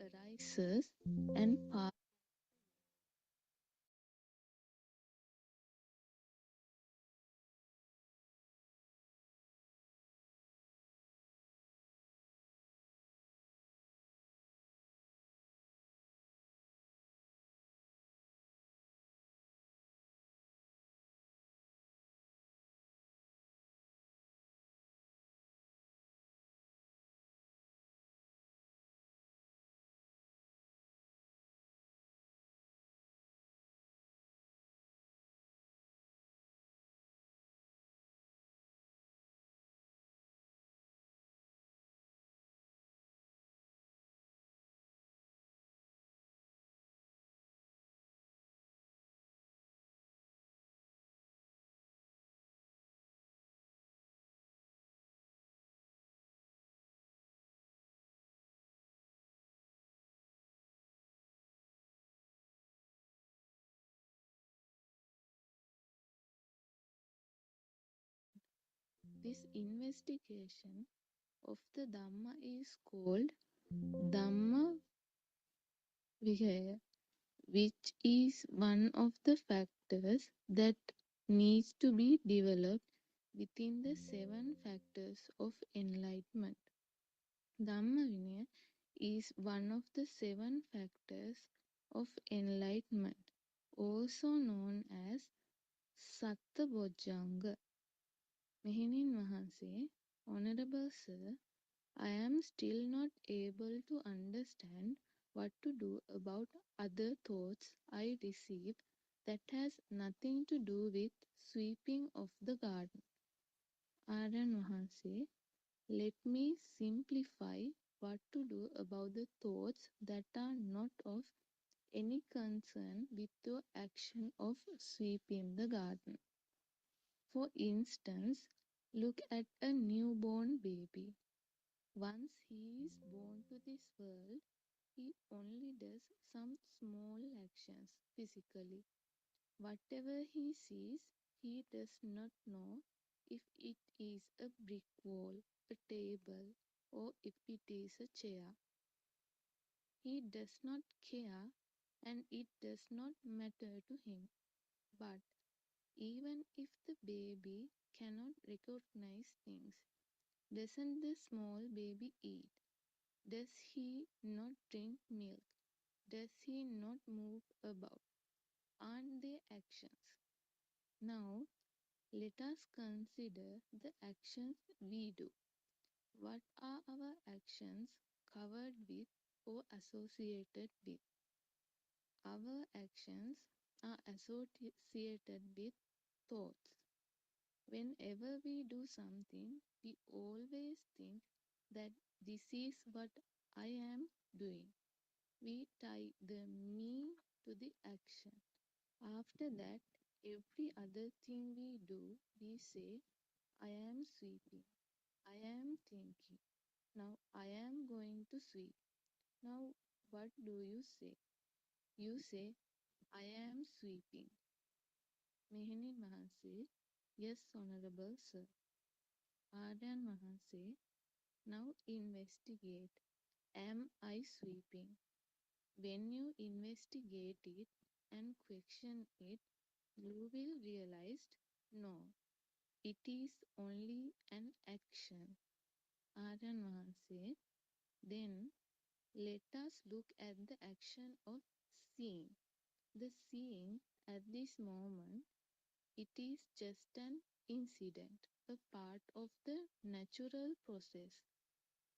arises and passes. This investigation of the Dhamma is called Dhamma Vihaya, which is one of the factors that needs to be developed within the seven factors of enlightenment. Dhamma Vinaya is one of the seven factors of enlightenment, also known as Sattabojjhanga. Mehenin Mahanse, Honorable Sir, I am still not able to understand what to do about other thoughts I receive that has nothing to do with sweeping of the garden. Aryan Mahanse, let me simplify what to do about the thoughts that are not of any concern with your action of sweeping the garden. For instance, look at a newborn baby. Once he is born to this world, he only does some small actions physically. Whatever he sees, he does not know if it is a brick wall, a table, or if it is a chair. He does not care and it does not matter to him. But even if the baby cannot recognize things, doesn't the small baby eat? Does he not drink milk? Does he not move about? Aren't they actions? Now, let us consider the actions we do. What are our actions covered with or associated with? Our actions are associated with thoughts. Whenever we do something, we always think that this is what I am doing. We tie the me to the action. After that, every other thing we do, we say, I am sweeping. I am thinking. Now I am going to sweep. Now, what do you say? You say, I am sweeping. Mehenin Mahanse, yes, Honorable Sir. Aryan Mahanse, now investigate. Am I sweeping? When you investigate it and question it, you will realize no, it is only an action. Aryan Mahanse, then let us look at the action of seeing. The seeing at this moment, it is just an incident, a part of the natural process,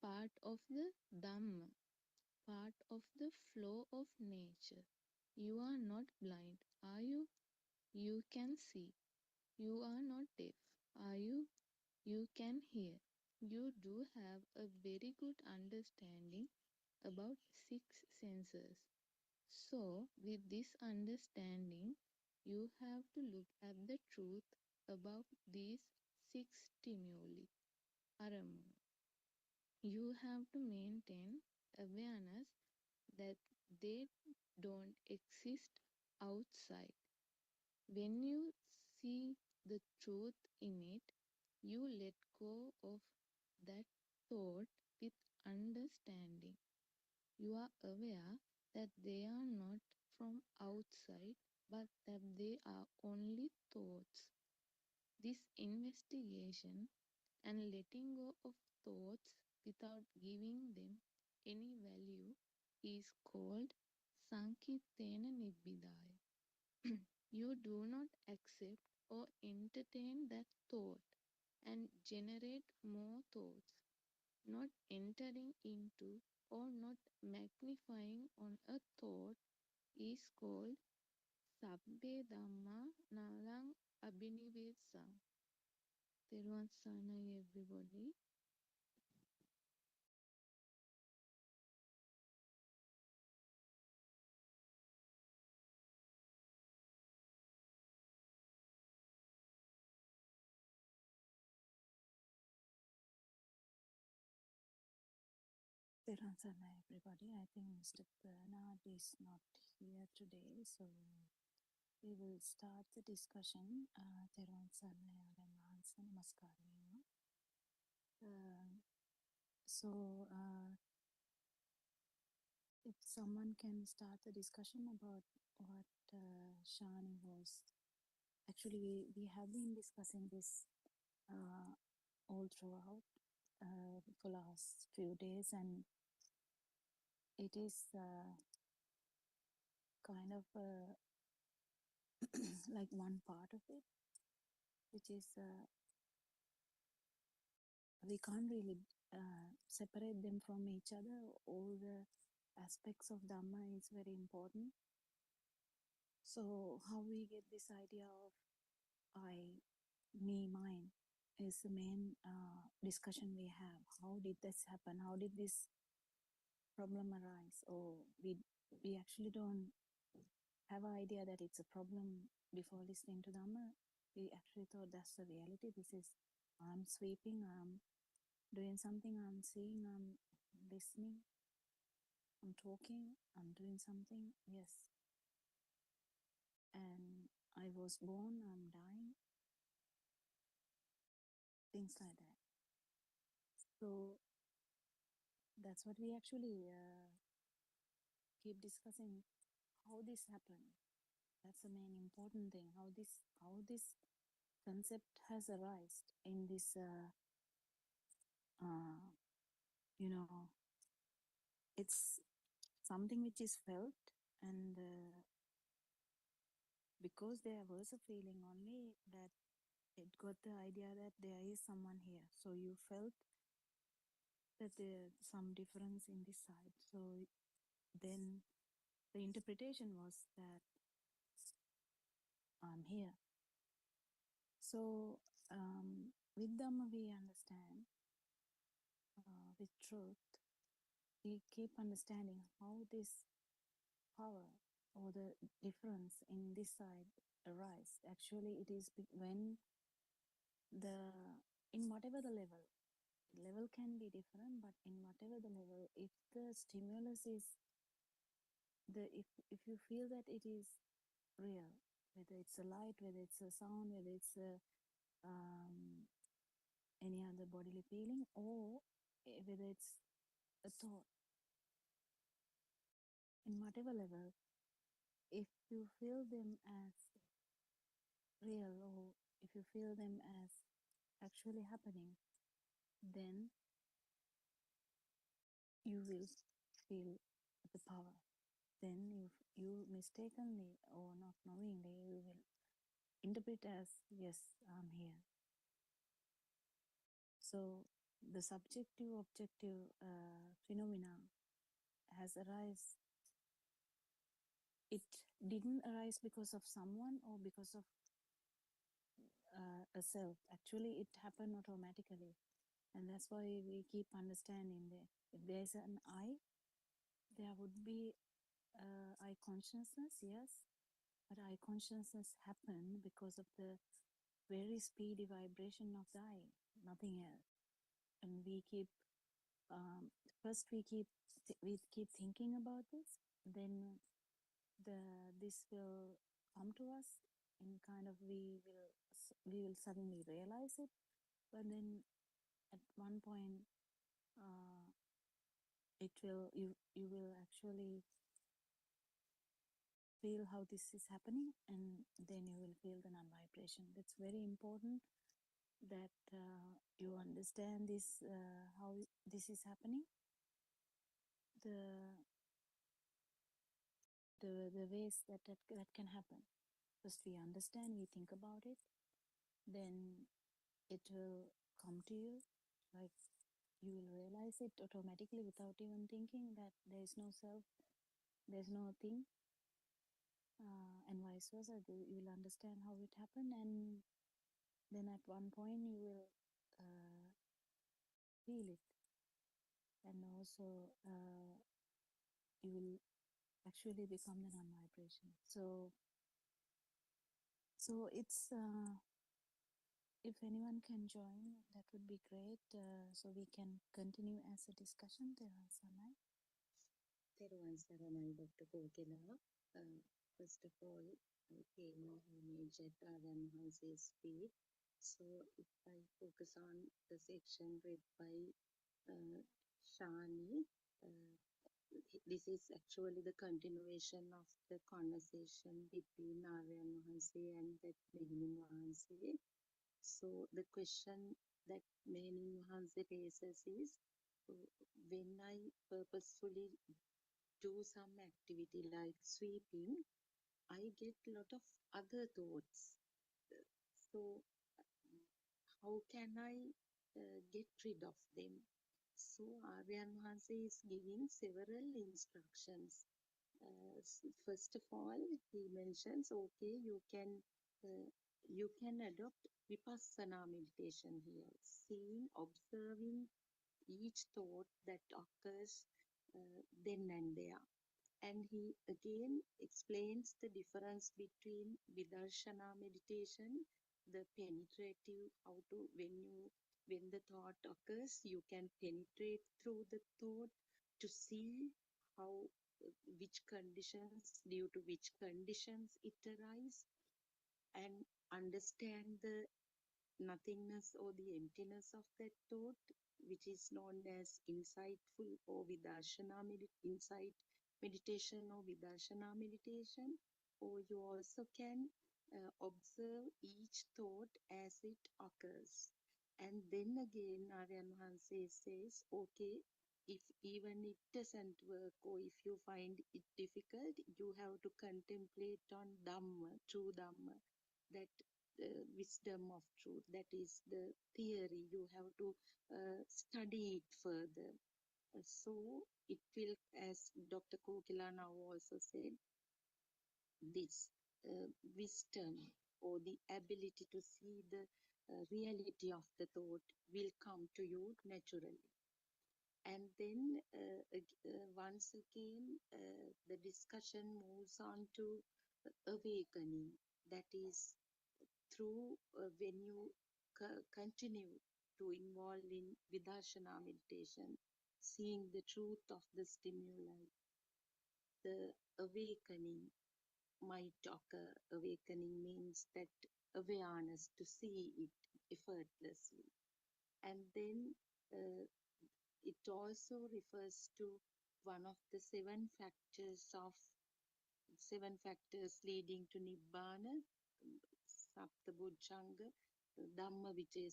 part of the Dhamma, part of the flow of nature. You are not blind, are you? You can see. You are not deaf, are you? You can hear. You do have a very good understanding about six senses. So, with this understanding, you have to look at the truth about these six stimuli. Aram. You have to maintain awareness that they don't exist outside. When you see the truth in it, you let go of that thought with understanding. You are aware that they are not from outside, but that they are only thoughts. This investigation and letting go of thoughts without giving them any value is called Sankirtena Nibbidaya. You do not accept or entertain that thought and generate more thoughts. Not entering into or not magnifying on a thought is called Sabbe Dhamma Nalang Abhinivesa. Therwan Sanai, everybody. Teransana, everybody. I think Mr. Bernard is not here today, so we will start the discussion. Teransana, Namaste, Namaskar. Uh, so, if someone can start the discussion about what Shani was actually, we have been discussing this all throughout for last few days, and it is kind of like one part of it, which is we can't really separate them from each other. All the aspects of Dhamma is very important. So how we get this idea of I, me, mine is the main discussion we have. How did this happen? How did this problem arise? Or we actually don't have an idea that it's a problem before listening to Dhamma. We actually thought that's the reality. This is, I'm sweeping, I'm doing something, I'm seeing, I'm listening, I'm talking, I'm doing something. Yes. And I was born, I'm dying, things like that. So that's what we actually keep discussing, how this happened. That's the main important thing. How this concept has arisen in this you know, it's something which is felt, and because there was a feeling only, that it got the idea that there is someone here. So you felt that there's some difference in this side. So then the interpretation was that I'm here. So with Dhamma we understand, with truth, we keep understanding how this power or the difference in this side arise. Actually, it is when the, in whatever the level can be different, but in whatever the level, if the stimulus is the, if you feel that it is real, whether it's a light, whether it's a sound, whether it's a any other bodily feeling, or whether it's a thought, in whatever level, if you feel them as real, or if you feel them as actually happening, then you will feel the power. Then you mistakenly or not knowingly, you will interpret as, yes, I'm here. So the subjective objective phenomena has arisen. It didn't arise because of someone or because of a self. Actually, it happened automatically, and that's why we keep understanding that if there's an I, there would be I consciousness, yes, but I consciousness happened because of the very speedy vibration of the I, nothing else. And we keep first we keep thinking about this, then this will come to us, and kind of we will suddenly realize it, but then at one point it will you will actually feel how this is happening, and then you will feel the non-vibration. That's very important that you understand this, how this is happening, the the ways that can happen. First we understand, we think about it, then it will come to you, like you will realize it automatically without even thinking that there is no self, there's no thing, and vice versa. You will understand how it happened, and then at one point you will feel it, and also you will actually become the non-vibration. So it's if anyone can join, that would be great. So we can continue as a discussion. There are some. තෙරුවන් සරණයි Dr. Kokela. First of all, I pay my homage at Aryan Hanse's feet. So if I focus on the section read by Shani, uh, this is actually the continuation of the conversation between Aryan Hanse and that Mehenin Hanse. So the question that Mehenin Hanse faces is, when I purposefully do some activity like sweeping, I get a lot of other thoughts. So, how can I get rid of them? So, Aryan Hanse is giving several instructions. First of all, he mentions, okay, you can adopt vipassana meditation here, seeing, observing each thought that occurs then and there. And he again explains the difference between vidarshana meditation, the penetrative, how to when the thought occurs, you can penetrate through the thought to see how which conditions, due to which conditions it arises, and understand the nothingness or the emptiness of that thought, which is known as insightful or vidarshana insight meditation or vidarshana meditation. Or you also can observe each thought as it occurs. And then again, Aryan Hanse says, okay, if even it doesn't work or if you find it difficult, you have to contemplate on Dhamma, true Dhamma, that wisdom of truth, that is the theory. You have to study it further. So it will, as Dr. Kokila now also said, this wisdom or the ability to see the reality of the thought will come to you naturally. And then once again, the discussion moves on to awakening. That is through when you continue to involve in Vidarshana meditation, seeing the truth of the stimuli, the awakening might occur. Awakening means that awareness to see it effortlessly. And then it also refers to one of the seven factors leading to Nibbana, Saptabojjhanga, Dhamma Vicaya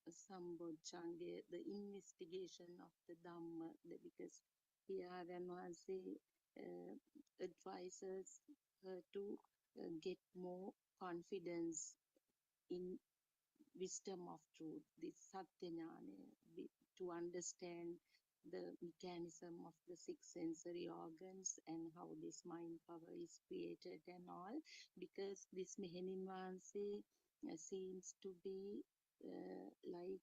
Sambojjhanga, the investigation of the Dhamma, because here Ranwase advises her to get more confidence in wisdom of truth, this Satyajnana, to understand the mechanism of the six sensory organs and how this mind power is created and all, because this Meheninvanse seems to be like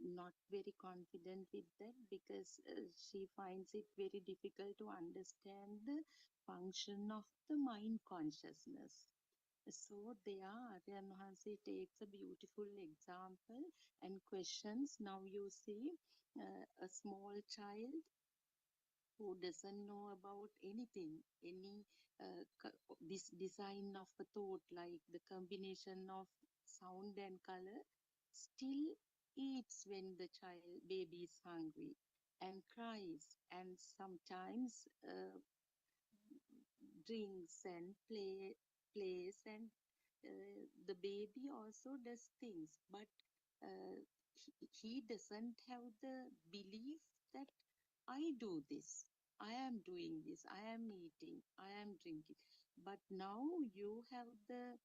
not very confident with that, because she finds it very difficult to understand the function of the mind consciousness. So there, Aryan Mahansi takes a beautiful example and questions. Now you see a small child who doesn't know about anything, any this design of a thought, like the combination of sound and color, still eats when the child baby is hungry and cry arise, and sometimes drinks and plays, and the baby also does things, but he doesn't have the belief that I do this, I am doing this, I am eating, I am drinking. But now you have the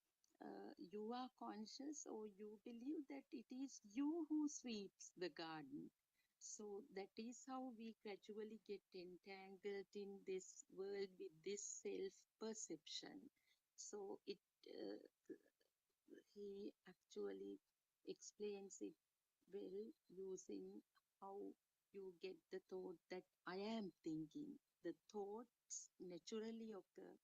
you are conscious, or you believe that it is you who sweeps the garden. So that is how we gradually get entangled in this world with this self perception. So it uh, he actually explains it well, using how you get the thought that I am thinking. The thoughts naturally occur.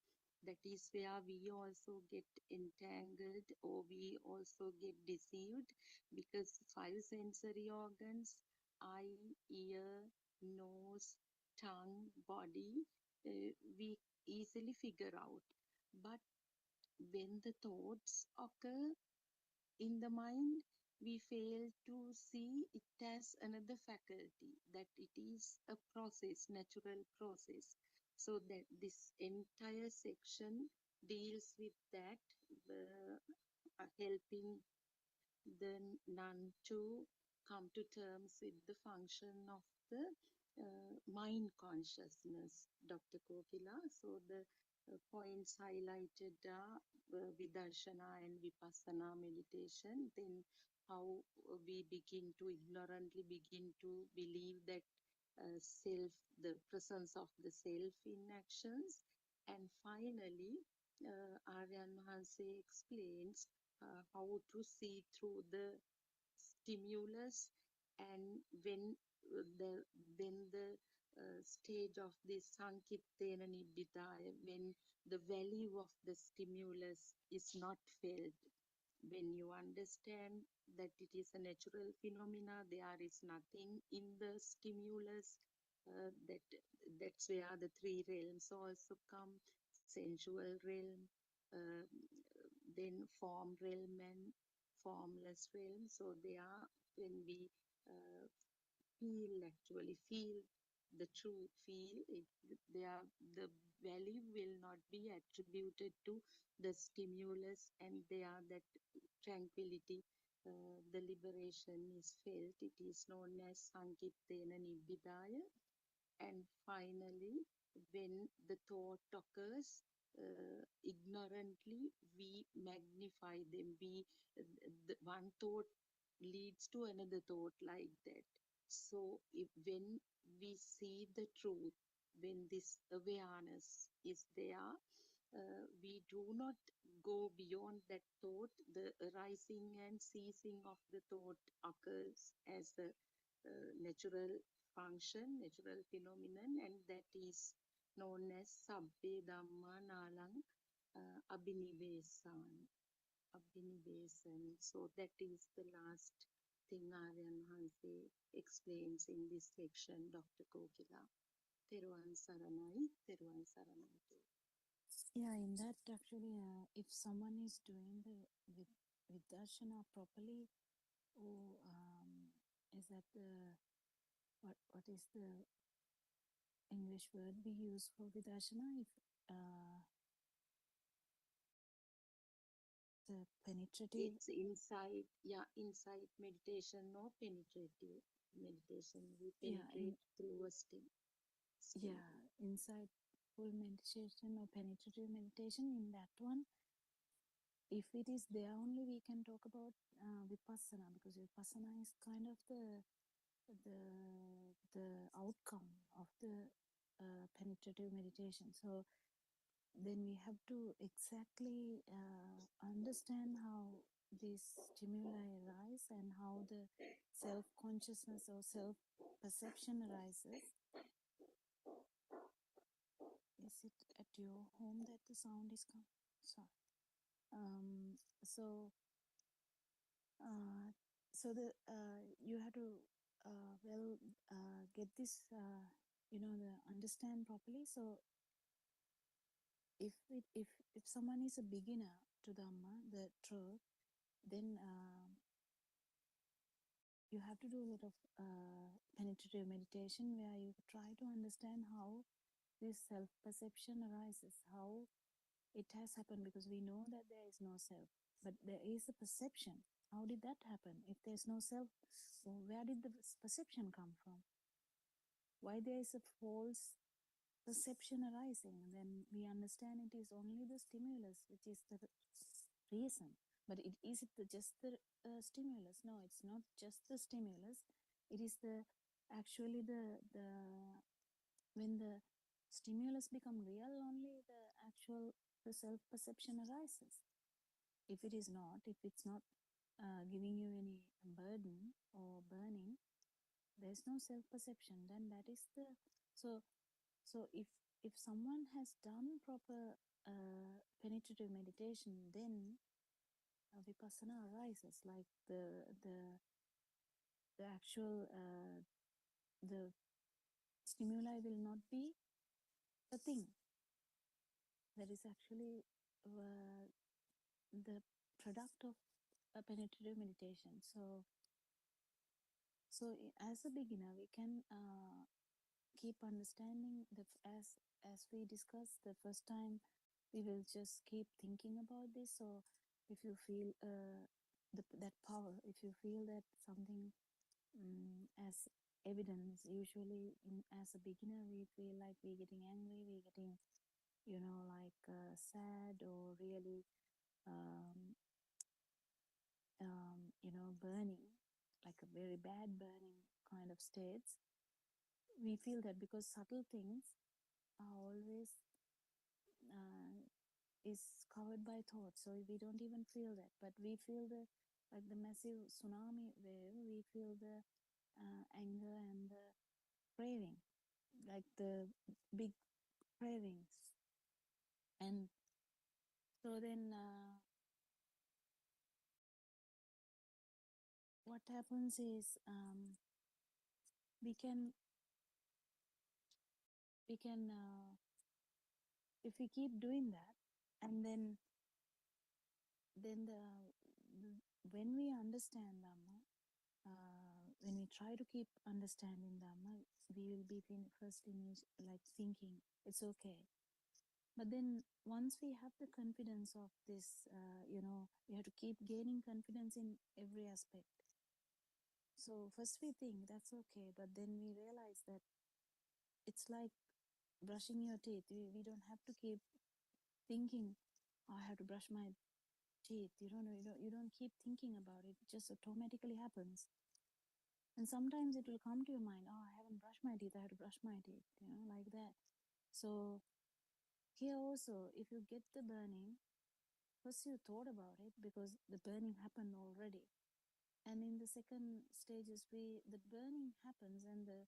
That is where we also get entangled, or we also get deceived, because five sensory organs, eye, ear, nose, tongue, body, we easily figure out. But when the thoughts occur in the mind, we fail to see it as another faculty, that it is a process, natural process. So that this entire section deals with that, helping the nun to come to terms with the function of the mind consciousness, Dr. Kokila. So the points highlighted are Vidarshana and Vipassana meditation, then how we begin to ignorantly begin to believe that self, the presence of the self in actions, and finally, Aryan Mahanse explains how to see through the stimulus, and the stage of the Sankittena Nibbitaya, when the value of the stimulus is not felt, when you understand that it is a natural phenomena, there is nothing in the stimulus, that that's where the three realms also come: sensual realm, uh, then form realm, and formless realm. So they are, when we uh, actually feel the truth, feel it, they are, the value will not be attributed to the stimulus, and they are that tranquility, the liberation is felt. It is known as Sankittena Nibbidaya. And finally, when the thought occurs, ignorantly, we magnify them. The one thought leads to another thought, like that. So, when we see the truth, when this awareness is there, we do not go beyond that thought. The arising and ceasing of the thought occurs as a natural function, natural phenomenon, and that is known as Sabbe Dhamma Nalang Abhinivesan. Abhinivesan. So that is the last thing Aryan Hanse explains in this section, Dr. Kokila. Teruvan Saranai, Teruvan Saranai. Yeah, in that actually, if someone is doing the with darshana properly, or is that the what is the English word we use for vidarshana? If the penetrative, It's insight, yeah, insight meditation, no penetrative meditation. We yeah, penetrate through a yeah, stimulus. insightful meditation or penetrative meditation. In that one, if it is there only, we can talk about vipassana, because vipassana is kind of the the outcome of the penetrative meditation. So then we have to exactly understand how these stimuli arise and how the self consciousness or self perception arises. Is it at your home that the sound is coming? Sorry. So uh, so the you have to get this the understand properly. So if someone is a beginner to Dhamma, the truth, then you have to do a lot of penetrative meditation where you try to understand how this self perception arises, how it has happened, because we know that there is no self, but there is a perception. How did that happen? If there's no self, where did the perception come from? Why there is a false perception arising? Then we understand it is only the stimulus which is the reason. But is it just the stimulus? No, it's not just the stimulus. It is the actually the when the stimulus become real, only the actual the self perception arises. If it is not, if it's not giving you any burden or burning, there's no self perception. Then that is the so if someone has done proper penetrative meditation, then vipassana arises, like the actual the stimuli will not be a thing. That is actually the product of a penetrative meditation. So as a beginner, we can keep understanding the as we discussed the first time, we will just keep thinking about this. So if you feel that power, if you feel that something as evidence, usually as a beginner we feel like we're getting angry, we're getting like sad, or really um, burning, like a very bad burning kind of states. We feel that because subtle things are always is covered by thoughts, so we don't even feel that. But we feel the like the massive tsunami wave. We feel the anger and the craving, like the big cravings. And so then what happens is we can if we keep doing that, and then when we understand Dhamma, when we try to keep understanding Dhamma, we will be first image like thinking it's okay. But then once we have the confidence of this, we have to keep gaining confidence in every aspect. So first we think that's okay, but then we realize that it's like brushing your teeth. We don't have to keep thinking, oh, I have to brush my teeth. You don't keep thinking about it. It just automatically happens. And sometimes it will come to your mind, oh, I haven't brushed my teeth, I have to brush my teeth, like that. So here also, if you get the burning, first you thought about it because the burning happened already. And in the second stages, the burning happens, and the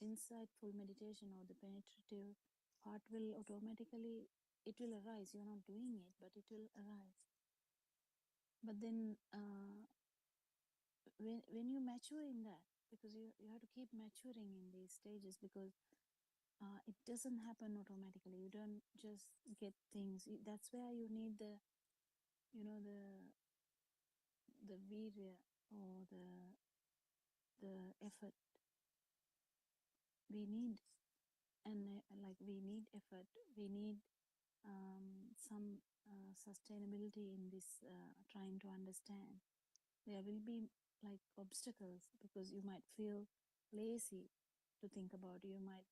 insightful meditation or the penetrative part will automatically, it will arise. You're not doing it, but it will arise. But then when you mature in that, because you have to keep maturing in these stages, because it doesn't happen automatically. You don't just get things. That's where you need the virya, or the effort we need. And like we need effort, we need some sustainability in this trying to understand. There will be like obstacles, because you might feel lazy to think about it. You might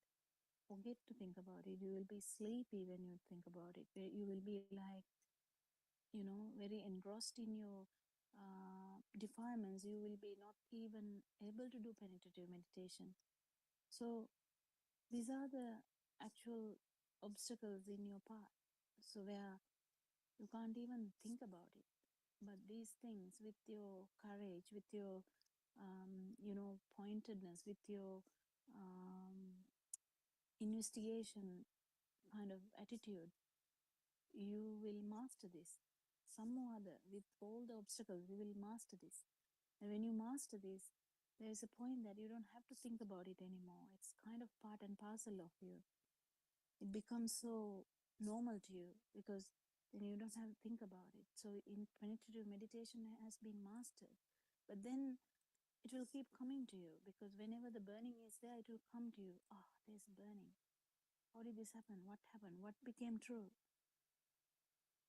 forget to think about it. You will be sleepy when you think about it. You will be like, very engrossed in your defilements. You will be not even able to do penetrative meditation. So these are the actual obstacles in your path. So where you can't even think about it. But these things, with your courage, with your pointedness, with your investigation kind of attitude, you will master this. Some or other, with all the obstacles, you will master this. And when you master this, there is a point that you don't have to think about it anymore. It's kind of part and parcel of you. It becomes so normal to you, because then you don't have to think about it. So in penetrative meditation has been mastered. But then it will keep coming to you, because whenever the burning is there, it will come to you. Oh, there's burning. How did this happen? What happened? What became true?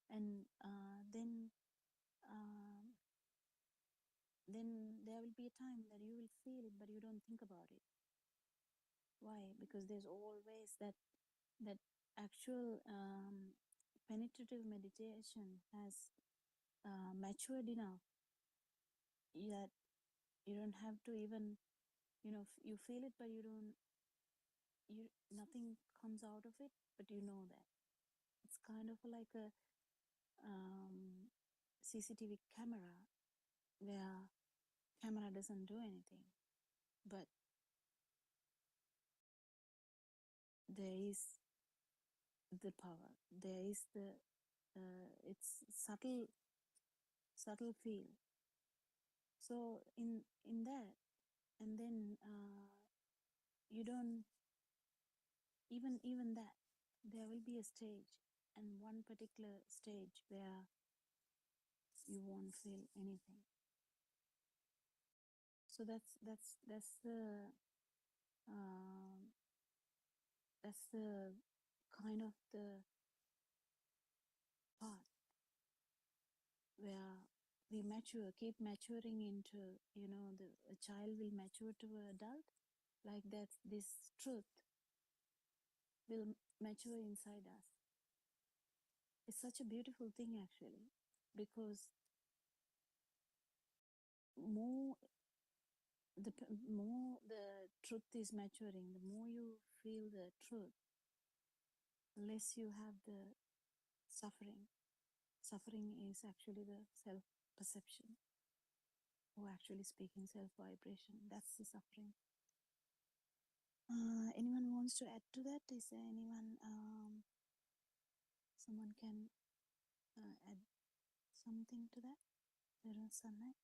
And then there will be a time that you will feel it, but you don't think about it. Why? Because there's always that actual penetrative meditation has matured enough that you don't have to even, you feel it, but nothing comes out of it, but you know that. It's kind of like a CCTV camera, where camera doesn't do anything, but there is the power, there is the it's subtle feel. So in that, and then you don't even that, there will be a stage, and one particular stage where you won't feel anything. So um, that's the kind of the part where we mature, keep maturing into, a child will mature to an adult. Like that, this truth will mature inside us. It's such a beautiful thing, actually, because more more the truth is maturing, the more you feel the truth, the less you have the suffering. Suffering is actually the self perception, or actually speaking, self vibration. That's the suffering. Anyone wants to add to that? Is there anyone? Someone can add something to that? There is Sanai.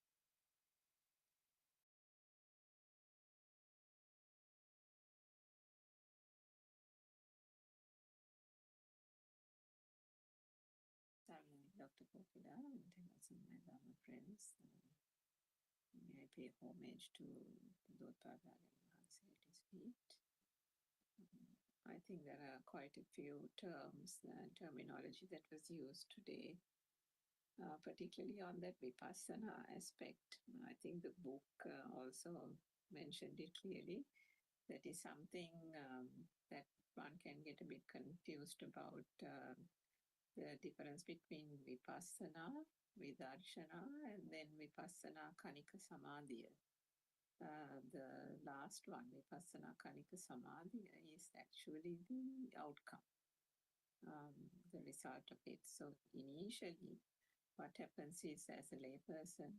Certainly, Dr. Popida, and some of my Dharma friends. May I pay homage to Buddothpada and say at his feet. I think there are quite a few terms and terminology that was used today, particularly on that Vipassana aspect. I think the book also mentioned it clearly. That is something that one can get a bit confused about. The difference between Vipassana, Vidarshana, and then Vipassana Kanika Samadhiya. The last one, Vipassana Kanika Samadhiya, is actually the outcome, the result of it. So initially, what happens is, as a layperson,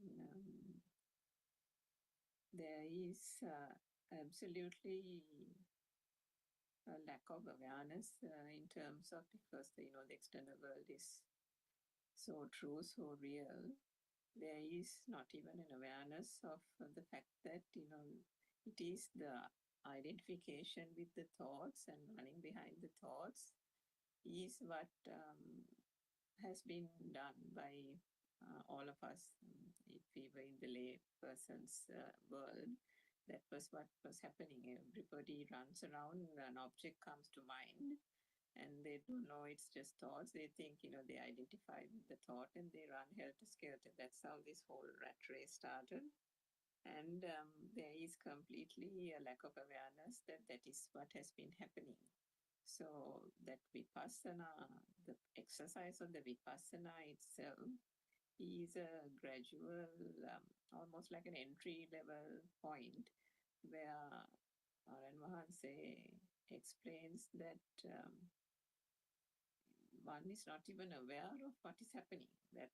there is absolutely a lack of awareness in terms of, because the external world is so true, so real. There is not even an awareness of the fact that it is the identification with the thoughts and running behind the thoughts is what has been done by all of us. If we were in the lay person's world, that was what was happening. Everybody runs around, an object comes to mind, and they don't know it's just thoughts. They think, they identify with the thought and they run helter-skelter. That's how this whole rat race started. And there is completely a lack of awareness that that is what has been happening. So that Vipassana, the exercise of the Vipassana itself is a gradual, almost like an entry-level point where Aran Mahanse explains that one is not even aware of what is happening, that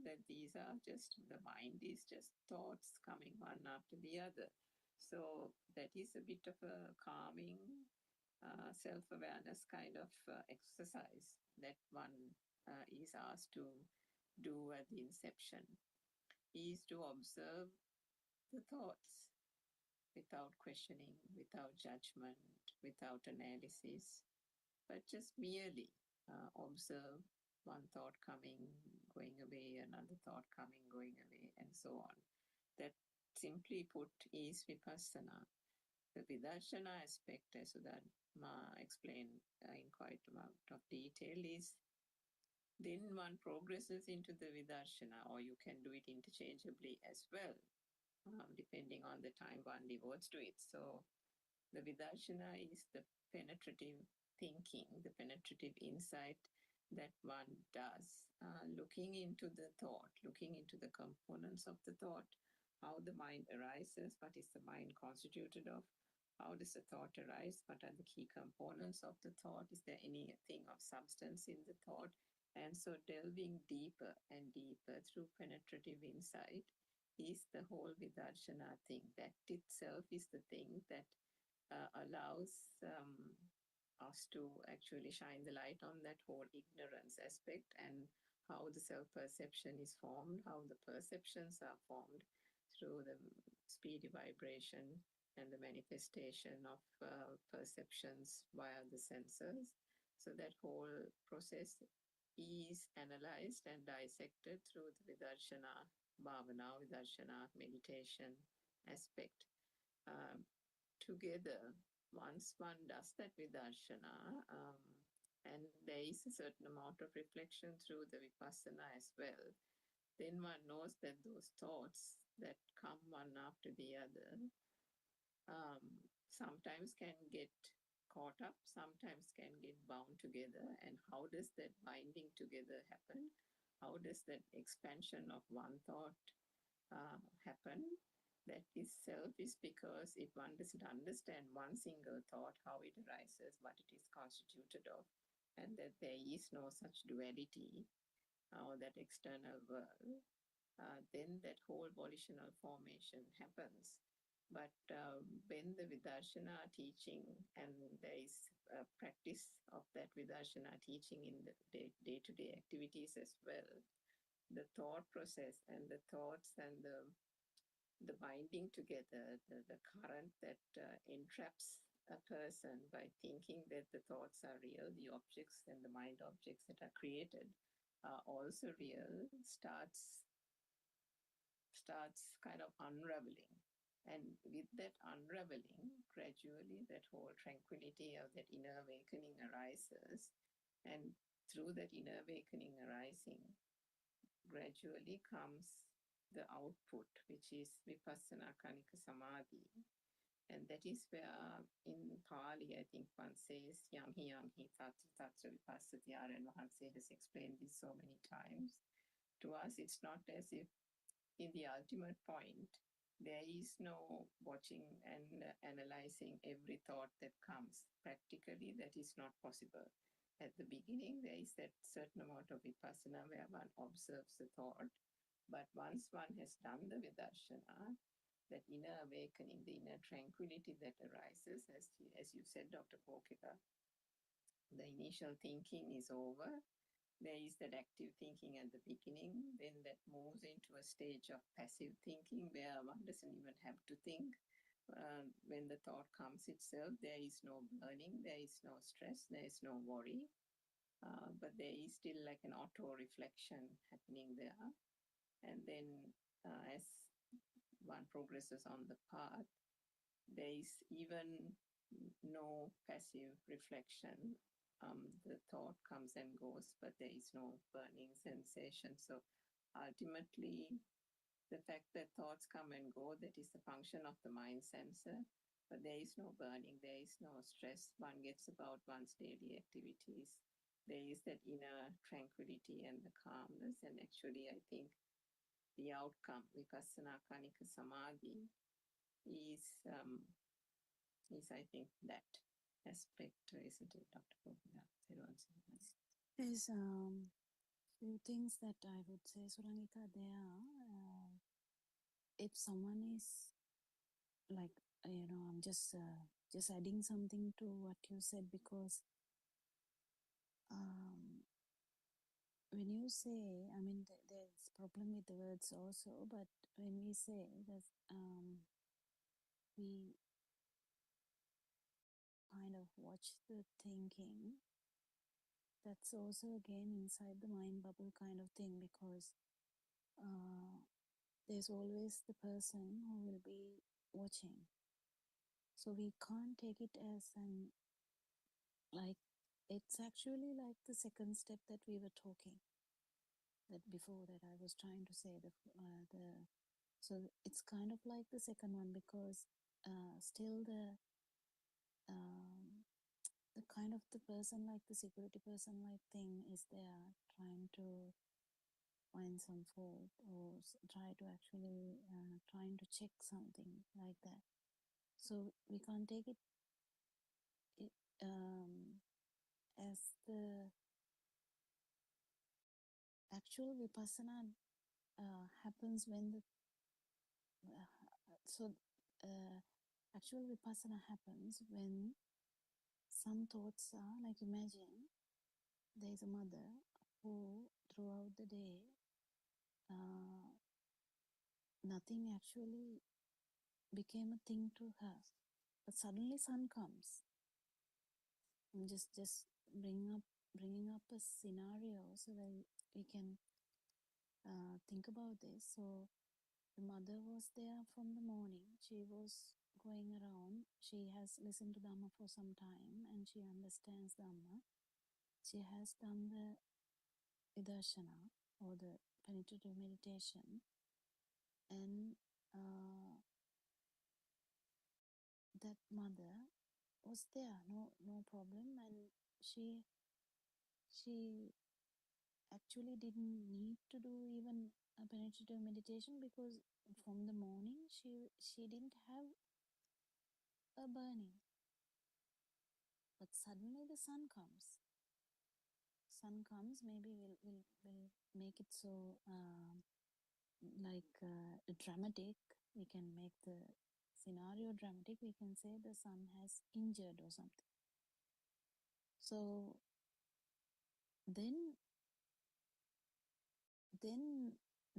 that these are just, the mind is just thoughts coming one after the other. So that is a bit of a calming self-awareness kind of exercise that one is asked to do at the inception, is to observe the thoughts without questioning, without judgment, without analysis, but just merely observe one thought coming, going away, another thought coming, going away, and so on. That simply put is vipassana. The vidarshana aspect, as Sudharma explained in quite a amount of detail, is then one progresses into the vidarshana, or you can do it interchangeably as well, depending on the time one devotes to it. So the vidarshana is the penetrative thinking, the penetrative insight that one does, looking into the thought, looking into the components of the thought, how the mind arises, what is the mind constituted of, how does the thought arise, what are the key components of the thought, is there anything of substance in the thought, and so delving deeper and deeper through penetrative insight is the whole vidarshana thing. That itself is the thing that allows us to actually shine the light on that whole ignorance aspect and how the self perception is formed, how the perceptions are formed through the speedy vibration and the manifestation of perceptions via the senses. So that whole process is analyzed and dissected through the Vidarshana Bhavana, Vidarshana meditation aspect. Um, Together, once one does that Vidarshana, and there is a certain amount of reflection through the Vipassana as well, then one knows that those thoughts that come one after the other sometimes can get caught up, sometimes can get bound together. And how does that binding together happen? How does that expansion of one thought happen? That itself is because if one doesn't understand one single thought, how it arises, what it is constituted of, and that there is no such duality or that external world, then that whole volitional formation happens. But when the Vidarshana teaching, and there is a practice of that Vidarshana teaching in the day to day activities as well, the thought process and the thoughts and the binding together, the current that entraps a person by thinking that the thoughts are real, the objects and the mind objects that are created are also real, starts kind of unraveling. And with that unraveling, gradually that whole tranquility of that inner awakening arises. And through that inner awakening arising, gradually comes the output, which is vipassana kanika samadhi. And that is where in Pali, I think one says, Yamhi Yamhi Tatra Tatra Vipassati. Aryan Mahanse has explained this so many times. To us, it's not as if in the ultimate point, there is no watching and analyzing every thought that comes. Practically, that is not possible. At the beginning, there is that certain amount of vipassana where one observes the thought. But once one has done the vidarshana, that inner awakening, the inner tranquility that arises, as you said, Dr. Kokika, the initial thinking is over. There is that active thinking at the beginning, then that moves into a stage of passive thinking where one doesn't even have to think. When the thought comes itself, there is no burning, there is no stress, there is no worry, but there is still like an auto reflection happening there. And then as one progresses on the path, there is even no passive reflection. The thought comes and goes, but there is no burning sensation. So ultimately, the fact that thoughts come and go, that is the function of the mind sensor, but there is no burning, there is no stress. One gets about one's daily activities. There is that inner tranquility and the calmness. And actually, I think the outcome, vipassana kanika samadhi, is I think that aspect, isn't it, Dr. Govinda? There's few things that I would say, Surangika, there. If someone is like, I'm just adding something to what you said, because when you say, I mean, there's problem with the words also, but when we say that we kind of watch the thinking, that's also again inside the mind bubble kind of thing, because there's always the person who will be watching. So we can't take it as an, like, it's actually like the second step that we were talking, that before that I was trying to say so it's kind of like the second one, because still um, the kind of the person, like the security person like thing is there, trying to find some fault or try to actually trying to check something like that. So we can't take it as the actual vipassana happens when the so actual vipassana happens when some thoughts are like, imagine there is a mother who throughout the day uh, nothing actually became a thing to her, but suddenly sun comes. I'm just bringing up a scenario so that we can think about this. So the mother was there from the morning. She was going around. She has listened to Dhamma for some time and she understands Dhamma. She has done the vidarshana or the penetrative meditation, and that mother was there, no problem, and she actually didn't need to do even a penetrative meditation, because from the morning she didn't have a burning. But suddenly the sun comes. Maybe we'll make it so dramatic. We can make the scenario dramatic. We can say the sun has injured or something. So then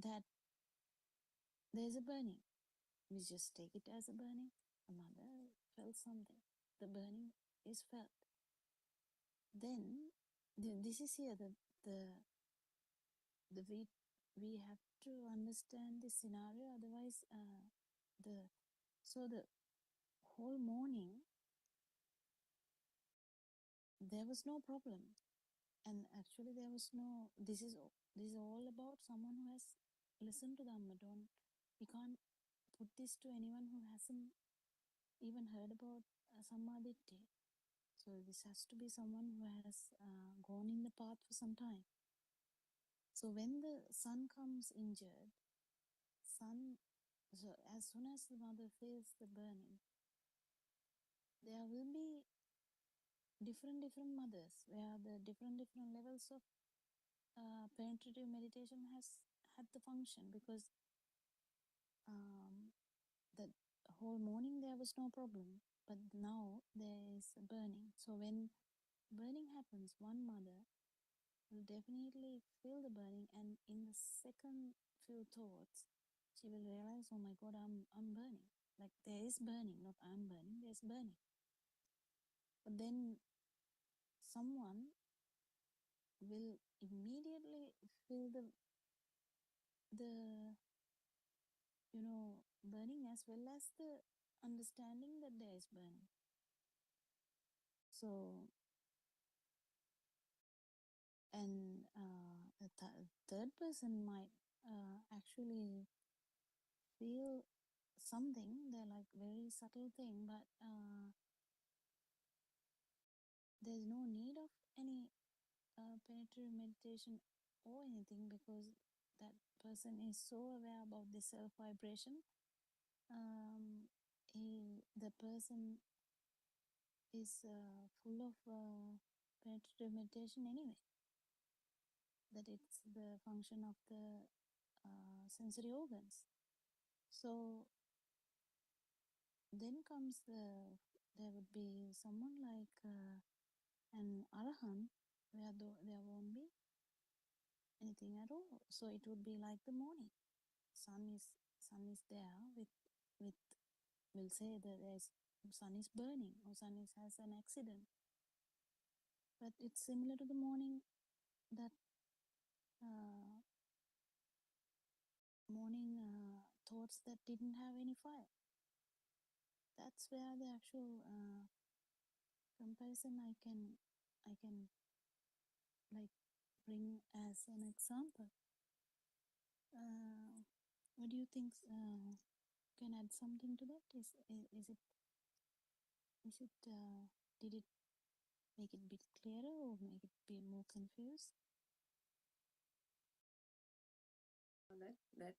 that there's a burning. We just take it as a burning. A mother felt something. The burning is felt. Then this is here the we have to understand this scenario. Otherwise, the whole morning there was no problem, and actually there was no. This is all about someone who has listened to Dhamma. Don't We can't put this to anyone who hasn't even heard about Sammaditthi. So this has to be someone who has gone in the path for some time. So when the sun comes injured, so as soon as the mother feels the burning, there will be different mothers where the different levels of penetrative meditation has had the function, because um, the whole morning there was no problem, but now there is a burning. So when burning happens, one mother will definitely feel the burning, and in the second few thoughts she will realize, oh my god, I'm burning. Like, there is burning, not I'm burning, there's burning. But then someone will immediately feel the burning, as well as the understanding that there is burning. So, and a third person might actually feel something. They're like very subtle thing, but there's no need of any penetrative meditation or anything, because that person is so aware about the self vibration. The person is full of penetrative meditation anyway, that it's the function of the sensory organs. So then comes there would be someone like an arahant, where there won't be anything at all. So it would be like the morning. Sun is there with we'll say that there's sun is burning or has an accident, but it's similar to the morning, that morning thoughts that didn't have any fire. That's where the actual comparison I can like bring as an example. What do you think? Can add something to that? Is it did it make it a bit clearer or make it be more confused? That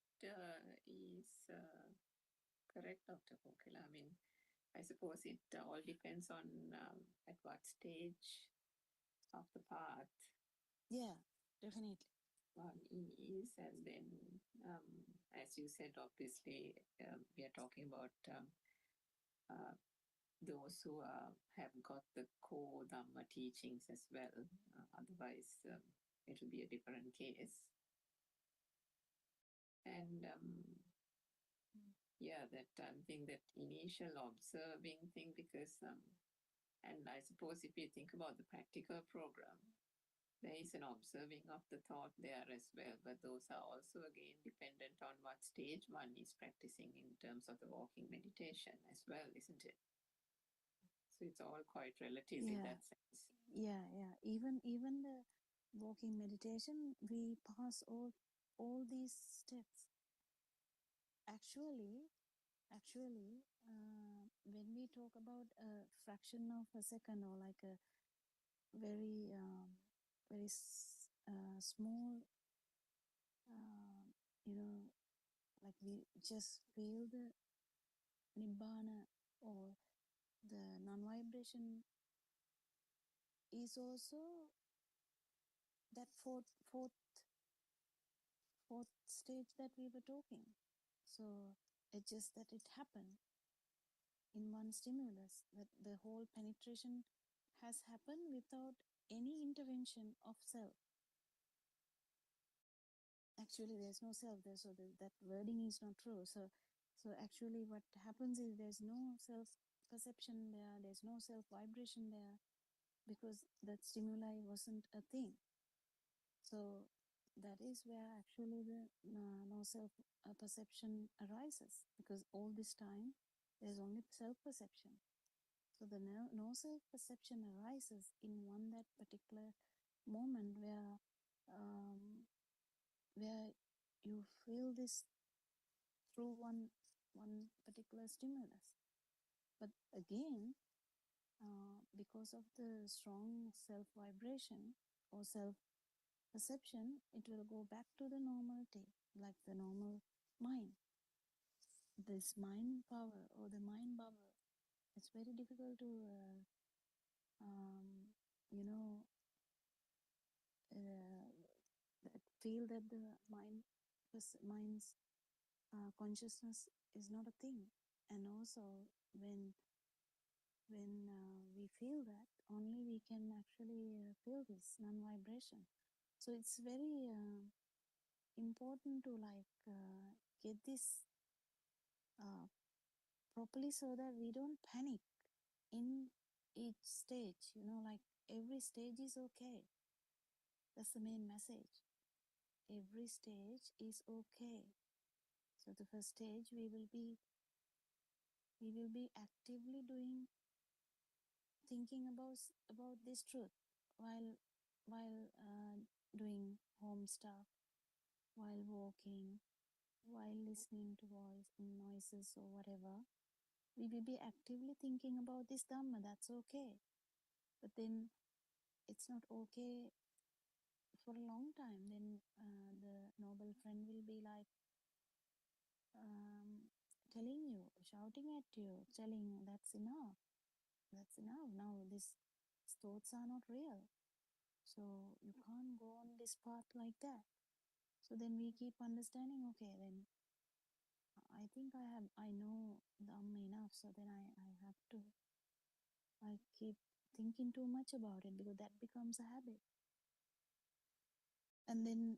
is correct, Dr. Kokila. I mean, I suppose it all depends on at what stage of the path Yeah, definitely. one is, and then, as you said, obviously, we are talking about uh, those who have got the core Dhamma teachings as well. Otherwise, it will be a different case. And yeah, that thing, that initial observing thing, because, and I suppose if you think about the practical program, there is an observing of the thought there as well, but those are also again dependent on what stage one is practicing in terms of the walking meditation as well, isn't it? So it's all quite relative in that sense. Yeah. Even the walking meditation, we pass all these steps. Actually, when we talk about a fraction of a second or like a very small, you know, like we just feel the nibbana or the non-vibration is also that fourth stage that we were talking. So it's just that it happened in one stimulus, that the whole penetration has happened without any intervention of self. Actually, there's no self there, so that wording is not true. So actually what happens is there's no self perception there, there's no self vibration there, because that stimuli wasn't a thing. So that is where actually the no self perception arises, because all this time there's only self perception. So the no self perception arises in one that particular moment where you feel this through one particular stimulus. But again, because of the strong self vibration or self perception, it will go back to the normality, like the normal mind. This mind power or the mind bubble, it's very difficult to, you know, feel that the mind's consciousness is not a thing. And also, when we feel that, only we can actually feel this non-vibration. So it's very important to get this properly, so that we don't panic in each stage. Like every stage is okay. That's the main message. Every stage is okay. So the first stage, we will be actively thinking about this truth while doing home stuff, while walking, while listening to noises or whatever. We will be actively thinking about this Dhamma. That's okay. But then it's not okay for a long time. Then the noble friend will be like telling you, shouting at you, telling that's enough. That's enough. Now these thoughts are not real. So you can't go on this path like that. So then we keep understanding, okay, then I think I know Dhamma enough, so then I keep thinking too much about it, because that becomes a habit. And then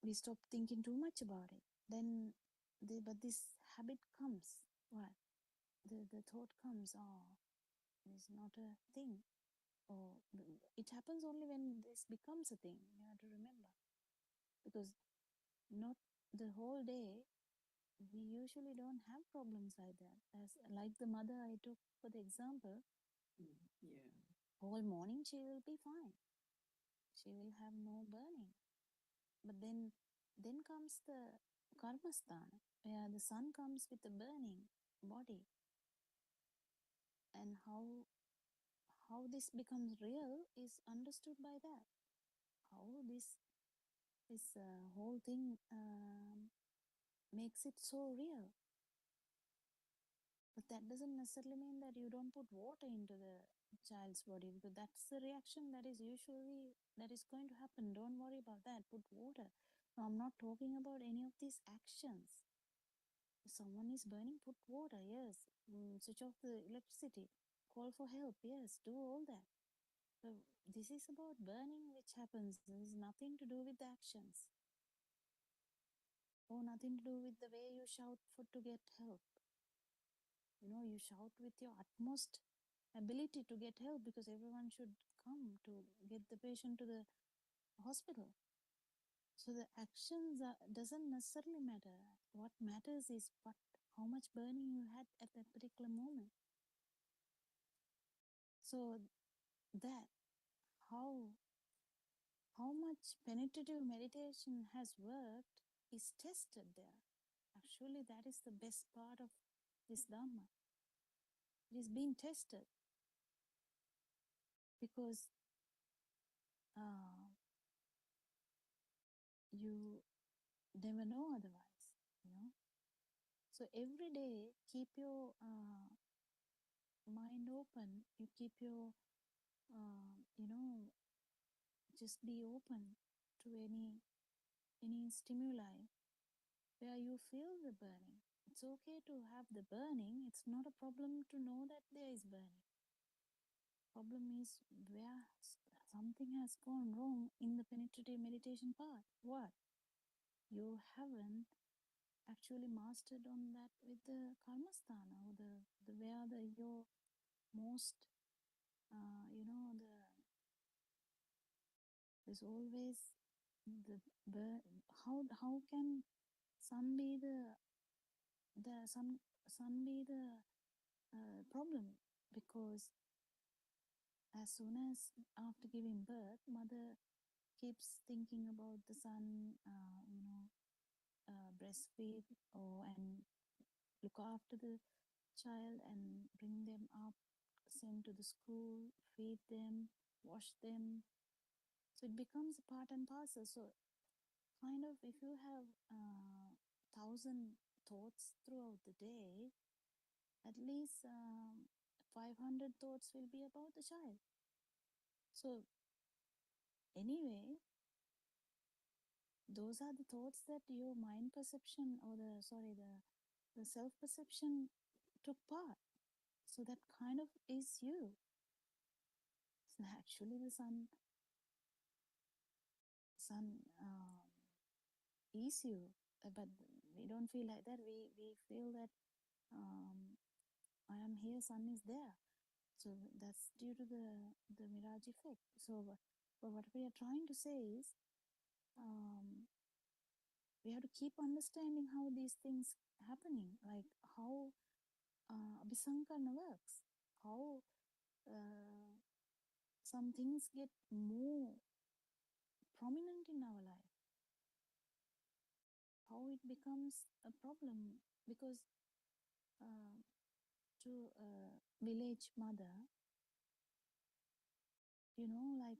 we stop thinking too much about it. Then, but this habit comes. What? The thought comes, oh, it's not a thing. Or it happens only when this becomes a thing. You have to remember. Because not the whole day we usually don't have problems like that. As like the mother I took for the example, Yeah. whole morning she will be fine. She will have no burning. But then comes the karmasthana, where the sun comes with the burning body, and how this becomes real is understood by that. How this whole thing makes it so real. But that doesn't necessarily mean that you don't put water into the child's body, because that's the reaction that is usually that is going to happen. Don't worry about that. Put water. No, I'm not talking about any of these actions. If someone is burning, put water. Yes. Switch off the electricity. Call for help. Yes. Do all that. So this is about burning, which happens. This is nothing to do with the actions, or nothing to do with the way you shout for to get help. You shout with your utmost ability to get help, because everyone should come to get the patient to the hospital. So the actions doesn't necessarily matter. What matters is how much burning you had at that particular moment. So that how how much penetrative meditation has worked is tested there. Actually, that is the best part of this Dhamma. It is being tested, because uh, you never know otherwise. So every day, keep your mind open. You keep your, just be open to any stimuli where you feel the burning. It's okay to have the burning. It's not a problem to know that there is burning. Problem is where something has gone wrong in the penetrative meditation part. What? You haven't actually mastered on that with the karmasthana, or the where the your most there's always the how can sun be the sun be the problem? Because as soon as after giving birth, mother keeps thinking about the sun, breastfeed and look after the child and bring them up, send to the school, feed them, wash them. So it becomes a part and parcel. So kind of, if you have 1,000 thoughts throughout the day, at least 500 thoughts will be about the child. So anyway, those are the thoughts that your mind perception, or the self perception took part. So that kind of is you. So actually, the sun is you, but we don't feel like that. We feel that I am here, sun is there. So that's due to the mirage effect. So but what we are trying to say is, we have to keep understanding how these things happening, like how abhisankana works, how uh, some things get more prominent in our life, how it becomes a problem. Because uh, to a village mother, like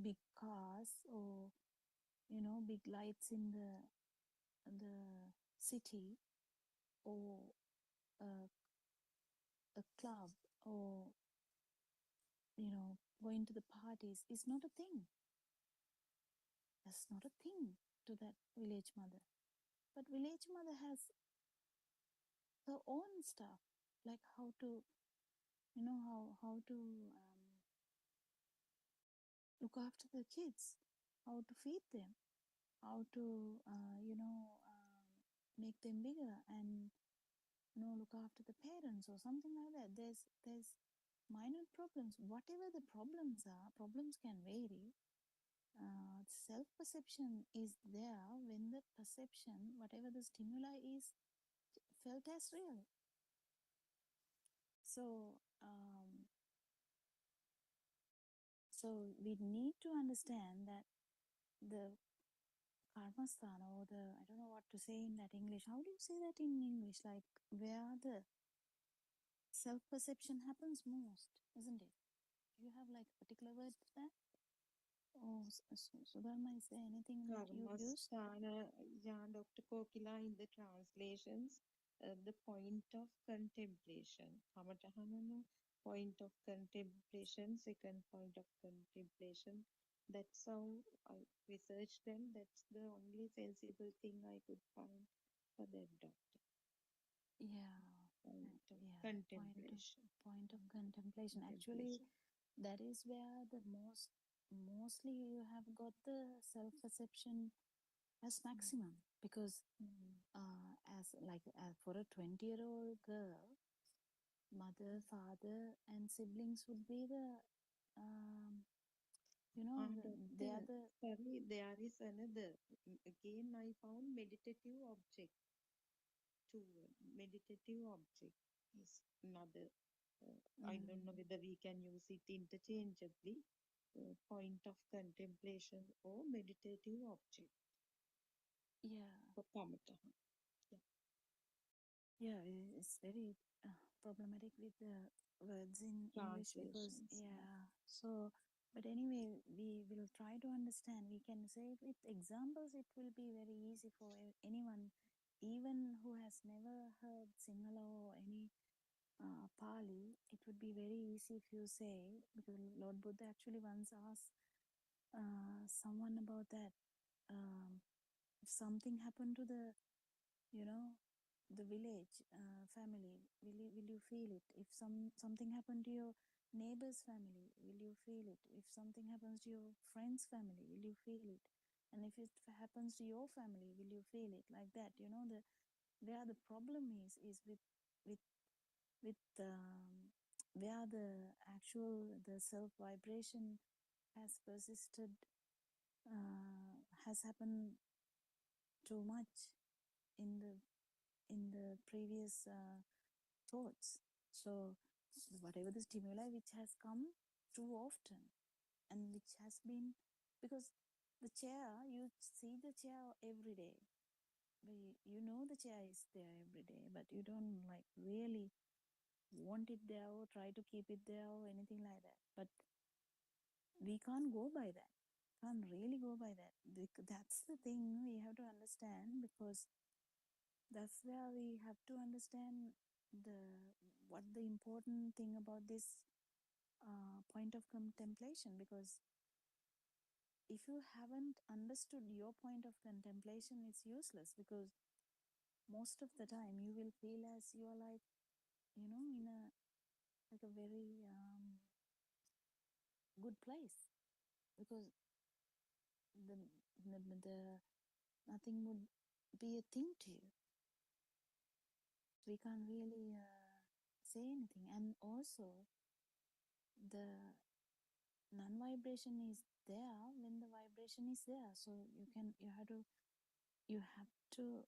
big cars, or big lights in the city, or a club, or going to the parties is not a thing. That's not a thing to that village mother. But village mother has her own stuff, like how to how to look after the kids, how to feed them, how to make them bigger, and look after the parents or something like that. There's minor problems. Whatever the problems are, problems can vary. Self perception is there when the perception, whatever the stimuli is, felt as real. So, so we need to understand that the karmasthana, or the, I don't know what to say in that English. How do you say that in English? Like where the self-perception happens most, isn't it? Do you have like a particular word for that? Oh, Sudharma, is there anything that you used? Karmasthana, yeah, Dr. Kokila, in the translations, the point of contemplation. Kamatahana, point of contemplation, second point of contemplation. That's how I researched them. That's the only sensible thing I could find for that doctor. Yeah, Point of yeah, contemplation. point of contemplation. Actually, that is where the mostly you have got the self-perception as maximum, because as like for a 20-year-old girl, mother, father, and siblings would be the they are Doctor, the sorry, there is another. Again, I found meditative object. Two meditative object is another. I don't know whether we can use it interchangeably. Point of contemplation or meditative object yeah, for Kamata. yeah, it's very problematic with the words in English, because Translations. yeah. So, but anyway, we will try to understand. We can say with examples, it will be very easy for anyone, even who has never heard Sinhala or any Pali. It would be very easy if you say, because Lord Buddha actually once asked someone about that. If something happened to the, you know, the village family, will you feel it? If something happened to your neighbor's family, will you feel it? If something happens to your friend's family, will you feel it? And if it happens to your family, will you feel it? Like that, you know, the where the problem is with where the actual the self vibration has persisted, has happened too much in the previous thoughts. So whatever the stimuli which has come too often, and which has been, because the chair, you see the chair every day, you know the chair is there every day, but you don't like really want it there or try to keep it there or anything like that. But we can't go by that, can't really go by that. That's the thing we have to understand, because that's where we have to understand the what the important thing about this point of contemplation. Because if you haven't understood your point of contemplation, it's useless, because most of the time you will feel as you are like, you know, in a like a very good place, because the, the nothing would be a thing to you. We can't really say anything. And also the non-vibration is there when the vibration is there. So you have to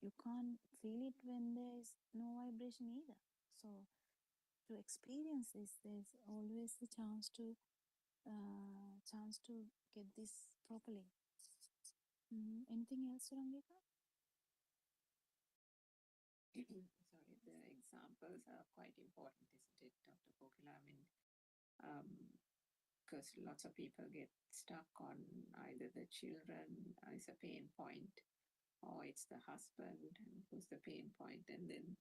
you can't feel it when there is no vibration either. So to experience this, there's always the chance to get this properly. Anything else, Rangika? Sorry, the examples are quite important, isn't it, Dr. Kokila? I mean, because lots of people get stuck on either the children as a pain point, or it's the husband who's the pain point, and then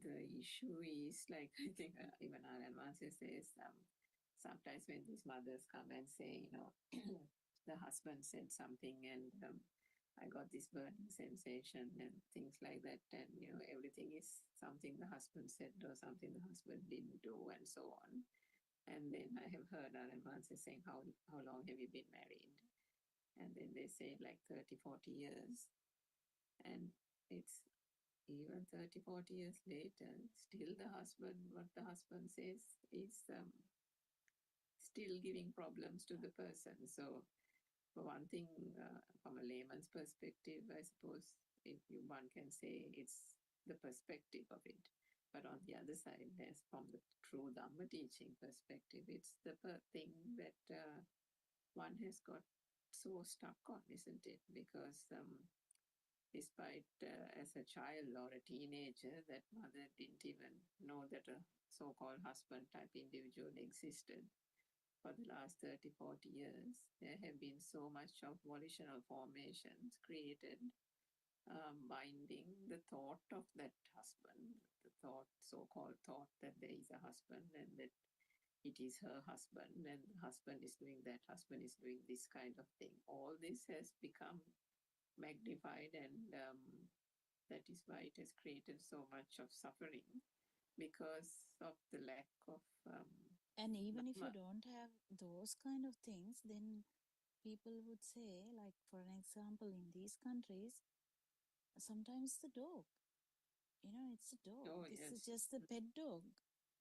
the issue is like, I think even our advances says sometimes when these mothers come and say, the husband said something, and I got this burning sensation and things like that, and everything is something the husband said or something the husband didn't do, and so on. And then I have heard our advances saying, how long have you been married? And then they say like 30, 40 years. And it's even 30, 40 years later, still what the husband says is still giving problems to the person. So for one thing, from a layman's perspective, I suppose one can say it's the perspective of it. But on the other side, there's from the true Dhamma teaching perspective, it's the thing that one has got so stuck on, isn't it? Because despite as a child or a teenager, that mother didn't even know that a so-called husband type individual existed. For the last 30, 40 years, there have been so much of volitional formations created, binding the thought of that husband, the thought, so-called thought that there is a husband and that it is her husband and the husband is doing that, husband is doing this kind of thing. All this has become magnified, and that is why it has created so much of suffering because of the lack of And even if you Dhamma. don't have those kind of things, then people would say, like, for an example, in these countries, sometimes the dog, it's a dog. Oh, This is yes. just a pet dog.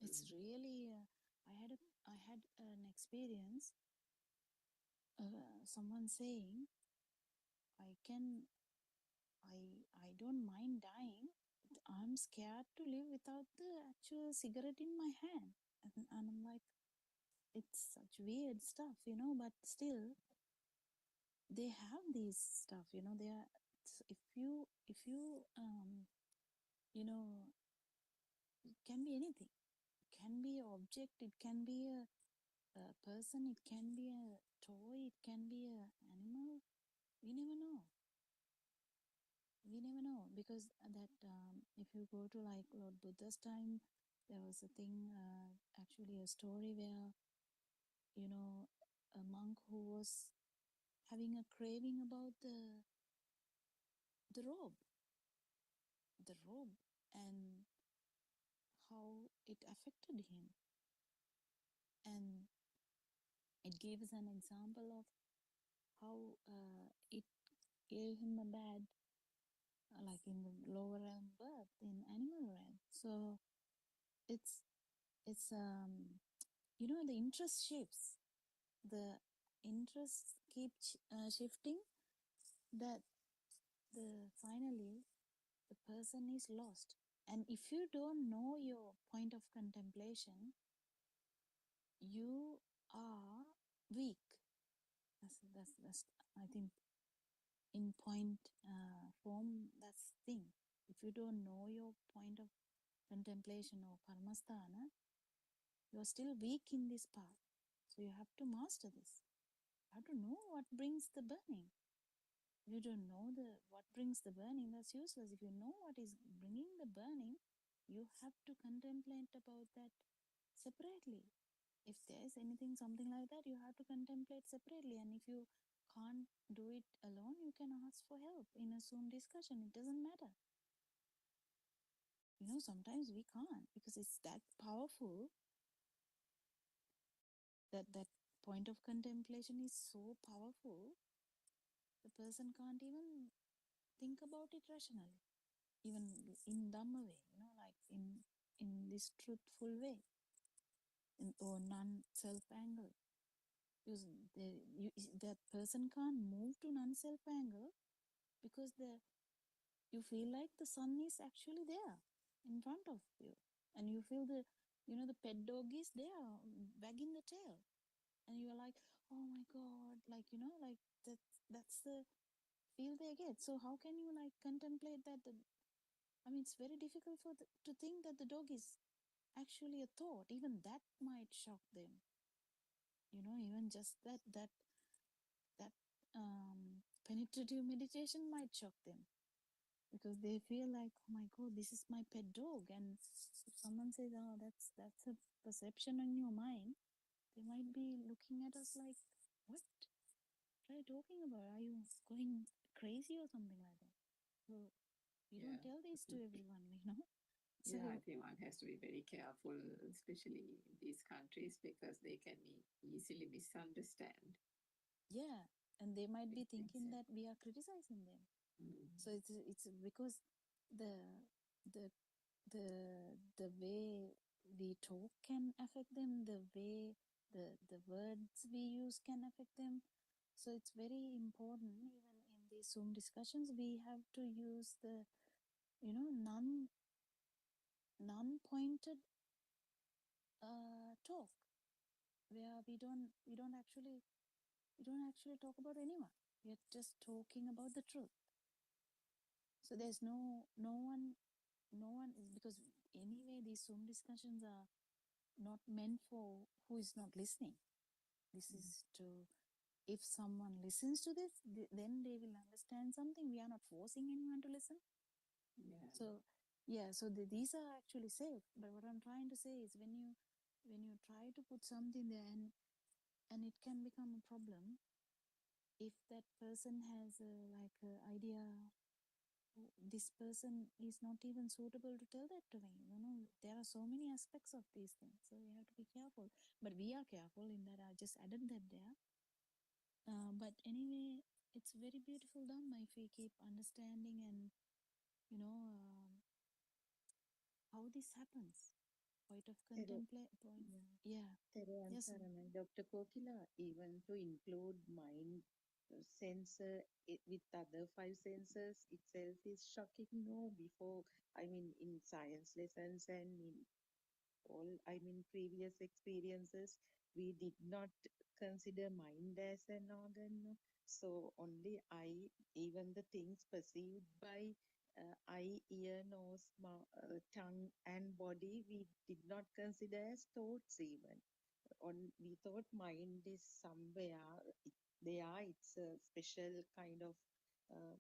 It's Mm. really, I had an experience, someone saying, I can, I don't mind dying. But I'm scared to live without the actual cigarette in my hand. And I'm like, it's such weird stuff, but still they have these stuff, they are, if you you know it can be anything. It can be an object, it can be a person, it can be a toy, it can be a animal. We never know. We never know, because that if you go to like Lord Buddha's time, there was a thing, actually a story where, a monk who was having a craving about the robe, and how it affected him. And it gives an example of how it gave him a bad, like in the lower realm birth, in animal realm. So it's the interest shifts. The interests keep shifting, that the finally the person is lost. And if you don't know your point of contemplation, you are weak. That's I think in point form, that's the thing. If you don't know your point of contemplation or karmasthana, you are still weak in this path. So you have to master this. You have to know what brings the burning. You don't know what brings the burning, that's useless. If you know what is bringing the burning, you have to contemplate about that separately. If there's anything, something like that, you have to contemplate separately. And if you can't do it alone, you can ask for help in a Zoom discussion. It doesn't matter. Sometimes we can't, because it's that powerful, that point of contemplation is so powerful, the person can't even think about it rationally, even in Dhamma way, like in this truthful way, or non-self angle. Because that person can't move to non-self angle, because you feel like the sun is actually there in front of you, and you feel the pet dog is there wagging the tail, and you're like, oh my god, like like that's the feel they get. So how can you like contemplate that? It's very difficult to think that the dog is actually a thought. Even that might shock them. Even just that penetrative meditation might shock them, because they feel like, oh my god, this is my pet dog. And if someone says, oh, that's a perception in your mind, they might be looking at us like, what are you talking about? Are you going crazy or something like that? So we don't Yeah. tell this to everyone. So Yeah, I think one has to be very careful, especially in these countries, because they can easily misunderstand yeah, and they might be these things. thinking that we are criticizing them. So Mm. it's because the the the the way we talk can affect them, the way the words we use can affect them. So it's very important, even in these Zoom discussions, we have to use the, non-pointed talk, where we don't actually talk about anyone. We're just talking about the truth. So there's no one is, because anyway these Zoom discussions are not meant for who is not listening. This is to, if someone listens to this, then they will understand something. We are not forcing anyone to listen. Yeah. So yeah, so these are actually safe. But what I'm trying to say is, when you try to put something there, and it can become a problem if that person has like a idea, "Oh, this person is not even suitable to tell that to me." There are so many aspects of these things, so we have to be careful. But we are careful in that. I just added that there. But anyway, it's very beautiful dhamma if we keep understanding, and you know how this happens. Point of contemplate. Point. Yeah. Terayan Yes. Saranai, Dr. Kokila, even to include mind sensor with other five senses itself is shocking. No, before, I mean, in science lessons and in all, I mean, previous experiences, we did not consider mind as an organ. No. So only eye, even the things perceived by eye, ear, nose, tongue, and body, we did not consider as thoughts even. We thought mind is somewhere there. It's a special kind of um,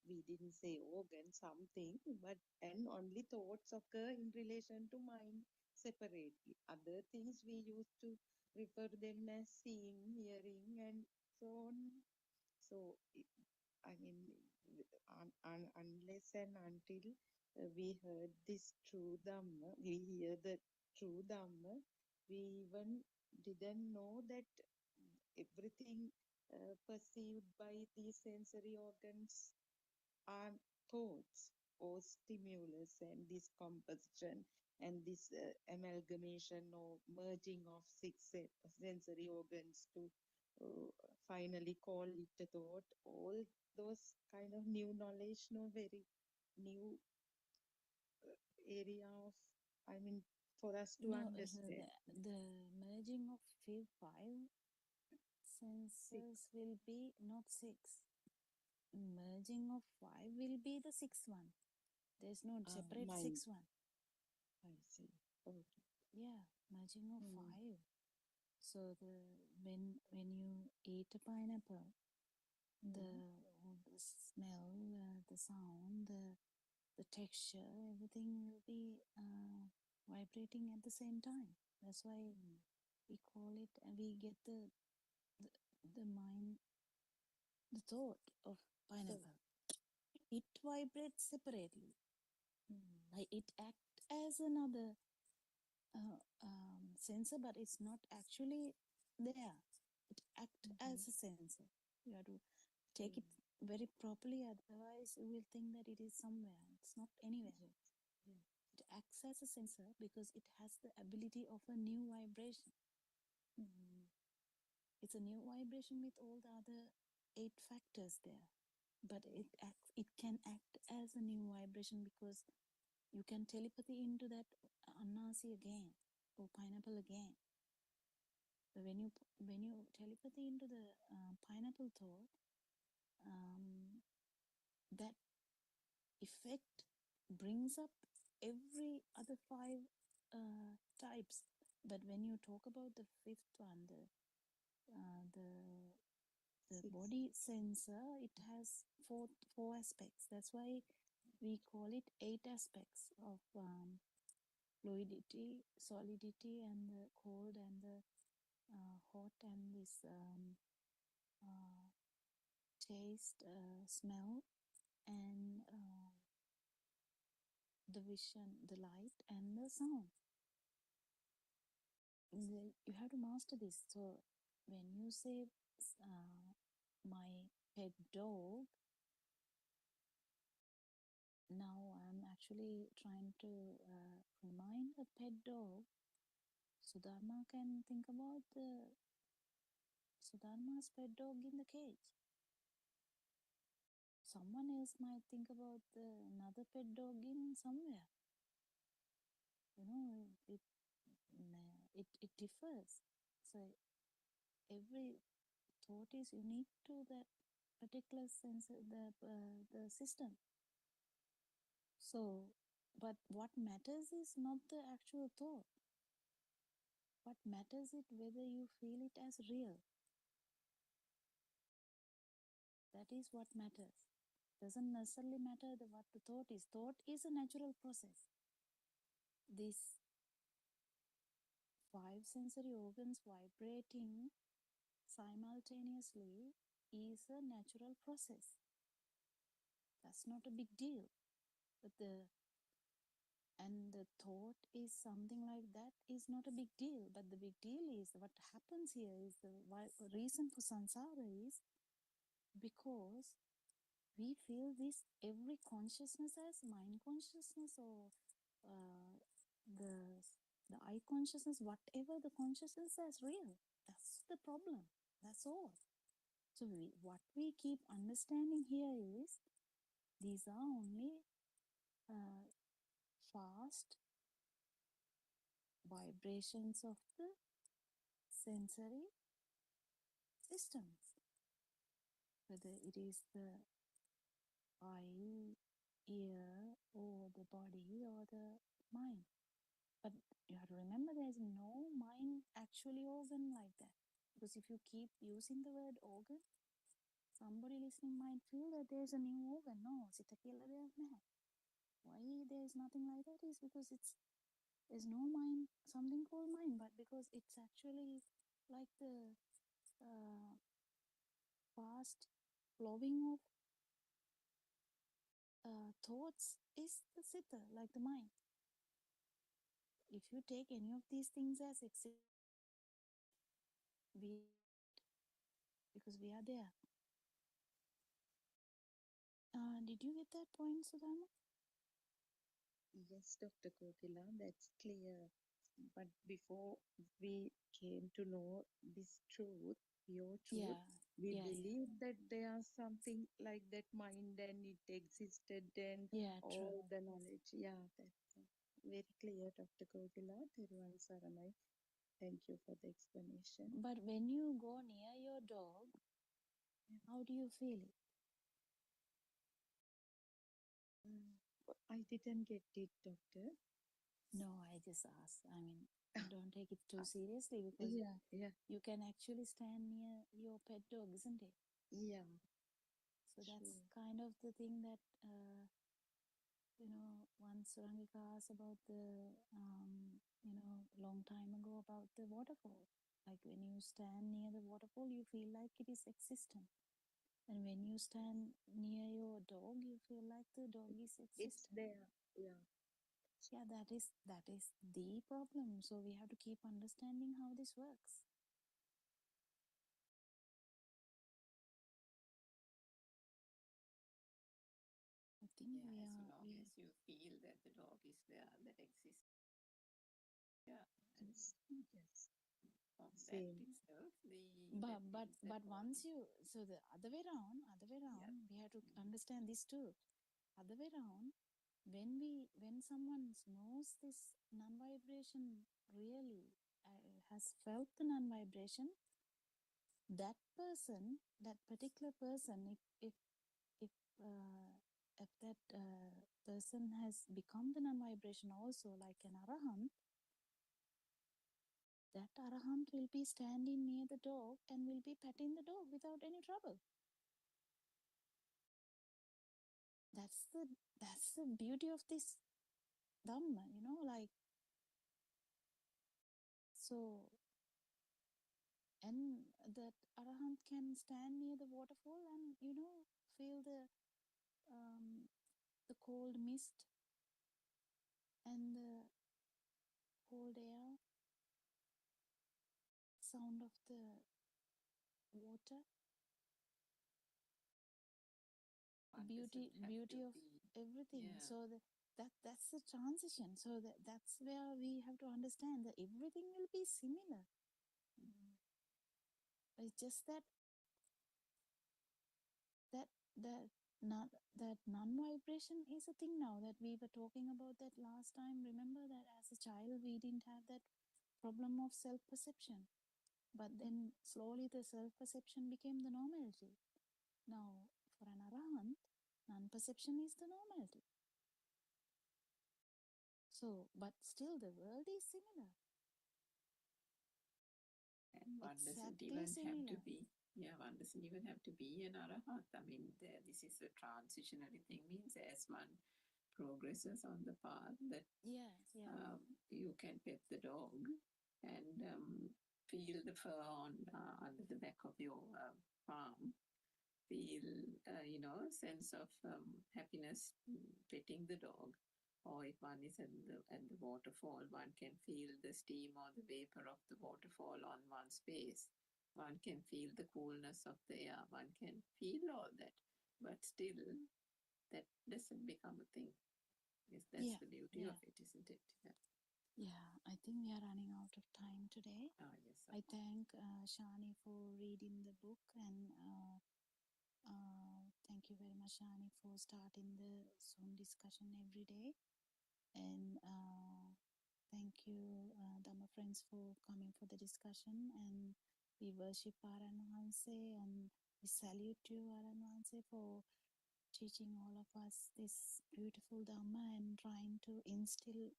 we didn't say organ something, but and only thoughts occur in relation to mind separately. Other things we used to refer them as seeing, hearing, and so on. So I mean, unless and until we heard this true Dhamma, we hear the true Dhamma, we even didn't know that everything perceived by these sensory organs are thoughts or stimulus, and this composition and this amalgamation or merging of six sensory organs to uh, finally call it a thought. All those kind of new knowledge, no, very new area of, I mean, for us to No, understand. the merging of five Six, senses will be not six. Merging of five will be the sixth one. There's no separate mind, sixth one. I see. Okay. Yeah, merging of Hmm. five. So when you eat a pineapple, Hmm. the smell, the sound, the texture, everything will be vibrating at the same time. That's why Hmm. we call it, and we get the, the mind, the thought of So, pineapple. It vibrates separately. hmm. Like it act as another sensor, but it's not actually there. It act Hmm. as a sensor. You have to take it Hmm. very properly, otherwise you will think that it is somewhere. It's not anywhere. Yes. Yes. It acts as a sensor because it has the ability of a new vibration. Hmm. It's a new vibration with all the other 8 factors there. But it can act as a new vibration because you can telepathy into that anasi again, or pineapple again. So when you telepathy into the pineapple thought, that effect brings up every other five types. But when you talk about the fifth one, the Six. body sensor, it has four aspects. That's why we call it 8 aspects of fluidity, solidity, and the cold, and the hot, and this uh, taste, smell, and the vision, the light, and the sound. You have to master this. So when you say my pet dog, now I'm actually trying to remind a pet dog, so Dharma can think about the Sudharma's pet dog in the cage. Someone else might think about another pet dog in somewhere. You know, it differs. So every thought is unique to that particular sense, the system. So, but what matters is not the actual thought. What matters is whether you feel it as real. That is what matters. Doesn't necessarily matter what the thought is. Thought is a natural process. These five sensory organs vibrating simultaneously is a natural process. That's not a big deal. But the thought is something like that is not a big deal. But the big deal is what happens here is the reason for samsara is because we feel this every consciousness as mind consciousness or uh, the the eye consciousness, whatever the consciousness as real. That's the problem. That's all. So what we keep understanding here is these are only uh, fast vibrations of the sensory systems, whether it is the eye, ear, or the body, or the mind. But you have to remember there is no mind actually organ like that. Because if you keep using the word organ, somebody listening might feel that there is a new organ. No, සිත කියලා දෙයක් නැහැ. Why there is nothing like that is because there's no mind, something called mind, but because it's actually like the uh, fast flowing of thoughts is the sitter, like the mind. If you take any of these things as existence, we are not, because we are there. Did you get that point, Sudhama? Yes, Dr. Kokila, that's clear. But before we came to know this truth, your truth, Yeah, we yeah, yeah, believe that there are something like that mind and it existed and yeah, true. all the knowledge. Yeah, that's very clear, Dr. Kokila. Thiruvan Saranai. Thank you for the explanation. But when you go near your dog, how do you feel it? Mm, I didn't get it, doctor. No, I just ask. I mean, don't take it too Uh, seriously because yeah, yeah, you can actually stand near your pet dog, isn't it? yeah, So that's true. kind of the thing that, once Rangika asked about long time ago about the waterfall. Like when you stand near the waterfall, you feel like it is existent. And when you stand near your dog, you feel like the dog is It's existent. there. Yeah. Yeah, that is the problem. So we have to keep understanding how this works. I think Yeah, we as are long as you feel that the dog is there, that exists. Yeah, and Yes, yes. from that Same. itself, that but means that but all once is, you, so the other way yeah. around, we have to Mhm. understand this too. Other way around, when someone knows this non-vibration really has felt the non-vibration, that person, that particular person, if uh, if that person has become the non-vibration also like an arahant, that arahant will be standing near the dog and will be petting the dog without any trouble. That's the beauty of this dhamma, like. So, and that arahant can stand near the waterfall and feel um, the cold mist and the cold air, sound of the water, One beauty doesn't have to beauty of be, everything. yeah. So that's the transition. So that's where we have to understand that everything will be similar. Mhm. It's just that that that that non-vibration is a thing now, that we were talking about that last time. Remember that as a child we didn't have that problem of self-perception, but then slowly the self-perception became the normality. Now for an arahant, non-perception is the normality. So but still the world is similar, And one doesn't exactly even have to similar. be, yeah, one doesn't even have to be an arahat. I mean, this is a transitionary thing, means as one progresses on the path, that Yeah, yeah, you can pet the dog and feel the fur on under the back of your palm, feel sense of happiness petting the dog. Or if one is at the waterfall, one can feel the steam or the vapor of the waterfall on one's face. One can feel the coolness of the air. One can feel all that, but still that doesn't become a thing. Yes, that's yeah, the beauty yeah. of it, isn't it? Yeah. Yeah, I think we are running out of time today. Ah, yes. I thank Shani for reading the book, and thank you very much, Shani, for starting the Zoom discussion every day. And thank you, Dhamma friends, for coming for the discussion. And we worship Aranwanse, and we salute you, Aranwanse, for teaching all of us this beautiful Dhamma and trying to instill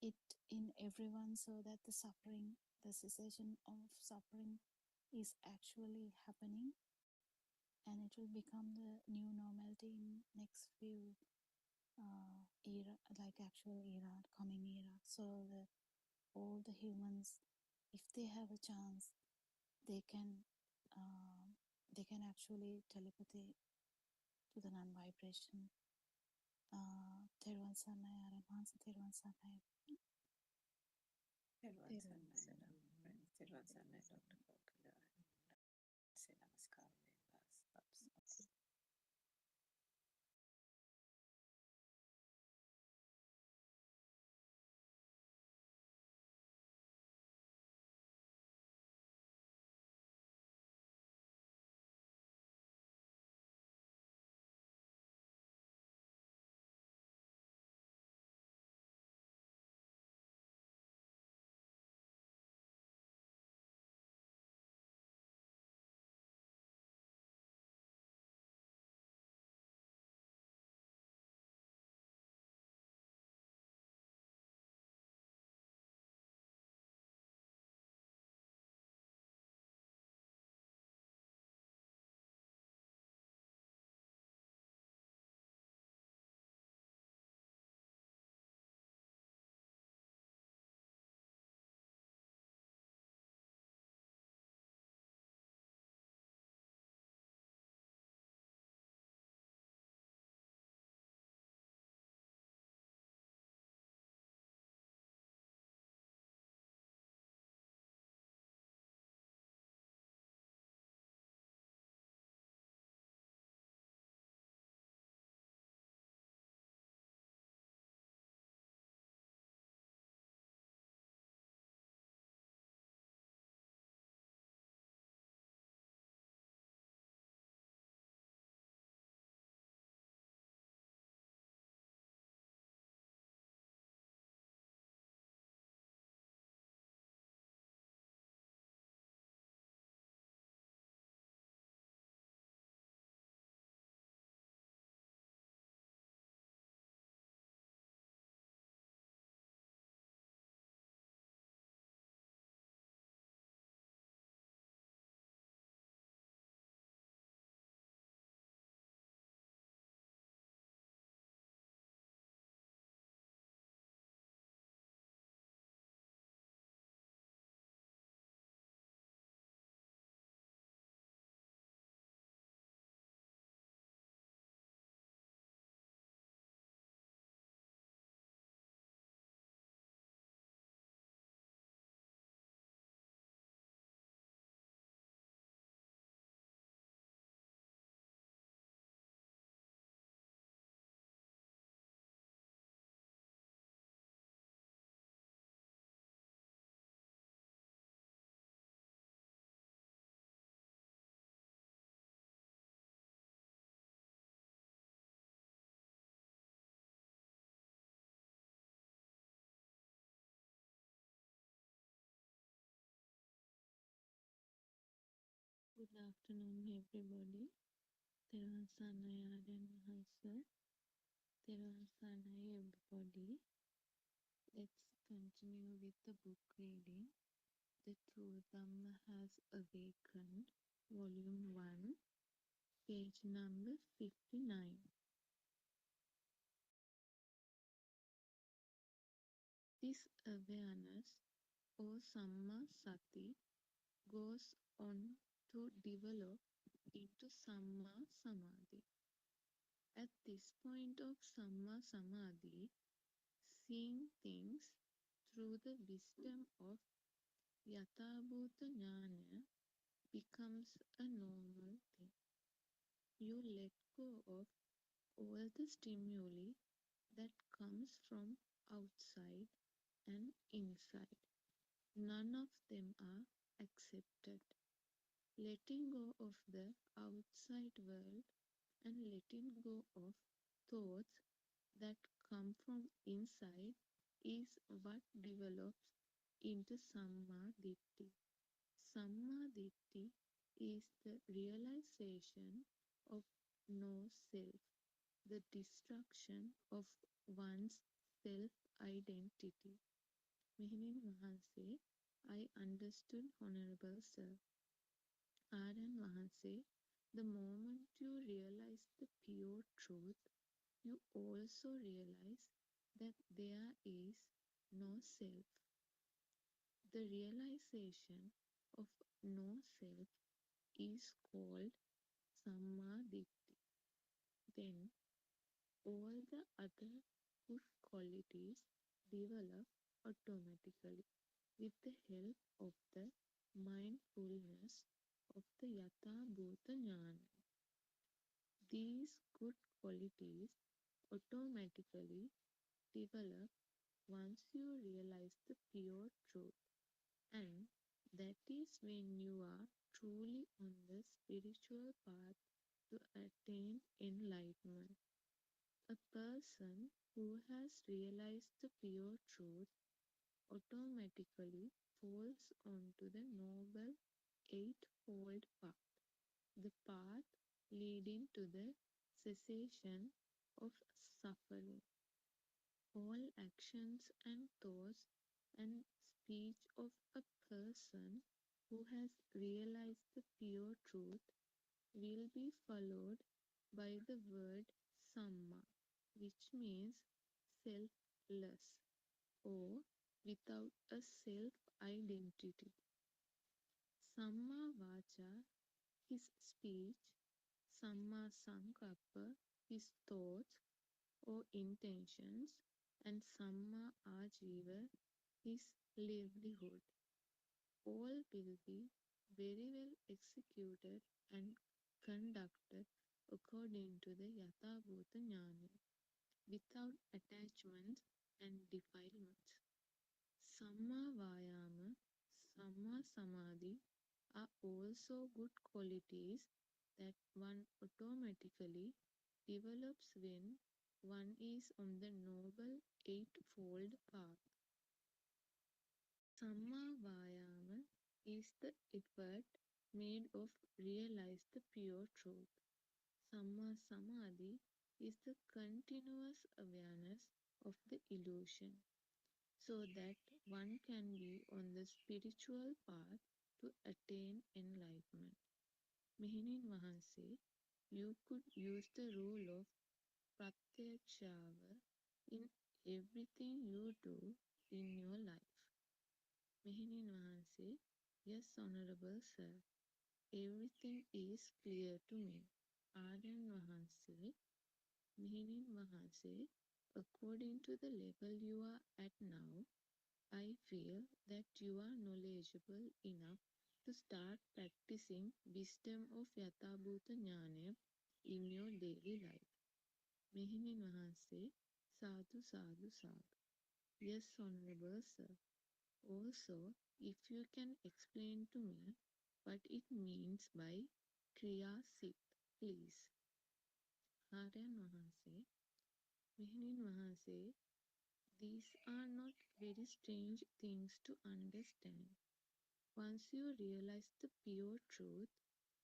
it in everyone, so that the suffering, the cessation of suffering is actually happening, and it will become the new normality in next few era, like actual era, coming era. So the all the humans, if they have a chance, they can uh, actually telepathy to the non-vibration. Teruvan Sarnai, Aranwansa Teruvan Sarnai. Teruvan Teruvan Sarnai, Saranam. friends. Teruvan Sarnai, Dr. Kokila. Say namaskar. Good afternoon, everybody. Teravan Sarnai Aryan Mahansa. Teravan Sarnai, everybody. Let's continue with the book reading. The True Dhamma Has Awakened, Volume 1, page number 59. This awareness, or Samma Sati, goes on to develop into Samma Samadhi. At this point of Samma Samadhi, seeing things through the wisdom of Yathabhuta Jnana becomes a normal thing. You let go of all the stimuli that comes from outside and inside. None of them are accepted. Letting go of the outside world and letting go of thoughts that come from inside is what develops into Samma Ditti. Samma Ditti is the realization of no self, the destruction of one's self-identity. Meaning Mahanse, I understood, Honorable Sir. Aryan Mahanse, the moment you realize the pure truth, you also realize that there is no self. The realization of no self is called Sammaditthi. Then all the other good qualities develop automatically with the help of the mindfulness of the Yatha Bhuta Jnana. These good qualities automatically develop once you realize the pure truth, and that is when you are truly on the spiritual path to attain enlightenment. A person who has realized the pure truth automatically falls onto the noble eightfold path, the path leading to the cessation of suffering. All actions and thoughts and speech of a person who has realized the pure truth will be followed by the word Samma, which means selfless or without a self identity. Samma Vacha, his speech, Samma Sankappa, his thoughts or intentions, and Samma Ajiva, his livelihood. All will be very well executed and conducted according to the Yathabhuta Jnana, without attachments and defilements. Samma Vayama, Samma Samadhi are also good qualities that one automatically develops when one is on the noble eightfold path. Samma Vayama is the effort made of realize the pure truth. Samma Samadhi is the continuous awareness of the illusion, so that one can be on the spiritual path to attain enlightenment. Meaning Mahanse, you could use the rule of Pratyakshava in everything you do in your life. Meaning Mahanse, yes, Honorable Sir, everything is clear to me. Aryan Mahanse, Meaning Mahanse, according to the level you are at now, I feel that you are knowledgeable enough to start practicing wisdom of Yathabhuta Jnana in your daily life. Meaning Mahanse, Sadhu Sadhu Sadhu. Yes, Honorable Sir. Also, if you can explain to me what it means by Kriya Sit, please. Aryan Mahanse, Meaning Mahanse, these are not very strange things to understand. Once you realize the pure truth,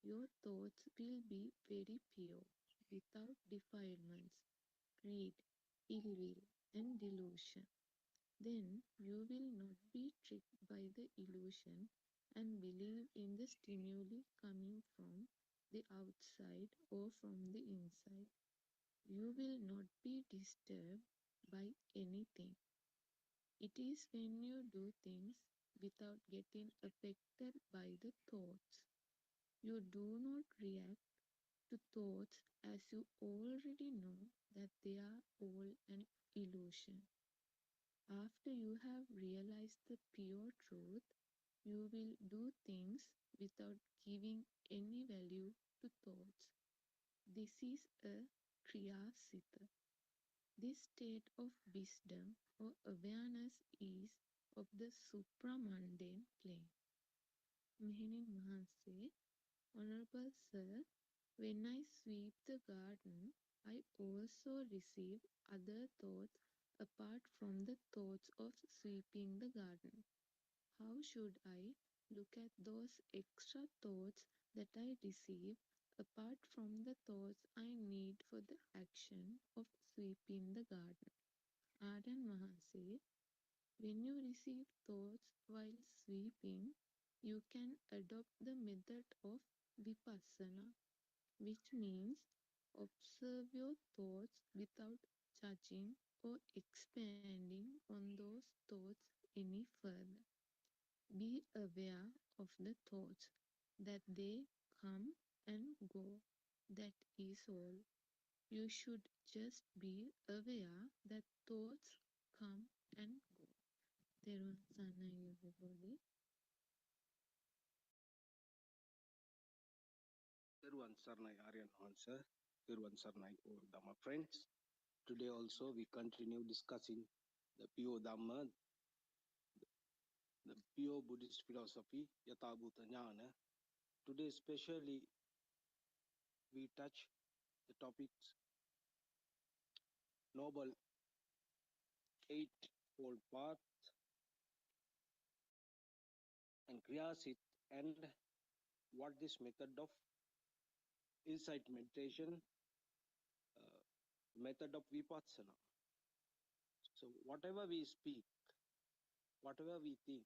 Your thoughts will be very pure, without defilements, greed, ill will, and delusion. Then you will not be tricked by the illusion and believe in the stimuli coming from the outside or from the inside. You will not be disturbed by anything. It is when you do things without getting affected by the thoughts. You do not react to thoughts as you already know that they are all an illusion. After you have realized the pure truth, you will do things without giving any value to thoughts. This is a Kriya Sita. This state of wisdom or awareness is of the supramundane plane. Meaning Mahanse, Honorable Sir, when I sweep the garden, I also receive other thoughts apart from the thoughts of sweeping the garden. How should I look at those extra thoughts that I receive apart from the thoughts I need for the action of sweeping the garden? Ardan Mahase, when you receive thoughts while sweeping, you can adopt the method of vipassana, which means observe your thoughts without judging or expanding on those thoughts any further. Be aware of the thoughts, that they come and go. That is all. You should just be aware that thoughts come and go. Therun Sanai, everybody. Thirvan Sarnai Aryan answer. Thirvan Sarnai or Dhamma friends. Today also we continue discussing the pure Dhamma, the pure Buddhist philosophy, Yathabhuta Jnana. Today especially we touch the topics Noble Eightfold Path and Kriyasit and what this method of insight meditation, method of vipassana. So whatever we speak, whatever we think,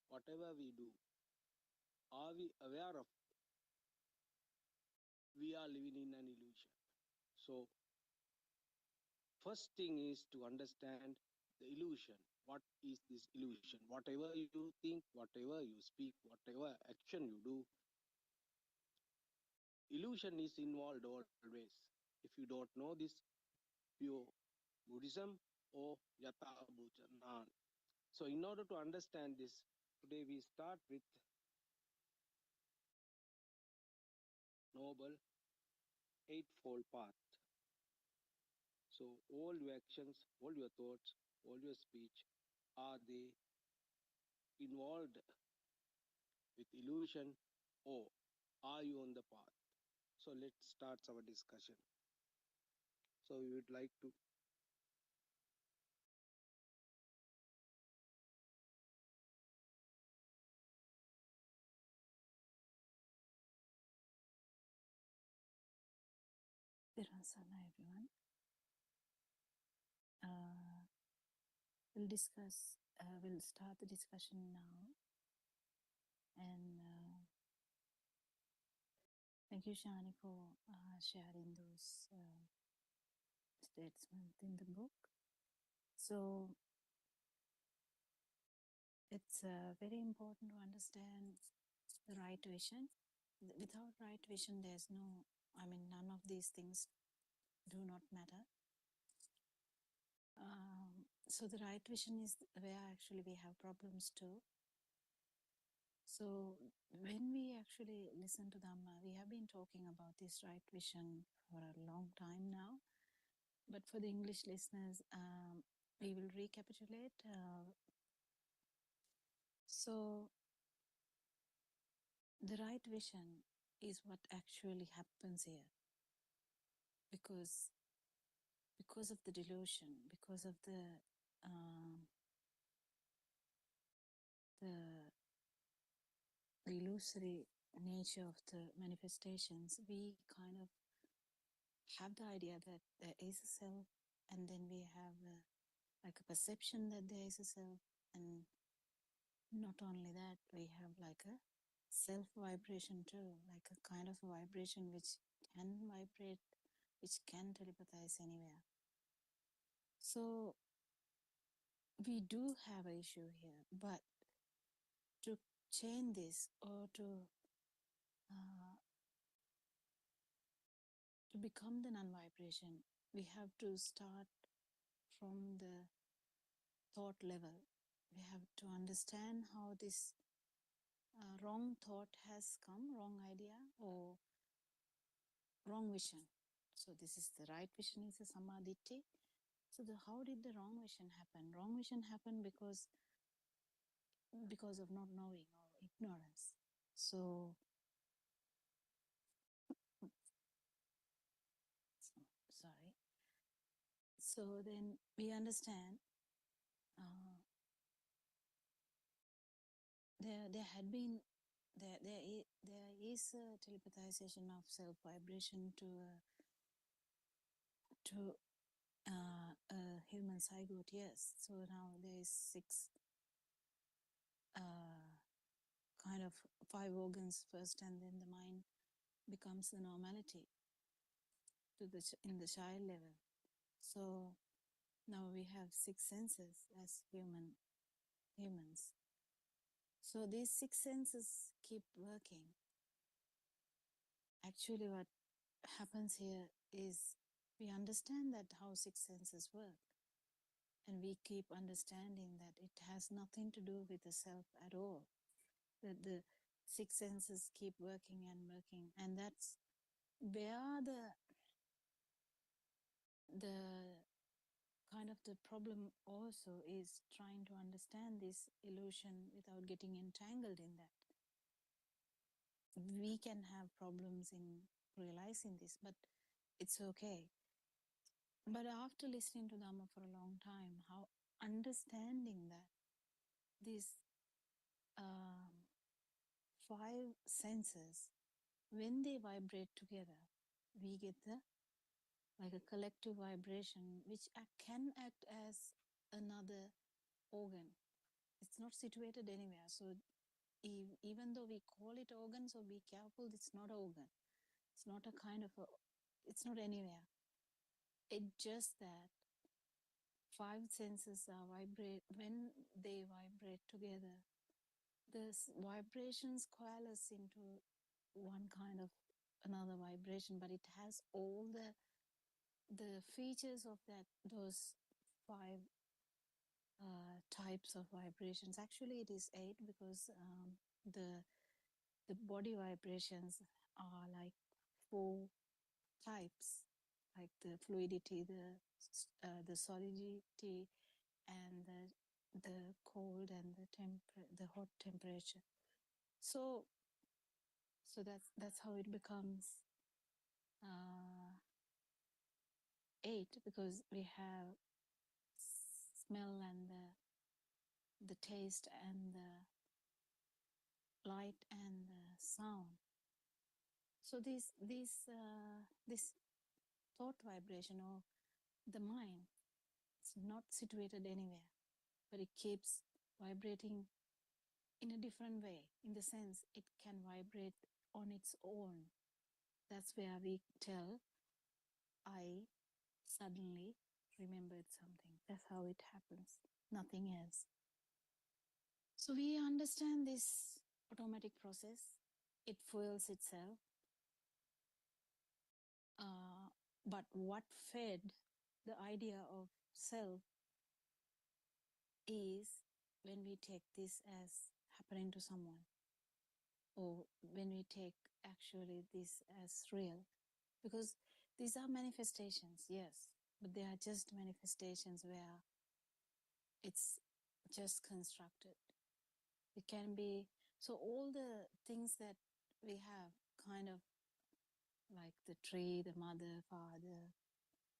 whatever we do, are we aware of we are living in an illusion? So first thing is to understand the illusion. What is this illusion? Whatever you think, whatever you speak, whatever action you do, illusion is involved always. If you don't know this pure Buddhism or Yatha Bhujanan. So in order to understand this, today we start with Noble Eightfold Path. So all your actions, all your thoughts, all your speech, are they involved with illusion or are you on the path? So let's start our discussion. So we would like to Virasana, everyone. Uh, we'll start the discussion now. And thank you, Shani, for sharing those statements in the book. So it's very important to understand the right vision. Without right vision, there's no, none of these things do not matter. So the right vision is where actually we have problems too. So when we actually listen to Dhamma, we have been talking about this right vision for a long time now. But for the English listeners, we will recapitulate. So the right vision is what actually happens here, because of the delusion, because of the illusory nature of the manifestations, we kind of have the idea that there is a self, and then we have like a perception that there is a self, and not only that, we have like a self vibration too, like a kind of a vibration which can vibrate, which can telepathize anywhere. So we do have an issue here, but to change this, or uh, to become the non-vibration, we have to start from the thought level. We have to understand how this wrong thought has come, wrong idea or wrong vision. So this is the right vision, is a samadhi. So how did the wrong vision happen? Wrong vision happened because of not knowing or ignorance. So sorry. So then we understand there had been there is a telepathization of self vibration to a human zygote, yes. So now there is 6 kind of 5 organs first, and then the mind becomes the normality to in the child level. So now we have 6 senses as humans. So these 6 senses keep working. Actually, what happens here is we understand that how 6 senses work, and we keep understanding that it has nothing to do with the self at all. That the 6 senses keep working, and that's where the kind of the problem also is, trying to understand this illusion without getting entangled in that. We can have problems in realizing this, but it's okay. But after listening to Dhamma for a long time, how understanding that these 5 senses, when they vibrate together, we get like a collective vibration which can act as another organ. It's not situated anywhere. So even though we call it organ, so be careful, it's not an organ. It's not a kind of it's not anywhere. It's just that 5 senses are vibrate. When they vibrate together, the vibrations coalesce into one kind of another vibration, but it has all the features of those 5 types of vibrations. Actually, it is 8, because the body vibrations are like 4 types, like the fluidity, the solidity, and the cold, and the hot temperature. So that's how it becomes 8, because we have smell, and the taste, and the light, and the sound. So this thought vibration, or the mind, it's not situated anywhere, but it keeps vibrating in a different way, in the sense it can vibrate on its own. That's where we tell, I suddenly remembered something. That's how it happens, nothing else. So we understand this automatic process. It fuels itself. But what fed the idea of self is when we take this as happening to someone, or when we take actually this as real. Because these are manifestations, yes, but they are just manifestations where it's just constructed. It can be, so all the things that we have, kind of like the tree, the mother, father,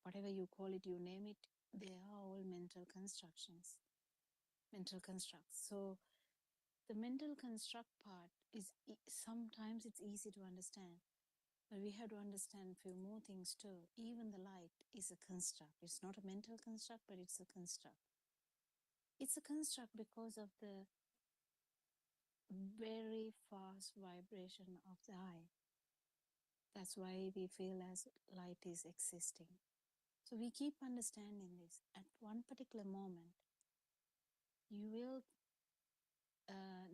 whatever you call it, you name it, they are all mental constructions, mental constructs. So The mental construct part is sometimes it's easy to understand, but we have to understand a few more things too. Even the light is a construct. It's not a mental construct, but it's a construct. It's a construct because of the very fast vibration of the eye. That's why we feel as light is existing. So we keep understanding this. At one particular moment, you will,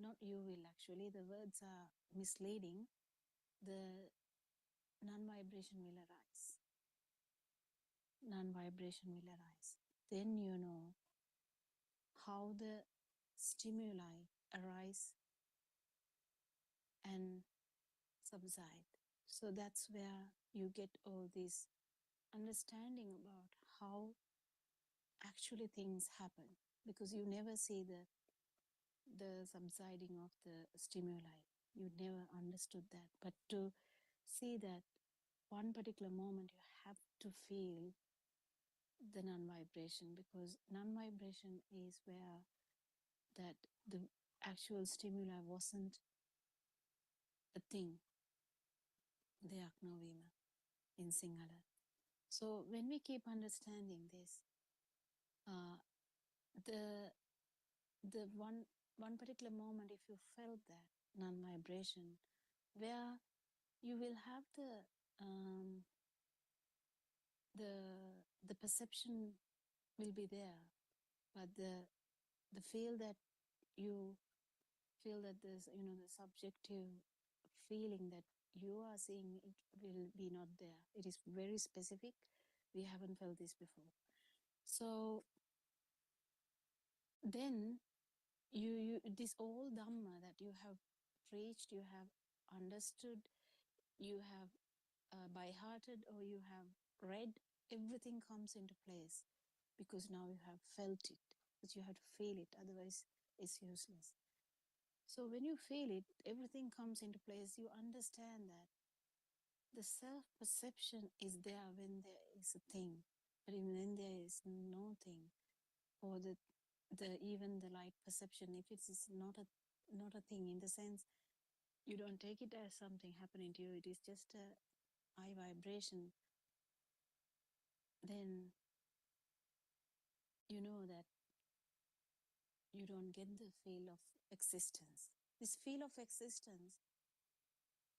not you will actually, the words are misleading. The non-vibration will arise. Non-vibration will arise. Then you know how the stimuli arise and subside. So that's where you get all this understanding about how actually things happen, because you never see the subsiding of the stimuli. You never understood that. But to see that one particular moment, you have to feel the non-vibration, because non-vibration is where that the actual stimuli wasn't a thing, the Aknovima in Sinhala. So when we keep understanding this, uh, the one particular moment, if you felt that non-vibration, where you will have um, the perception will be there, but the feel that you feel that there's, you know, the subjective feeling that you are seeing it will be not there. It is very specific. We haven't felt this before. So then you this all dhamma that you have preached, you have understood, you have by hearted, or you have read, everything comes into place, because now you have felt it. But you have to feel it, otherwise it's useless. So when you feel it, everything comes into place. You understand that the self-perception is there when there is a thing, but when there is no thing, or the even the light perception, if it is not a thing, in the sense you don't take it as something happening to you, it is just a eye vibration, then you know that you don't get the feel of existence. This feel of existence,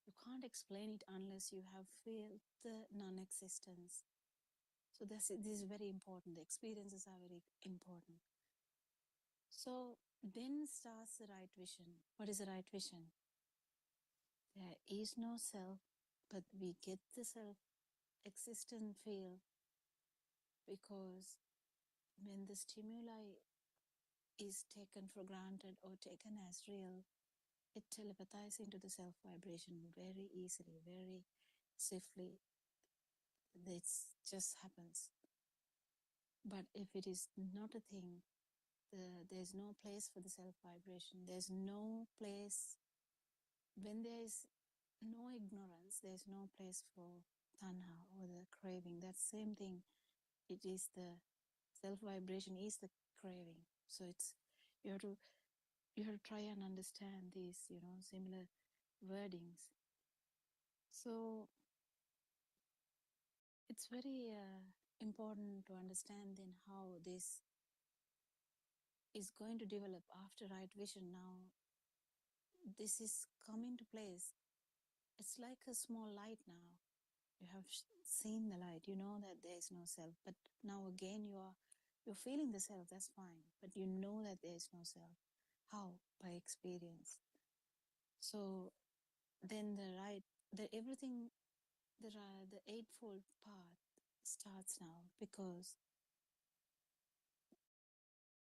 you can't explain it unless you have felt the non-existence. So this is very important. The experiences are very important. So then starts the right vision. What is the right vision? There is no self, but we get the self-existent feel, because when the stimuli is taken for granted or taken as real, it telepathizes into the self vibration very easily, very swiftly. It just happens. But if it is not a thing, there's no place for the self vibration. There's no place, when there is no ignorance, there's no place for tanha or the craving. That same thing, it is the self vibration is the craving. So it's you have to try and understand these, you know, similar wordings. So it's very important to understand then how this is going to develop after right vision. Now this is coming to place. It's like a small light now. You have seen the light, you know that there is no self, but now again you're feeling the self. That's fine, but you know that there is no self. How? By experience. So then the everything, the eightfold path starts now, because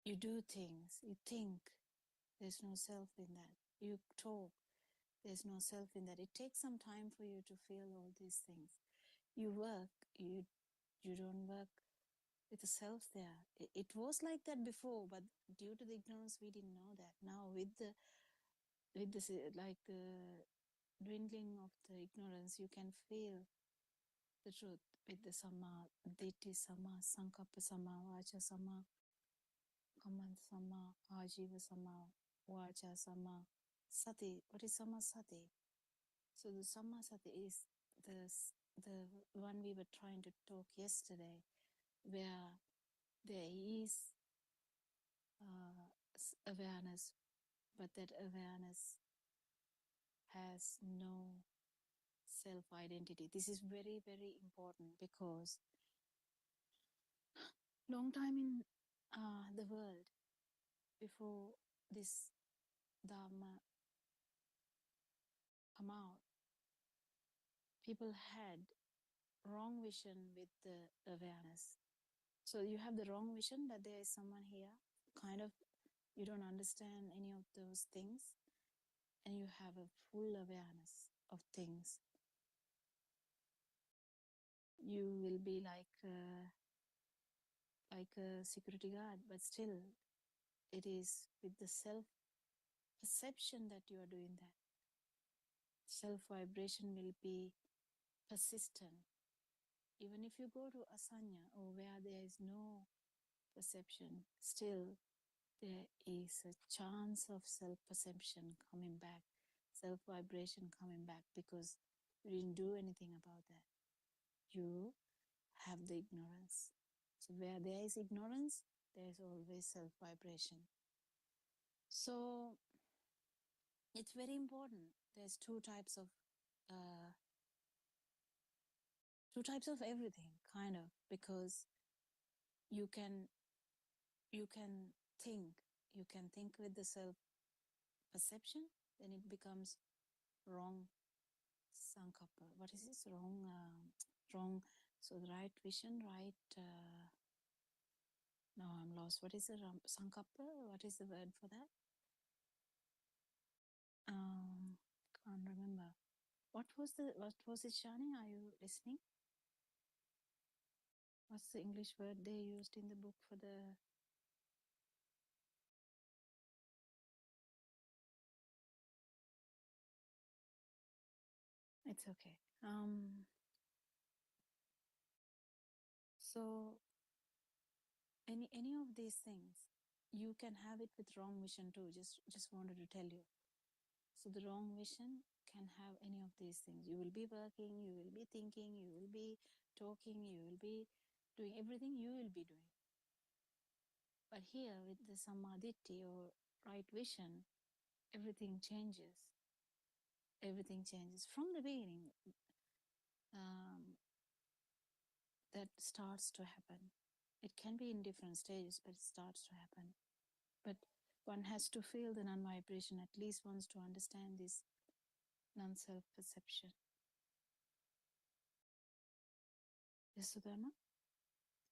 you do things, you think, there's no self in that. You talk, there's no self in that. It takes some time for you to feel all these things. You work, you don't work with the self there. It was like that before, but due to the ignorance, we didn't know that. Now with the like the dwindling of the ignorance, you can feel the truth with the sama, ditti sama, sankappa sama, vacha sama, kamanta sama, ajiva sama, Vacha, Samma Sati. What is Samma Sati? So the Samma Sati is the one we were trying to talk yesterday, where there is awareness, but that awareness has no self-identity. This is very, very important because long time in the world before this Dharma come out, people had wrong vision with the awareness. So you have the wrong vision that there is someone here, kind of you don't understand any of those things, and you have a full awareness of things. You will be like a security guard, but still it is with the self perception that you are doing that. Self vibration will be persistent. Even if you go to asanya or where there is no perception, still there is a chance of self perception coming back, self vibration coming back, because you didn't do anything about that. You have the ignorance. So where there is ignorance, there is always self vibration. So it's very important. There's two types of everything, kind of, because you can think with the self perception, then it becomes wrong sankappa. What is this? Wrong. So the right vision, right. Now I'm lost. What is the sankappa? What is the word for that? Can't remember. What was it, Shani? Are you listening? What's the English word they used in the book for the? It's okay. So any of these things, you can have it with wrong vision too. Just wanted to tell you. So the wrong vision can have any of these things. You will be working, you will be thinking, you will be talking, you will be doing everything you will be doing. But here with the samadhi or right vision, everything changes. Everything changes from the beginning. That starts to happen. It can be in different stages, but it starts to happen. But one has to feel the non-vibration at least once to understand this non-self perception. Yes, Sudharma?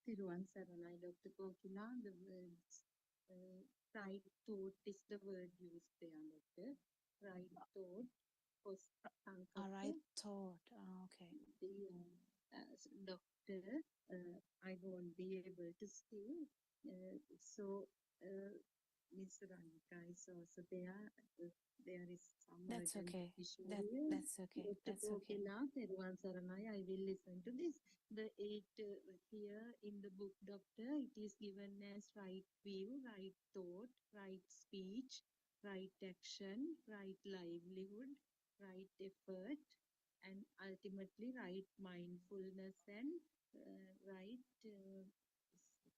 Thiruvan Saranai, Dr. Kokila, the words right thought is the word used there, Doctor. Right thought was Right thought. Okay. The doctor, I won't be able to stay. So, Miss Ranika is also there. There is some That's okay. issue That's okay. Dr. That's okay. Kokila, Theruvan Saranai, I will listen to this. The 8 here in the book, Doctor, it is given as right view, right thought, right speech, right action, right livelihood, right effort, and ultimately right mindfulness and right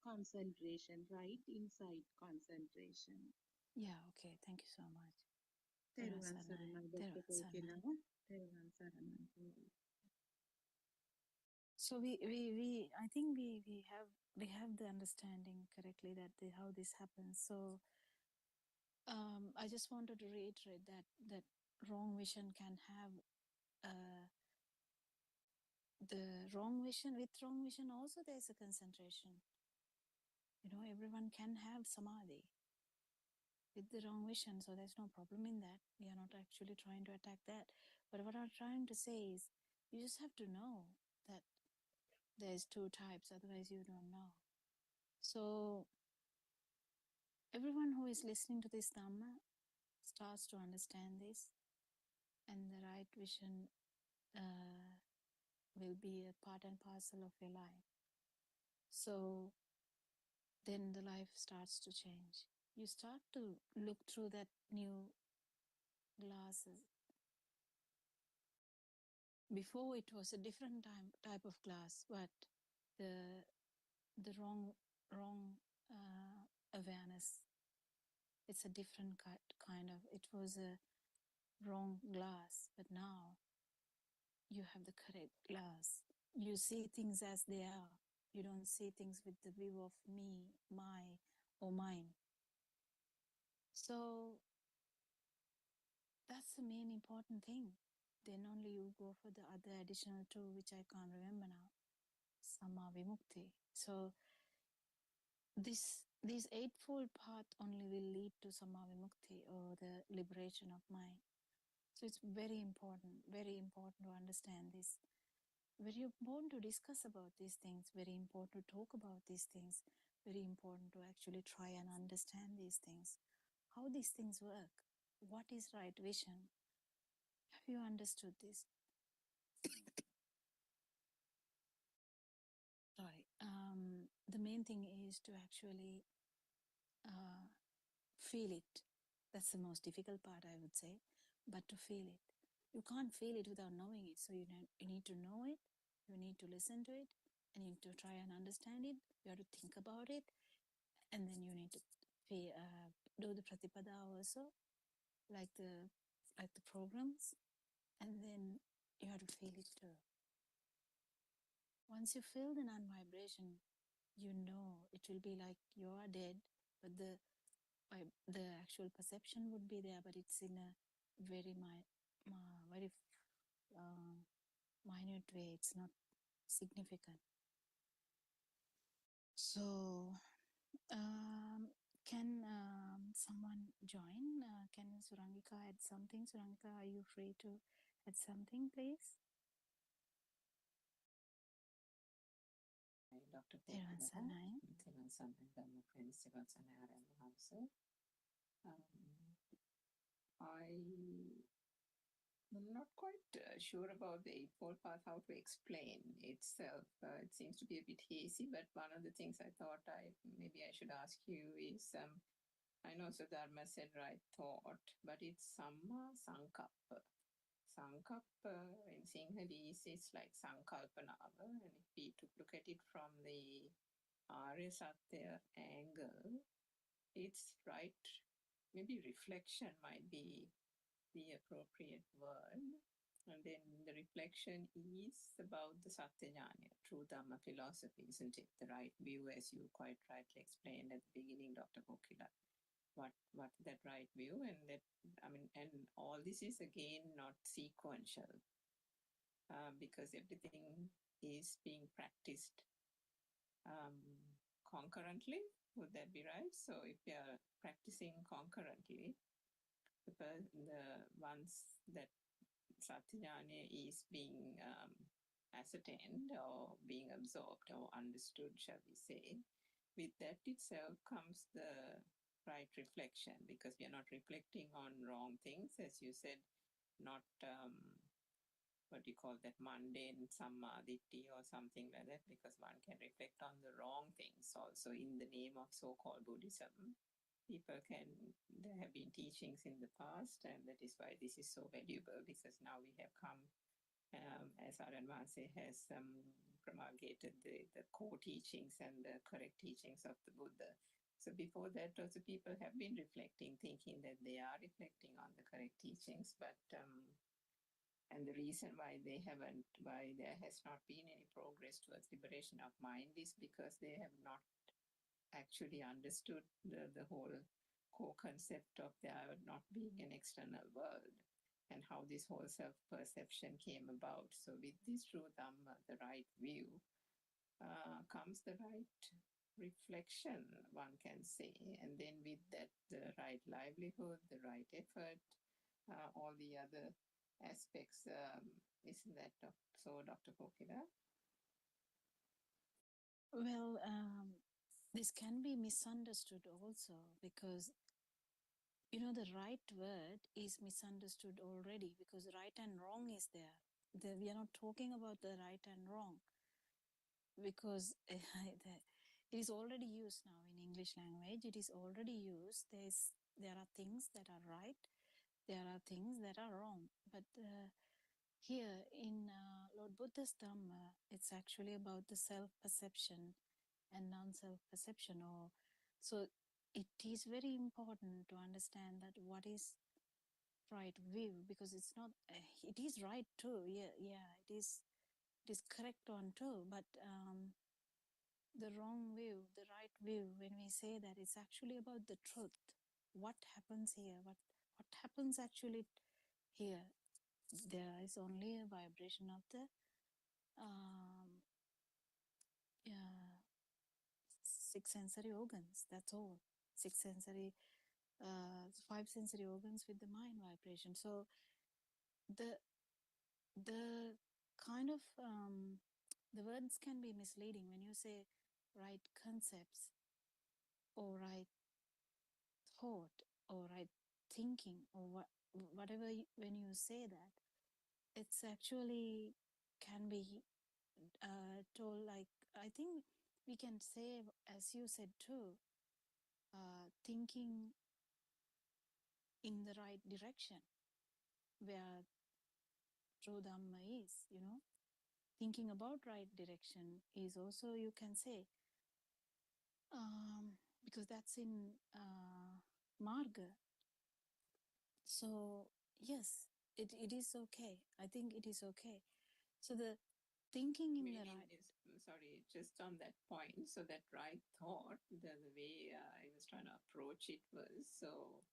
concentration, right insight concentration. Yeah, okay. Thank you so much. Theruvan Saranai, Dr. Kokila. Theruvan Saranai. So we I think we have the understanding correctly that how this happens. So I just wanted to reiterate that wrong vision can have the wrong vision. With wrong vision also there's a concentration. Everyone can have samadhi with the wrong vision, so there's no problem in that. We are not actually trying to attack that, but what I'm trying to say is you just have to know that there's two types, otherwise you don't know. So everyone who is listening to this Dhamma starts to understand this, and the right vision will be a part and parcel of your life. So then the life starts to change. you start to look through that new glasses. Before it was a different type of glass, but the wrong awareness. It's a different kind of. It was a wrong glass, but now you have the correct glass. You see things as they are. You don't see things with the view of me, my, or mine. So that's the main important thing. Then only you go for the other additional two, which I can't remember now. Sama Vimukti. So this eightfold path only will lead to Sama Vimukti, or the liberation of mind. So it's very important to understand this. Very important to discuss about these things. Very important to talk about these things. Very important to actually try and understand these things. How these things work. What is right vision? Have you understood this? Sorry. The main thing is to actually feel it. That's the most difficult part, I would say. But to feel it. You can't feel it without knowing it. So you need to know it. You need to listen to it. And you need to try and understand it. You have to think about it. And then you need to do the Pratipada also, like the programs. And then you have to feel it too. Once you feel the non-vibration, you know it will be like you are dead, but the actual perception would be there, but it's in a very very minute way. It's not significant. So can someone join? Can Surangika add something? Surangika, are you free to add something, please? Dr. Therwan Pokula, Sanai. Therwan Sanai, Dhamma Friends, Therwan Sanai, Aryan Mahamsa. I'm not quite sure about the Eightfold Path, how to explain itself. It seems to be a bit hazy, but one of the things I thought maybe I should ask you is, I know Sudharma said right thought, but it's Samma Sankappa. Sankappa in Sinhalese is like Sankalpanava, and if we look at it from the Arya Satya angle, it's right, maybe reflection might be the appropriate word. And then the reflection is about the Satyajnana, true Dhamma philosophy, isn't it? The right view, as you quite rightly explained at the beginning, Dr. Kokila. What that right view, and that, I mean, and all this is again not sequential, because everything is being practiced concurrently. Would that be right? So if we are practicing concurrently, the once that Satyajnana is being ascertained or being absorbed or understood, shall we say, with that itself comes the right reflection, because we are not reflecting on wrong things, as you said, not what you call that mundane sammaditi or something like that, because one can reflect on the wrong things also in the name of so-called Buddhism. People can, there have been teachings in the past, and that is why this is so valuable, because now we have come, as Aryan Mahamsa has promulgated the core teachings and the correct teachings of the Buddha. So before that, also people have been reflecting, thinking that they are reflecting on the correct teachings, but and the reason why there has not been any progress towards liberation of mind is because they have not actually understood the whole core concept of there not being an external world, and how this whole self-perception came about. So with this true Dhamma, the right view, comes the right reflection, one can say, and then with that, the right livelihood, the right effort, all the other aspects. Isn't that so, Dr. Kokila? Well, this can be misunderstood also, because the right word is misunderstood already, because right and wrong is there. We are not talking about the right and wrong, because it is already used now in English language. It is already used. There are things that are right, there are things that are wrong. But here in Lord Buddha's Dhamma, it's actually about the self-perception and non-self-perception. Or so it is very important to understand that what is right view, because it's not. It is right too. Yeah. It is. It is correct one too. But the wrong view, the right view, when we say that, it's actually about the truth. What happens here? What happens actually here? There is only a vibration of the yeah, six sensory organs. That's all. Five sensory organs with the mind vibration. So the kind of the words can be misleading when you say right concepts or right thought or right thinking or whatever. When you say that, it's actually can be told like, I think we can say, as you said too, thinking in the right direction where true Dhamma is, thinking about right direction is also, you can say, because that's in Marga. So yes, it is okay. I think it is okay. So the thinking in the Meaning right. is, sorry, just on that point. So that right thought, the way I was trying to approach it was, so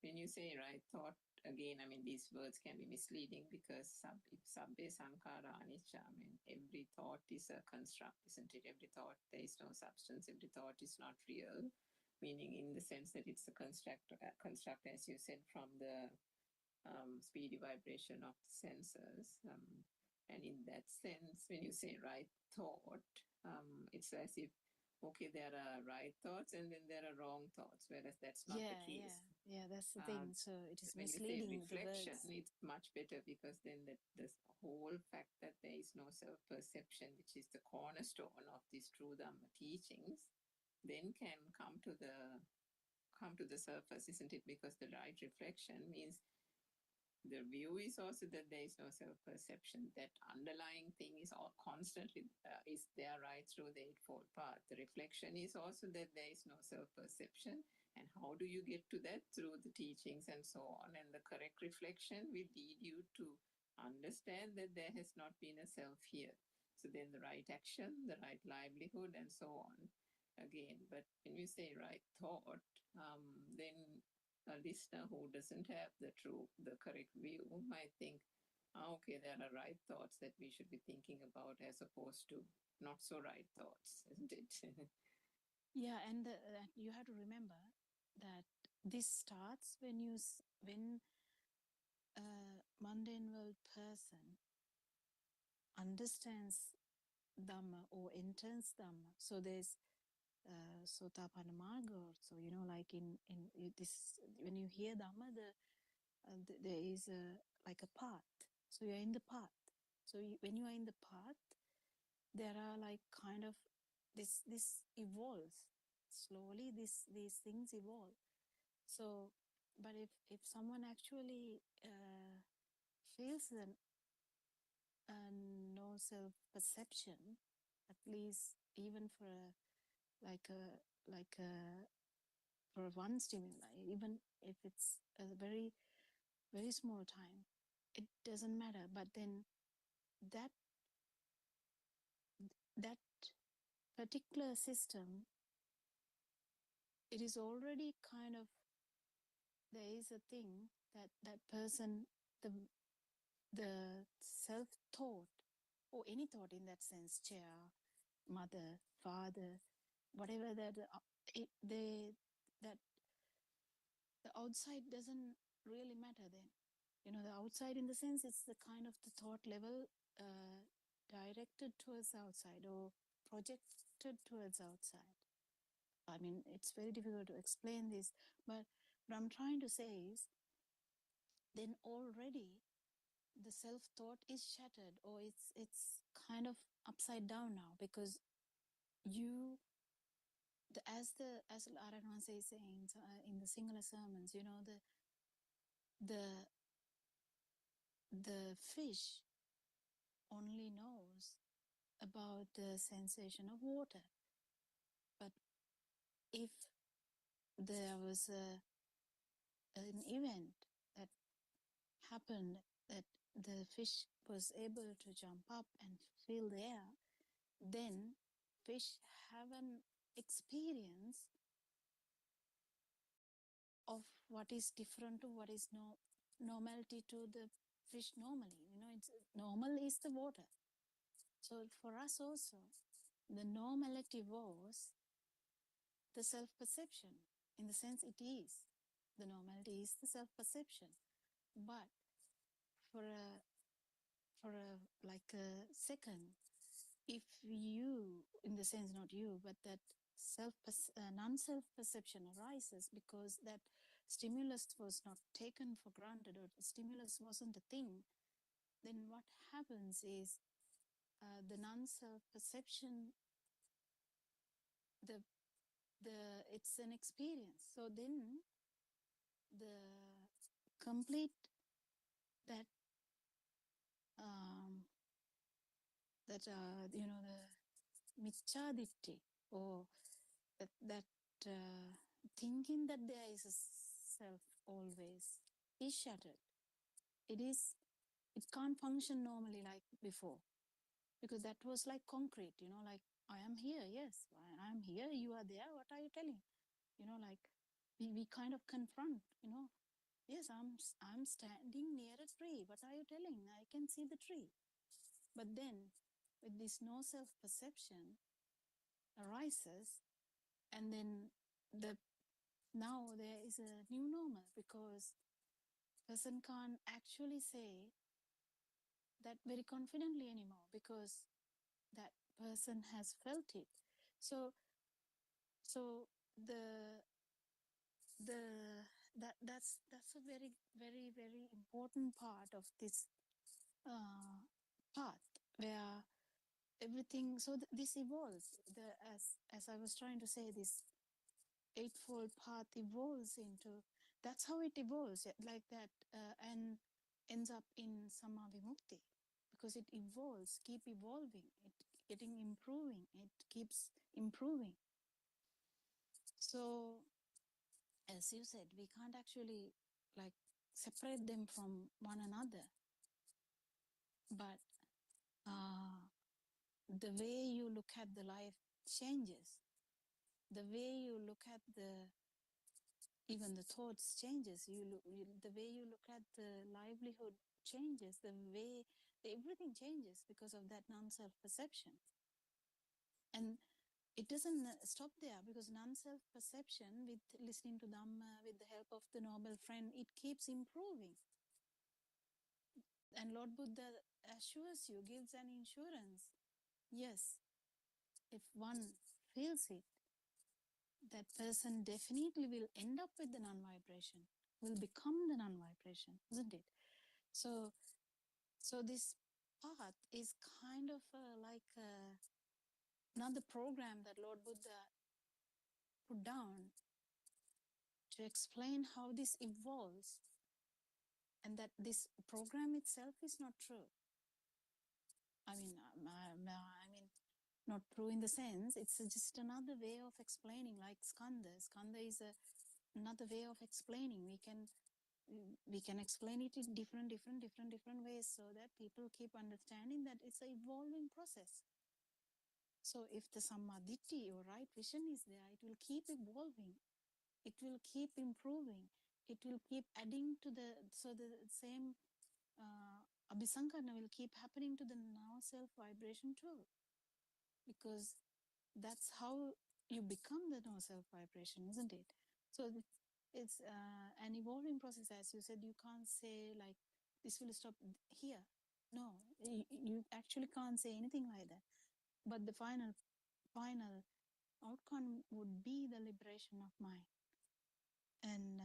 when you say right thought, again, I mean, these words can be misleading because sabbe sankara anicca, I mean, every thought is a construct, isn't it? Every thought, there is no substance. Every thought is not real, meaning in the sense that it's a construct, as you said, from the speedy vibration of the sensors. And in that sense, when you say right thought, it's as if, okay, there are right thoughts and then there are wrong thoughts, whereas that's not the case. Yeah, that's the thing. So it is When you say misleading, the reflection, words. it's much better because then the whole fact that there is no self-perception, which is the cornerstone of these true Dhamma teachings, then can come to the surface, isn't it? Because the right reflection means the view is also that there is no self-perception. That underlying thing is all constantly is there right through the Eightfold Path. The reflection is also that there is no self-perception. And how do you get to that? Through the teachings and so on. And the correct reflection will lead you to understand that there has not been a self here. So then the right action, the right livelihood, and so on. Again, but when you say right thought, then a listener who doesn't have the correct view might think, okay, there are right thoughts that we should be thinking about as opposed to not so right thoughts, isn't it? Yeah, and you have to remember that this starts when when a mundane world person understands Dhamma or enters Dhamma. So there's Sotapanna Marga also, like in this, when you hear Dhamma, there is like a path. So you're in the path. So when you are in the path, there are like kind of this evolves slowly. These things evolve. So, but if someone actually feels no self perception, at least even for like a for one stimuli, even if it's a very very small time, it doesn't matter. But then that that particular system, it is already kind of, there is a thing that that person, the self thought or any thought in that sense, chair, mother, father, whatever that that the outside doesn't really matter then. The outside in the sense, it's the kind of the thought level directed towards the outside or projected towards outside. I mean, it's very difficult to explain this, but what I'm trying to say is, then already the self-thought is shattered, or it's kind of upside down now, because you as Aranwanse is saying in the singular sermons, the fish only knows about the sensation of water. But if there was an event that happened that the fish was able to jump up and feel the air, then fish have an experience of what is different to what is normality to the fish normally. It's normal is the water. So for us also, the normality was the self-perception. In the sense it is. The normality is the self-perception. But for like a second, if you, in the sense not you, but that non-self-perception arises because that stimulus was not taken for granted, or the stimulus wasn't a thing, then what happens is the non-self-perception, it's an experience. So then the complete that the michaditti, or that thinking that there is a self always, is shattered. It can't function normally like before, because that was like concrete, like I am here, yes, I am here, you are there, what are you telling? Like we kind of confront, yes, I'm standing near a tree, what are you telling? I can see the tree. But then with this no self-perception arises, and then now there is a new normal, because person can't actually say that very confidently anymore, because that person has felt it. So that's a very, very, very important part of this path, where everything, so this evolves. As I was trying to say, this eightfold path evolves into, that's how it evolves, like that, and ends up in Sama Vimukti, because it evolves, keep evolving, it getting improving, it keeps improving. So as you said, we can't actually like separate them from one another, but the way you look at the life changes, the way you look at even the thoughts changes, the way you look at the livelihood changes, everything changes because of that non-self-perception. And it doesn't stop there, because non-self-perception, with listening to Dhamma, with the help of the noble friend, it keeps improving. And Lord Buddha assures you, gives an insurance. Yes, if one feels it, that person definitely will end up with the non-vibration, will become the non-vibration, isn't it? So this path is kind of like another program that Lord Buddha put down to explain how this evolves, and that this program itself is not true. I mean, not true in the sense, it's just another way of explaining, like skandha. Skandha is another way of explaining. We can explain it in different ways, so that people keep understanding that it's an evolving process. So if the sammaditthi, or right vision, is there, it will keep evolving, it will keep improving, it will keep adding to the same abhisankarana will keep happening to the now self vibration too, because that's how you become the no self vibration, isn't it? So it's an evolving process. As you said, you can't say like this will stop here. No, you actually can't say anything like that. But the final outcome would be the liberation of mind. And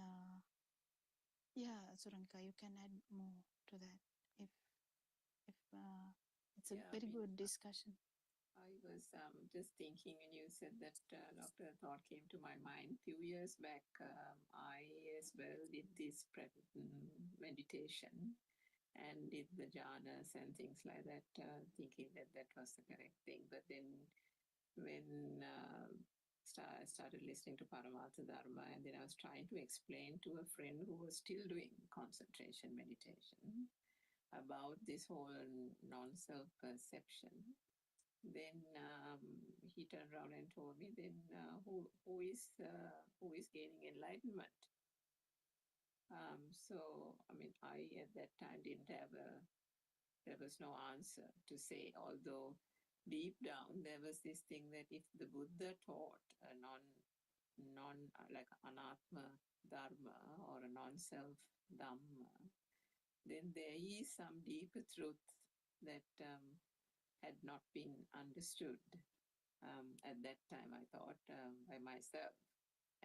yeah, Suranka, you can add more to that if it's a very good discussion. I was just thinking when you said that, Dr. Thought came to my mind. Few years back, I as well did this meditation and did the jhanas and things like that, thinking that that was the correct thing. But then when I started listening to Paramartha Dharma, and then I was trying to explain to a friend who was still doing concentration meditation about this whole non-self perception. Then he turned around and told me, then who is gaining enlightenment? So I mean, I at that time didn't have there was no answer to say, although deep down there was this thing that if the Buddha taught a non like anatma dharma or a non-self dhamma, then there is some deeper truth that had not been understood at that time, I thought, by myself.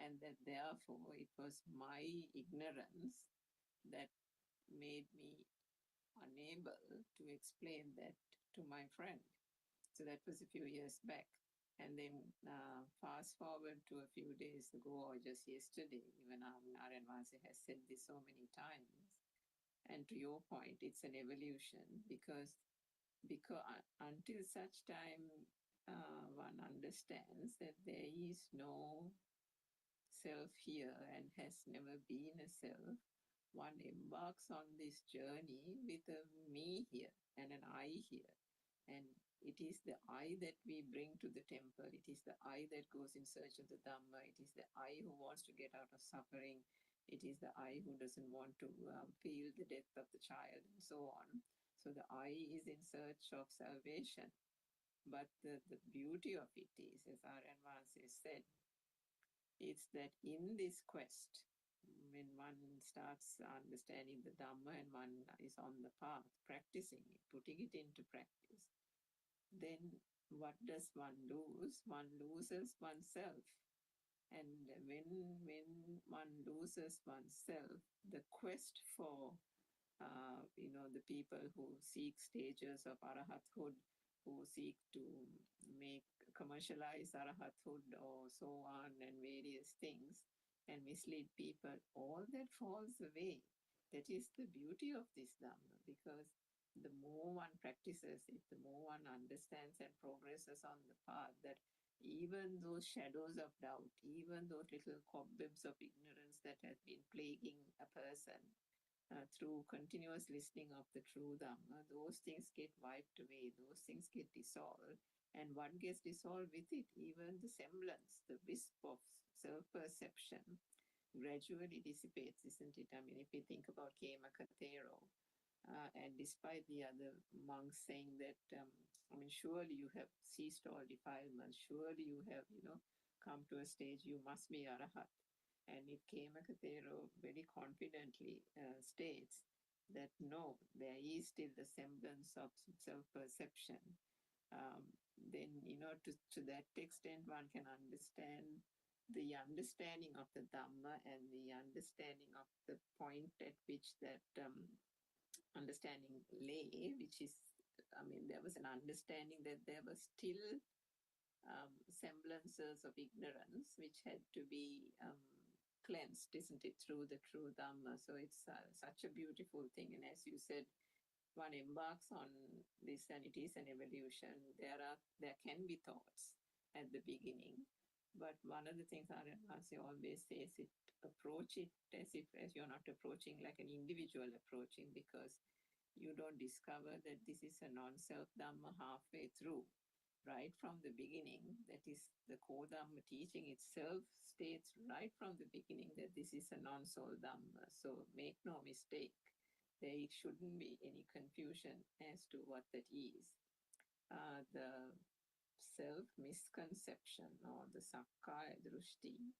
And that therefore it was my ignorance that made me unable to explain that to my friend. So that was a few years back. And then fast forward to a few days ago, or just yesterday, even Narayan Vasi has said this so many times. And to your point, it's an evolution because until such time one understands that there is no self here and has never been a self, one embarks on this journey with a me here and an I here. And it is the I that we bring to the temple. It is the I that goes in search of the Dhamma. It is the I who wants to get out of suffering. It is the I who doesn't want to feel the death of the child and so on. So the I is in search of salvation. But the beauty of it is, as Aryan Vasi said, it's that in this quest, when one starts understanding the Dhamma and one is on the path, practicing it, putting it into practice, then what does one lose? One loses oneself. And when one loses oneself, the quest for the people who seek stages of arahathood, who seek to make commercialize arahathood or so on, and various things, and mislead people, all that falls away. That is the beauty of this Dhamma, because the more one practices it, the more one understands and progresses on the path, that even those shadows of doubt, even those little cobwebs of ignorance that have been plaguing a person, through continuous listening of the true Dhamma, those things get wiped away, those things get dissolved, and what gets dissolved with it? Even the semblance, the wisp of self perception gradually dissipates, isn't it? I mean, if we think about Kema Kathero, and despite the other monks saying that, I mean, surely you have ceased all defilements, surely you have, come to a stage, you must be Arahat. And if Kemakathero very confidently states that no, there is still the semblance of self-perception, then, to that extent, one can understand the understanding of the Dhamma and the understanding of the point at which that understanding lay, which is, I mean, there was an understanding that there was still semblances of ignorance which had to be cleansed, isn't it, through the true Dhamma. So it's such a beautiful thing. And as you said, one embarks on this and it is an evolution. There can be thoughts at the beginning, but one of the things Aryanvasi always says, approach it as if you're not approaching like an individual approaching, because you don't discover that this is a non-self Dhamma halfway through. Right from the beginning, that is the core Dhamma teaching itself states right from the beginning that this is a non-soul Dhamma. So make no mistake, there shouldn't be any confusion as to what that is. The self-misconception or the sakkaya drushti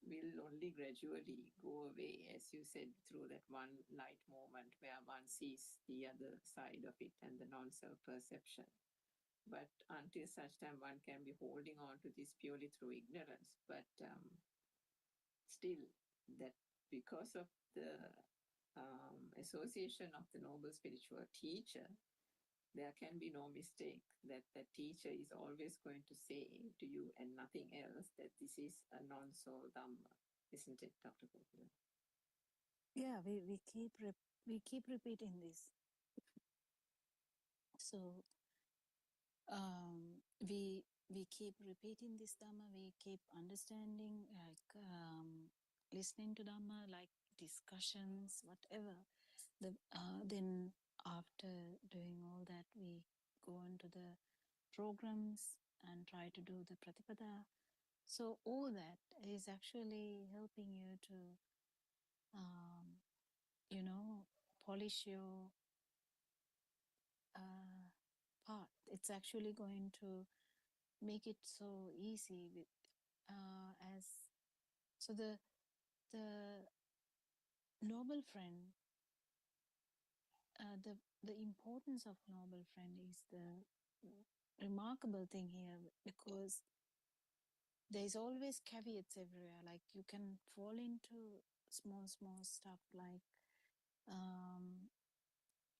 will only gradually go away, as you said, through that one light moment where one sees the other side of it and the non-self perception. But until such time, one can be holding on to this purely through ignorance. But still, that because of the association of the noble spiritual teacher, there can be no mistake, that the teacher is always going to say to you and nothing else that this is a non-so Dhamma. Isn't it, Dr. Gopala? Yeah, we keep repeating this. So we keep repeating this Dhamma, we keep understanding, like listening to Dhamma, like discussions, whatever. Then after doing all that, we go into the programs and try to do the Pratipada. So all that is actually helping you to, you know, polish your path. It's actually going to make it so easy with as so the noble friend, the importance of noble friend is the remarkable thing here, because there's always caveats everywhere. Like you can fall into small stuff, like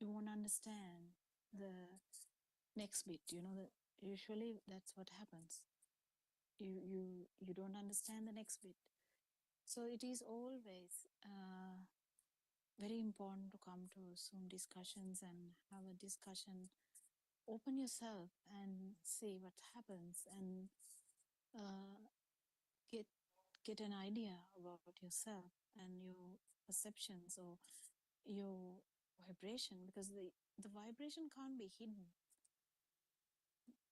you won't understand the next bit, you know, that usually that's what happens. You don't understand the next bit. So it is always very important to come to Zoom discussions and have a discussion. Open yourself and see what happens, and uh, get get an idea about yourself and your perceptions or your vibration, because the vibration can't be hidden.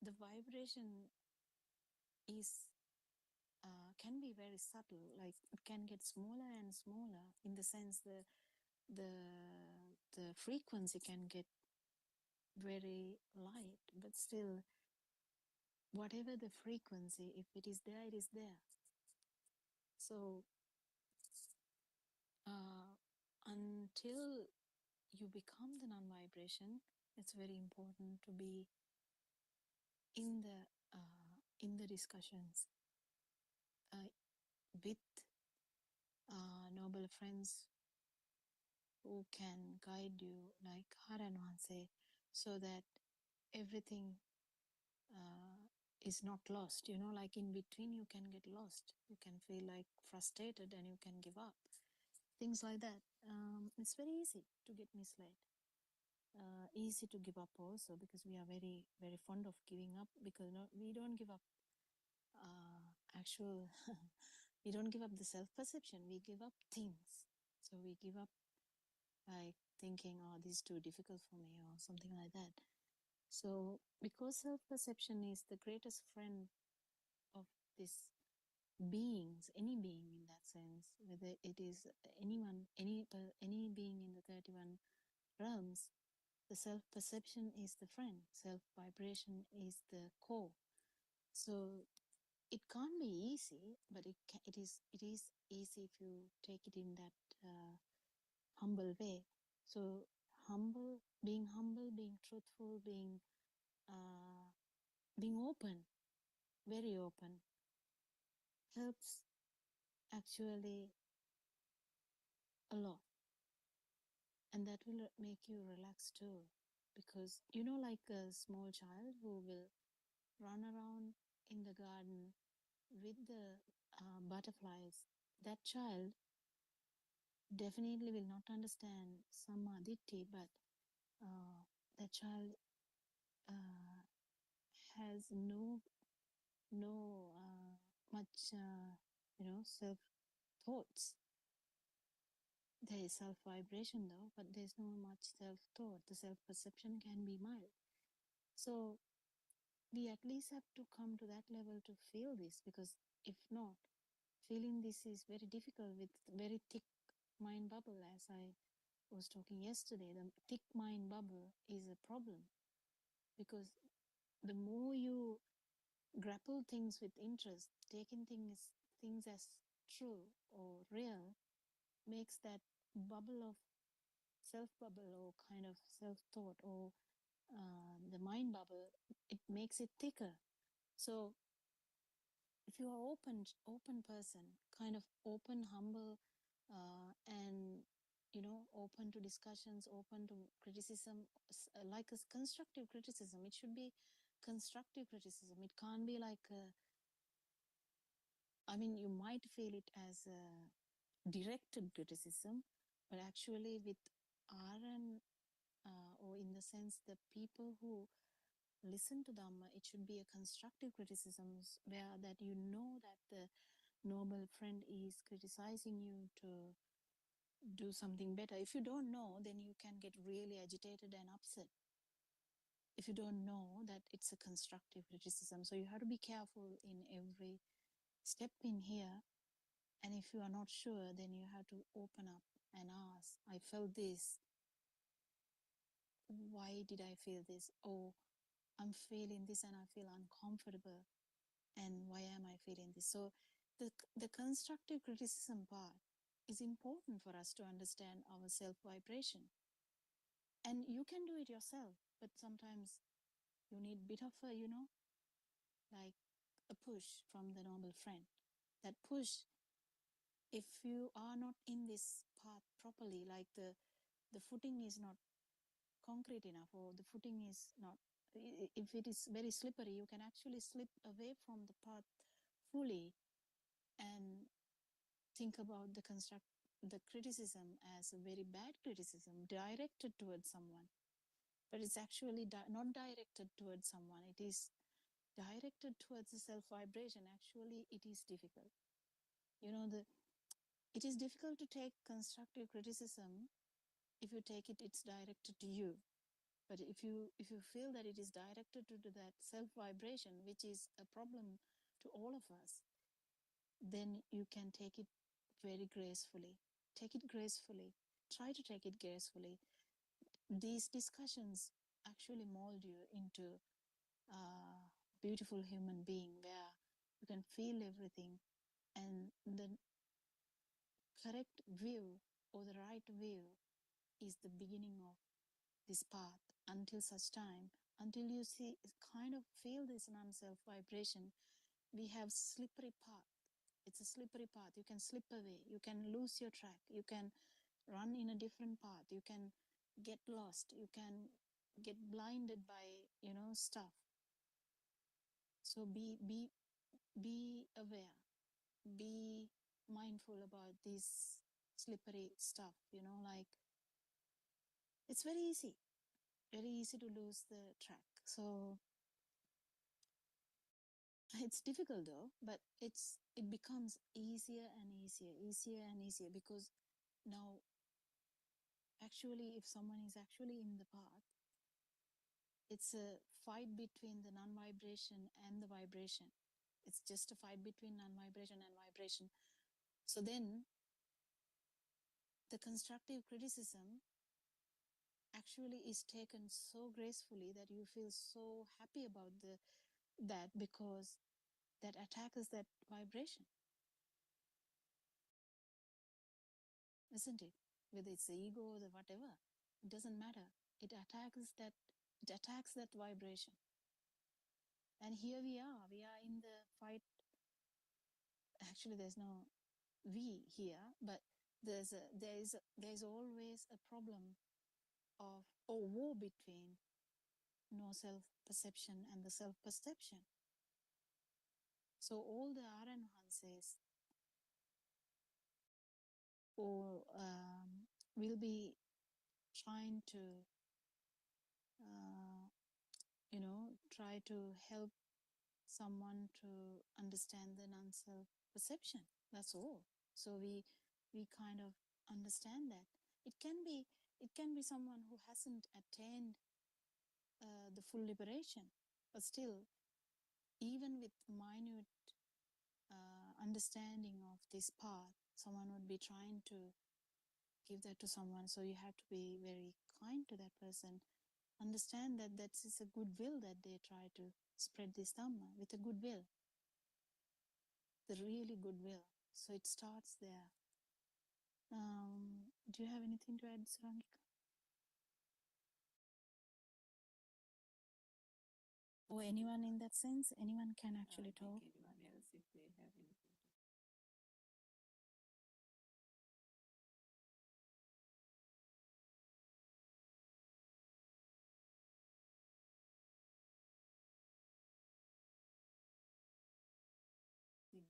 The vibration is can be very subtle, like it can get smaller and smaller, in the sense the the frequency can get very light, but still whatever the frequency, if it is there, it is there. So until you become the non-vibration, it's very important to be in the discussions uh, with noble friends who can guide you, like Haran Wanse, so that everything is not lost. You know, like in between, you can get lost. You can feel like frustrated and you can give up. Things like that. It's very easy to get misled. Easy to give up also, because we are very, very fond of giving up, because we don't give up actual, we don't give up the self-perception, we give up things. So we give up like thinking, oh, this is too difficult for me or something like that. So because self-perception is the greatest friend of this beings, any being in that sense, whether it is anyone, any being in the 31 realms, the self-perception is the friend, self-vibration is the core. So it can't be easy, but it is easy if you take it in that humble way. So being humble, being truthful, being open, very open, helps actually a lot, and that will make you relax too, because you know, like a small child who will run around in the garden with the butterflies, that child definitely will not understand samadhi, but that child uh, has no much self thoughts. There is self vibration though, but there's no much self thought. The self perception can be mild. So we at least have to come to that level to feel this, because if not, feeling this is very difficult with very thick mind bubble. As I was talking yesterday, the thick mind bubble is a problem, because the more you grapple things with interest, taking things as true or real, makes that bubble of self bubble or kind of self thought, or the mind bubble, it makes it thicker. So if you are open person, kind of open, humble, and open to discussions, open to criticism, like a constructive criticism. It should be constructive criticism. It can't be like, you might feel it as a directed criticism, but actually with RN, or in the sense the people who listen to Dhamma, it should be a constructive criticism where that that the noble friend is criticizing you to do something better. If you don't know, then you can get really agitated and upset if you don't know that it's a constructive criticism. So you have to be careful in every step in here. And if you are not sure, then you have to open up and ask, I felt this. Why did I feel this? Oh, I'm feeling this and I feel uncomfortable. And why am I feeling this? So the constructive criticism part is important for us to understand our self vibration. And you can do it yourself, but sometimes you need a bit of a, like a push from the noble friend. That push, if you are not in this path properly, like the footing is not concrete enough, or the footing is not, if it is very slippery, you can actually slip away from the path fully and think about the criticism as a very bad criticism directed towards someone. But it's actually not directed towards someone. It is directed towards the self vibration. Actually, it is difficult. It is difficult to take constructive criticism. If you take it, it's directed to you. But if you feel that it is directed to that self vibration, which is a problem to all of us, then you can take it very gracefully. Take it gracefully. Try to take it gracefully. These discussions actually mold you into a beautiful human being where you can feel everything, and the correct view or the right view is the beginning of this path. Until such time, until you see, kind of feel this non-self vibration, we have slippery path. It's a slippery path. You can slip away, you can lose your track, you can run in a different path, you can get lost, you can get blinded by stuff. So be aware, be mindful about this slippery stuff. Like, it's very easy to lose the track. So it's difficult though, but it becomes easier and easier because now, actually, if someone is actually in the path, it's a fight between the non-vibration and the vibration. It's just a fight between non-vibration and vibration. So then the constructive criticism actually is taken so gracefully that you feel so happy about that, because that attacks that vibration, isn't it? Whether it's the ego or the whatever, it doesn't matter. It attacks that vibration. And here we are in the fight. Actually, there's no we here, but there is always a problem of or war between no self perception and the self perception. So all the Aranhanses or will be trying to try to help someone to understand the non-self perception. That's all. So we kind of understand that it can be someone who hasn't attained the full liberation, but still, even with minute understanding of this path, someone would be trying to give that to someone. So you have to be very kind to that person. Understand that that is a goodwill that they try to spread this Dhamma with a goodwill, the really goodwill. So it starts there. Do you have anything to add, Sarangika? Or anyone in that sense? Anyone can actually talk. Anyone else if they have anything.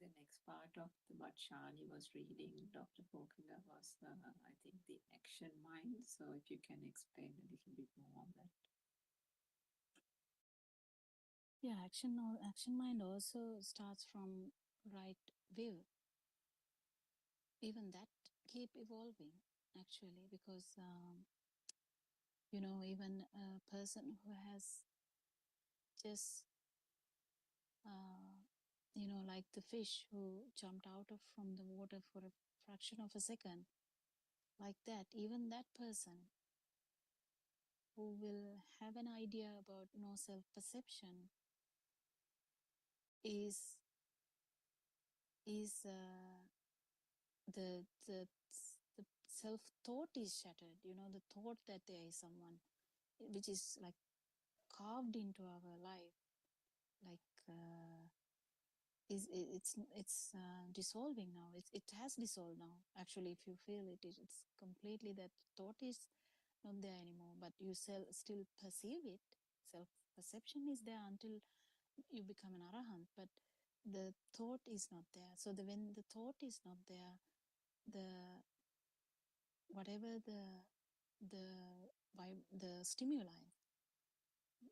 the next part of what Shani was reading, Dr. Pokinga, was, I think, the action mind. So if you can explain a little bit more on that. Yeah, action mind also starts from right view. Even that keep evolving actually, because even a person who has just like the fish who jumped out of from the water for a fraction of a second, like that, even that person who will have an idea about no self perception is the the the self thought is shattered. The thought that there is someone, which is like carved into our life, like it's dissolving now. It has dissolved now. Actually, if you feel it, it's completely, that thought is not there anymore. But you still perceive it. Self perception is there until you become an arahant, but the thought is not there. So when the thought is not there, the whatever the stimuli,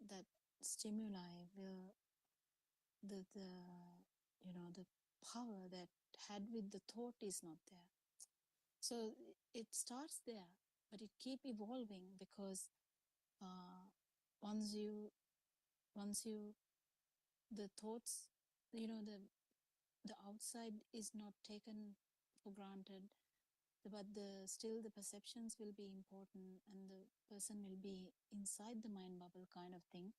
that stimuli will the power that had with the thought is not there. So it starts there, but it keep evolving, because uh, once you the thoughts, the outside is not taken for granted, but still the perceptions will be important, and the person will be inside the mind bubble kind of thing.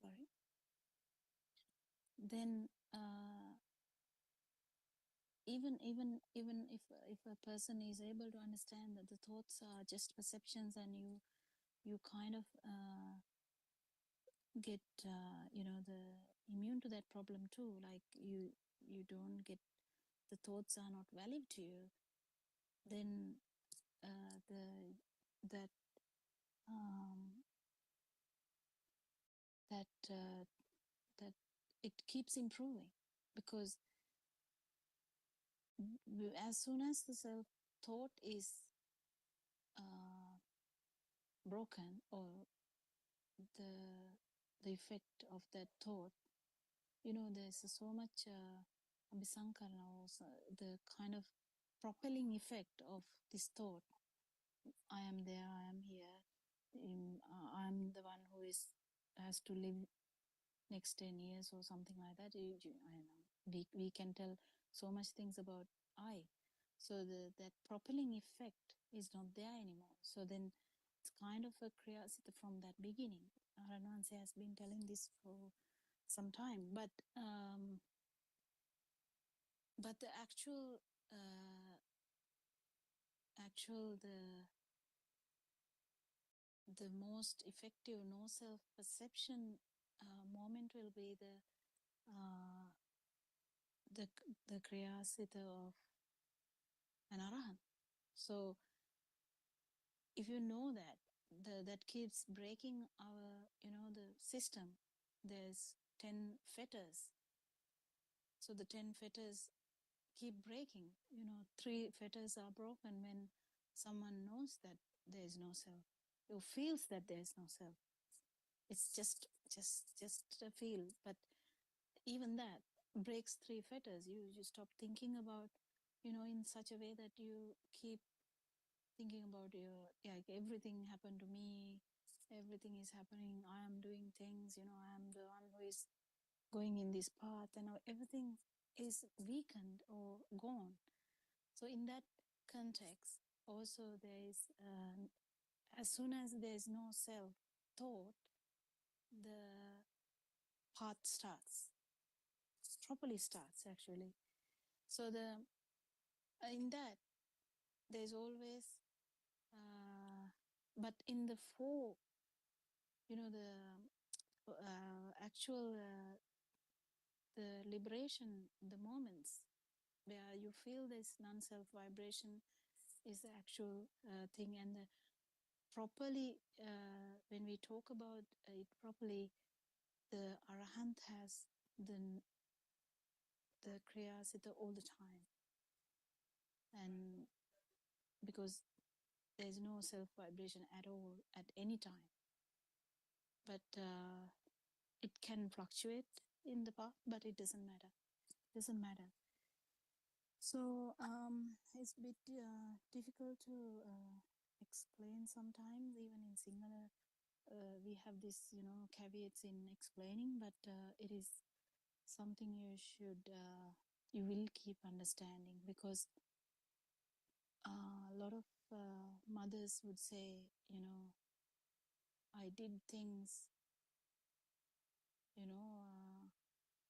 Sorry. Then even if a person is able to understand that the thoughts are just perceptions, and you kind of get the immune to that problem too, like you don't get, the thoughts are not valid to you, then the that that that it keeps improving, because as soon as the self thought is uh, broken, or the effect of that thought, there's so much abhisankarana, also the kind of propelling effect of this thought. I am there, I am here, I'm the one who has to live next 10 years or something like that. I know we can tell so much things about I. So that propelling effect is not there anymore. So then it's kind of a curiosity from that beginning. Ranwanse has been telling this for some time, but the actual the most effective no self perception moment will be uh, the the kriyasita of an arahant. So if you know that that keeps breaking our the system, there's 10 fetters. So the 10 fetters keep breaking. 3 fetters are broken when someone knows that there is no self, who feels that there is no self. It's just a feel, but even that breaks 3 fetters. You stop thinking about in such a way that you keep thinking about like everything happened to me, everything is happening, I am doing things, I am the one who is going in this path, and everything is weakened or gone. So in that context also, there is as soon as there is no self thought, the path properly starts actually. So in that there's always but in the four, the actual the liberation, the moments where you feel this non-self vibration is the actual thing. And properly when we talk about it properly, the arahant has the Kriyasita all the time, and because there's no self vibration at all at any time, but it can fluctuate in the path, but it doesn't matter. Doesn't matter. So it's a bit difficult to explain sometimes, even in Sinhala. We have this, caveats in explaining, but it is something you will keep understanding, because a lot of mothers would say, I did things,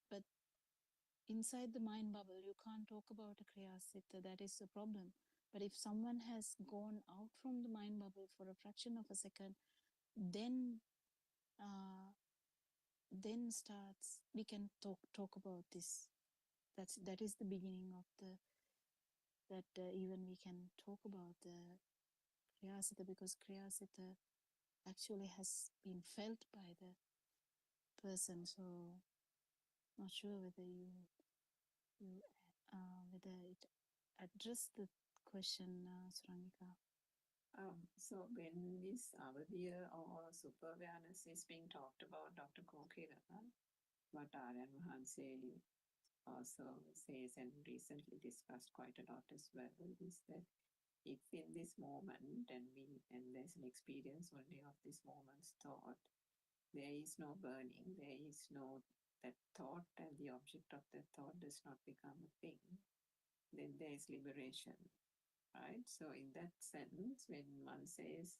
but inside the mind bubble, you can't talk about a Kriya Siddha. That is the problem. But if someone has gone out from the mind bubble for a fraction of a second, then uh, starts we can talk about this. That is the beginning of the that even we can talk about the Kriyasita, because Kriyasita actually has been felt by the person. So not sure whether you whether it addressed the question, Surangika. So when this avadiya or super awareness is being talked about, Dr. Kokira, what Aryan Mahanse also says and recently discussed quite a lot as well, is that if in this moment and there's an experience only of this moment's thought, there is no burning, there is no that thought, and the object of that thought does not become a thing, then there is liberation, right? So in that sense, when one says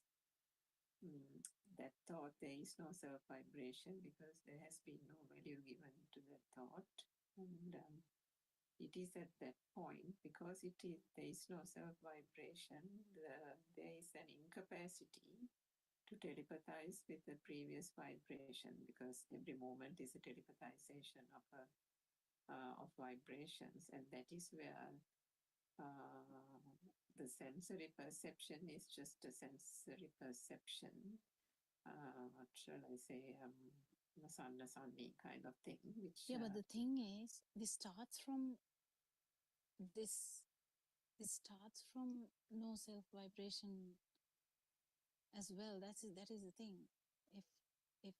that thought, there is no self vibration because there has been no value given to that thought, and it is at that point, because there is no self vibration, there is an incapacity to telepathize with the previous vibration, because every moment is a telepathization of vibrations, and that is where the sensory perception is just a sensory perception. What shall I say? Sanna kind of thing. Which but the thing is, this starts from no self vibration as well. That is the thing. If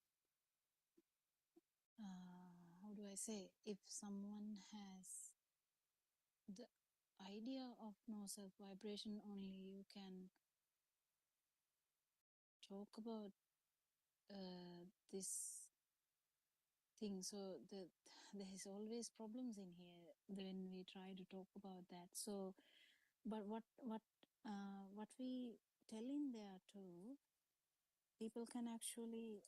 how do I say? If someone has the idea of no self vibration, only you can talk about this thing. So there is always problems in here when we try to talk about that. So, but what we tell in there too, people can actually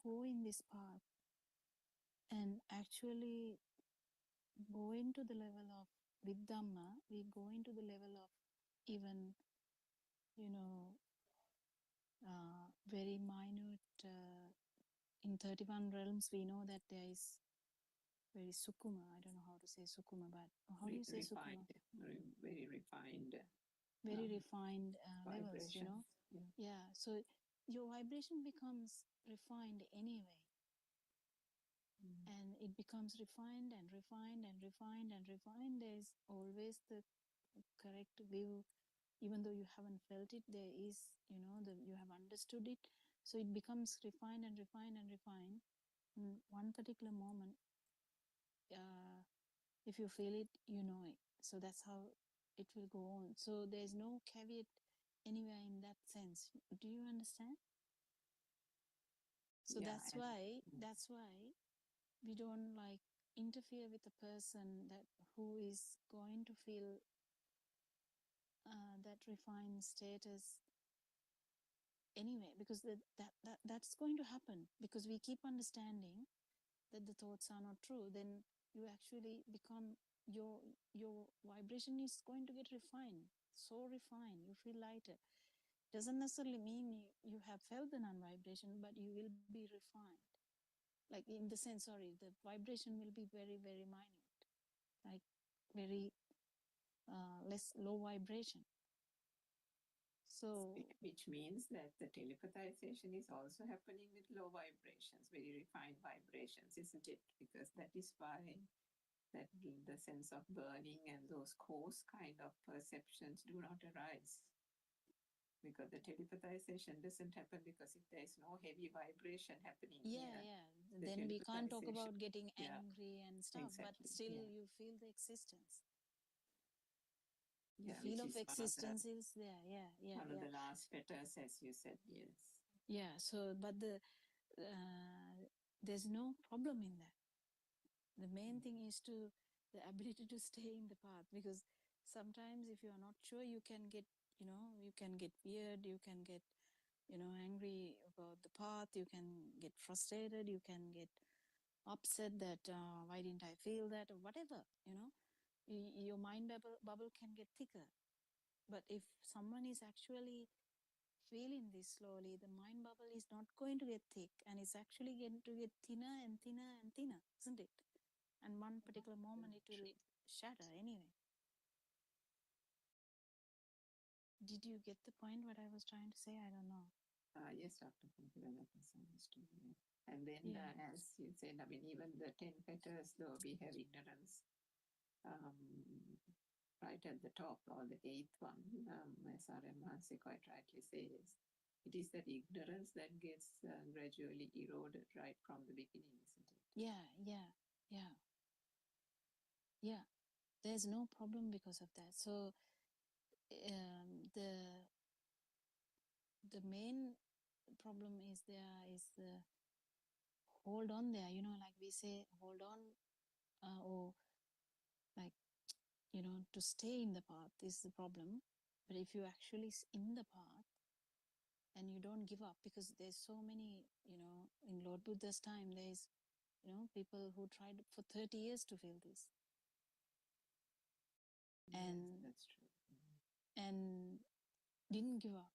go in this path and actually go into the level of, with Dhamma, we go into the level of even, very minute, in 31 realms, we know that there is very sukuma. I don't know how to say sukuma, but how do you say sukuma? Very refined. Very refined levels, vibration. Yeah. So your vibration becomes refined anyway. And it becomes refined and refined and refined and refined. There's always the correct view, even though you haven't felt it. There is, you have understood it. So it becomes refined and refined and refined. In one particular moment, if you feel it, you know it. So that's how it will go on. So there's no caveat anywhere in that sense. Do you understand? So that's why we don't like interfere with a person that who is going to feel that refined status anyway, because that's going to happen, because we keep understanding that the thoughts are not true. Then you actually become, your vibration is going to get refined, so refined, you feel lighter. Doesn't necessarily mean you have felt the non-vibration, but you will be refined. Like in the sense, sorry, the vibration will be very, very minute, like very less low vibration. So, which means that the telepathization is also happening with low vibrations, very refined vibrations, isn't it? Because that is why that the sense of burning and those coarse kind of perceptions do not arise. Because the telepathization doesn't happen because if there is no heavy vibration happening yeah, here, yeah. the Then we can't talk telepathization, about getting yeah, angry and stuff, but exactly, still yeah, you feel the existence. The yeah, feel which of is existence is there. Yeah, yeah, one of yeah. the last fetters, as you said, yes. Yeah, so, but there's no problem in that. The main thing is the ability to stay in the path, because sometimes if you are not sure, you can get, you can get weird, you can get, angry about the path, you can get frustrated, you can get upset that why didn't I feel that, or whatever, your mind bubble can get thicker. But if someone is actually feeling this slowly, the mind bubble is not going to get thick, and it's actually going to get thinner and thinner and thinner, isn't it? And one particular moment it will shatter anyway. Did you get the point what I was trying to say? I don't know. Yes, Dr. Pankula, that was understood. Yeah. And then, Yeah. as you said, I mean, even the 10 fetters, though we have ignorance, right at the top, or the eighth one, as R.M. quite rightly says, it is that ignorance that gets gradually eroded right from the beginning, isn't it? Yeah, yeah, yeah, yeah. There's no problem because of that. So the main problem is there is the hold on there. Like we say, hold on, or like to stay in the path is the problem. But if you actually in the path and you don't give up, because there's so many, in Lord Buddha's time, there's people who tried for 30 years to feel this, Yes, and that's true. and didn't give up.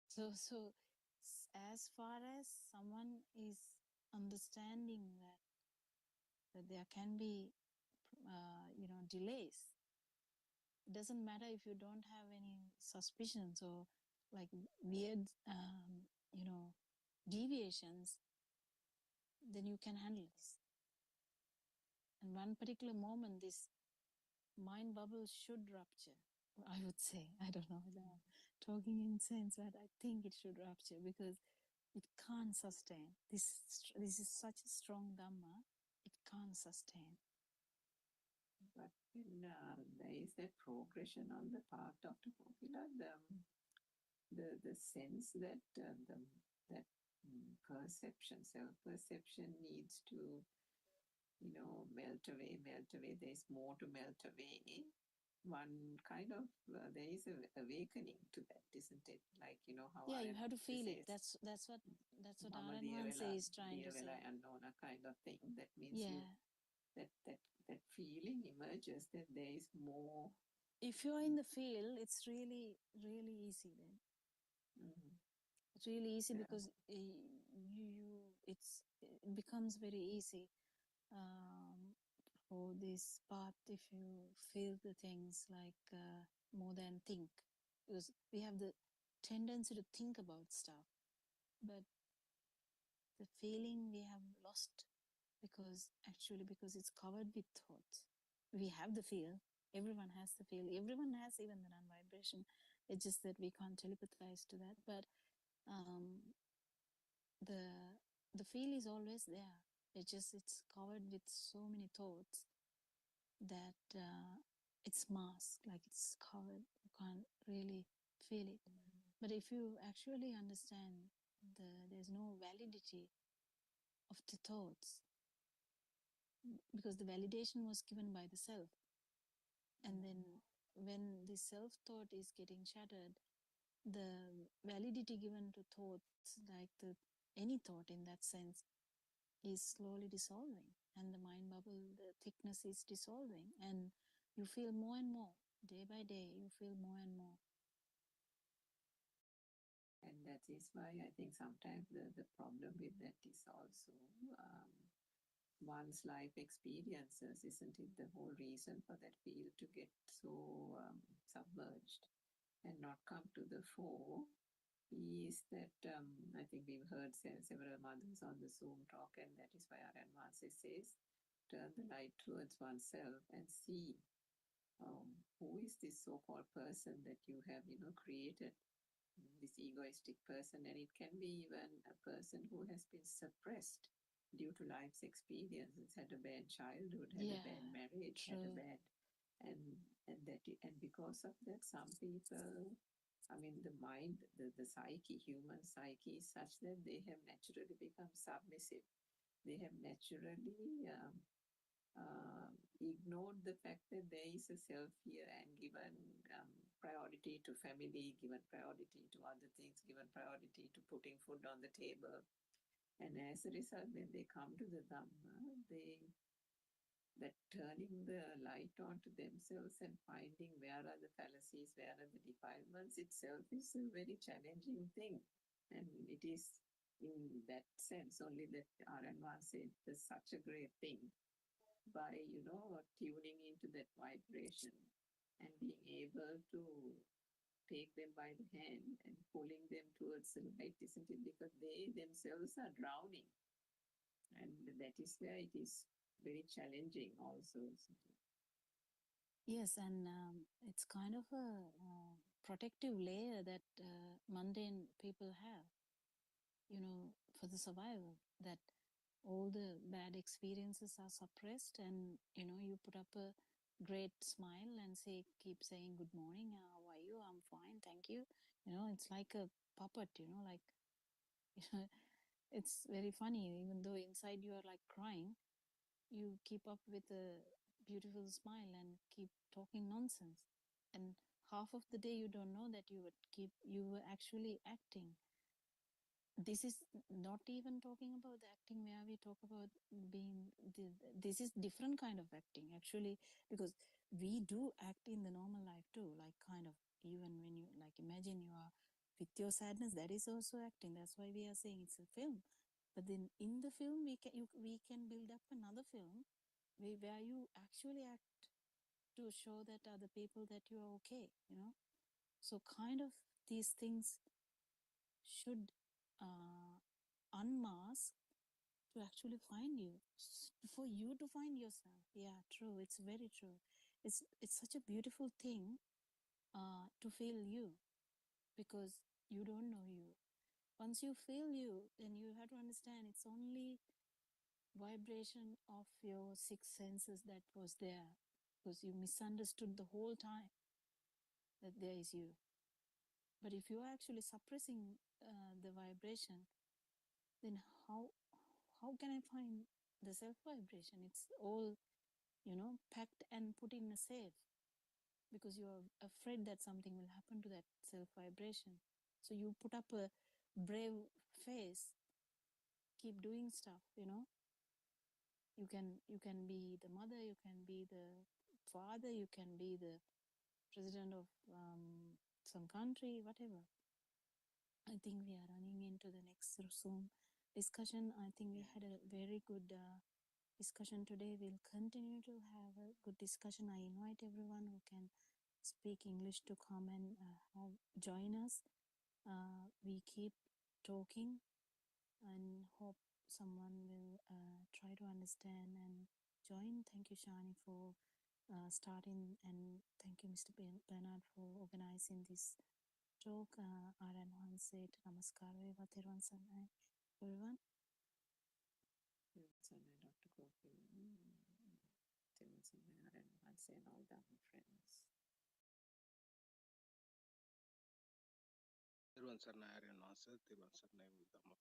So as far as someone is understanding that there can be delays, it doesn't matter if you don't have any suspicions or like weird deviations, then you can handle this. And one particular moment, this mind bubble should rupture, I would say. I don't know whether I'm talking in sense, but I think it should rupture, because it can't sustain. This is such a strong Dhamma, it can't sustain. But when there is that progression on the path, Dr. Kokila, the sense that that perception, self-perception needs to, melt away, melt away. There's more to melt away. One kind of there is a awakening to that, isn't it? Like how Yeah, you have to Aranmansi feel it. says, That's what Mama Aranmansi is trying to Diya say. Vela Annona kind of thing. That means Yeah. that feeling emerges that there is more. If you're in the field, it's really, really easy then. Mm-hmm. It's really easy, Yeah. because it becomes very easy for this path if you feel the things like more than think, because we have the tendency to think about stuff, but the feeling we have lost, because it's covered with thoughts. We have the feel, everyone has the feel, everyone has even the non-vibration. It's just that we can't telepathize to that, but the feel is always there. It's covered with so many thoughts that it's masked, like it's covered, you can't really feel it. But if you actually understand there's no validity of the thoughts, because the validation was given by the self, and then when the self thought is getting shattered, the validity given to thoughts, like any thought in that sense, is slowly dissolving, and the mind bubble, the thickness is dissolving, and you feel more and more, day by day you feel more and more. And that is why I think sometimes the problem with that is also one's life experiences, isn't it? The whole reason for that field to get so submerged. and not come to the fore is that I think we've heard several mothers on the Zoom talk, and that is why our advances says turn the light towards oneself and see who is this so-called person that you have, created, this egoistic person. And it can be even a person who has been suppressed due to life's experiences, had a bad childhood, had a bad marriage, had a bad, and and because of that, some people, I mean, the mind, the psyche, human psyche is such that they have naturally become submissive. They have naturally ignored the fact that there is a self here, and given priority to family, given priority to other things, given priority to putting food on the table. And as a result, when they come to the Dhamma, that turning the light onto themselves and finding where are the fallacies, where are the defilements itself is a very challenging thing. And it is in that sense only that Aranwan said there's such a great thing by, tuning into that vibration and being able to take them by the hand and pulling them towards the light, isn't it? Because they themselves are drowning. And that is where it is very challenging also. Yes, and it's kind of a protective layer that mundane people have, for the survival, that all the bad experiences are suppressed, and you put up a great smile and keep saying good morning, how are you, I'm fine, thank you. It's like a puppet, like it's very funny, even though inside you are like crying, you keep up with a beautiful smile and keep talking nonsense, and half of the day you don't know that you were actually acting. This is not even talking about the acting where we talk about being this is different kind of acting actually, because we do act in the normal life too, like kind of, even when you like imagine you are with your sadness, that is also acting. That's why we are saying it's a film. But then in the film we can build up another film where you actually act to show that other people that you are okay. So kind of these things should unmask to actually find you, for you to find yourself. Yeah, true, it's very true. It's such a beautiful thing to feel you, because you don't know you. Once you feel you, then you have to understand it's only vibration of your six senses that was there, because you misunderstood the whole time that there is you. But if you are actually suppressing the vibration, then how can I find the self vibration? It's all packed and put in a safe, because you're afraid that something will happen to that self vibration. So you put up a brave face, keep doing stuff. You can be the mother, you can be the father, you can be the president of some country, whatever. I think we are running into the next Zoom discussion. I think we had a very good discussion today. We'll continue to have a good discussion. I invite everyone who can speak English to come and join us. We keep talking and hope someone will try to understand and join. Thank you, Shani, for starting, and thank you, Mr. Bernard, for organizing this talk. Aran Hanset, Namaskar, Therwan Sanai, everyone. Dr. Gopi, and all Dhamma friends. Everyone, sir, I am answer. Everyone, sir, I am Dhamma.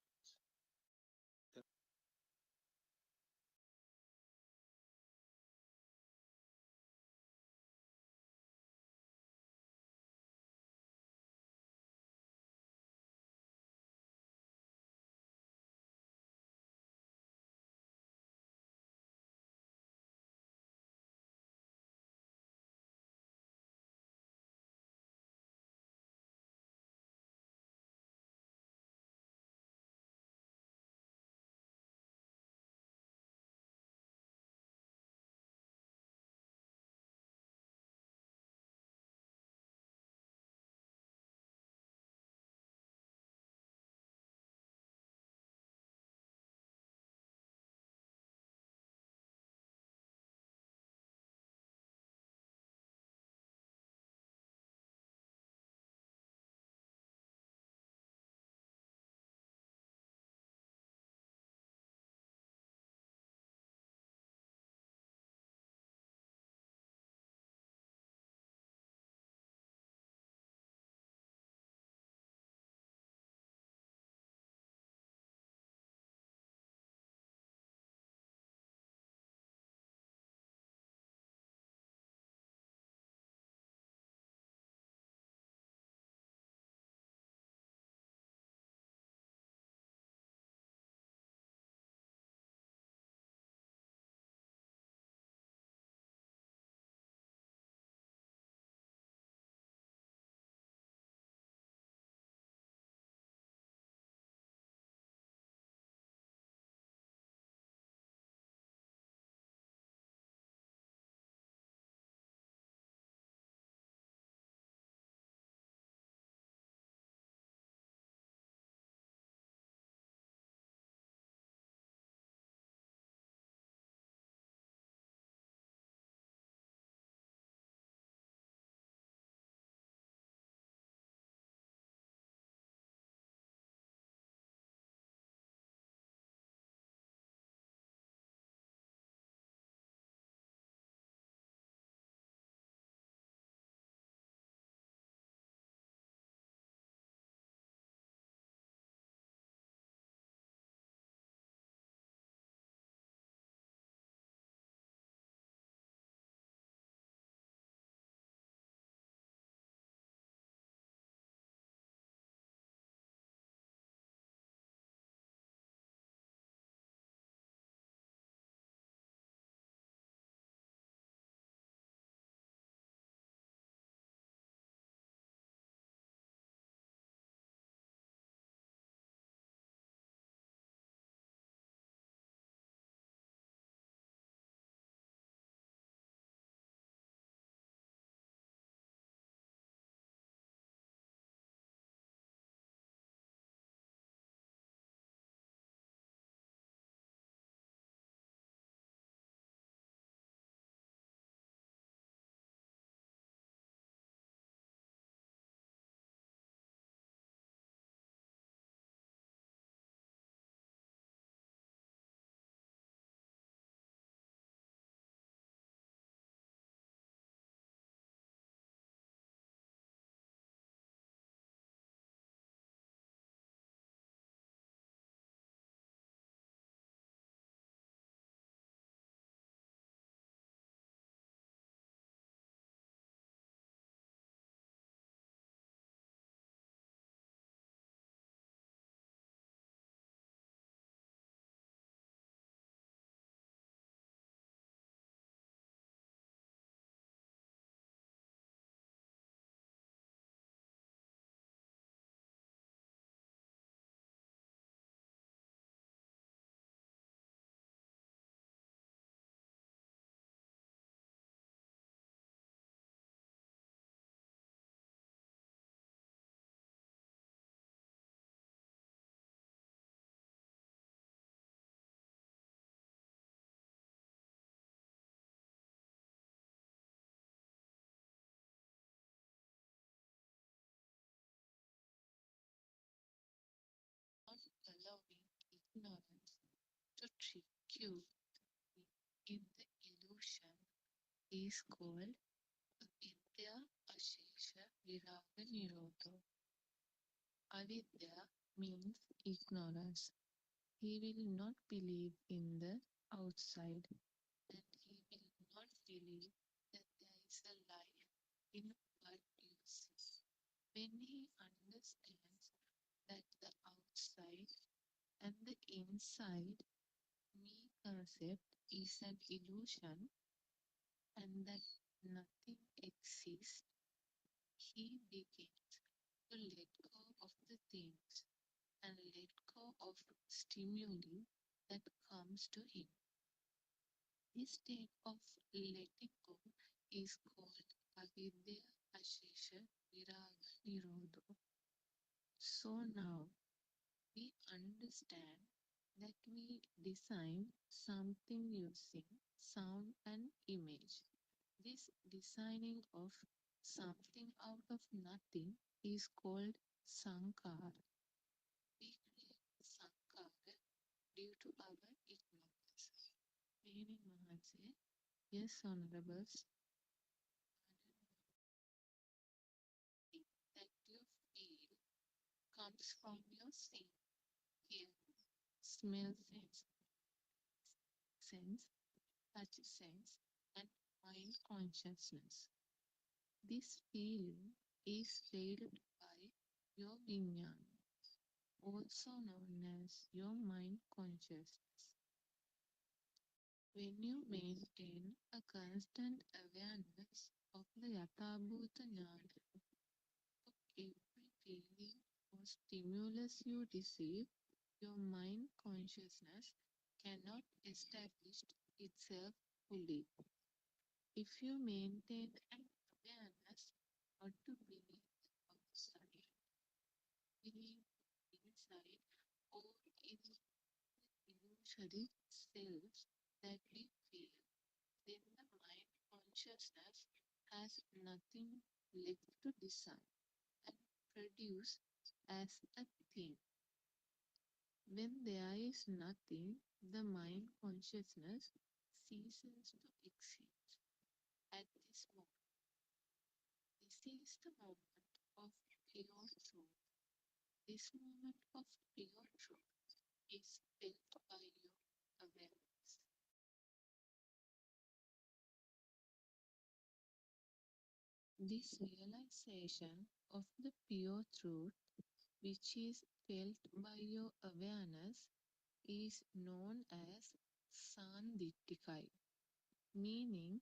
Q in the illusion is called Avidya Ashesha Viraga Nirodho. Avidya means ignorance. He will not believe in the outside, and he will not believe that there is a life in what you see. When he understands that the outside and the inside me concept is an illusion and that nothing exists, he begins to let go of the things and let go of stimuli that comes to him. This state of letting go is called avidya ashesha viraga nirodho. So now we understand that we design something using sound and image. This designing of something out of nothing is called sankara. We create sankara due to our ignorance. Meaning Mahanse, yes, honorables, that you feel comes from your seeing, hearing, smell sense, touch sense, and mind consciousness. This feeling is filled by your vinyana, also known as your mind consciousness. When you maintain a constant awareness of the Yathabhuta Jnana of every feeling or stimulus you receive, your mind consciousness cannot establish itself fully. If you maintain an awareness not to believe outside, believe inside, or in the illusory selves that we feel, then the mind consciousness has nothing left to design and produce as a thing. When there is nothing, the mind consciousness ceases to exist. At this moment, this is the moment of pure truth. This moment of pure truth is felt by your awareness. This realization of the pure truth, which is felt by your awareness, is known as Sandittikai, meaning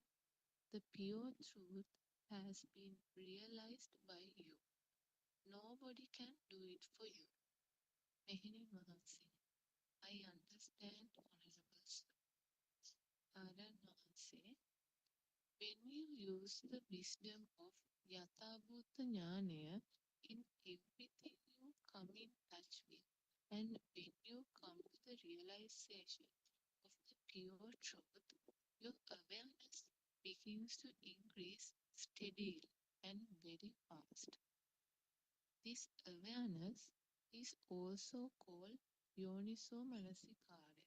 the pure truth has been realized by you. Nobody can do it for you. Mehini Mahansi, I understand, Honorable Sir. Aran Mahansi, when you use the wisdom of Yathabhuta Jnana in everything you come in touch with, and when you come to the realization of the pure truth, your awareness begins to increase steadily and very fast. This awareness is also called Yoniso Manasikara.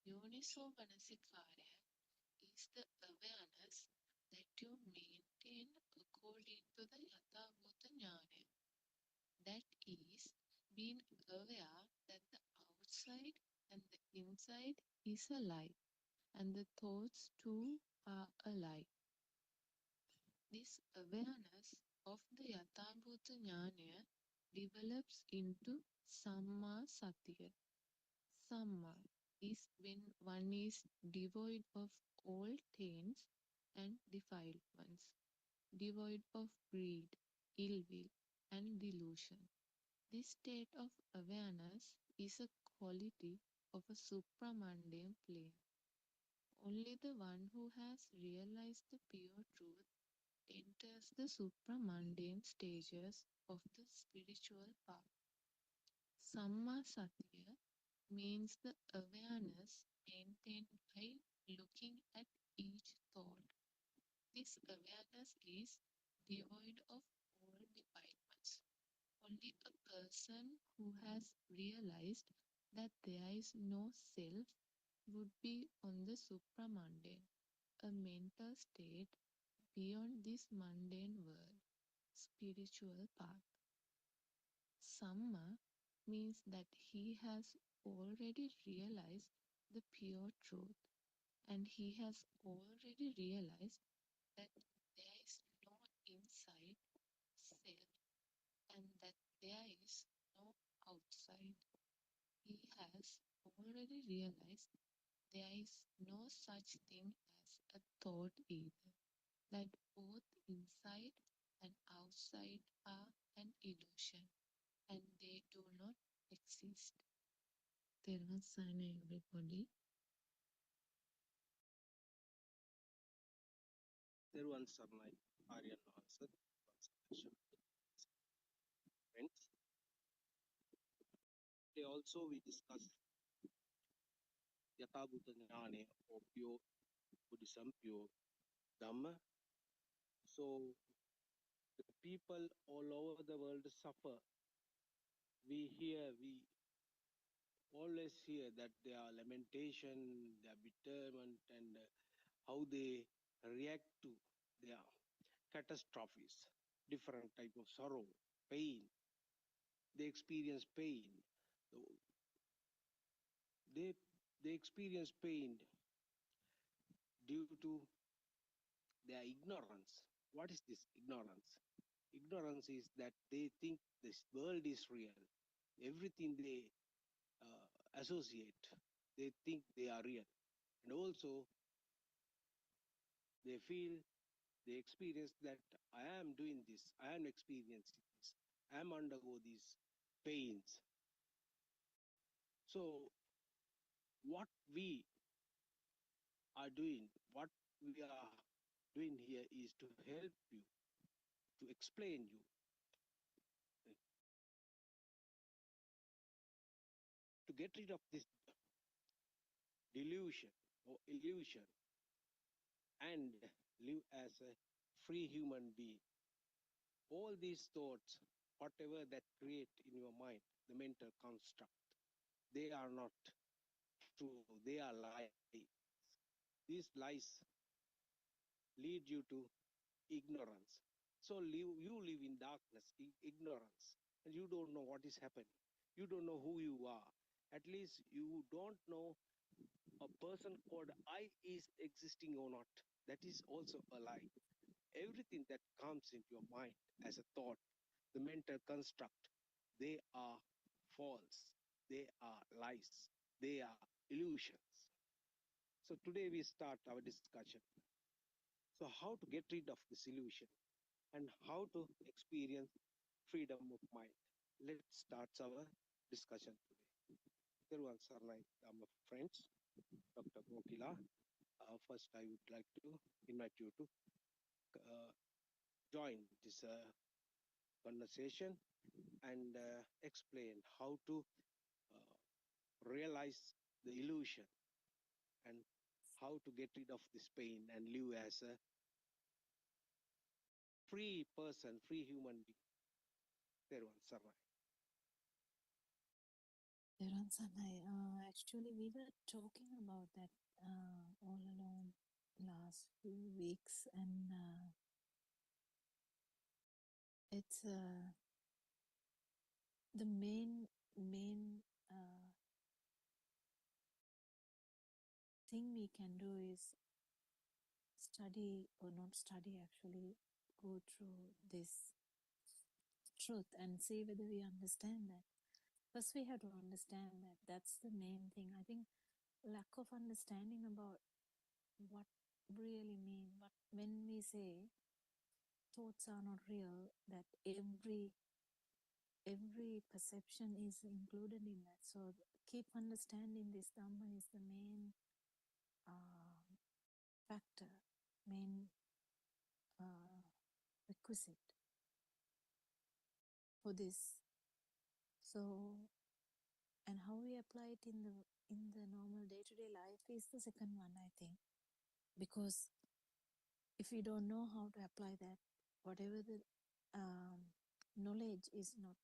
Yoniso Manasikara is the awareness that you maintain according to the Yathabhuta Jnana. That is, being aware that the outside and the inside is a lie, and the thoughts too are a lie. This awareness of the Yathabhuta Jnana develops into Samma Satya. Samma is when one is devoid of all taints and defilements, devoid of greed, ill will, and delusion. This state of awareness is a quality of a supramundane plane. Only the one who has realized the pure truth enters the supramundane stages of the spiritual path. Samma Satya means the awareness maintained by looking at each thought. This awareness is devoid of all defilements. Only a person who has realized that there is no self would be on the supramundane, a mental state beyond this mundane world, spiritual path. Samma means that he has already realized the pure truth, and he has already realized that there is no inside self and that there is no outside. He has already realized there is no such thing as a thought either, that both inside and outside are an illusion and they do not exist. Thermal sign everybody. Teruvan Sarnai, Aryan answer. Friends, they also we discuss Yathabhuta Jnane or pure Buddhism, pure Dhamma. So the people all over the world suffer. We always hear that their lamentation, their betterment, and how they react to their catastrophes, different type of sorrow, pain. They experience pain. So they they experience pain due to their ignorance. What is this ignorance? Ignorance is that they think this world is real. Everything they associate, they think they are real. And also, they feel, they experience that I am doing this, I am experiencing this, I am undergo these pains. So, what we are doing, what we are doing here is to help you, to explain you, to get rid of this delusion or illusion and live as a free human being. All these thoughts, whatever that create in your mind, the mental construct, they are not true, they are lies. These lies lead you to ignorance. So you live in darkness, ignorance, and you don't know what is happening. You don't know who you are. At least you don't know a person called I is existing or not. That is also a lie. Everything that comes into your mind as a thought, the mental construct, they are false. They are lies. They are illusions. So today we start our discussion. So how to get rid of this illusion and how to experience freedom of mind. Let's start our discussion today. Teruvan Sarnai, my friends, Dr. Kokila. First, I would like to invite you to uh, join this conversation and explain how to realize the illusion and how to get rid of this pain and live as a free person, free human being. Teruvan Sarnai. Sanai, actually, we were talking about that all along last few weeks, and it's the main thing we can do is study or not study, actually go through this truth and see whether we understand that. First, we have to understand that that's the main thing. I think lack of understanding about what really mean, what when we say thoughts are not real, that every perception is included in that. So keep understanding this Dhamma is the main uh, factor, main uh, requisite for this. So, and how we apply it in the normal day-to-day life is the second one, I think, because if we don't know how to apply that, whatever the knowledge is not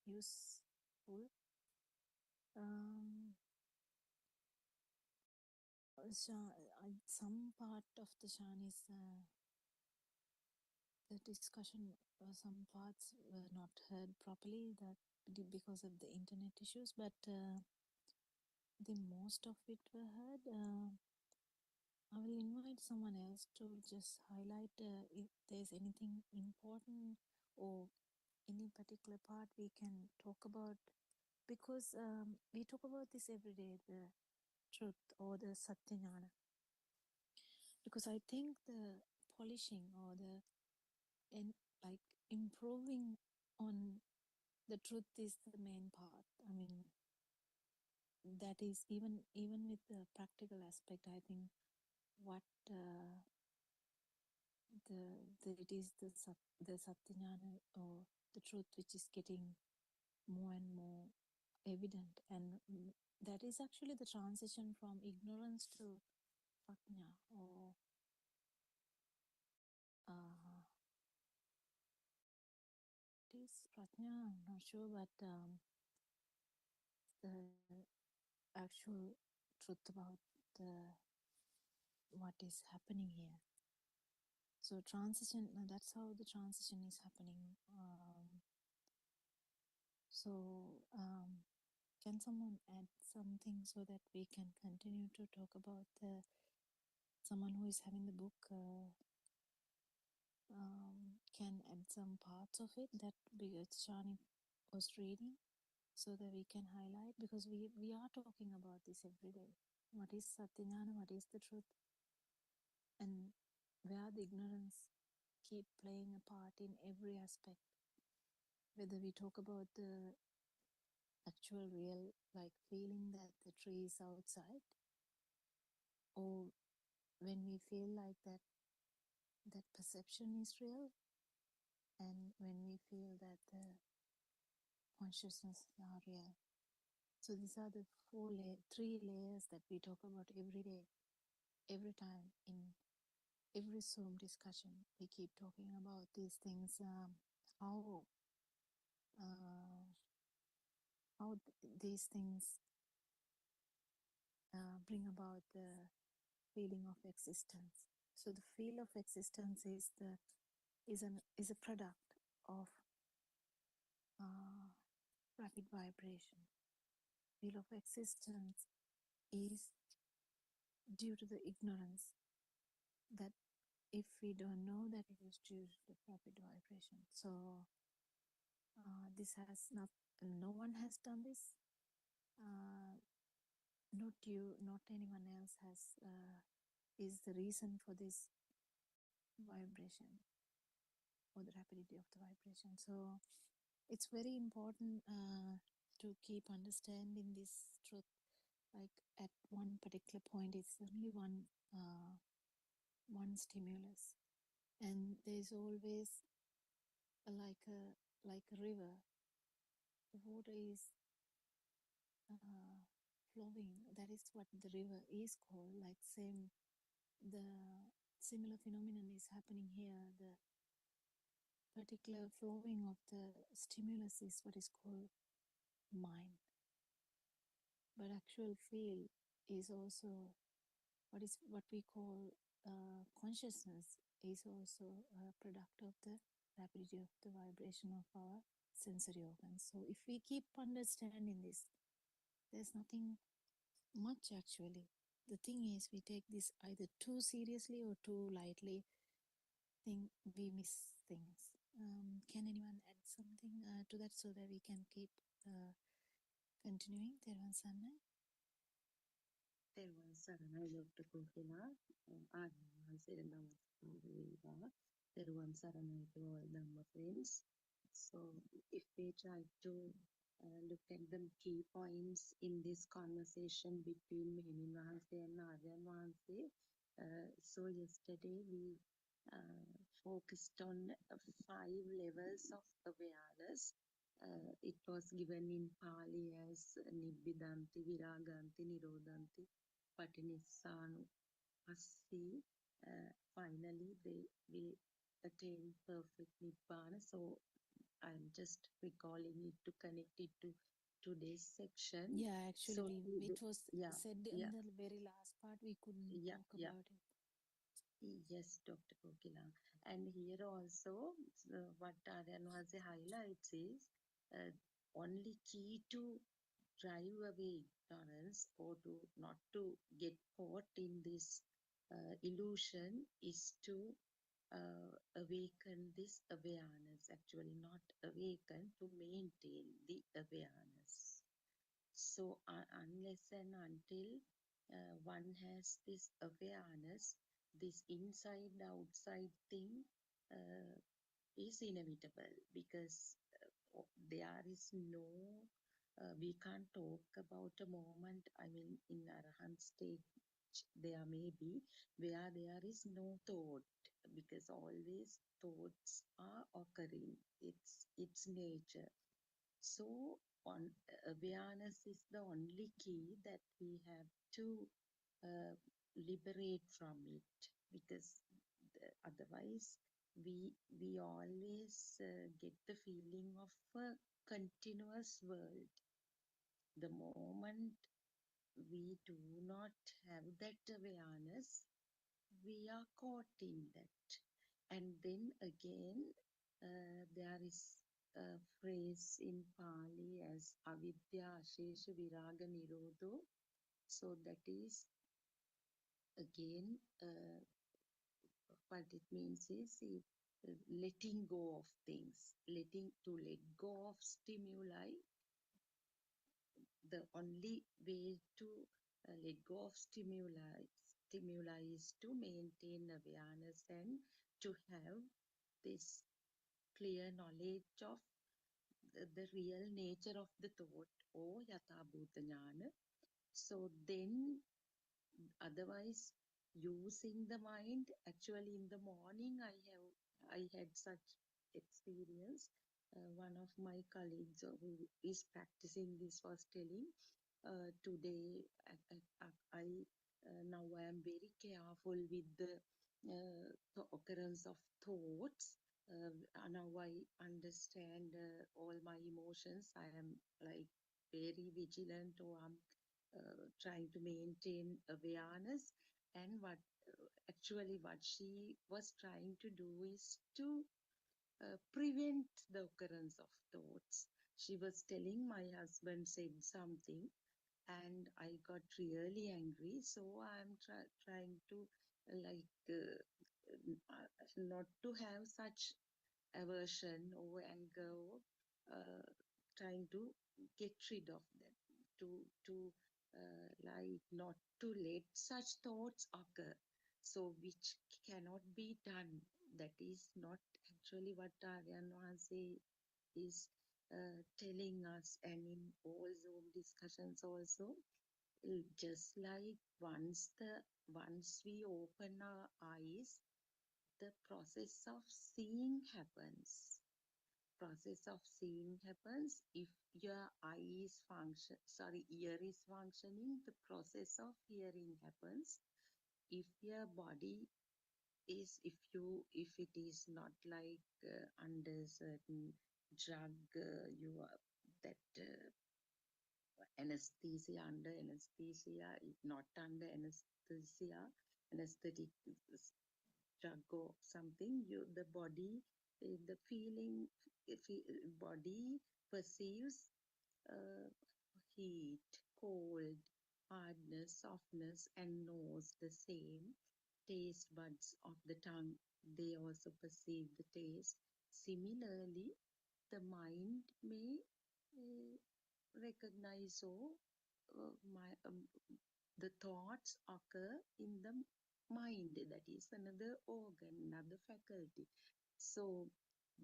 useful, um, some part of the Shan is the discussion, some parts were not heard properly that because of the internet issues, but the most of it were heard. I will invite someone else to just highlight if there's anything important or any particular part we can talk about, because we talk about this every day, the truth or the satyajnana, because I think the polishing or the and like improving on the truth is the main part. I mean, that is even with the practical aspect, I think what the it is the satyajnana or the truth which is getting more and more evident, and that is actually the transition from ignorance to prajna or uh, it is prajna, I'm not sure, but the actual truth about the what is happening here. So transition, that's how the transition is happening. So can someone add something so that we can continue to talk about the someone who is having the book can add some parts of it that Shani was reading so that we can highlight, because we are talking about this every day. What is Satyajnana? What is the truth? And where the ignorance keep playing a part in every aspect. Whether we talk about the actual real, like feeling that the tree is outside, or when we feel like that perception is real, and when we feel that the consciousness are real. So these are the three layers that we talk about every day, every time in every Zoom discussion. We keep talking about these things. How uh, these things bring about the feeling of existence. So the feel of existence is a product of uh, rapid vibration. Feel of existence is due to the ignorance that if we don't know that it is due to the rapid vibration. So this has not, no one has done this. Not you, not anyone else has is the reason for this vibration or the rapidity of the vibration. So it's very important to keep understanding this truth. Like at one particular point, it's only one stimulus, and there's always like a river. The water is uh, flowing. That is what the river is called. Like same, the similar phenomenon is happening here. The particular flowing of the stimulus is what is called mind, but actual feel is also what we call consciousness is also a product of the rapidity of the vibration of our sensory organs. So if we keep understanding this, there's nothing much actually. The thing is, we take this either too seriously or too lightly. Think we miss things. Can anyone add something to that so that we can keep continuing? Tervan Sanna. තෙරුවන් සරණයි doctor කෝකිලා ආර්යයන් වහන්සේට නමස්කාර වේවා. තෙරුවන් සරණයි to all Dhamma friends. So if we try to look at the key points in this conversation between Mehemin Wahanse and Aryan Wahanse, so yesterday we focused on 5 levels of awareness. It was given in Pali as Nibbidanti, Viraganti, Nirodhanti, Patinissanu, Passi. Finally, they will attain perfect Nibbana. So I'm just recalling it to connect it to today's section. Yeah, actually, So it was yeah, said yeah, in the very last part. We couldn't yeah, talk yeah. about it. Yes, Dr. Kokila. And here also, what Aryanwase highlights is uh, only key to drive away ignorance or to not to get caught in this illusion is to awaken this awareness, actually not awaken, to maintain the awareness. So unless and until one has this awareness, this inside outside thing uh, is inevitable, because there is no, we can't talk about a moment, I mean, in Arahant stage, there may be, where there is no thought, because always thoughts are occurring. It's nature. So on awareness is the only key that we have to uh, liberate from it, because otherwise we always get the feeling of a continuous world. The moment we do not have that awareness, we are caught in that. And then again, there is a phrase in Pali as avidya ashesha viraga nirodho. So that is again, what it means is letting go of things, let go of stimuli. The only way to let go of stimuli is to maintain awareness and to have this clear knowledge of the real nature of the thought or yatha bhuta jnana. So then, otherwise, using the mind, actually in the morning I had such experience. One of my colleagues who is practicing this was telling, today now I am very careful with the occurrence of thoughts. Now I understand all my emotions. I am like very vigilant, or I'm trying to maintain awareness. And what she was trying to do is to prevent the occurrence of thoughts. She was telling, my husband said something and I got really angry, so I'm trying to like not to have such aversion or anger, or trying to get rid of them, to like not to let such thoughts occur, so which cannot be done. That is not actually what Aryan Vase is telling us. And in all Zoom discussions also, just like once we open our eyes, the process of seeing happens. If your ear is functioning, the process of hearing happens. If your body is, if it is not like under certain drug, you are that anesthesia, under anesthesia, if not under anesthesia, anesthetic drug or something, the body, the feeling, if body perceives uh, heat, cold, hardness, softness, and knows the same. Taste buds of the tongue, they also perceive the taste. Similarly, the mind may uh, recognize, or the thoughts occur in the mind. That is another organ, another faculty. So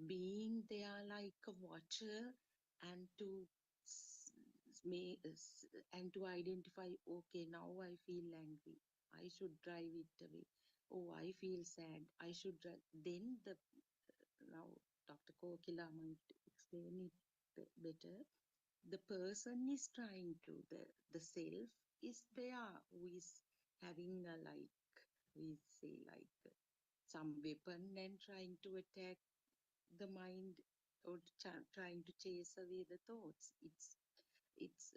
being there like a watcher, and to and to identify, okay, now I feel angry, I should drive it away. Oh, I feel sad, I should drive. Then the now Dr. Kokila might explain it better. The person is trying to, the self is there, who is having a, like we say, like some weapon, and trying to attack the mind, or trying to chase away the thoughts. it's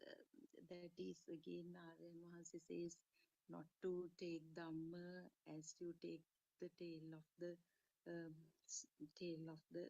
that is again Narayan Maharshi says not to take Dhamma as you take the tail of the um, tail of the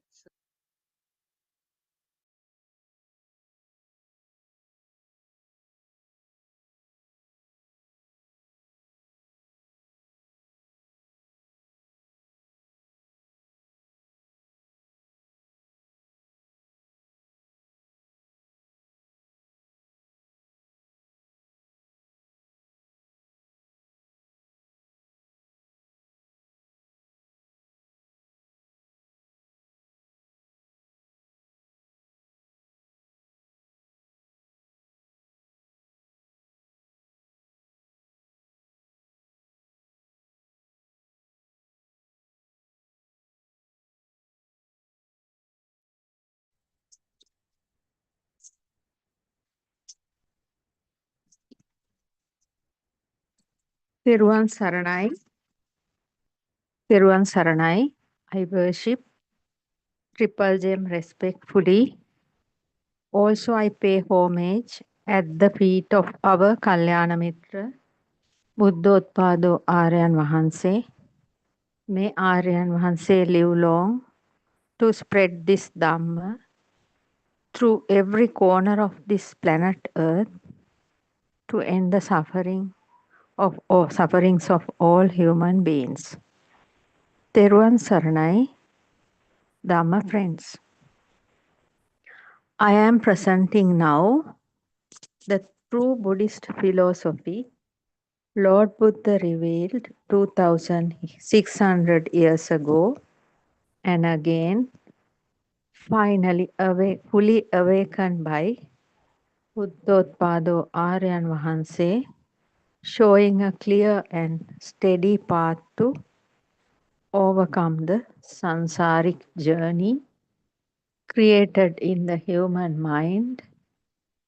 Thiruvan Saranai. Thiruvan Saranai. I worship Triple Gem respectfully. Also, I pay homage at the feet of our Kalyana Mitra, Buddothpada Aryan Vahanse. May Aryan Vahanse live long to spread this Dhamma through every corner of this planet Earth to end the sufferings of all human beings. Teruvan Saranai, Dhamma friends. I am presenting now the true Buddhist philosophy Lord Buddha revealed 2600 years ago, and again finally fully awakened by Buddothpada Aryan Vahanse, showing a clear and steady path to overcome the sansaric journey created in the human mind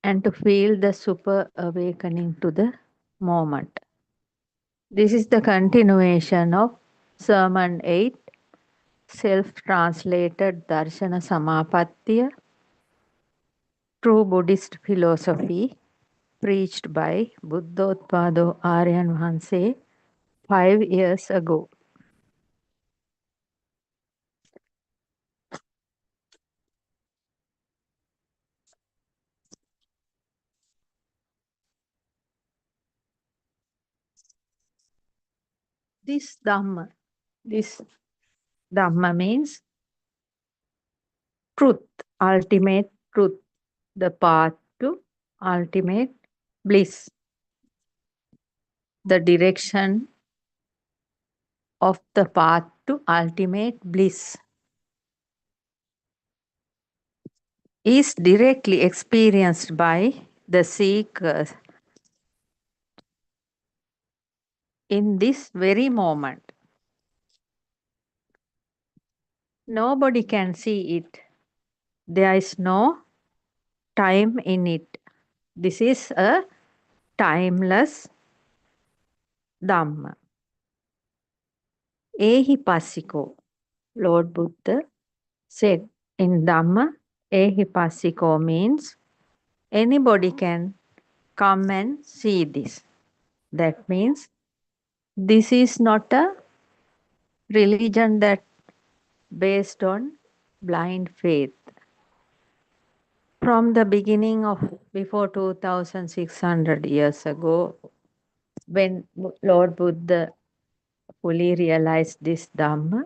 and to feel the super awakening to the moment. This is the continuation of Sermon 8, self-translated Darshana Samapattiya, true Buddhist philosophy, preached by Buddothpada Aryan Vahanse 5 years ago. This Dhamma means truth, ultimate truth, the path to ultimate bliss, the direction of the path to ultimate bliss is directly experienced by the seekers in this very moment. Nobody can see it. There is no time in it. This is a timeless Dhamma. Ehi passiko, Lord Buddha said in Dhamma, Ehi passiko means anybody can come and see this. That means this is not a religion that based on blind faith. From the beginning of before 2600 years ago, when Lord Buddha fully realized this Dhamma,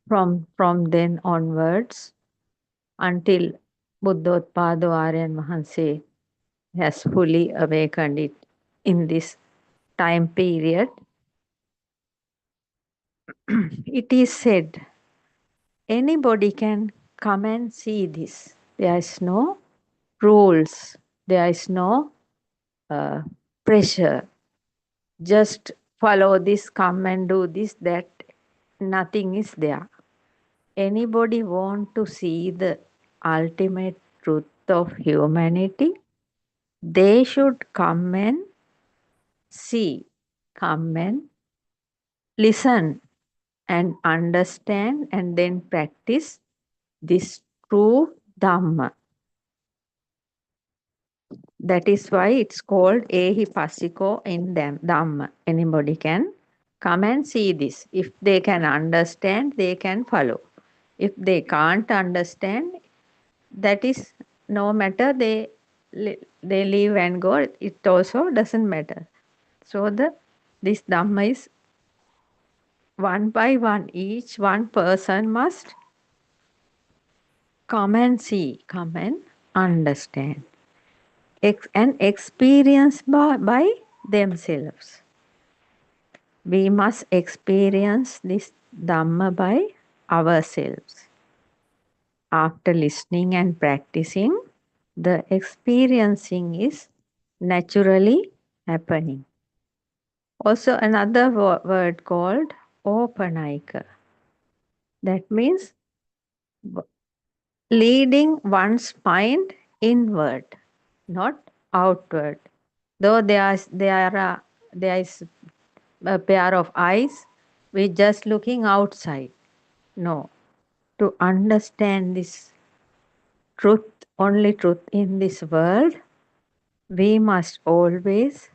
from then onwards until Buddhothpada Aryan Mahanse has fully awakened it in this time period, it is said anybody can come and see this. There is no rules, there is no uh, pressure. Just follow this, come and do this, that, nothing is there. Anybody want to see the ultimate truth of humanity, they should come and see, come and listen and understand and then practice this true Dhamma. that is why it's called Ehi Passiko in them, Dhamma. Anybody can come and see this. If they can understand, they can follow. If they can't understand, that is no matter, they leave and go, it also doesn't matter. So this Dhamma is one by one. Each one person must come and see, come and understand, and experience by themselves. We must experience this Dhamma by ourselves. After listening and practicing, the experiencing is naturally happening. Also, another word called Opanayika. That means leading one's mind inward, not outward. Though there is a pair of eyes, we're just looking outside. No, to understand this truth, only truth in this world, we must always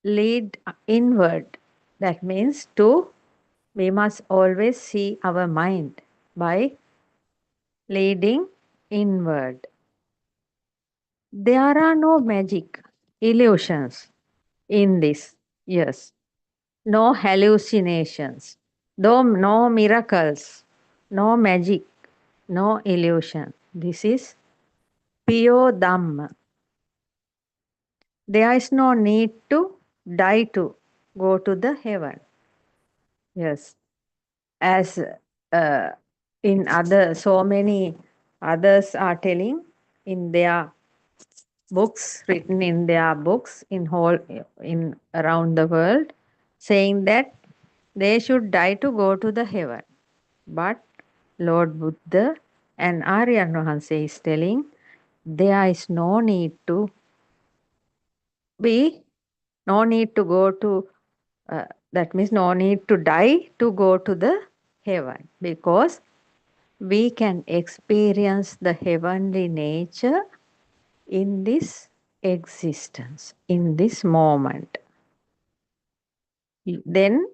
lead inward. That means we must always see our mind by leading inward. There are no magic illusions in this. Yes. No hallucinations. No miracles. No magic. No illusion. This is pure Dhamma. There is no need to die to go to the heaven. Yes. As uh, in other, so many others are telling in their books, written in their books in around the world, saying that they should die to go to the heaven. But Lord Buddha and Aryan Vahanse is telling there is no need to be, no need to go to, that means no need to die to go to the heaven, because we can experience the heavenly nature in this existence, in this moment. Then,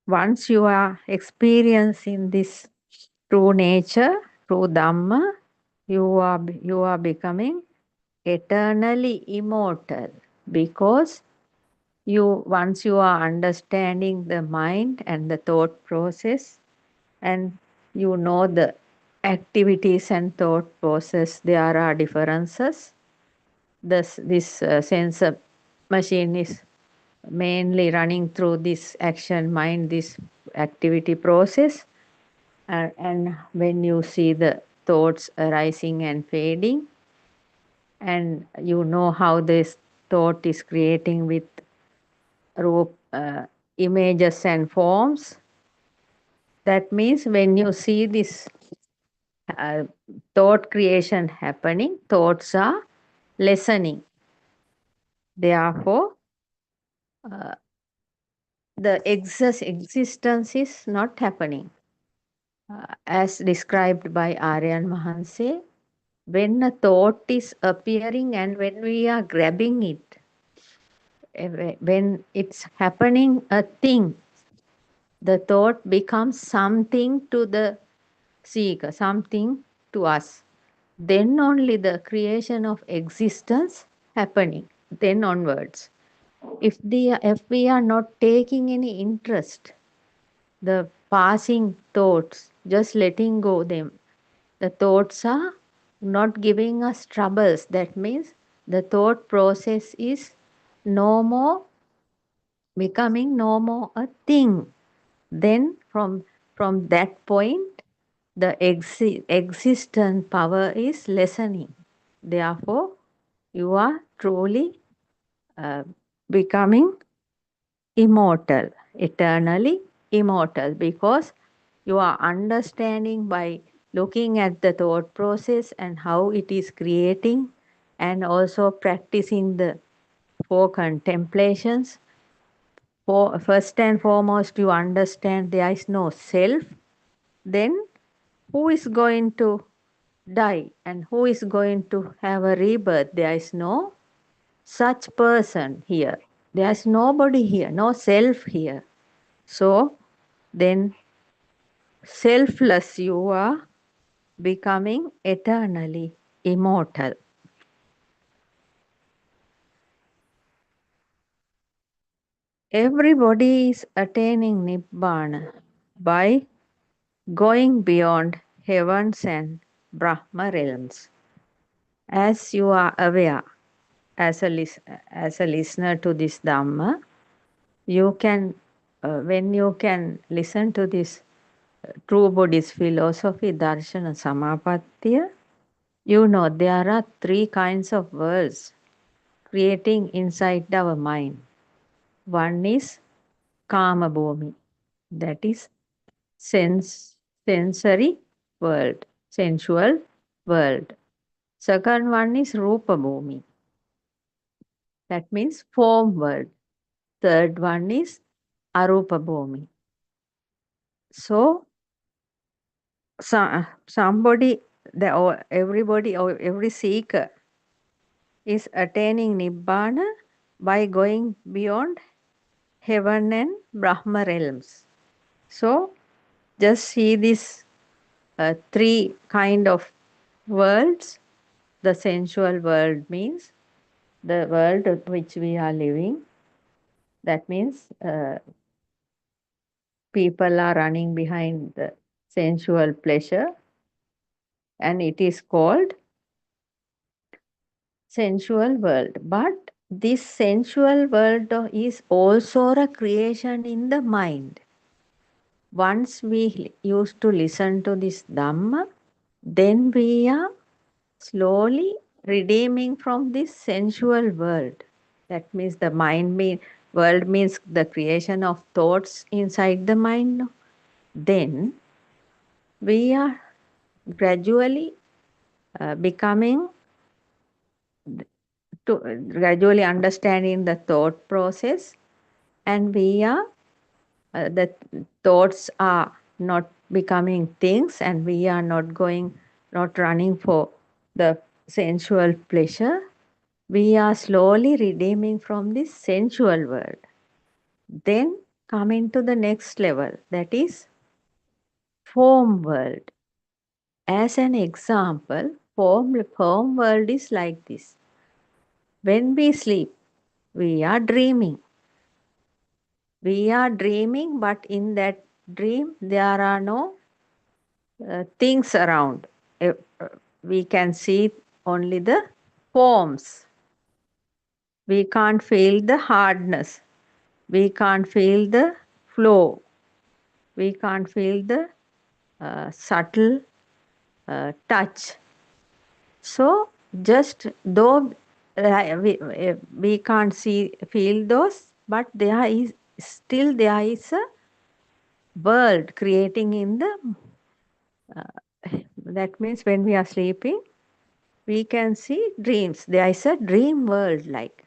once you are experiencing this true nature, true Dhamma, you are becoming eternally immortal, because once you are understanding the mind and the thought process, and you know the activities and thought process, there are differences. This sensor machine is mainly running through this action mind, this activity process, and when you see the thoughts arising and fading, and you know how this thought is creating with images and forms, that means when you see this uh, thought creation happening, thoughts are lessening. Therefore, the existence is not happening. As described by Aryan Mahanse, when a thought is appearing and when we are grabbing it, when it's happening a thing, the thought becomes something to the seeker, something to us. Then only the creation of existence happening, then onwards. If we are not taking any interest, the passing thoughts, just letting go them, the thoughts are not giving us troubles. That means the thought process is no more becoming no more a thing. Then from that point, the existent power is lessening. Therefore, you are truly becoming immortal, eternally immortal, because you are understanding by looking at the thought process and how it is creating, and also practicing the four contemplations. For first and foremost, you understand there is no self. Then who is going to die, and who is going to have a rebirth? There is no such person here. There is nobody here, no self here. So then, selfless, you are becoming eternally immortal. Everybody is attaining Nibbana by going beyond heavens and Brahma realms. As you are aware, as as a listener to this Dhamma, you can, when you can listen to this true Buddhist philosophy, Darshana Samapattiya, you know there are three kinds of worlds creating inside our mind. One is Kama Bhumi, that is sensory world, sensual world. Second one is Rupa Bhumi, that means form world. Third one is Arupa Bhumi. So, somebody, or everybody, or every seeker is attaining Nibbana by going beyond heaven and Brahma realms. So, just see these three kind of worlds. The sensual world means the world in which we are living. That means people are running behind the sensual pleasure, and it is called sensual world. But this sensual world is also a creation in the mind. Once we used to listen to this Dhamma, then we are slowly redeeming from this sensual world. That means the world means the creation of thoughts inside the mind. Then we are gradually becoming to gradually understanding the thought process, and we are the thoughts are not becoming things, and we are not running for the sensual pleasure. We are slowly redeeming from this sensual world. Then coming to the next level, that is form world. As an example, form world is like this. When we sleep, we are dreaming. We are dreaming, but in that dream, there are no things around. We can see only the forms. We can't feel the hardness. We can't feel the flow. We can't feel the subtle touch. So, just though we can't feel those, but there is still there is a world creating in the that means when we are sleeping, we can see dreams. There is a dream world, like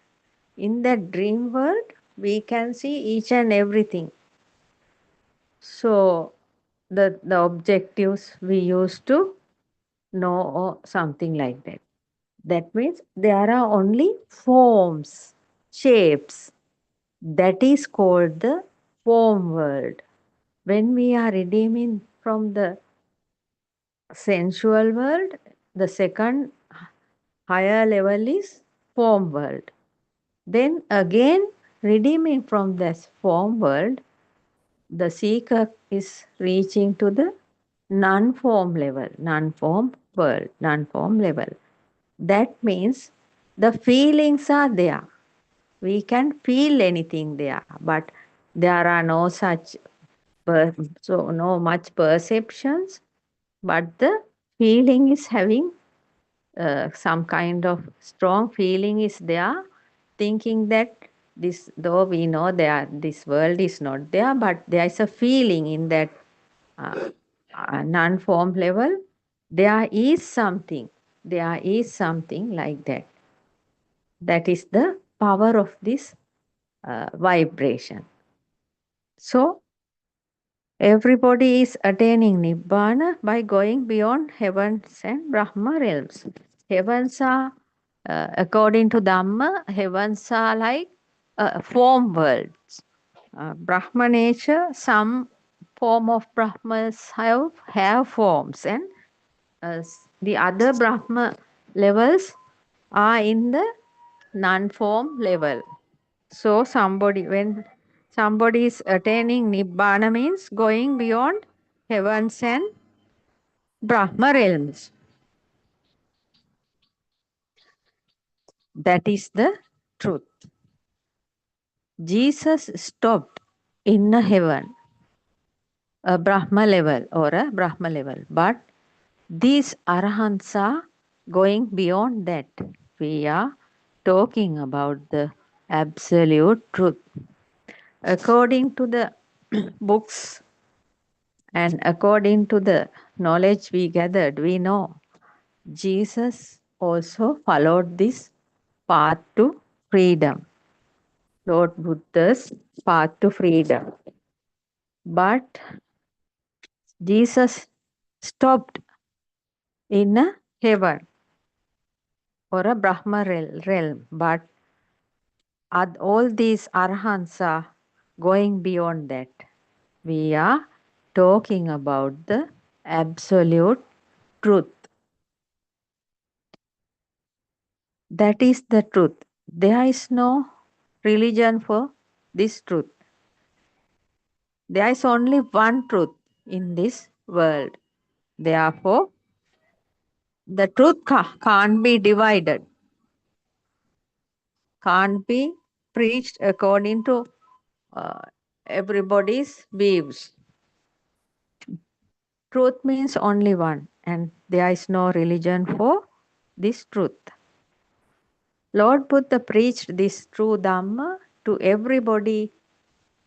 in that dream world, we can see each and everything. So, the objectives we used to know, or something like that. That means there are only forms, shapes. That is called the form world. When we are redeeming from the sensual world, the second higher level is form world. Then again, redeeming from this form world, the seeker is reaching to the non-form level, non-form world, non-form level. That means the feelings are there. We can feel anything there, but there are no such, so no much perceptions, but the feeling is having some kind of strong feeling is there, thinking that this, though we know there this world is not there, but there is a feeling in that uh, non-form level. There is something like that. That is the power of this vibration. So Everybody is attaining Nibbana by going beyond heavens and Brahma realms. Heavens are, according to Dhamma, heavens are like form worlds. Brahma nature, some form of Brahmas have forms, and the other Brahma levels are in the non-form level. So when somebody is attaining Nibbana means going beyond heavens and Brahma realms. That is the truth. Jesus stopped in a heaven, a Brahma level or a Brahma level. But these Arahants are going beyond that. We are talking about the absolute truth. According to the books and according to the knowledge we gathered, we know Jesus also followed this path to freedom, Lord Buddha's path to freedom. But Jesus stopped in a heaven or a Brahma realm. But all these Arhants are going beyond that. We are talking about the absolute truth. That is the truth. There is no religion for this truth. There is only one truth in this world. Therefore, the truth can't be divided, can't be preached according to uh, everybody's views. Truth means only one, and there is no religion for this truth. Lord Buddha preached this true Dhamma to everybody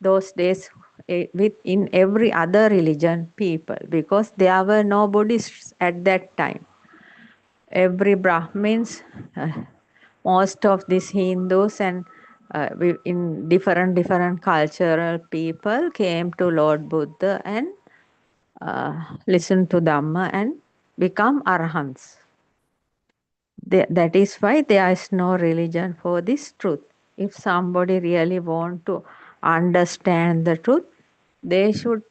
those days in every other religion people, because there were no Buddhists at that time. Every Brahmins, most of these Hindus and in different cultural people came to Lord Buddha and listen to Dhamma and become Arhants. That is why there is no religion for this truth. If somebody really want to understand the truth, they should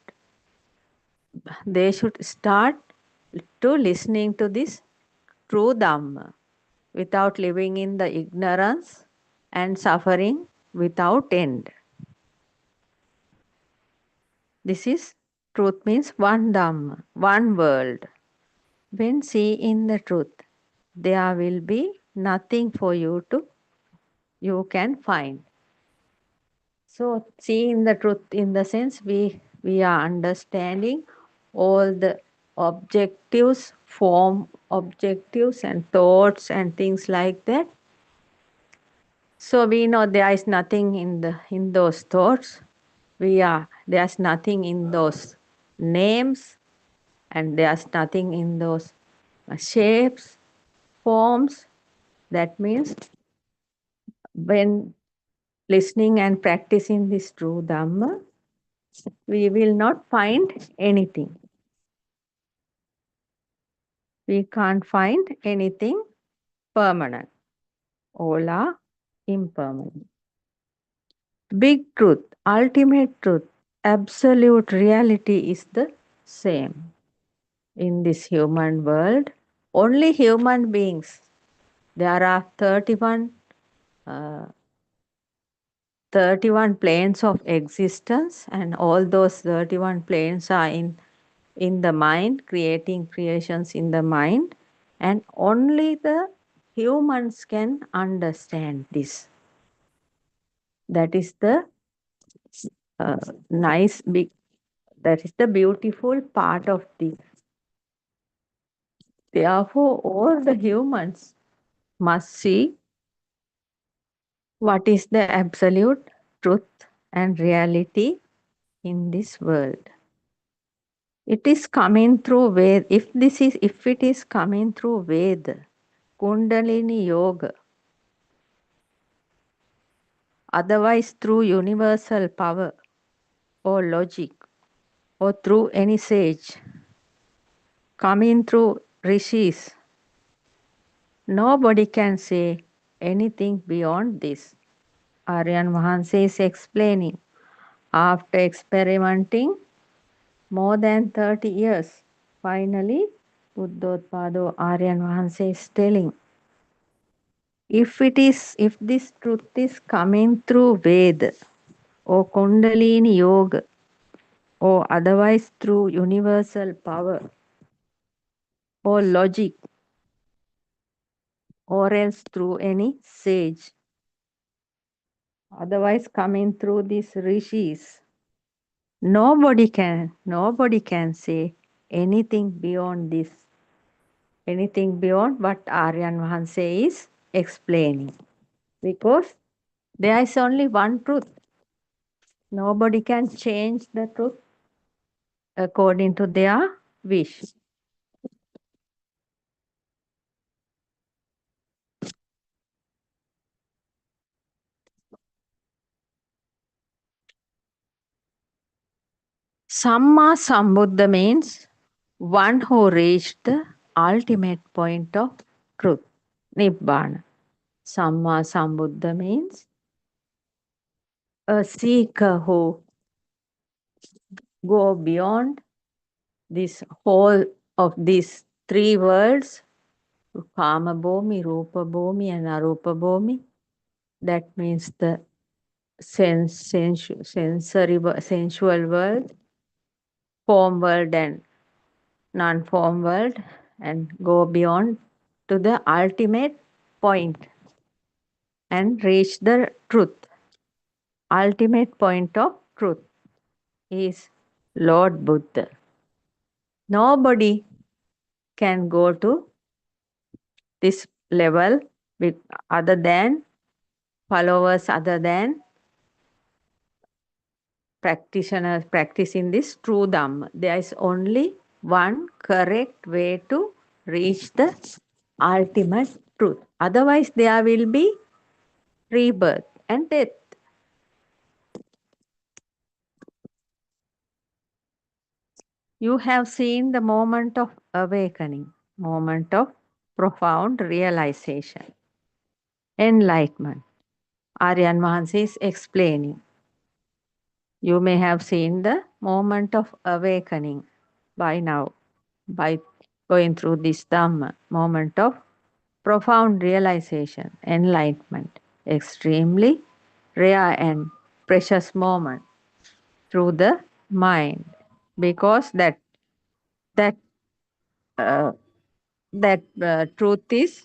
start to listening to this true Dhamma without living in the ignorance and suffering without end. This is truth means one Dhamma, one world. When seeing the truth, there will be nothing for you can find. So seeing the truth in the sense we are understanding all the objectives, form objectives and thoughts and things like that. So we know there is nothing in those thoughts. There's nothing in those names, and there's nothing in those shapes, forms. That means when listening and practicing this true Dhamma, we will not find anything. We can't find anything permanent. All are impermanent. Big truth, ultimate truth, absolute reality is the same. In this human world, only human beings. There are 31 planes of existence, and all those 31 planes are in the mind, creating creations in the mind, and only the humans can understand this. That is the nice big, that is the beautiful part of this. Therefore, all the humans must see what is the absolute truth and reality in this world. It is coming through Ved. If it is coming through Ved, Kundalini Yoga, otherwise through universal power or logic, or through any sage, coming through rishis. Nobody can say anything beyond this. Aryan Mahanse is explaining. After experimenting more than 30 years, finally, Buddothpada Aryan Mahanse is telling, if this truth is coming through Ved or Kundalini Yoga or otherwise through universal power or logic or else through any sage, otherwise coming through these rishis, nobody can say anything beyond this, anything beyond what Aryan Mahanse is explaining. Because there is only one truth. Nobody can change the truth according to their wish. Samma Sambuddha means one who reached the ultimate point of truth, Nibbana. Samma Sambuddha means a seeker who go beyond this whole of these three worlds, Kama Bhumi, Rupa Bhumi, and Arupa Bhumi. That means the sensual world, form world, and non-form world, and go beyond to the ultimate point and reach the truth. Ultimate point of truth is Lord Buddha. Nobody can go to this level with other than followers, other than practitioners practicing this true Dhamma. There is only one correct way to reach the ultimate truth. Otherwise, there will be rebirth and death. You have seen the moment of awakening, moment of profound realization, enlightenment. Aryan Mahansi is explaining. You may have seen the moment of awakening by now, by going through this Dhamma, moment of profound realization, enlightenment, extremely rare and precious moment through the mind, because that uh, truth is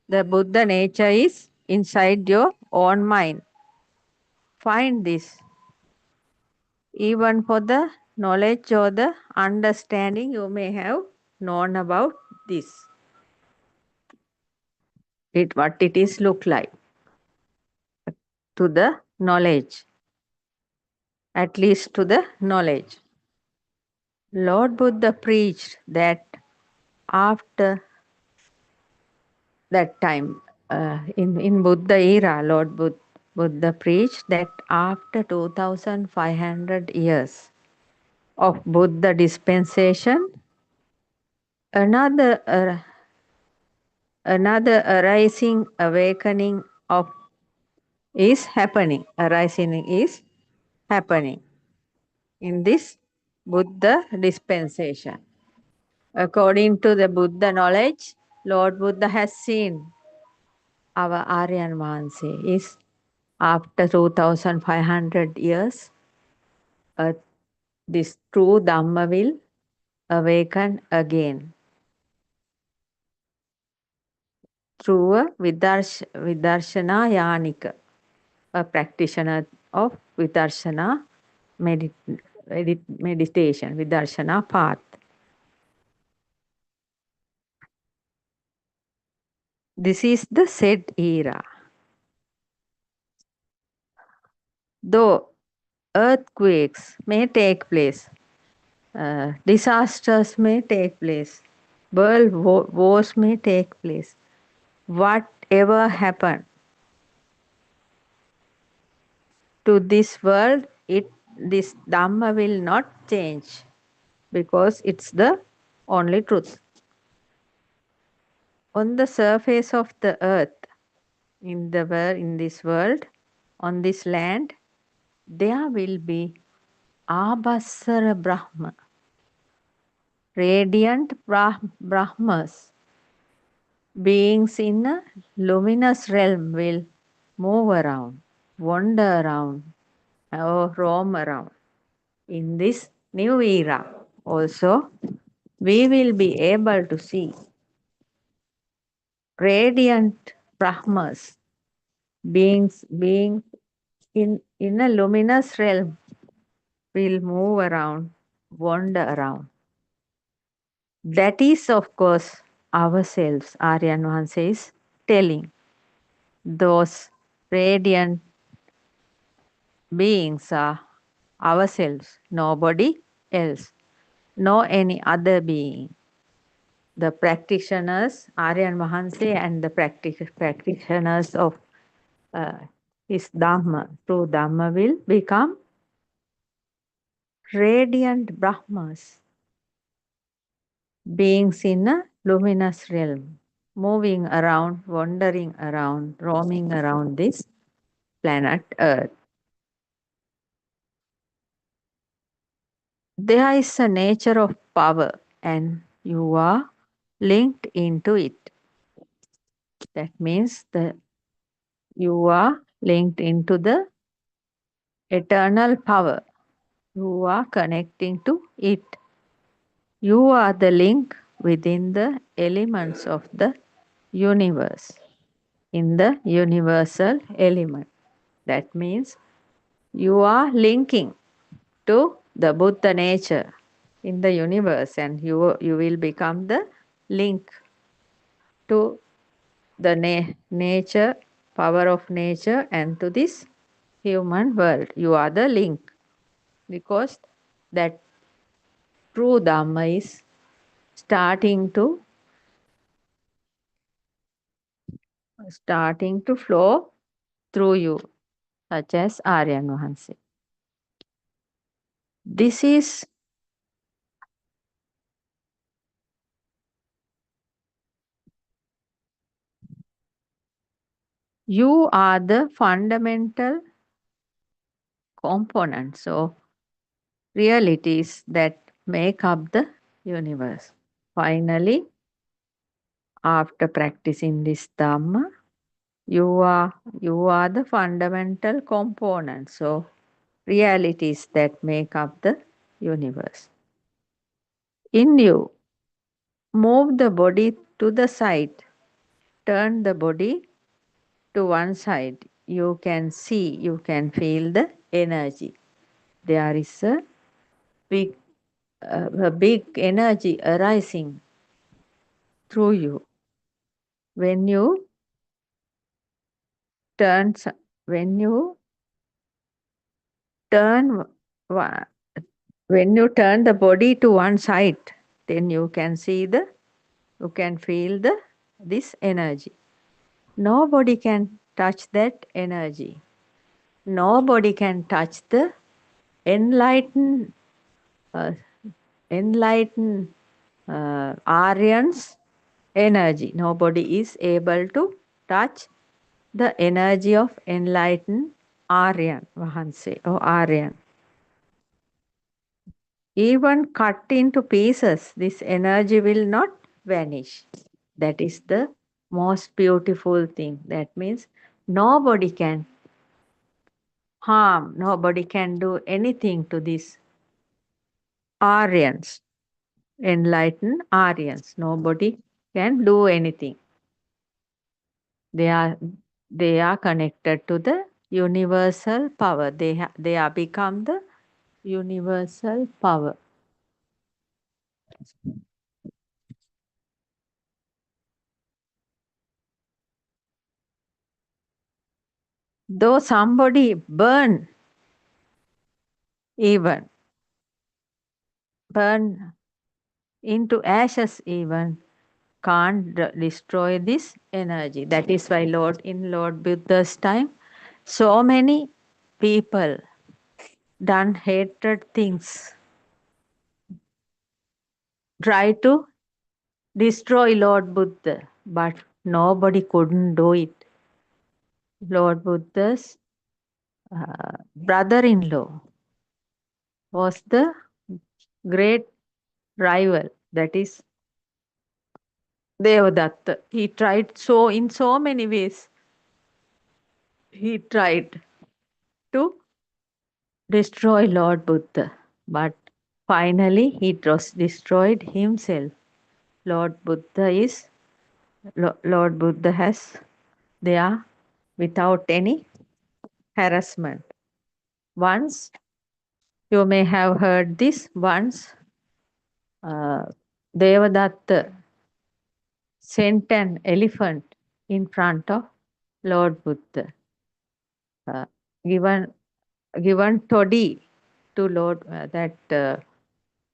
the Buddha nature is inside your own mind. Find this. Even for the knowledge or the understanding you may have known about this. What it is look like to the knowledge, at least to the knowledge. Lord Buddha preached that after that time, in Buddha era, Buddha preached that after 2500 years of Buddha dispensation, another another arising awakening of is happening. Arising is happening in this Buddha dispensation. According to the Buddha knowledge, Lord Buddha has seen our Aryan Mahanse is after 2500 years, uh, this true Dhamma will awaken again through a Vidarshana Yanika, a practitioner of Vidarshana meditation, Vidarshana path. This is the said era. Though earthquakes may take place, disasters may take place, world wars may take place, whatever happen to this world, this Dhamma will not change. because it's the only truth. On the surface of the earth, in this world, on this land, there will be Abhasara Brahma, radiant Brahmas, beings in a luminous realm will move around, wander around, or roam around. In this new era, also, we will be able to see radiant Brahmas, being in a luminous realm, will move around, wander around. That is, of course, ourselves, Aryan Vahanse is telling. Those radiant beings are ourselves, nobody else, no any other being. The practitioners, Aryan Vahanse, and the practitioners of uh, his Dhamma, true Dhamma, will become radiant Brahmas, beings in a luminous realm, moving around, wandering around, roaming around this planet Earth. There is a nature of power, and you are linked into it. That means that you are linked into the eternal power. You are connecting to it. You are the link within the elements of the universe, in the universal element. That means you are linking to the Buddha nature in the universe, and you will become the link to the nature, power of nature, and to this human world. You are the link because that true Dhamma is starting to flow through you, such as Aryan Vahanse. This is you are the fundamental components of realities that make up the universe. Finally, after practicing this Dhamma, you are the fundamental components of realities that make up the universe. In you, move the body to the side, turn the body to one side. You can see, you can feel the energy. There is big, a big energy arising through you. When you turn, when you turn, when you turn the body to one side, then you can see you can feel this energy. Nobody can touch that energy. Nobody can touch the enlightened, uh, enlightened Aryan's energy. Nobody is able to touch the energy of enlightened Aryan, Vahanse, or Aryan. Even cut into pieces, this energy will not vanish. That is the most beautiful thing. That means nobody can harm, nobody can do anything to these Aryans, enlightened Aryans. Nobody can do anything. They are connected to the universal power. They are become the universal power. Though somebody even burn into ashes even, can't destroy this energy. That is why in Lord Buddha's time, so many people done hatred things tried to destroy Lord Buddha, but nobody couldn't do it. Lord Buddha's brother-in-law was the great rival, that is Devadatta. He tried so in so many ways. He tried to destroy Lord Buddha, but finally he was destroyed himself. Lord Buddha is Lord Buddha has there without any harassment. Once you may have heard this. Once uh, Devadatta sent an elephant in front of Lord Buddha, uh, given given toddy to Lord that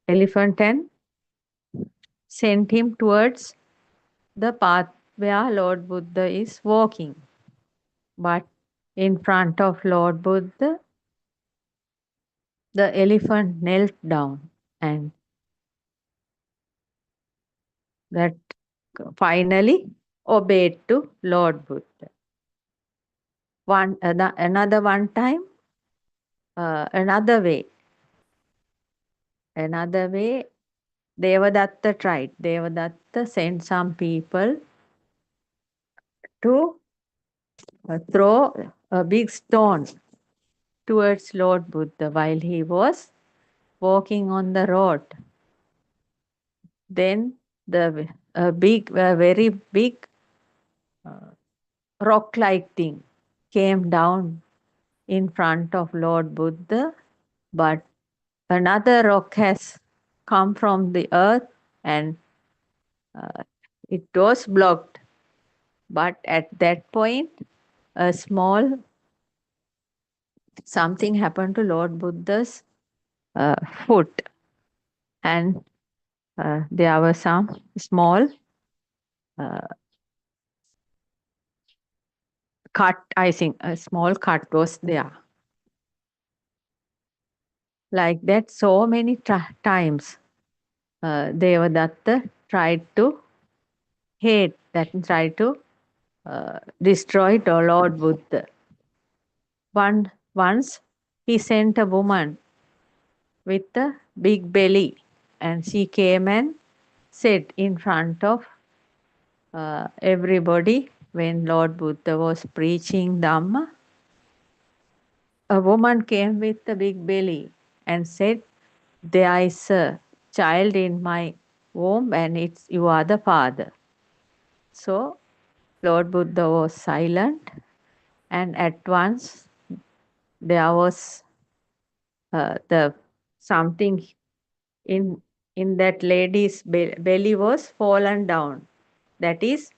elephant and sent him towards the path where Lord Buddha is walking. But in front of Lord Buddha, the elephant knelt down, and that finally obeyed to Lord Buddha. Another one time, another way, Devadatta tried. Devadatta sent some people to throw a big stone towards Lord Buddha while he was walking on the road. Then very big rock-like thing came down in front of Lord Buddha, but another rock has come from the earth and uh, it was blocked. But at that point, a small something happened to Lord Buddha's uh, foot, and there was some small uh, cut. I think a small cut was there. Like that, so many times Devadatta tried to tried to destroy the Lord Buddha. Once he sent a woman with a big belly, and she came and sat in front of everybody when Lord Buddha was preaching Dhamma. A woman came with a big belly and said, "There is a child in my womb, and you are the father." So Lord Buddha was silent, and at once there was the something in that lady's belly was fallen down. That is,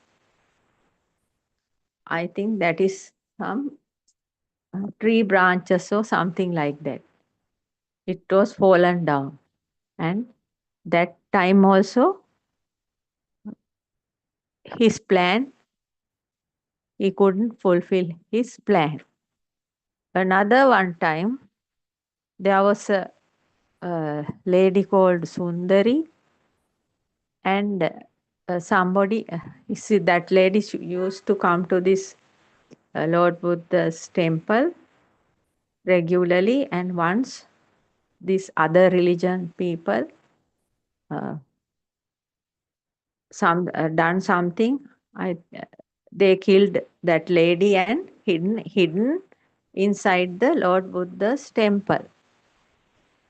I think that is some tree branches or something like that. It was fallen down, and that time also his plan, he couldn't fulfill his plan. Another one time there was a lady called Sundari, and somebody, you see, that lady used to come to this Lord Buddha's temple regularly, and once these other religion people uh, done something. They killed that lady and hidden inside the Lord Buddha's temple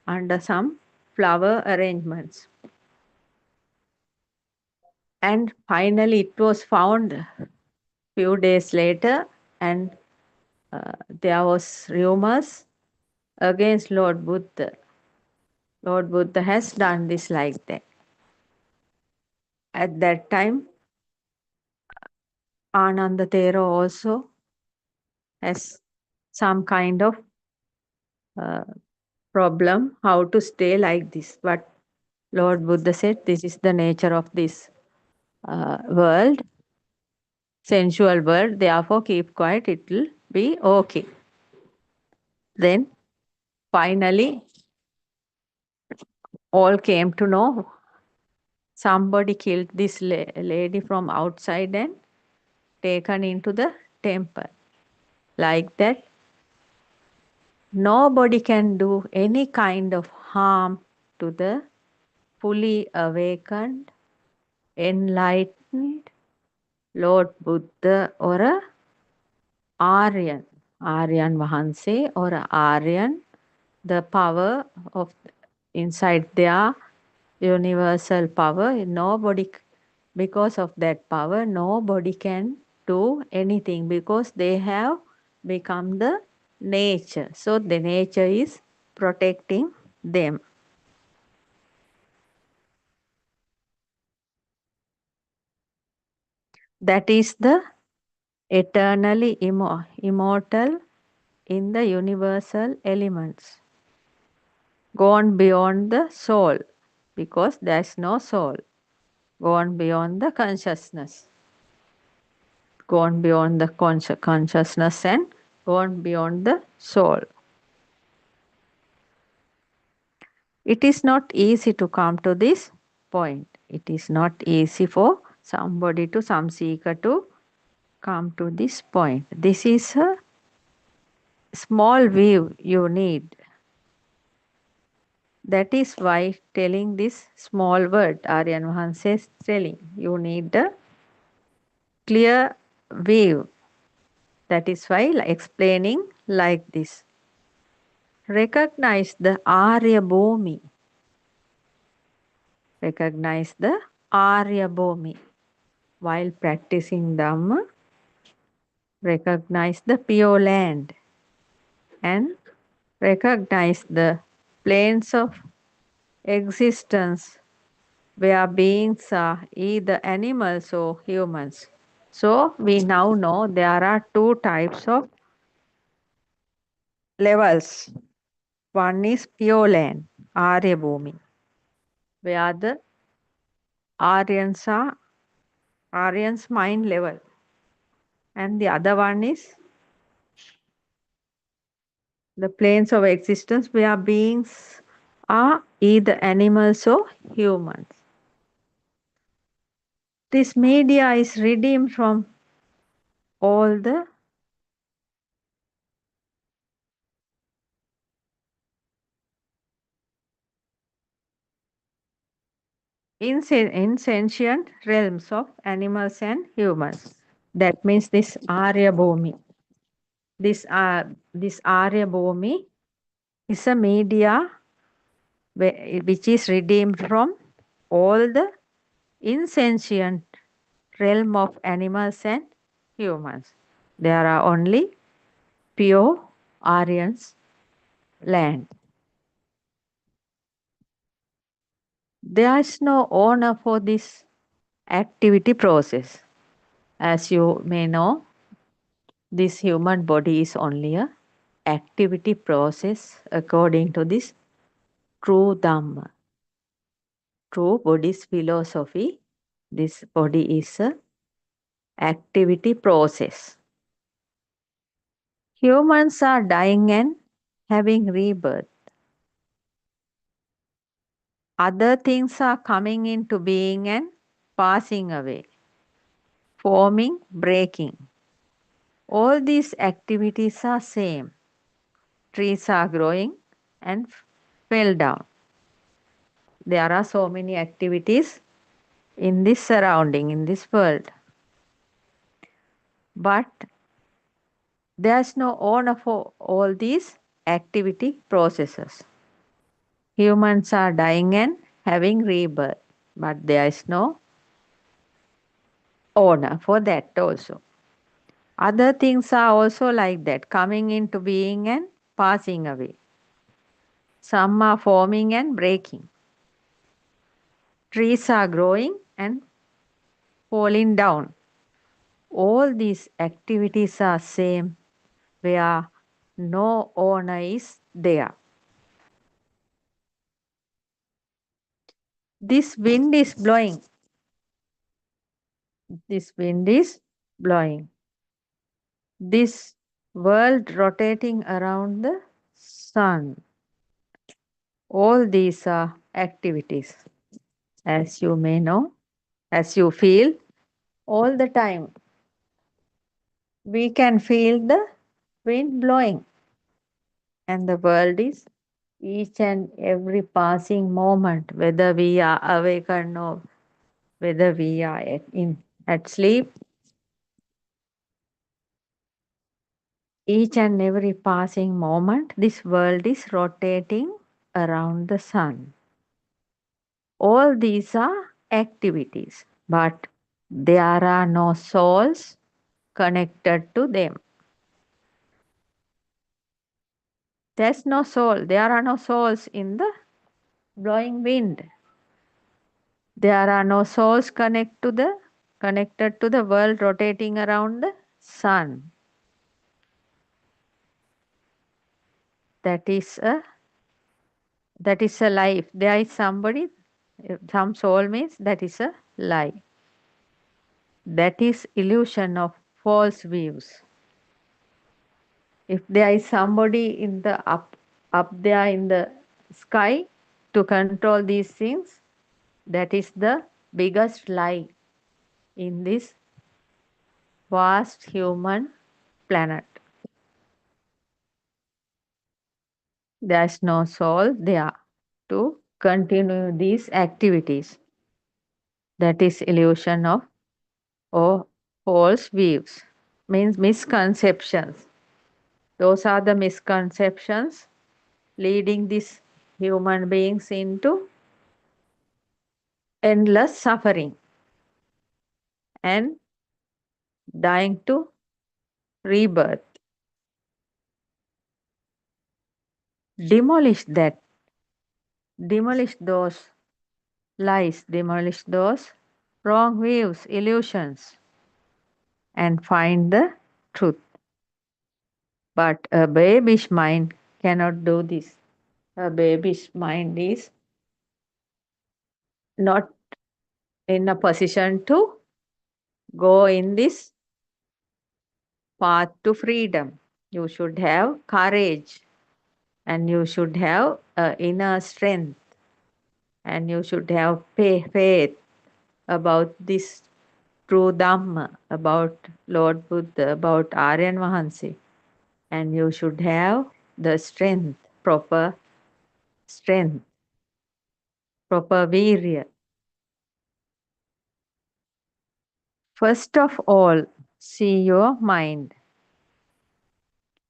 under some flower arrangements. And finally, it was found few days later, and there was rumors against Lord Buddha. Lord Buddha has done this like that. At that time, Ananda Thera also has some kind of uh, problem how to stay like this. But Lord Buddha said, this is the nature of this world, sensual world, therefore keep quiet, it will be okay. Then finally, all came to know somebody killed this lady from outside and taken into the temple. Like that, nobody can do any kind of harm to the fully awakened, enlightened Lord Buddha or a Aryan Vahanse or a Aryan, the power of inside their universal power. Nobody, because of that power, nobody can do anything because they have become the nature. So the nature is protecting them. That is the eternally immortal in the universal elements, gone beyond the soul, because there's no soul, gone beyond the consciousness, gone beyond the consciousness and gone beyond the soul. It is not easy to come to this point. It is not easy for somebody to, some seeker to come to this point. This is a small view you need. That is why telling this small word, Aryan Vahanse is telling, you need a clear view. That is why explaining like this. Recognize the Arya Bhumi. Recognize the Arya Bhumi. While practicing Dhamma, recognize the pure land and recognize the planes of existence where beings are either animals or humans. So we now know there are two types of levels. One is pure land, Arya Bhumi, where the Aryans are Aryan's mind level. And the other one is the planes of existence where beings are either animals or humans. This media is redeemed from all the insentient realms of animals and humans. That means this Arya Bhumi. This Arya Bhumi is a media which is redeemed from all the insentient realm of animals and humans. There are only pure Aryans land. There is no owner for this activity process. As you may know, this human body is only a activity process according to this true Dhamma, true Buddhist philosophy. This body is a activity process. Humans are dying and having rebirth. Other things are coming into being and passing away, forming, breaking. All these activities are same. Trees are growing and fell down. There are so many activities in this surrounding, in this world. But there's no owner for all these activity processes. Humans are dying and having rebirth, but there is no owner for that also. Other things are also like that, coming into being and passing away. Some are forming and breaking. Trees are growing and falling down. All these activities are same where no owner is there. This wind is blowing. This wind is blowing. This world rotating around the sun. All these are activities. as you may know, as you feel all the time. We can feel the wind blowing, and the world is each and every passing moment, whether we are awakened or whether we are at sleep, each and every passing moment, this world is rotating around the sun. All these are activities, but there are no souls connected to them. There's no soul. There are no souls in the blowing wind. There are no souls connected to the world rotating around the sun. That is a life. There is somebody, some soul means that is a lie. That is illusion of false views. If there is somebody in the up there in the sky to control these things, that is the biggest lie in this vast human planet. There is no soul there to continue these activities. That is illusion of or false views, means misconceptions. Those are the misconceptions leading these human beings into endless suffering and dying to rebirth. Demolish that, demolish those lies, demolish those wrong views, illusions, and find the truth. But a babish mind cannot do this. A babish mind is not in a position to go in this path to freedom. You should have courage and you should have inner strength and you should have faith about this true Dhamma, about Lord Buddha, about Aryan Vahansi. And you should have the strength, strength, proper virya. First of all, see your mind.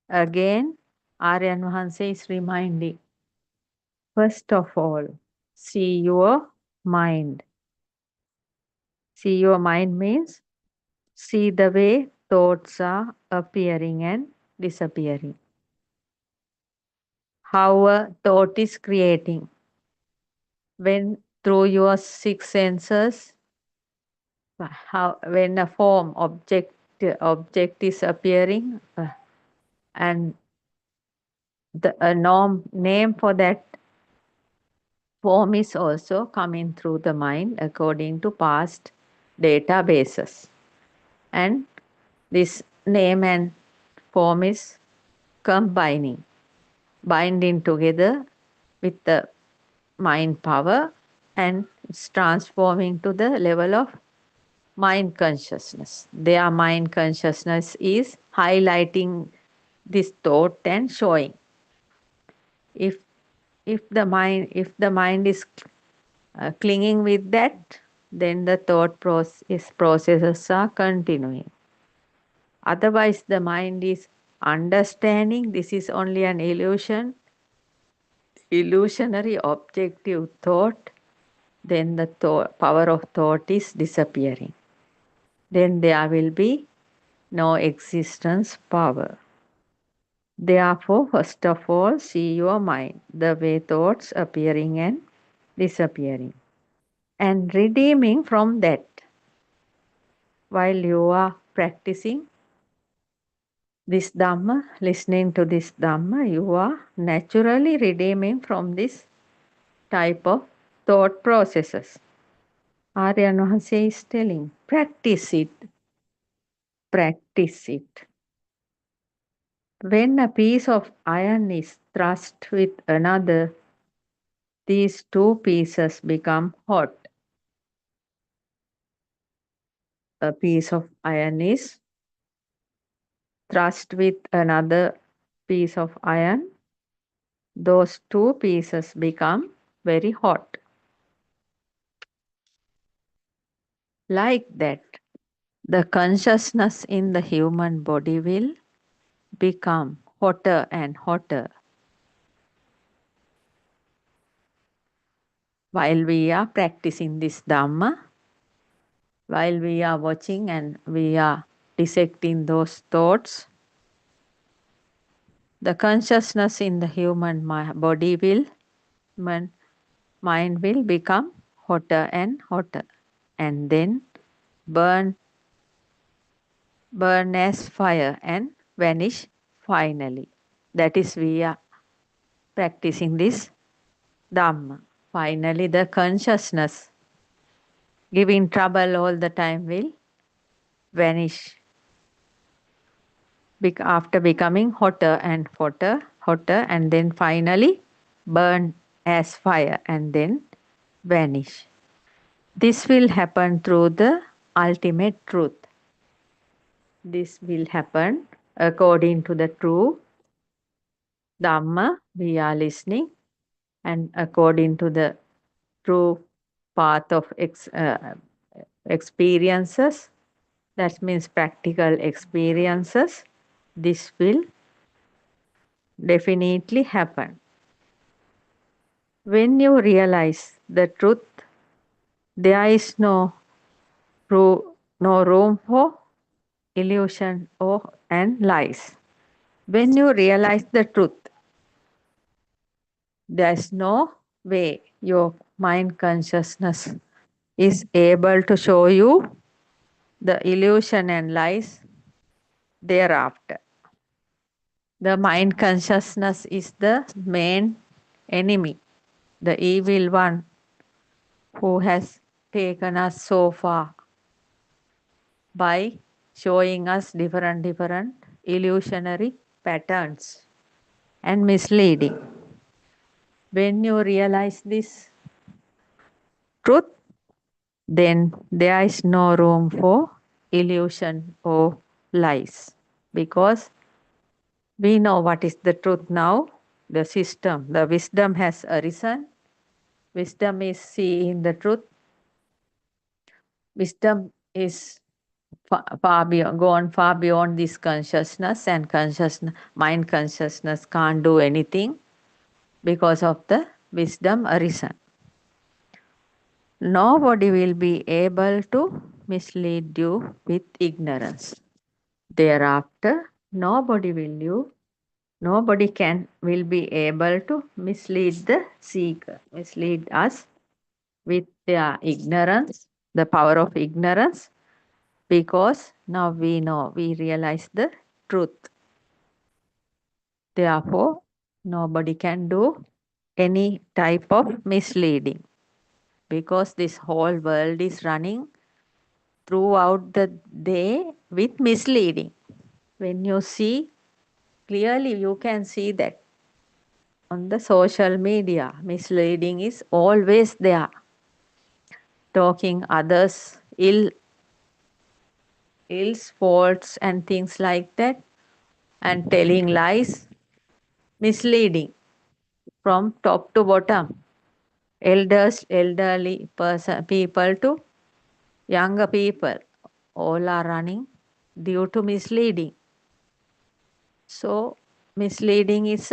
Again, Aryan Vahansi is reminding. First of all, see your mind. See your mind means see the way thoughts are appearing and disappearing. How a thought is creating. When through your six senses, how when a form object is appearing, and the a norm name for that form is also coming through the mind according to past databases. And this name and form is combining, binding together with the mind power, and it's transforming to the level of mind consciousness. Their mind consciousness is highlighting this thought and showing. If if the mind is clinging with that, then the thought processes are continuing. Otherwise, the mind is understanding this is only an illusion, illusionary objective thought, then the power of thought is disappearing. Then there will be no existence power. Therefore, first of all, see your mind, the way thoughts appearing and disappearing, and redeeming from that. While you are practicing this Dhamma, listening to this Dhamma, you are naturally redeeming from this type of thought processes. Aryan Vahansi is telling, practice it, practice it. When a piece of iron is thrust with another, these two pieces become hot. a piece of iron is thrust with another piece of iron, those two pieces become very hot. Like that, the consciousness in the human body will become hotter and hotter while we are practicing this Dhamma, while we are watching and we are dissecting those thoughts. The consciousness in the human body will, mind will become hotter and hotter, and then burn, burn as fire and vanish finally. That is, we are practicing this Dhamma. Finally, the consciousness giving trouble all the time will vanish after becoming hotter and hotter, and then finally burn as fire and then vanish. This will happen through the ultimate truth. This will happen according to the true Dhamma we are listening, and according to the true path of experiences, that means practical experiences. This will definitely happen. When you realize the truth, there is no room for illusion or and lies. When you realize the truth, there is no way your mind consciousness is able to show you the illusion and lies thereafter. The mind consciousness is the main enemy, the evil one who has taken us so far by showing us different illusionary patterns and misleading. When you realize this truth, then there is no room for illusion or lies, because we know what is the truth now. The system, the wisdom has arisen. Wisdom is seeing the truth. Wisdom is far beyond, gone far beyond this consciousness, and mind consciousness can't do anything because of the wisdom arisen. Nobody will be able to mislead you with ignorance. Thereafter, nobody will be able to mislead the seeker, mislead us with their ignorance, the power of ignorance, because now we know, we realize the truth. Therefore, nobody can do any type of misleading, because this whole world is running throughout the day with misleading. When you see clearly, you can see that on the social media, misleading is always there. Talking others ills, faults, and things like that, and telling lies, misleading from top to bottom. Elderly people to younger people, all are running due to misleading. So, misleading is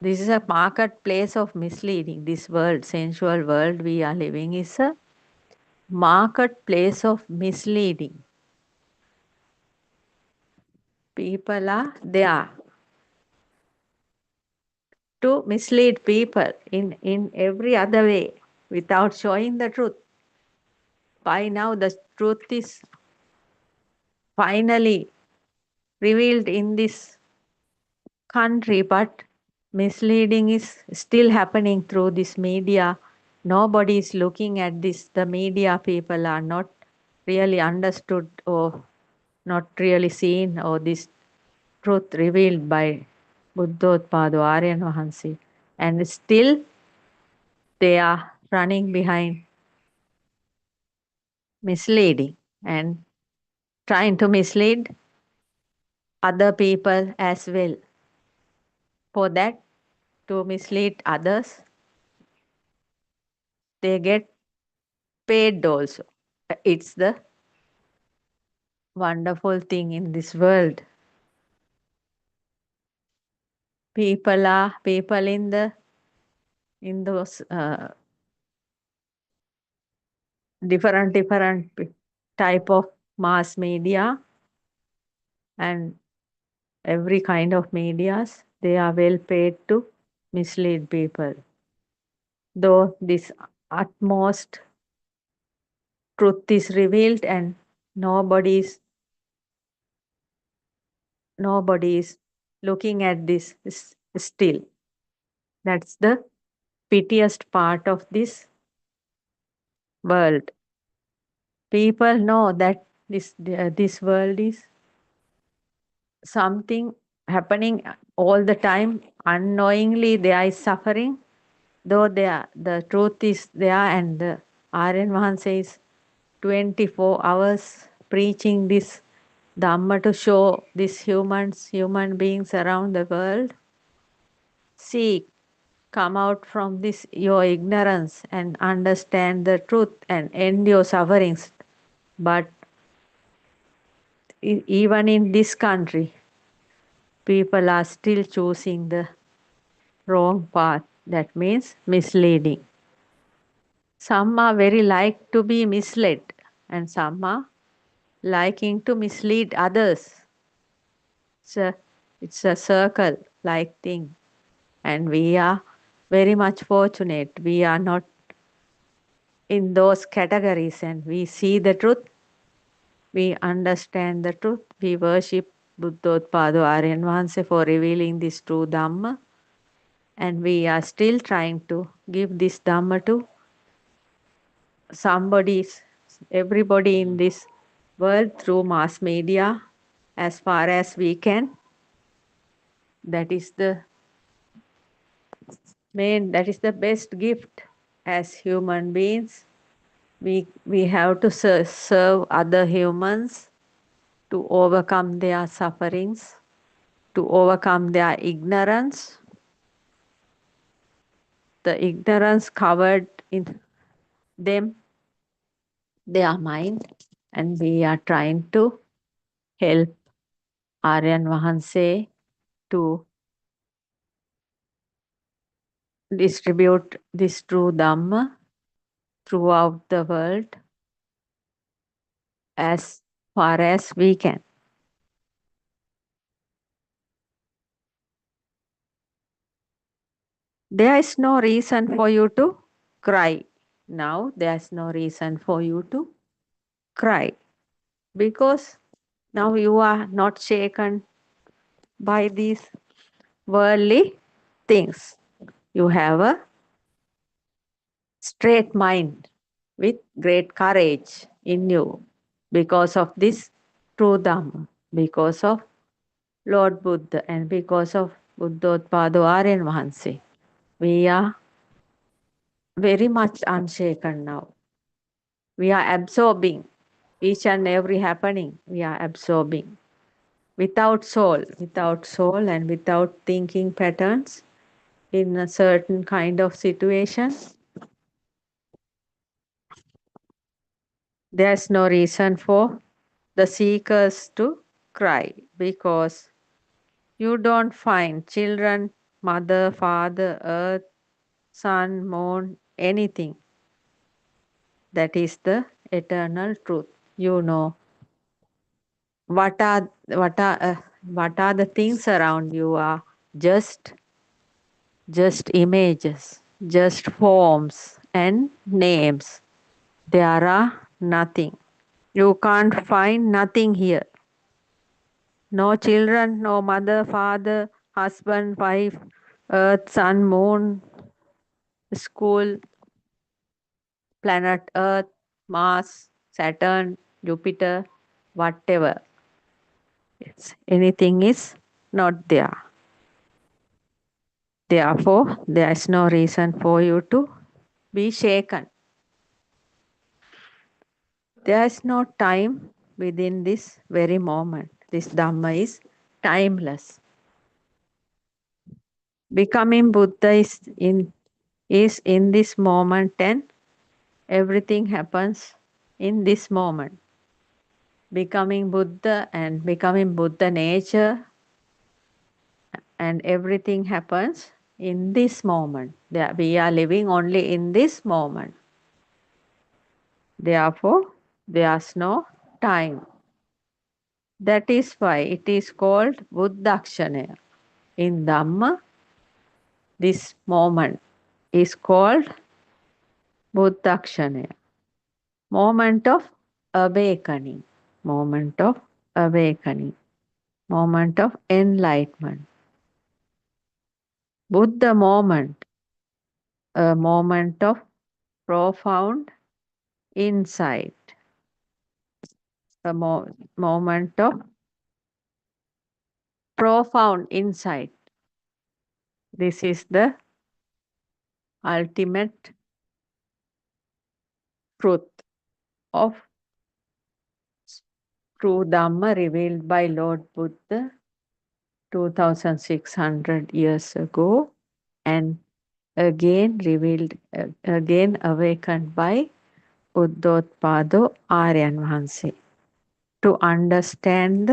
this is a marketplace of misleading. This world, sensual world we are living, is a marketplace of misleading. People are there to mislead people in every other way without showing the truth. By now, the truth is finally revealed in this country, but misleading is still happening through this media. Nobody is looking at this. The media people are not really understood or not really seen, or this truth revealed by Buddothpada Aryan Vahansi. And still they are running behind misleading. and trying to mislead other people as well. For that, to mislead others, they get paid also. It's the wonderful thing in this world. People in those different type of mass media and every kind of medias, they are well paid to mislead people. Though this utmost truth is revealed and nobody's nobody is looking at this still. That's the pitiest part of this world. People know that this world is something happening all the time. Unknowingly, there is suffering, though the truth is there, and the Aryan Mahan says 24 hours preaching this Dhamma to show these human beings around the world. See, come out from this your ignorance and understand the truth and end your sufferings. But even in this country, people are still choosing the wrong path. That means misleading. Some are very like to be misled, and some are liking to mislead others. So it's a circle like thing. And we are very much fortunate. We are not in those categories and we see the truth, we understand the truth, we worship Buddothpada Aryan Vahanse for revealing this true Dhamma, and we are still trying to give this Dhamma to everybody in this world through mass media as far as we can. That is the that is the best gift as human beings. We have to serve other humans to overcome their sufferings, to overcome their ignorance. The ignorance covered in them, their mind, and we are trying to help Aryan Vahanse to distribute this true Dhamma throughout the world as far as we can. There is no reason for you to cry. Now there's no reason for you to cry because now you are not shaken by these worldly things. You have a straight mind with great courage in you because of this true Dhamma, because of Lord Buddha, and because of Buddothpada Aryan Vahanse. We are very much unshaken now. We are absorbing each and every happening. We are absorbing without soul and without thinking patterns in a certain kind of situation. There's no reason for the seekers to cry because you don't find children, mother, father, earth, sun, moon, anything. That is the eternal truth. You know what are the things around you are just images, just forms and names. There are nothing. You can't find nothing here. No children, no mother, father, husband, wife, earth, sun, moon, school, planet Earth, Mars, Saturn, Jupiter, whatever. Anything is not there. Therefore, there is no reason for you to be shaken. There is no time within this very moment. This Dhamma is timeless. Becoming Buddha is in this moment, and everything happens in this moment. Becoming Buddha and becoming Buddha nature, and everything happens in this moment. We are living only in this moment. Therefore, there's no time. That is why it is called Buddhakshanaya. In Dhamma, this moment is called Buddhakshanaya. Moment of awakening. Moment of awakening. Moment of enlightenment. Buddha moment. A moment of profound insight. A moment of profound insight. This is the ultimate truth of true Dhamma revealed by Lord Buddha 2600 years ago, and again revealed, again awakened by Buddothpada Aryan Vahanse. To understand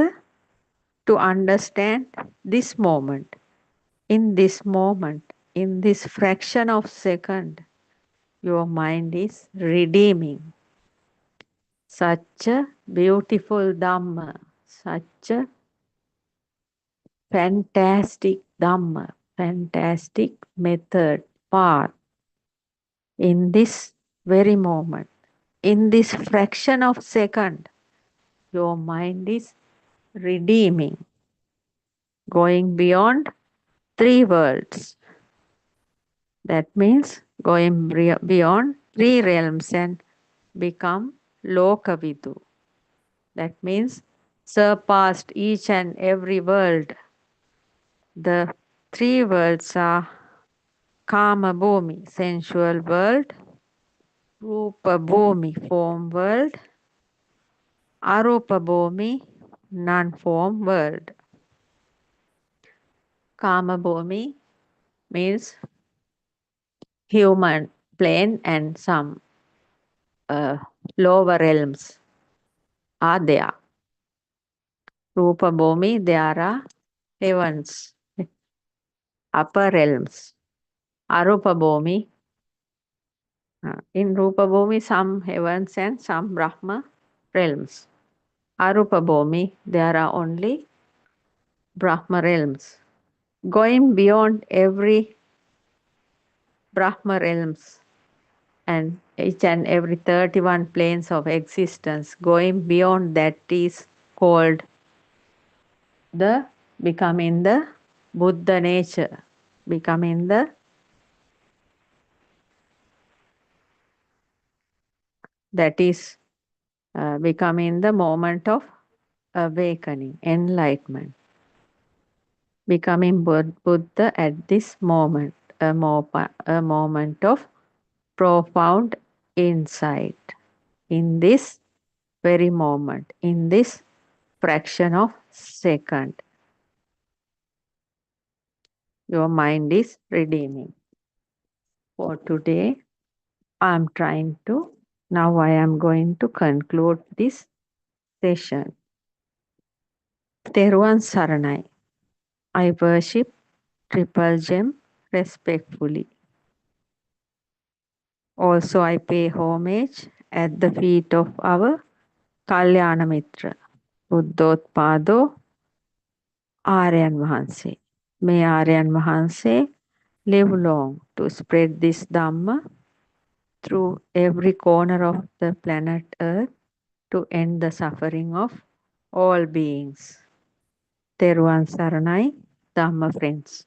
this moment, in this moment, in this fraction of second, your mind is redeeming such a beautiful Dhamma, such a fantastic Dhamma, fantastic method, path in this very moment, in this fraction of second, your mind is redeeming, going beyond three worlds. That means going beyond three realms and become Lokavidu. That means surpassed each and every world. The three worlds are Kama Bhumi, sensual world, Rupa Bhumi, form world, Arupa Bhumi, non-form world. Kama Bhumi means human plane, and some lower realms are there. Rupa Bhumi, there are heavens, upper realms. Arupa Bhumi, in Rupa Bhumi some heavens and some Brahma realms. Arupa Bhumi, there are only Brahma realms. Going beyond every Brahma realms and each and every 31 planes of existence, going beyond that is called the becoming the Buddha nature, becoming the that is becoming the moment of awakening, enlightenment, becoming Buddha at this moment, a moment of profound insight. In this very moment, in this fraction of second, your mind is redeeming. For today, I'm trying to, now I am going to conclude this session. Teruvan Saranai. I worship Triple Gem respectfully. Also, I pay homage at the feet of our Kalyana Mitra, Buddothpada Aryan Vahanse. May Aryan Vahanse live long to spread this Dhamma through every corner of the planet Earth to end the suffering of all beings. Teruvan Saranai, Dhamma friends.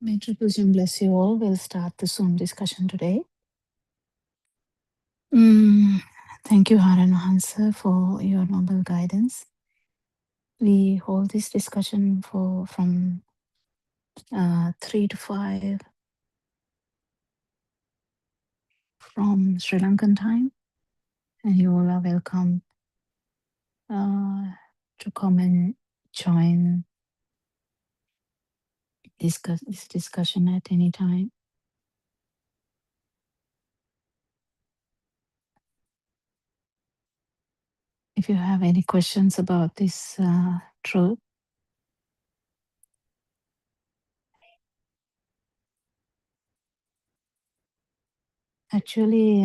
May Triple Gem bless you all. We'll start the Zoom discussion today. Thank you, Haran Hansa, for your noble guidance. We hold this discussion for from 3 to 5 from Sri Lankan time, and you all are welcome to come and join this discussion at any time. If you have any questions about this truth, actually,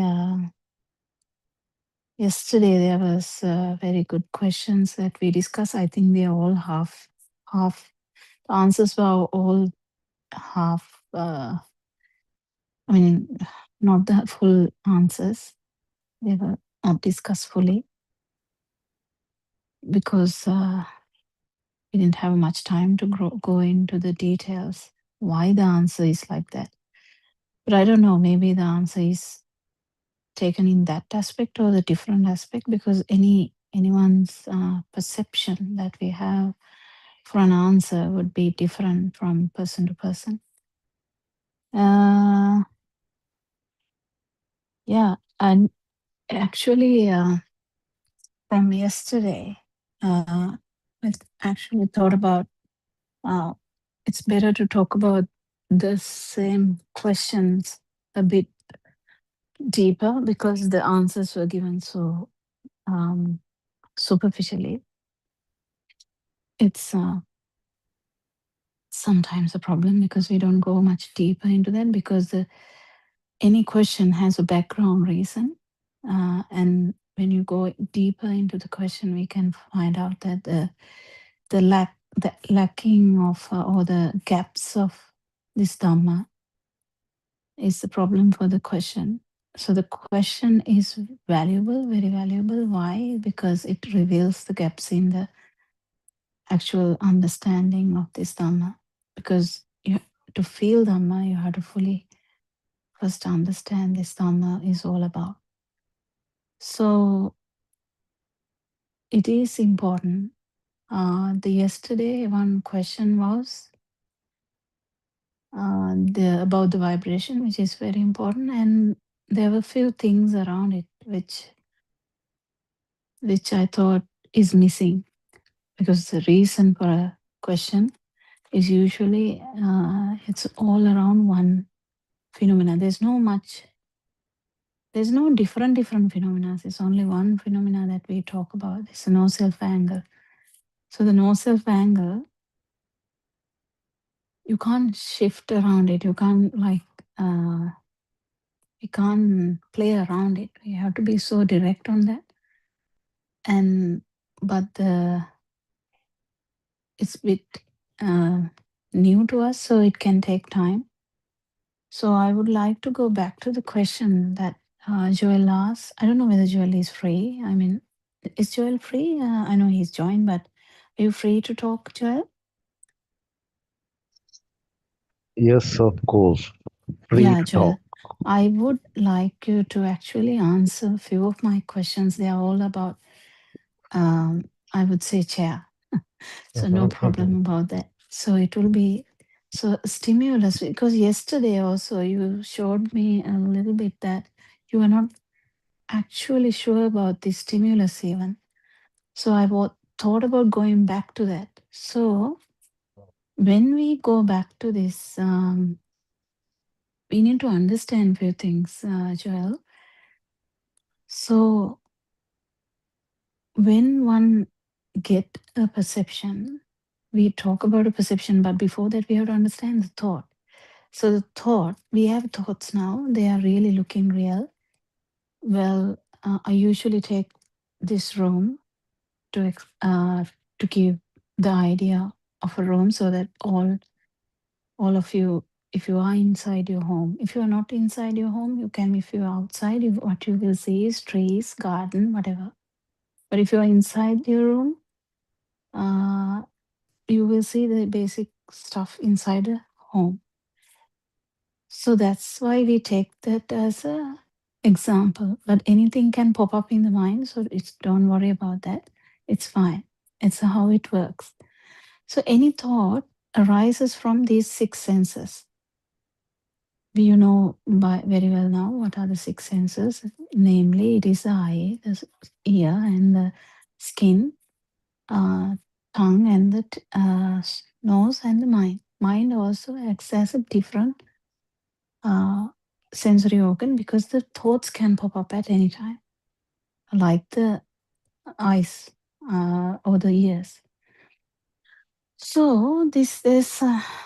yesterday there was very good questions that we discussed. I think they are all half. The answers were all half. I mean, not the full answers. They were not discussed fully because we didn't have much time to go into the details why the answer is like that. But I don't know, maybe the answer is taken in that aspect or the different aspect, because anyone's perception that we have for an answer would be different from person to person. Yeah, and actually from yesterday, I actually thought about it's better to talk about the same questions a bit deeper, because the answers were given so superficially. It's sometimes a problem because we don't go much deeper into that, because any question has a background reason. And when you go deeper into the question, we can find out that the lacking of or the gaps of this dhamma is the problem for the question. So the question is valuable, very valuable. Why? Because it reveals the gaps in the actual understanding of this dhamma. Because to feel dhamma, you have to fully first understand this dhamma is all about. So it is important. The yesterday one question was about the vibration, which is very important, and there were few things around it which I thought is missing, because the reason for a question is usually it's all around one phenomena. There's no different phenomena. It's only one phenomena that we talk about. It's a no self angle. So the no self angle, you can't shift around it. You can't you can't play around it. You have to be so direct on that. And but it's a bit new to us, so it can take time. So I would like to go back to the question that Joel asked. I don't know whether Joel is free. I mean, is Joel free? I know he's joined, but are you free to talk, Joel? Yes, of course. Free Yeah, to talk. Joel. I would like you to actually answer a few of my questions. They are all about, I would say, chair. So no problem about that. So it will be so stimulus, because yesterday also you showed me a little bit that you are not actually sure about the stimulus even. So I thought about going back to that. So when we go back to this, we need to understand few things, Joel. So when one get a perception, we talk about a perception, but before that we have to understand the thought. So the thought, we have thoughts now, they are really looking real. Well, I usually take this room to give the idea of a room, so that all of you, if you are inside your home, if you are not inside your home, you can, if you are outside, what you will see is trees, garden, whatever. But if you are inside your room, you will see the basic stuff inside a home. So that's why we take that as a example. But anything can pop up in the mind, so don't worry about that. It's fine. It's how it works. So any thought arises from these six senses. You know very well now what are the six senses. Namely, it is the eye, the ear, and the skin, uh, tongue, and the nose, and the mind. Mind also acts as a different uh, sensory organ because the thoughts can pop up at any time, like the eyes or the ears. So this is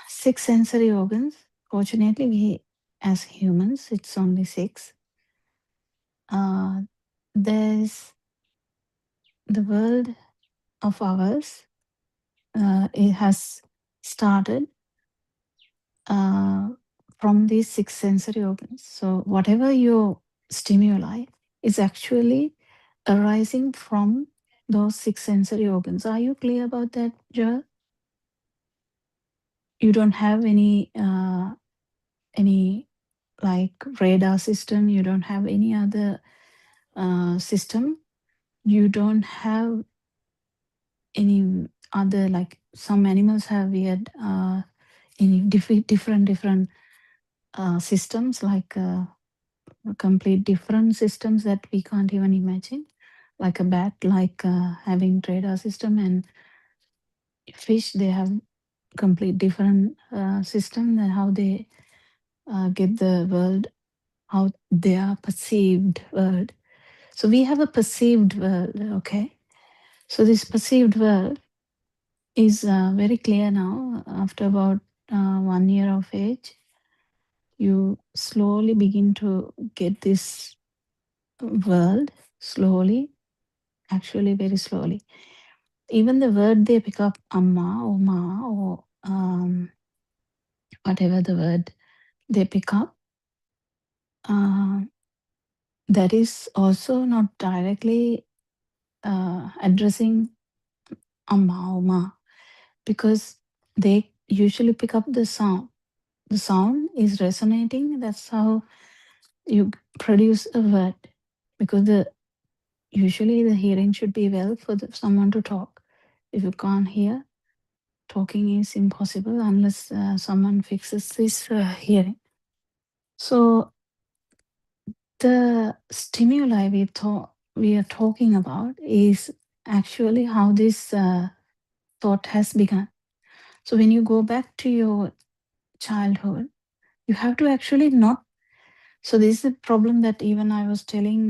six sensory organs. Fortunately, we as humans, it's only six. Uh, there's the world of ours. It has started uh, from these six sensory organs. So whatever your stimuli is actually arising from those six sensory organs. Are you clear about that, Joel? You don't have any like radar system. You don't have any other system. You don't have any other, like some animals have weird any different systems, like complete different systems that we can't even imagine, like a bat, like having radar system, and fish, they have complete different system and how they get the world, how they are perceived world. So we have a perceived world, okay? So this perceived world is very clear now. After about 1 year of age, you slowly begin to get this world slowly, actually very slowly. Even the word they pick up, amma or ma or whatever the word they pick up, uh, that is also not directly addressing amma or ma, because they usually pick up the sound. The sound is resonating. That's how you produce a word, because the usually the hearing should be well for someone to talk. If you can't hear, talking is impossible unless someone fixes this hearing. So the stimuli we are talking about is actually how this thought has begun. So when you go back to your childhood, you have to actually not. So this is a problem that even I was telling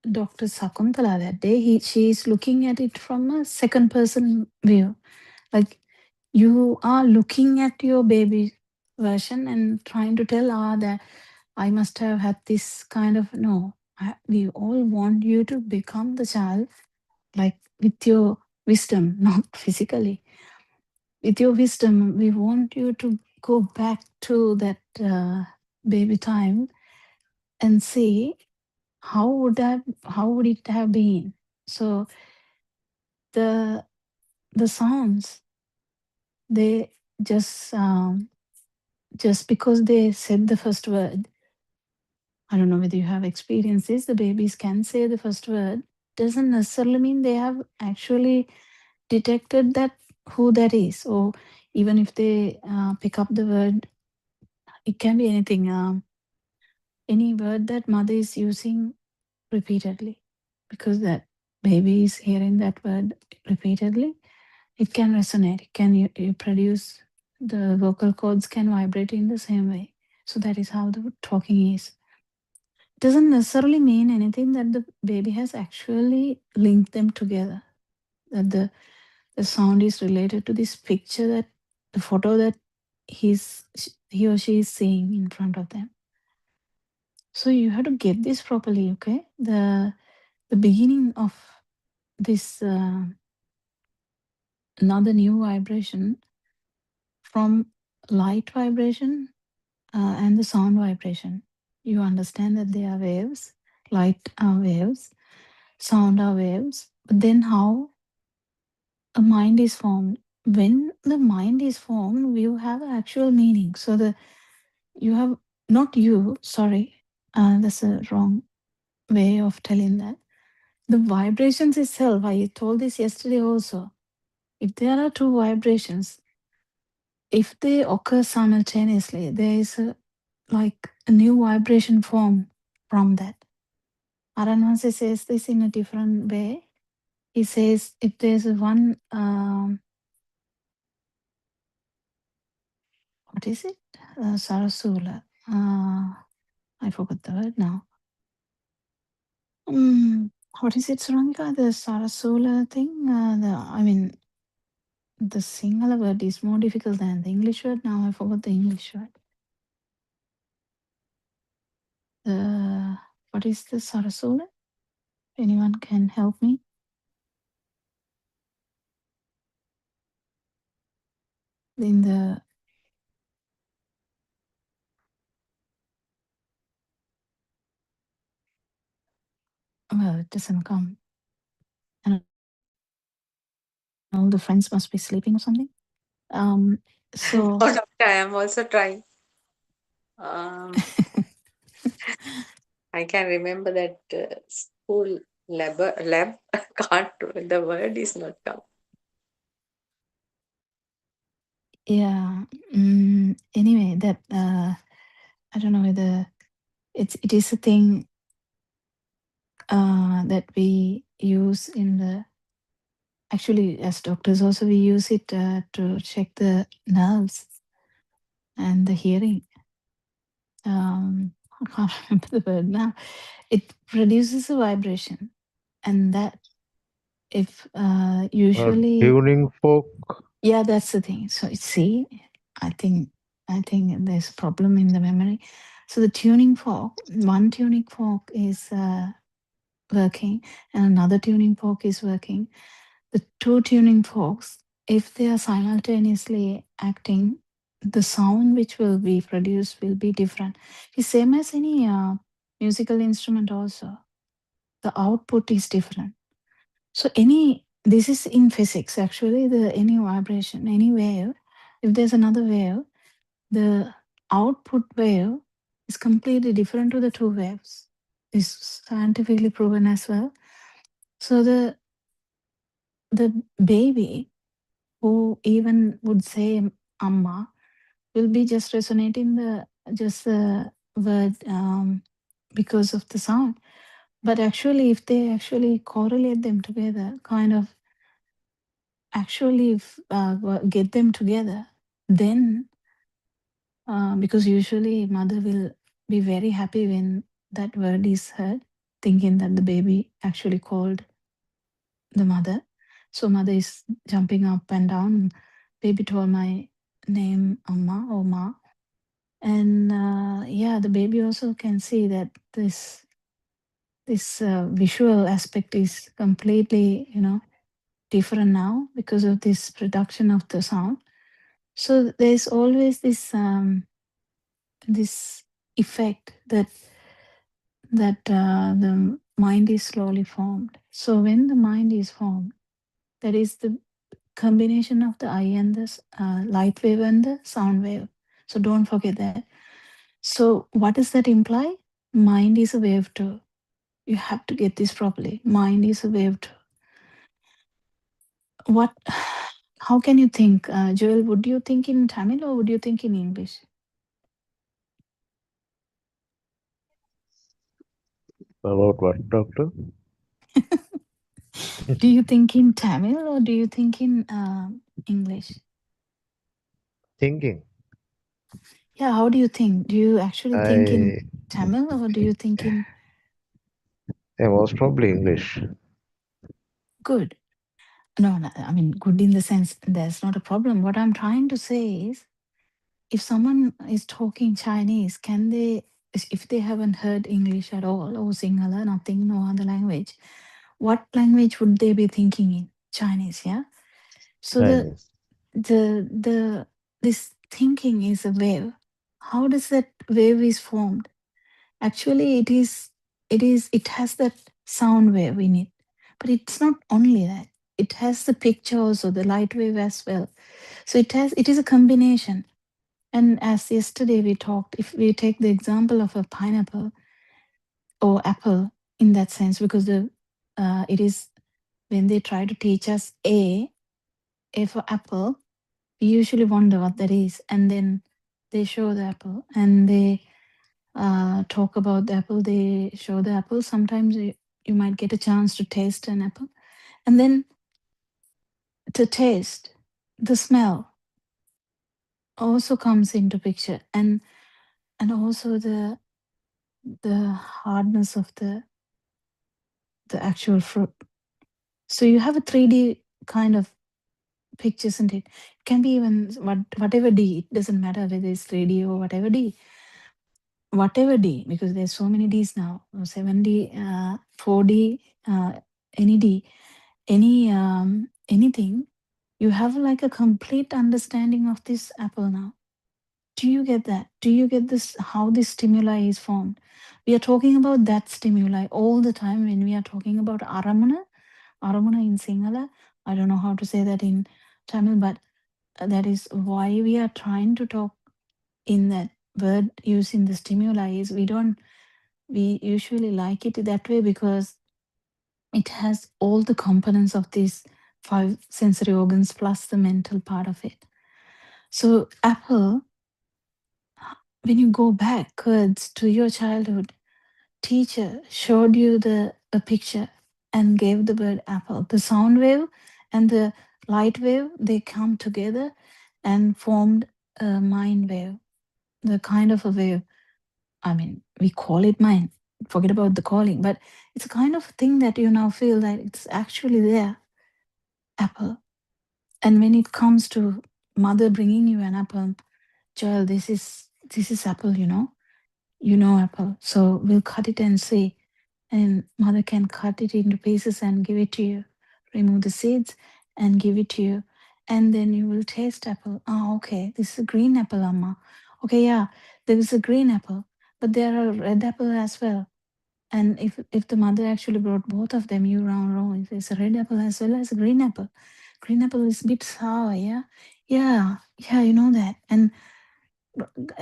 Dr. Sakuntala that day. She is looking at it from a second person view. Like you are looking at your baby version and trying to tell that I must have had this kind of, no. We all want you to become the child, like with your wisdom, not physically. With your wisdom, we want you to go back to that baby time and see how would it have been. So the the sounds, they just because they said the first word, I don't know whether you have experienced this, the babies can say the first word, doesn't necessarily mean they have actually detected that who that is. Or even if they pick up the word, it can be anything, any word that mother is using repeatedly, because that baby is hearing that word repeatedly, it can resonate. It can you produce, the vocal cords can vibrate in the same way. So that is how the talking is. Doesn't necessarily mean anything that the baby has actually linked them together. That the sound is related to this picture, that the photo that he or she is seeing in front of them. So you have to get this properly, okay? The beginning of this another new vibration from light vibration and the sound vibration. You understand that they are waves, light are waves, sound are waves. But then how a mind is formed? When the mind is formed, you have actual meaning. So You have, not you, sorry, that's a wrong way of telling that. The vibrations itself, I told this yesterday also. If there are two vibrations, if they occur simultaneously, there is a, like a new vibration form from that. Aranvansi says this in a different way. He says if there's one, what is it? Sarasula. I forgot the word now. What is it, Suranka? The Sarasula thing? I mean, the Sinhala word is more difficult than the English word. Now I forgot the English word. The What is the Sarasula? Anyone can help me? In the Well, it doesn't come. And all the friends must be sleeping or something. So No, doctor, I am also trying. Um, I can remember that school lab. Can't. The word is not come. yeah. Anyway, that I don't know whether it is a thing that we use in the, actually as doctors also we use it to check the nerves and the hearing. I can't remember the word now. It produces a vibration, and that if usually, Tuning fork. yeah, that's the thing. So see, I think there's a problem in the memory. So the tuning fork, one tuning fork is working, and another tuning fork is working. The two tuning forks, if they are simultaneously acting, the sound which will be produced will be different. It's same as any musical instrument also. The output is different. So this is in physics actually, the any vibration, any wave, if there's another wave, the output wave is completely different to the two waves. It's scientifically proven as well. So the baby who even would say amma will be just resonating the word because of the sound. But actually, if they actually correlate them together, kind of actually get them together, then because usually mother will be very happy when that word is heard, thinking that the baby actually called the mother. So mother is jumping up and down. Baby told my name Amma or Ma. And yeah, the baby also can see that this visual aspect is completely, different now because of this production of the sound. So there's always this effect that the mind is slowly formed. So when the mind is formed, that is the combination of the eye and the light wave and the sound wave. So don't forget that. So what does that imply? Mind is a wave too. You have to get this properly. Mind is a wave too. What? How can you think, Joel? Would you think in Tamil or would you think in English? About what, doctor? Do you think in Tamil or do you think in English? Thinking. Yeah, how do you think? Do you actually think in I Tamil or do you think in most probably English. good? No, no, I mean, good in the sense there's not a problem. What I'm trying to say is if someone is talking Chinese, can they, if they haven't heard English at all or Sinhala, nothing, no other language, what language would they be thinking in? Chinese, yeah? So Chinese. the this thinking is a wave. How does that wave is formed? Actually, it has that sound wave in it, but it's not only that. It has the picture also, the light wave as well. So it is a combination. And as yesterday we talked, if we take the example of a pineapple or apple in that sense, because it is when they try to teach us A for apple, we usually wonder what that is, and then they show the apple and they talk about the apple. They show the apple. Sometimes you might get a chance to taste an apple, and then to taste the smell also comes into picture, and also the hardness of the actual fruit. So you have a 3D kind of picture, isn't it? It can be even whatever D. It doesn't matter whether it's 3D or whatever D. Whatever D, because there's so many Ds now. 7D, 4D, any D, anything. You have like a complete understanding of this apple now. Do you get that? Do you get this? How this stimuli is formed? We are talking about that stimuli all the time when we are talking about aramana. Aramana in Sinhala. I don't know how to say that in Tamil, but that is why we are trying to talk in that word using the stimuli. Is we usually like it that way because it has all the components of these 5 sensory organs plus the mental part of it. So apple, when you go backwards to your childhood, teacher showed you a picture and gave the word apple. The sound wave and the light wave, they come together and formed a mind wave, the kind of a wave. I mean, we call it mind. Forget about the calling, but it's a kind of thing that you now feel that it's actually there, apple. And when it comes to mother bringing you an apple, child, this is apple, apple. So we'll cut it and see. And mother can cut it into pieces and give it to you. Remove the seeds and give it to you. And then you will taste apple. Ah, okay, this is a green apple, Amma. Okay, yeah, there is a green apple, but there are red apple as well. And if the mother actually brought both of them, you round round, there's a red apple as well as a green apple. Green apple is a bit sour, yeah, yeah, you know that. And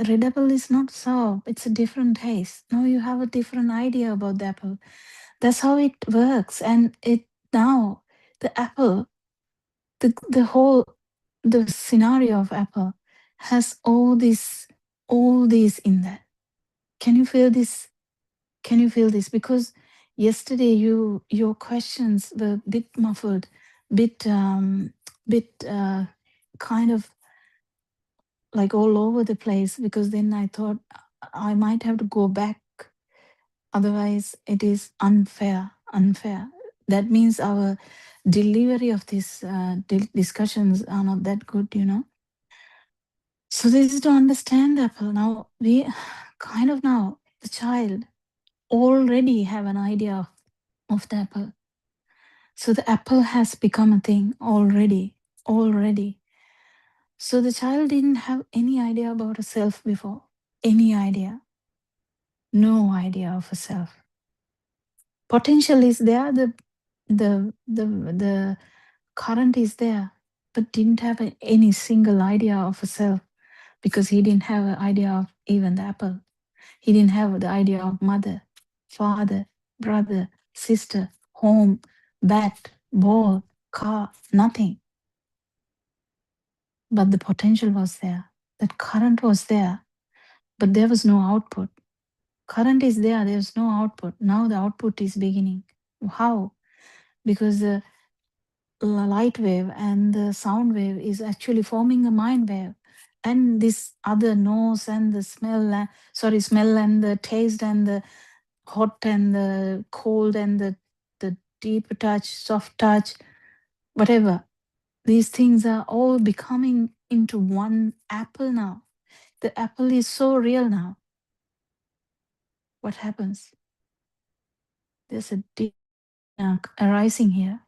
red apple is not sour; it's a different taste. Now you have a different idea about the apple. That's how it works. And it now the apple, the whole the scenario of apple has all these in that. Can you feel this? Can you feel this? Because yesterday your questions were a bit muffled, bit kind of like all over the place. Because then I thought I might have to go back. Otherwise, it is unfair. Unfair. That means our delivery of these discussions are not that good. So this is to understand apple. Now we kind of now the child already have an idea of the apple. So the apple has become a thing already. Already. So the child didn't have any idea about a self before. Any idea. No idea of a self. Potential is there, the current is there, but didn't have any single idea of a self because he didn't have an idea of even the apple. He didn't have the idea of mother, father, brother, sister, home, bat, ball, car, nothing. But the potential was there. That current was there, but there was no output. Current is there, there's no output. Now the output is beginning. How? Because the light wave and the sound wave is actually forming a mind wave. And this other nose and the smell, smell and the taste and the hot and the cold and the deep touch, soft touch, whatever. These things are all becoming into one apple now. The apple is so real now. What happens? There's a deep arising here.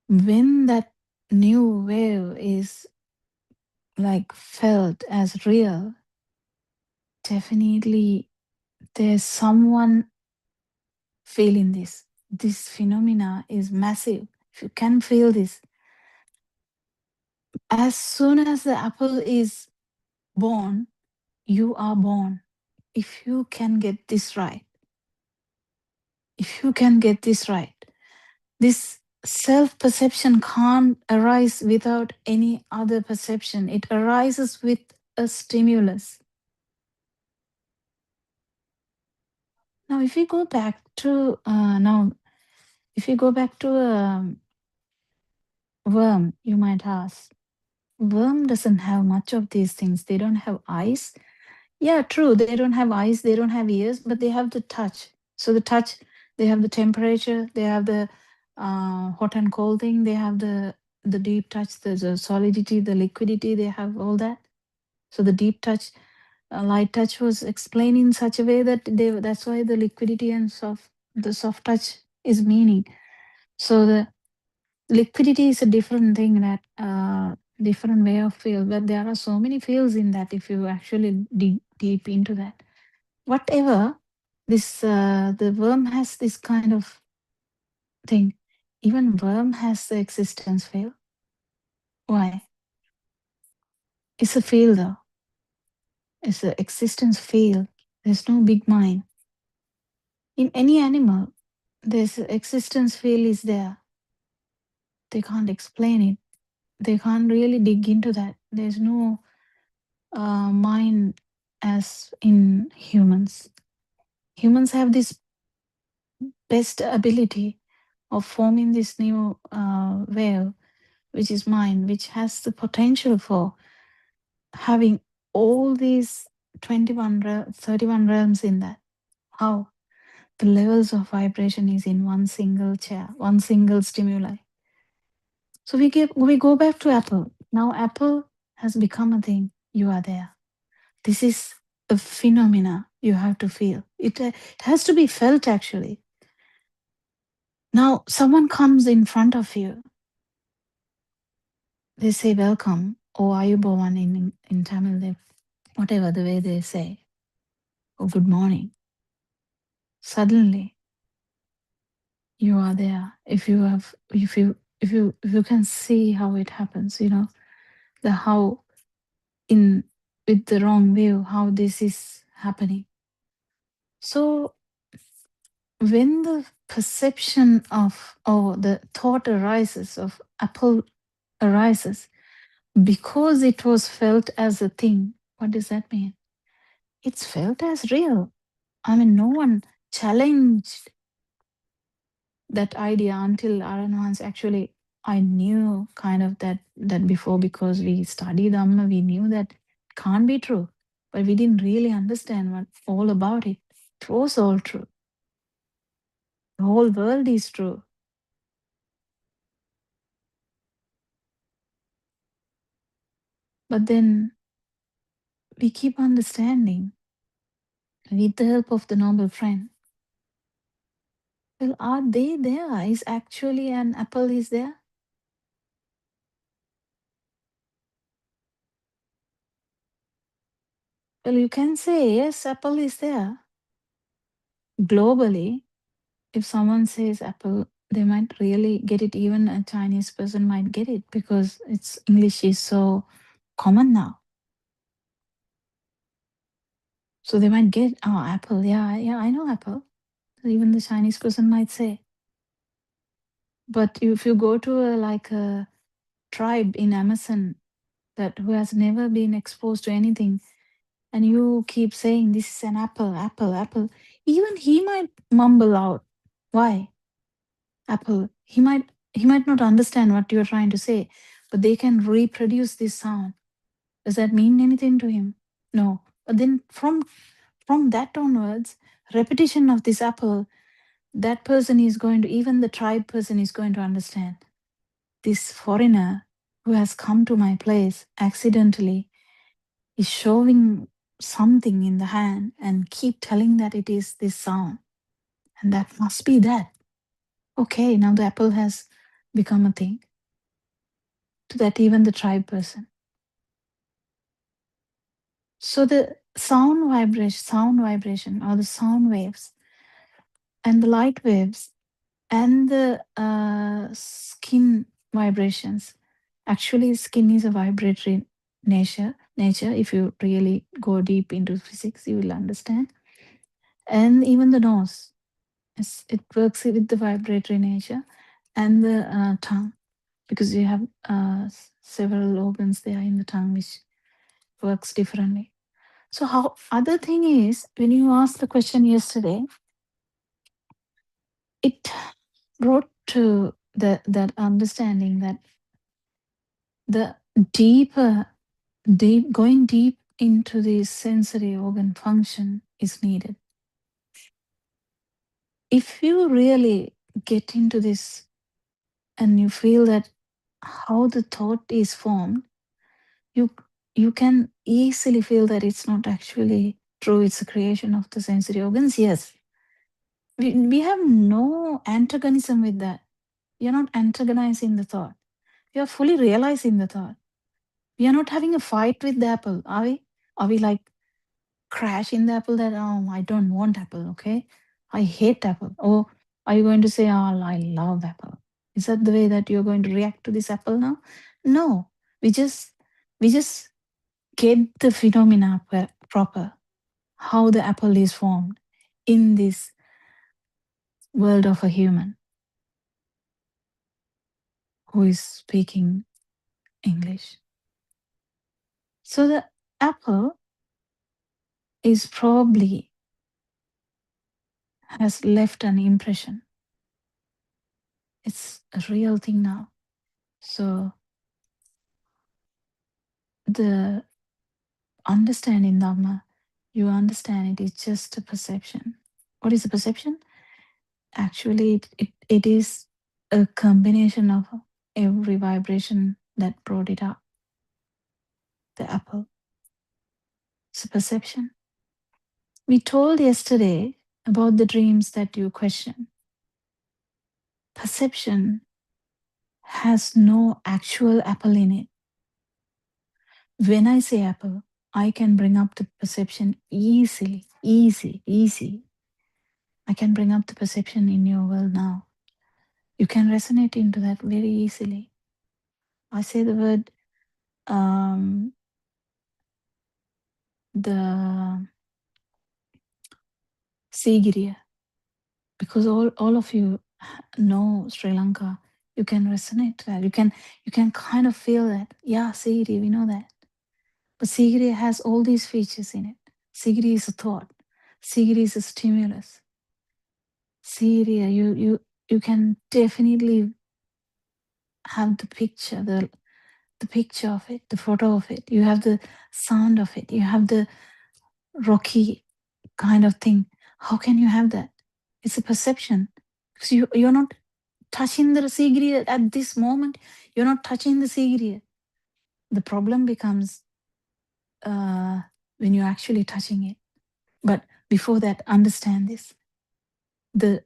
When that new wave is like felt as real, definitely there's someone feeling this. This phenomena is massive. If you can feel this, As soon as the apple is born, you are born. If you can get this right, if you can get this right, this self perception can't arise without any other perception. It arises with a stimulus. Now, if we go back to if you go back to a worm, you might ask, worm doesn't have much of these things. They don't have eyes. Yeah, true. They don't have eyes. They don't have ears, but they have the touch. So the touch, they have the temperature. They have the hot and cold thing. They have the deep touch, the solidity, the liquidity. They have all that. So the deep touch, light touch was explained in such a way that that's why the liquidity and the soft touch is meaning. So the liquidity is a different thing, that different way of feel, but there are so many feels in that if you actually dig deep into that. Whatever this the worm has this kind of thing. Even worm has the existence feel. Why? It's a feel though. It's the existence feel. There's no big mind. In any animal, there's a existence feel is there. They can't explain it. They can't really dig into that. There's no mind as in humans. Humans have this best ability of forming this new wave, which is mind, which has the potential for having all these 31 realms in that. How? The levels of vibration is in one single chair, one single stimuli. So we go back to apple. Now apple has become a thing. You are there. This is a phenomena you have to feel. It has to be felt actually. Now someone comes in front of you. They say welcome or ayubowan in Tamil, whatever the way they say, or good morning. Suddenly you are there. If you can see how it happens, the how in with the wrong view, how this is happening. So when the perception of or the thought arises of apple arises, because it was felt as a thing, what does that mean? It's felt as real. I mean, no one challenged that idea until Aranwans. Actually, I knew kind of that before, because we studied Dhamma, we knew that it can't be true, but we didn't really understand what all about it. It was all true. The whole world is true. But then we keep understanding with the help of the noble friend. Well, are they there? Is actually an apple is there? Well, you can say yes, apple is there. Globally, if someone says apple, they might really get it. Even a Chinese person might get it because it's English is so common now. So they might get, oh, apple. Yeah, yeah, I know apple. Even the Chinese person might say. But if you go to a tribe in Amazon that who has never been exposed to anything, and you keep saying this is an apple, apple, apple, even he might mumble out, why? Apple. He might not understand what you're trying to say, but they can reproduce this sound. Does that mean anything to him? No. But then from that onwards, repetition of this apple, that person is going to, even the tribe person is going to understand. This foreigner who has come to my place accidentally is showing something in the hand and keep telling that it is this sound. And that must be that. Okay, now the apple has become a thing. To that, even the tribe person. So the sound vibration, or the sound waves, and the light waves, and the skin vibrations Actually, skin is a vibratory nature. If you really go deep into physics, you will understand. And even the nose, it works with the vibratory nature, and the tongue, because you have several organs there in the tongue which works differently. So how other thing is, when you asked the question yesterday, it brought to that understanding that the deeper going deep into the sensory organ function is needed. If you really get into this and you feel that how the thought is formed, you you can easily feel that it's not actually true, it's a creation of the sensory organs. Yes, we have no antagonism with that. You're not antagonizing the thought, you're fully realizing the thought. We are not having a fight with the apple, are we? Are we like crash in the apple that, oh, I don't want apple, okay? I hate apple. Or are you going to say, oh, I love apple? Is that the way that you're going to react to this apple now? No. We just get the phenomena proper, how the apple is formed in this world of a human who is speaking English. So the apple is probably has left an impression. It's a real thing now. So the understanding Dhamma, you understand it is just a perception. What is a perception? Actually, it is a combination of every vibration that brought it up. The apple. It's a perception. We told yesterday about the dreams that you question. Perception has no actual apple in it. When I say apple, I can bring up the perception easily, easy. I can bring up the perception in your world now. You can resonate into that very easily. I say the word, the Sigiriya, because all of you know Sri Lanka. You can resonate that. You can kind of feel that. Yeah, Sigiriya, we know that. But Sigiriya has all these features in it. Sigiriya is a thought. Sigiriya is a stimulus. Sigiriya, you can definitely have the picture, the picture of it, the photo of it. You have the sound of it. You have the rocky kind of thing. How can you have that? It's a perception. Because you're not touching the Sigiriya at this moment. You're not touching the Sigiriya. The problem becomes when you're actually touching it. But before that, understand this. The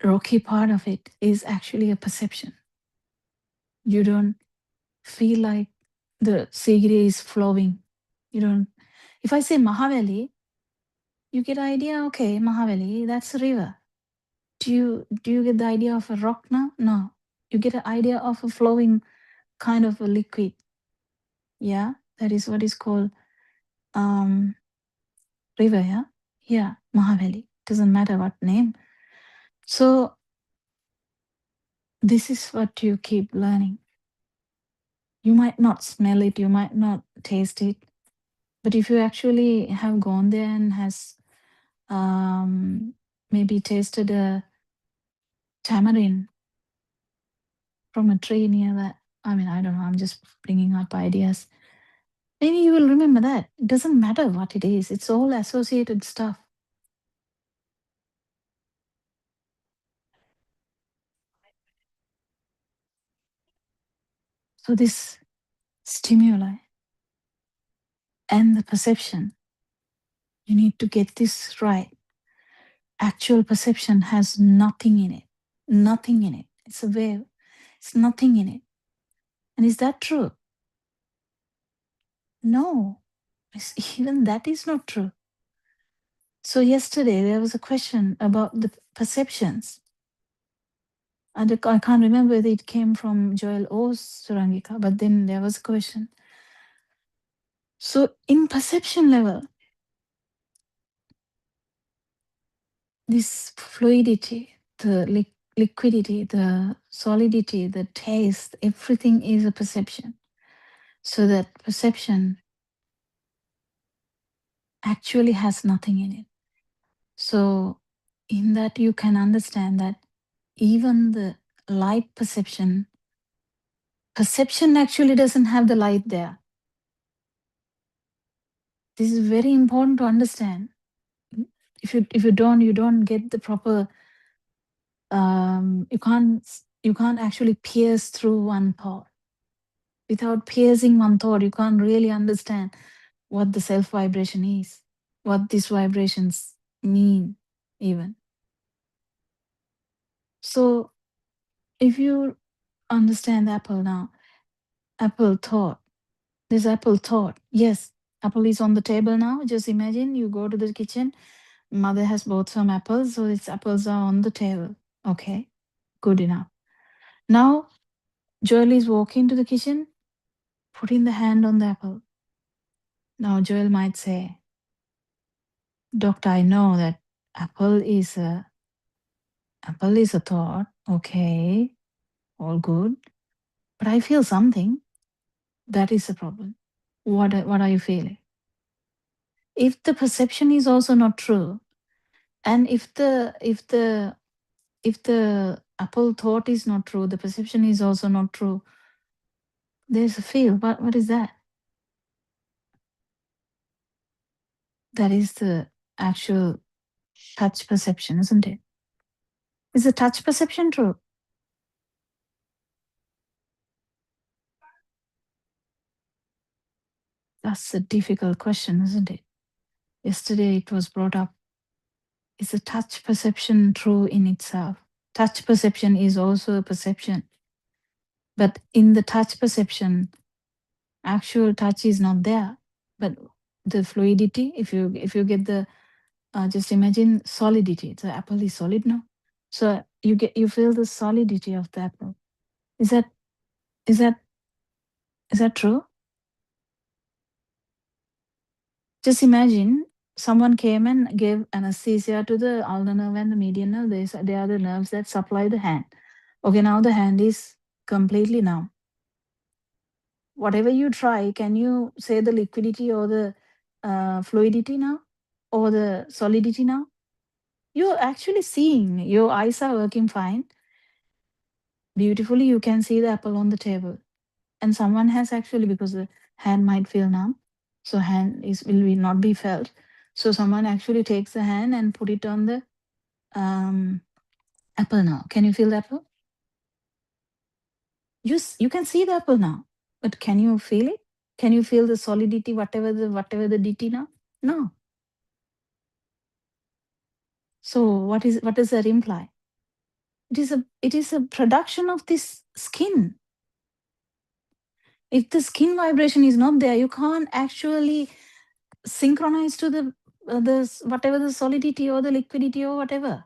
rocky part of it is actually a perception. You don't feel like the Sigiriya is flowing. You don't. If I say Mahavali, you get the idea, okay, Mahavali, that's a river. Do you get the idea of a rock now? No. You get an idea of a flowing kind of a liquid. Yeah, that is what is called river, yeah? Yeah, Mahavali. Doesn't matter what name. So this is what you keep learning. You might not smell it, you might not taste it, but if you actually have gone there and has maybe tasted a tamarind from a tree near that, I mean, I don't know, I'm just bringing up ideas. Maybe you will remember that. It doesn't matter what it is, it's all associated stuff. So, this stimuli and the perception, you need to get this right. Actual perception has nothing in it. Nothing in it. It's a wave. It's nothing in it. And is that true? No. Even that is not true. So yesterday there was a question about the perceptions. I can't remember whether it came from Joel or Surangika, but then there was a question. So in perception level, this fluidity, the liquidity, the solidity, the taste, everything is a perception. So that perception actually has nothing in it. So in that you can understand that even the light perception actually doesn't have the light there. This is very important to understand. If you don't get the proper you can't actually pierce through one thought. Without piercing one thought, you can't really understand what the self vibration is, what these vibrations mean, even. So, if you understand apple now, apple thought, this apple thought, yes, apple is on the table now. Just imagine you go to the kitchen, mother has bought some apples, so its apples are on the table. Okay, good enough. Now, Joel is walking to the kitchen, putting the hand on the apple. Now, Joel might say, Doctor, I know that apple is a thought. Okay, all good. But I feel something. That is the problem. What are you feeling? If the perception is also not true, and if the apple thought is not true, the perception is also not true, there's a feel. What is that? That is the actual touch perception, isn't it? Is the touch perception true? That's a difficult question, isn't it? Yesterday it was brought up. Is the touch perception true in itself? Touch perception is also a perception. But in the touch perception, actual touch is not there. But the fluidity, if you get the just imagine solidity. The apple is solid now. So you feel the solidity of the apple. Is that is that is that true? Just imagine someone came and gave anesthesia to the ulnar nerve and the median nerve. They are the nerves that supply the hand. Okay, now the hand is completely numb. Whatever you try, can you say the liquidity or the fluidity now or the solidity now? You're actually seeing, your eyes are working fine. Beautifully, you can see the apple on the table. And someone has actually, because the hand might feel numb, so hand will not be felt. So someone actually takes the hand and put it on the um, apple now. Can you feel the apple? You can see the apple now, but can you feel it? Can you feel the solidity, whatever the DT now? No. So what does that imply? It is a production of this skin. If the skin vibration is not there, you can't actually synchronize to the whatever the solidity or the liquidity or whatever.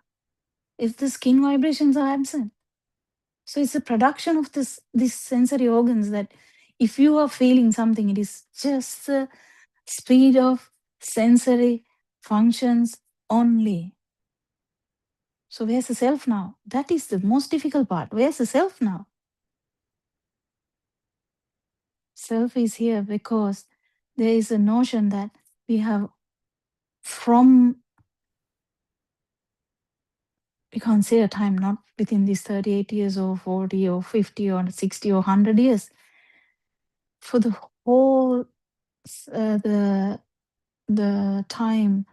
If the skin vibrations are absent, so it's a production of these sensory organs that if you are feeling something, it is just the speed of sensory functions only. So where's the self now? That is the most difficult part. Where's the self now? Self is here because there is a notion that we have from, we can't say a time, not within these 38 years or 40 or 50 or 60 or 100 years. For the whole, the time,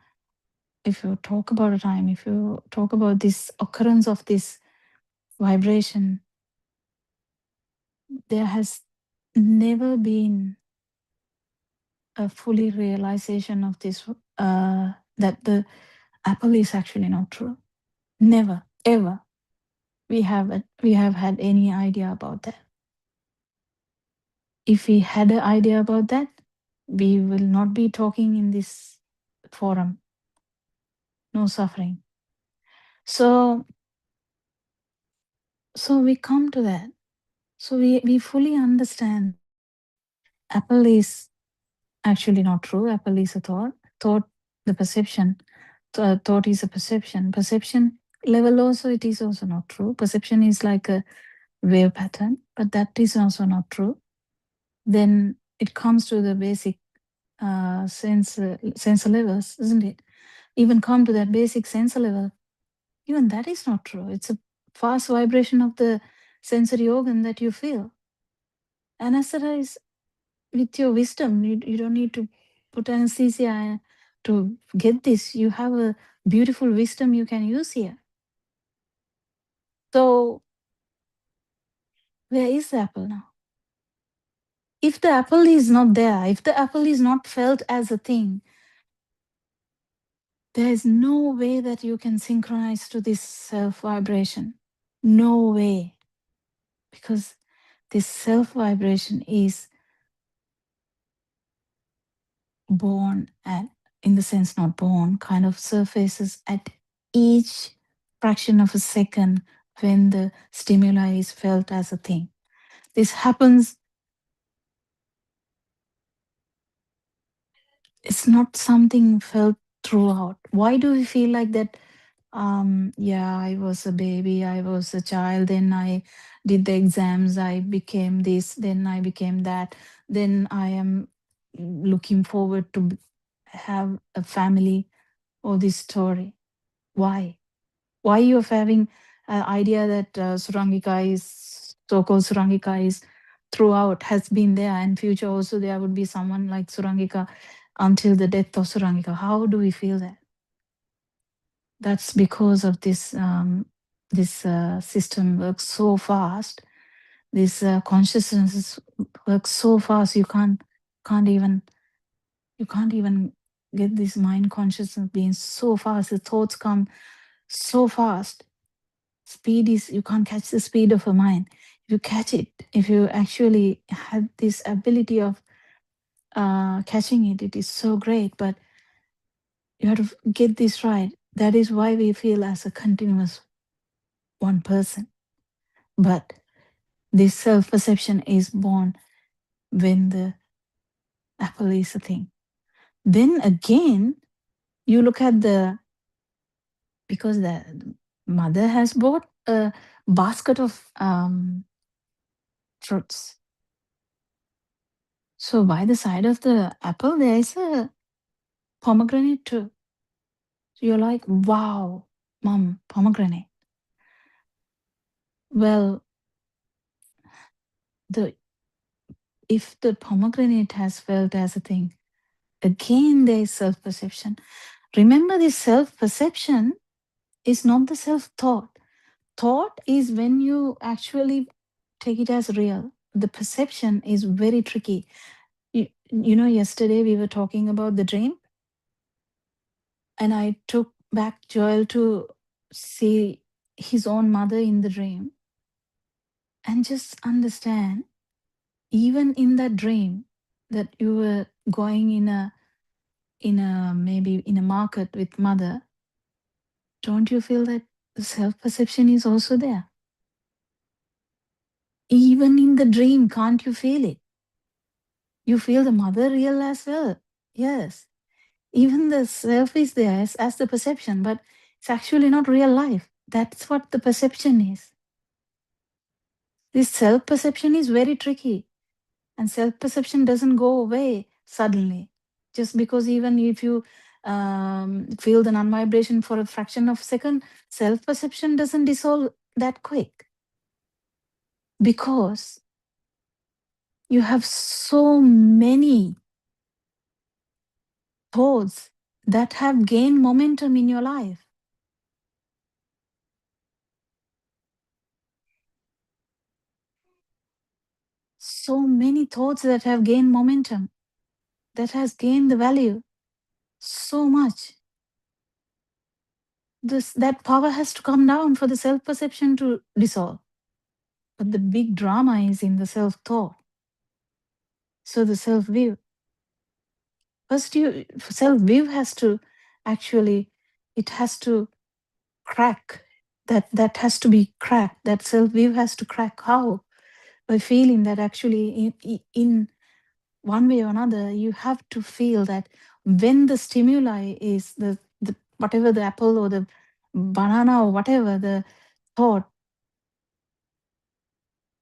if you talk about a time, if you talk about this occurrence of this vibration, there has never been a fully realization of this, that the apple is actually not true. Never, ever. We have had any idea about that. If we had an idea about that, we will not be talking in this forum. No suffering. So So we come to that. So we fully understand that apple is actually not true. Apple is a thought. Thought, the perception. Thought is a perception. Perception level also, it is also not true. Perception is like a wave pattern, but that is also not true. Then it comes to the basic sensor levels, isn't it? Even come to that basic sensor level, even that is not true. It's a fast vibration of the sensory organ that you feel. Anesthesia is with your wisdom. You don't need to put anesthesia to get this. You have a beautiful wisdom you can use here. So, where is the apple now? If the apple is not there, if the apple is not felt as a thing, there is no way that you can synchronize to this self vibration. No way. Because this self vibration is born at, in the sense, not born, kind of surfaces at each fraction of a second when the stimuli is felt as a thing. This happens, it's not something felt throughout. Why do we feel like that? Yeah, I was a baby, I was a child, then I did the exams, I became this, then I became that, then I am looking forward to have a family, or this story. Why? Why you are having an idea that Surangika is, so-called Surangika is throughout, has been there, and future also there would be someone like Surangika until the death of Surangika? How do we feel that? That's because of this system works so fast. This consciousness works so fast. Can't even you can't even get this mind consciousness being so fast. The thoughts come so fast. Speed is, you can't catch the speed of a mind. If you catch it, if you actually had this ability of catching it, it is so great. But you have to get this right. That is why we feel as a continuous one person. But this self perception is born when the apple is a thing. Then again, you look at the, because the mother has bought a basket of fruits. So by the side of the apple, there is a pomegranate too. So you're like, wow, mom, pomegranate. Well, the if the pomegranate has felt as a thing, again there is self-perception. Remember, this self-perception is not the self-thought. Thought is when you actually take it as real. The perception is very tricky. You know, yesterday we were talking about the dream, and I took back Joel to see his own mother in the dream and just understand, even in that dream, that you were going in a maybe in a market with mother. Don't you feel that self-perception is also there? Even in the dream, can't you feel it? You feel the mother real as well. Yes. Even the self is there as the perception, but it's actually not real life. That's what the perception is. This self perception is very tricky, and self perception doesn't go away suddenly. Just because, even if you feel the non vibration for a fraction of a second, self perception doesn't dissolve that quick, because you have so many thoughts that have gained momentum in your life. So many thoughts that have gained momentum, that has gained the value so much. That power has to come down for the self perception to dissolve. But the big drama is in the self thought. So the self view. First, self view has to actually, it has to crack that has to be cracked. That self view has to crack. How? By feeling that actually in one way or another, you have to feel that when the stimuli is the whatever the apple or the banana or whatever the thought,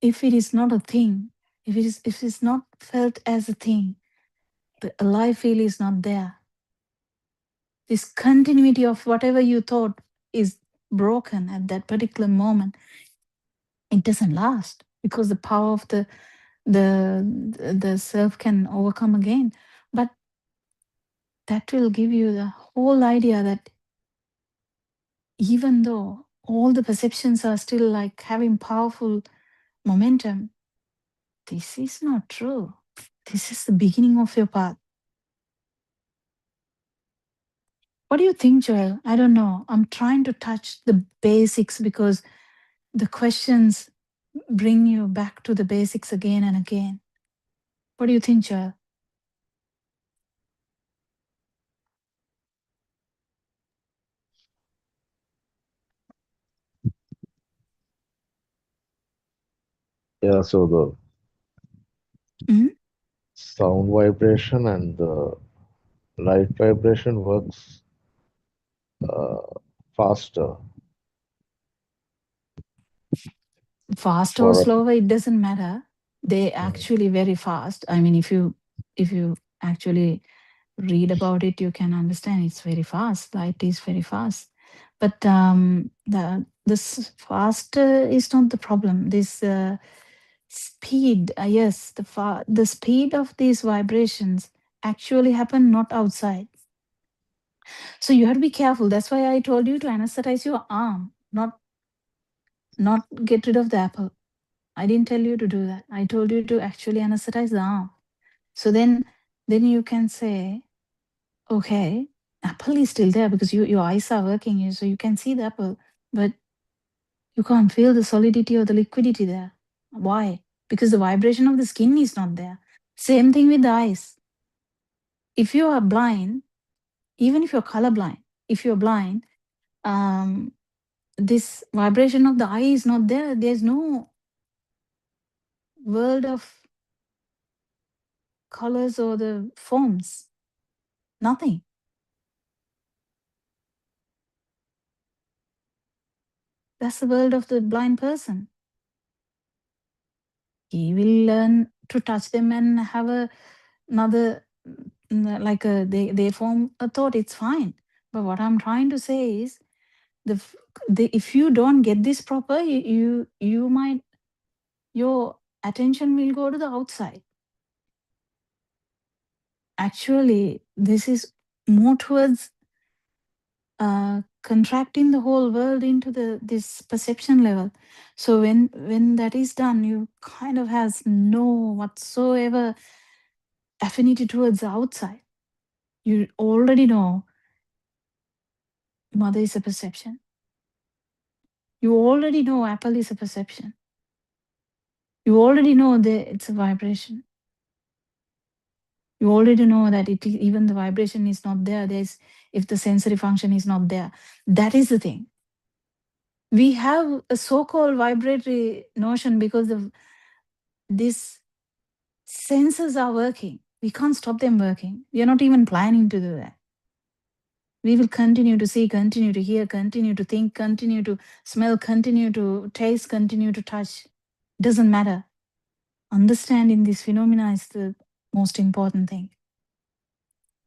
if it is not a thing, if it's not felt as a thing, the alive feel is not there. This continuity of whatever you thought is broken at that particular moment. It doesn't last because the power of the self can overcome again. But that will give you the whole idea that even though all the perceptions are still like having powerful momentum, this is not true. This is the beginning of your path. What do you think, Joel? I don't know. I'm trying to touch the basics because the questions bring you back to the basics again and again. What do you think, Joel? Yeah, so the Mhm. sound vibration and the light vibration works uh, faster Fast or for a slower, it doesn't matter. They mm, actually very fast. I mean, if you actually read about it, you can understand it's very fast. Light is very fast, but the this faster is not the problem. This speed, yes, the speed of these vibrations actually happen not outside. So you have to be careful. That's why I told you to anesthetize your arm, not get rid of the apple. I didn't tell you to do that. I told you to actually anesthetize the arm. So then you can say, okay, apple is still there because your eyes are working, so you can see the apple, but you can't feel the solidity or the liquidity there. Why? Because the vibration of the skin is not there. Same thing with the eyes. If you are blind, even if you're colorblind, if you're blind, um, this vibration of the eye is not there. There's no world of colors or the forms. Nothing. That's the world of the blind person. He will learn to touch them and have another like they form a thought. It's fine. But what I'm trying to say is if you don't get this proper, you might your attention will go to the outside. Actually, this is more towards contracting the whole world into this perception level. So when that is done, you kind of has no whatsoever affinity towards the outside. You already know mother is a perception. You already know apple is a perception. You already know that it's a vibration. You already know that even the vibration is not there. There's if the sensory function is not there. That is the thing. We have a so-called vibratory notion because of these senses are working. We can't stop them working. We are not even planning to do that. We will continue to see, continue to hear, continue to think, continue to smell, continue to taste, continue to touch. Doesn't matter. Understanding this phenomena is the most important thing.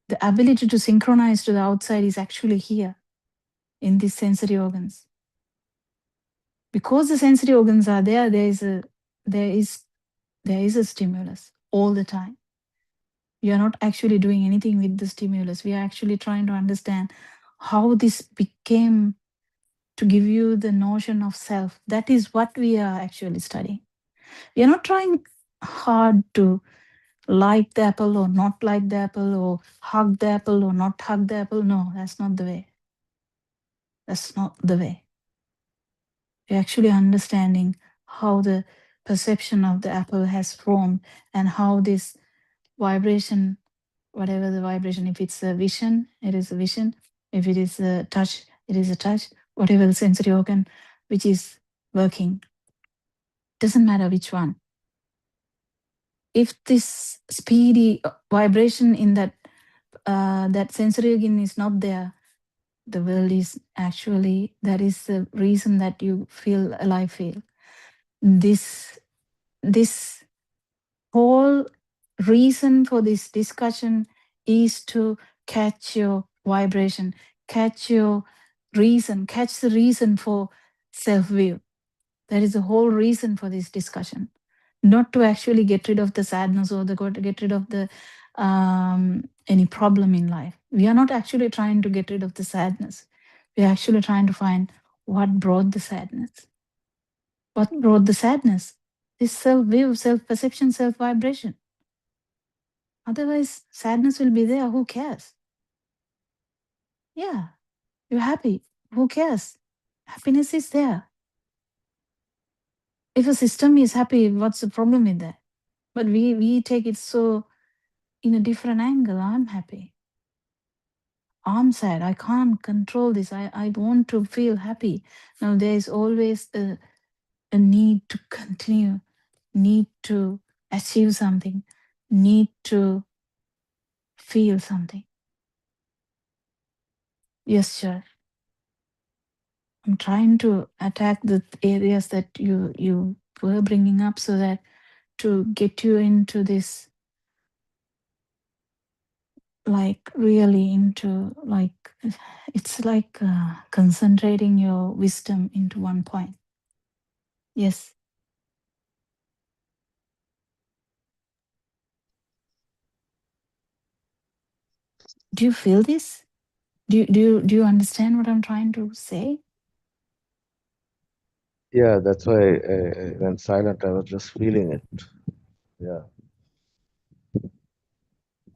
The ability to synchronize to the outside is actually here in these sensory organs. Because the sensory organs are there, there is there is a stimulus all the time. We are not actually doing anything with the stimulus. We are actually trying to understand how this became to give you the notion of self. That is what we are actually studying. We are not trying hard to like the apple or not like the apple or hug the apple or not hug the apple. No, that's not the way. That's not the way. We're actually understanding how the perception of the apple has formed and how this vibration, whatever the vibration, if it's a vision, it is a vision. If it is a touch, it is a touch. Whatever the sensory organ which is working. Doesn't matter which one. If this speedy vibration in that sensory organ is not there, the world is actually, that is the reason that you feel alive. Feel this whole reason for this discussion is to catch your vibration, catch your reason, catch the reason for self-view. That is the whole reason for this discussion. Not to actually get rid of the sadness or get rid of the any problem in life. We are not actually trying to get rid of the sadness. We are actually trying to find what brought the sadness. What brought the sadness? This self-view, self-perception, self-vibration. Otherwise, sadness will be there. Who cares? Yeah, you're happy. Who cares? Happiness is there. If a system is happy, what's the problem with that? But we take it so in a different angle. I'm happy. I'm sad. I can't control this. I want to feel happy. Now, there is always a need to continue, need to achieve something, need to feel something. Yes, sure. I'm trying to attack the areas that you were bringing up so that to get you into this, like really into, like, it's like concentrating your wisdom into one point. Yes. Do you feel this? Do you understand what I'm trying to say? Yeah, that's why I went silent. I was just feeling it. Yeah.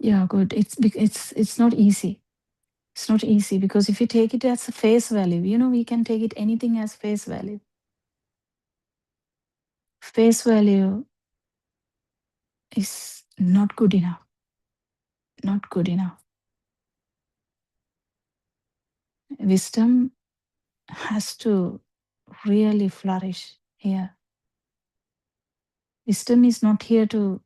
Yeah, good. It's not easy. It's not easy because if you take it as a face value, we can take it anything as face value. Face value is not good enough. Not good enough. Wisdom has to really flourish here. Wisdom is not here to,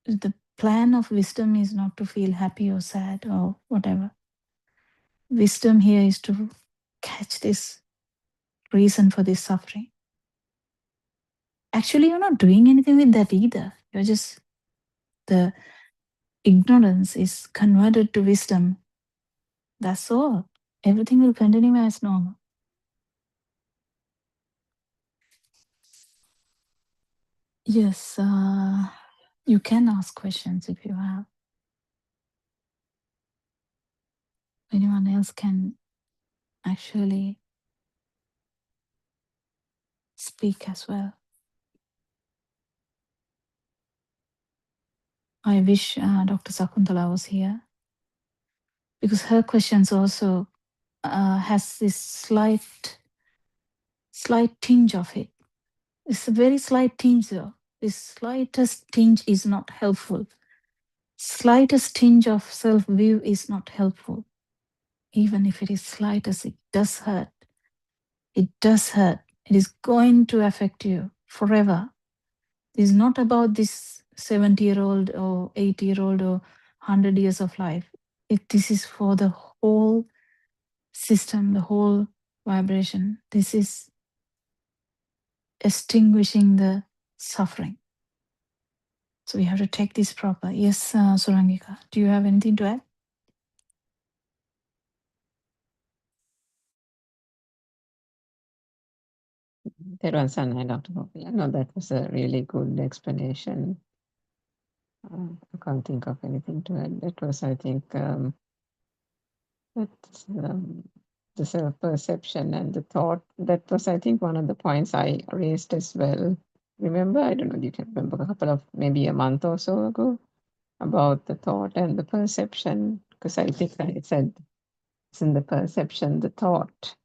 the plan of wisdom is not to feel happy or sad or whatever. Wisdom here is to catch this reason for this suffering. Actually, you're not doing anything with that either. You're just, the ignorance is converted to wisdom. That's all. Everything will continue as normal. Yes, you can ask questions if you have. Anyone else can actually speak as well. I wish Dr. Sakuntala was here because her questions also has this slight tinge of it. It's a very slight tinge though. This slightest tinge is not helpful. Slightest tinge of self-view is not helpful. Even if it is slightest, it does hurt. It does hurt. It is going to affect you forever. It's not about this 70-year-old or 80-year-old or 100 years of life. This is for the whole system, the whole vibration. This is extinguishing the suffering. So we have to take this proper. Yes, Surangika, do you have anything to add? Teruan Sanai, Dr. Popiah. No, that was a really good explanation. I can't think of anything to add. That was, I think, that's, the self-perception and the thought. That was, I think, one of the points I raised as well. Remember, I don't know if you can remember, a couple of, maybe a month or so ago, about the thought and the perception, because I think I said it's in the perception, the thought.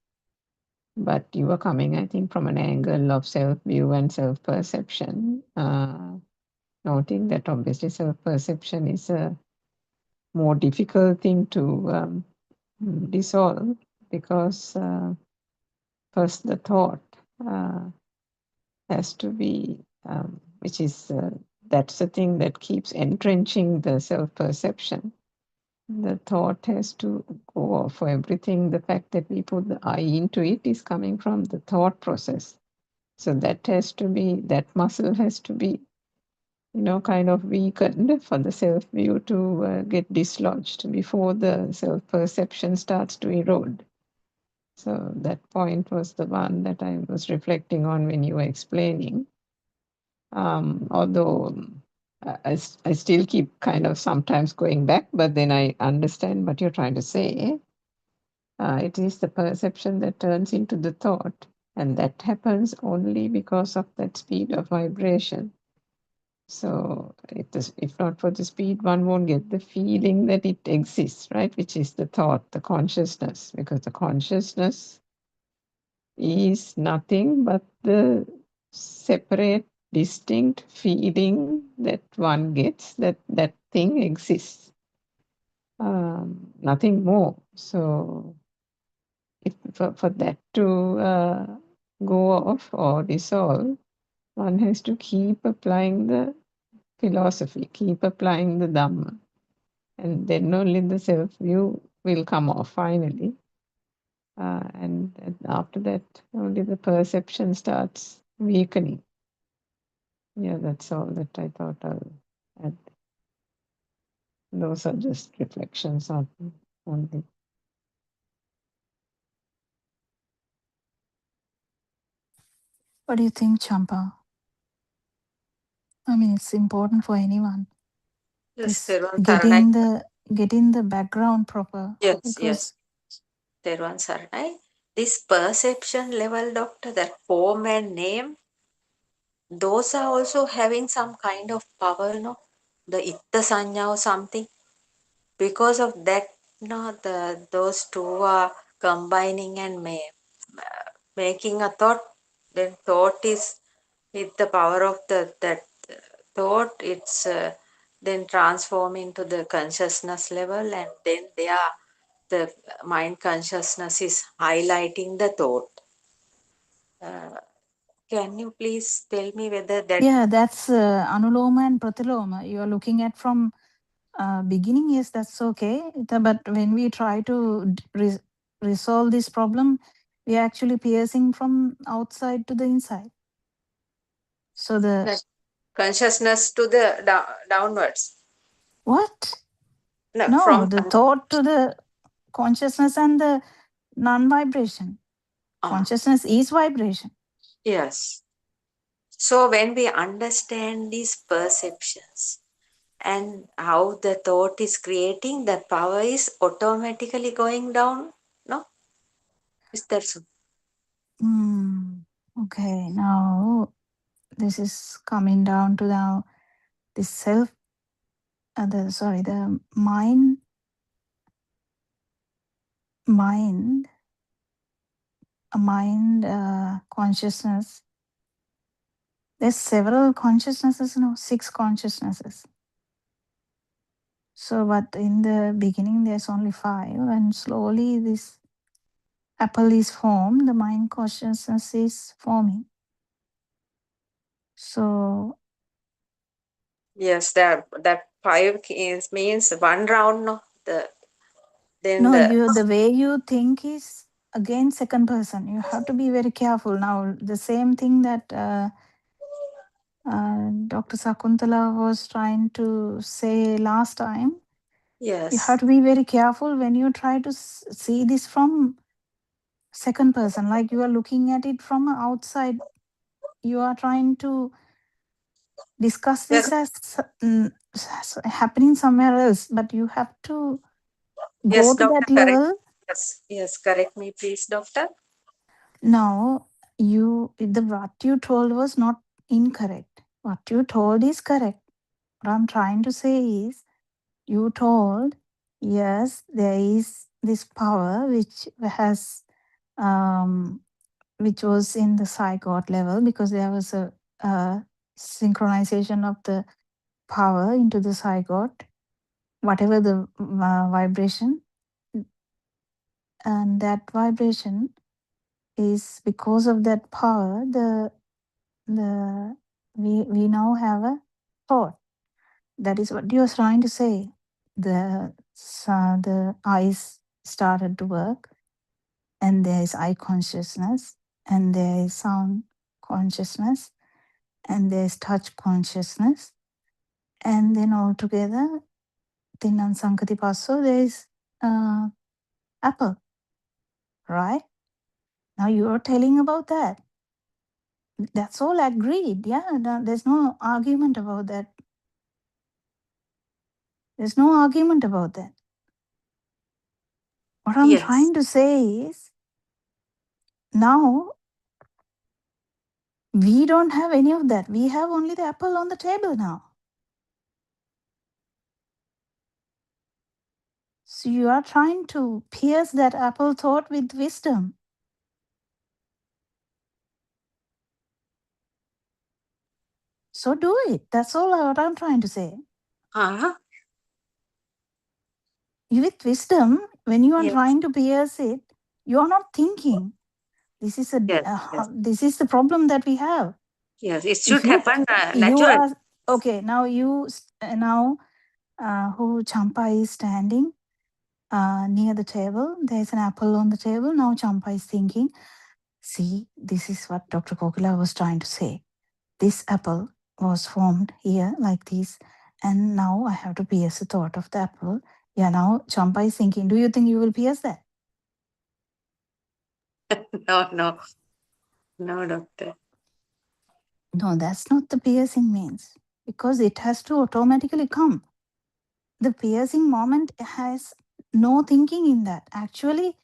But you were coming, I think, from an angle of self-view and self-perception, noting that obviously self-perception is a more difficult thing to dissolve because first the thought, uh, has to be, which is, that's the thing that keeps entrenching the self-perception. The thought has to go off. For everything, the fact that we put the I into it is coming from the thought process. So that has to be, that muscle has to be, kind of weakened for the self view to get dislodged before the self perception starts to erode. So that point was the one that I was reflecting on when you were explaining. Although I still keep kind of sometimes going back, but then I understand what you're trying to say. It is the perception that turns into the thought, and that happens only because of that speed of vibration. So if not for the speed, one won't get the feeling that it exists, right? Which is the thought, the consciousness, because the consciousness is nothing but the separate, distinct feeling that one gets that that thing exists. Nothing more. So if for that to go off or dissolve, one has to keep applying the philosophy, keep applying the Dhamma. And then only the self view will come off finally. And after that, only the perception starts weakening. Yeah, that's all that I thought I'll add. Those are just reflections on only. What do you think, Champa? I mean, it's important for anyone. Yes, This Teruvan Saranai. getting the background proper, Yes, because yes. Teruvan Saranai. This perception level, doctor, that form and name, those are also having some kind of power, no? The itta sanya or something. Because of that, no, those two are combining and making a thought. Then thought is with the power of that thought, it's then transform into the consciousness level, and then the mind consciousness is highlighting the thought. Uh, can you please tell me whether that? yeah, that's anuloma and pratiloma. You are looking at from beginning. Yes, that's okay. But when we try to resolve this problem, we are actually piercing from outside to the inside. So the Consciousness to the downwards. what? No, No, from the thought to the consciousness and the non-vibration. Consciousness is vibration. yes. So when we understand these perceptions and how the thought is creating, the power is automatically going down. No, is that so? Okay, now this is coming down to now the self, the mind, consciousness. There's several consciousnesses, no, 6 consciousnesses. So, but in the beginning, there's only 5, and slowly this apple is formed, the mind consciousness is forming. So, Yes, that 5 is means one round. No, then no, the the way you think is again second person. You have to be very careful. Now, the same thing that Dr. Sakuntala was trying to say last time. You yes, have to be very careful when you try to see this from second person, like you are looking at it from outside. You are trying to discuss this yes, as happening somewhere else, but you have to go yes, to doctor, that correct. level. Yes, yes, correct me, please, doctor. Now, what you told was not incorrect. What you told is correct. What I'm trying to say is, you told, yes, there is this power which was in the zygote level, because there was a synchronization of the power into the zygote, whatever the vibration, and that vibration is because of that power, we now have a thought. That is what you are trying to say. The eyes started to work, and there is eye consciousness, and there is sound consciousness, and there is touch consciousness, and then altogether, Tinnan Sankati Passo, there is apple, right? Now you are telling about that. That's all agreed. Yeah, there's no argument about that. There's no argument about that. What I'm Yes. trying to say is now we don't have any of that. We have only the apple on the table now. So you are trying to pierce that apple thought with wisdom. So do it. That's all what I'm trying to say. Uh-huh. With wisdom, when you are Yes. trying to pierce it, you are not thinking. This is Yes. Yes. this is the problem that we have. Yes. It If should happen you naturally. are okay, now who Champa is standing near the table. There's an apple on the table. Now Champa is thinking, see, this is what Dr. Kokila was trying to say. This apple was formed here like this, and now I have to pierce the thought of the apple. Yeah, now Champa is thinking, do you think you will pierce that? No, doctor. No, that's not the piercing means, because it has to automatically come. The piercing moment has no thinking in that. Actually,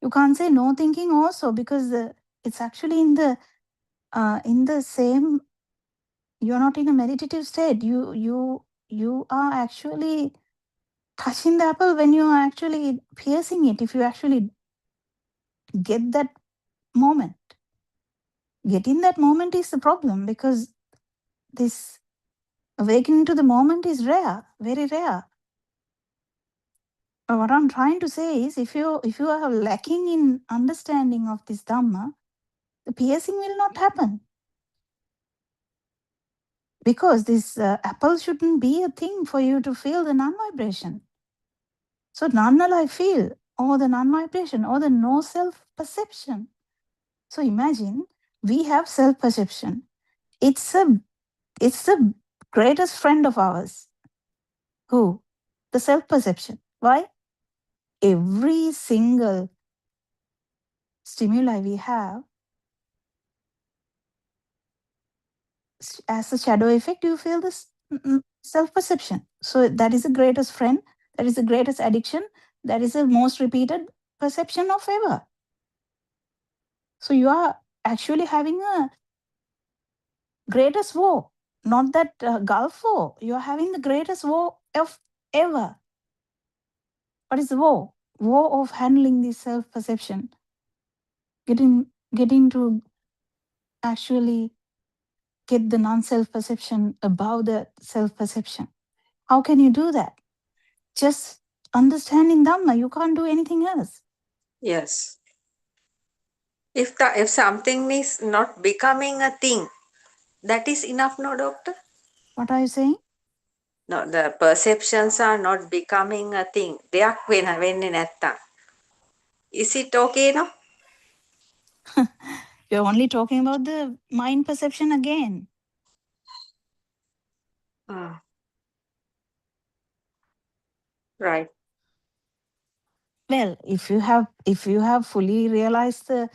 you can't say no thinking also, because it's actually in the same. You're not in a meditative state. You are actually touching the apple when you are actually piercing it. If you actually get that moment, getting that moment is the problem, because this awakening to the moment is rare, very rare. What I'm trying to say is, if you are lacking in understanding of this Dhamma, the piercing will not happen, because this apple shouldn't be a thing for you to feel the non-vibration. So non-alive feel, or the non-vibration, or the no self-perception. So imagine we have self-perception. It's the greatest friend of ours. Who? The self-perception. Why? Every single stimuli we have, as a shadow effect, you feel this self-perception. So that is the greatest friend, that is the greatest addiction, that is the most repeated perception of ever. So you are actually having a greatest war, not that Gulf War. You are having the greatest war of ever. What is the war? War of handling this self-perception. Getting to actually get the non-self-perception above the self-perception. How can you do that? Just understanding Dhamma. You can't do anything else. Yes. If something is not becoming a thing, that is enough, no, doctor? What are you saying? No, the perceptions are not becoming a thing. දෙයක් වෙන්නේ නැත්තම්. Is it okay, no? You're only talking about the mind perception again. Right. Well, if you have fully realized the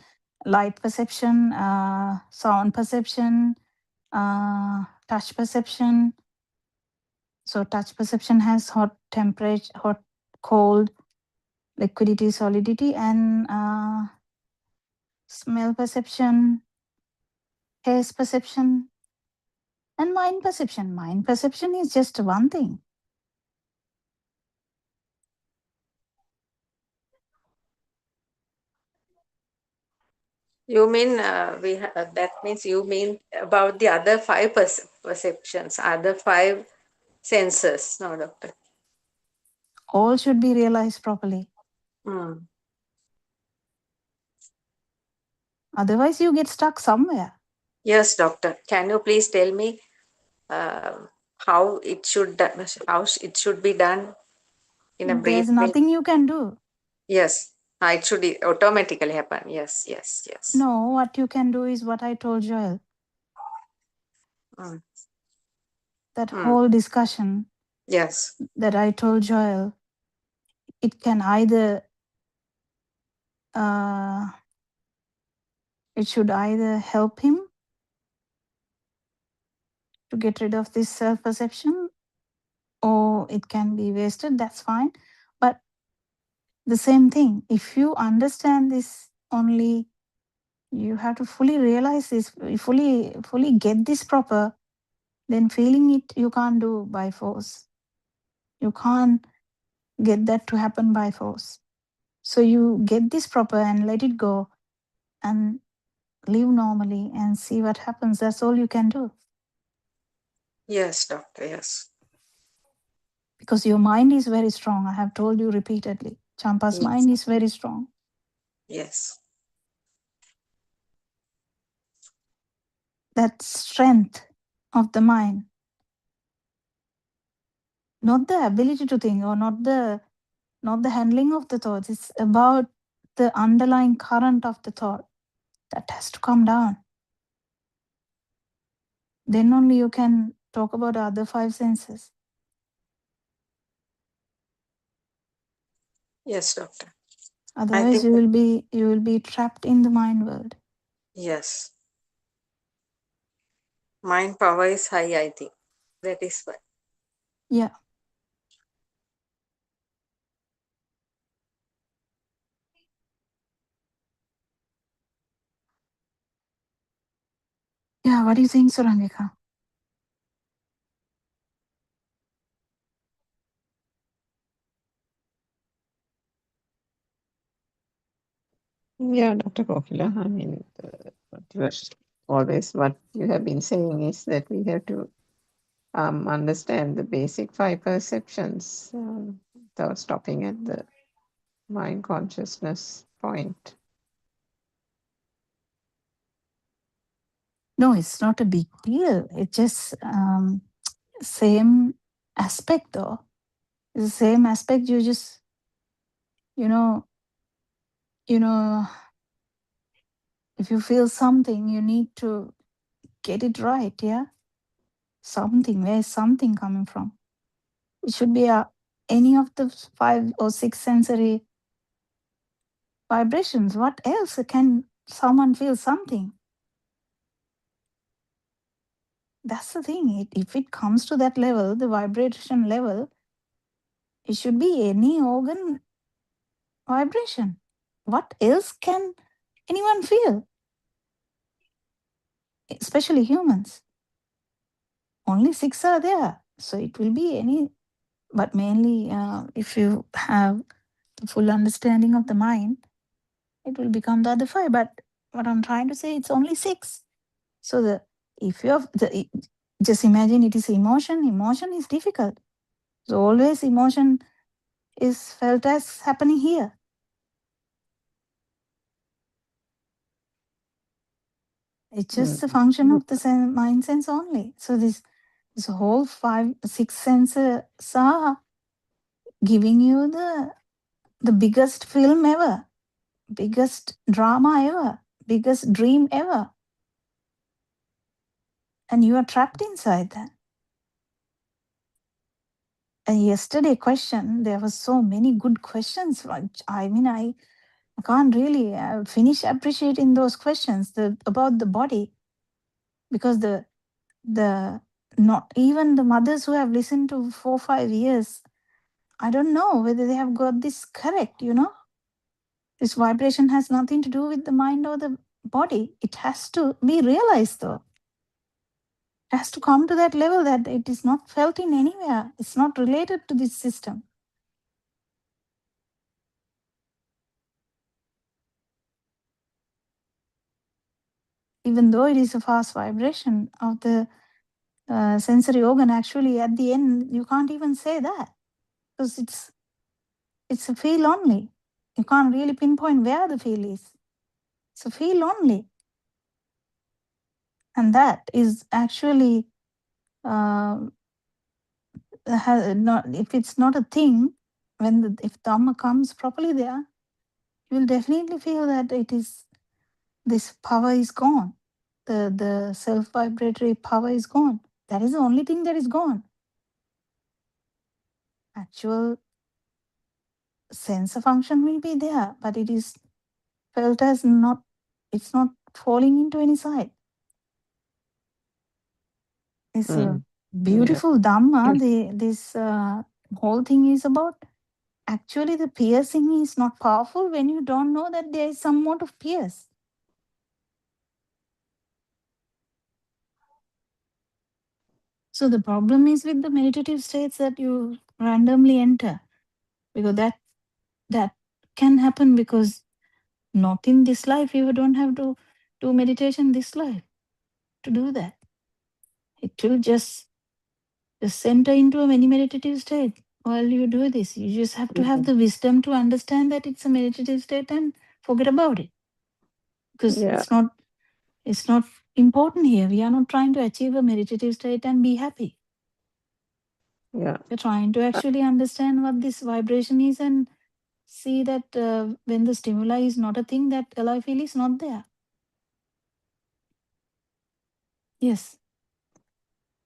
light perception, sound perception, touch perception. So touch perception has hot, temperature, hot, cold, liquidity, solidity, and smell perception, taste perception, and mind perception. Mind perception is just one thing. You mean that means you mean about the other five perceptions, other five senses, no, doctor? All should be realized properly. Otherwise, you get stuck somewhere. Yes, doctor. Can you please tell me how it should it should be done in a brief There's way? nothing you can do. Yes, it should automatically happen. Yes, yes, yes. No, what you can do is what I told Joel. Mm. That Mm. whole discussion Yes, that I told Joel, it can either, it should either help him to get rid of this self perception, or it can be wasted. That's fine. But the same thing, if you understand this only, you have to fully realize this, fully get this proper, then feeling it you can't do by force. You can't get that to happen by force. So you get this proper and let it go and live normally and see what happens. That's all you can do. yes, doctor. Yes, Because your mind is very strong. I have told you repeatedly. Champa's yes, mind is very strong. yes, That strength of the mind, not the ability to think or not the handling of the thoughts. It's about the underlying current of the thought that has to come down. Then only you can talk about other five senses. yes, doctor. I Otherwise, think you will be trapped in the mind world. yes. Mind power is high. I think that is why. Yeah. Yeah. What do you think, Surangika? Yeah, Dr. Kokila, I mean, what you have been saying is that we have to understand the basic five perceptions without stopping at the mind consciousness point. No, it's not a big deal. It's just same aspect, though. It's the same aspect. You just, you know, you know, if you feel something, you need to get it right. Yeah, something. Where is something coming from? It should be any of the 5 or 6 sensory vibrations. What else can someone feel something? That's the thing. If it comes to that level, the vibration level, it should be any organ vibration. What else can anyone feel? Especially humans. Only 6 are there. So it will be any, but mainly if you have the full understanding of the mind, it will become the other 5. But what I'm trying to say, it's only 6. So if you have just imagine it is emotion. Emotion is difficult. So always emotion is felt as happening here. It's just a function of the mind sense only. So this whole 5, 6 senses are giving you the biggest film ever, biggest drama ever, biggest dream ever, and you are trapped inside that. And yesterday question, there was so many good questions. I mean, I can't really finish appreciating those questions about the body, because the not even the mothers who have listened to 4-5 years, I don't know whether they have got this correct. This vibration has nothing to do with the mind or the body. It has to be realized, though. It has to come to that level that it is not felt in anywhere. It's not related to this system. Even though it is a fast vibration of the sensory organ, actually at the end you can't even say that, because it's a feel only. You can't really pinpoint where the feel is. So feel lonely. And that is actually not, if it's not a thing, when if Dhamma comes properly there, you will definitely feel that it is, this power is gone. The self vibratory power is gone. That is the only thing that is gone. Actual sensor function will be there, but it is felt as not, it's not falling into any side. It's a Mm. Yeah. beautiful Dhamma. This whole thing is about, actually the piercing is not powerful when you don't know that there is some mode of pierce. So the problem is with the meditative states that you randomly enter, because that can happen, because not in this life, you don't have to do meditation this life to do that. It will just enter into a many meditative state while you do this. You just have to have the wisdom to understand that it's a meditative state and forget about it, because Yeah. it's not important here. We are not trying to achieve a meditative state and be happy. Yeah. We're trying to actually understand what this vibration is and see that when the stimuli is not a thing, that alloy feel is not there. Yes.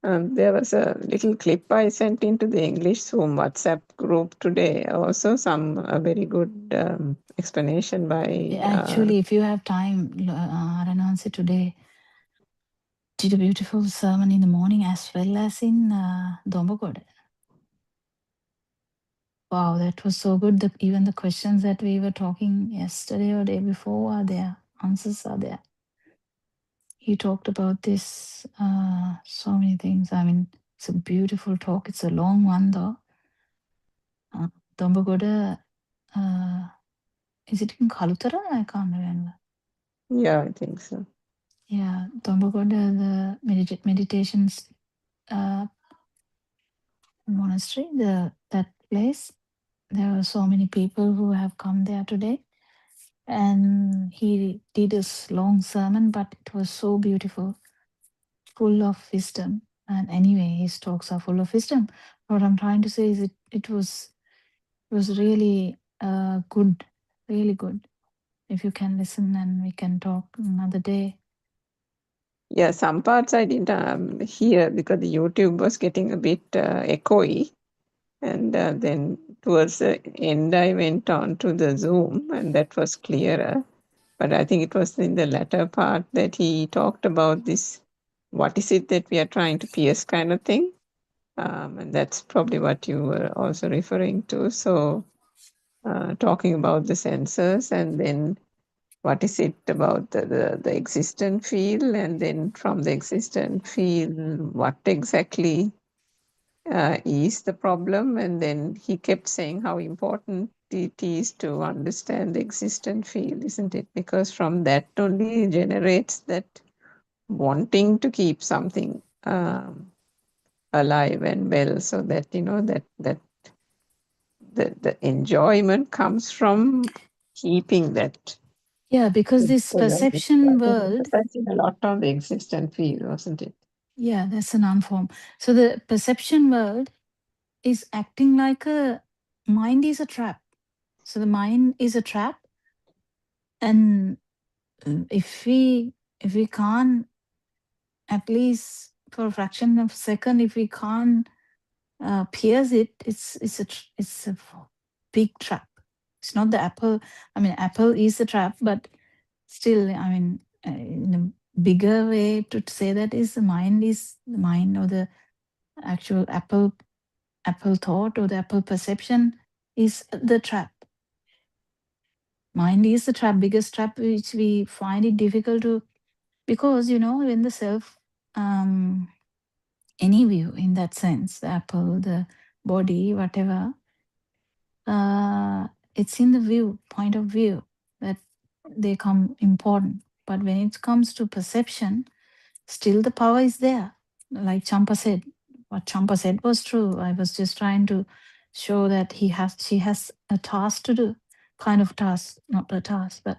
There was a little clip I sent into the English Zoom WhatsApp group today. Also, some very good explanation by. Actually, if you have time, Aranansi today did a beautiful sermon in the morning as well as in Dombagoda. Wow, that was so good. Even the questions that we were talking yesterday or day before are there. Answers are there. He talked about this, so many things. I mean, it's a beautiful talk. It's a long one though. Dombagoda, is it in Kalutara? I can't remember. Yeah, I think so. Yeah, Dombagoda, the meditations monastery, that place. There are so many people who have come there today, and he did a long sermon, but it was so beautiful, full of wisdom. And anyway, his talks are full of wisdom. What I'm trying to say is it was really good, really good. If you can listen, and we can talk another day. Yeah, some parts I didn't hear because the YouTube was getting a bit echoey. And then towards the end, I went on to the Zoom, and that was clearer. But I think it was in the latter part that he talked about this, what is it that we are trying to pierce kind of thing. And that's probably what you were also referring to. So talking about the senses, and then what is it about the existent field, and then from the existent field, what exactly is the problem. And then he kept saying how important it is to understand the existent field, isn't it? Because from that only generates that wanting to keep something alive and well, so that that the enjoyment comes from keeping that. Yeah, because this perception world, Emphasizing a lot on the existent field, wasn't it? yeah, that's an unform. So the perception world is acting like a mind is a trap. So the mind is a trap, and if we can't, at least for a fraction of a second, if we can't pierce it, it's a big trap. It's not the apple. I mean, apple is a trap, but still, I mean, in a bigger way to say that is the mind, or the actual apple thought, or the apple perception is the trap. Mind is the trap, biggest trap, which we find it difficult to, because when the self, any view in that sense, the apple, the body, whatever, it's in the view, point of view, that they come important. But when it comes to perception, still the power is there. Like Champa said, what Champa said was true. I was just trying to show that she has a task to do, kind of task, not a task, but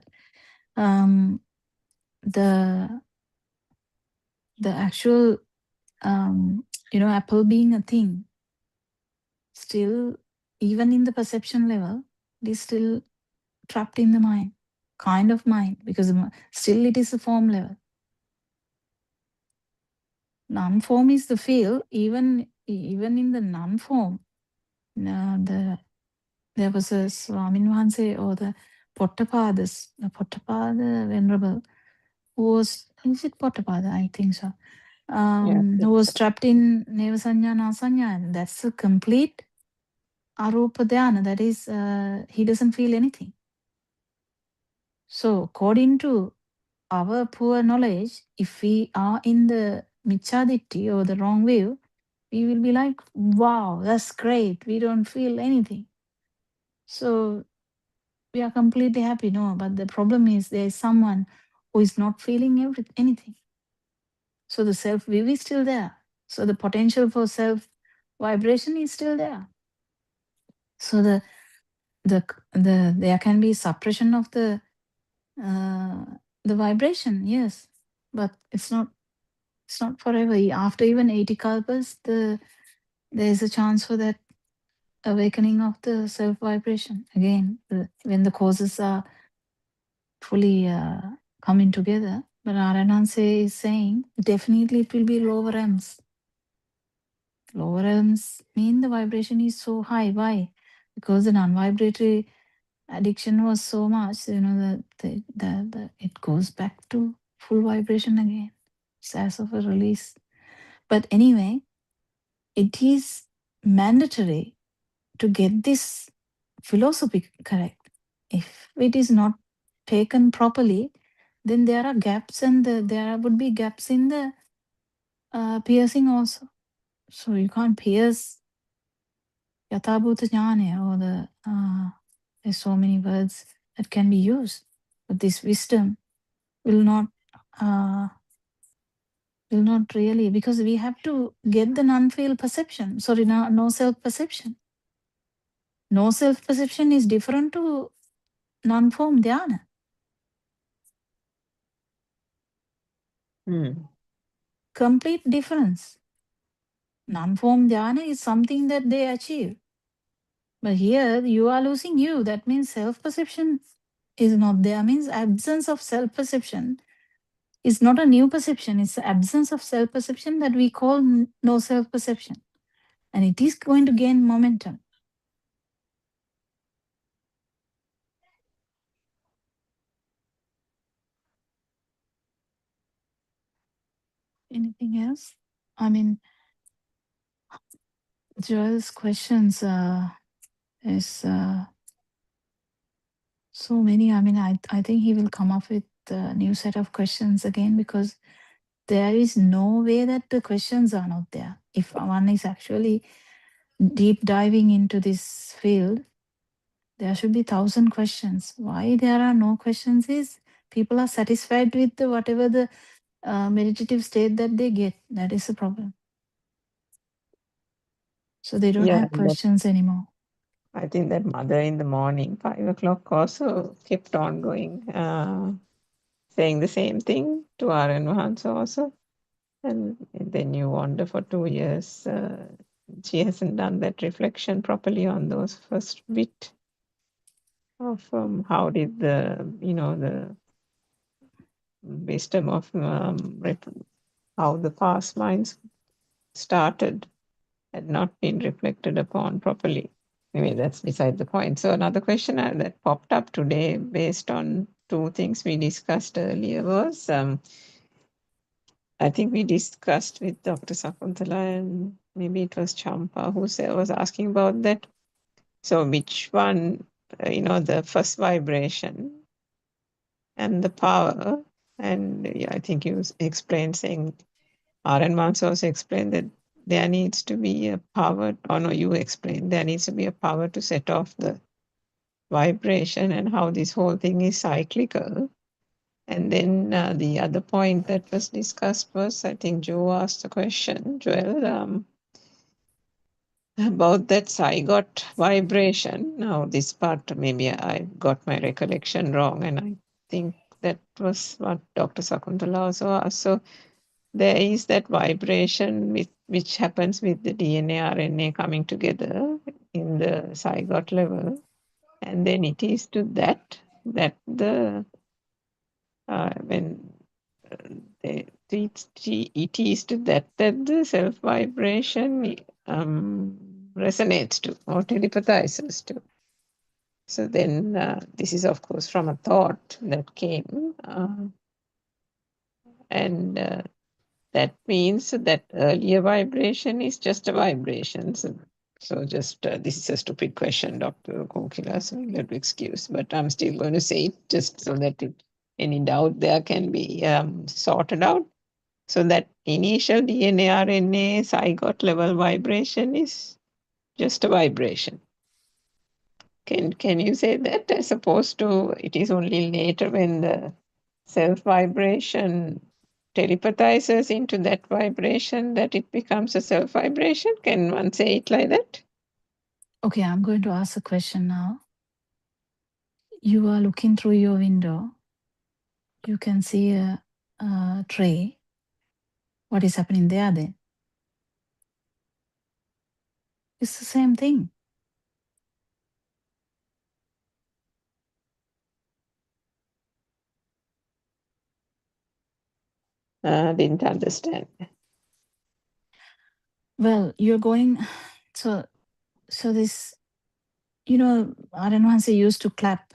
the actual apple being a thing, still, even in the perception level, it is still trapped in the mind, kind of mind, because still it is a form level. Non-form is the feel. Even in the non-form, there was a Swamin Wahanse or the Buddothpada Venerable, who was, is it Buddothpada? I think so. Yeah, I Who think was so. trapped in Nevasanya Nasanya, and that's a complete Arupa Dhyana. That is, he doesn't feel anything. So, according to our poor knowledge, if we are in the Michaditti or the wrong view, we will be like, wow, that's great. We don't feel anything. So, we are completely happy. No, but the problem is there is someone who is not feeling anything. So, the self view is still there. So, the potential for self vibration is still there. So, there can be suppression of the vibration, yes, but it's not forever. After even 80 kalpas, there is a chance for that awakening of the self vibration again, when the causes are fully coming together. But Arananse is saying definitely it will be lower realms. Lower realms mean the vibration is so high. Why? Because the non-vibratory addiction was so much, that it goes back to full vibration again. It's as of a release. But anyway, it is mandatory to get this philosophy correct. If it is not taken properly, then there are gaps, and there would be gaps in the piercing also. So you can't pierce Yathabhuta Jnana, or there's so many words that can be used. But this wisdom will not really, because we have to get the non-feel perception. Sorry, no self-perception. No self-perception is different to non-form dhyana. Complete difference. Non-form dhyana is something that they achieve. But here you are losing you. That means self-perception is not there. Means absence of self-perception is not a new perception. It's the absence of self-perception that we call no self-perception. And it is going to gain momentum. Anything else? I mean, Joel's questions is so many. I mean, I think he will come up with a new set of questions again, because there is no way that the questions are not there. If one is actually deep diving into this field, there should be 1,000 questions. Why there are no questions is people are satisfied with whatever the meditative state that they get. That is the problem. So they don't have questions anymore. I think that mother in the morning, 5 o'clock, also kept on going, saying the same thing to Aran Wahansa also. And then you wonder for 2 years, she hasn't done that reflection properly on those first bit of how did the wisdom of how the past minds started had not been reflected upon properly. Anyway, that's beside the point. So another question that popped up today based on 2 things we discussed earlier was, I think we discussed with Dr. Sakuntala, and maybe it was Champa who was asking about that. So which one, the first vibration and the power, and I think you explained saying, R.N. Manso also explained that there needs to be a power, or no, you explained there needs to be a power to set off the vibration, and how this whole thing is cyclical. And then the other point that was discussed was, I think Joe asked the question, Joel, about that zygote vibration. Now, this part, maybe I got my recollection wrong, and I think that was what Dr. Sakuntala also asked. So there is that vibration which happens with the DNA RNA coming together in the zygote level, and then it is to that the when it is to that the self vibration resonates to or telepathizes to. So then this is of course from a thought that came, and that means that earlier vibration is just a vibration. So just this is a stupid question, Dr. Kokila, so you have to excuse, but I'm still going to say it just so that any doubt there can be sorted out. So that initial DNA RNA zygote level vibration is just a vibration. Can you say that, as opposed to it is only later when the self vibration telepathizes into that vibration that it becomes a self vibration? Can one say it like that? Okay, I'm going to ask a question now. You are looking through your window. You can see a tray. What is happening there then? It's the same thing. Didn't understand. Well, you're going, so this, you know, I don't know, say used to clap,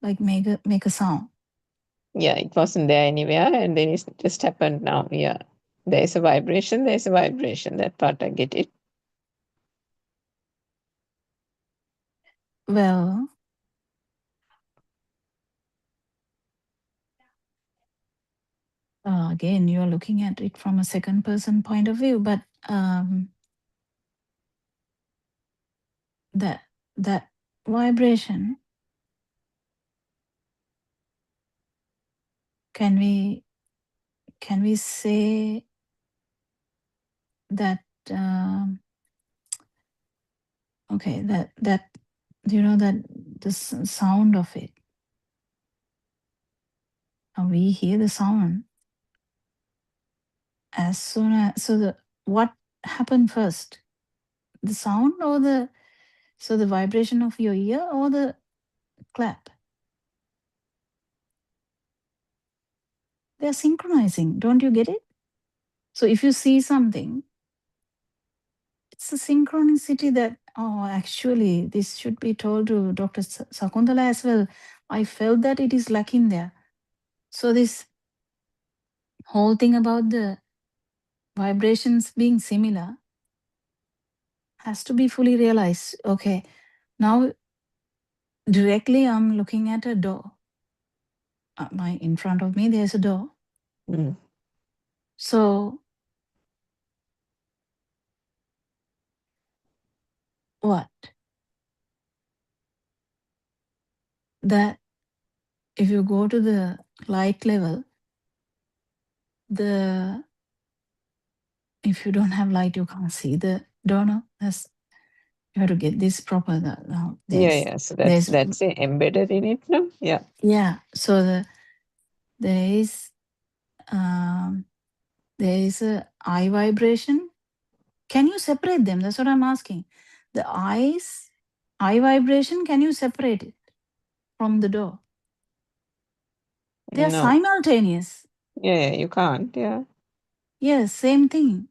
like make a sound. Yeah, it wasn't there anywhere, and then it just happened now. Yeah, there's a vibration, there's a vibration. That part I get it. Well, again, you're looking at it from a second person point of view, but that vibration, can we say that okay, that you know, that the sound of it, we hear the sound as soon as, so the what happened first, the sound or the vibration of your ear or the clap? They're synchronizing, don't you get it? So if you see something, it's a synchronicity that, oh, actually this should be told to Dr. Sakuntala as well. I felt that it is lacking there. So this whole thing about the vibrations being similar has to be fully realized. Okay, now directly I'm looking at a door. In front of me there's a door. Mm. So what? That if you go to the light level, if you don't have light, you can't see the door. No, you have to get this proper. Now Yeah. So that's embedded in it now. Yeah. yeah. So there is a eye vibration. Can you separate them? That's what I'm asking. The eye vibration, can you separate it from the door? They are No. simultaneous. Yeah, you can't. Yeah. Yes, same thing.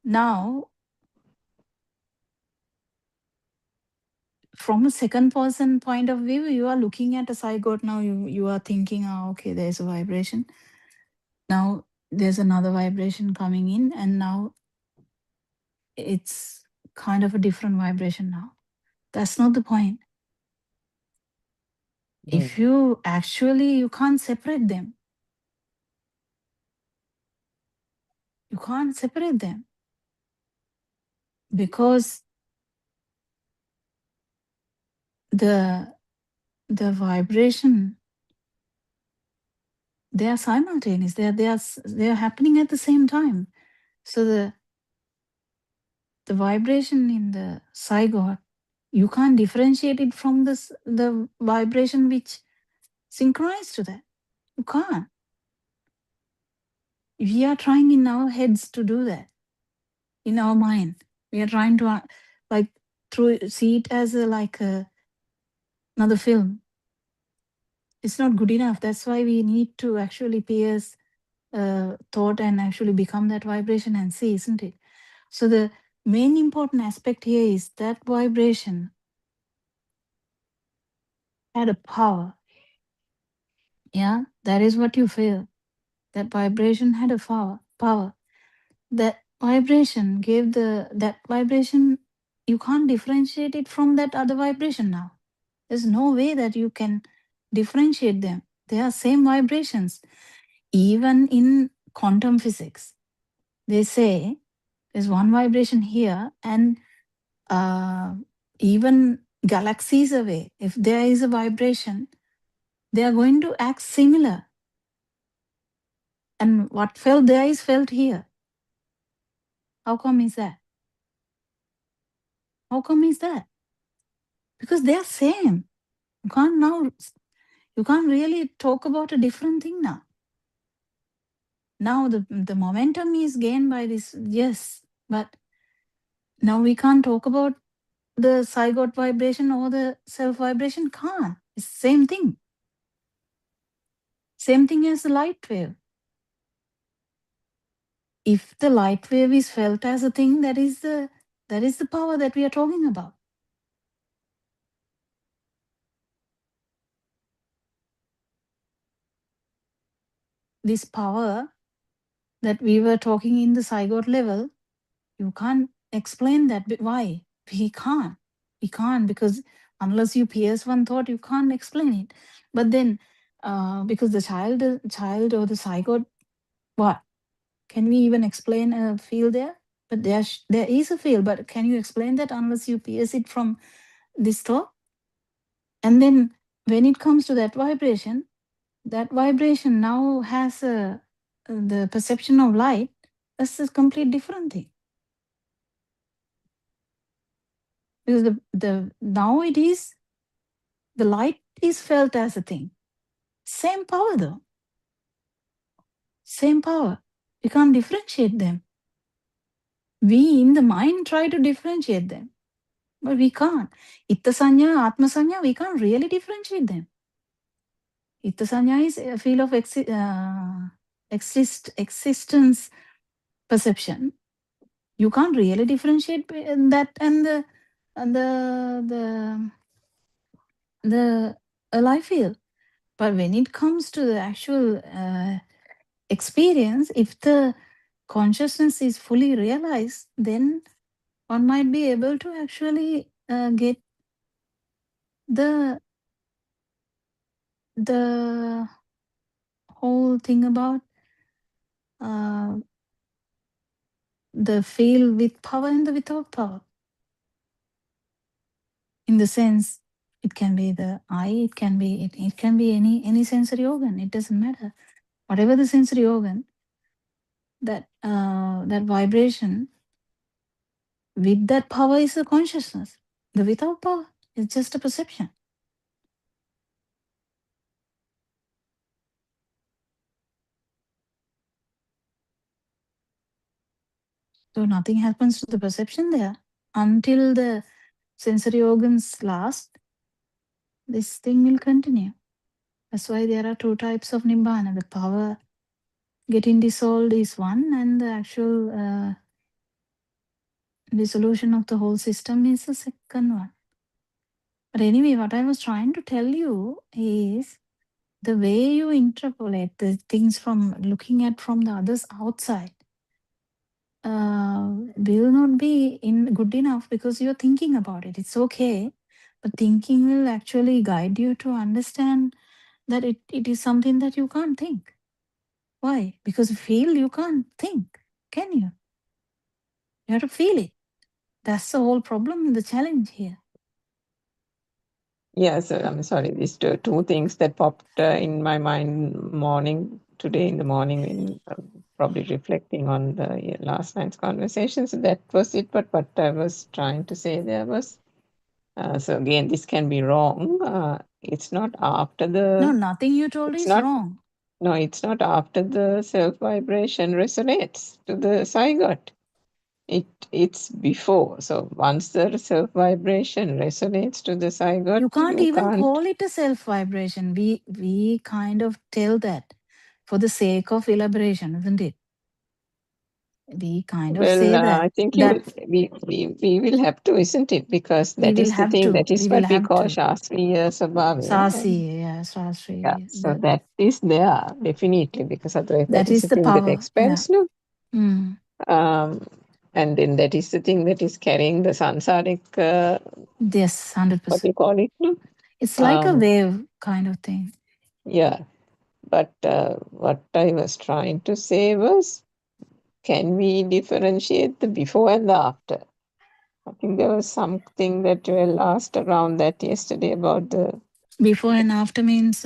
Now, from a second person point of view, you are looking at a zygote. Now you are thinking, okay, there's a vibration. Now there's another vibration coming in, and now it's kind of a different vibration now. That's not the point. If you can't separate them. You can't separate them because the vibration, they are simultaneous. They are happening at the same time. So the vibration in the zygote, you can't differentiate it from the vibration which synchronize to that. You can't. We are trying in our heads to do that, in our mind. We are trying to like see it as another film. It's not good enough. That's why we need to actually pierce thought and actually become that vibration and see, isn't it? So the main important aspect here is that vibration had a power. Yeah, that is what you feel. That vibration had a power. That vibration gave that vibration, you can't differentiate it from that other vibration now. There's no way that you can differentiate them. They are same vibrations. Even in quantum physics, they say there's one vibration here, and even galaxies away, if there is a vibration, they are going to act similar. And what felt there is felt here. How come is that? How come is that? Because they are same. You can't really talk about a different thing now. Now the momentum is gained by this, yes, but now we can't talk about the zygote vibration or the self vibration. Can't. It's same thing. Same thing as the light wave. If the light wave is felt as a thing, that is the power that we are talking about. This power that we were talking in the zygote level, you can't explain that. Why? We can't. We can't, because unless you pierce one thought, you can't explain it. But then, because the child or the zygote, what? Can we even explain a field there? But there is a field, but can you explain that unless you pierce it from this thought? And then when it comes to that vibration now has the perception of light. That's a complete different thing. Because now it is, the light is felt as a thing. Same power though. Same power. We can't differentiate them. We in the mind try to differentiate them, but we can't. Itta sanya, atma sanya, we can't really differentiate them. Itta sanya is a field of existence perception. You can't really differentiate that and the alive field. But when it comes to the actual experience, if the consciousness is fully realized, then one might be able to actually get the whole thing about the feel with power and the without power. In the sense, it can be the eye, it can be any sensory organ. It doesn't matter. Whatever the sensory organ, that vibration with that power is a consciousness. The without power is just a perception. So nothing happens to the perception there until the sensory organs last. This thing will continue. That's why there are two types of nibbana. The power getting dissolved is one, and the actual dissolution of the whole system is the second one. But anyway, what I was trying to tell you is the way you interpolate the things from looking at from the others outside will not be good enough, because you're thinking about it. It's okay, but thinking will actually guide you to understand that it is something that you can't think. Why? Because feel you can't think, can you? You have to feel it. That's the whole problem, the challenge here. Yeah, so I'm sorry, these two things that popped in my mind today in the morning, when probably reflecting on the last night's conversation. So that was it. But what I was trying to say there was, so again, this can be wrong. It's not after No, the, nothing you told it's is not, wrong. no, it's not after the self vibration resonates to the zygote. It's before. So once the self vibration resonates to the zygote, You can't you even can't. call it a self vibration. We kind of tell that for the sake of elaboration, isn't it? We kind of Well, say that I think that we will have to, isn't it? Because we that will is the have thing. to. That is We will what we have call to. Shastriya Sabhavaya. And Sasi, yeah, yeah, Sastri. so that is there definitely, because otherwise that That is is the the thing that power. Yeah. expands, no? Mm. Um, and then that is the thing that is carrying the sansaric, Yes, what 100%. you call it, no? It's like a Um, wave kind of thing. yeah, but what I was trying to say was, can we differentiate the before and the after? I think there was something that Joel asked around that yesterday about the, Before and after means,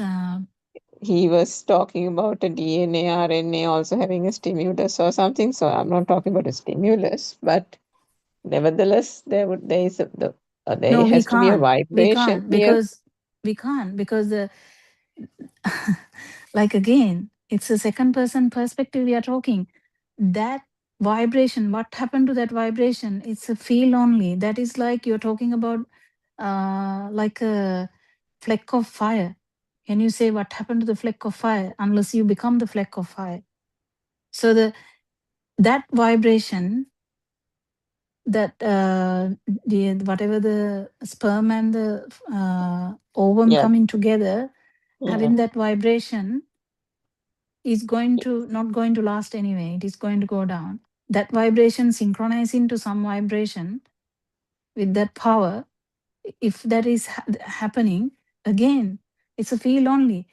he was talking about a DNA, RNA also having a stimulus or something. So I'm not talking about a stimulus, but nevertheless, there is there no, we has to be a can't. We vibration can't here. because we can't because the like again, it's a second person perspective we are talking. That vibration, what happened to that vibration? It's a feel only. That is like you're talking about like a fleck of fire. Can you say what happened to the fleck of fire unless you become the fleck of fire? So that vibration, that the whatever the sperm and the ovum Yeah, coming together, yeah, having that vibration is going to not going to last anyway. It is going to go down. That vibration synchronizing to some vibration with that power, if that is happening, again, it's a feel only.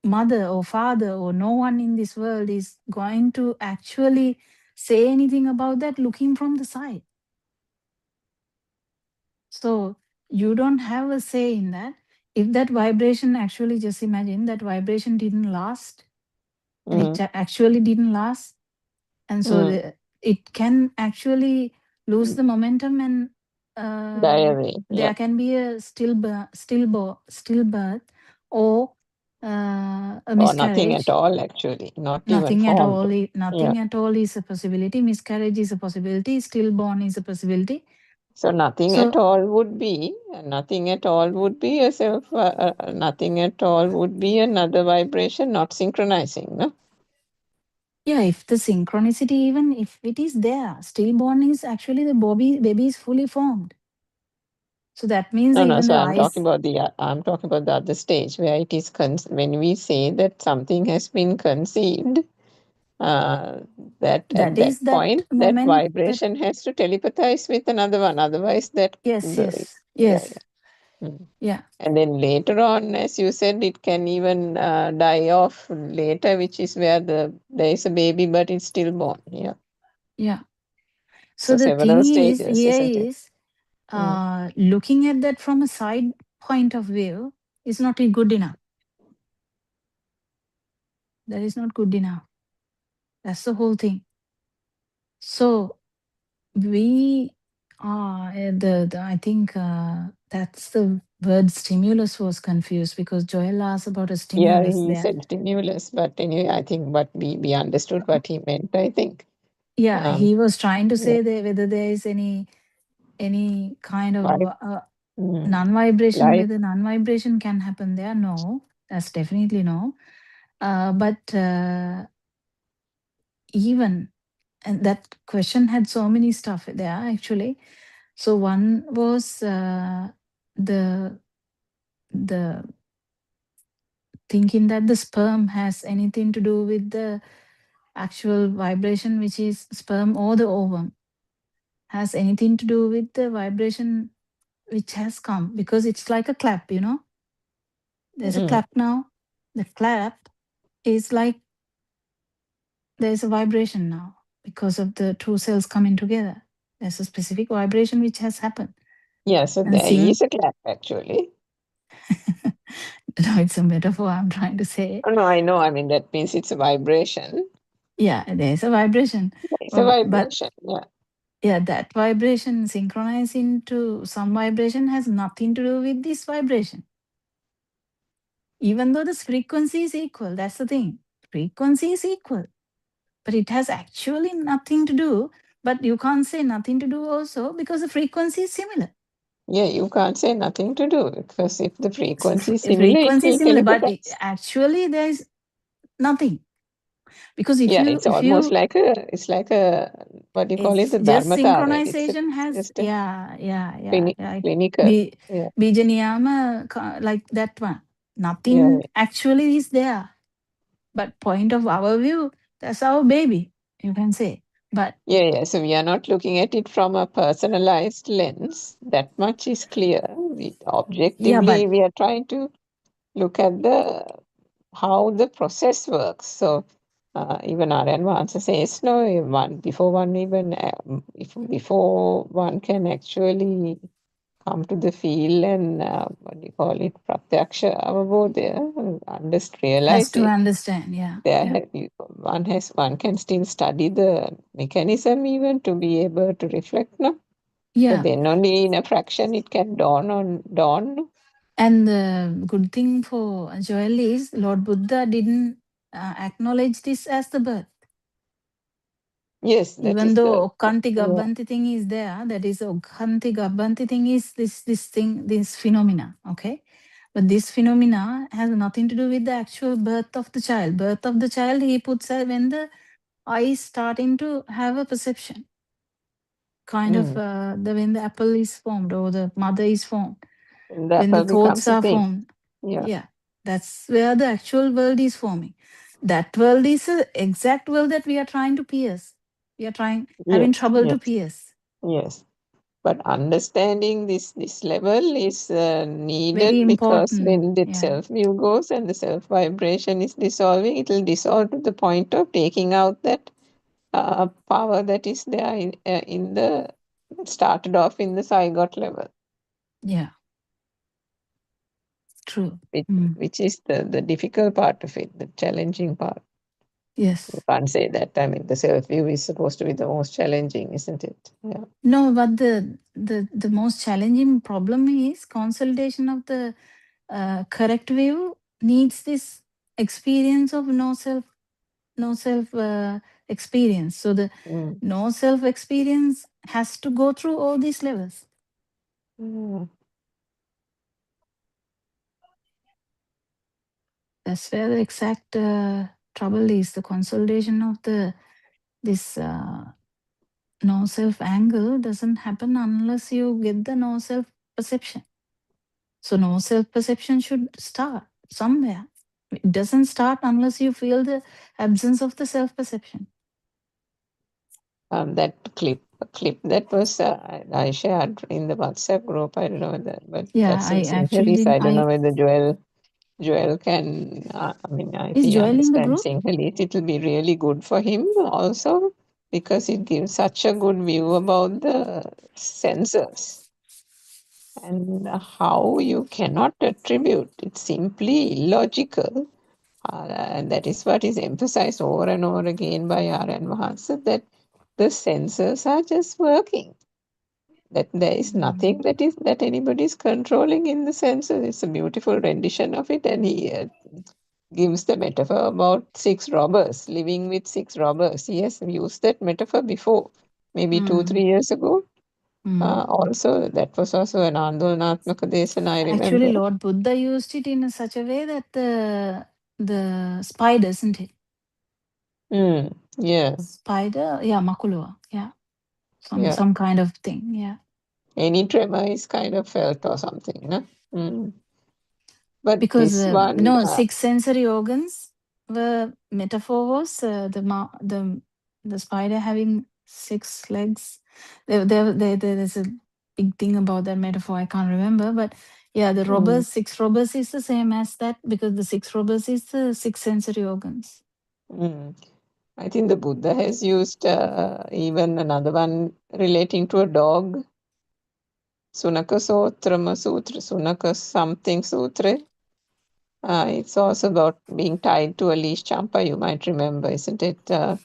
Mother or father or no one in this world is going to actually say anything about that looking from the side. So you don't have a say in that. If that vibration actually, just imagine that vibration didn't last, and it mm, actually didn't last, and so mm, it can actually lose mm, the momentum, and diary, yeah, there can be a stillbirth or a or nothing at miscarriage. all, actually, not even Nothing at formed. all. Yeah. Nothing at all is a possibility. Miscarriage is a possibility. Stillborn is a possibility. So nothing at So all would be, nothing at all would be a self, nothing at all would be another vibration not synchronizing, no? yeah, if the synchronicity, even if it is there, stillborn is actually the baby is fully formed. So that means No, no. even So the I'm talking eyes, about I'm talking about the other stage where it is when we say that something has been conceived, uh, that that at that is that point that moment that vibration has to telepathize with another one. Otherwise, yes, the yes, yeah, yes, yeah. Mm. yeah, And then later on, as you said, it can even die off later, which is where there is a baby, but it's stillborn. Yeah. yeah. So So the several thing is stages, here isn't it? is Mm. looking at that from a side point of view is not good enough. That is not good enough. That's the whole thing. So we I think that's the word stimulus was confused because Joel asked about a Yeah, stimulus he there. said stimulus, but anyway, I think, but we understood what he meant, I think. Yeah, Um, he was trying to yeah, say that whether there is any kind of like, mm, non-vibration, like, whether non-vibration can happen there. No, that's definitely no. But even, and that question had so many stuff there actually. So one was the the thinking that the sperm has anything to do with the actual vibration, which is sperm or the ovum has anything to do with the vibration which has come, because it's like a clap, there's a mm, clap now. The clap is like there's a vibration now because of the two cells coming together. There's a specific vibration which has happened. yeah, so And there is a clap actually. no, it's a metaphor I'm trying to say. Oh, no, I know. I mean, that means it's a vibration. Yeah, there's a vibration. It's a But vibration. Yeah. yeah, that vibration synchronizing to some vibration has nothing to do with this vibration. Even though the frequency is equal, that's the thing. Frequency is equal, but it has actually nothing to do. But you can't say nothing to do also because the frequency is similar. Yeah, you can't say nothing to do because if the frequency is similar, it Frequency is will similar, but telepathize. actually there is nothing. Because Yeah, it's if almost you like a what do you call it? it's The just dharmatara. It's synchronization has just a like clinical. Yeah, bija niyama like that one. yeah, Nothing actually is there. But point of our view, that's our baby, you can say. But yeah. So we are not looking at it from a personalized lens. That much is clear. yeah, but Objectively, we are trying to look at the how the process works. So even Aryan Vansa says no. Before one even if before one can actually come to the feel and what do you call it, pratyaksha avabodhya, realize has to it. understand, yeah. One can still study the mechanism even to be able to reflect, no? But Yeah. then only in a fraction it can dawn. And the good thing for Joel is Lord Buddha didn't acknowledge this as the birth. Yes, that Even is the though Okkanti yeah. Gabbanti thing is there, that is Okkanti Gabbanti thing is this thing, this phenomena, okay? But this phenomena has nothing to do with the actual birth of the child. Birth of the child, he puts when the eye is starting to have a perception, kind of Mm. when the apple is formed or the mother is formed, And the when the apple thoughts becomes a are thing. formed. Yeah. Yeah, that's where the actual world is forming. That world is the exact world that we are trying to pierce. We are having Yes. trouble to Yes. pierce. Yes. But understanding this level is Very needed because important. when the Yeah. self view goes and the self vibration is dissolving, it will dissolve to the point of taking out that power that is there in the started off in the zygote level, Yeah. True. which, Mm. which is the difficult part of it, the challenging part. You Yes. can't say that. I mean, the self view is supposed to be the most challenging, isn't it? Yeah. No, but the most challenging problem is consolidation of the correct view needs this experience of no self experience. So the Mm. no self experience has to go through all these levels. Yeah. That's where the exact trouble is. The consolidation of this no self angle doesn't happen unless you get the no self perception. So no self perception should start somewhere. It doesn't start unless you feel the absence of the self perception. That clip that was I shared in the WhatsApp group. I don't know whether, but Yeah, that's I in actually Sinhalese. I didn't. don't know I whether Joel can. I mean, if Is he Joel in the understands group? Sinhalese, it will be really good for him also because it gives such a good view about the senses and how you cannot attribute. It's simply illogical. And that is what is emphasized over and over again by R.N. Mahatsa, that the senses are just working. That there is Mm. nothing that anybody is controlling in the senses. It's a beautiful rendition of it, and he gives the metaphor about 6 robbers living with 6 robbers. He has used that metaphor before, maybe two, Mm. 3 years ago. Mm. Also, that was also an Andolanatmaka Desana, I Actually, remember. Lord Buddha used it in such a way that the spider, isn't it? Mm, yeah, Spider, yeah, makulua, yeah, yeah. some kind of thing, yeah. Any tremor is kind of felt or something, no? Mm. But Because this one, no, 6 sensory organs were metaphor was the spider having 6 legs. There's a big thing about that metaphor. I can't remember, but yeah, the mm, 6 robbers is the same as that because the 6 robbers is the 6 sensory organs. mm. I think the Buddha has used even another one relating to a dog, Sunaka Sotrama Sutra, Sunaka something Sutra. It's also about being tied to a leash, Champa, you might remember, isn't it? The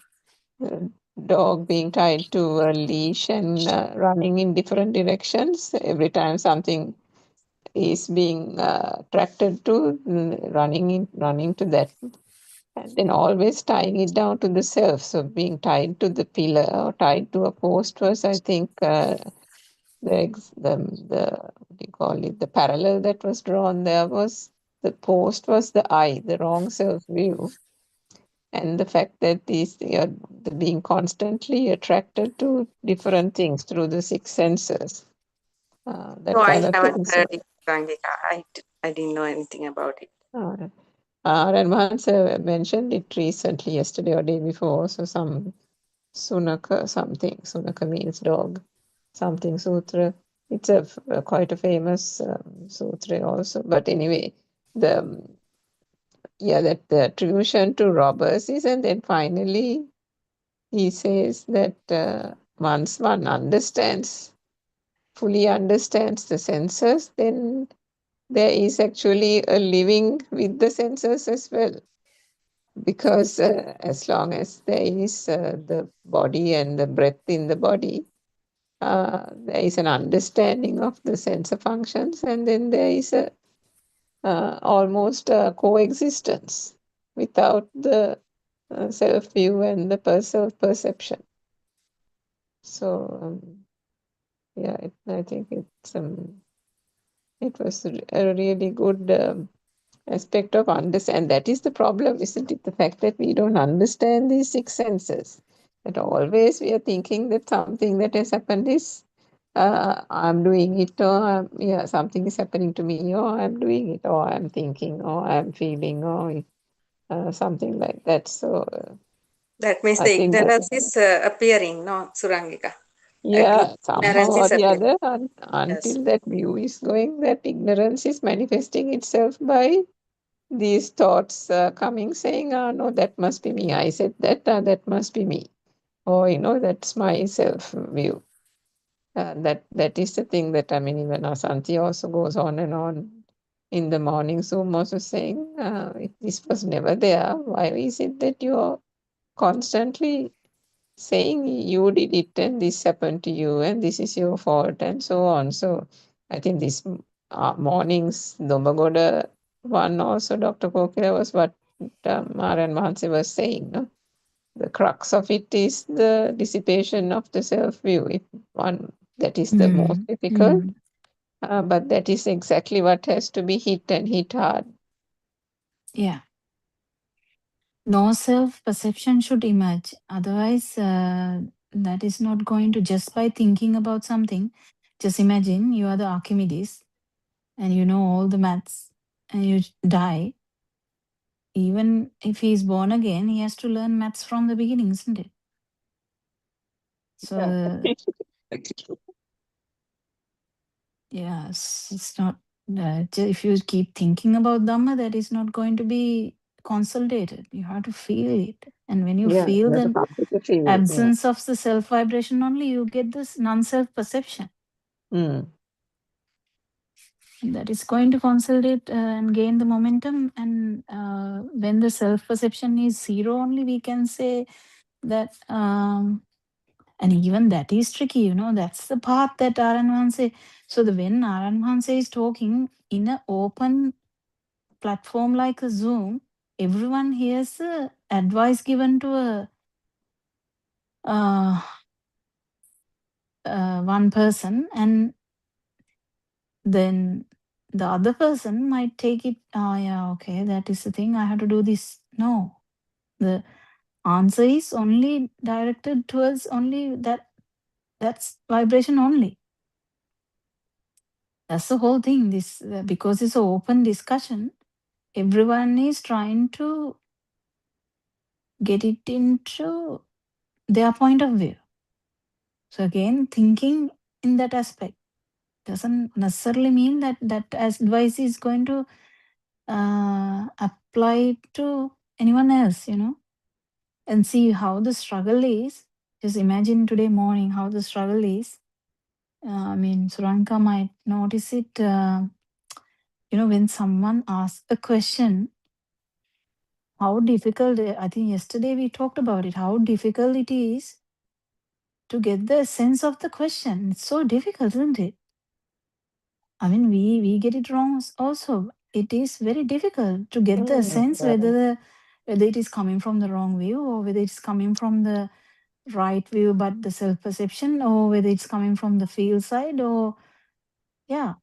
dog being tied to a leash and running in different directions. Every time something is being attracted to, running to that, and then always tying it down to the self. So being tied to the pillar or tied to a post was, I think, the what do you call it? The parallel that was drawn there was the post was the I, the wrong self view, and the fact that these are being constantly attracted to different things through the six senses. That No, I kind of haven't thing. heard it, Rangika. I didn't know anything about it. And once mentioned it recently, yesterday or day before. So some Sunaka something. Sunaka means dog. Something sutra. It's a quite a famous sutra also. But anyway, the that the attribution to robbers is, and then finally he says that once one fully understands the senses, then there is actually a living with the senses as well. Because as long as there is the body and the breath in the body, there is an understanding of the sensor functions, and then there is a almost a coexistence without the self view and the self perception. So yeah, I think it was a really good aspect of understand. That is the problem, isn't it? The fact that we don't understand these six senses. That always we are thinking that something that has happened is I'm doing it, or yeah, something is happening to me, or I'm doing it, or I'm thinking, or I'm feeling, or something like that. So That means I the think that, ignorance is appearing, no, Surangika? yeah, somehow Ignorance or is the appearing. other, Yes. until that view is going, that ignorance is manifesting itself by these thoughts coming, saying, no, that must be me. I said that, that must be me. Or, that's my self view. That is the thing that, I mean, even Asanti also goes on and on in the morning Zoom also saying, if this was never there, why is it that you're constantly saying you did it and this happened to you and this is your fault and so on. So I think this morning's Dombagoda one also, Dr. Kokila, was what Maran Mahanse was saying. No? The crux of it is the dissipation of the self-view. If one, that is the most difficult, but that is exactly what has to be hit and hit hard. Yeah. No self-perception should emerge. Otherwise, that is not going to, just by thinking about something, just imagine you are the Archimedes and you know all the maths and you die. Even if he is born again, he has to learn maths from the beginning, isn't it? So, yes, it's not, if you keep thinking about Dhamma, that is not going to be consolidated. You have to feel it. And when you Yeah, feel you have to the completely feel it. Yeah. absence of the self vibration only, you get this non-self perception. Mm. That is going to consolidate and gain the momentum. And when the self perception is zero only, we can say that, and even that is tricky, that's the part that Aranwanse. So when Aranwanse is talking in an open platform like a Zoom, everyone hears advice given to one person, and then the other person might take it, yeah, okay, that is the thing, I have to do this. No, the answer is only directed towards only that's vibration only. That's the whole thing. This because it's an open discussion, everyone is trying to get it into their point of view. So again, thinking in that aspect doesn't necessarily mean that that advice is going to apply to anyone else, and see how the struggle is. Just imagine today morning how the struggle is. I mean, Suranka might notice it, when someone asks a question, how difficult, I think yesterday we talked about it, how difficult it is to get the sense of the question. It's so difficult, isn't it? I mean, we get it wrong also. It is very difficult to get the sense whether it is coming from the wrong view or whether it's coming from the right view, but the self perception, or whether it's coming from the feel side, or yeah.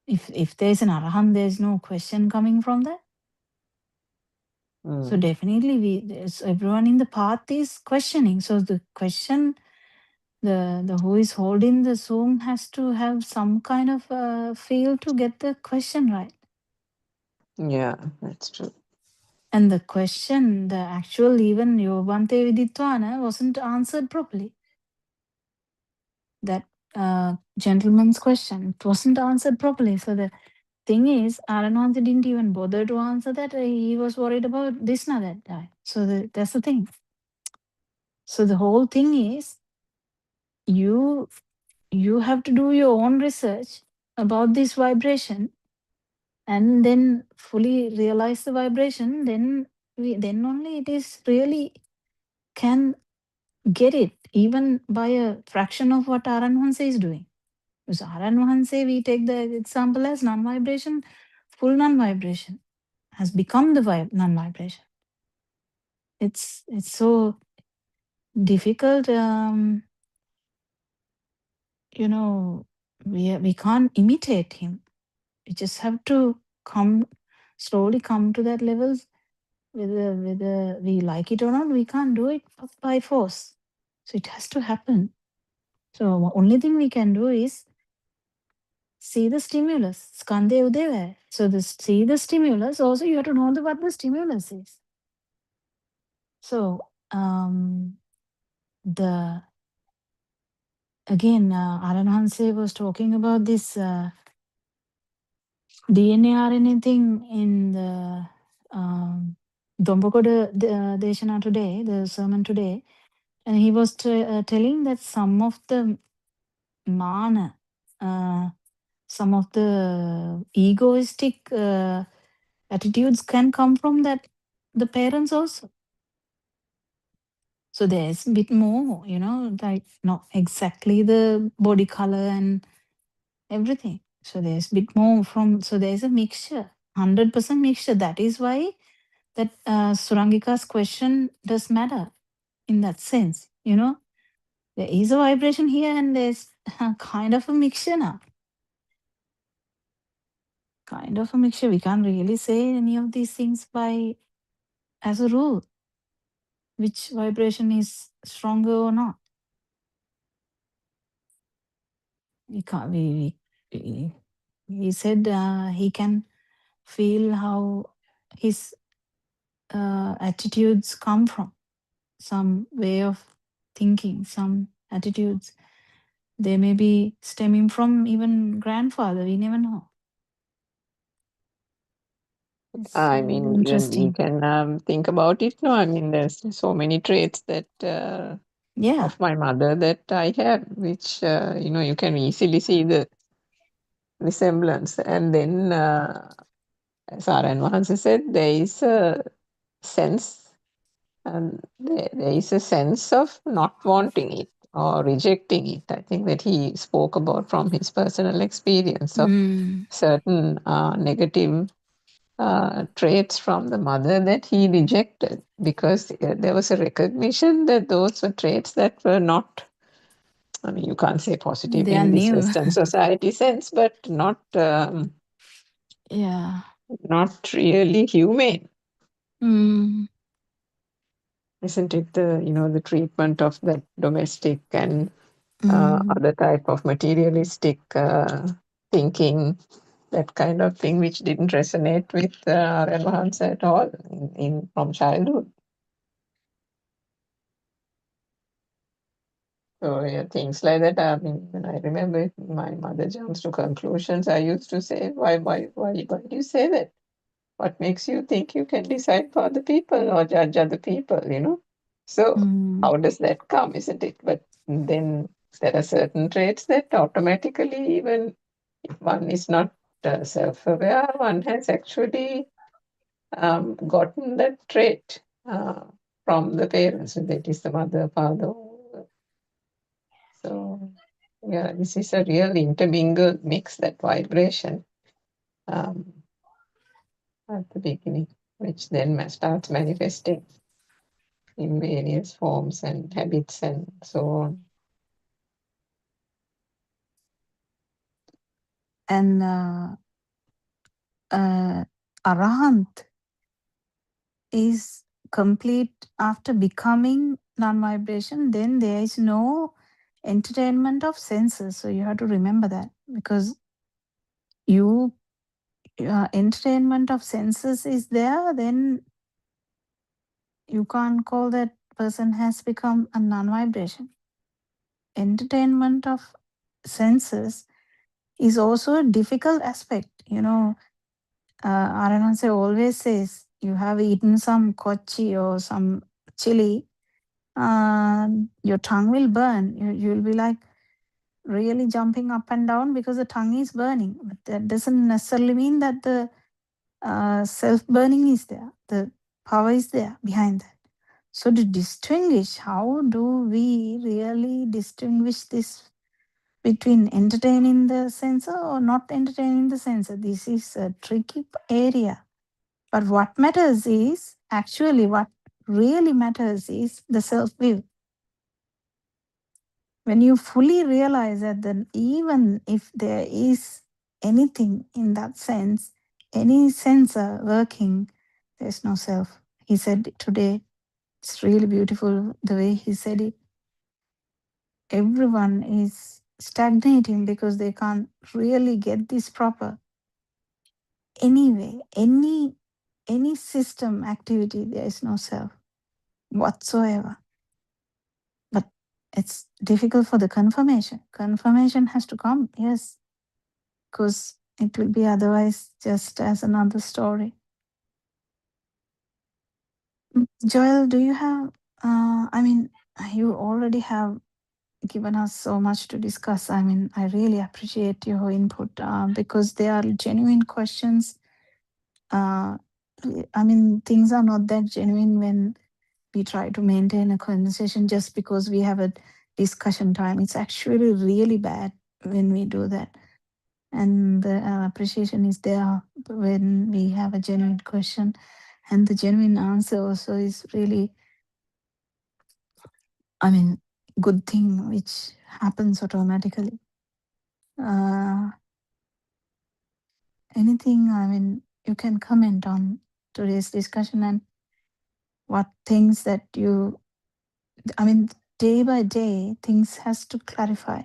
If there's an arahant, there's no question coming from that. So definitely, everyone in the path is questioning. So the question, the who is holding the Zoom has to have some kind of feel to get the question right. Yeah, that's true. And the question, the actual even Yobante Viditwana wasn't answered properly. That gentleman's question, it wasn't answered properly. So the thing is, Aranwanti didn't even bother to answer that. He was worried about this now that guy. So that's the thing. So the whole thing is, you have to do your own research about this vibration, and then fully realize the vibration. Then only it is really can get it, even by a fraction of what Aran Hanse is doing. Because Aran Hanse, we take the example as non-vibration, full non-vibration has become the non-vibration. It's so difficult. We can't imitate him. We just have to slowly come to that level. Whether we like it or not, we can't do it by force. So it has to happen. So only thing we can do is see the stimulus. Skande udeva. So see the stimulus. Also, you have to know what the stimulus is. So the again, Aran Hanse was talking about this DNA RNA thing in the Dombokoda Deshana today, the sermon today, and he was telling that some of the mana, some of the egoistic attitudes can come from that the parents also. So there's a bit more, like not exactly the body color and everything. So there's a bit more so there's a mixture, 100% mixture. That is why that Surangika's question does matter in that sense. There is a vibration here and there's kind of a mixture now. Kind of a mixture. We can't really say any of these things as a rule, which vibration is stronger or not. We can't. He said he can feel how his attitudes come from, some way of thinking, some attitudes. They may be stemming from even grandfather. We never know. It's I so mean, even we interesting. can think about it. No, I mean, there's so many traits that Yeah. of my mother that I have, which you can easily see the resemblance. And then, as Saran Mahansa said, there is a sense, and there is a sense of not wanting it or rejecting it. I think that he spoke about from his personal experience of Mm. certain negative traits from the mother that he rejected because there was a recognition that those were traits that were not, I mean, you can't say positive They are in this new. Western society sense, but Yeah. not really humane, Mm. isn't it? The treatment of the domestic and Mm. other type of materialistic thinking, that kind of thing, which didn't resonate with Renvans at all from childhood. So yeah, things like that. I mean, when I remember my mother jumps to conclusions, I used to say, why do you say that? What makes you think you can decide for other people or judge other people? So Mm. how does that come, isn't it? But then there are certain traits that automatically, even if one is not self-aware, one has actually gotten that trait from the parents, whether it is the mother, father. So Yeah, this is a real intermingled mix, that vibration um, at the beginning, which then starts manifesting in various forms and habits and so on. And Arahant is complete after becoming non-vibration. Then there is no entertainment of senses. So you have to remember that, because you entertainment of senses is there, then you can't call that person has become a non-vibration. Entertainment of senses is also a difficult aspect. Arananse always says, you have eaten some kochi or some chili, your tongue will burn. You'll be like really jumping up and down because the tongue is burning. But that doesn't necessarily mean that the self burning is there. The power is there behind that. So to distinguish, how do we really distinguish this between entertaining the sensor or not entertaining the sensor? This is a tricky area. But what matters is, actually, what really matters is the self view. When you fully realize that, then even if there is anything in that sense, any sensor working, there's no self. He said today, it's really beautiful the way he said it. Everyone is stagnating because they can't really get this proper. Anyway, any system activity, there is no self whatsoever. But it's difficult for the confirmation. Confirmation has to come, yes, because it will be otherwise just as another story. Joel, do you have, you already have given us so much to discuss. I mean, I really appreciate your input because they are genuine questions. Things are not that genuine when we try to maintain a conversation just because we have a discussion time. It's actually really bad when we do that. And the appreciation is there when we have a genuine question. And the genuine answer also is really, good thing which happens automatically. Anything, you can comment on today's discussion and what things that day by day, things has to clarify,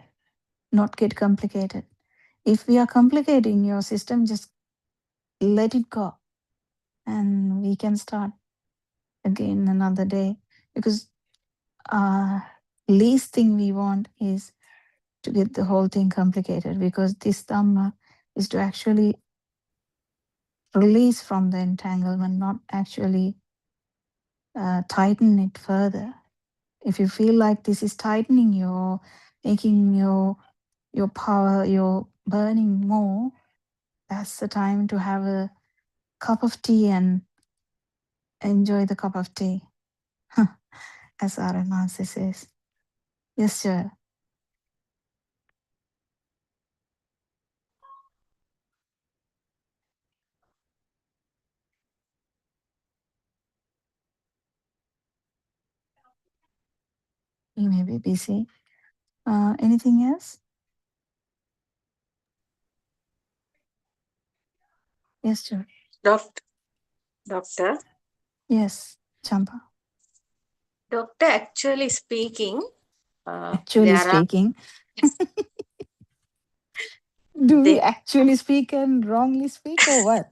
not get complicated. If we are complicating your system, just let it go and we can start again another day, because least thing we want is to get the whole thing complicated, because this Dhamma is to actually release from the entanglement, not actually tighten it further. If you feel like this is tightening you, making your power, your burning more, that's the time to have a cup of tea and enjoy the cup of tea, as Aranasi says. Yes, sir. You may be busy. Anything else? Yes, sir. Doctor, Yes, Champa. Doctor, actually speaking, Actually there are speaking. Do we they, actually speak and wrongly speak, or what?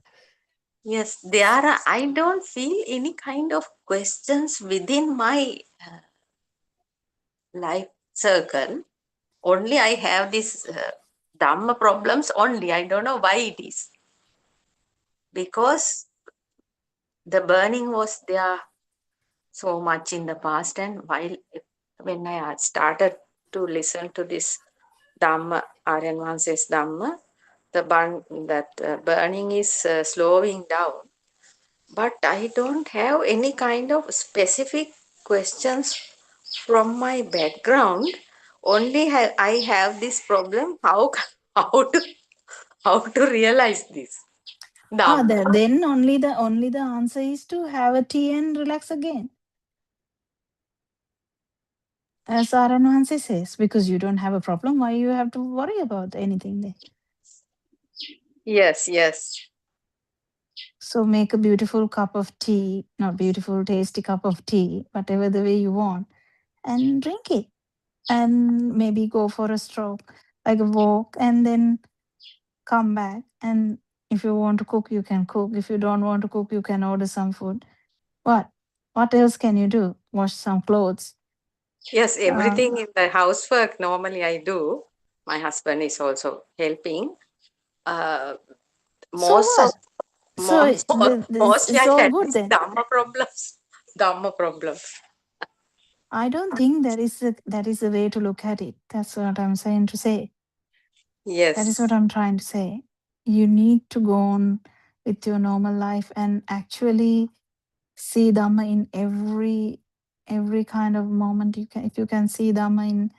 yes, there are. I don't feel any kind of questions within my life circle. Only I have this Dhamma problems only. I don't know why it is. Because the burning was there so much in the past, and when I started to listen to this Dhamma, Aryan says Dhamma, that burning is slowing down. But I don't have any kind of specific questions from my background. only I have this problem. How to realize this? Dhamma. Then only the answer is to have a tea and relax again. As Aranwansi says, because you don't have a problem, why you have to worry about anything then? Yes, yes. So make a beautiful cup of tea, not beautiful, tasty cup of tea, whatever the way you want, and drink it. And maybe go for a stroke, like a walk, and then come back. And if you want to cook, you can cook. If you don't want to cook, you can order some food. What? What else can you do? Wash some clothes. Yes, Uh, everything in the housework normally I do. My husband is also helping. Uh, so most of what? So mostly it's I all had good this then. Dhamma problems. Dhamma problems. I don't think that is the way to look at it. That's what I'm saying to say. That is what Yes. I'm trying to say. You need to go on with your normal life and actually see Dhamma in every kind of moment you can. If you can see Dhamma in,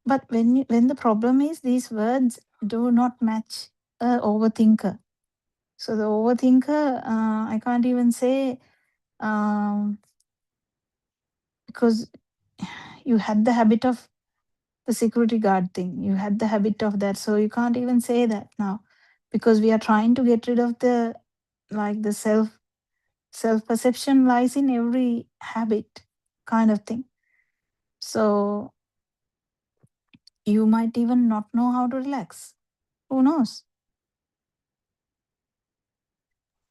but when the problem is these words do not match a overthinker. So the overthinker, I can't even say um, because you had the habit of the security guard thing. You had the habit of that, so you can't even say that now because we are trying to get rid of the like the self perception lies in every habit kind of thing. So you might even not know how to relax. Who knows?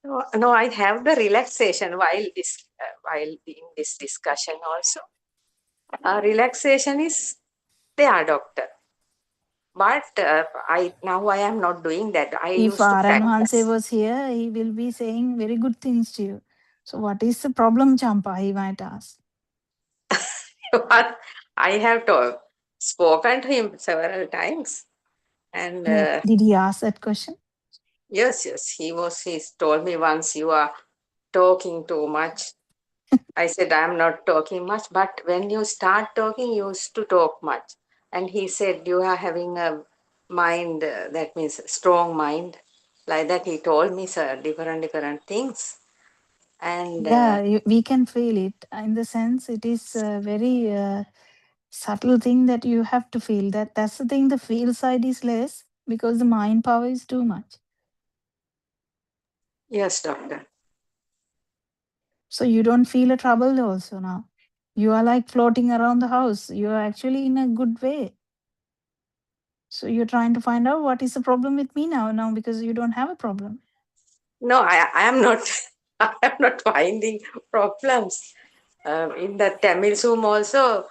No, no, I have the relaxation while in this discussion also. Relaxation is there, doctor. But I am not doing that. I If used to Aran Hanse practice. was here, he will be saying very good things to you. So what is the problem, Champa? He might ask. But I have spoken to him several times, and Did he ask that question? yes, yes, he's told me once, you are talking too much. I said, I'm not talking much, but when you start talking, you used to talk much. And he said, you are having a mind, that means strong mind. Like that, he told me, sir, different things. And Yeah, we can feel it. In the sense, it is a very subtle thing that you have to feel. That's the thing. The feel side is less because the mind power is too much. yes, doctor. So you don't feel a trouble also now. You are like floating around the house. You are actually in a good way. So you're trying to find out what is the problem with me now because you don't have a problem. No, I am not. I am not finding problems. In the Tamil Zoom also,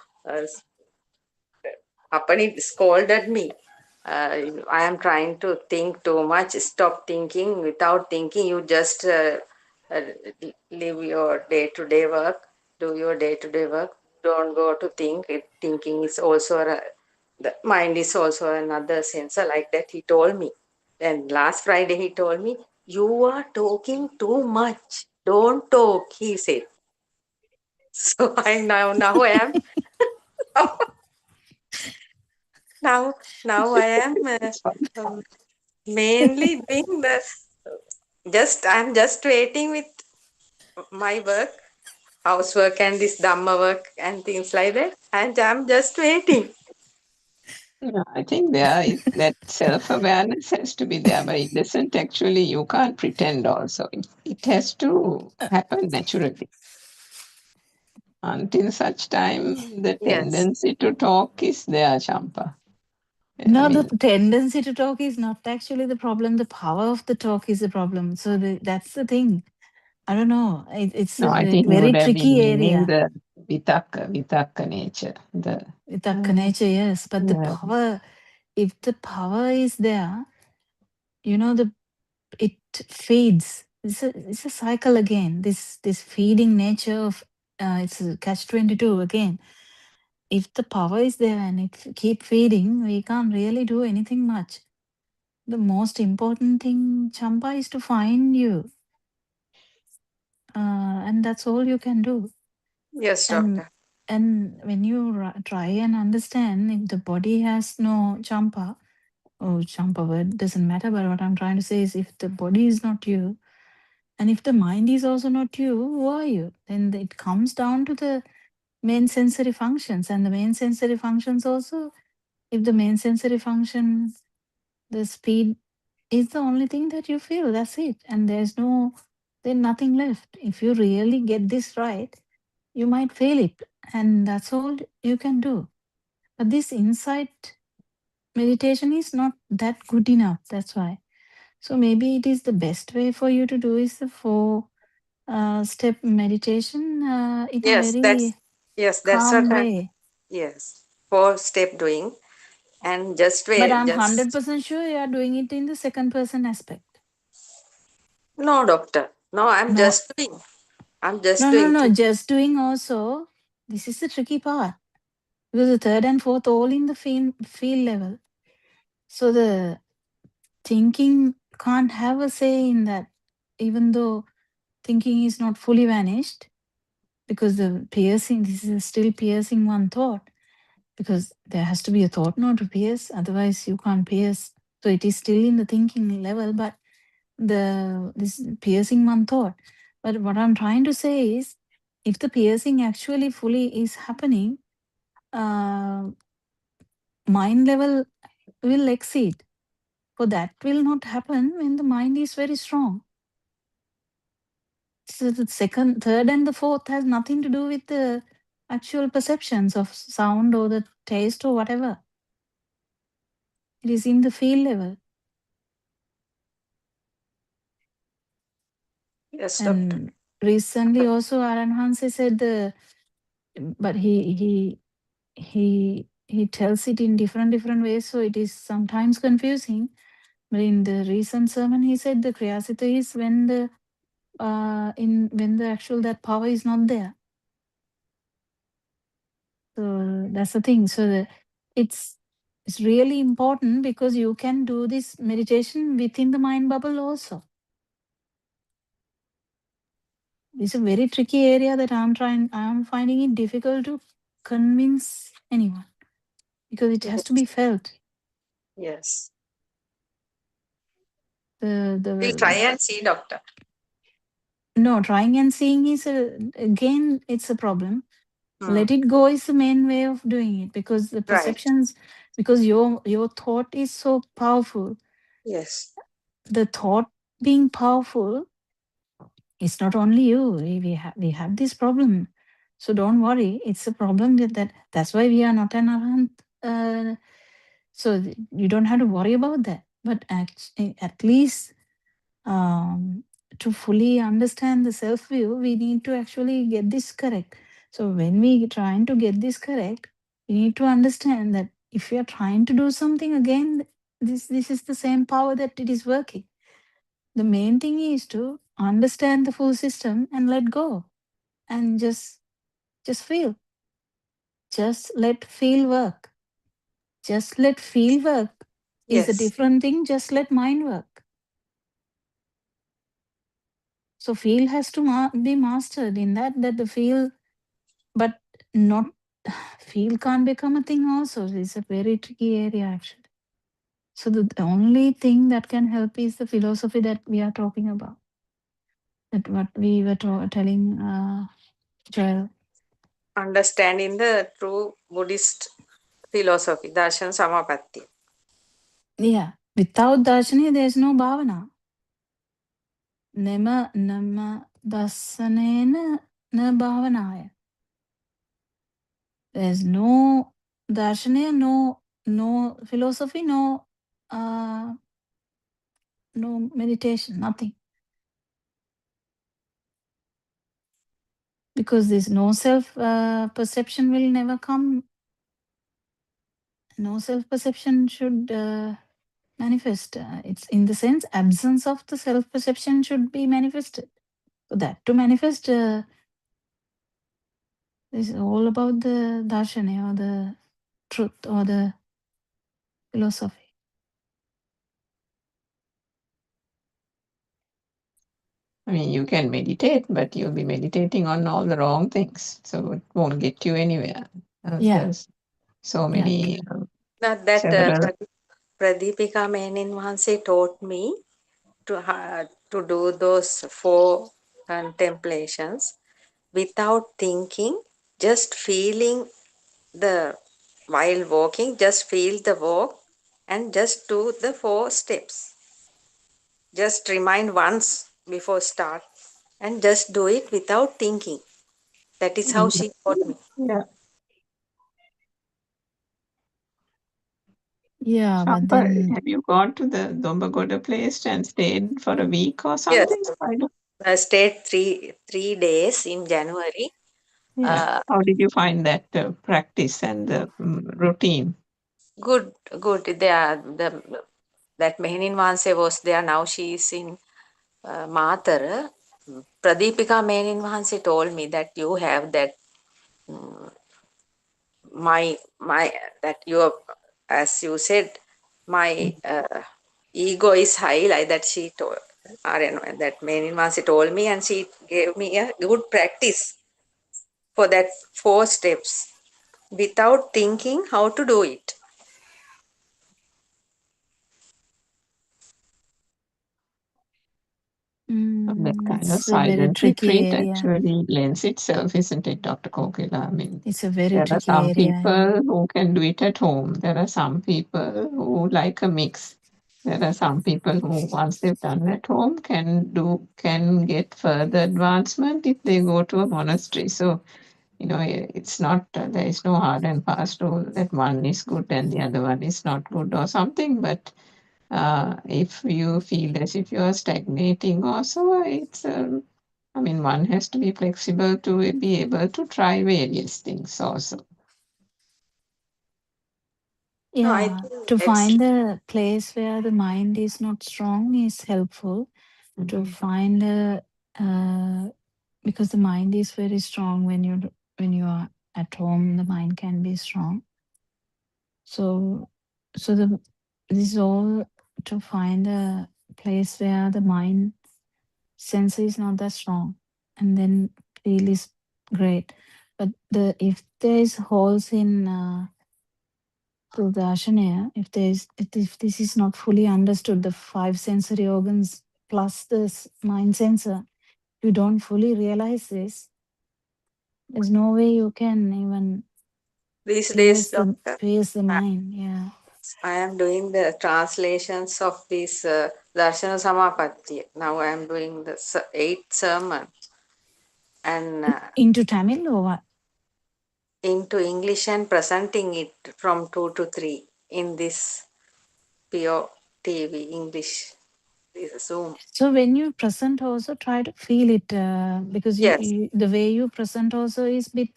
Appani scolded me. I am trying to think too much. Stop thinking. Without thinking, you just uh, live your day-to-day work. Do your day-to-day work. Don't go to think. Thinking is also the mind is also another sensor like that. He told me. And last Friday he told me, "You are talking too much. Don't talk," he said. So I now I am now now I am um, mainly doing the just I'm just waiting with my work, housework and this Dhamma work and things like that, and I'm just waiting. Yeah, I think that self-awareness has to be there, but it doesn't actually, you can't pretend also. It has to happen naturally. Until such time, the Yes, tendency to talk is there, Champa. I No, the mean, tendency to talk is not actually the problem. The power of the talk is the problem. So that's the thing. I don't know. It's no, a I think you very would have been tricky meaning area the vitaka nature. with that Uh, nature, yes. But the yeah, power, if the power is there, the it fades. It's a cycle again. This feeding nature of it's a catch-22 again. If the power is there and it keep feeding, we can't really do anything much. The most important thing, Champa, is to find you, and that's all you can do. yes, And doctor. and when you try and understand, if the body has no champa, or champa word doesn't matter, but what I'm trying to say is, if the body is not you, and if the mind is also not you, who are you? Then it comes down to the main sensory functions, and the main sensory functions also, if the main sensory function, the speed is the only thing that you feel, that's it, and there's nothing left. If you really get this right, you might fail it, and that's all you can do. But this insight meditation is not that good enough, that's why. So maybe it is the best way for you to do is the 4 step meditation in a Yes, very that's what calm I'm. way. Yes, 4 step doing, and just But wait. I'm Just 100% sure you are doing it in the second person aspect. no, doctor. No, I'm No, just doing. I'm just no, no, doing. no. Just doing also. This is the tricky part, because the third and fourth all in the feel level. So the thinking can't have a say in that, even though thinking is not fully vanished, because the piercing, this is still piercing one thought, because there has to be a thought not to pierce, otherwise you can't pierce. So it is still in the thinking level, but this piercing one thought. But what I'm trying to say is, if the piercing actually fully is happening, uh, mind level will exceed. For that will not happen when the mind is very strong. So the second, third, and the fourth has nothing to do with the actual perceptions of sound or the taste or whatever. It is in the feel level. Yes, doctor. And recently also Aran Hanse said but he tells it in different ways, so it is sometimes confusing. But in the recent sermon, he said the Kriyasita is when when the actual that power is not there. So that's the thing. So it's it's really important, because you can do this meditation within the mind bubble also. It's a very tricky area that I'm finding it difficult to convince anyone, because it has to be felt. Yes, we'll try The and see, doctor. No, trying and seeing is again, it's a problem. Hmm. Let it go is the main way of doing it, because the Right. perceptions, because your thought is so powerful. Yes. The thought being powerful, it's not only you. We have this problem. So don't worry. It's a problem with that. That's why we are not an arahant. So you don't have to worry about that. But at least, to fully understand the self view, we need to actually get this correct. So when we trying to get this correct, we need to understand that if we are trying to do something again, this is the same power that it is working. The main thing is to understand the full system and let go, and just feel. Just let feel work. Just let feel work is a Yes. different thing. Just let mind work. So feel has to be mastered in that the feel, but not feel can't become a thing also. It's a very tricky area actually. So the only thing that can help is the philosophy that we are talking about. That what we were telling Joel. Understanding the true Buddhist philosophy, darshan samapatti. Yeah. Without darshani, there is no bhavana. Nema nama dasanena na bhavanaya. There's no darshana, no philosophy, uh, no meditation, nothing. Because this no self perception will never come. No self perception should manifest. It's in the sense absence of the self perception should be manifested. So that to manifest is all about the darshana or the truth or the philosophy. I mean, you can meditate, but you'll be meditating on all the wrong things, so it won't get you anywhere. Yeah. There's so Yeah. many Not that several. Pradipika Menin Mahanse taught me to do those 4 contemplations without thinking, just feeling the while walking, just feel the walk and just do the 4 steps. Just remind once before start and just do it without thinking. That is how she taught me. Yeah. Yeah, but Shamba, then have you gone to the Dombagoda place and stayed for a week or Yes, something? I don't. I stayed 3 days in January. Yeah. How did you find that practice and the routine? Good, good. They are that Mehenin Wanse was there. Now she is in Mathara. Pradipika Mehenin Wanse told me that you have that my that you, as you said, my ego is high, like that she told. That Mehenin Wanse told me, and she gave me a good practice for that 4 steps without thinking how to do it. That kind of it's a very silent tricky retreat area. actually lends itself, isn't it, Dr. Kokila? I mean, It's a very there are tricky some area. people who can do it at home. There are some people who like a mix. There are some people who, once they've done at home, can get further advancement if they go to a monastery. So, it's not, there is no hard and fast rule that one is good and the other one is not good or something. But if you feel as if you are stagnating also, I mean, one has to be flexible to be able to try various things also. No, I Yeah, think to it's find the place where the mind is not strong is helpful. To find a because the mind is very strong when you are at home. The mind can be strong. So this is all to find a place where the mind sense is not that strong, and then feel is great. But if there is holes in to Darshanaya, if this is not fully understood, the 5 sensory organs plus this mind sensor, you don't fully realize this, there's no way you can even these days, doctor, pierce the I mind. Yeah. I am doing the translations of this Darshana Samapatti. Now I am doing the 8th sermon and Into Tamil or what? into English and presenting it from 2 to 3 in this pure TV English, this Zoom. So when you present also try to feel it because Yes, the way you present also is bit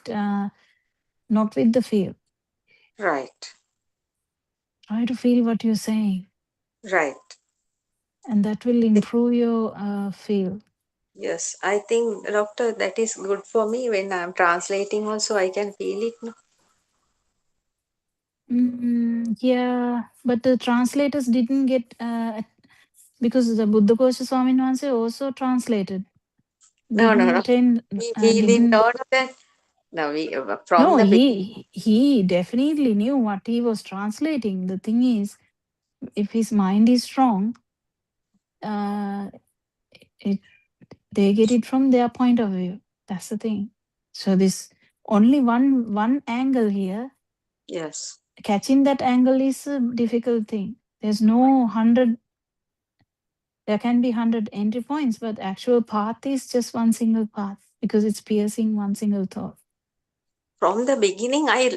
not with the feel. right, Try to feel what you're saying, right. and that will improve your feel. Yes, I think, doctor, that is good for me when I am translating also, I can feel it. No? Yeah, but the translators didn't get because the Buddha Kosha Swamin Wanse also translated. No, no, Didn't no. attend. He didn't Didn't. know that. No, we from No, the beginning. he definitely knew what he was translating. The thing is, if his mind is strong, uh, it, they get it from their point of view. That's the thing. So this only one angle here. Yes, Catching that angle is a difficult thing. There's no 100. There can be 100 entry points, but actual path is just one single path because it's piercing one single thought. from the beginning, I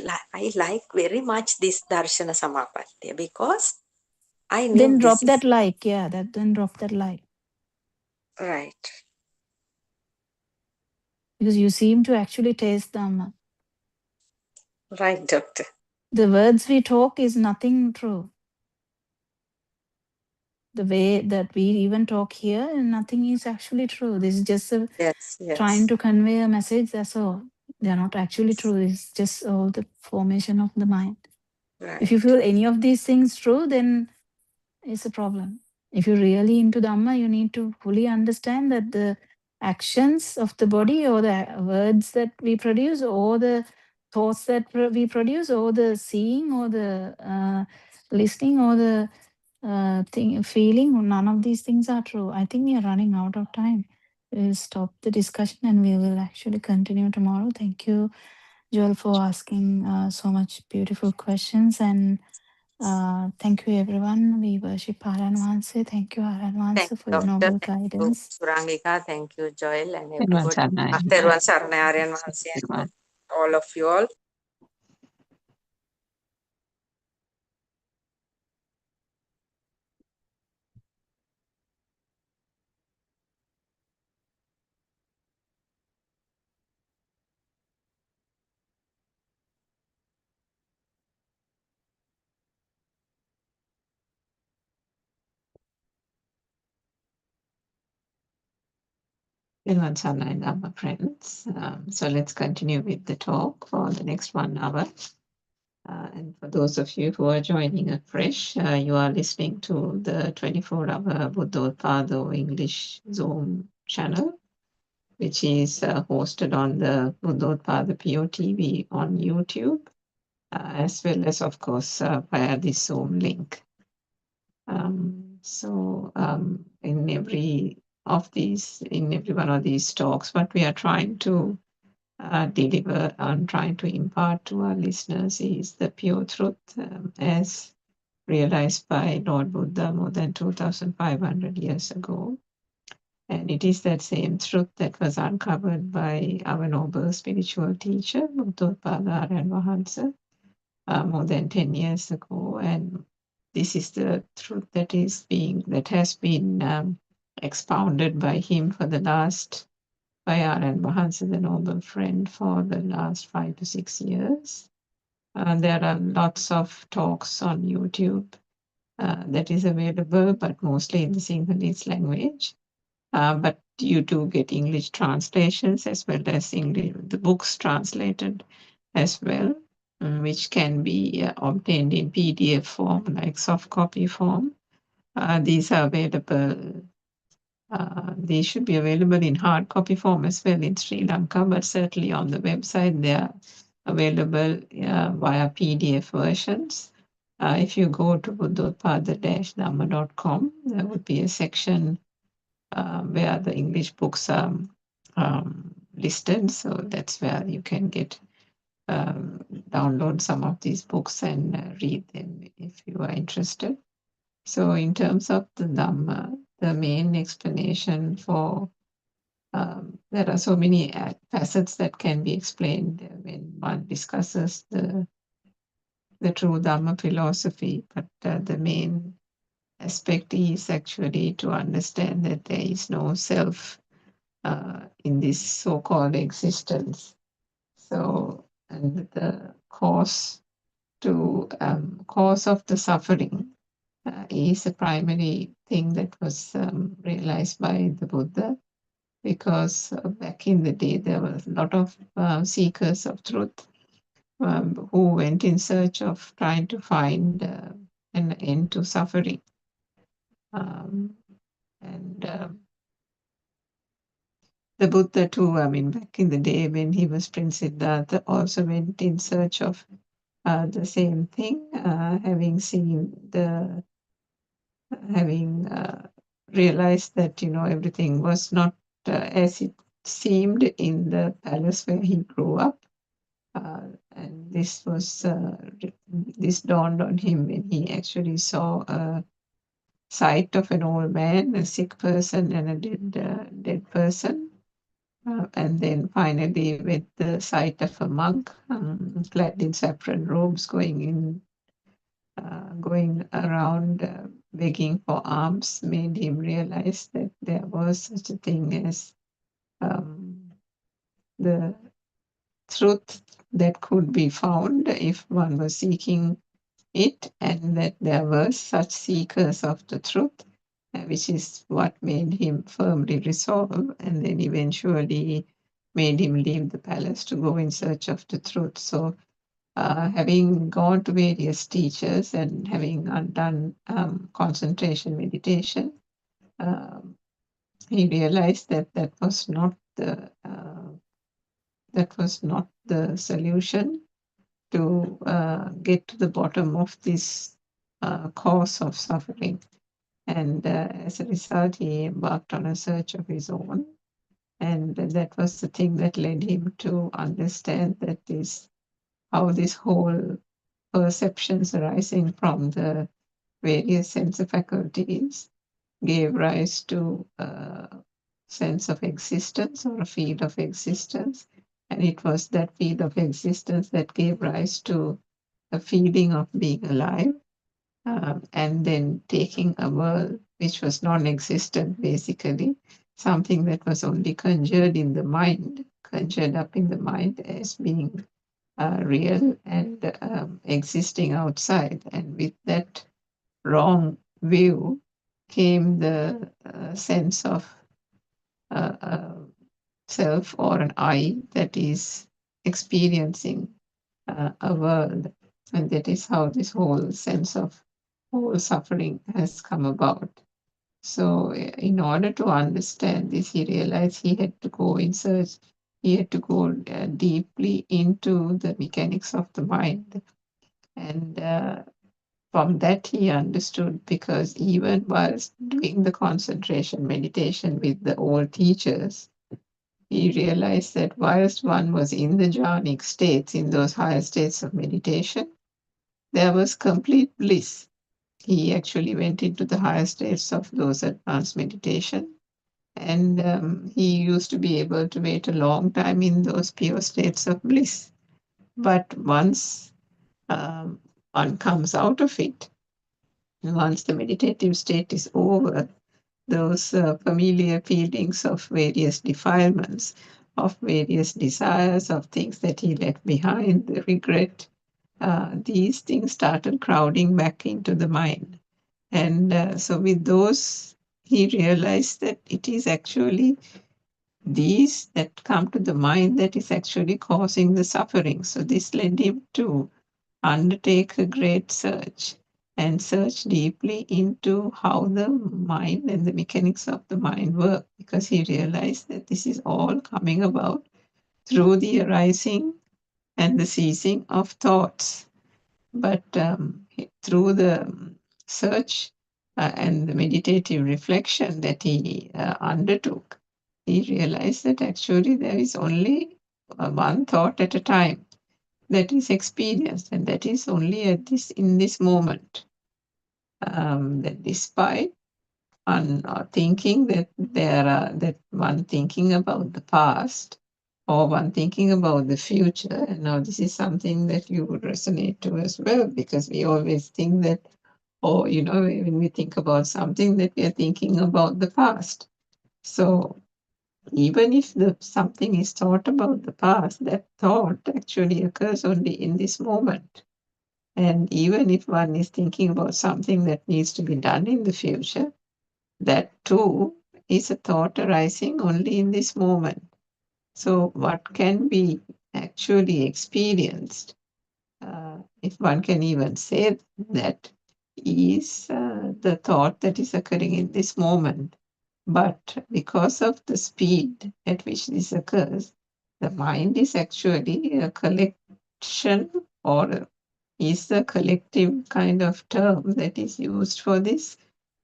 like very much this Darshana Samapatti because I knew Then drop this that is like, yeah, then drop that like. right, Because you seem to actually taste Dhamma. right, doctor. The words we talk is nothing true. The way that we even talk here, nothing is actually true. This is just Yes, trying yes, to convey a message, that's all. They're not actually true. It's just all the formation of the mind. If you right. feel any of these things true, then it's a problem. If you're really into Dhamma, you need to fully understand that the actions of the body, or the words that we produce, or the thoughts that we produce, or the seeing, or the listening, or the feeling, none of these things are true. I think we are running out of time. We'll stop the discussion and we will actually continue tomorrow. Thank you, Joel, for asking so much beautiful questions. And thank you, everyone. We worship Aran Vanse. Thank you, Aran Thank Vanse, for you, your Doctor. noble Thank you, guidance. Surangika. Thank you, Joel, and Everyone everybody. Sarnai. After one, Aryan Mahansi, and all of you all. Everyone Sarnai, Dhamma friends. So let's continue with the talk for the next 1 hour. And for those of you who are joining afresh, you are listening to the 24-hour Buddothpada English Zoom channel, which is hosted on the Buddothpada POTV on YouTube, as well as, of course, via this Zoom link. In every one of these talks, what we are trying to deliver and trying to impart to our listeners is the pure truth, as realized by Lord Buddha more than 2,500 years ago. And it is that same truth that was uncovered by our noble spiritual teacher, Buddothpada Aryan Wahanse, more than 10 years ago. And this is the truth that has been expounded by him by Aryan Wahanse, the noble friend, for the last 5 to 6 years. There are lots of talks on YouTube that is available, but mostly in the Sinhalese language. But you do get English translations as well as the books translated as well, which can be obtained in PDF form, like soft copy form. These are available. These should be available in hard copy form as well in Sri Lanka, but certainly on the website they are available via PDF versions. If you go to buddothpada-dhamma.com, there would be a section where the English books are listed. So that's where you can download some of these books and read them if you are interested. So in terms of the Dhamma, the main explanation there are so many facets that can be explained when one discusses the true Dhamma philosophy, but the main aspect is actually to understand that there is no self in this so-called existence. So, and the cause of the suffering is a primary thing that was realized by the Buddha, because back in the day there were a lot of seekers of truth who went in search of trying to find an end to suffering. The Buddha too, back in the day when he was Prince Siddhartha, also went in search of the same thing, having realized that everything was not as it seemed in the palace where he grew up, and this dawned on him when he actually saw a sight of an old man, a sick person, and a dead person. And then finally, with the sight of a monk clad in saffron robes going around begging for alms, made him realize that there was such a thing as the truth that could be found if one was seeking it, and that there were such seekers of the truth, which is what made him firmly resolve, and then eventually made him leave the palace to go in search of the truth. So having gone to various teachers and having done concentration meditation, he realized that that was not the solution to get to the bottom of this cause of suffering. And as a result, he embarked on a search of his own. And that was the thing that led him to understand that how this whole perceptions arising from the various sense faculties gave rise to a sense of existence or a field of existence. And it was that field of existence that gave rise to a feeling of being alive, and then taking a world which was non-existent, basically, something that was only conjured in the mind, conjured up in the mind as being real and existing outside. And with that wrong view came the sense of self or an I that is experiencing a world. And that is how this whole sense of whole suffering has come about. So, in order to understand this, he realized he had to go in search, he had to go deeply into the mechanics of the mind. And from that, he understood, because even whilst doing the concentration meditation with the old teachers, he realized that whilst one was in the jhanic states, in those higher states of meditation, there was complete bliss. He actually went into the higher states of those advanced meditation, and he used to be able to wait a long time in those pure states of bliss. But once one comes out of it, once the meditative state is over, those familiar feelings of various defilements, of various desires, of things that he left behind, the regret, these things started crowding back into the mind. And so with those, he realized that it is actually these that come to the mind that is actually causing the suffering. So this led him to undertake a great search and search deeply into how the mind and the mechanics of the mind work, because he realized that this is all coming about through the arising and the ceasing of thoughts. But through the search and the meditative reflection that he undertook, he realized that actually there is only one thought at a time that is experienced, and that is only in this moment. That despite one thinking that one thinking about the past or one thinking about the future, and now this is something that you would resonate to as well, because we always think that, or when we think about something, that we are thinking about the past. So even if something is thought about the past, that thought actually occurs only in this moment. And even if one is thinking about something that needs to be done in the future, that too is a thought arising only in this moment. So what can be actually experienced, if one can even say that, is the thought that is occurring in this moment. But because of the speed at which this occurs, the mind is actually a collection, or is the collective kind of term that is used for this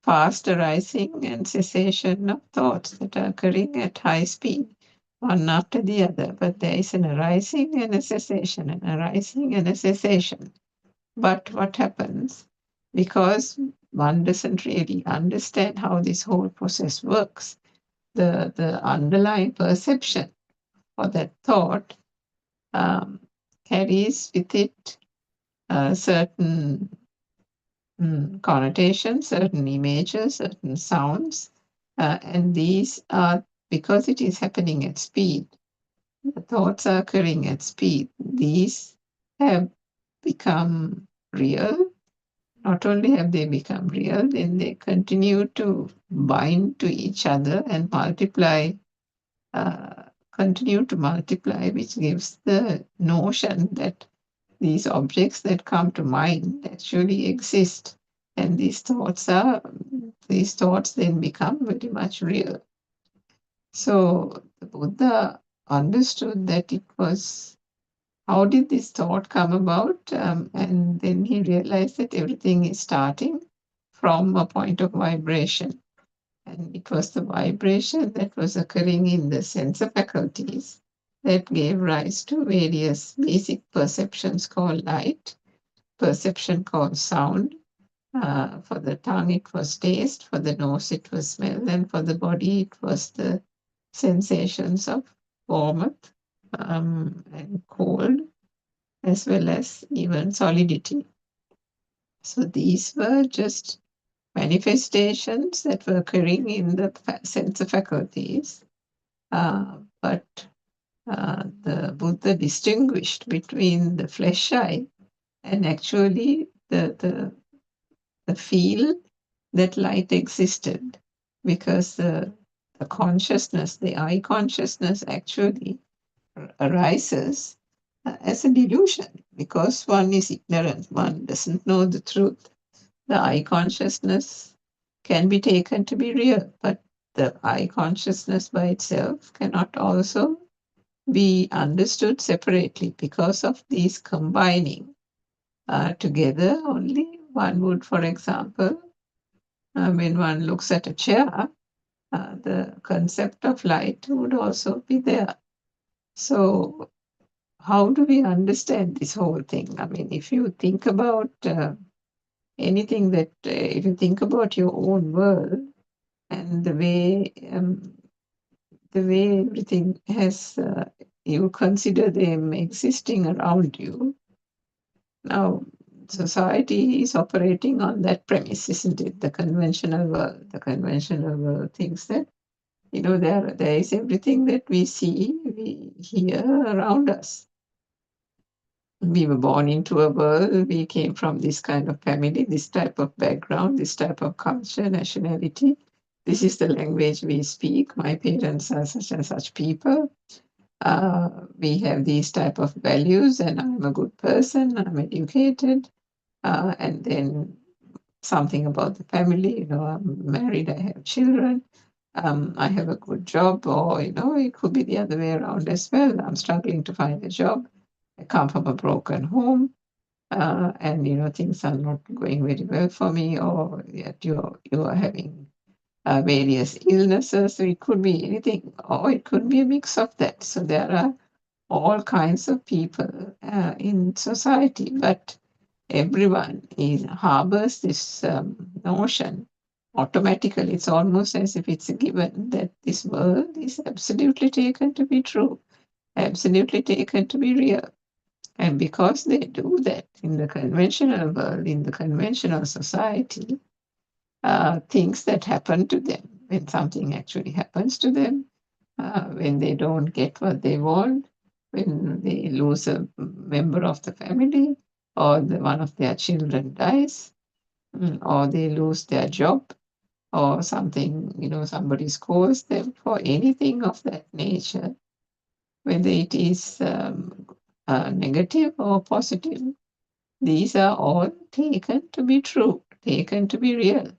fast arising and cessation of thoughts that are occurring at high speed, one after the other. But there is an arising and a cessation, an arising and a cessation. But what happens? Because one doesn't really understand how this whole process works, the underlying perception or that thought carries with it certain connotations, certain images, certain sounds, and these are, because it is happening at speed, the thoughts are occurring at speed, these have become real. Not only have they become real, then they continue to bind to each other and multiply, continue to multiply, which gives the notion that these objects that come to mind actually exist. And these thoughts then become very much real. So the Buddha understood that it was, how did this thought come about? And then he realized that everything is starting from a point of vibration. And it was the vibration that was occurring in the sensor faculties that gave rise to various basic perceptions called light, perception called sound. For the tongue, it was taste. For the nose, it was smell. And for the body, it was the sensations of warmth and cold, as well as even solidity. So these were just manifestations that were occurring in the sense faculties. But the Buddha distinguished between the flesh eye and actually the feel that light existed, because the consciousness, the eye consciousness, actually arises as a delusion because one is ignorant, one doesn't know the truth. The eye consciousness can be taken to be real, but the eye consciousness by itself cannot also be understood separately because of these combining together. Only one would, for example, when one looks at a chair, the concept of light would also be there. So how do we understand this whole thing? I mean, if you think about anything that, if you think about your own world and the way everything has, you consider them existing around you. Now, society is operating on that premise, isn't it? The conventional world thinks that, there is everything that we see, we hear around us. We were born into a world, we came from this kind of family, this type of background, this type of culture, nationality. This is the language we speak. My parents are such and such people. We have these type of values, and I'm a good person, I'm educated. And then something about the family, I'm married, I have children. I have a good job, or, it could be the other way around as well. I'm struggling to find a job. I come from a broken home, and things are not going very well for me, or yet you are having various illnesses. So it could be anything, or it could be a mix of that. So there are all kinds of people in society, but everyone harbors this notion automatically. It's almost as if it's a given that this world is absolutely taken to be true, absolutely taken to be real. And because they do that in the conventional world, in the conventional society, things that happen to them, when something actually happens to them, when they don't get what they want, when they lose a member of the family, or one of their children dies, or they lose their job, or something, somebody scolds them for anything of that nature, whether it is negative or positive. These are all taken to be true, taken to be real.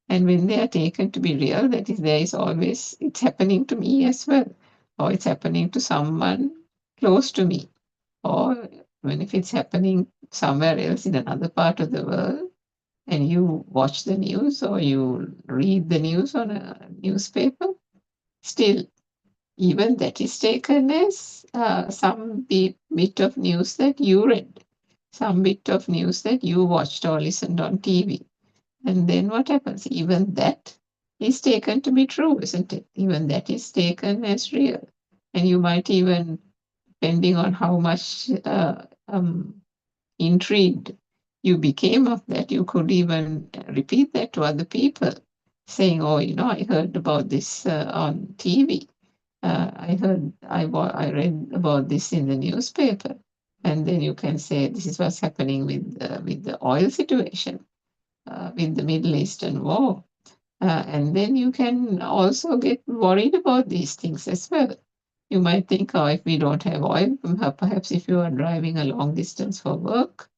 And when they are taken to be real, that is, there is always, it's happening to me as well, or it's happening to someone close to me, or even if it's happening somewhere else in another part of the world, and you watch the news or you read the news on a newspaper, still, even that is taken as some bit of news that you read, some bit of news that you watched or listened on TV. And then what happens? Even that is taken to be true, isn't it? Even that is taken as real. And you might even, depending on how much intrigued you became of that, you could even repeat that to other people, saying, "Oh, I heard about this on TV. I read about this in the newspaper." And then you can say, "This is what's happening with the oil situation, with the Middle Eastern war." And then you can also get worried about these things as well. You might think, oh, if we don't have oil, perhaps if you are driving a long distance for work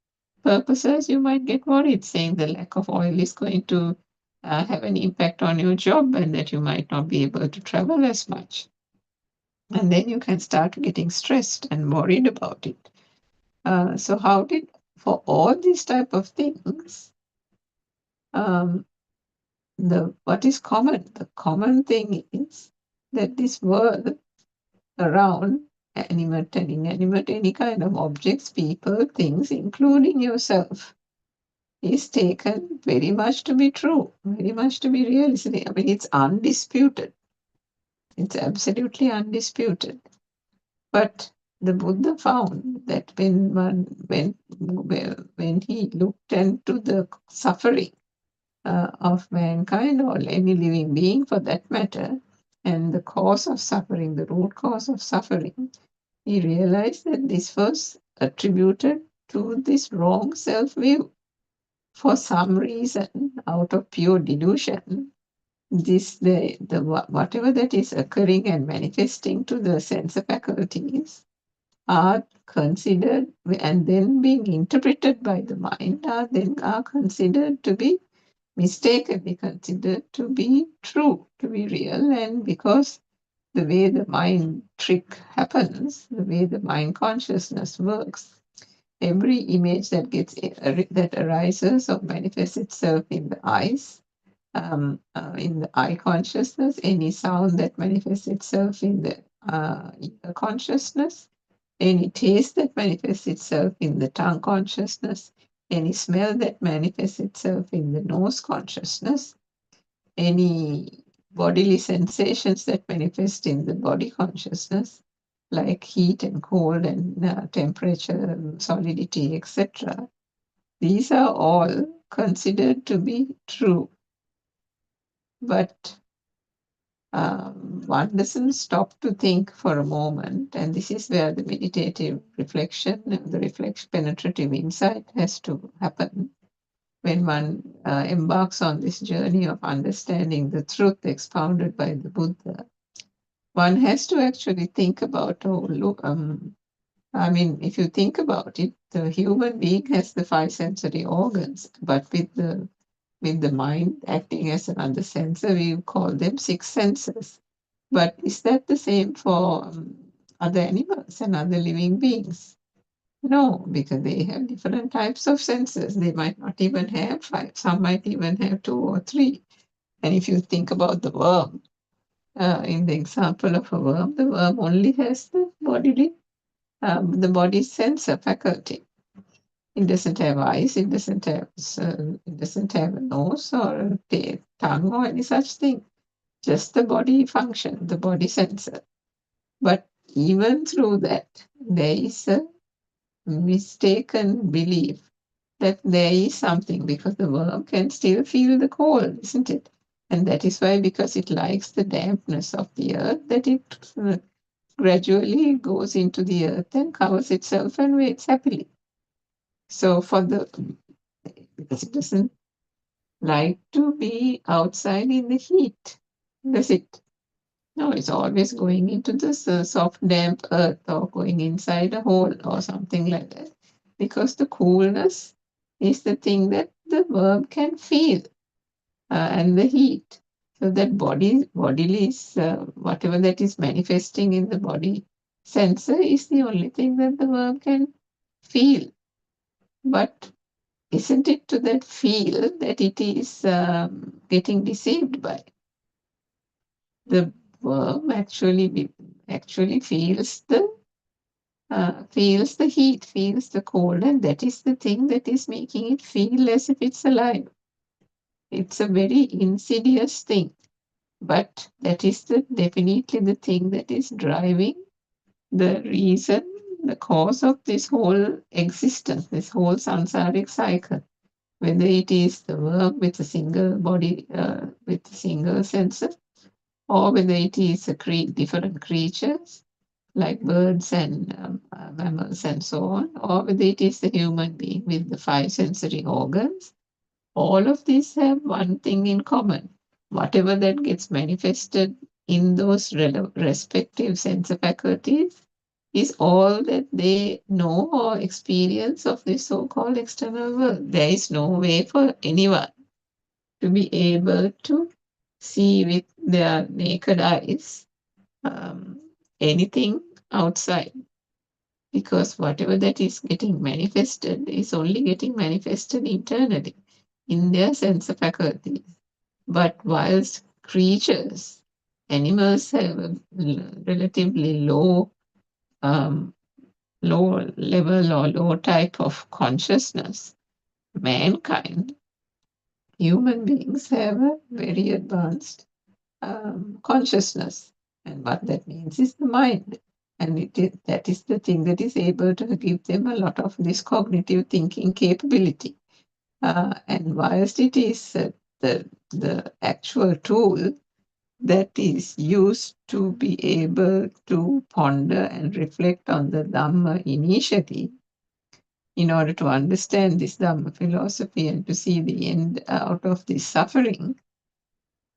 purposes, you might get worried, saying the lack of oil is going to have an impact on your job and that you might not be able to travel as much. And then you can start getting stressed and worried about it. So how did, for all these type of things, what is common? The common thing is that this world around, animate and inanimate, any kind of objects, people, things, including yourself, is taken very much to be true, very much to be realistic. I mean, it's undisputed. It's absolutely undisputed. But the Buddha found that when he looked into the suffering of mankind or any living being for that matter, and the cause of suffering, the root cause of suffering, he realized that this was attributed to this wrong self-view. For some reason, out of pure delusion, whatever that is occurring and manifesting to the sense faculties are considered and then being interpreted by the mind are considered to be mistakenly considered to be true, to be real, and because the way the mind trick happens, the way the mind consciousness works, every image that arises or manifests itself in the eyes, in the eye consciousness, any sound that manifests itself in the ear consciousness, any taste that manifests itself in the tongue consciousness, any smell that manifests itself in the nose consciousness, any bodily sensations that manifest in the body consciousness, like heat and cold and temperature, solidity, etc. These are all considered to be true. But one doesn't stop to think for a moment, and this is where the meditative reflection and the penetrative insight has to happen. When one embarks on this journey of understanding the truth expounded by the Buddha, one has to actually think about, I mean, if you think about it, the human being has the 5 sensory organs, but with the mind acting as another sensor, we call them 6 senses. But is that the same for other animals and other living beings? No, because they have different types of senses. They might not even have 5. Some might even have 2 or 3. And if you think about the worm, in the example of a worm, the worm only has the body sensor faculty. It doesn't have eyes, it doesn't have a nose or a tongue or any such thing. Just the body function, the body sensor. But even through that, there is a mistaken belief that there is something, because the worm can still feel the cold, isn't it? And that is why, because it likes the dampness of the earth, that it gradually goes into the earth and covers itself and waits happily. So because it doesn't like to be outside in the heat, does it? No, it's always going into this soft, damp earth or going inside a hole or something like that. Because the coolness is the thing that the worm can feel, and the heat. So that bodily is whatever that is manifesting in the body sensor is the only thing that the worm can feel. But isn't it to that feel that it is getting deceived by? The worm actually feels the heat, feels the cold, and that is the thing that is making it feel as if it's alive. It's a very insidious thing, but that is definitely the thing that is driving the reason, the cause of this whole existence, this whole samsaric cycle. Whether it is the worm with a single body, with a single sensor, or whether it is different creatures like birds and mammals and so on, or whether it is the human being with the 5 sensory organs, all of these have one thing in common. Whatever that gets manifested in those respective sense faculties is all that they know or experience of this so-called external world. There is no way for anyone to be able to see with their naked eyes anything outside, because whatever that is getting manifested is only getting manifested internally in their sense faculties. But whilst creatures, animals have a relatively low level or low type of consciousness, mankind, human beings have a very advanced consciousness. And what that means is the mind. And that is the thing that is able to give them a lot of this cognitive thinking capability. And whilst it is the actual tool that is used to be able to ponder and reflect on the Dhamma initially, in order to understand this Dhamma philosophy and to see the end out of this suffering,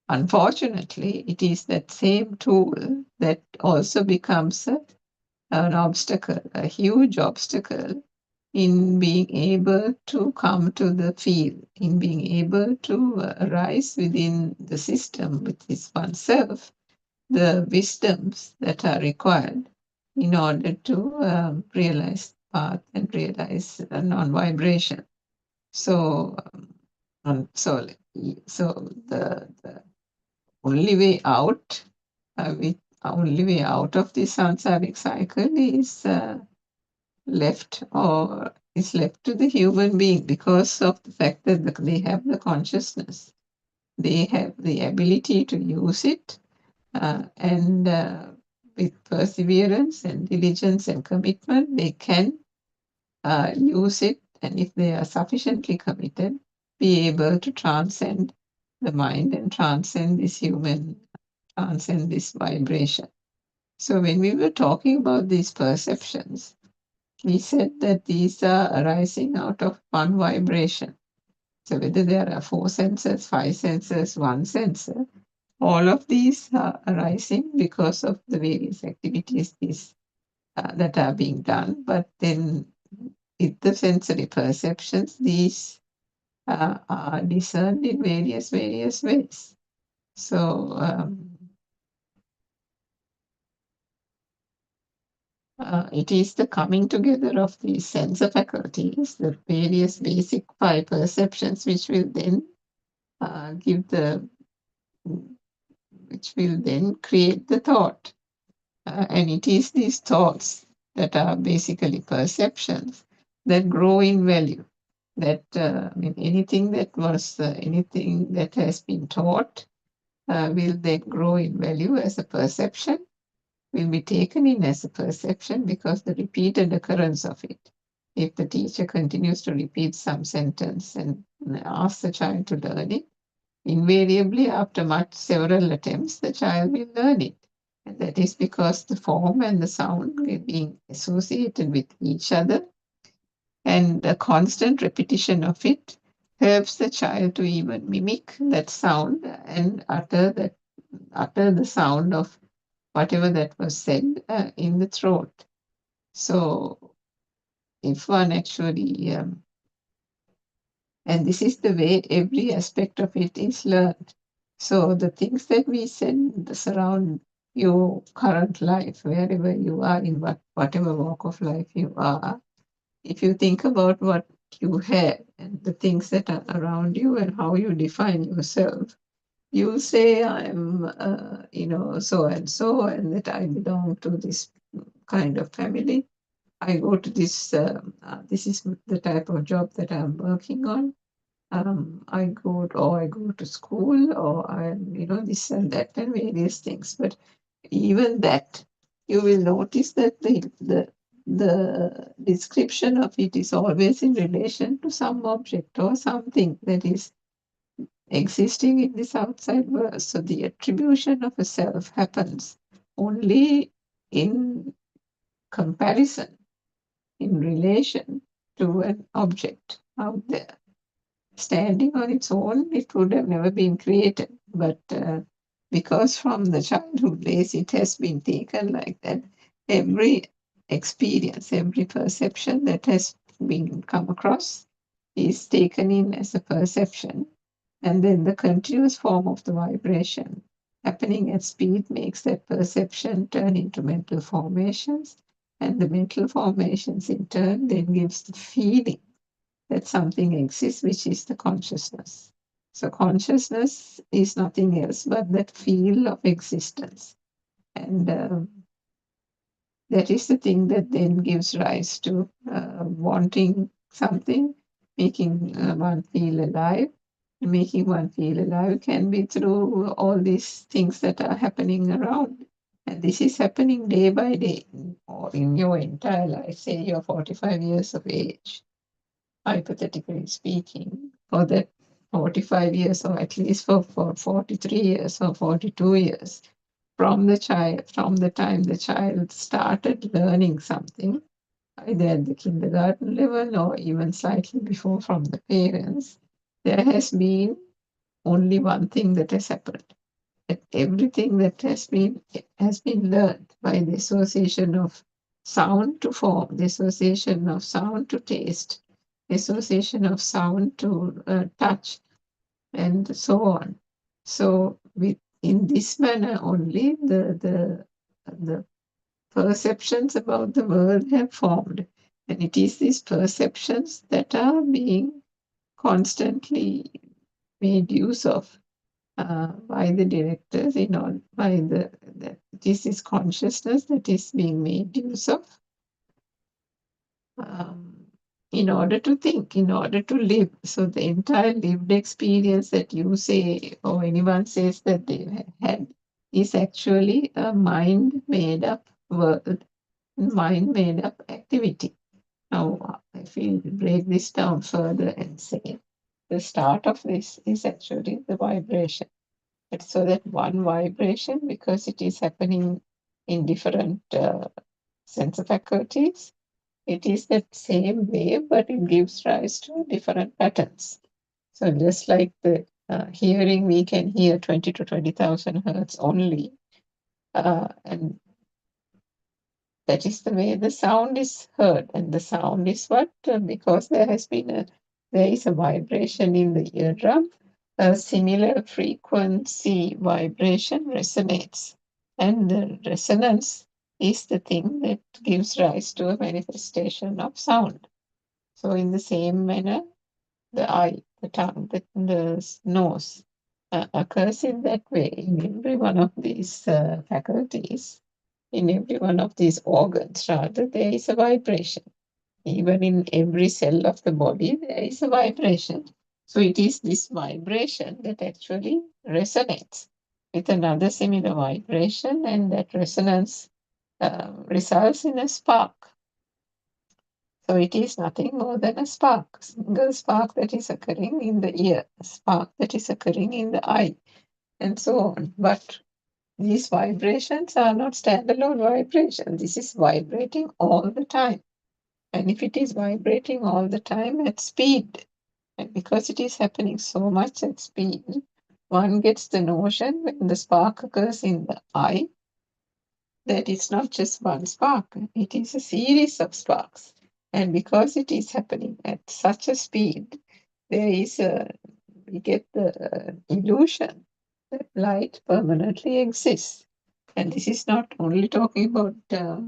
unfortunately, it is that same tool that also becomes an obstacle, a huge obstacle in being able to come to the field, in being able to arise within the system, which is oneself, the wisdoms that are required in order to realize path and realize non-vibration. So, so the only way out, only way out of this samsaric cycle is left to the human being, because of the fact that they have the consciousness, they have the ability to use it, and with perseverance and diligence and commitment, they can use it, and if they are sufficiently committed, be able to transcend the mind and transcend this vibration. So when we were talking about these perceptions, we said that these are arising out of one vibration. So whether there are 4 senses, 5 senses, 1 sensor, all of these are arising because of the various activities that are being done. But then with the sensory perceptions, these are discerned in various ways. So it is the coming together of these sense faculties, the various basic 5 perceptions, which will then create the thought. And it is these thoughts that are basically perceptions that grow in value. That anything that has been taught will then grow in value as a perception, will be taken in as a perception because the repeated occurrence of it. If the teacher continues to repeat some sentence and asks the child to learn it, invariably after several attempts, the child will learn it. And that is because the form and the sound are being associated with each other, and the constant repetition of it helps the child to even mimic that sound and utter the sound of whatever that was said in the throat. So if one actually, and this is the way every aspect of it is learned. So the things that we said surround your current life, wherever you are, in whatever walk of life you are, if you think about what you have and the things that are around you and how you define yourself, you'll say, I'm, so and so, and that I belong to this kind of family. I go to this is the type of job that I'm working on. I go to school, or this and that and various things. But even that, you will notice that the description of it is always in relation to some object or something that is existing in this outside world. So the attribution of a self happens only in comparison, in relation to an object out there. Standing on its own, it would have never been created. But because from the childhood days it has been taken like that. Every experience, every perception that has been come across is taken in as a perception, and then the continuous form of the vibration happening at speed makes that perception turn into mental formations, and the mental formations in turn then gives the feeling that something exists, which is the consciousness. So consciousness is nothing else but that feel of existence. And that is the thing that then gives rise to wanting something, making one feel alive. Making one feel alive can be through all these things that are happening around. And this is happening day by day, or in your entire life. Say you're 45 years of age, hypothetically speaking, for that 45 years, or at least for 43 years or 42 years, from the time the child started learning something, either at the kindergarten level or even slightly before from the parents, there has been only one thing that has happened. That everything that has been learned by the association of sound to form, the association of sound to taste, the association of sound to touch, and so on. So in this manner only the perceptions about the world have formed. And it is these perceptions that are being constantly made use of by the directors this is consciousness that is being made use of um, in order to think, in order to live. So the entire lived experience that you say or anyone says that they had is actually a mind-made up world, mind-made up activity. Now, if we break this down further and say the start of this is actually the vibration. So that one vibration, because it is happening in different sense faculties, it is that same wave, but it gives rise to different patterns. So just like the hearing, we can hear 20 to 20,000 hertz only, and that is the way the sound is heard. And the sound is what? Because there is a vibration in the eardrum, a similar frequency vibration resonates. And the resonance is the thing that gives rise to a manifestation of sound. So in the same manner, the eye, the tongue, the nose occurs in that way in every one of these faculties. In every one of these organs, rather, there is a vibration. Even in every cell of the body, there is a vibration. So it is this vibration that actually resonates with another similar vibration, and that resonance results in a spark. So it is nothing more than a spark, single spark that is occurring in the ear, a spark that is occurring in the eye, and so on. But these vibrations are not standalone vibrations. This is vibrating all the time. And if it is vibrating all the time at speed, and because it is happening so much at speed, one gets the notion when the spark occurs in the eye that it's not just one spark, it is a series of sparks. And because it is happening at such a speed, we get the illusion that light permanently exists. And this is not only talking about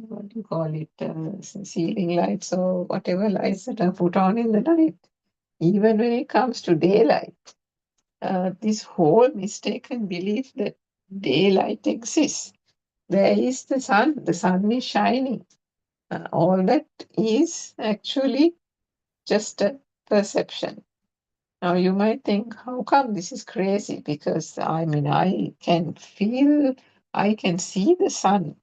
what do you call it, ceiling lights or whatever lights that are put on in the night. Even when it comes to daylight, this whole mistaken belief that daylight exists. There is the sun is shining. All that is actually just a perception. Now you might think, how come this is crazy? Because I mean, I can see the sun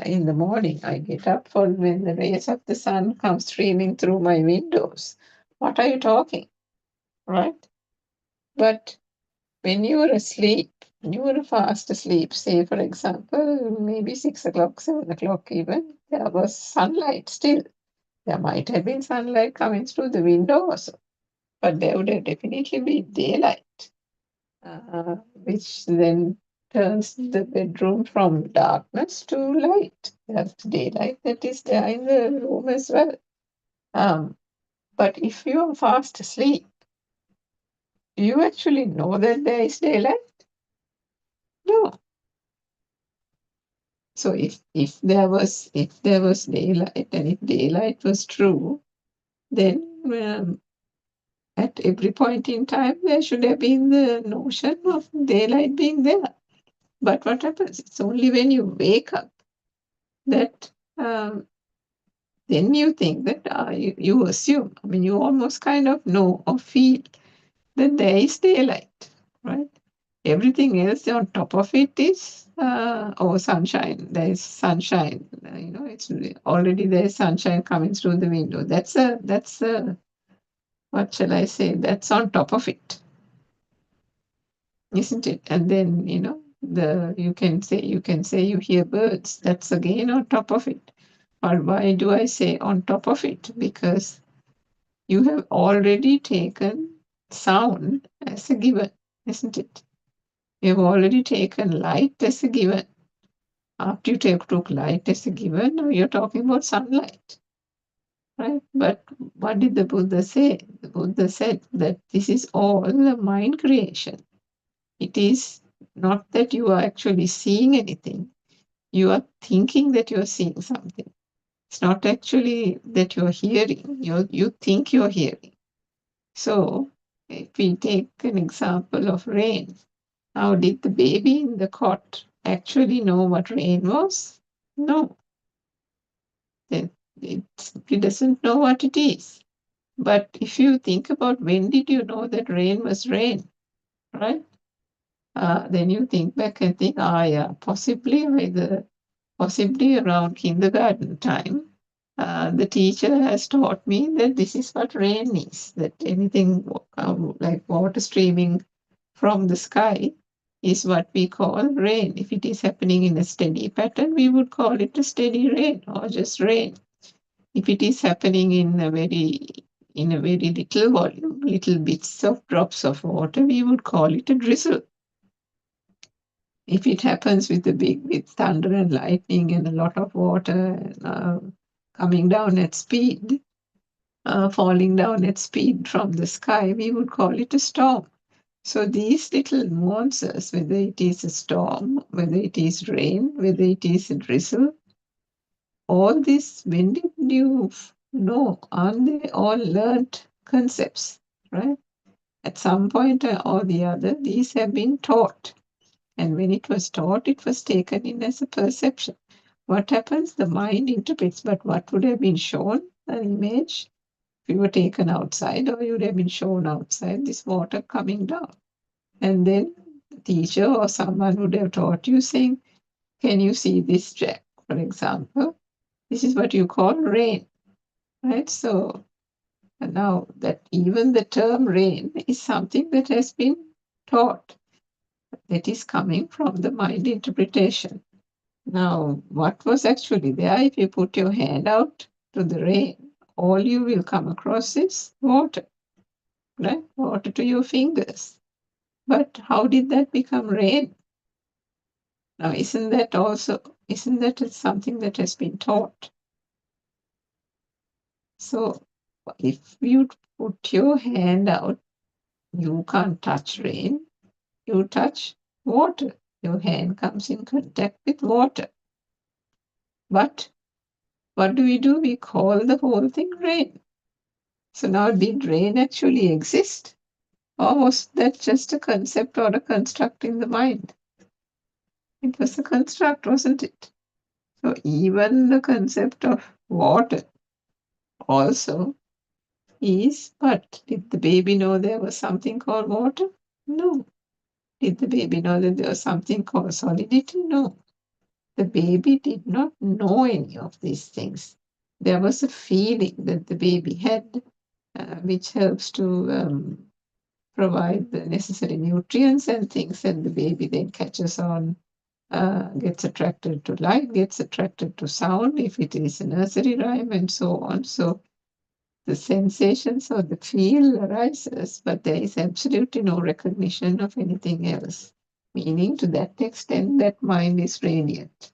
in the morning. I get up for when the rays of the sun come streaming through my windows. What are you talking? Right? But when you were asleep, when you were fast asleep, say for example, maybe 6 o'clock, 7 o'clock even, there was sunlight still. There might have been sunlight coming through the window also, but there would have definitely been daylight, which then turns the bedroom from darkness to light. There's daylight that is there in the room as well. But if you are fast asleep, do you actually know that there is daylight? No. So if there was daylight, and if daylight was true, then at every point in time there should have been the notion of daylight being there. But what happens? It's only when you wake up that then you think that you assume. I mean, you almost kind of know or feel that there is daylight, right? Everything else on top of it is sunshine. There is sunshine. It's already there is sunshine coming through the window. That's a what shall I say? That's on top of it, isn't it? And then you can say you hear birds. That's again on top of it. But why do I say on top of it? Because you have already taken sound as a given, isn't it? You've already taken light as a given. After you took light as a given, now you're talking about sunlight, right? But what did the Buddha say? The Buddha said that this is all a mind creation. It is not that you are actually seeing anything. You are thinking that you are seeing something. It's not actually that you are hearing. You think you are hearing. So if we take an example of rain, now did the baby in the cot actually know what rain was? No. It doesn't know what it is. But if you think about when did you know that rain was rain, right? Then you think back and think, possibly around kindergarten time, the teacher has taught me that this is what rain is, that anything like water streaming from the sky is what we call rain. If it is happening in a steady pattern, we would call it a steady rain or just rain. If it is happening in a very little volume, little bits of drops of water, we would call it a drizzle. If it happens with thunder and lightning and a lot of water coming down at speed, falling down at speed from the sky, we would call it a storm. So these little nuances, whether it is a storm, whether it is rain, whether it is a drizzle, all this, when did you know? Aren't they all learned concepts, right? At some point or the other, these have been taught. And when it was taught, it was taken in as a perception. What happens? The mind interprets, but what would have been shown? An image. If you were taken outside, or you would have been shown outside this water coming down. And then the teacher or someone would have taught you, saying, can you see this, Jack, for example? This is what you call rain, right? So now that even the term rain is something that has been taught, that is coming from the mind interpretation. Now, what was actually there? If you put your hand out to the rain, all you will come across is water, right? Water to your fingers. But how did that become rain? Now, isn't that something that has been taught? So, if you put your hand out, you can't touch rain, you touch water. Your hand comes in contact with water. But what do? We call the whole thing rain. So now, did rain actually exist? Or was that just a concept or a construct in the mind? It was a construct, wasn't it? So even the concept of water also is, but did the baby know there was something called water? No. Did the baby know that there was something called solidity? No. The baby did not know any of these things. There was a feeling that the baby had, which helps to provide the necessary nutrients and things, and the baby then catches on, gets attracted to light, gets attracted to sound, if it is a nursery rhyme, and so on. So the sensations or the feel arises, but there is absolutely no recognition of anything else. meaning to that extent that mind is radiant.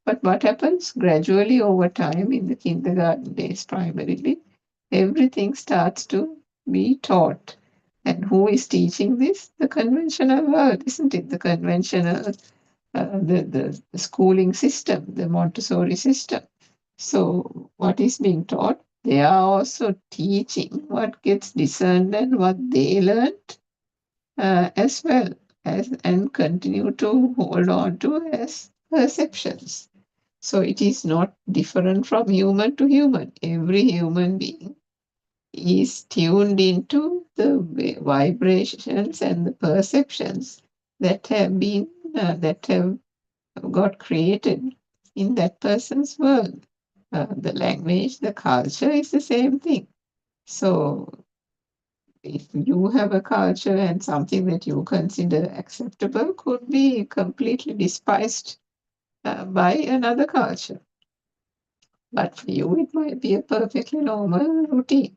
But what happens gradually over time in the kindergarten days primarily, everything starts to be taught. And who is teaching this? The conventional world, isn't it? The conventional, the schooling system, the Montessori system. So what is being taught? They are also teaching what gets discerned and what they learned as well as and continue to hold on to as perceptions. So it is not different from human to human. Every human being is tuned into the vibrations and the perceptions that have been that have got created in that person's world. The language, the culture is the same thing. So if you have a culture and something that you consider acceptable could be completely despised by another culture. But for you, it might be a perfectly normal routine.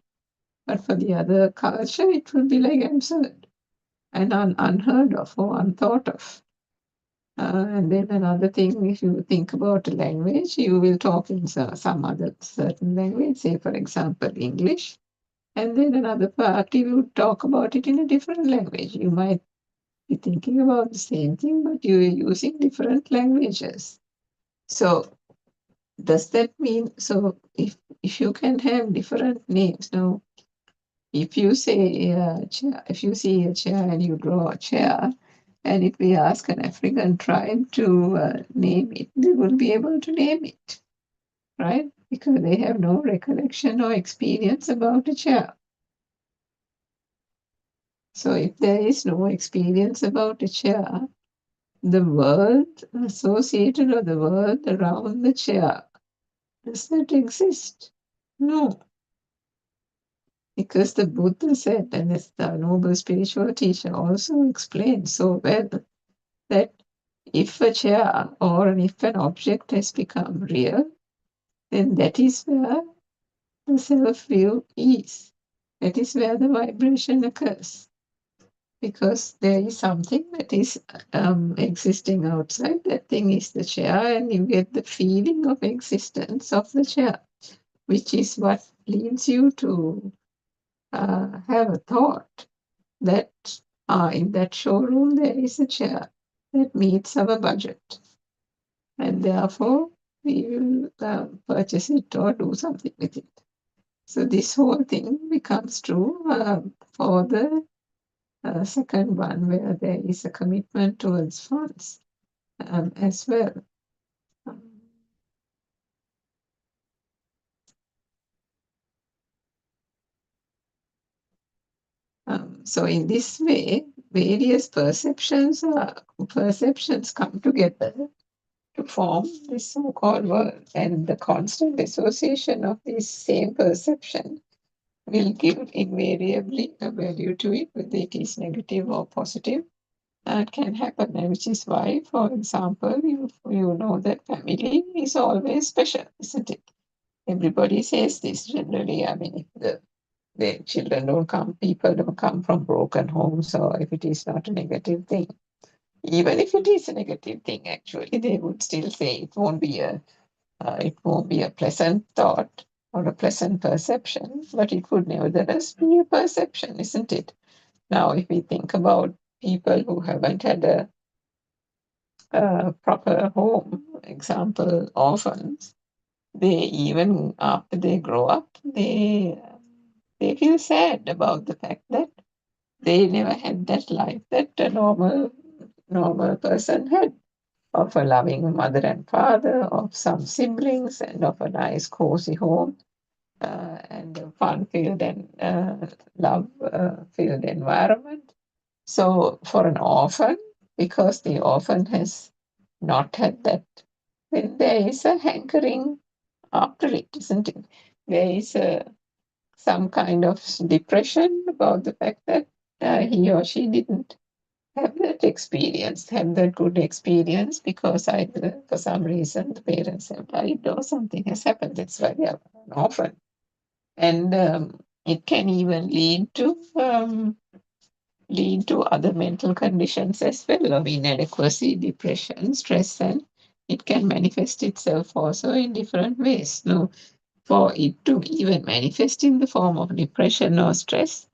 But for the other culture, it will be like absurd and unheard of or unthought of. And then another thing, if you think about a language, you will talk in some other certain language, say, for example, English. And then another party will talk about it in a different language. You might be thinking about the same thing, but you are using different languages. So does that mean, so if you can have different names now, if you say chair, if you see a chair and you draw a chair, and if we ask an African tribe to name it, they will be able to name it, right? Because they have no recollection or experience about a chair. So if there is no experience about a chair, the world associated or the world around the chair, does that exist? No. Because the Buddha said, and as the noble spiritual teacher also explained so well, that if a chair or if an object has become real, then that is where the self-view is. That is where the vibration occurs. Because there is something that is existing outside. That thing is the chair, and you get the feeling of existence of the chair, which is what leads you to have a thought that in that showroom there is a chair that meets our budget, and therefore we will purchase it or do something with it. So this whole thing becomes true for the second one, where there is a commitment towards funds as well. So in this way, various perceptions come together to form this so-called world, and the constant association of this same perception will give invariably a value to it, whether it is negative or positive. That can happen, and which is why, for example, you know that family is always special, isn't it? Everybody says this generally. I mean, if the children don't come, people don't come from broken homes, or if it is not a negative thing. Even if it is a negative thing, actually, they would still say it won't be a pleasant thought or a pleasant perception, but it would nevertheless be a perception, isn't it? Now, if we think about people who haven't had a proper home, example, orphans, they even after they grow up, they feel sad about the fact that they never had that life that a normal person had, of a loving mother and father, of some siblings, and of a nice cozy home, and a fun-filled and love-filled environment. So for an orphan, because the orphan has not had that, then there is a hankering after it, isn't it? There is some kind of depression about the fact that he or she didn't have that experience, have that good experience, because either for some reason the parents have died or something has happened. That's why they are an orphan. And it can even lead to lead to other mental conditions as well, of inadequacy, depression, stress, and it can manifest itself also in different ways. Now, for it to even manifest in the form of depression or stress,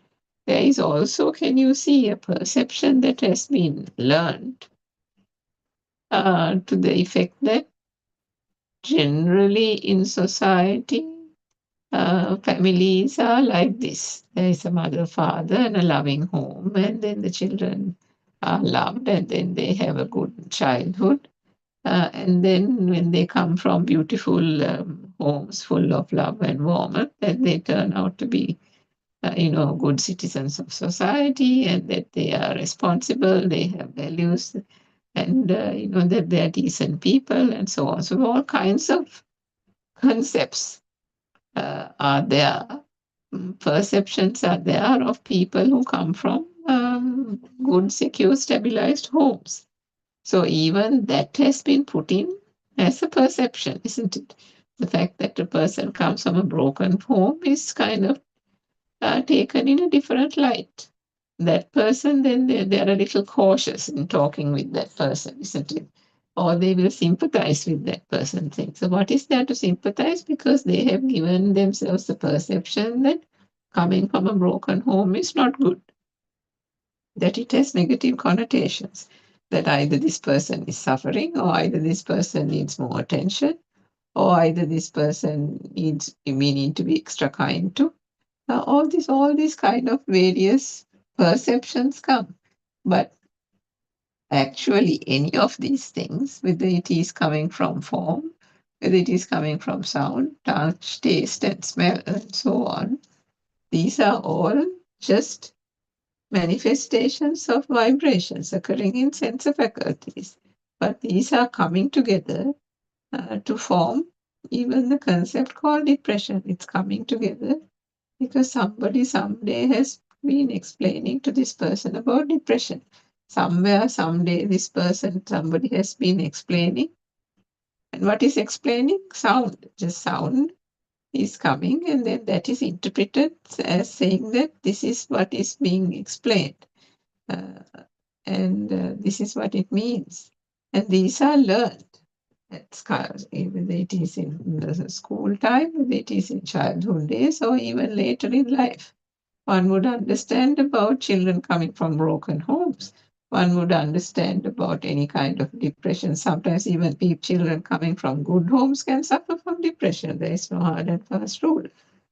there is also, can you see, a perception that has been learned to the effect that generally in society, families are like this. There is a mother, father, and a loving home, and then the children are loved, and then they have a good childhood. And then when they come from beautiful homes full of love and warmth, then they turn out to be, good citizens of society, and that they are responsible, they have values, and, that they are decent people, and so on. So all kinds of concepts are there, perceptions are there of people who come from good, secure, stabilized homes. So even that has been put in as a perception, isn't it? The fact that a person comes from a broken home is kind of taken in a different light. That person, then they're a little cautious in talking with that person, isn't it? Or they will sympathize with that person thing. So what is there to sympathize? Because they have given themselves the perception that coming from a broken home is not good, that it has negative connotations, that either this person is suffering, or either this person needs more attention, or either this person needs, we need to be extra kind to. All these kind of various perceptions come. But actually, any of these things, whether it is coming from form, whether it is coming from sound, touch, taste, and smell, and so on, these are all just manifestations of vibrations occurring in sensor faculties. But these are coming together to form even the concept called depression. It's coming together because somebody someday has been explaining to this person about depression. Somewhere, someday, somebody has been explaining. And what is explaining? Sound. Just sound is coming, and then that is interpreted as saying that this is what is being explained. And this is what it means. And these are learned. Whether it is in the school time, whether it is in childhood days, or even later in life. One would understand about children coming from broken homes. One would understand about any kind of depression. Sometimes even children coming from good homes can suffer from depression. There is no hard and fast rule.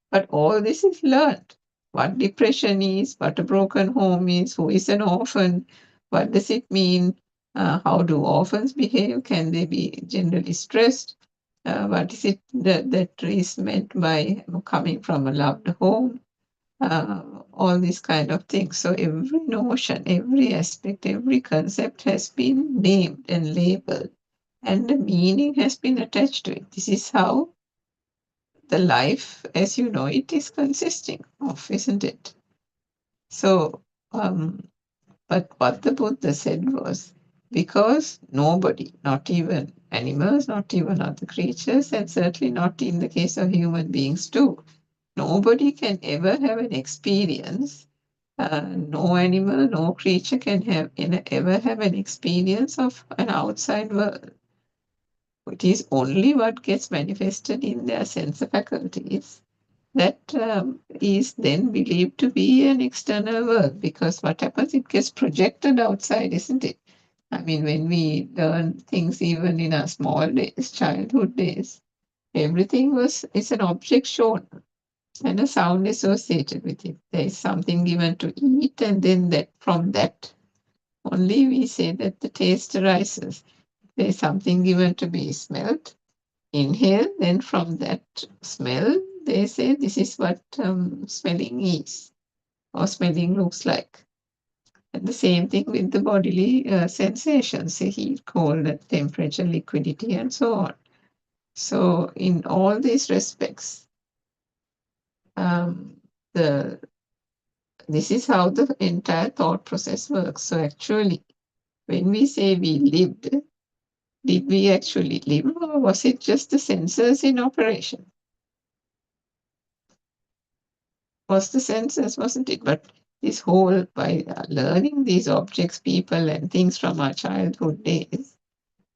But all this is learned. What depression is, what a broken home is, who is an orphan, what does it mean, how do orphans behave, can they be generally stressed, what is it that is meant by coming from a loved home, all these kind of things. So every notion, every aspect, every concept has been named and labeled, and the meaning has been attached to it. This is how the life as you know it is consisting of, isn't it? So, but what the Buddha said was, because nobody, not even animals, not even other creatures, and certainly not in the case of human beings too, nobody can ever have an experience. No animal, no creature can ever have an experience of an outside world. It is only what gets manifested in their sense faculties that is then believed to be an external world, because what happens, it gets projected outside, isn't it? I mean, when we learn things even in our small days, childhood days, everything is an object shown and a sound associated with it. There is something given to eat, and then that from that only we say that the taste arises. There is something given to be smelt, inhale, then from that smell, they say this is what smelling is, or smelling looks like. And the same thing with the bodily sensations, heat, cold, temperature, liquidity, and so on. So in all these respects, this is how the entire thought process works. So actually, when we say we lived, did we actually live, or was it just the sensors in operation? Was the senses, wasn't it? But this whole, by learning these objects, people, and things from our childhood days,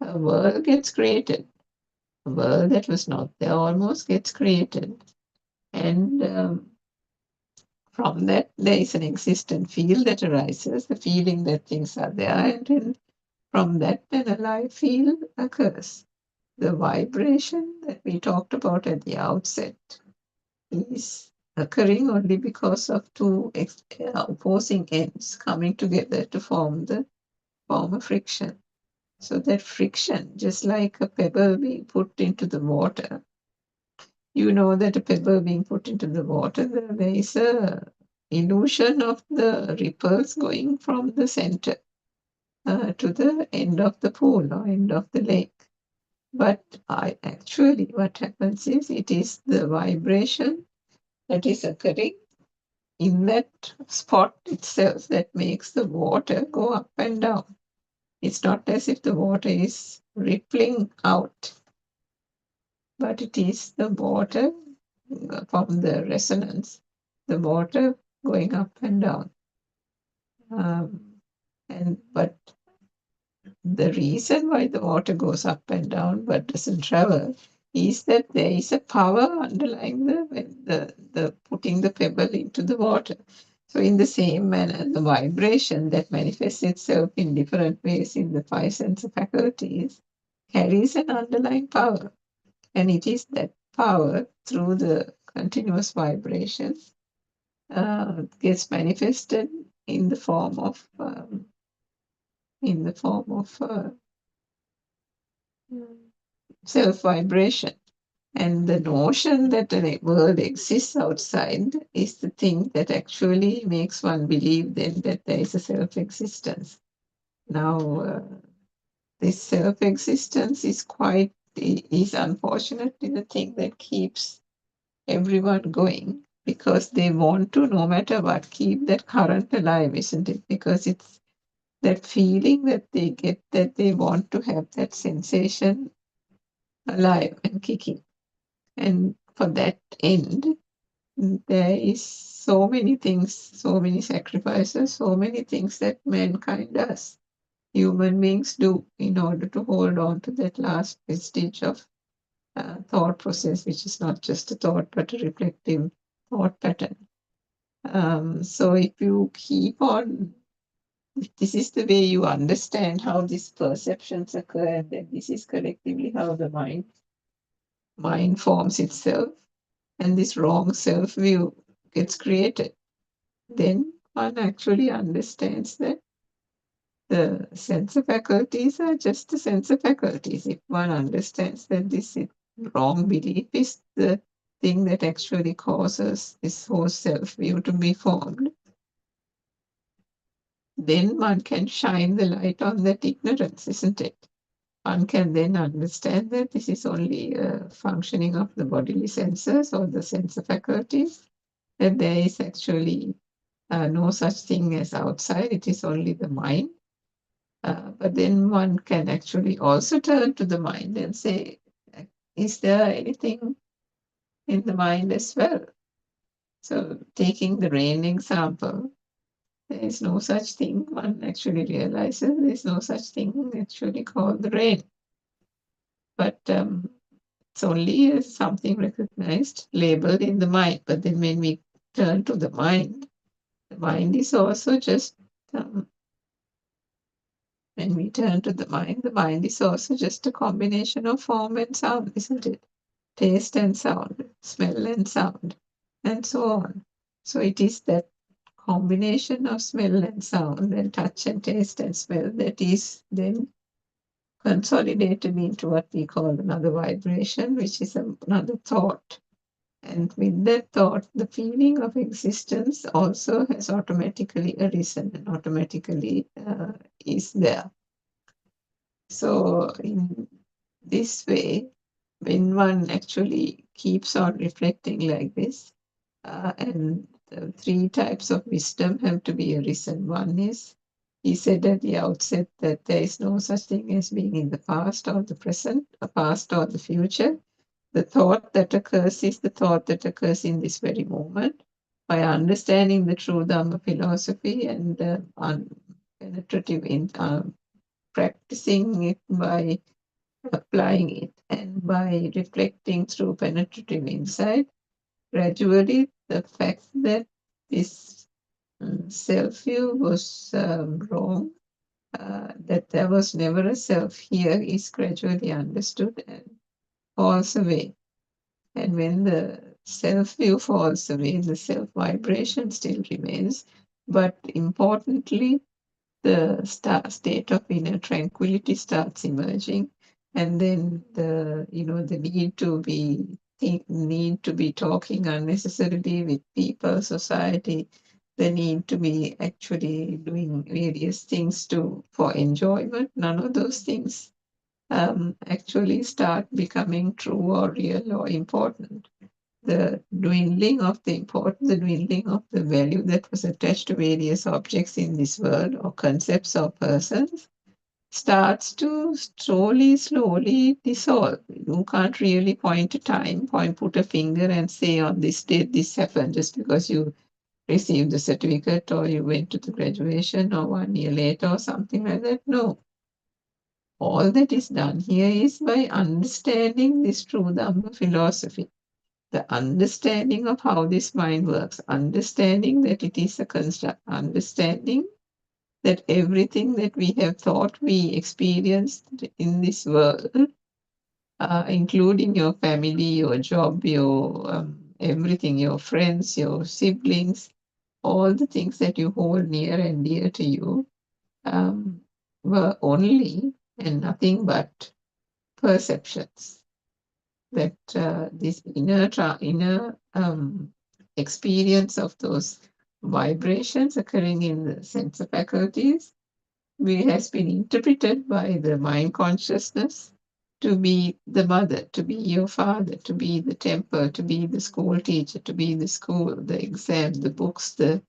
a world gets created. A world that was not there almost gets created. And from that, there is an existent field that arises, the feeling that things are there, and then from that, then a live field occurs. The vibration that we talked about at the outset is occurring only because of two opposing ends coming together to form a friction. So that friction, just like a pebble being put into the water, you know that a pebble being put into the water, there is a illusion of the ripples going from the center to the end of the pool or end of the lake. But actually what happens is it is the vibration that is occurring in that spot itself that makes the water go up and down. It's not as if the water is rippling out, but it is the water from the resonance, the water going up and down. But the reason why the water goes up and down but doesn't travel is that there is a power underlying the putting the pebble into the water. So in the same manner, the vibration that manifests itself in different ways in the five sense faculties carries an underlying power. And it is that power through the continuous vibration gets manifested in the form of self-vibration. And the notion that a world exists outside is the thing that actually makes one believe then that there is a self-existence. Now, this self-existence is unfortunately the thing that keeps everyone going, because they want to, no matter what, keep that current alive, isn't it? Because it's that feeling that they get, that they want to have that sensation alive and kicking. And for that end, there is so many things, so many sacrifices, so many things that mankind does, human beings do, in order to hold on to that last vestige of thought process, which is not just a thought, but a reflective thought pattern. So if you keep on, this is the way you understand how these perceptions occur, and then this is collectively how the mind forms itself, and this wrong self-view gets created, then one actually understands that the sense of faculties are just the sense of faculties. If one understands that this wrong belief is the thing that actually causes this whole self-view to be formed, then one can shine the light on that ignorance, isn't it? One can then understand that this is only a functioning of the bodily senses or the sense of faculties, that there is actually no such thing as outside, it is only the mind. But then one can actually also turn to the mind and say, is there anything in the mind as well? So taking the rain example, there is no such thing, one actually realizes there is no such thing actually called the rain. But it's only something recognized, labeled in the mind. But then when we turn to the mind is also just, when we turn to the mind is also just a combination of form and sound, isn't it? Taste and sound, smell and sound, and so on. So it is that combination of smell and sound and touch and taste and smell that is then consolidated into what we call another vibration, which is another thought. And with that thought, the feeling of existence also has automatically arisen and automatically is there. So in this way, when one actually keeps on reflecting like this, and the three types of wisdom have to be arisen. One is, he said at the outset that there is no such thing as being in the past or the present, a past or the future. The thought that occurs is the thought that occurs in this very moment. by understanding the true Dhamma philosophy and penetrative in practicing it by applying it and by reflecting through penetrative insight, gradually the fact that this self-view was wrong, that there was never a self here, is gradually understood and falls away. And when the self-view falls away, the self-vibration still remains, but importantly, the state of inner tranquility starts emerging, and then the need to be talking unnecessarily with people, society, the need to be actually doing various things for enjoyment. None of those things actually start becoming true or real or important. The dwindling of the dwindling of the value that was attached to various objects in this world or concepts or persons starts to slowly dissolve. You can't really point a time, put a finger and say on this date this happened just because you received the certificate or you went to the graduation or 1 year later or something like that. No. All that is done here is by understanding this true Dhamma philosophy, the understanding of how this mind works, understanding that it is a construct, understanding that everything that we have thought we experienced in this world, including your family, your job, your everything, your friends, your siblings, all the things that you hold near and dear to you, were only and nothing but perceptions. That this inner experience of those vibrations occurring in the sense faculties has been interpreted by the mind consciousness to be the mother, to be your father, to be the temple, to be the school teacher, to be the school, the exam, the books, the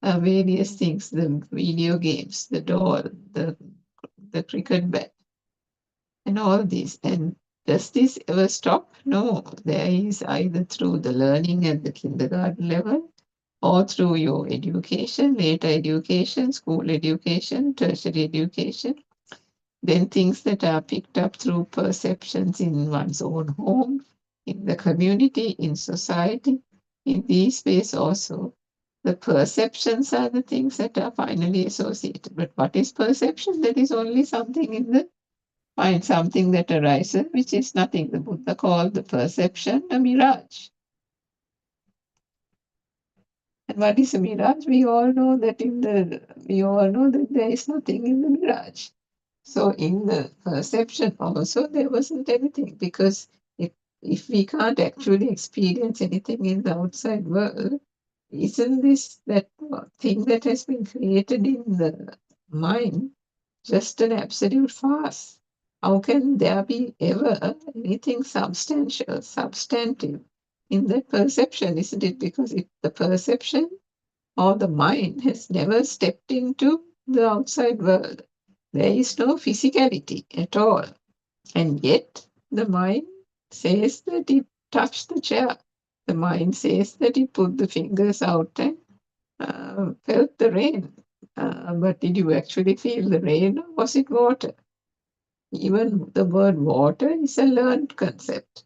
various things, the video games, the doll, the cricket bat, and all these. And does this ever stop? No. There is either through the learning at the kindergarten level or through your education, later education, school education, tertiary education, then things that are picked up through perceptions in one's own home, in the community, in society. In these ways also, the perceptions are the things that are finally associated. But what is perception? That is only something in the mind, something that arises, which is nothing. The Buddha called the perception a mirage. And what is a mirage? We all know that there is nothing in the mirage. So in the perception also there wasn't anything, because if we can't actually experience anything in the outside world, isn't this that thing that has been created in the mind just an absolute farce? How can there be ever anything substantive in that perception, isn't it? Because the perception or the mind has never stepped into the outside world. There is no physicality at all. And yet the mind says that it touched the chair. The mind says that it put the fingers out and felt the rain. But did you actually feel the rain, or was it water? Even the word water is a learned concept.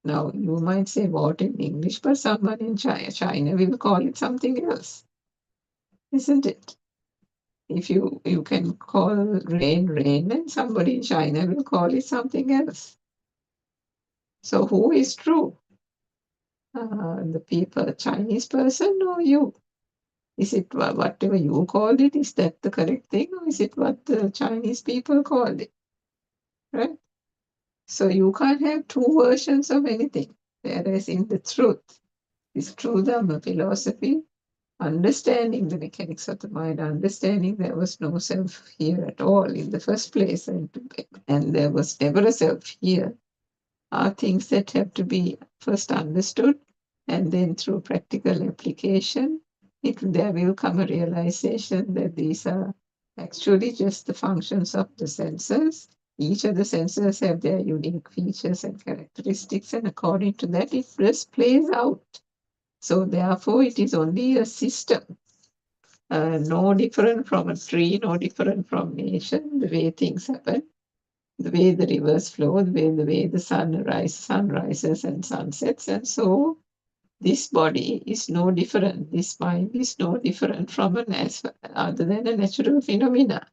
Now, you might say water in English, but someone in China will call it something else, isn't it? If you can call rain rain, and somebody in China will call it something else. So who is true? The people, Chinese person, or you? Is it whatever you called it? Is that the correct thing, or is it what the Chinese people called it? Right? So you can't have two versions of anything. Whereas in the truth, this true Dhamma philosophy, understanding the mechanics of the mind, understanding there was no self here at all in the first place, and there was never a self here, are things that have to be first understood, and then through practical application, there will come a realization that these are actually just the functions of the senses. Each of the senses have their unique features and characteristics, and according to that, it just plays out. So therefore, it is only a system, no different from a tree, no different from nation, the way things happen, the way the rivers flow, the way the sun rises and sunsets. And so this body is no different, this mind is no different from other than a natural phenomena.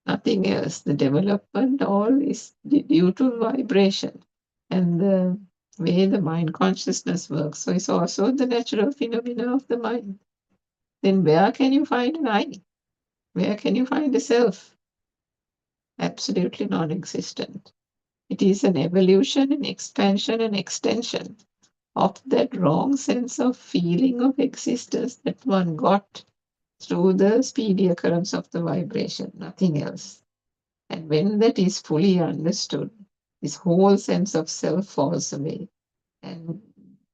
Nothing else. The development all is due to vibration and the way the mind consciousness works. So it's also the natural phenomena of the mind. Then where can you find an I? Where can you find a self? Absolutely non-existent. It is an evolution, an expansion, and extension of that wrong sense of feeling of existence that one got through the speedy occurrence of the vibration, nothing else. And when that is fully understood, this whole sense of self falls away. And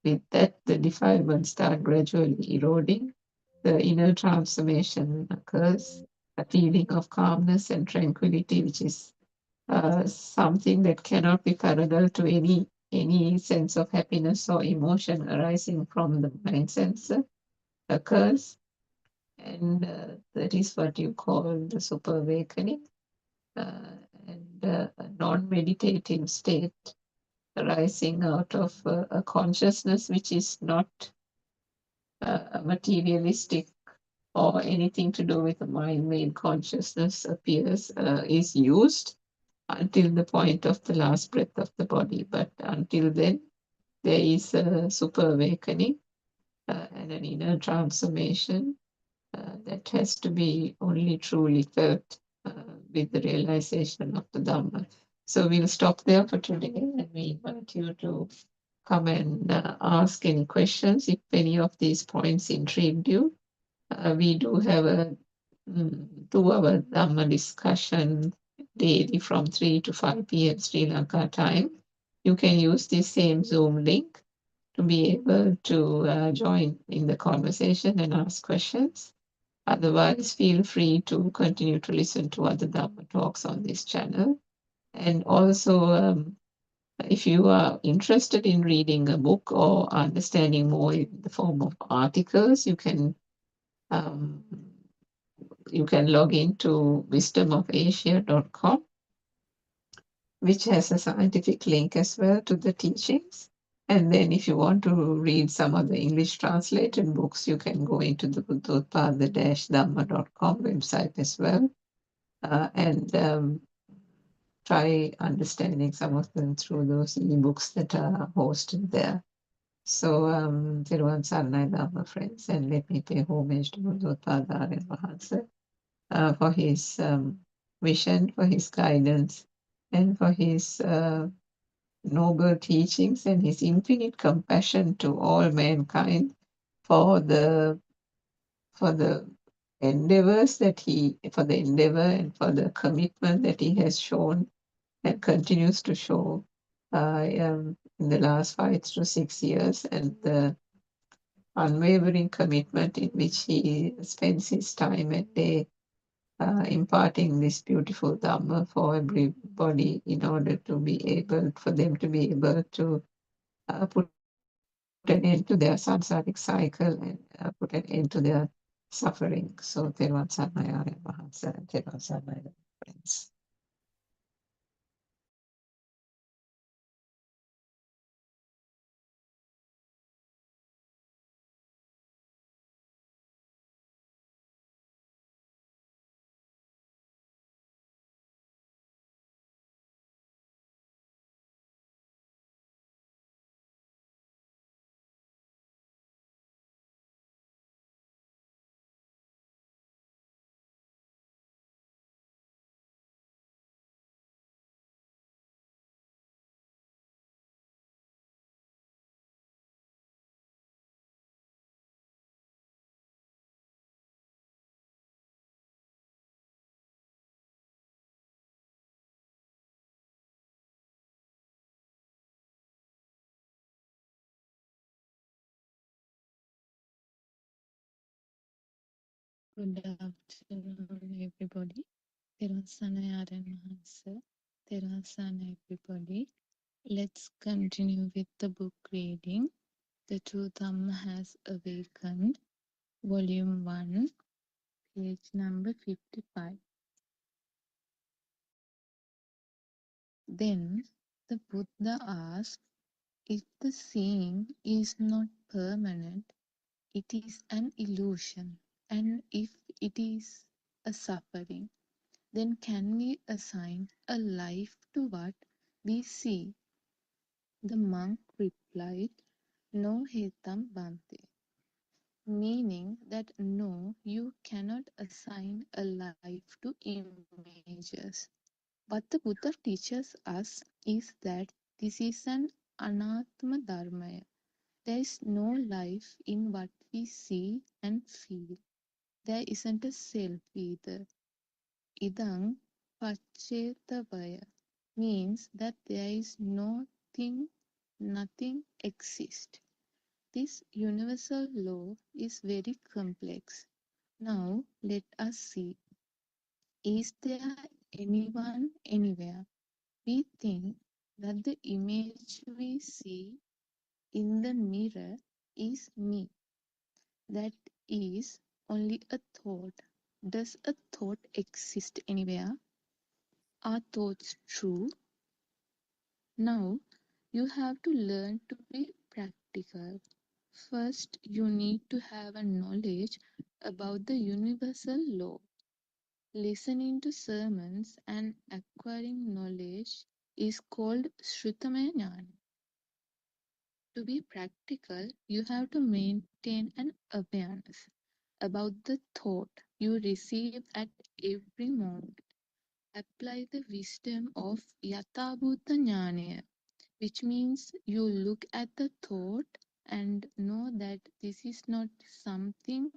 with that, the defilements start gradually eroding. The inner transformation occurs, a feeling of calmness and tranquility, which is something that cannot be parallel to any sense of happiness or emotion arising from the mind sensor occurs. And that is what you call the super awakening. And a non-meditative state arising out of a consciousness which is not materialistic or anything to do with the mind-made consciousness appears, is used until the point of the last breath of the body. But until then, there is a super awakening and an inner transformation that has to be only truly felt with the realization of the Dhamma. So we'll stop there for today, and we invite you to come and ask any questions if any of these points intrigued you. We do have a 2-hour Dhamma discussion daily from 3 to 5 p.m. Sri Lanka time. You can use this same Zoom link to be able to join in the conversation and ask questions. Otherwise, feel free to continue to listen to other Dhamma talks on this channel. And also, if you are interested in reading a book or understanding more in the form of articles, um, you can log into wisdomofasia.com, which has a scientific link as well to the teachings. And then if you want to read some of the English translated books, you can go into the Buddothpada-dhamma.com website as well, and try understanding some of them through those e-books that are hosted there. So, Thiruvan Saranai Dhamma friends, and let me pay homage to Buddothpada Aryan Mahansa for his vision, for his guidance, and for his noble teachings and his infinite compassion to all mankind for the endeavors that for the endeavor and for the commitment that he has shown and continues to show in the last 5 to 6 years, and the unwavering commitment in which he spends his time and day imparting this beautiful Dhamma for everybody in order to be able, for them to be able to put an end to their samsaric cycle and put an end to their suffering. So, Teruvan Sarnai Aryan Mahansa, and Teruvan Sarnai friends. Good afternoon, everybody. Terasana Aryan Mahansa. Terasana, everybody. Let's continue with the book reading. The True Dhamma has awakened, Volume 1, page number 55. Then the Buddha asked, if the seeing is not permanent, it is an illusion, and if it is a suffering, then can we assign a life to what we see? The monk replied, No hetam bhante, meaning that no, you cannot assign a life to images. What the Buddha teaches us is that this is an anatma dharmaya. There is no life in what we see and feel. There isn't a self either. Idang pachetavaya means that there is no thing, nothing exists. This universal law is very complex. Now let us see. Is there anyone anywhere? We think that the image we see in the mirror is me. That is only a thought. Does a thought exist anywhere? Are thoughts true? Now you have to learn to be practical. First, you need to have a knowledge about the universal law. Listening to sermons and acquiring knowledge is called Shrutamaya Jnana. To be practical, you have to maintain an awareness about the thought you receive at every moment. Apply the wisdom of Yathabhuta Jnana, which means you look at the thought and know that this is not something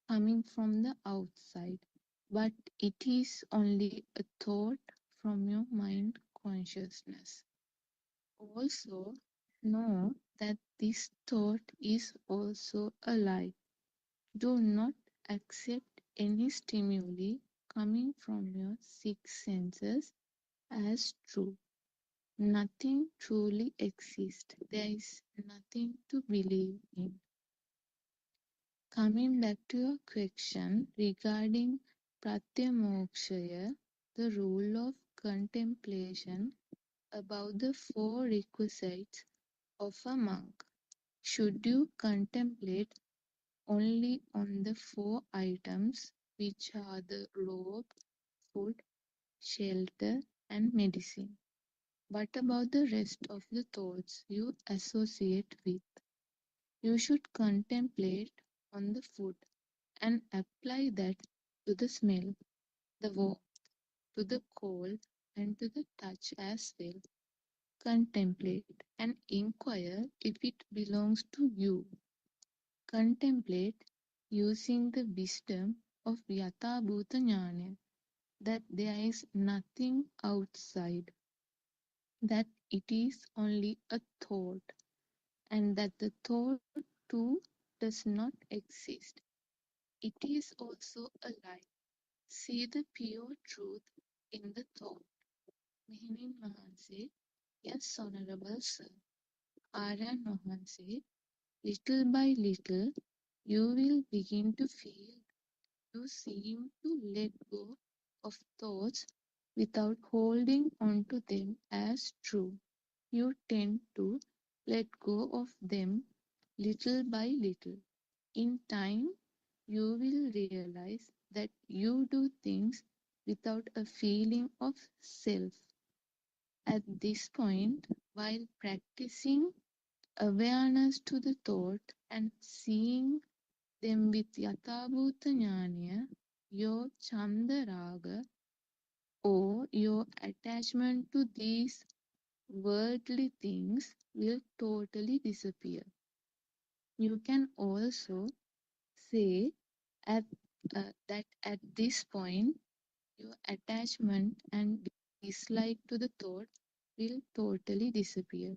coming from the outside, but it is only a thought from your mind consciousness. Also, know that this thought is also alive. Do not accept any stimuli coming from your six senses as true. Nothing truly exists. There is nothing to believe in. Coming back to your question regarding Pratyamokshaya, the rule of contemplation about the four requisites of a monk. Should you contemplate only on the four items, which are the robe, food, shelter, and medicine? What about the rest of the thoughts you associate with? You should contemplate on the food and apply that to the smell, the warmth, to the cold, and to the touch as well. Contemplate and inquire if it belongs to you. Contemplate using the wisdom of Yathabhuta Jnana, that there is nothing outside, that it is only a thought, and that the thought too does not exist. It is also a lie. See the pure truth in the thought. Mehenin Mahanse, yes, Honorable Sir. Aryan Mahanse, little by little, you will begin to feel you seem to let go of thoughts without holding on to them as true. You tend to let go of them little by little. In time, you will realize that you do things without a feeling of self. At this point, while practicing awareness to the thought and seeing them with Yathabhuta Jnana, your Chandaraga or your attachment to these worldly things will totally disappear. You can also say at, that at this point, your attachment and dislike to the thought will totally disappear.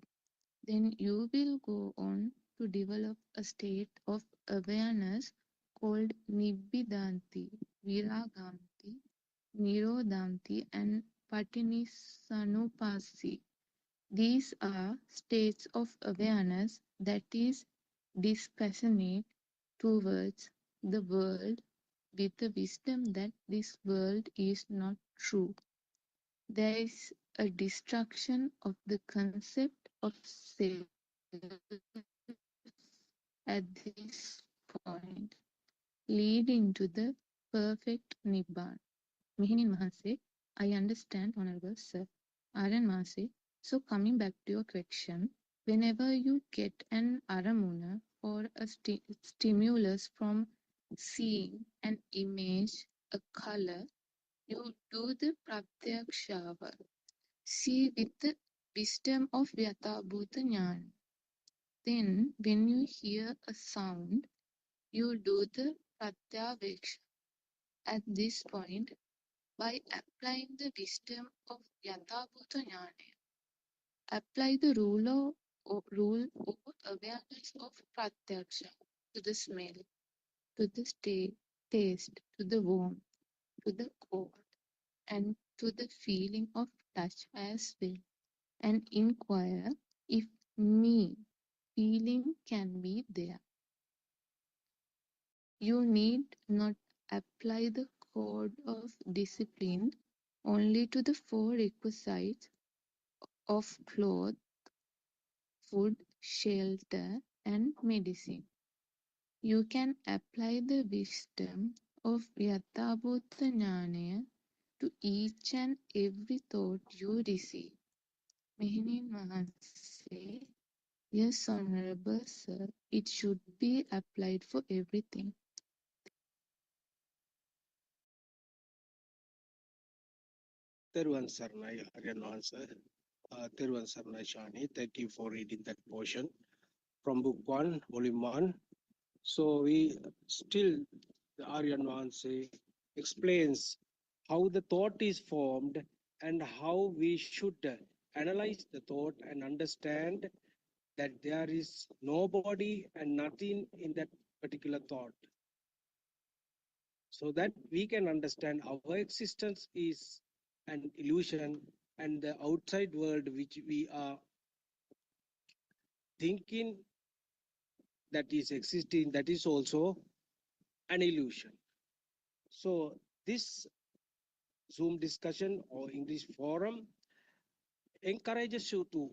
Then you will go on to develop a state of awareness called Nibbidanti, Viraganti, Nirodhanti, and Patinissanupasi. These are states of awareness, that is, dispassionate towards the world with the wisdom that this world is not true. There is a destruction of the concept of self at this point, leading to the perfect Nibbana. Mihinin Mahase, I understand, Honorable Sir. Aryan Mahase, so coming back to your question, whenever you get an aramuna or a stimulus from seeing an image, a color, you do the pratyakshava. See with the wisdom of Vyathabhuta Jnana. Then, when you hear a sound, you do the pratyaveksha. At this point, by applying the wisdom of Yathabhuta Jnana, apply the rule over awareness of pratyaksha to the smell, to the taste, to the warmth, to the cold, and to the feeling of touch as well, and inquire if me feeling can be there. You need not apply the code of discipline only to the four requisites of cloth, food, shelter, and medicine. You can apply the wisdom of Yathabhuta Jnana to each and every thought you receive. Mehni Mahase, yes, Honorable Sir, it should be applied for everything. Teruvan Sarnai, Aryan answer. Teruvan Sarnai Shani, thank you for reading that portion from book 1, volume 1. So we still, the Aryan Vanse explains how the thought is formed and how we should analyze the thought and understand that there is nobody and nothing in that particular thought, so that we can understand our existence is an illusion, and the outside world which we are thinking that is existing, that is also an illusion. So this Zoom discussion or English forum encourages you to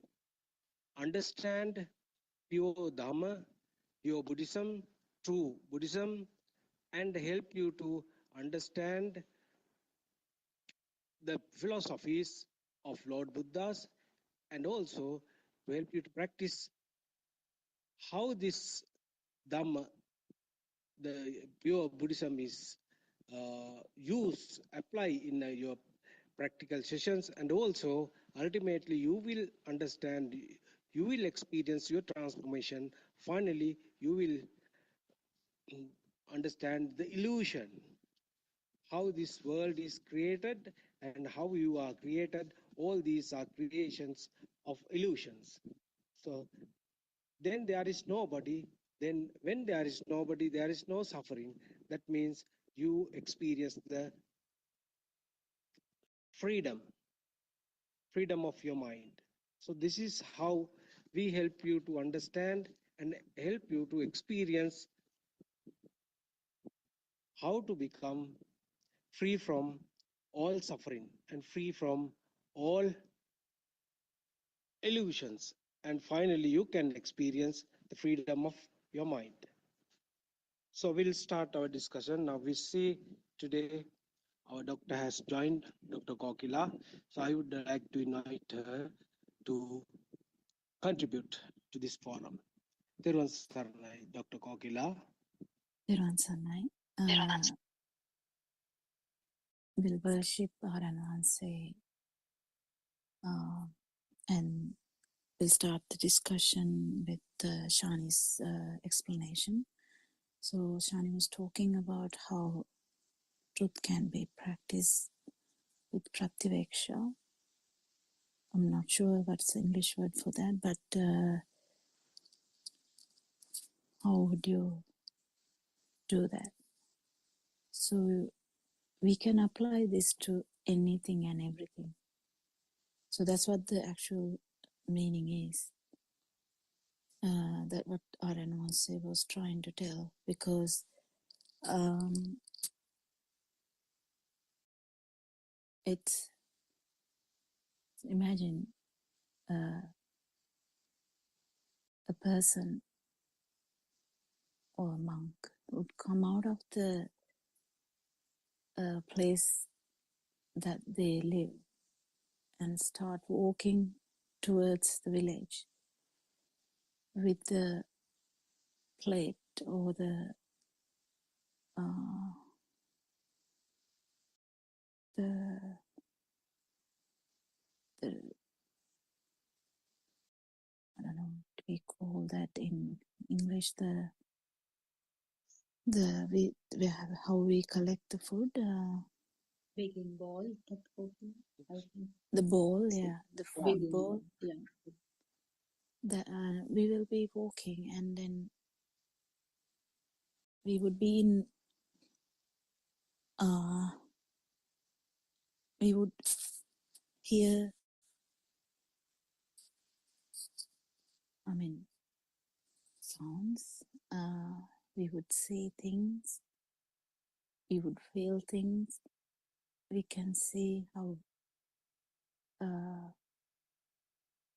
understand pure Dhamma, pure Buddhism, true Buddhism, and help you to understand the philosophies of Lord Buddhas, and also to help you to practice how this Dhamma, the pure Buddhism, is used, apply in your practical sessions, and also ultimately you will understand, you will experience your transformation. Finally, you will understand the illusion, how this world is created and how you are created. All these are creations of illusions. So then there is nobody. Then when there is nobody, there is no suffering. That means you experience the freedom, freedom of your mind. So this is how we help you to understand and help you to experience how to become free from all suffering and free from all illusions. And finally, you can experience the freedom of your mind. So we'll start our discussion. Now we see today our doctor has joined, Dr. Kokila. So I would like to invite her to contribute to this forum. Teruvan Saranai, Dr. Kokila. Thiruvan Sarnai. We'll worship Aranwanse and we'll start the discussion with Shani's explanation. So Shani was talking about how truth can be practiced with Pratyaveksha. I'm not sure what's the English word for that, but how would you do that? So we can apply this to anything and everything. So that's what the actual meaning is. that what Aranwase was trying to tell, because it's, imagine a person or a monk would come out of the place that they live and start walking towards the village with the plate or uh, the the I don't know what we call that in English, we have how we collect the food, Baking ball at open, I think. the bowl, yeah, the food Baking bowl. ball, yeah. That we will be walking, and then we would be in we would hear, I mean, sounds, we would see things, we would feel things. We can see how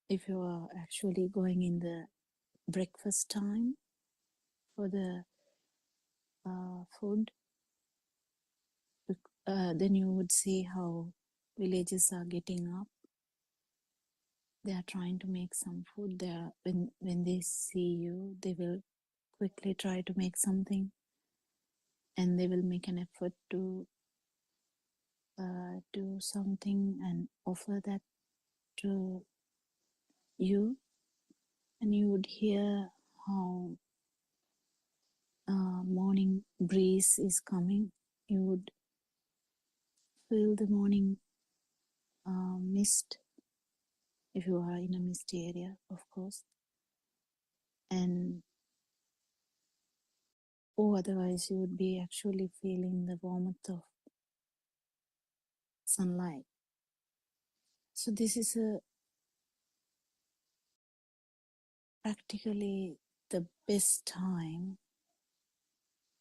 if you are actually going in the breakfast time for the food, then you would see how villagers are getting up. They are trying to make some food. They are, when they see you, they will quickly try to make something, and they will make an effort to do something and offer that to you. And you would hear how morning breeze is coming. You would feel the morning mist, if you are in a misty area, of course, and or otherwise you would be actually feeling the warmth of sunlight. So this is practically the best time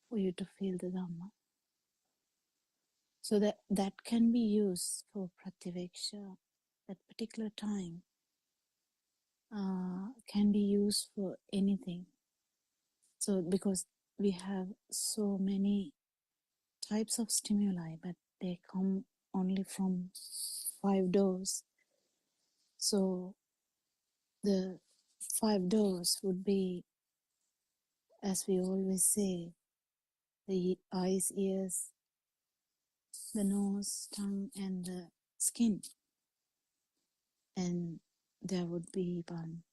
for you to feel the Dhamma. So that can be used for Pratyaveksha. That particular time can be used for anything. So because we have so many types of stimuli, but they come only from 5 doors. So the 5 doors would be, as we always say, the eyes, ears, the nose, tongue, and the skin. And there would be one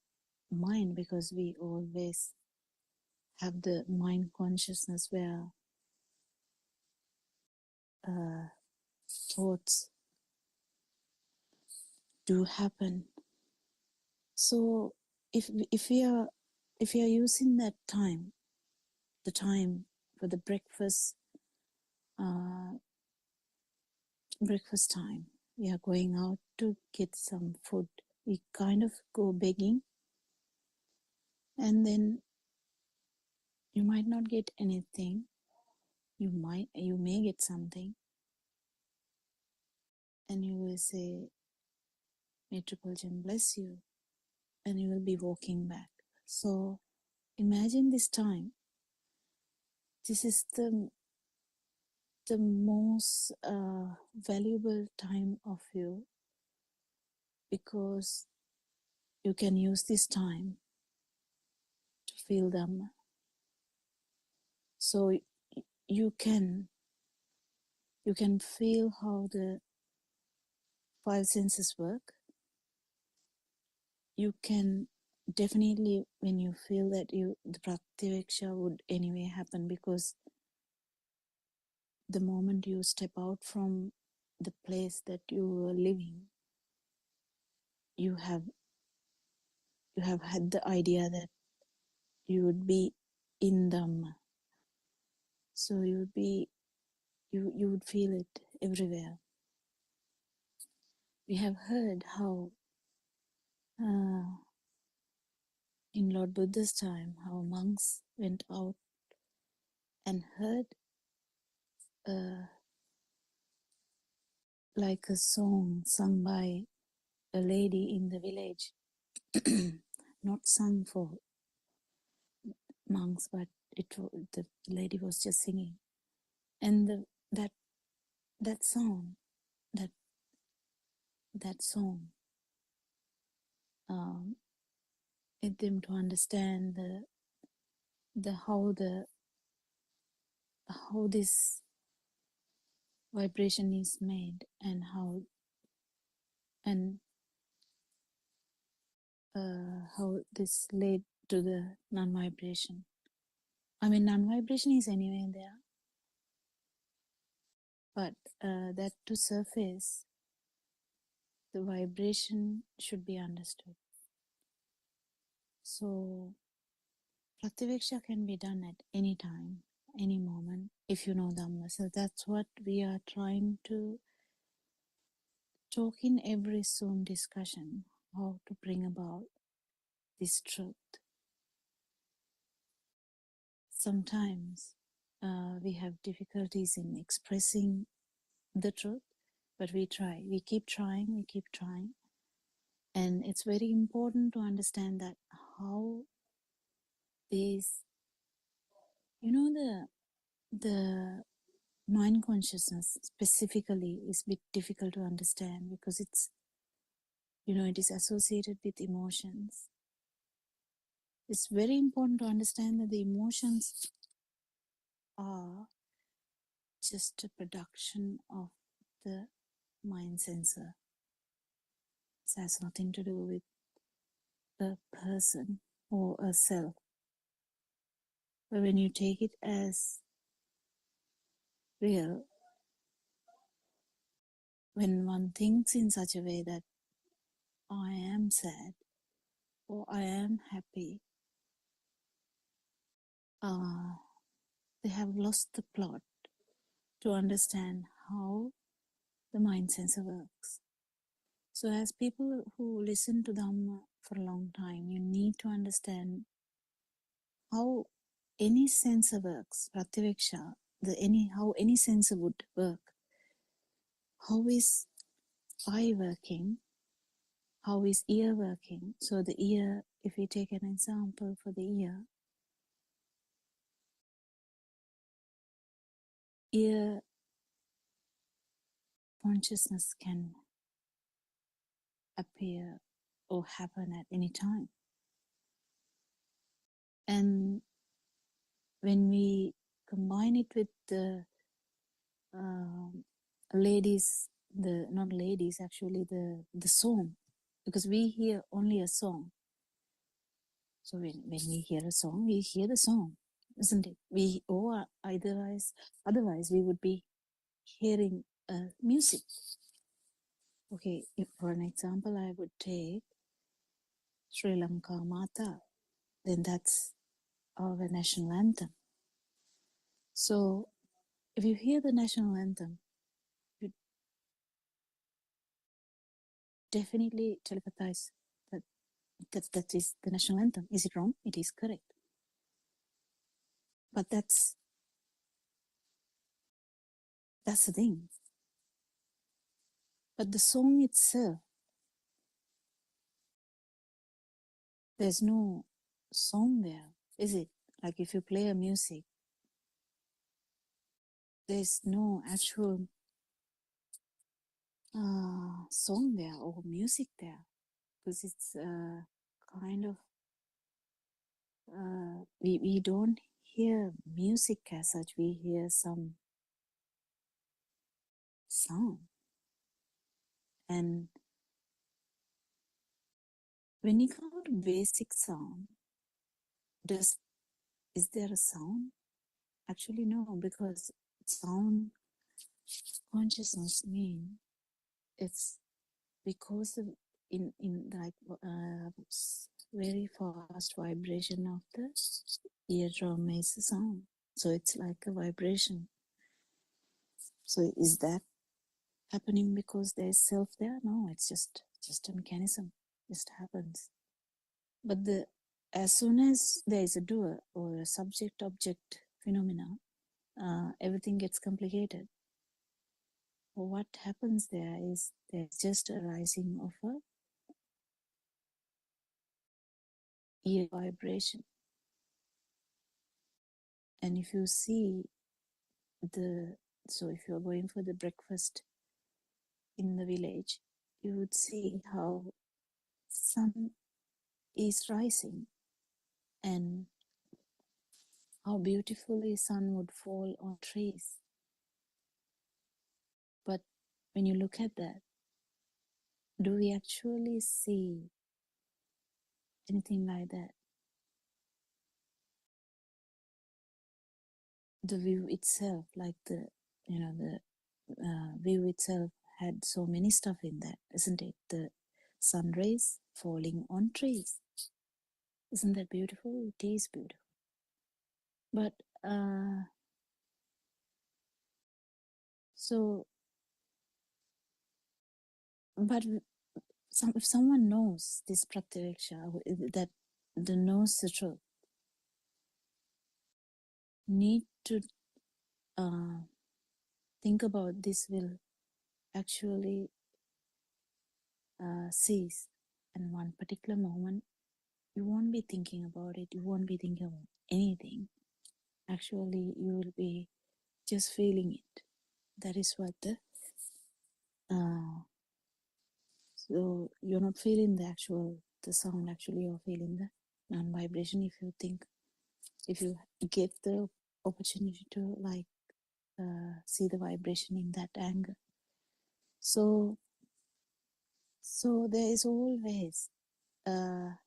mind, because we always have the mind consciousness where thoughts do happen. So if we are using that time, the time for the breakfast time, we are going out to get some food. We kind of go begging, and then you might not get anything. You may get something, and you will say, "May Triple Gem bless you," and you will be walking back. So imagine this time. This is the most valuable time of you, because you can use this time to feel them. So you can feel how the 5 senses work. You can definitely, when you feel that the Pratyaveksha would anyway happen, because the moment you step out from the place that you were living, you have had the idea that you would be in Dhamma. So you would be you would feel it everywhere. We have heard how in Lord Buddha's time, how monks went out and heard like a song sung by a lady in the village, not sung for monks, but the lady was just singing, and that song, that song, made them to understand how this vibration is made, and how this led to the non-vibration. I mean, non-vibration is anyway there, but that to surface, the vibration should be understood. So Pratyaveksha can be done at any time, any moment, if you know Dhamma. So that's what we are trying to talk in every Zoom discussion, how to bring about this truth. Sometimes we have difficulties in expressing the truth, but we keep trying. And it's very important to understand that how these, the mind consciousness specifically is a bit difficult to understand because it's, it is associated with emotions. It's very important to understand that the emotions are just a production of the mind sensor. It has nothing to do with a person or a self. But when you take it as real, when one thinks in such a way that I am sad or I am happy, they have lost the plot to understand how the mind sensor works. So as people who listen to Dhamma for a long time, you need to understand how any sensor works, Pratyaveksha, how any sensor would work. How is eye working? How is ear working? So the ear, if we take an example for the ear consciousness can appear or happen at any time. And when we combine it with the ladies, not ladies, actually the song, because we hear only a song. So when we hear a song, we hear the song, isn't it? Otherwise we would be hearing music. Okay, if for an example I would take Sri Lanka Mata, then that's our national anthem. So if you hear the national anthem, you definitely telepathize that is the national anthem. Is it wrong? It is correct. But that's the thing. But the song itself, there's no song there, is it? Like if you play a music, there's no actual song there or music there, because it's kind of we don't hear music as such. We hear some sound, and when you come to basic sound, is there a sound? Actually, no, because sound consciousness mean it's because of in like very fast vibration of the eardrum makes a sound, so it's like a vibration. So is that happening because there's self there? No, it's just a mechanism. Just happens. But the as soon as there is a doer or a subject-object phenomena, everything gets complicated. What happens there is there's just a rising of a ear vibration. And if you see so if you're going for the breakfast in the village, you would see how sun is rising and how beautifully sun would fall on trees. But when you look at that, do we actually see anything like that? The view itself, like the view itself had so many stuff in that, isn't it? The sun rays falling on trees. Isn't that beautiful? It is beautiful. But if someone knows this pratyaksha, that knows the truth, need to think about this will actually cease. And one particular moment, you won't be thinking about it. You won't be thinking about anything. Actually, you will be just feeling it. That is what so you're not feeling the sound. Actually, you're feeling the non-vibration. If you get the opportunity to see the vibration in that angle. So there is always a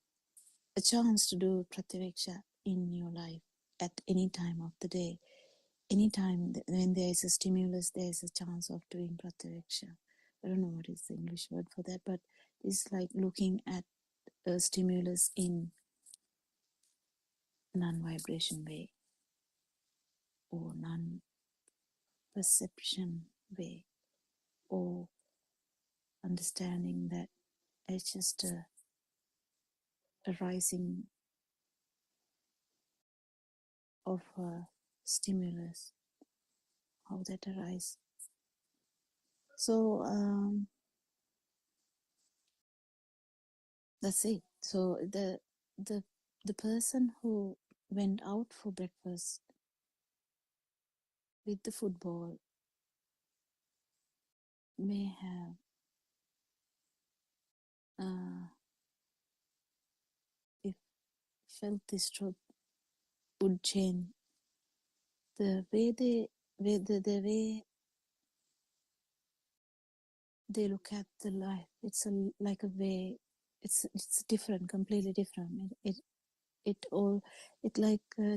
chance to do pratyaksha in your life at any time of the day. Anytime when there is a stimulus, there is a chance of doing pratyaksha. I don't know what is the English word for that, but it's like looking at a stimulus in non-vibration way or non-perception way, or understanding that it's just a rising of a stimulus, how that arises. So that's it. So the person who went out for breakfast with the football may have if felt this truth would change the way the way they look at the life. It's like a way. It's different, completely different. It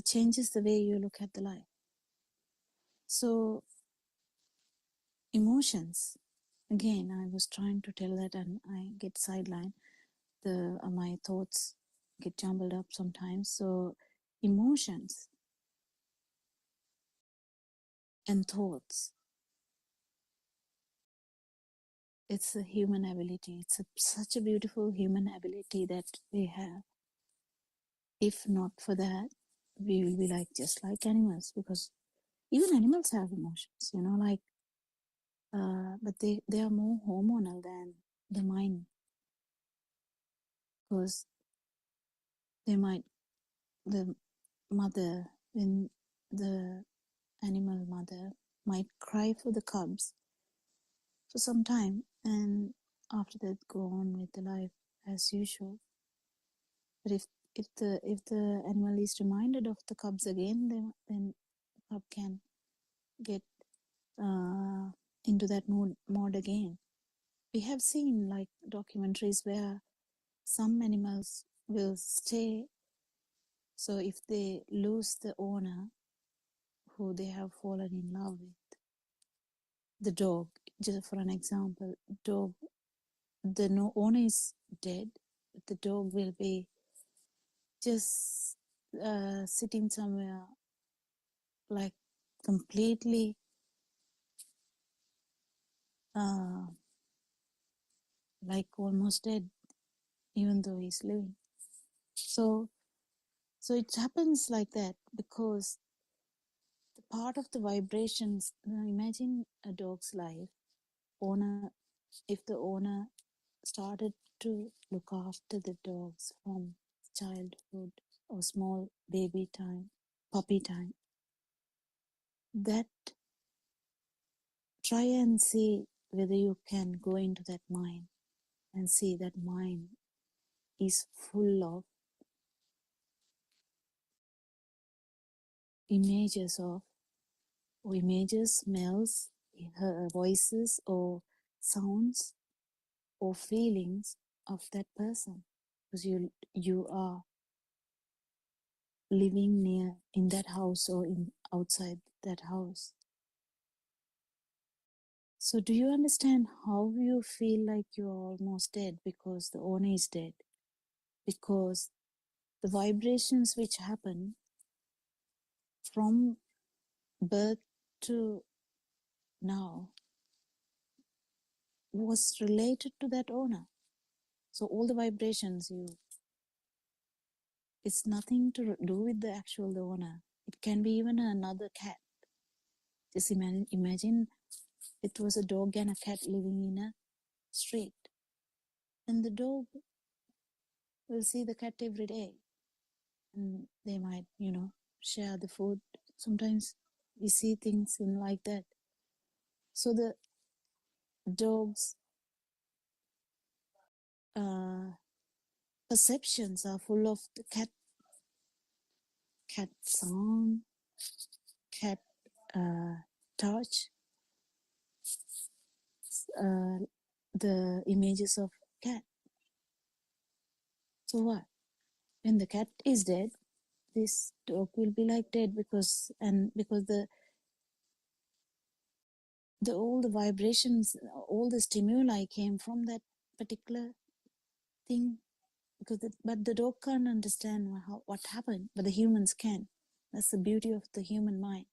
changes the way you look at the life. So emotions. Again, I was trying to tell that, and I get sidelined. My thoughts get jumbled up sometimes. So emotions and thoughts. It's a human ability. It's such a beautiful human ability that we have. If not for that, we will be just like animals, because even animals have emotions, but they are more hormonal than the mind, because the mother, when the animal mother might cry for the cubs for some time, and after that go on with the life as usual. But if the animal is reminded of the cubs again, then the cub can get into that mode again. We have seen documentaries where some animals will stay. So if they lose the owner who they have fallen in love with, the dog, just for an example, dog, the no owner is dead, but the dog will be just sitting somewhere completely almost dead, even though he's living. So So it happens like that because the part of the vibrations, now imagine a dog's life, owner, if the owner started to look after the dogs from childhood or small baby time, puppy time, that try and see whether you can go into that mind and see that mind is full of images of, or images, smells, voices, or sounds, or feelings of that person, because you are living near in that house or in outside that house. So do you understand how you feel like you're almost dead because the owner is dead? Because the vibrations which happen from birth to now was related to that owner. So all the vibrations it's nothing to do with the actual the owner. It can be even another cat. Just imagine it was a dog and a cat living in a street. And the dog will see the cat every day. And they might, share the food. Sometimes we see things in like that. So the dog's perceptions are full of the cat sound, cat touch, the images of cat. So what? When the cat is dead, this dog will be like dead because the all the vibrations, all the stimuli came from that particular thing. But the dog can't understand what happened, but the humans can. That's the beauty of the human mind.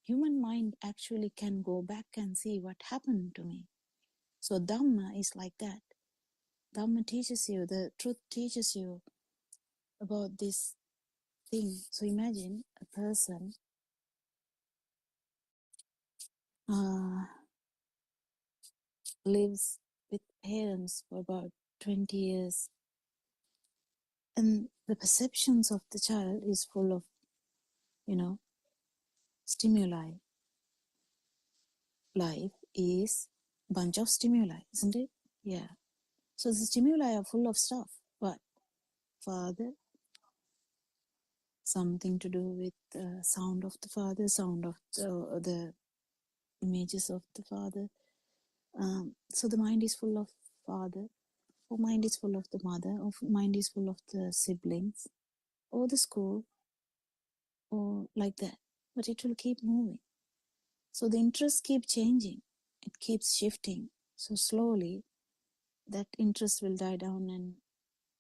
Human mind actually can go back and see what happened to me. So Dhamma is like that. Dhamma teaches you, the truth teaches you about this thing. So imagine a person lives with parents for about 20 years, and the perceptions of the child is full of, stimuli. Life is a bunch of stimuli, isn't it? Yeah. So the stimuli are full of stuff. But father, something to do with the sound of the father, sound of the images of the father. So the mind is full of father, or mind is full of the mother, or mind is full of the siblings, or the school, or like that. But it will keep moving. So the interests keep changing. It keeps shifting. So slowly that interest will die down and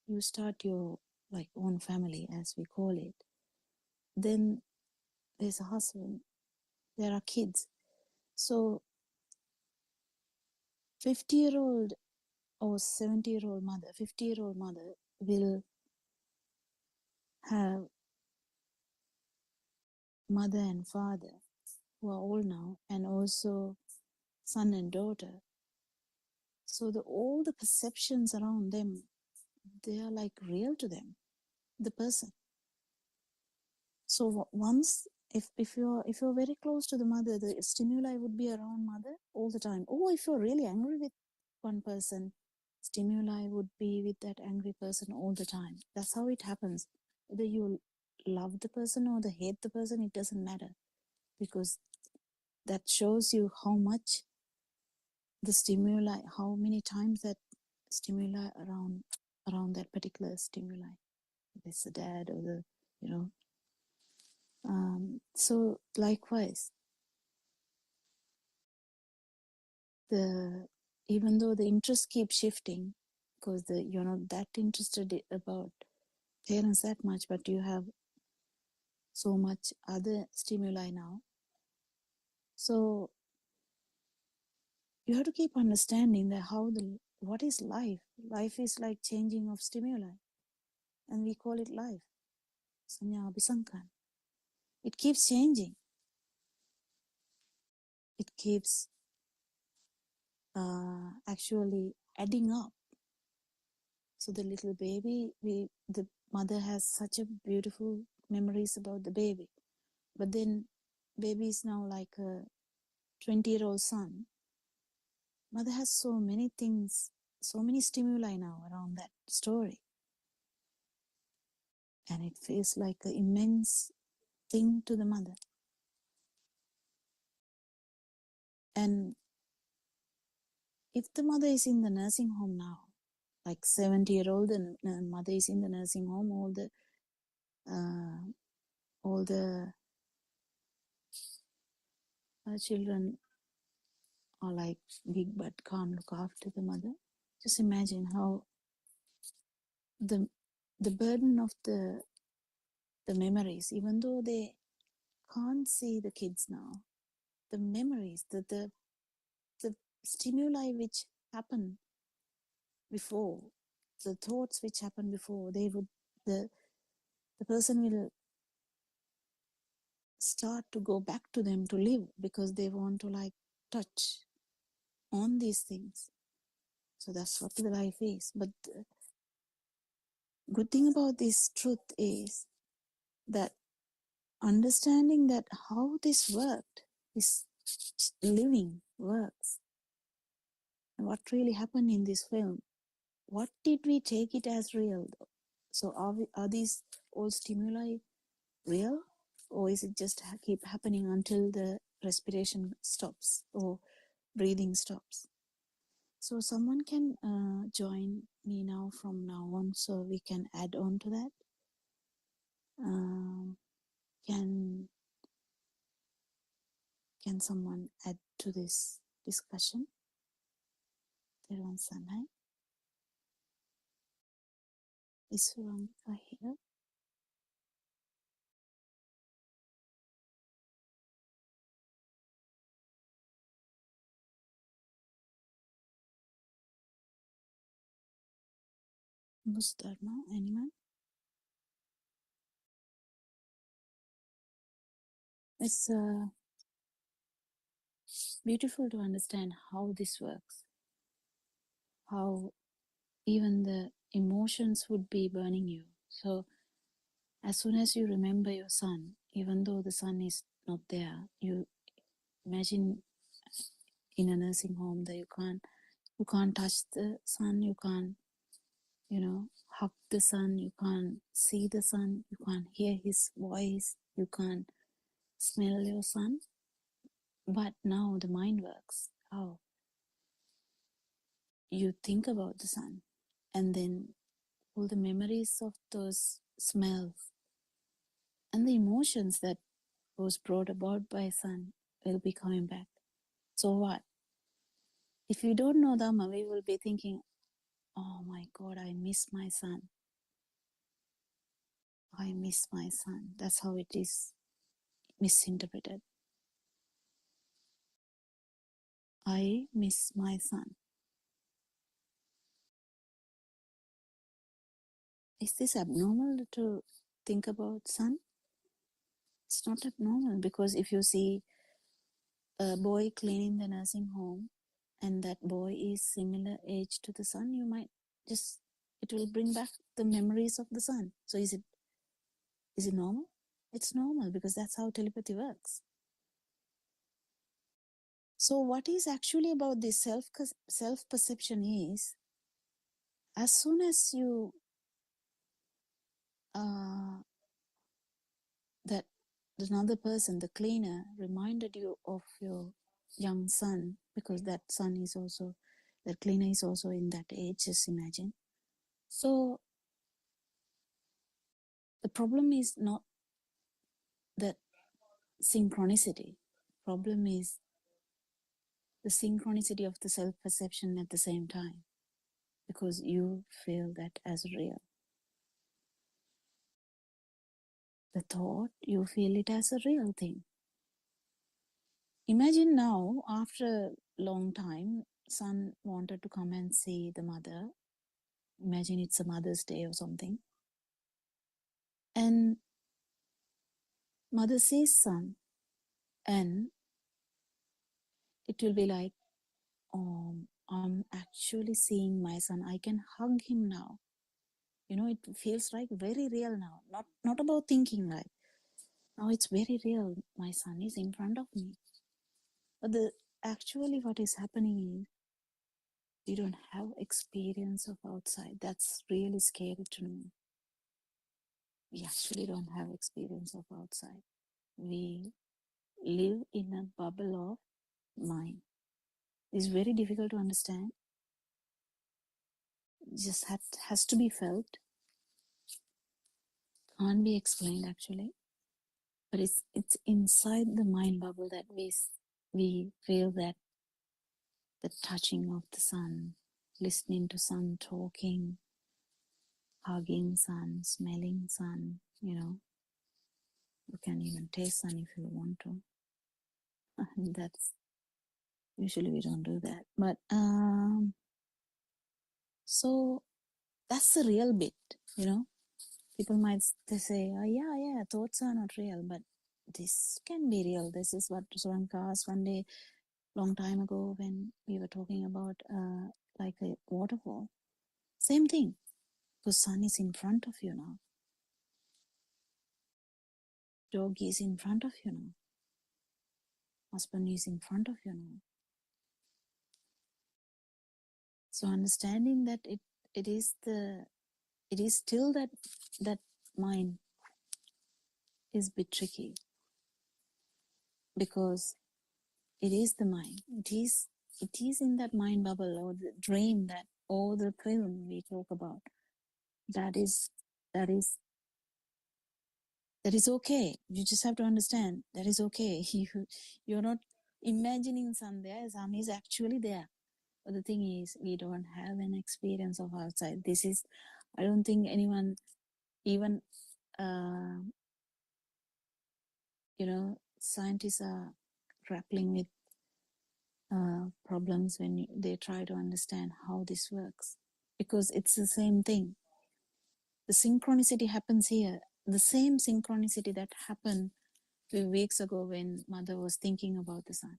you start your own family, as we call it. Then there's a husband, there are kids. So 50-year-old or 70-year-old mother, 50-year-old mother will have mother and father who are old now, and also son and daughter. So all the perceptions around them, they are like real to them, the person. So once, if you're very close to the mother, the stimuli would be around mother all the time. Or if you're really angry with one person, stimuli would be with that angry person all the time. That's how it happens. Whether you love the person or hate the person, it doesn't matter, because that shows you how much the stimuli, how many times that stimuli around that particular stimuli. If it's the dad or so likewise, even though the interest keeps shifting, because you're not that interested about parents that much, but you have so much other stimuli now. So you have to keep understanding that what is life. Life is like changing of stimuli, and we call it life. Sanya Abhisankan. It keeps changing. It keeps actually adding up. So the little baby, the mother has such a beautiful memories about the baby. But then baby is now like a 20-year-old son. Mother has so many things, so many stimuli now around that story. And it feels like an immense thing to the mother. And if the mother is in the nursing home now, like 70-year-old, and mother is in the nursing home, all the children are like big but can't look after the mother. Just imagine how the burden of the memories, even though they can't see the kids now, the memories, the stimuli which happen before, the thoughts which happen before, the person will start to go back to them to live because they want to like touch on these things. So that's what the life is. But the good thing about this truth is that understanding that how this worked, this living works, and what really happened in this film, what did we take it as real? So are these all stimuli real, or is it just keep happening until the respiration stops or breathing stops? So someone can join me now from now on, so we can add on to that. Can someone add to this discussion? Teruvan Sanai. Is Suramika here? Dharma, anyone? It's beautiful to understand how this works, how even the emotions would be burning you. So as soon as you remember your son, even though the son is not there, you imagine in a nursing home that you can't touch the son, you can't, hug the son, you can't see the son, you can't hear his voice, you can't smell your son. But now the mind works. How you think about the son, and then all the memories of those smells and the emotions that was brought about by son will be coming back. So what? If you don't know Dhamma, we will be thinking, oh my God, I miss my son. I miss my son. That's how it is misinterpreted. I miss my son. Is this abnormal to think about son? It's not abnormal, because if you see a boy cleaning the nursing home and that boy is similar age to the son, you might just, it will bring back the memories of the son. So is it normal? It's normal, because that's how telepathy works. So what is actually about this self-perception is, as soon as you that another person, the cleaner, reminded you of your young son, because that cleaner is also in that age, just imagine. So the problem is not that synchronicity. Problem is the synchronicity of the self-perception at the same time, because you feel that as real. The thought, you feel it as a real thing. Imagine now, after a long time, son wanted to come and see the mother. Imagine it's a Mother's Day or something. And Mother sees son, and it will be like, I'm actually seeing my son. I can hug him now. You know, it feels like very real now. Not about thinking, right? Now it's very real. My son is in front of me. But actually what is happening is we don't have experience of outside. That's really scary to me. We actually don't have experience of outside. We live in a bubble of mind. It's very difficult to understand. Just has to be felt. Can't be explained actually. But it's inside the mind bubble that we feel that the touching of the sun, listening to sun talking, hugging sun, smelling sun, you know. You can even taste sun if you want to. That's usually we don't do that. But so that's the real bit, you know. People might they say, oh, yeah, thoughts are not real, but this can be real. This is what Suranka asked one day, long time ago, when we were talking about like a waterfall. Same thing, because sun is in front of you now. Dog is in front of you now. Husband is in front of you now. So understanding that it is still that mind is a bit tricky, because it is the mind. It is in that mind bubble or the dream that or the film we talk about. That is okay. You just have to understand that is okay. You're not imagining sun there. Sun is actually there. But the thing is, we don't have an experience of outside. I don't think anyone, even, scientists are grappling with problems when they try to understand how this works. Because it's the same thing. The synchronicity happens here. The same synchronicity that happened a few weeks ago when mother was thinking about the sun.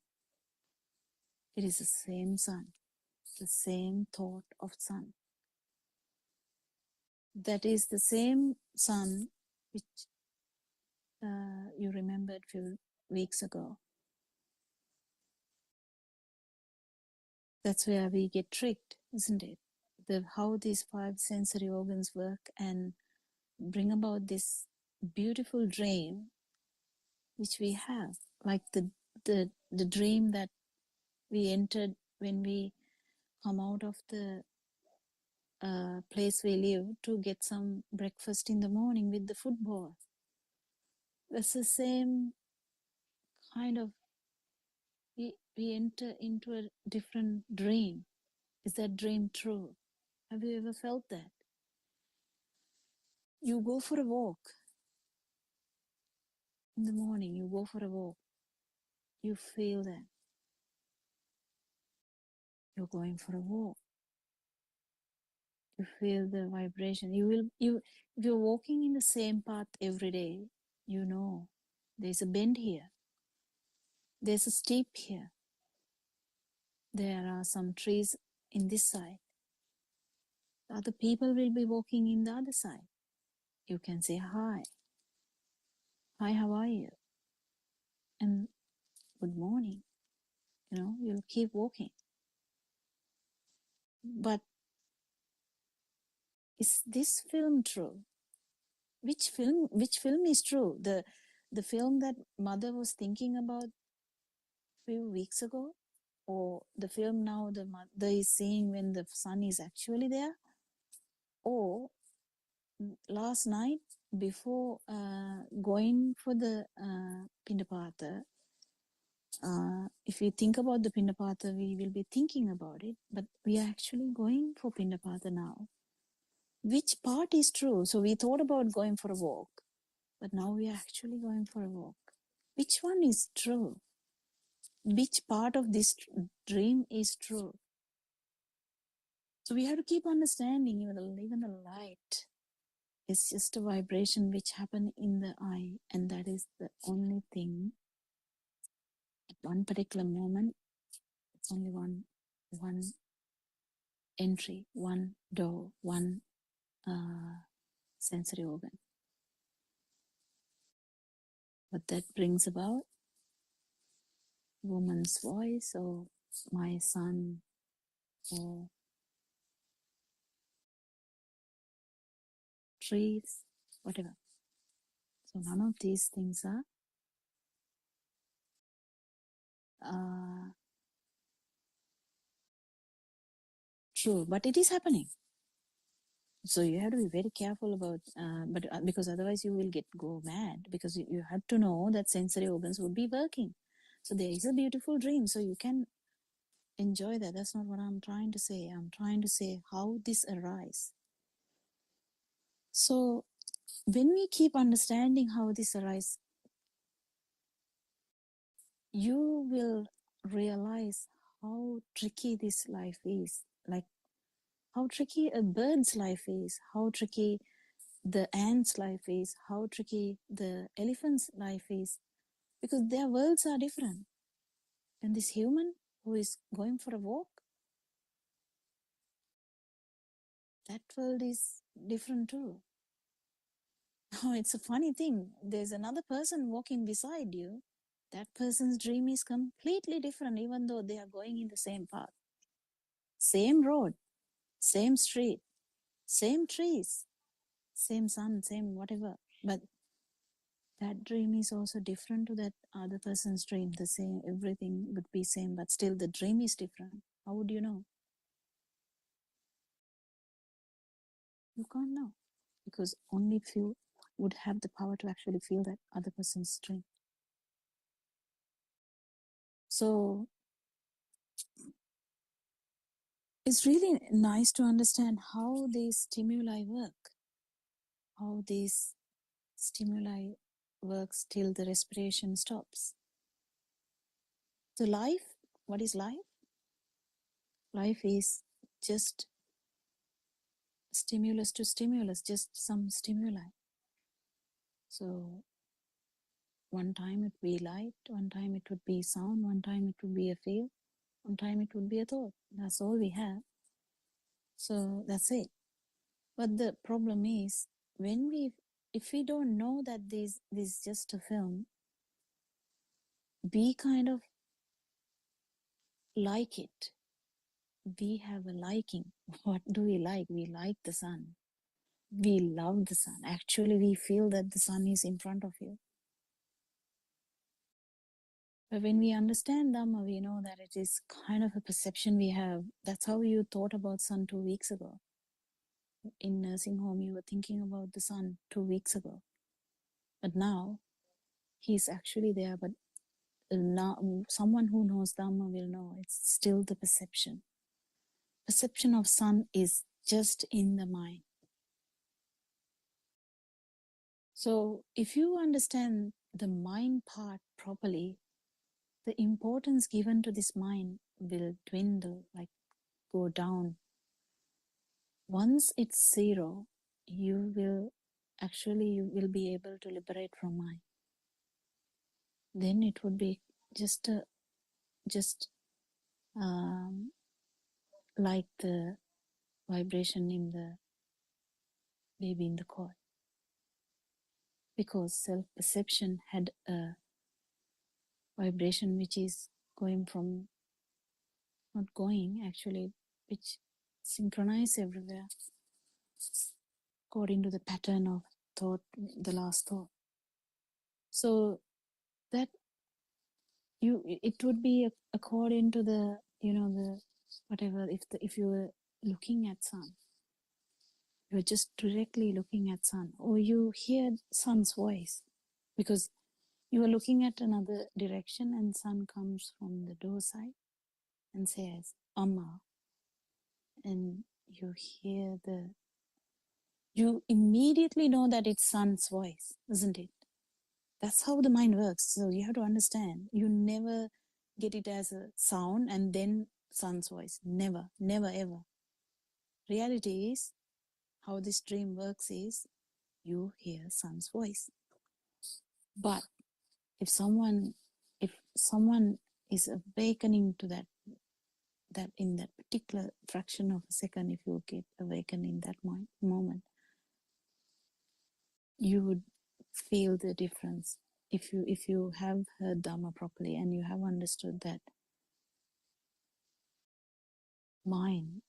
It is the same sun, the same thought of sun. That is the same sun which you remembered a few weeks ago. That's where we get tricked, isn't it? How these five sensory organs work and bring about this beautiful dream which we have, like the dream that we entered when we come out of the place we live to get some breakfast in the morning with the football. That's the same kind of, we enter into a different dream. Is that dream true? Have you ever felt that? You go for a walk in the morning, you go for a walk, you feel that you're going for a walk. You feel the vibration. If you're walking in the same path every day, you know there's a bend here, there's a steep here, there are some trees in this side. Other people will be walking in the other side. You can say hi, how are you? And good morning. You'll keep walking. But is this film true? Which film is true? The film that mother was thinking about a few weeks ago, or the film now the mother is seeing when the sun is actually there, or last night before going for the Pindapata. If we think about the Pindapata, we will be thinking about it, but we are actually going for Pindapata now. Which part is true? So we thought about going for a walk, but now we are actually going for a walk. Which one is true? Which part of this dream is true? So we have to keep understanding even the light. It's just a vibration which happened in the eye, and that is the only thing. At one particular moment, it's only one entry, one door, one sensory organ. But that brings about woman's voice or my son or trees, whatever. So none of these things are true, but it is happening. So you have to be very careful about, because otherwise you will go mad, because you have to know that sensory organs would be working. So there is a beautiful dream, so you can enjoy that. That's not what I'm trying to say. I'm trying to say how this arises. So when we keep understanding how this arises, you will realize how tricky this life is. Like how tricky a bird's life is, how tricky the ant's life is, how tricky the elephant's life is, because their worlds are different. And this human who is going for a walk, that world is different too. Oh, it's a funny thing. There's another person walking beside you. That person's dream is completely different, even though they are going in the same path. Same road, same street, same trees, same sun, same whatever. But that dream is also different to that other person's dream. The same, everything would be same, but still the dream is different. How would you know? You can't know, because only few would have the power to actually feel that other person's dream. So it's really nice to understand how these stimuli work, how these stimuli works till the respiration stops. So life, what is life? Life is just stimulus to stimulus, just some stimuli. So one time it would be light, one time it would be sound, one time it would be a feel, one time it would be a thought. That's all we have. So that's it. But the problem is, if we don't know that this is just a film, we kind of like it. We have a liking. What do we like? We like the sun. We love the sun. Actually, we feel that the sun is in front of you. But when we understand Dhamma, we know that it is kind of a perception we have. That's how you thought about sun 2 weeks ago. In nursing home, you were thinking about the sun 2 weeks ago. But now, he's actually there. But now, someone who knows Dhamma will know it's still the perception. Perception of sun is just in the mind. So if you understand the mind part properly, the importance given to this mind will dwindle, like go down. Once it's zero, you will be able to liberate from mind. Then it would be just like the vibration in the baby in the cot, because self-perception had a vibration which is going from, not going actually, which synchronize everywhere according to the pattern of thought, the last thought. So that it would be according to the, the whatever, if you were looking at sun, you're just directly looking at sun, or you hear sun's voice, because you are looking at another direction and sun comes from the door side and says Amma, and you immediately know that it's sun's voice, isn't it? That's how the mind works. So you have to understand, you never get it as a sound and then sun's voice. Never, ever. Reality is, how this dream works is, you hear son's voice. But if someone is awakening to that in that particular fraction of a second, if you get awakened in that moment, you would feel the difference. If you have heard Dhamma properly and you have understood that mind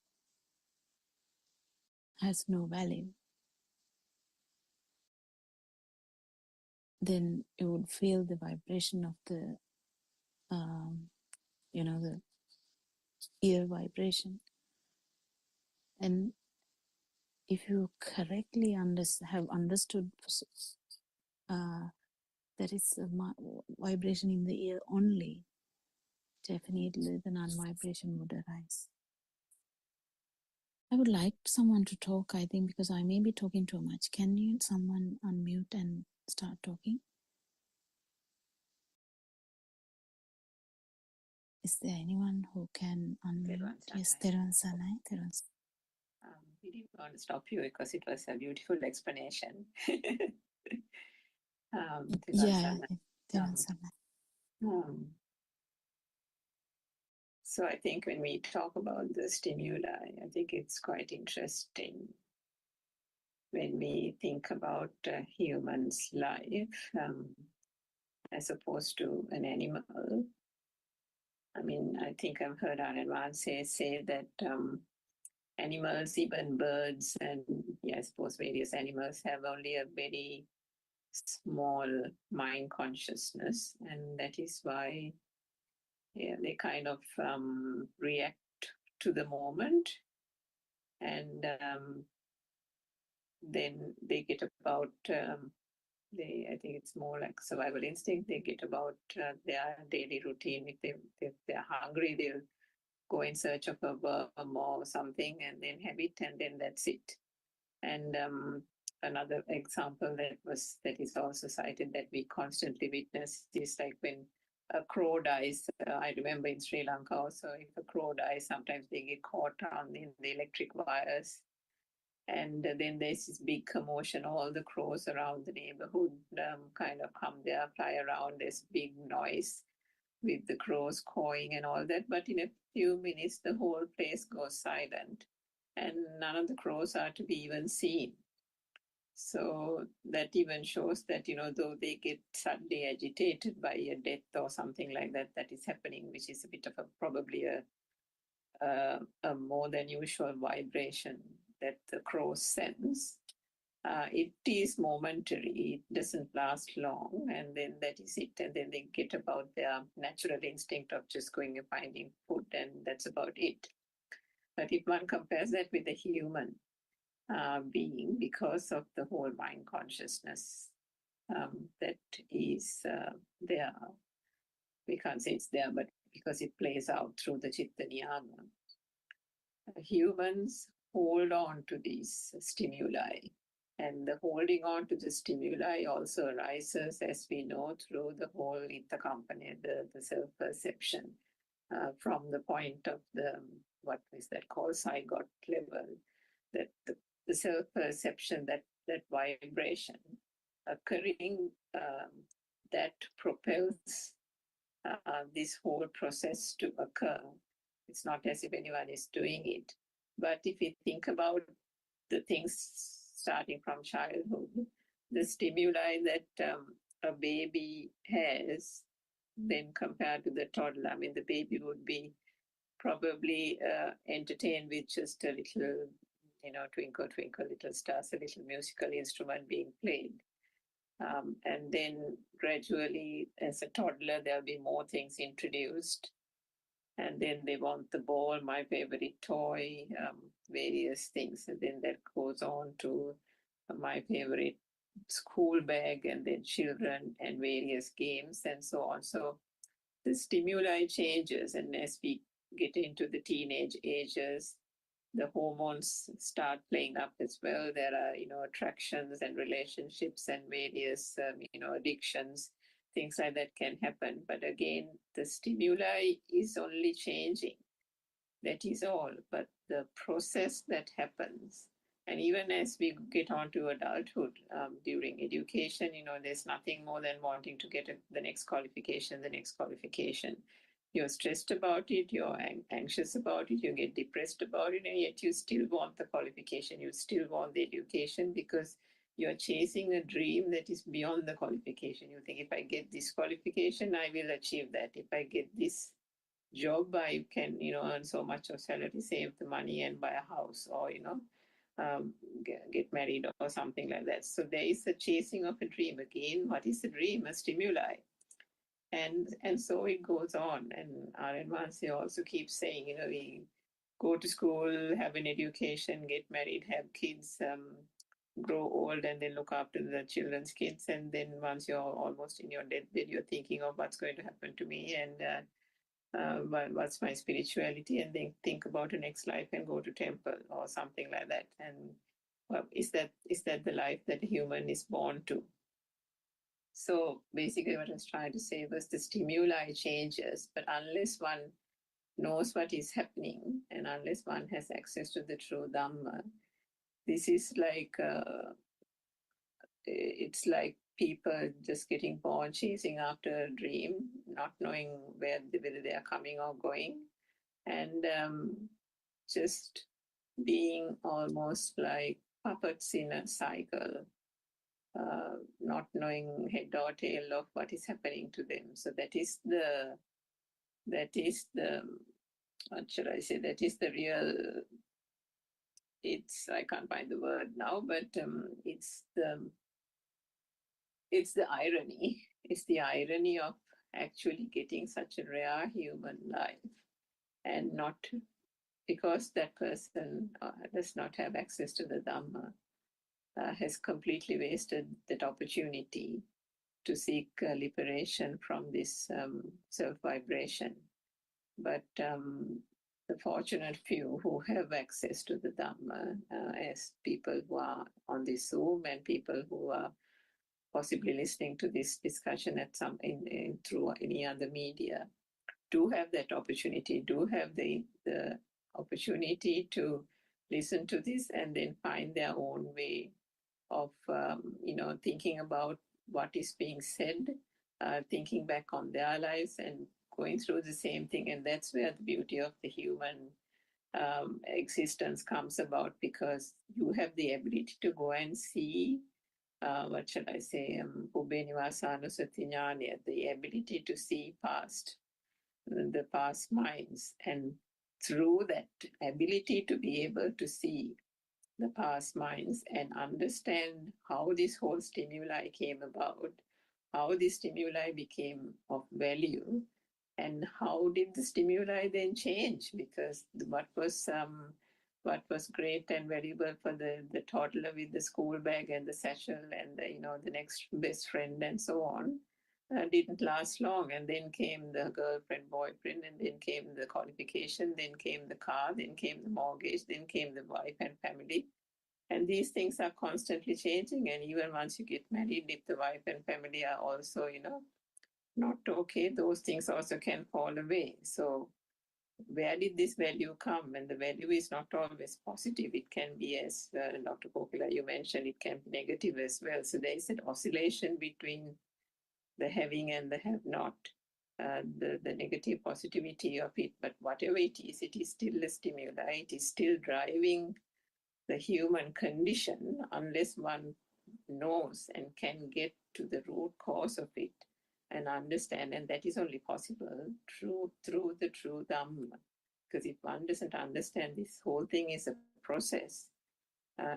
has no value, then you would feel the vibration of the the ear vibration. And if you correctly have understood that it's a vibration in the ear only, definitely the non-vibration would arise. I would like someone to talk, I think, because I may be talking too much. Can someone unmute and start talking? Is there anyone who can unmute? Yes, Theron Sanai. We didn't want to stop you because it was a beautiful explanation. Yeah, Theron Sanai. So I think when we talk about the stimuli, I think it's quite interesting when we think about a human's life as opposed to an animal. I mean, I think I've heard Anand say that animals, even birds, and I suppose various animals have only a very small mind consciousness, and that is why they kind of react to the moment, and then they get about I think it's more like survival instinct. They get about their daily routine. If they're hungry, they'll go in search of a worm or something and then have it, and then that's it. And another example that is also cited that we constantly witness is like when a crow dies. I remember in Sri Lanka also, if a crow dies, sometimes they get caught on in the electric wires. And then there's this big commotion. All the crows around the neighborhood kind of come there, fly around. There's big noise with the crows cawing and all that. But in a few minutes, the whole place goes silent and none of the crows are to be even seen. So that even shows that, though they get suddenly agitated by a death or something like that, that is happening, which is a bit of probably a more than usual vibration that the crows sense. It is momentary, it doesn't last long, and then that is it. And then they get about their natural instinct of just going and finding food, and that's about it. But if one compares that with a human being, because of the whole mind consciousness that is there, we can't say it's there, but because it plays out through the Chitta Niyama, humans hold on to these stimuli. And the holding on to the stimuli also arises, as we know, through the whole intercompany, the self-perception, from the point of what is that called, zygote level, that the self-perception, that vibration occurring, that propels this whole process to occur. It's not as if anyone is doing it. But if we think about the things starting from childhood, the stimuli that a baby has, then compared to the toddler, I mean, the baby would be probably entertained with just a little, twinkle, twinkle, little stars, a little musical instrument being played. And then gradually, as a toddler, there'll be more things introduced. And then they want the ball, my favorite toy, various things. And then that goes on to my favorite school bag, and then children and various games and so on. So the stimuli changes. And as we get into the teenage ages, the hormones start playing up as well. There are, attractions and relationships and various, addictions, things like that can happen. But again, the stimuli is only changing. That is all. But the process that happens And even as we get on to adulthood, during education, there's nothing more than wanting to get the next qualification, the next qualification. You're stressed about it, you're anxious about it, you get depressed about it, and yet you still want the qualification, you still want the education, because you're chasing a dream that is beyond the qualification. You think, if I get this qualification, I will achieve that. If I get this job, I can, earn so much of salary, save the money, and buy a house, or, get married or something like that. So there is a chasing of a dream. Again, what is a dream? A stimuli. And so it goes on. And R.N. Mansi also keeps saying, we go to school, have an education, get married, have kids, grow old, and then look after the children's kids. And then once you're almost in your deathbed, you're thinking of what's going to happen to me, and what's my spirituality, and then think about the next life and go to temple or something like that. And is that the life that a human is born to? So basically what I was trying to say was, the stimuli changes, but unless one knows what is happening, and unless one has access to the true Dhamma, this is like it's like people just getting born, chasing after a dream, not knowing whether they are coming or going, and just being almost like puppets in a cycle, not knowing head or tail of what is happening to them. So that is the what should I say? That is the real. I can't find the word now, but it's the irony. It's the irony of actually getting such a rare human life, and not, because that person does not have access to the Dhamma, has completely wasted that opportunity to seek liberation from this self-vibration. But the fortunate few who have access to the Dhamma, as people who are on this Zoom and people who are possibly listening to this discussion at through any other media, do have that opportunity, do have the opportunity to listen to this and then find their own way of thinking about what is being said, thinking back on their lives and going through the same thing. And that's where the beauty of the human existence comes about, because you have the ability to go and see, what shall I say, the ability to see past the past minds, and through that ability to be able to see the past minds and understand how this whole stimuli came about, how the stimuli became of value, and how did the stimuli then change? Because what was great and valuable for the toddler with the school bag and the satchel and the next best friend and so on, didn't last long. And then came the girlfriend, boyfriend, and then came the qualification, then came the car, then came the mortgage, then came the wife and family. And these things are constantly changing. And even once you get married, if the wife and family are also, not okay, those things also can fall away. So where did this value come? And the value is not always positive. It can be, as Dr. Kokila, you mentioned, it can be negative as well. So there is an oscillation between the having and the have not, the negative positivity of it. But whatever it is still a stimuli. It is still driving the human condition, unless one knows and can get to the root cause of it and understand. And that is only possible through the true Dhamma. Because if one doesn't understand, this whole thing is a process,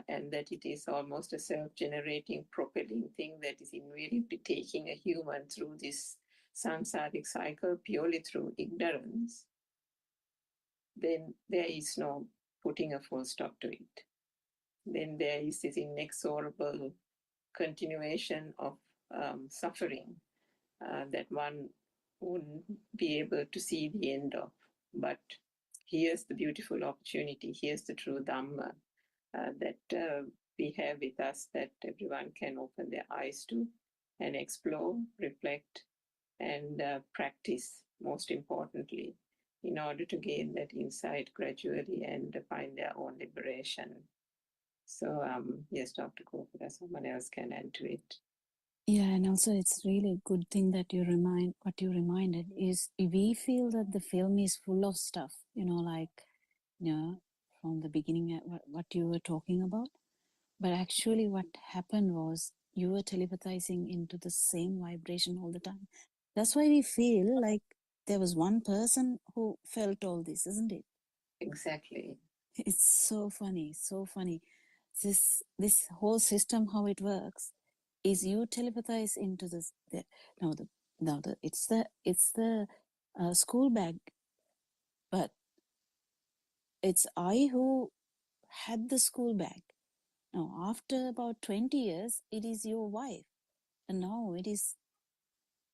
and that it is almost a self-generating, propelling thing that is invariably taking a human through this samsaric cycle purely through ignorance, then there is no putting a full stop to it. Then there is this inexorable continuation of suffering that one wouldn't be able to see the end of. But here's the beautiful opportunity, here's the true Dhamma that we have with us, that everyone can open their eyes to and explore, reflect, and practice, most importantly, in order to gain that insight gradually and find their own liberation. So, yes, Dr. Gopala, someone else can add to it. Yeah, and also it's really a good thing that what you reminded is we feel that the film is full of stuff, like, from the beginning, what you were talking about. But actually, what happened was you were telepathizing into the same vibration all the time. That's why we feel like there was one person who felt all this, isn't it? Exactly. It's so funny, so funny. This whole system, how it works, is you telepathize into this. It's the school bag, but it's I who had the school bag. Now, after about 20 years, it is your wife, and now it is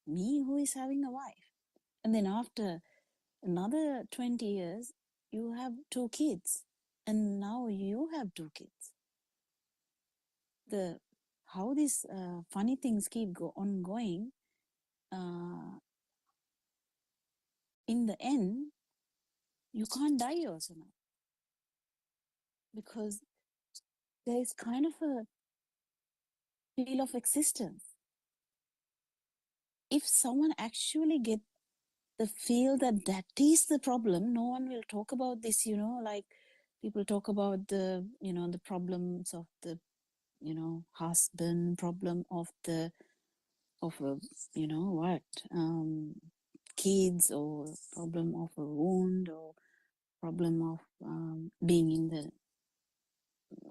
me who is having a wife. And then after another 20 years, you have 2 kids, and now you have 2 kids. How these funny things keep on going, in the end, you can't die also now, because there is kind of a feel of existence. If someone actually get the feel that that is the problem, no one will talk about this, like people talk about the problems of the husband, problem of the of a what kids, or problem of a wound, or problem of being in the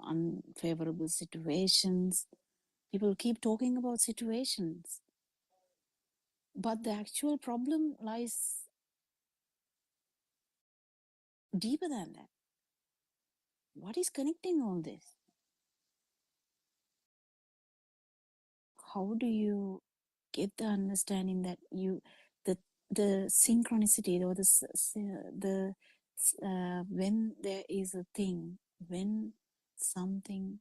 unfavorable situations. People keep talking about situations, but the actual problem lies deeper than that. What is connecting all this? How do you get the understanding that the the synchronicity, or the when there is a thing, when something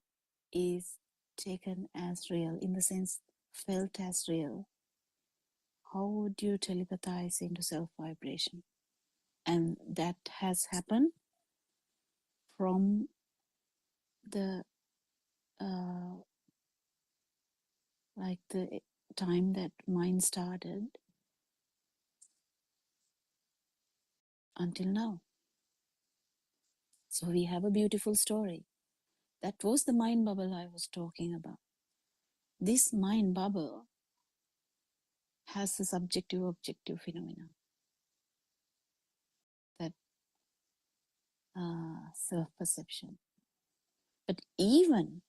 is taken as real, in the sense felt as real, how would you telepathize into self vibration? And that has happened from the like the time that mind started until now. So we have a beautiful story. That was the mind bubble I was talking about. This mind bubble has a subjective objective phenomena, that self perception. But even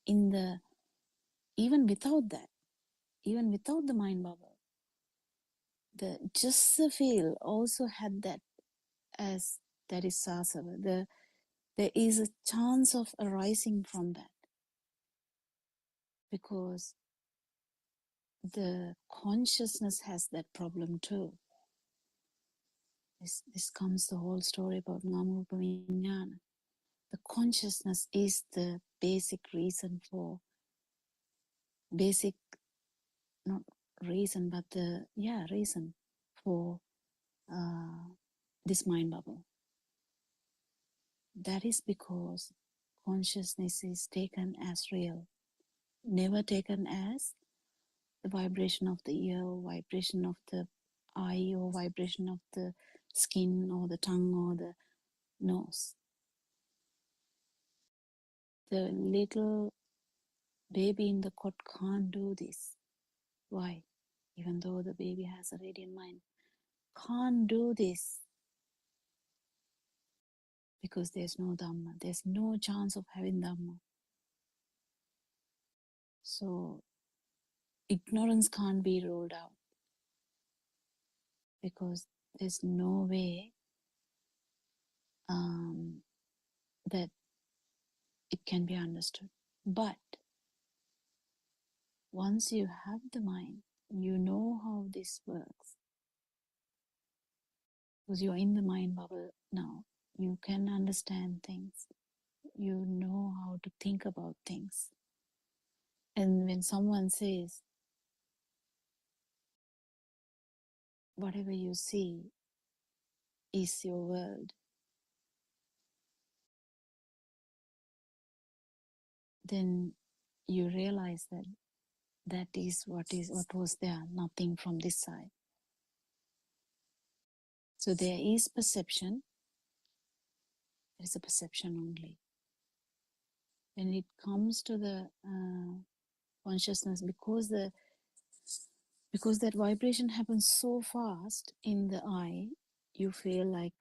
in the even without that, even without the mind bubble, the just the feel also had that, as that is sasava. There is a chance of arising from that, because the consciousness has that problem too. This comes the whole story about Namarupa Vijnana. The consciousness is the basic reason for, basic, not reason, but reason for this mind bubble. That is because consciousness is taken as real, never taken as the vibration of the ear, or vibration of the eye, or vibration of the skin, or the tongue, or the nose. The little baby in the cot can't do this. Why? Even though the baby has a radiant mind, can't do this, because there's no Dhamma. There's no chance of having Dhamma. So ignorance can't be rolled out, because there's no way that it can be understood. But once you have the mind, you know how this works, because you're in the mind bubble now. You can understand things. You know how to think about things. And when someone says, whatever you see is your world, then you realize that that is what was there, nothing from this side. So there is perception. There is a perception only. When it comes to the consciousness, because that vibration happens so fast in the eye, you feel like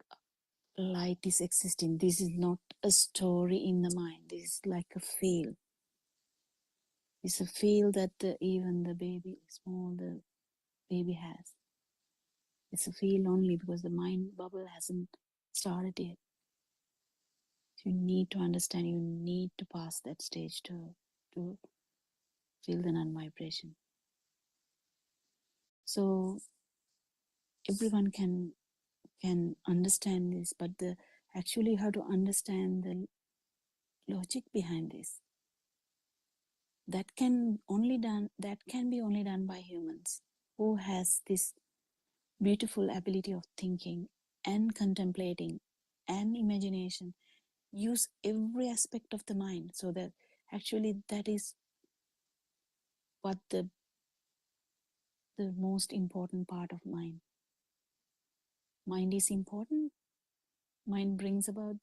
light is existing. This is not a story in the mind. This is like a feel. It's a feel that even the baby, the baby has. It's a feel only because the mind bubble hasn't started yet. You need to understand, you need to pass that stage to feel the non-vibration. So everyone can understand this, but actually you have to understand the logic behind this. That can be only done by humans who has this beautiful ability of thinking and contemplating and imagination. Use every aspect of the mind, so that actually that is what the most important part of mind. Mind is important. Mind brings about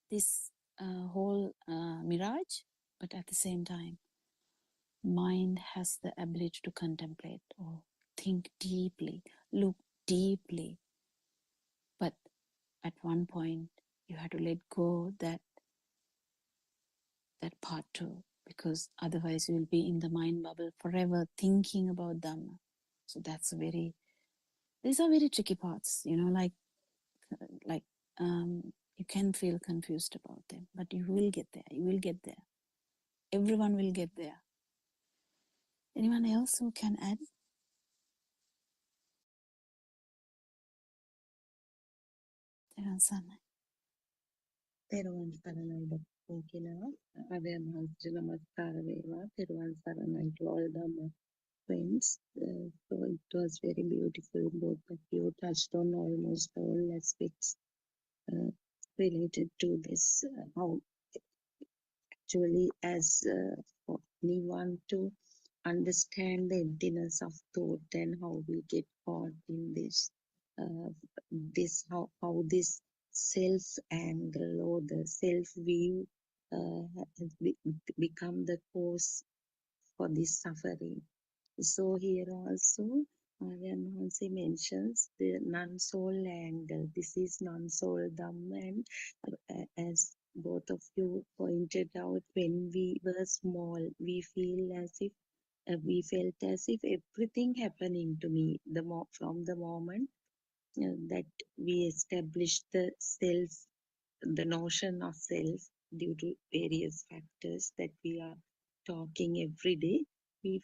this whole mirage, but at the same time, mind has the ability to contemplate or think deeply, look deeply. But at one point, you have to let go that part too, because otherwise you will be in the mind bubble forever thinking about Dhamma. So these are very tricky parts, like you can feel confused about them, but you will get there. You will get there. Everyone will get there. Anyone else who can add? තෙරුවන් සරණයි doctor කියලා අවයන් වහන්සේට නමස්කාර වේවා. තෙරුවන් සරණයි to all Dhamma friends. So it was very beautiful. Both of you touched on almost all aspects related to this. How actually, as we want to understand the emptiness of thought and how we get caught in how this self angle or the self view has become the cause for this suffering. So here also Aryan Hansi mentions the non-soul angle. This is non-soul Dhamma, and as both of you pointed out, when we were small, we felt as if everything happening to me from the moment that we established the notion of self due to various factors that we are talking every day. We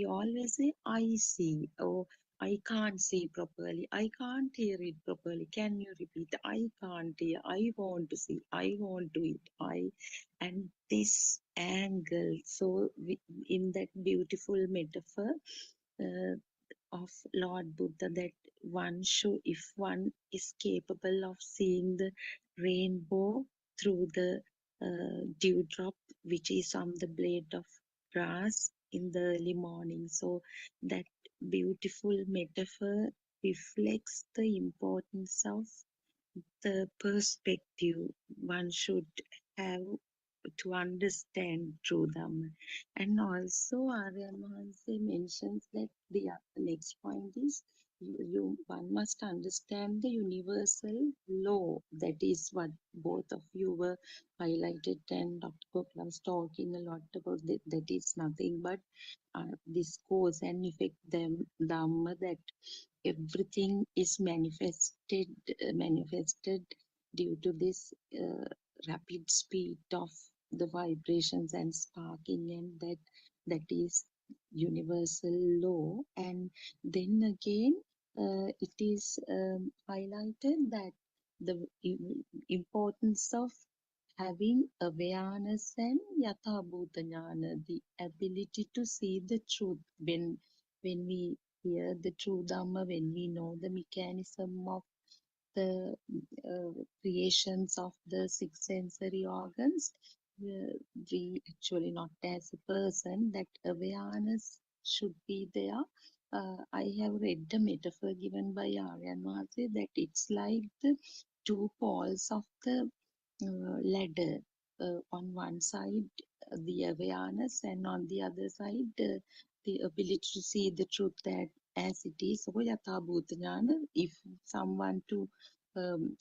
always say, I see, or I can't see properly, I can't hear it properly. Can you repeat? I can't hear, I want to see, I want to eat, and this angle. So in that beautiful metaphor of Lord Buddha, that if one is capable of seeing the rainbow through the dewdrop which is on the blade of grass in the early morning. So that beautiful metaphor reflects the importance of the perspective one should have to understand through them. And also Aryan Mahanse mentions that the next point is one must understand the universal law. That is what both of you were highlighted, and Dr. Gopal was talking a lot about that. That is nothing but this cause and effect Dhamma, that everything is manifested due to this rapid speed of the vibrations and sparking, and that is universal law. And then again it is highlighted that the importance of having awareness and yatha bhuta jnana, the ability to see the truth. When we hear the true Dhamma, when we know the mechanism of the creations of the six sensory organs, we actually not as a person, that awareness should be there. I have read the metaphor given by Aryan Vase that it's like the two poles of the ladder. On one side, the awareness, and on the other side, the ability to see the truth that as it is. So, yatha bhuta jnana, if someone to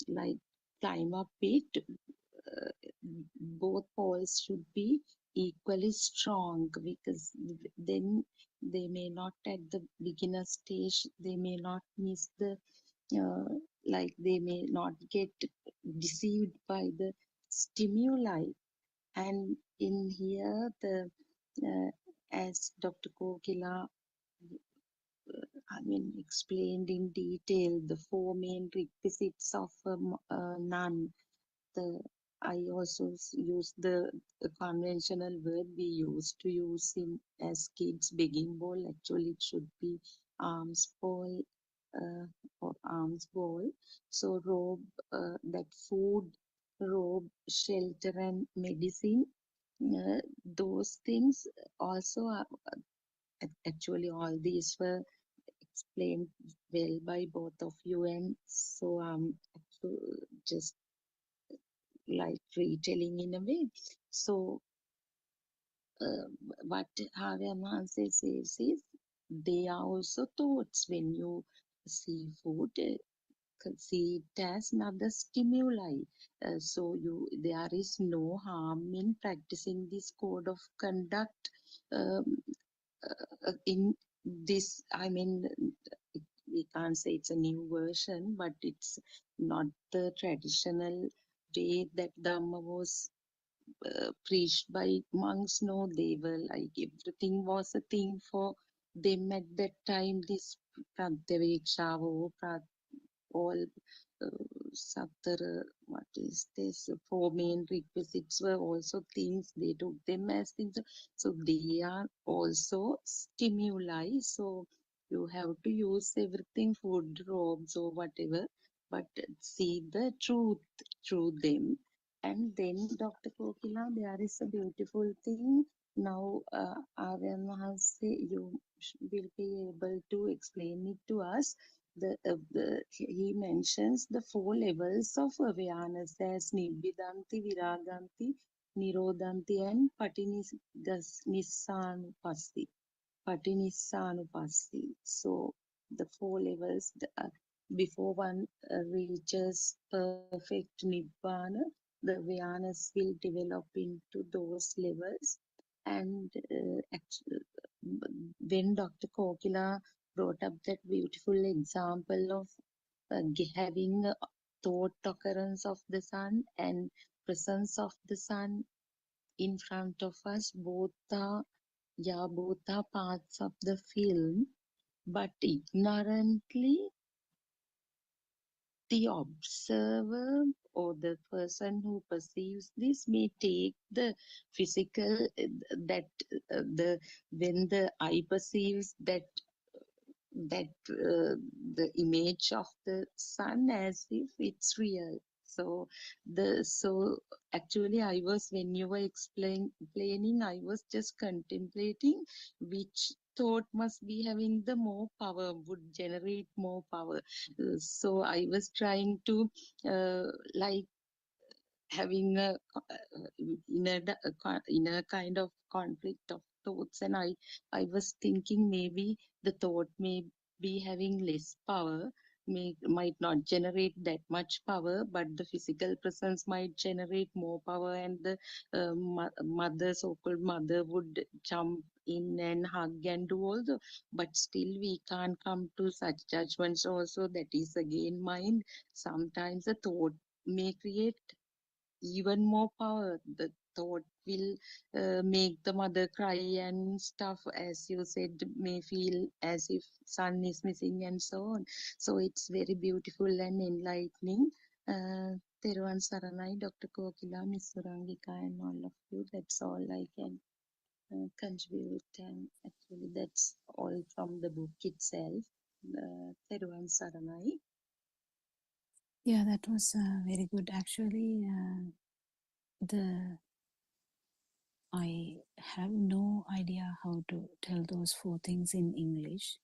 like climb up it, both poles should be equally strong, because then they may not at the beginner stage, they may not miss the uh, like they may not get deceived by the stimuli. And in here, the as Dr. Kokila explained in detail the four main requisites of a nun. The I also use the conventional word we used to use in as kids, begging bowl. Actually, it should be alms bowl, or alms bowl. So robe, that food, robe, shelter, and medicine. Those things also are actually all these were explained well by both of you, and so just like retelling in a way. So uh, what Haryaman says is they are also thoughts. When you see food, see it as another stimuli. So there is no harm in practicing this code of conduct um, in this. We can't say it's a new version, but it's not the traditional way that Dhamma was preached by monks. No, they were like everything was a thing for them at that time. This Pratyaveksha, all Satara, what is this? Four main requisites were also things, they took them as things. So they are also stimuli. So you have to use everything, food, robes, or whatever, but see the truth through them. And then, Dr. Kokila, there is a beautiful thing. Now, Aryan Mahanse, you will be able to explain it to us. He mentions the four levels of awareness as Nibbidanti, Viraganti, Nirodhanti, and Patinissanupasti. Patinissanupasti. So the four levels, before one reaches perfect Nibbana, the awareness will develop into those levels. And when Dr. Kokila brought up that beautiful example of having a thought occurrence of the sun and presence of the sun in front of us, both are parts of the film, but ignorantly the observer or the person who perceives this may take the physical, that the when the eye perceives that the image of the sun as if it's real. So actually I was, when you were explaining, I was just contemplating which thought must be having the more power, would generate more power. So I was trying to like having a inner kind of conflict of thoughts, and I was thinking maybe the thought may be having less power, might not generate that much power, but the physical presence might generate more power, and the mother, so-called mother, would jump in and hug and do all the, but still we can't come to such judgments also. That is again mind. Sometimes a thought may create even more power. The thought will make the mother cry and stuff, as you said, may feel as if son is missing and so on. So it's very beautiful and enlightening. Teruvan Saranai, Dr. Kokila, Miss Surangika, and all of you. That's all I can contribute, and actually that's all from the book itself. Teruvan Saranai. Yeah, that was very good. Actually, the I have no idea how to tell those 4 things in English.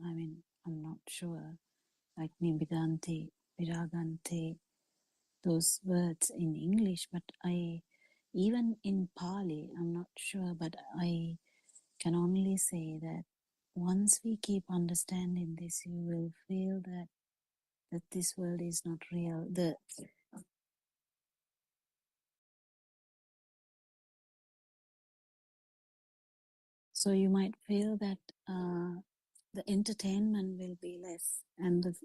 I mean, I'm not sure. Like Nibbidante, Viragante, those words in English, but even in Pali, I'm not sure, but I can only say that once we keep understanding this, you will feel that this world is not real. So you might feel that the entertainment will be less, and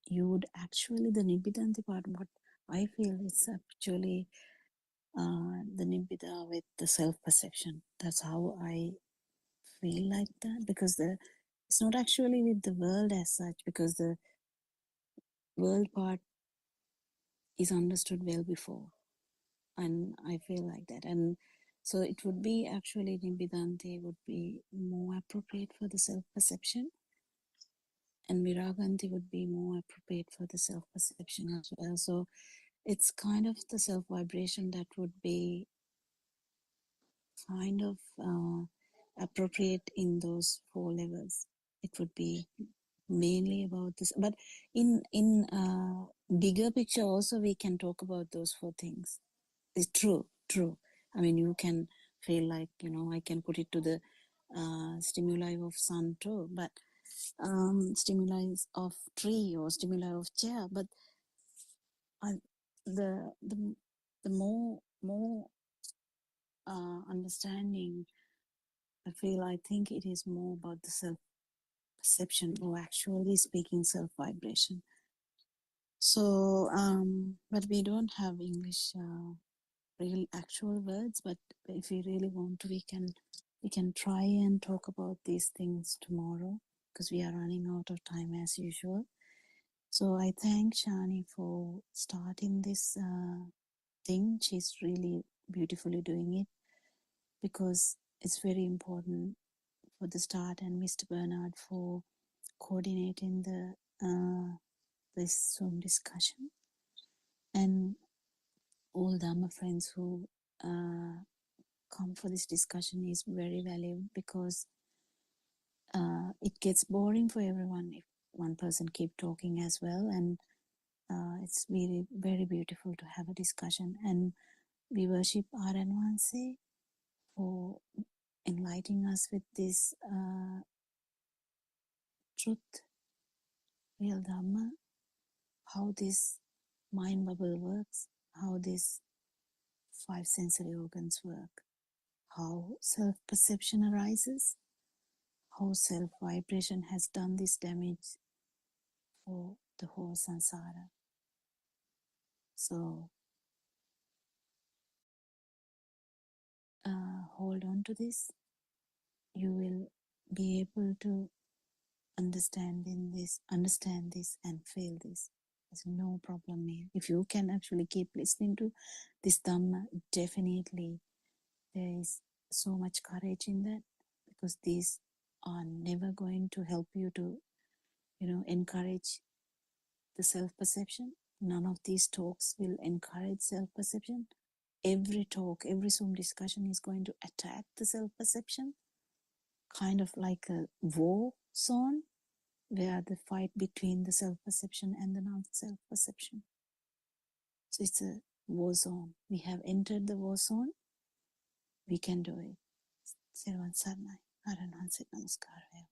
you would actually, the Nibbidhanti part, what I feel is actually the Nibbida with the self-perception. That's how I feel like that, because it's not actually with the world as such, because the world part is understood well before, and I feel like that. And so it would be actually Nibbidhanti would be more appropriate for the self-perception, and Viraganti would be more appropriate for the self-perception as well. So it's kind of the self-vibration that would be kind of appropriate in those 4 levels. It would be mainly about this, but in bigger picture also we can talk about those 4 things. It's true. I mean, you can feel like, I can put it to the stimuli of sun too, but stimuli of tree or stimuli of chair, but the more understanding I think it is more about the self perception, or actually speaking self vibration. So but we don't have English real actual words, but if we really want to, we can try and talk about these things tomorrow, because we are running out of time as usual. So I thank Shani for starting this thing. She's really beautifully doing it, because it's very important for the start, and Mr. Bernard for coordinating this Zoom discussion, and all Dhamma friends who come for this discussion is very valuable, because it gets boring for everyone if one person keep talking as well, and it's really very beautiful to have a discussion. And we worship Aranwanse for enlightening us with this truth, real Dhamma, how this mind bubble works, how these 5 sensory organs work, how self-perception arises, how self-vibration has done this damage for the whole samsara. So hold on to this. You will be able to understand this and feel this. There's no problem here. If you can actually keep listening to this Dhamma, definitely there is so much courage in that, because these are never going to help you to, encourage the self-perception. None of these talks will encourage self-perception. Every talk, every Zoom discussion is going to attack the self-perception, kind of like a war zone, where the fight between the self-perception and the non-self-perception. So it's a war zone. We have entered the war zone. We can do it. Sirvan Sarnai. Aranhansit Namaskar.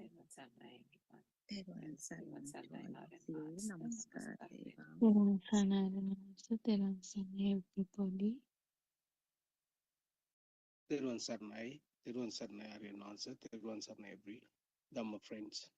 Everyone's on my everyone. Tevān Everyone's on my sarvan Naren siye Mars. namaskar Namaskar. devam. Teran Sanarana, Teran Sana, everybody. Thiruvan Sarnai Aryan answer, Thiruvan Sarnai every Dhamma friends.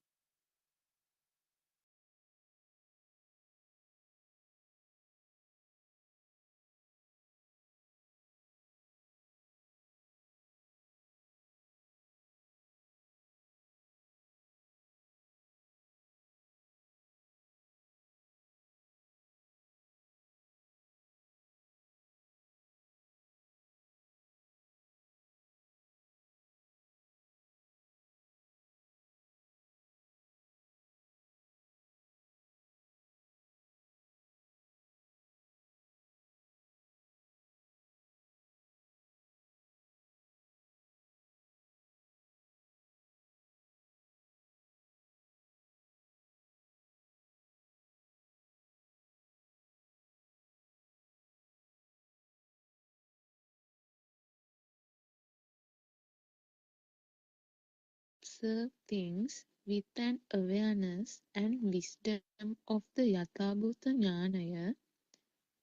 observe things with an awareness and wisdom of the Yathabhuta Jnanaya,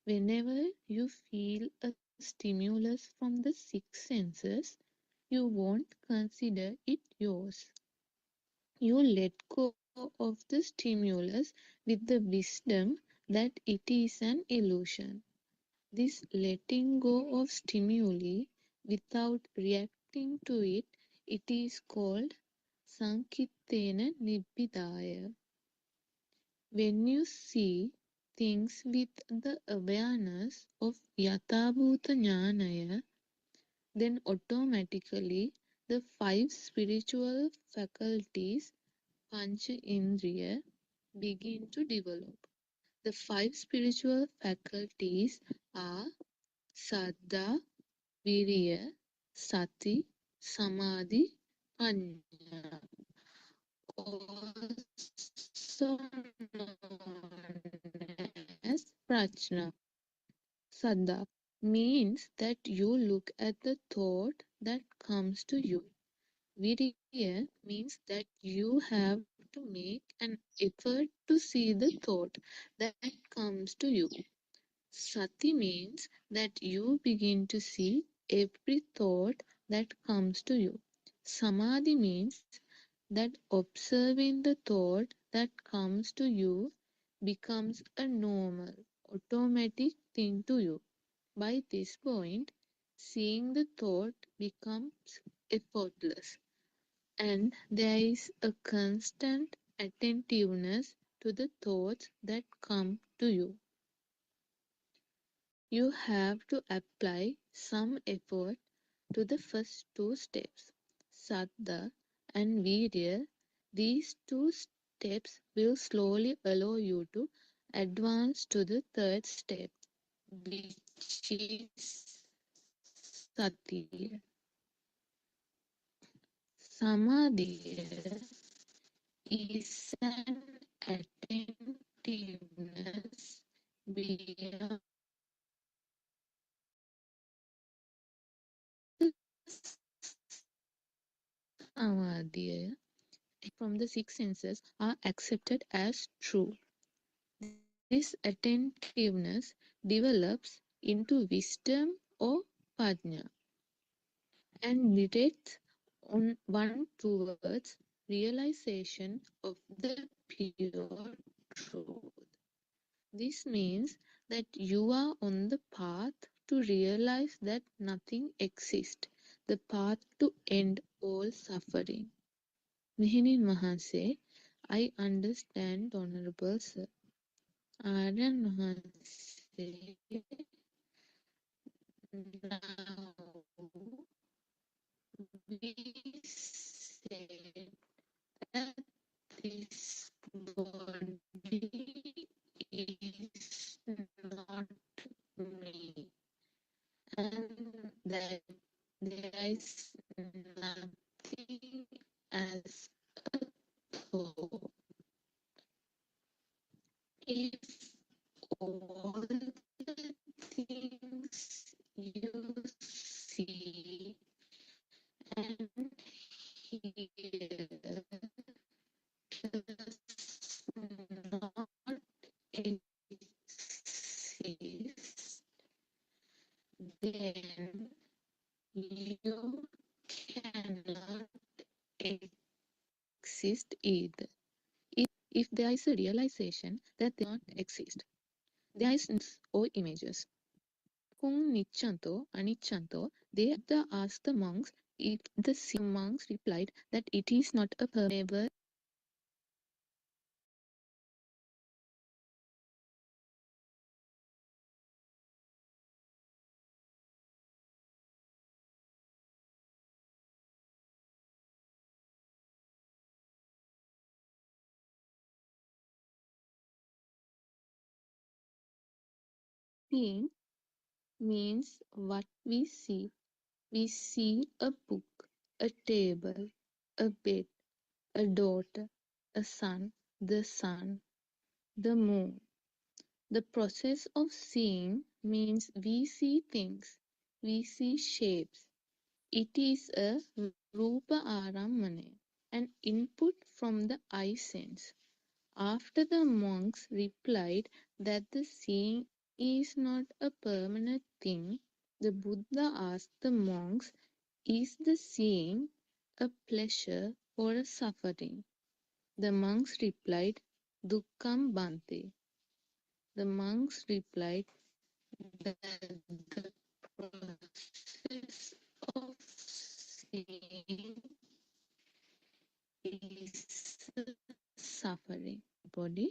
whenever you feel a stimulus from the six senses, you won't consider it yours. You let go of the stimulus with the wisdom that it is an illusion. This letting go of stimuli without reacting to it, it is called Sankittena Nibbidaya. When you see things with the awareness of Yathabhuta Jnanaya, then automatically the five spiritual faculties, Pancha Indriya, begin to develop. The five spiritual faculties are Saddha, Viriya, Sati, Samadhi, Panya, also known as Prajna. Saddha means that you look at the thought that comes to you. Virya means that you have to make an effort to see the thought that comes to you. Sati means that you begin to see every thought that comes to you. Samadhi means that observing the thought that comes to you becomes a normal, automatic thing to you. By this point, seeing the thought becomes effortless, and there is a constant attentiveness to the thoughts that come to you. You have to apply some effort to the first two steps, Saddha and Virya. These two steps will slowly allow you to advance to the third step, which is Sati. Samadhi is an attentiveness beyond Samadhi from the six senses are accepted as true. This attentiveness develops into wisdom or pajna and directs on one towards realization of the pure truth. This means that you are on the path to realize that nothing exists, the path to end all suffering. Mehenin Mahanse, I understand, Honorable Sir. Aryan Mahanse, now we said that this body is not me, and that there is nothing as a thought. If all the things you see and hear does not exist, then you cannot exist either. If there is a realization that they not exist, there is or images. Kung Nichanto, Anichanto, they Buddha asked the monks if the monks replied that it is not a permeable seeing means what we see. We see a book, a table, a bed, a daughter, a son, the moon. The process of seeing means we see things, we see shapes. It is a Rupa Aramane. an input from the eye sense. After the monks replied that the seeing is not a permanent thing, the Buddha asked the monks, is the seeing a pleasure or a suffering? The monks replied, Dukkam Bhante. The monks replied that the process of seeing is suffering. Body.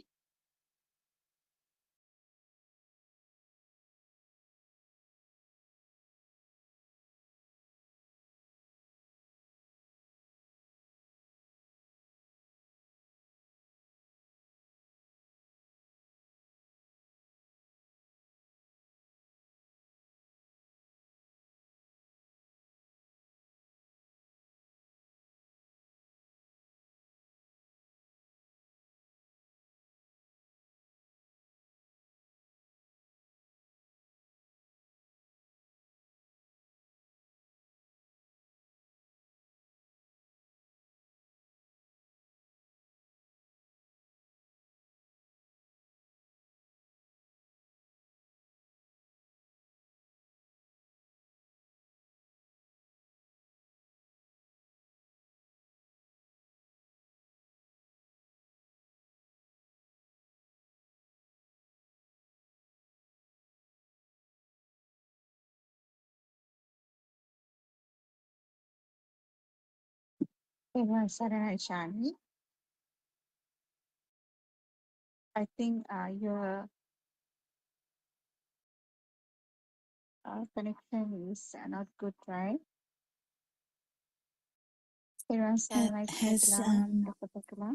Sarah Shani, I think your connection is not good, right? Has Dr. Pakula.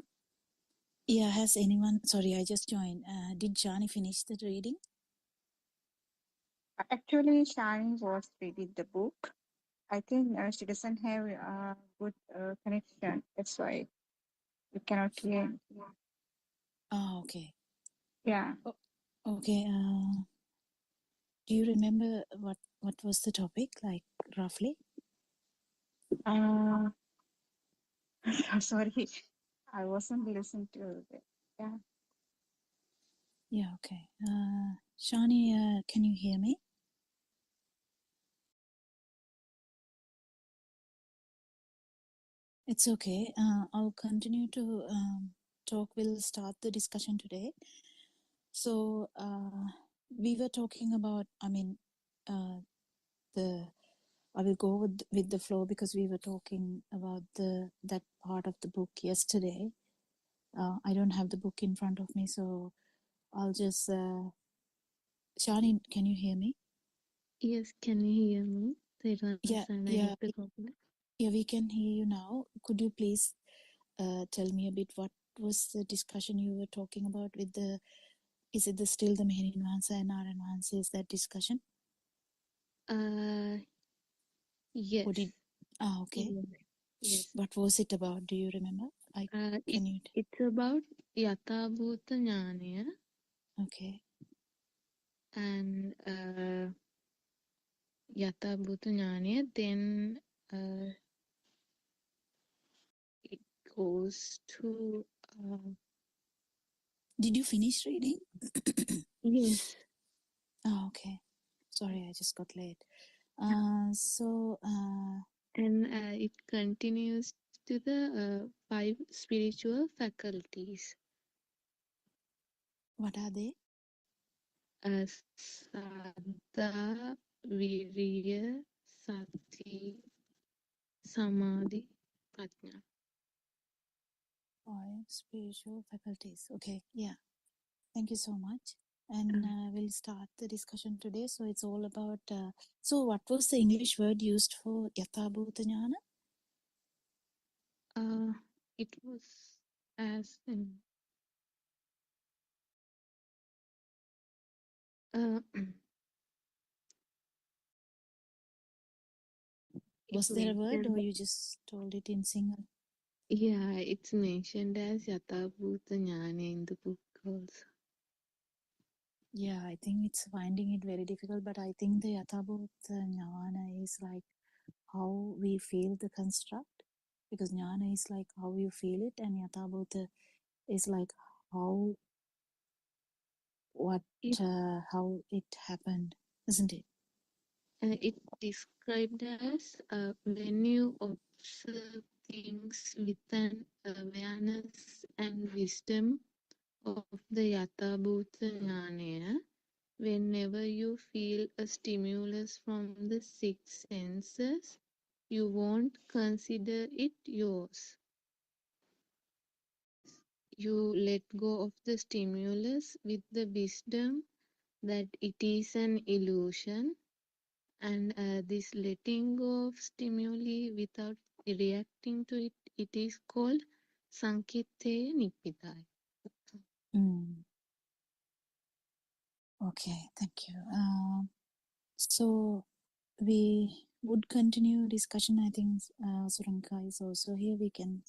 yeah, has anyone, sorry, I just joined. Did Jani finish the reading? Actually, Shani was reading the book. I think she doesn't have a good connection. That's why we cannot hear. Oh, okay. Yeah. Okay. Do you remember what was the topic, like, roughly? Uh, sorry, I wasn't listening to it. Yeah. Yeah, okay. Shani, can you hear me? It's okay. I'll continue to talk. We'll start the discussion today. So we were talking about, I mean, the I will go with the flow because we were talking about that part of the book yesterday. I don't have the book in front of me, so I'll just. Shani, can you hear me? Yes, can you hear me? Yeah, yeah, yeah. We can hear you now. Could you please tell me a bit what was the discussion you were talking about with the? Is it still the Meherin Vahansa and Naran Vahansa? Is that discussion? Yes. What did? Okay. Yes. What was it about? Do you remember? Can you? It's about Yathabhuta Jnana Okay. and Yathabhuta Jnana, then it goes to Did you finish reading? yes, Oh, okay. Sorry, I just got late. So and it continues to the 5 spiritual faculties. what are they? Saddha, Viriya, Sati, Samadhi, Prajna. 5 spiritual faculties. Okay, yeah. Thank you so much. And we'll start the discussion today. So it's all about. So what was the English word used for Yathabhuta Jnana? It was as in Was there a word, or you just told it in single? yeah, it's mentioned as Yathabhuta Jnana in the book also. Yeah, I think it's finding it very difficult, but I think the Yathabhuta Jnana is like how we feel the construct. because jnana is like how you feel it, and yathabhuta is like how what It, how it happened, isn't it? it described as when you observe things with an awareness and wisdom of the Yatha Bhuta Jnana, whenever you feel a stimulus from the six senses, you won't consider it yours. You let go of the stimulus with the wisdom that it is an illusion, and this letting go of stimuli without reacting to it, it is called Sankitteya Nibbidaya. Mm. Okay, thank you. So we would continue discussion. I think Suranka is also here. We can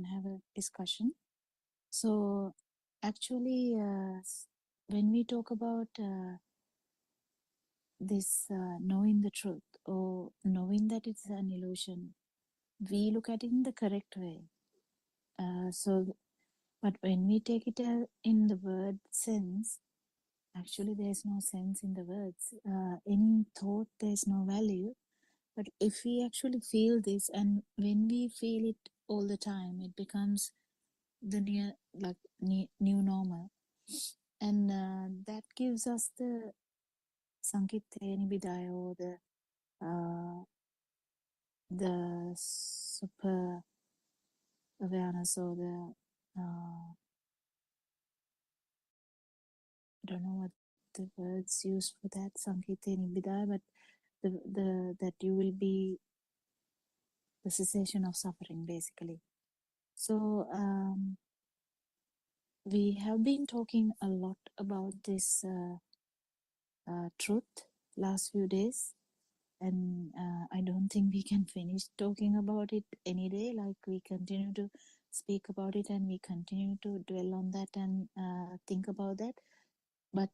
have a discussion. So actually, when we talk about this knowing the truth or knowing that it's an illusion, we look at it in the correct way. But when we take it in the word sense, actually there's no sense in the words. Any thought, there's no value. But if we actually feel this, and when we feel it all the time, it becomes the new normal, and that gives us the Sankitteya Nibbidaya, or the super awareness, or the I don't know what the words used for that, Sankitteya Nibbidaya, but the that you will be the cessation of suffering, basically. So we have been talking a lot about this truth last few days, and I don't think we can finish talking about it any day. Like, we continue to speak about it, and we continue to dwell on that, and think about that. But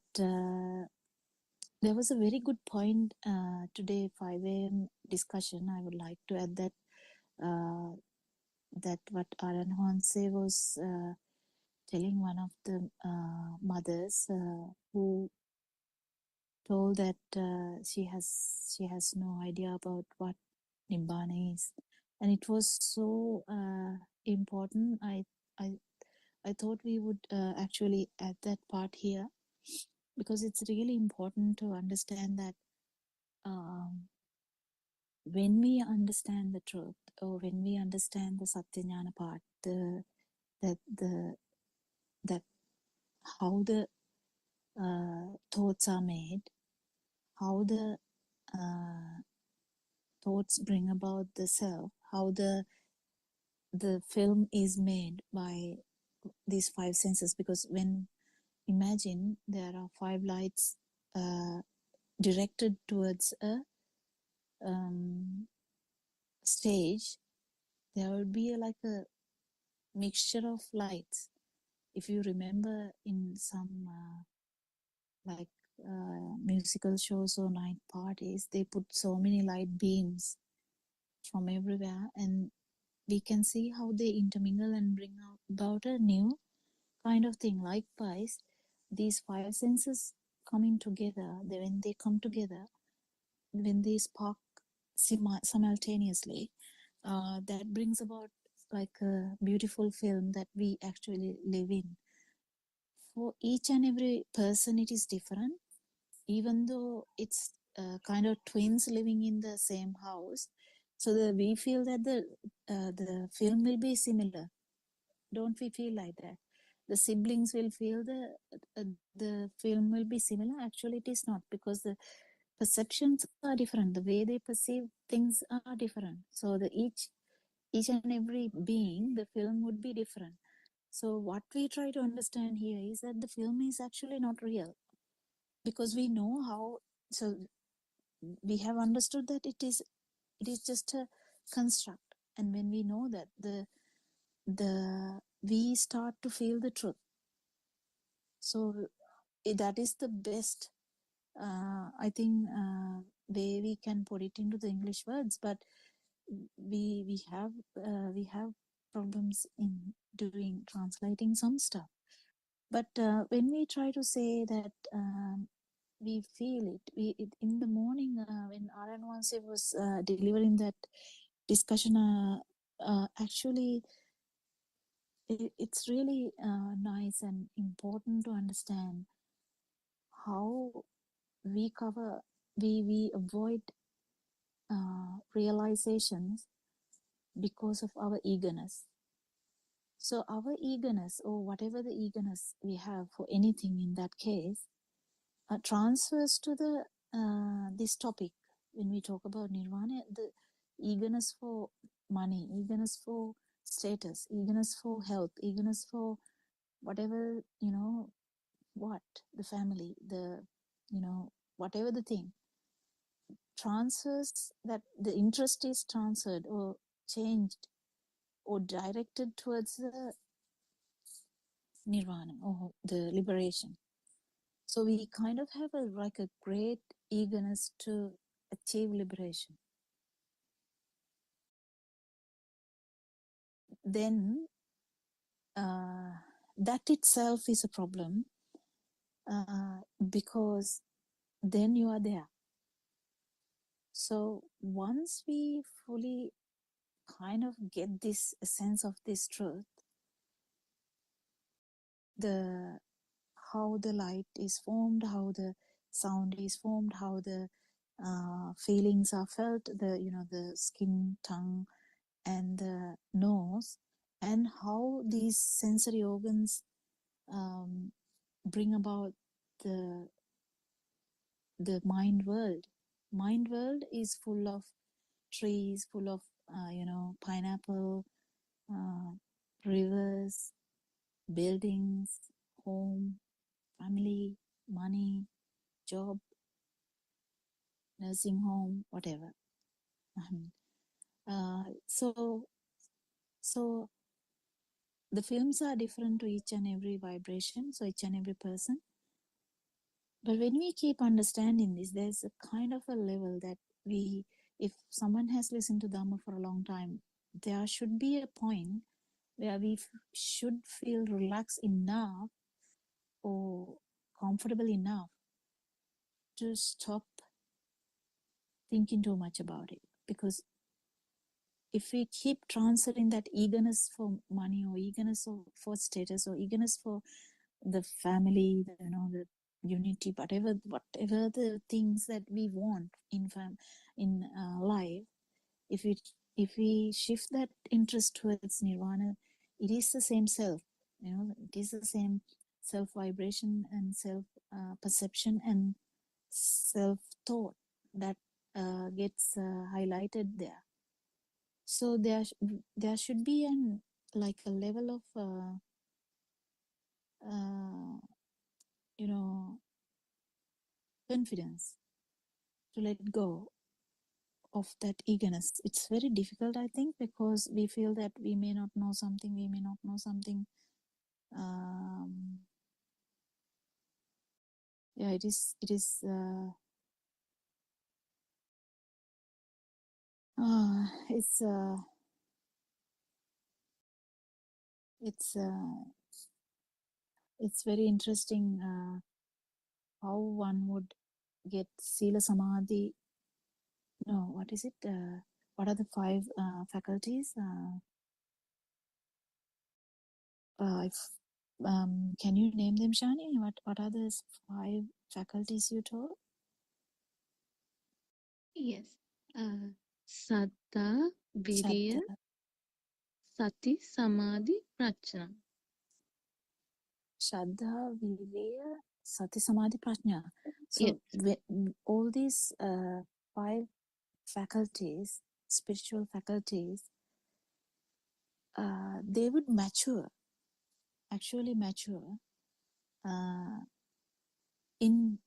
there was a very good point today, 5 a.m. discussion. I would like to add that that what Aran Honse was telling one of the mothers who told that she has no idea about what Nibbana is, and it was so important. I I thought we would actually add that part here, because it's really important to understand that when we understand the truth, or when we understand the Satyajnana part, that how the thoughts are made, how the thoughts bring about the self, how the film is made by these five senses. Because when, imagine, there are five lights directed towards a stage, there will be like a mixture of lights. If you remember, in some like musical shows or night parties, they put so many light beams from everywhere, and we can see how they intermingle and bring about a new kind of thing. Likewise, these five senses coming together, when they come together, when they spark simultaneously, that brings about like a beautiful film that we actually live in. For each and every person, it is different, even though it's kind of twins living in the same house. So we feel that the film will be similar. Don't we feel like that? The siblings will feel the film will be similar. Actually, it is not, because the perceptions are different. The way they perceive things are different. So each and every being, the film would be different. So what we try to understand here is that the film is actually not real, because we know how. So we have understood that it is just a construct, and when we know that, we start to feel the truth. So that is the best, I think, way we can put it into the English words. But we have problems in doing translating some stuff. But when we try to say that we feel it, in the morning when Aranwanse was delivering that discussion, actually it's really nice and important to understand how we avoid realizations because of our eagerness. So our eagerness, or whatever the eagerness we have for anything in that case, transfers to the this topic. When we talk about nirvana, the eagerness for money, eagerness for status, eagerness for health, eagerness for whatever, what, the family, the, whatever the thing, transfers, that the interest is transferred or changed or directed towards the nirvana or the liberation. So we kind of have like a great eagerness to achieve liberation. Then that itself is a problem, because then you are there. So once we fully kind of get this sense of this truth, how the light is formed, how the sound is formed, how the feelings are felt, the skin, tongue, and the nose, and how these sensory organs bring about the mind world. Mind world is full of trees, full of pineapple, rivers, buildings, home, family, money, job, nursing home, whatever. So the films are different to each and every vibration, so each and every person. But when we keep understanding this, there's a kind of a level that if someone has listened to Dhamma for a long time, there should be a point where we should feel relaxed enough or comfortable enough to stop thinking too much about it. Because if we keep transferring that eagerness for money, or eagerness for status, or eagerness for the family, the unity, whatever the things that we want in life, if we shift that interest towards nirvana, it is the same self, it is the same self vibration and self perception and self thought that gets highlighted there. So there should be like a level of confidence to let go of that eagerness. It's very difficult, I think, because we feel that we may not know something, yeah, it is it's very interesting how one would get Sila Samadhi. No, what is it? What are the 5 faculties? Can you name them, Shani? What are the 5 faculties you told? Yes. Saddha, Viriya, Saddha, Sati, Samadhi, Prajna. Shraddha, Viriya, Sati, Samadhi, Prajna. Yes. So all these 5 faculties, spiritual faculties, they would actually mature in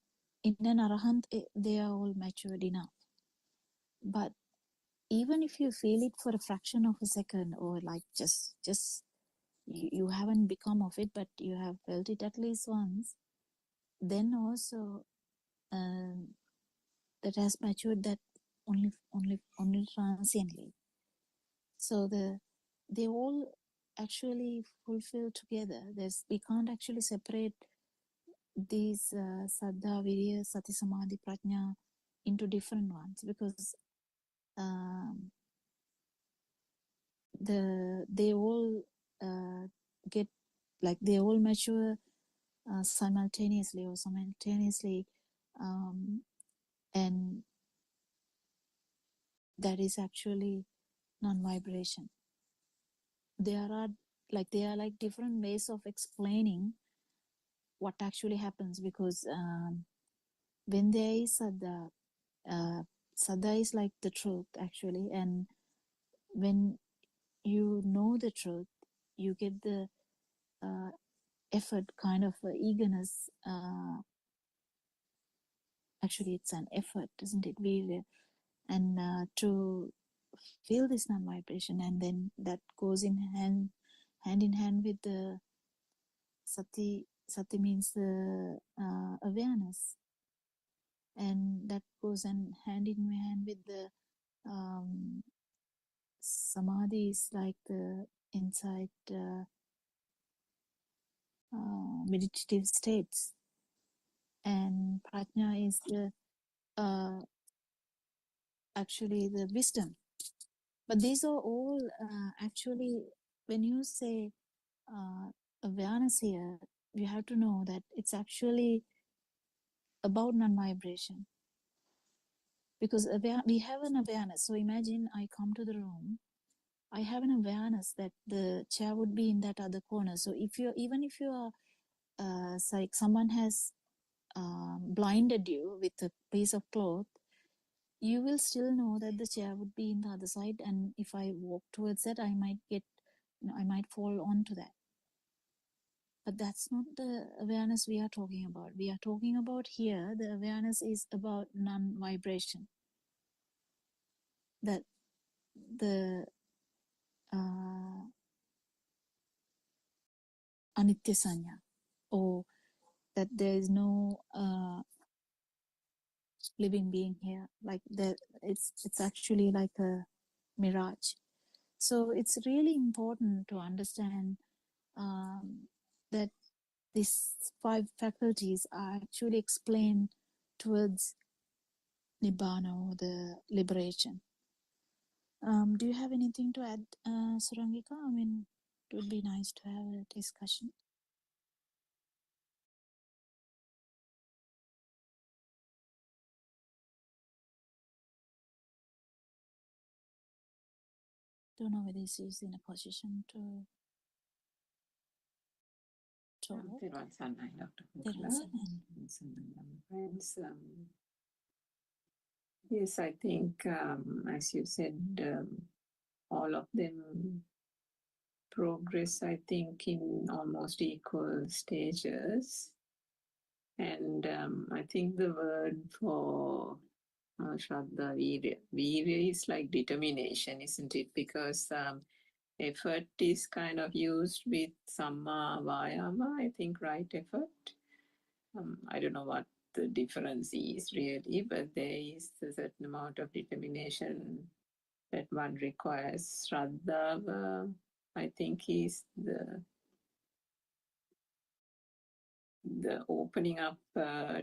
an arahant. They are all matured enough. But even if you feel it for a fraction of a second, or like just you haven't become of it, but you have felt it at least once, then also that has matured, that only transiently. So they all actually fulfill together. We can't actually separate these Saddha, Virya, Sati, Samadhi, Prajna into different ones, because they all get, like, they all mature simultaneously or simultaneously, and that is actually non-vibration. There are like different ways of explaining what actually happens, because when there is Saddha, Saddha is like the truth actually, and when you know the truth, you get the effort, kind of eagerness. Actually, it's an effort, isn't it? And to feel this non-vibration, and then that goes hand in hand with the sati. Sati means the awareness, and that goes hand in hand with the samadhi, is like the insight meditative states, and prajna is the actually the wisdom. But these are all actually, when you say awareness here, you have to know that it's actually about non-vibration, because we have an awareness. So imagine I come to the room, I have an awareness that the chair would be in that other corner. So if you, even if you are like someone has blinded you with a piece of cloth, you will still know that the chair would be in the other side, and if I walk towards that, I might get, I might fall onto that. But that's not the awareness we are talking about. We are talking about here, the awareness is about non-vibration. That the anitya sanya, or that there is no living being here, like that. It's actually like a mirage. So it's really important to understand that these 5 faculties are actually explained towards nibbana, or the liberation. Do you have anything to add, Surangika? I mean, it would be nice to have a discussion. Don't know whether she's in a position to talk. Dr. There Kokila. was an Friends, yes, I think, as you said, all of them progress, I think, in almost equal stages. And I think the word for Shraddha, Virya. Virya is like determination, isn't it? Because effort is kind of used with Samma Vayama, I think, right effort. I don't know what the difference is really, but there is a certain amount of determination that one requires. Shraddha, I think, is the opening up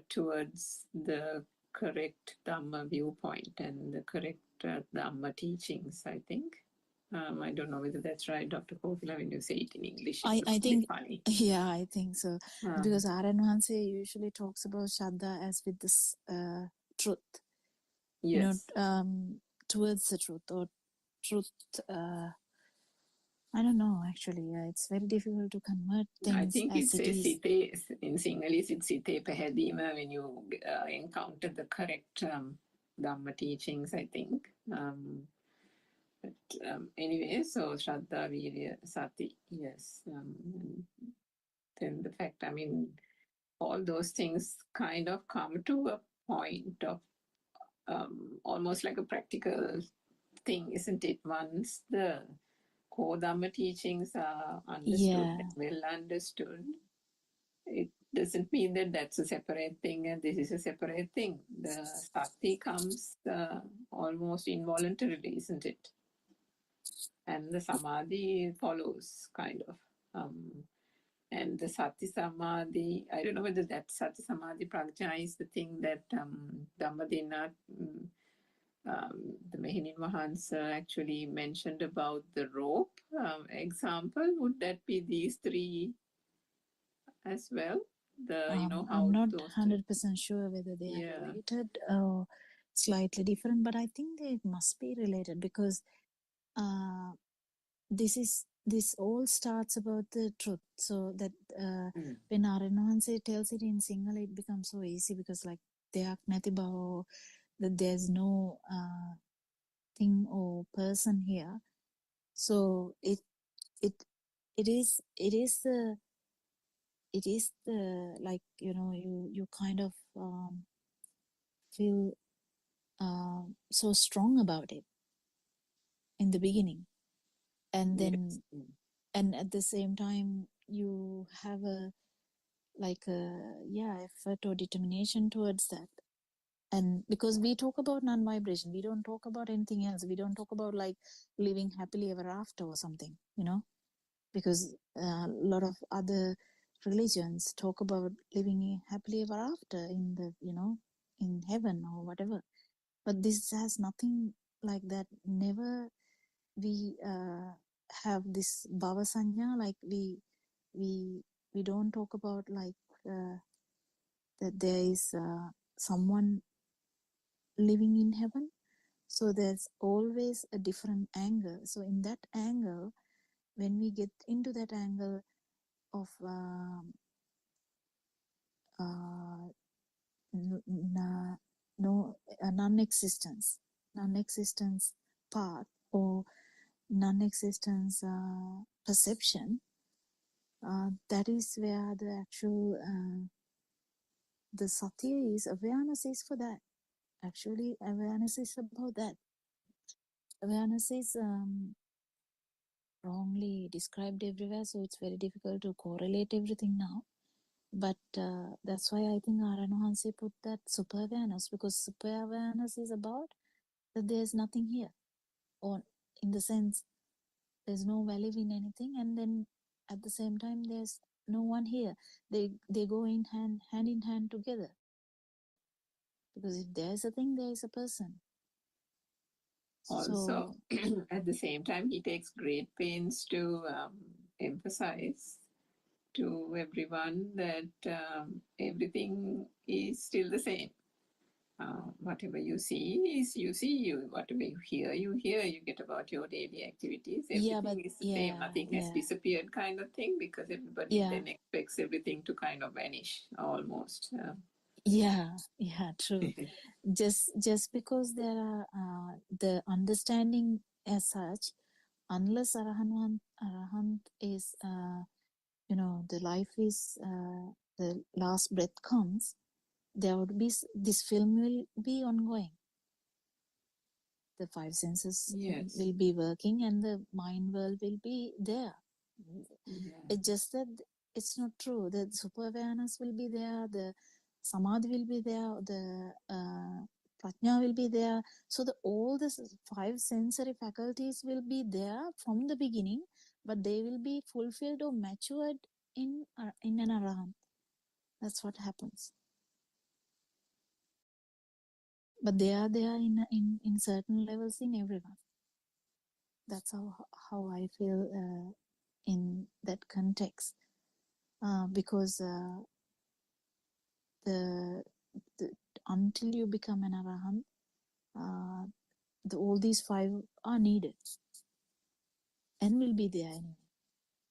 towards the correct Dhamma viewpoint and the correct Dhamma teachings, I think. I don't know whether that's right, Dr. Kokila, when you say it in English. It's I a think, bit funny. yeah, I think so. Because Aryan Hanse usually talks about Shraddha as with this truth, yes. Towards the truth, or truth. I don't know, actually. It's very difficult to convert things I think as it it says is. site, in Sinhalese it's site pahadima when you encounter the correct Dhamma teachings, I think. But anyway, so Shraddha, Virya, Sati, yes. Then the fact, I mean, all those things kind of come to a point of almost like a practical thing, isn't it? Once the core Dhamma teachings are understood, Yeah. well understood, it doesn't mean that that's a separate thing and this is a separate thing. The sati comes almost involuntarily, isn't it? and the samadhi follows, kind of. And the sati samadhi, I don't know whether that sati samadhi prajna is the thing that Dhammadinna, the Mehinin Mahansa actually mentioned about the rope example. Would that be these three as well? I'm How not those three. 100% sure whether they are Yeah. related or slightly different, but I think they must be related because this all starts about the truth. So that when Aranahanse tells it in Sinhala, it becomes so easy because like deyak nathi bava, that there's no thing or person here. So it is the like you kind of feel so strong about it in the beginning, and then Yes. and at the same time you have a effort or determination towards that. And because we talk about non-vibration, we don't talk about anything else. We don't talk about like living happily ever after or something, because a lot of other religions talk about living happily ever after in the in heaven or whatever. But this has nothing like that. Never we have this bhava sanya, like we don't talk about like that there is someone living in heaven. So there's always a different angle. So in that angle, when we get into that angle of non-existence part, or non-existence perception, that is where the actual the satya is. Awareness is for that. Actually, awareness is about that. Awareness is wrongly described everywhere, so it's very difficult to correlate everything now. But that's why I think Aranahansi put that super awareness, because super awareness is about that there's nothing here, or in the sense there's no value in anything, and then at the same time there's no one here. They go in hand in hand together, because if there's a thing, there is a person. Also, So at the same time, he takes great pains to emphasize to everyone that everything is still the same. Whatever you see is you see, whatever you hear, you get about your daily activities. yeah, but Everything is the same, nothing has disappeared, kind of thing, because everybody then expects everything to kind of vanish almost. Yeah, true. just because there are the understanding as such, unless arahant is the life is the last breath comes, there would be this film will be ongoing. The five senses will be working, and the mind world will be there. It's just that it's not true. The super awareness will be there, the samadhi will be there, the prajna will be there. So all the five sensory faculties will be there from the beginning, but they will be fulfilled or matured in an arahant. That's what happens. But they are there in certain levels in everyone. That's how I feel in that context, because the until you become an arahant, all these five are needed and will be there anyway.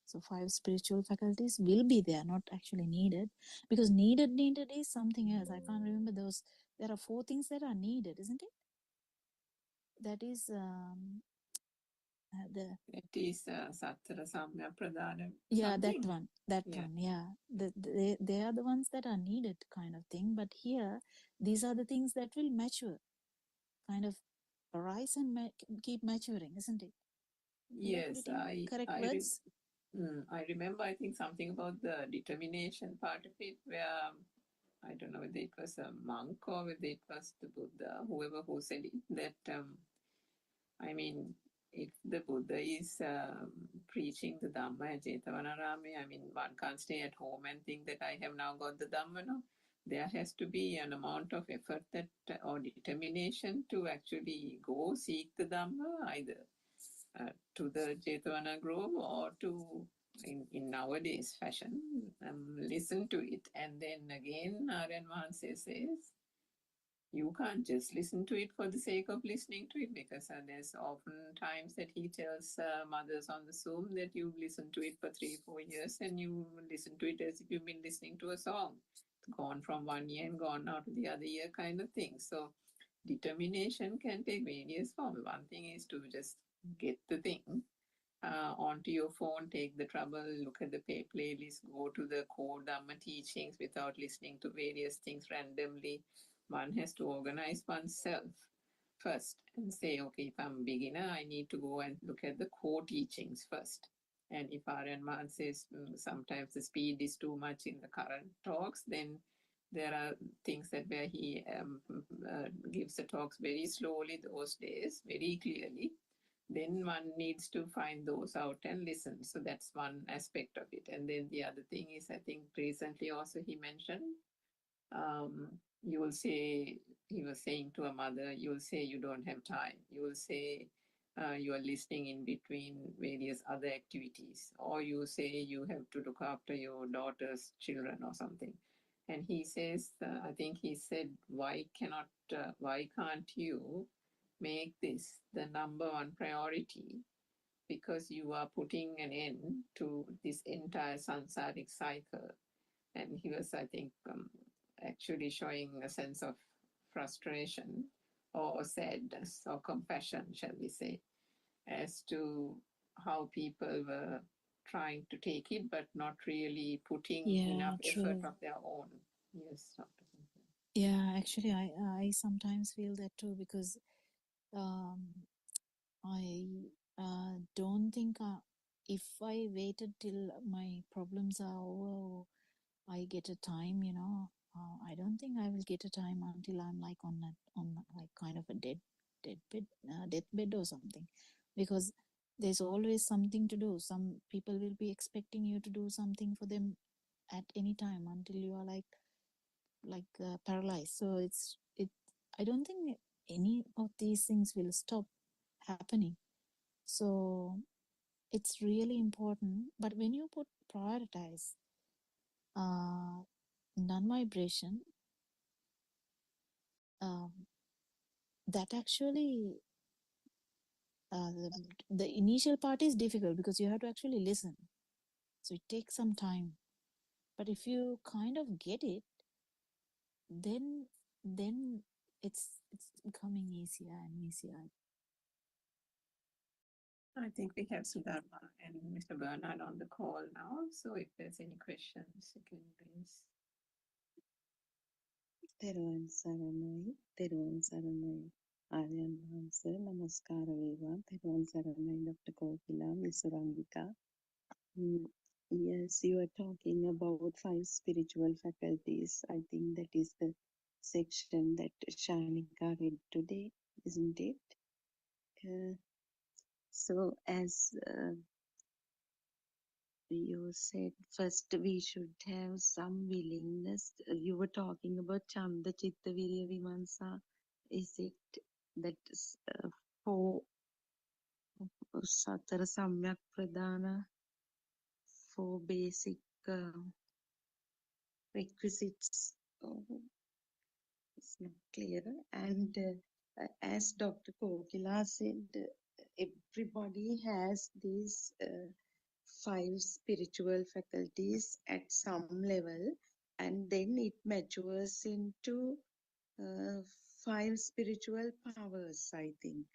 So five spiritual faculties will be there, not actually needed, because needed is something else. I can't remember those. There are four things that are needed, isn't it? That is It is Sattara Samya Pradana. That one. Yeah, they are the ones that are needed, kind of thing. But here, these are the things that will mature, kind of arise and keep maturing, isn't it? Yes, correct words. I remember, I think, something about the determination part of it, where I don't know whether it was a monk or whether it was the Buddha, who said it, that, I mean, if the Buddha is preaching the Dhamma at Jetavanarame, I mean, one can't stay at home and think that I have now got the Dhamma. No, there has to be an amount of effort that or determination to actually go seek the Dhamma, either to the Jetavana Grove or to, in nowadays fashion, listen to it. And then again, Aryan Mahanse says, you can't just listen to it for the sake of listening to it, because there's often times that he tells mothers on the Zoom that you've listened to it for 3-4 years and you listen to it as if you've been listening to a song. It's gone from one year and gone out to the other year kind of thing. So determination can take various forms. One thing is to just get the thing onto your phone, take the trouble, look at the playlist, go to the core Dhamma teachings without listening to various things randomly. One has to organize oneself first and say, okay, if I'm a beginner, I need to go and look at the core teachings first. And if Aryan Man says sometimes the speed is too much in the current talks, then there are things that where he gives the talks very slowly those days, very clearly. Then one needs to find those out and listen. So that's one aspect of it. And then the other thing is, I think recently also he mentioned, you will say, he was saying to a mother, you will say you don't have time. You will say you are listening in between various other activities, or you say you have to look after your daughter's children or something. And he says, I think he said, why can't you make this the number one priority, because you are putting an end to this entire samsaric cycle. And he was, I think, actually showing a sense of frustration or sadness or compassion, shall we say, as to how people were trying to take it but not really putting enough effort of their own. Yes, Dr. Cynthia. Yeah, actually, I sometimes feel that too, because I don't think if I waited till my problems are over, I get a time, I don't think I will get a time until I'm like on like kind of a deathbed or something, because there's always something to do. Some people will be expecting you to do something for them at any time until you are like paralyzed. So I don't think any of these things will stop happening. So it's really important. But when you prioritize non-vibration, that actually the initial part is difficult because you have to actually listen. So it takes some time. But if you kind of get it, then it's becoming easier and easier. I think we have Sudharma and Mr. Bernard on the call now. So if there's any questions, you can raise. තෙරුවන් සරණයි ආර්යයන් වහන්සේ නමස්කාර වේවා. තෙරුවන් සරණයි Dr. Kokila, Miss Surangika. Yes, you are talking about 5 spiritual faculties. I think that is the section that Shanika read today, isn't it? So as you said, first we should have some willingness. You were talking about Chanda Chitta Virya Vimansa. Is it that for Satara Samyak Pradana, 4 basic requisites? It's not clear. And as Dr. Kokila said, everybody has these 5 spiritual faculties at some level, and then it matures into 5 spiritual powers, I think.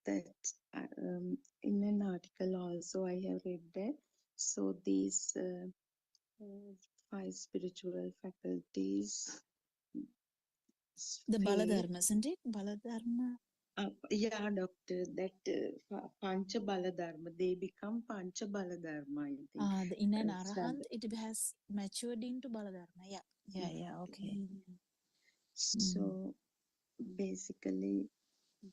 That in an article also I have read that. So these 5 spiritual faculties, The faith, Baladharma, isn't it? Baladharma. yeah, doctor, that Pancha Baladharma, they become Pancha Baladharma, I think. In an It's arahant, it has matured into Baladharma. Yeah, okay. So basically,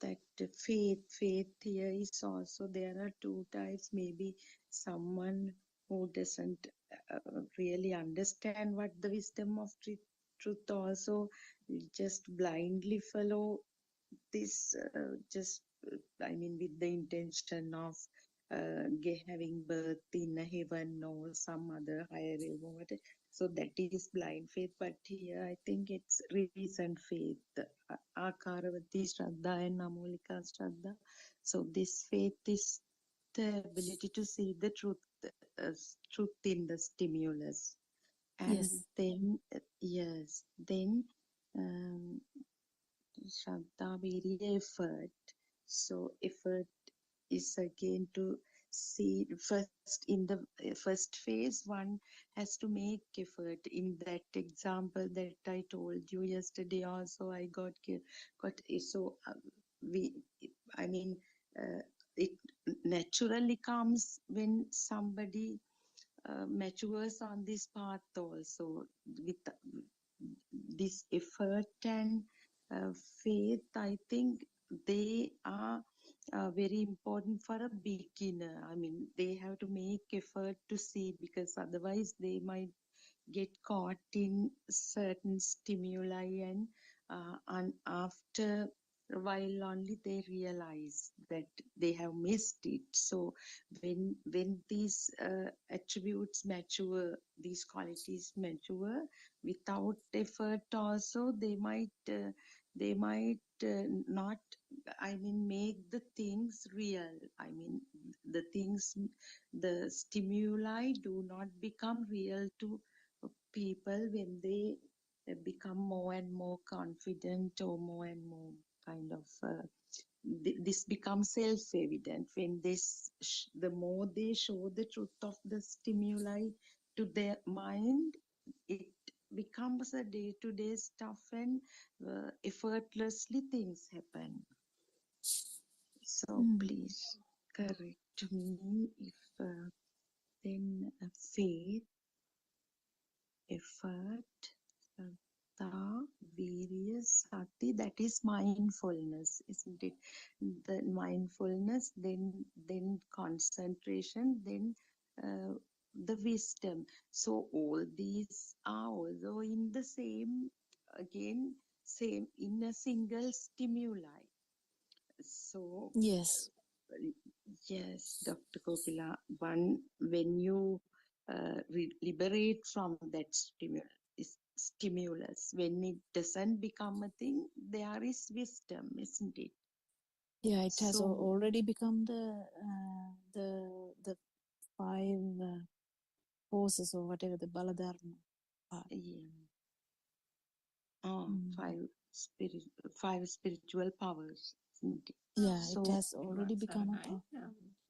that faith here is also, there are two types. Maybe someone who doesn't really understand what the wisdom of truth also just blindly follow this, just I mean with the intention of having birth in a heaven or some other higher realm or whatever. So that is blind faith, but here I think it's reasoned faith, Akaravati Shraddha and Namolika Shraddha. So this faith is the ability to see the uh, truth in the stimulus. And Yes. then, yes, then um, Shraddha, very effort. So effort is again to see first in the first phase, one has to make effort. In that example that I told you yesterday also, I got so we I mean it naturally comes when somebody matures on this path also, with this effort and uh, faith. I think they are very important for a beginner. I mean, they have to make effort to see, because otherwise they might get caught in certain stimuli, and after a while only they realize that they have missed it. So when these attributes mature, these qualities mature without effort also, they might not, I mean, make the things real. I mean, the things, the stimuli do not become real to people when they become more and more confident, or more and more kind of this becomes self-evident when the more they show the truth of the stimuli to their mind, it becomes a day-to-day stuff, and effortlessly things happen. So please correct me if then faith, effort, Shraddha, various sati, that is mindfulness, isn't it? The mindfulness, then concentration, then the wisdom. So all these are also in the same, again, same in a single stimuli. So Yes. yes, Dr. Kokila, when you liberate from that stimulus, when it doesn't become a thing, there is wisdom, isn't it? Yeah, it has So, already become the five forces or whatever, the Baladharma part. yeah, oh, Mm. five spiritual powers, isn't it? Yeah, it So, has already become a Saranai, part.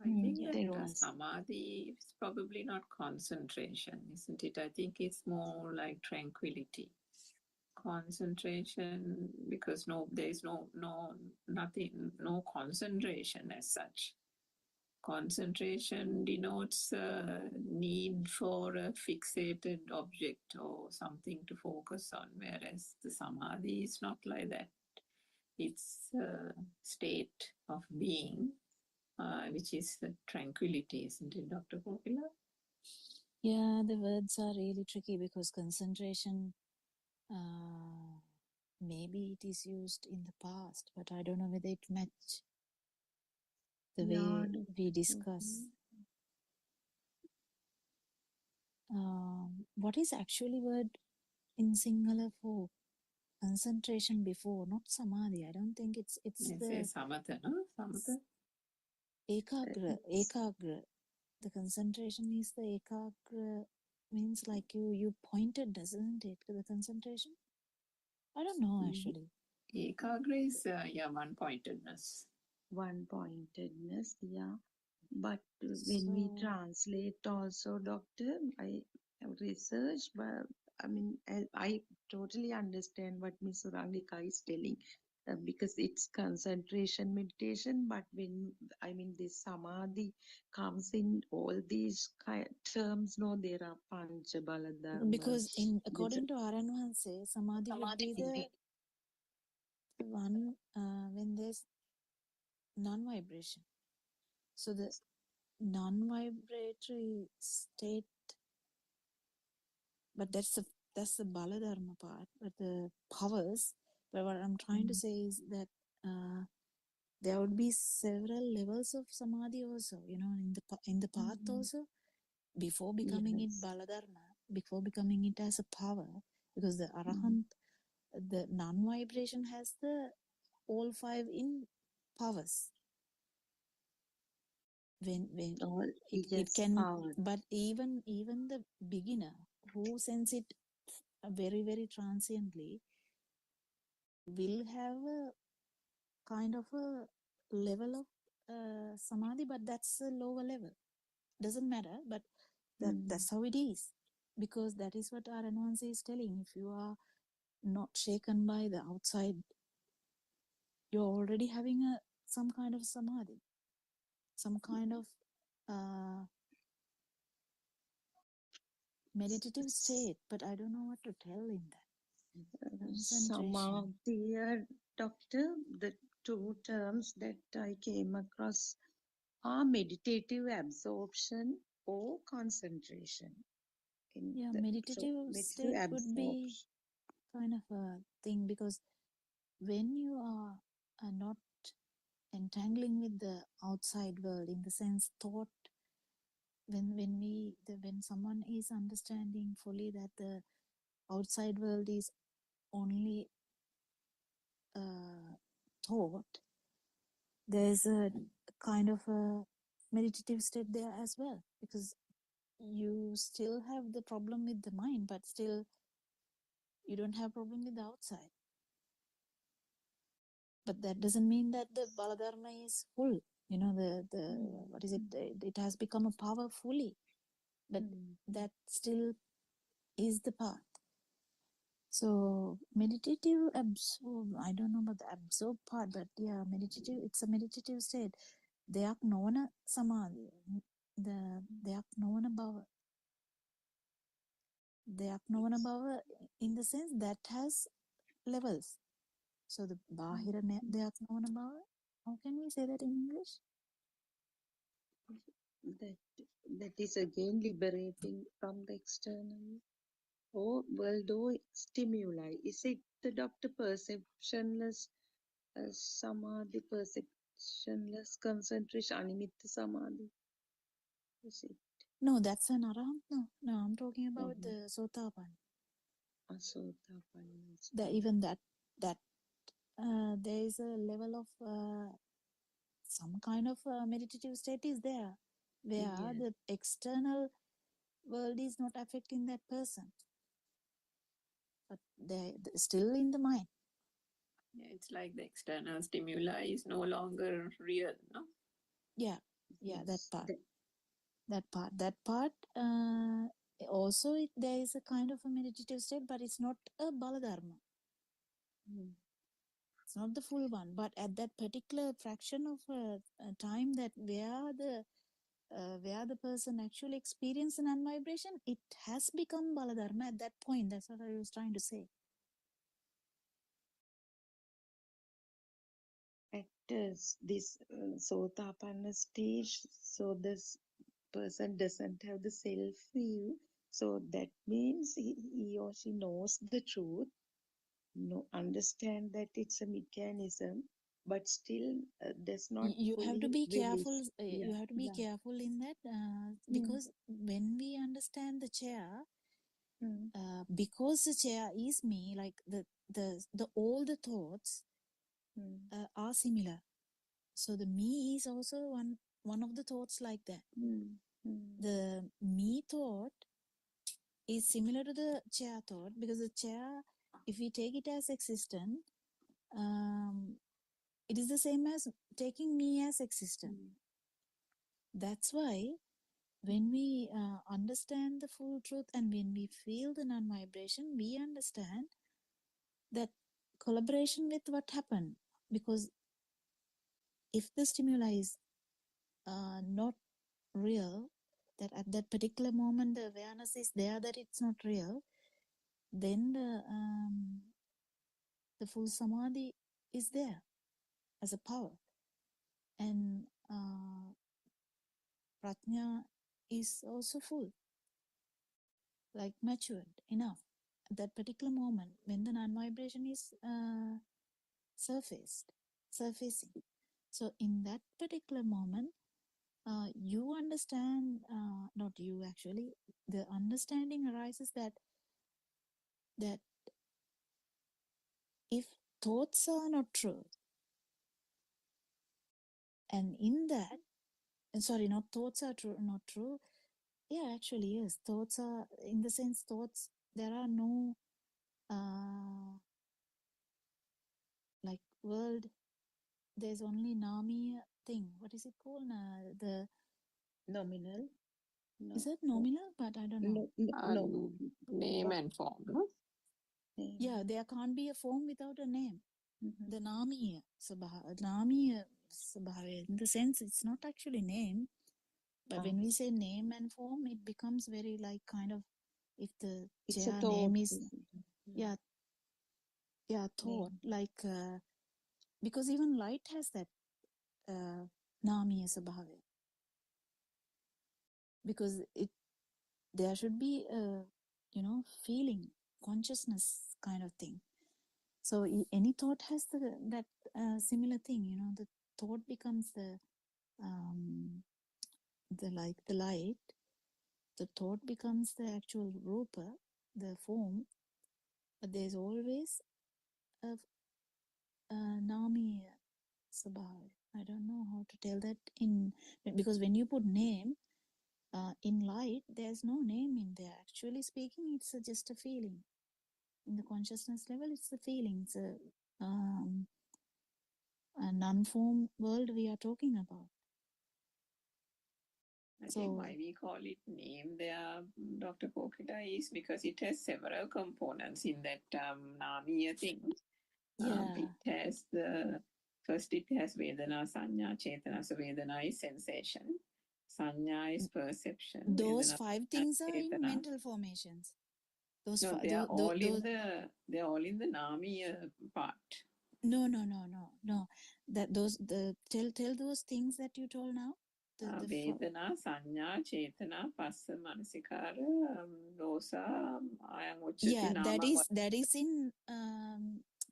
I think Yeah. there that was, samadhi is probably not concentration, isn't it? I think it's more like tranquility. Concentration, because there is nothing, no concentration as such. Concentration denotes a need for a fixated object or something to focus on, whereas the samadhi is not like that. It's a state of being, which is tranquility, isn't it, Dr. Popila? Yeah, the words are really tricky because concentration, maybe it is used in the past, but I don't know whether it match the yeah, way we discuss. What is actually word in Sinhala for concentration before, not samadhi? I don't think it's Yes, the samatha, no? Samatha? it's, ekagra. The concentration is the ekagra, means like you pointed, doesn't it? The concentration. I don't know actually. Ekagra is, one-pointedness. one-pointedness, yeah. But when we So translate also, doctor, I have researched, but I mean, I totally understand what Miss Surangika is telling, because it's concentration meditation. But when, I mean, this samadhi comes in all these terms, no, there are pancha baladharma. because in This, according to Aranwanse, samadhi would be the one when there's non-vibration. So the non-vibratory state, but that's the Baladharma part. But the powers, but what I'm trying to say is that there would be several levels of samadhi also, in the path also, before becoming it Yes. Baladharma, before becoming it as a power, because the Arahant, the non-vibration has the all five in powers. When All, it yes, can, power. but even the beginner who sends it very, very transiently will have a kind of a level of samadhi, but that's a lower level. Doesn't matter, but that's how it is, because that is what Aranwansi is telling. If you are not shaken by the outside, you're already having some kind of samadhi, some kind of meditative state, but I don't know what to tell in that. Concentration. Samadhi, doctor, the two terms that I came across are meditative absorption or concentration. Yeah, So meditative meditative state would be absorption. kind of a thing, because when you are not entangling with the outside world, in the sense thought, when someone is understanding fully that the outside world is only thought, there's a kind of a meditative state there as well, because you still have the problem with the mind, but still you don't have problem with the outside. But that doesn't mean that the Baladharma is full. The what is it? It has become a power fully, but that still is the path. So meditative absorb, I don't know about the absorb part, but yeah, meditative, it's a meditative state. දෙයක් නොවන සමාධිය. දෙයක් නොවන බව. දෙයක් නොවන බව in the sense that has levels. So the බාහිර දෙයක් නොවන බව, how can we say that in English? That is again liberating from the external or world or stimuli. Is it the doctor perceptionless samadhi, perceptionless concentration, animitta samadhi? Is it No, that's an arahant. No, I'm talking about the sotapanna. asotapanna? Even that there is a level of some kind of meditative state is there, where the external world is not affecting that person, but they're still in the mind. Yeah, it's like the external stimuli is no longer real, no? Yeah, that part. That part also there is a kind of a meditative state, but it's not a Baladharma. It's not the full one, but at that particular fraction of time that where the person actually experiences an non-vibration, it has become Baladharma at that point. That's what I was trying to say. At this sotapanna stage, so this person doesn't have the self view, so that means he or she knows the truth, understand that it's a mechanism, but still does not You have to fully be careful. release. You have to be careful in that, because when we understand the chair, because the chair is me, like the all the thoughts are similar. So the me is also one of the thoughts like that. The me thought is similar to the chair thought, because the chair, if we take it as existent, it is the same as taking me as existent. That's why when we understand the full truth and when we feel the non-vibration, we understand that collaboration with what happened. Because if the stimuli is not real, that at that particular moment the awareness is there that it's not real, then the full samadhi is there as a power. and prajna is also full, like matured enough at that particular moment when the non-vibration is surfacing. So in that particular moment, you understand, not you actually, the understanding arises that if thoughts are not true, and in that, sorry, not thoughts are true, not true. Yeah, actually, yes, thoughts are, in the sense, thoughts, there are no like world, there's only Nami thing. What is it called? The Nominal? No. Is that nominal? But I don't know. No. Name and form, no? Yeah, there can't be a form without a name. Mhm. The Nami Sabhava, in the sense, it's not actually name, but when we say name and form, it becomes very like kind of, if the It's a chair thought. name is, yeah, thought, Name. like, because even light has that Nami Sabhava, because there should be a, feeling, consciousness kind of thing. So any thought has that similar thing, the thought becomes the light, the thought becomes the actual rupa, the form, but there's always a Nami Sabhava. I don't know how to tell that because when you put name, in light, there's no name in there. Actually speaking, it's just a feeling. In the consciousness level, it's a feeling. It's a non-form world we are talking about. I think So why we call it name there, Dr. Kokita, is because it has several components in that Namiya thing. It has first it has Vedana, Sanya, Chetana. So Vedana is sensation. Sanya is perception. those Vedana, 5 things are in Chetana. mental formations. Those No, they are all in the Namiya part. No. Tell those things that you told now. Vedana, Sanya, Chetana, Passa, Manasikara, Dosa, Ayam Uchati, Nama. That is in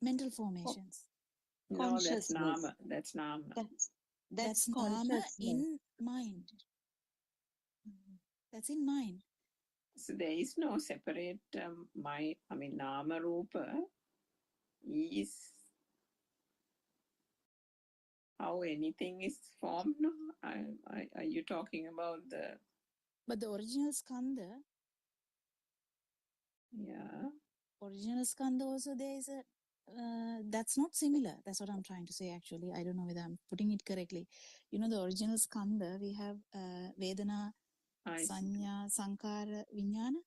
mental formations. No, that's Nama. That's Nama. That's Nama in mind. That's in mind. So there is no separate Nama Rupa is how anything is formed. No? Are you talking about the... But the original skandha, original skandha also, there is a, that's not similar. That's what I'm trying to say actually. I don't know whether I'm putting it correctly. The original skandha, we have Vedana, Sanya, Sankara, Vijnana.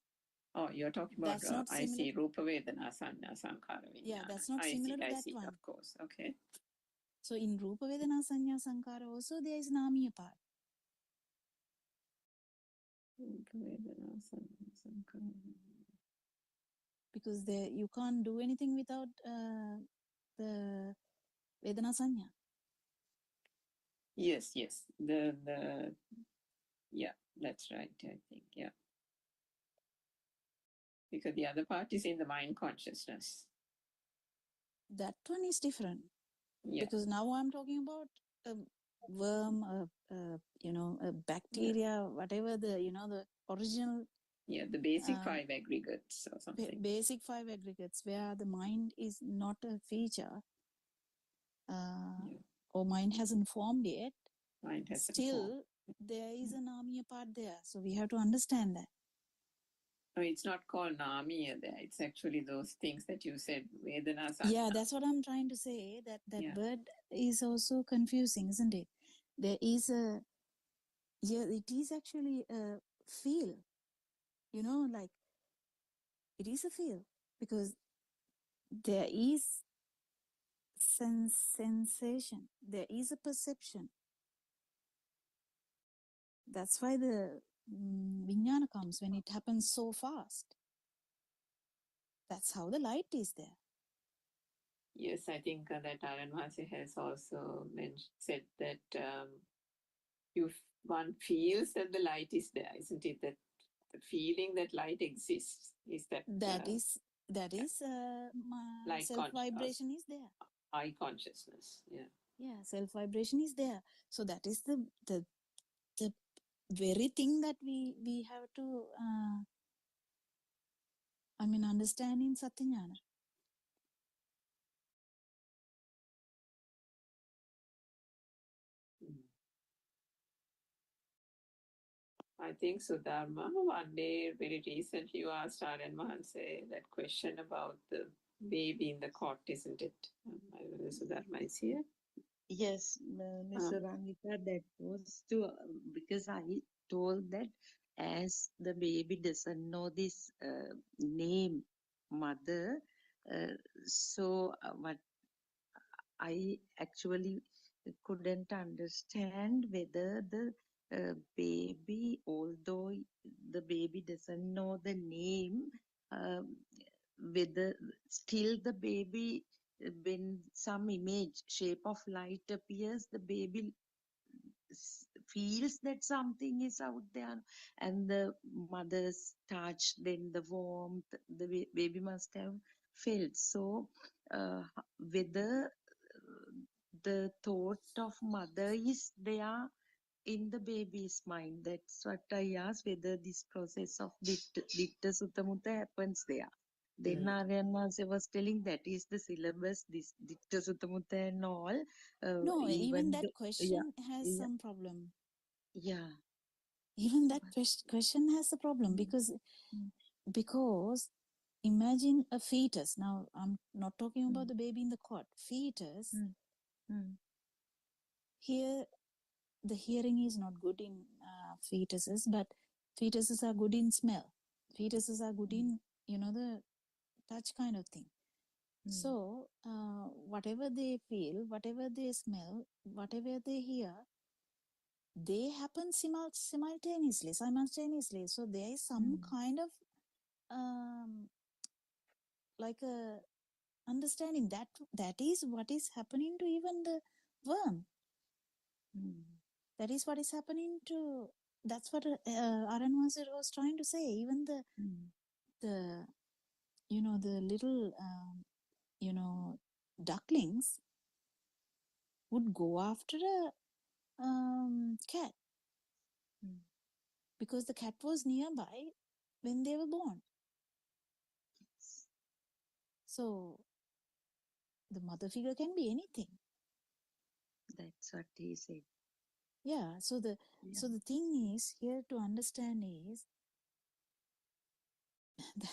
Oh, you're talking about, that's not I see, Rupa Vedana, Sanya, Sankara, Vijnana. Yeah, that's not similar to that one. Of course, okay. So in Rupa Vedana, Sanya, Sankara also there is Namiya part. Rupa Vedana, Sanya, Sankara. Because you can't do anything without the Vedana Sanya. Yes. Yeah, that's right, I think, yeah. Because the other part is in the mind consciousness. That one is different. Yeah. Because now I'm talking about a worm, a bacteria, whatever the original. Yeah, the basic 5 aggregates or something. Basic 5 aggregates where the mind is not a feature, or mind hasn't formed yet. Mind hasn't Still, formed. there is a Namiya part there. So we have to understand that. No, it's not called Namiya there. It's actually those things that you said, Vedana, Sanya. Yeah, that's what I'm trying to say. That word is also confusing, isn't it? There is it is actually a feel. Like it is a feel because there is sensation. There is a perception. That's why the Vijnana comes when it happens so fast. That's how the light is there. Yes, I think that Aranwasi has also said that one feels that the light is there, isn't it? That the feeling that light exists is that That is light self vibration is there. eye consciousness. Yeah. Yeah, self vibration is there. So that is the very thing that we have to understand in Satyajnana. I think so, Dharma. One day, very recently, you asked Aryan Mahanse that question about the baby in the cot, isn't it? I don't know, Sudharma is here. Yes, Miss Rangita, that was to because I told that as the baby doesn't know this name, mother, uh, so what I actually couldn't understand whether the baby, although the baby doesn't know the name, um, whether still the baby, when some image, shape of light appears, the baby feels that something is out there, and the mother's touch, then the warmth, the baby must have felt. So, whether the thought of mother is there in the baby's mind, that's what I asked, whether this process of Ditta Sutta Mutta happens there. Then Aryan was telling that is the syllabus, this Ditta Sutta Mutta and all. No, even Even that the, yeah, question has yeah, some problem. yeah. Even that question has a problem Mm, because imagine a fetus. Now I'm not talking about mm, the baby in the cot. Fetus, mm, mm, here the hearing is not good in fetuses, but fetuses are good in smell. Fetuses are good mm, in the touch kind of thing. mm, So whatever they feel, whatever they smell, whatever they hear, they happen simultaneously. So there is some mm, kind of um, like a understanding that is what is happening to even the worm. mm, That is what is happening to. That's what Aranwasir was trying to say. Even mm, the the little ducklings would go after a cat mm. because the cat was nearby when they were born. So the mother figure can be anything. That's what he said. Yeah. So the Yeah. thing is here to understand is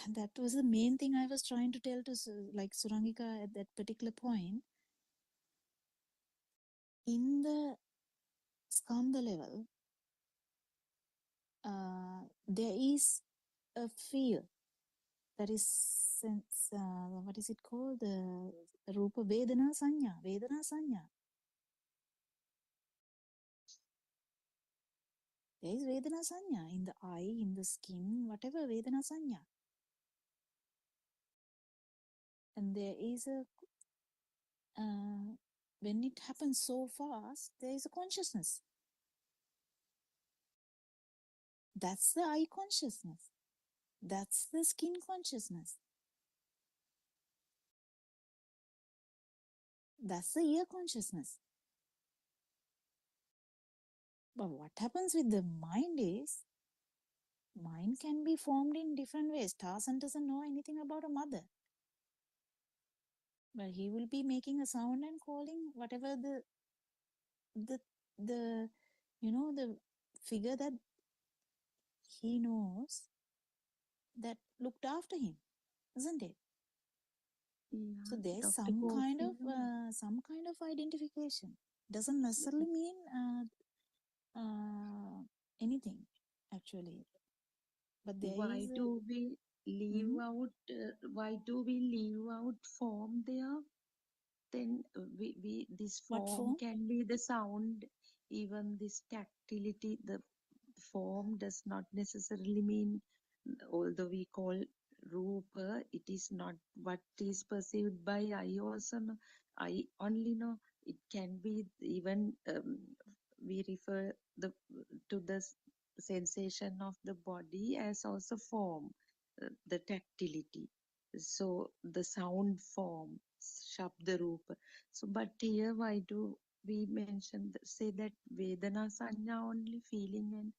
that was the main thing I was trying to tell to like Surangika at that particular point. In the skandha level, there is a feel that is sense. What is it called? The Rupa Vedana Sanya. Vedana Sanya. There is Vedana Sanya in the eye, in the skin, whatever Vedana Sanya. And there is a when it happens so fast, there is a consciousness. That's the eye consciousness. That's the skin consciousness. That's the ear consciousness. But what happens with the mind is, mind can be formed in different ways. Tarzan doesn't know anything about a mother. But he will be making a sound and calling whatever the the the figure that he knows that looked after him, isn't it? So Yeah, there's Dr. Gopi. some kind of identification. Doesn't necessarily mean anything actually, but there Why is do we leave out? Why do we leave out form there? Then we this what form form? can be the sound, even this tactility. The form does not necessarily mean, although we call Rupa, it is not what is perceived by I also know. I only know it can be even we refer to the sensation of the body as also form, the tactility. So the sound form, Shabda Rupa. So but here why do we mention say that Vedana Sanya only feeling and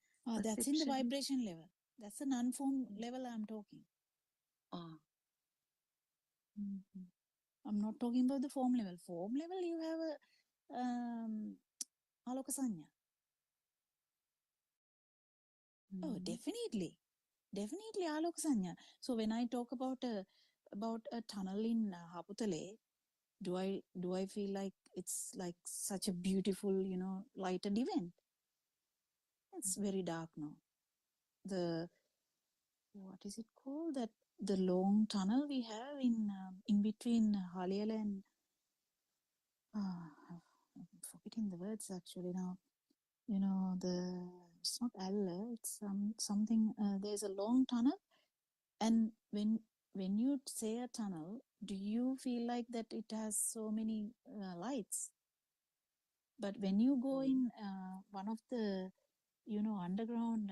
That's in the perception? vibration level. That's the non-form level I'm talking. Ah. I'm not talking about the form level. Form level, you have a aloka sanya. Oh, definitely aloka sanya. So when I talk about a tunnel in Haputale, do I feel like it's like such a beautiful, lighted event? It's very dark now. The what is it called? That the long tunnel we have in between Haliala and I'm forgetting the words actually now. It's not Alla, it's something. There's a long tunnel, and when you say a tunnel, do you feel like that it has so many lights? But when you go in one of the underground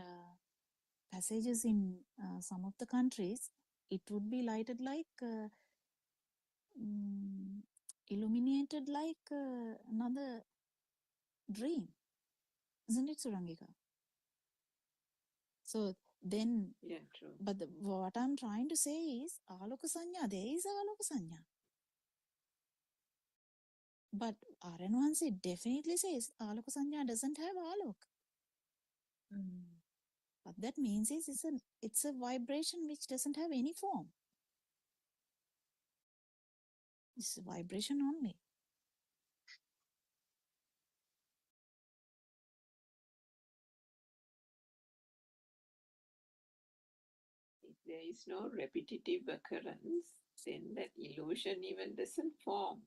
passages in some of the countries, it would be lighted like illuminated like another dream, isn't it, Surangika? So then, Yeah, true. but what I'm trying to say is aloka sanya, there is aloka sanya. But Aryan definitely says aloka sanya doesn't have alok. What that means is it's a vibration which doesn't have any form. It's a vibration only. If there is no repetitive occurrence, then that illusion even doesn't form.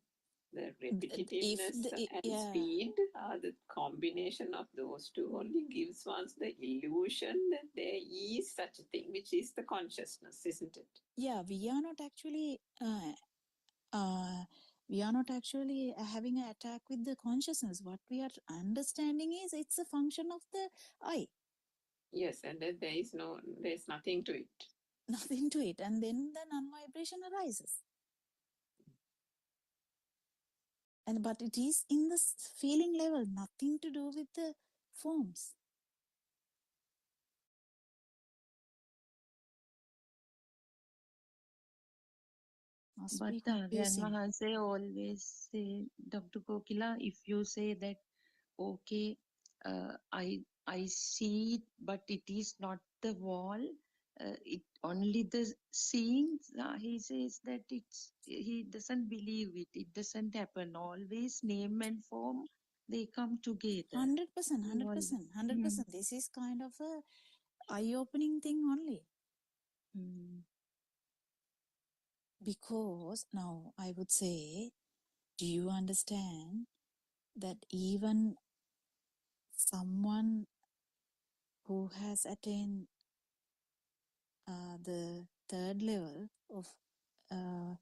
The If repetitiveness and speed, the combination of those two only gives one the illusion that there is such a thing, which is the consciousness, isn't it? Yeah, we are not actually having an attack with the consciousness. What we are understanding is it's a function of the I. Yes, and that there's nothing to it. Nothing to it, and then the non-vibration arises. But it is in the feeling level, nothing to do with the forms. Must But be Aryan confusing. Mahanse always say, Dr. Kokila, if you say that, okay, I see it, but it is not the wall, it only the seeing, he says that he doesn't believe it, it doesn't happen. Always name and form, they come together. 100%, He 100%, Hmm. 100%. This is kind of a eye-opening thing only. Because now I would say, do you understand that even someone who has attained the third level of, I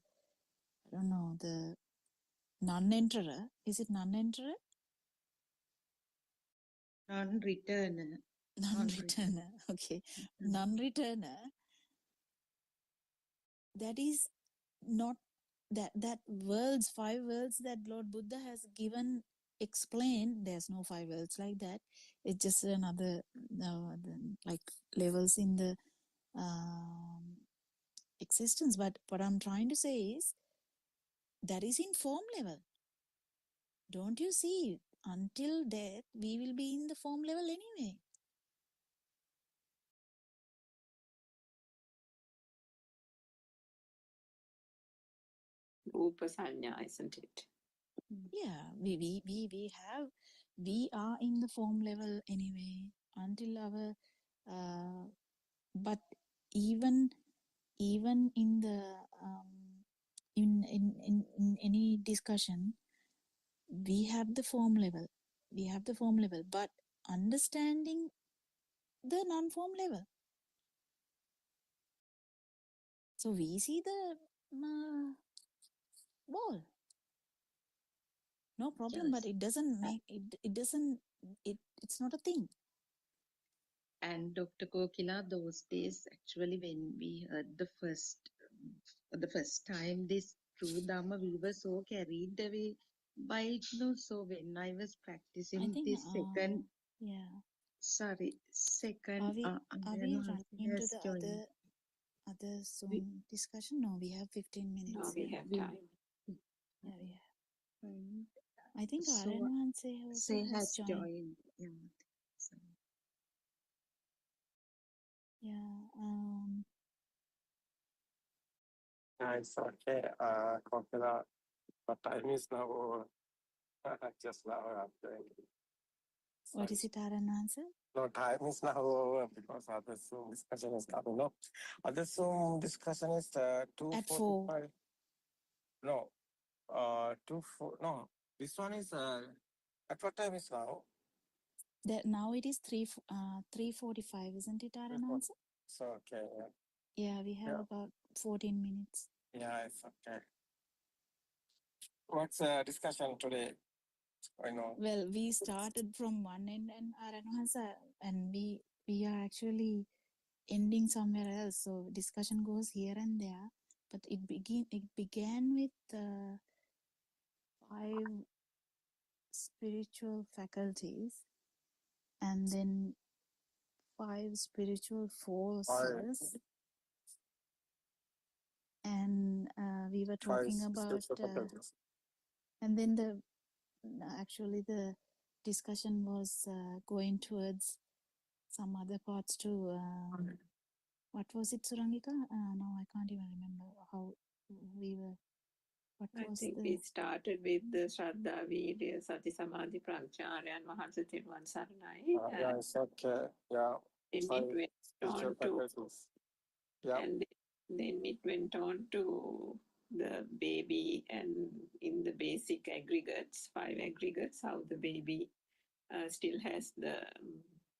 don't know, the non-enterer, is it non-enterer? Non-returner. Non-returner, okay. Non-returner, that is not that worlds, 5 worlds that Lord Buddha has given, explained. There's no 5 worlds like that. It's just another like levels in the existence. But what I'm trying to say is that is in form level. Don't you see? Until death, we will be in the form level anyway. Rupa Sanya, isn't it? Yeah, we are in the form level anyway until our but even in the in any discussion, we have the form level, but understanding the non-form level. So we see the ball. No problem, but Yes. it doesn't make it doesn't it's not a thing. And Dr. Kokila, those days actually when we heard the first time this true Dharma, we were so carried away by it. No, so when I was I practicing think this second, yeah. second, Are we running into has the joined. other We, Zoom discussion? No, we have 15 No, minutes. we have we, time. Yeah, we have. and I think so Aranwanse also say has has joined. joined. Yeah. So, Yeah. It's okay. Kokila, but time is now. Just now I'm doing. What is it, Aranwanse? No, time is now over because other Zoom discussion is coming up. Other Zoom discussion is At 4. 2:45. No, 2:4. No, this one is at what time is now? That now it is 3:45, isn't it, Aranwanse? So okay, Yeah, we have about 14 minutes. yeah, it's okay. What's discussion today? I know. Well, we started from one end and Aranwanse, and we are actually ending somewhere else. So discussion goes here and there, but it began with 5 spiritual faculties, and then 5 spiritual forces, and we were talking about and then the discussion was going towards some other parts too. What was it, Surangika? No, I can't even remember how we were. What I was think the? we started with the Shraddha, Virya, Sati, Samadhi, Prajna, and Mahansa Thiruvan Saranai. Yeah, it's okay. Yeah. Then Five it went spiritual on to, faculties. Yeah. and then it went on to the baby and in the basic aggregates, 5 aggregates, how the baby still has the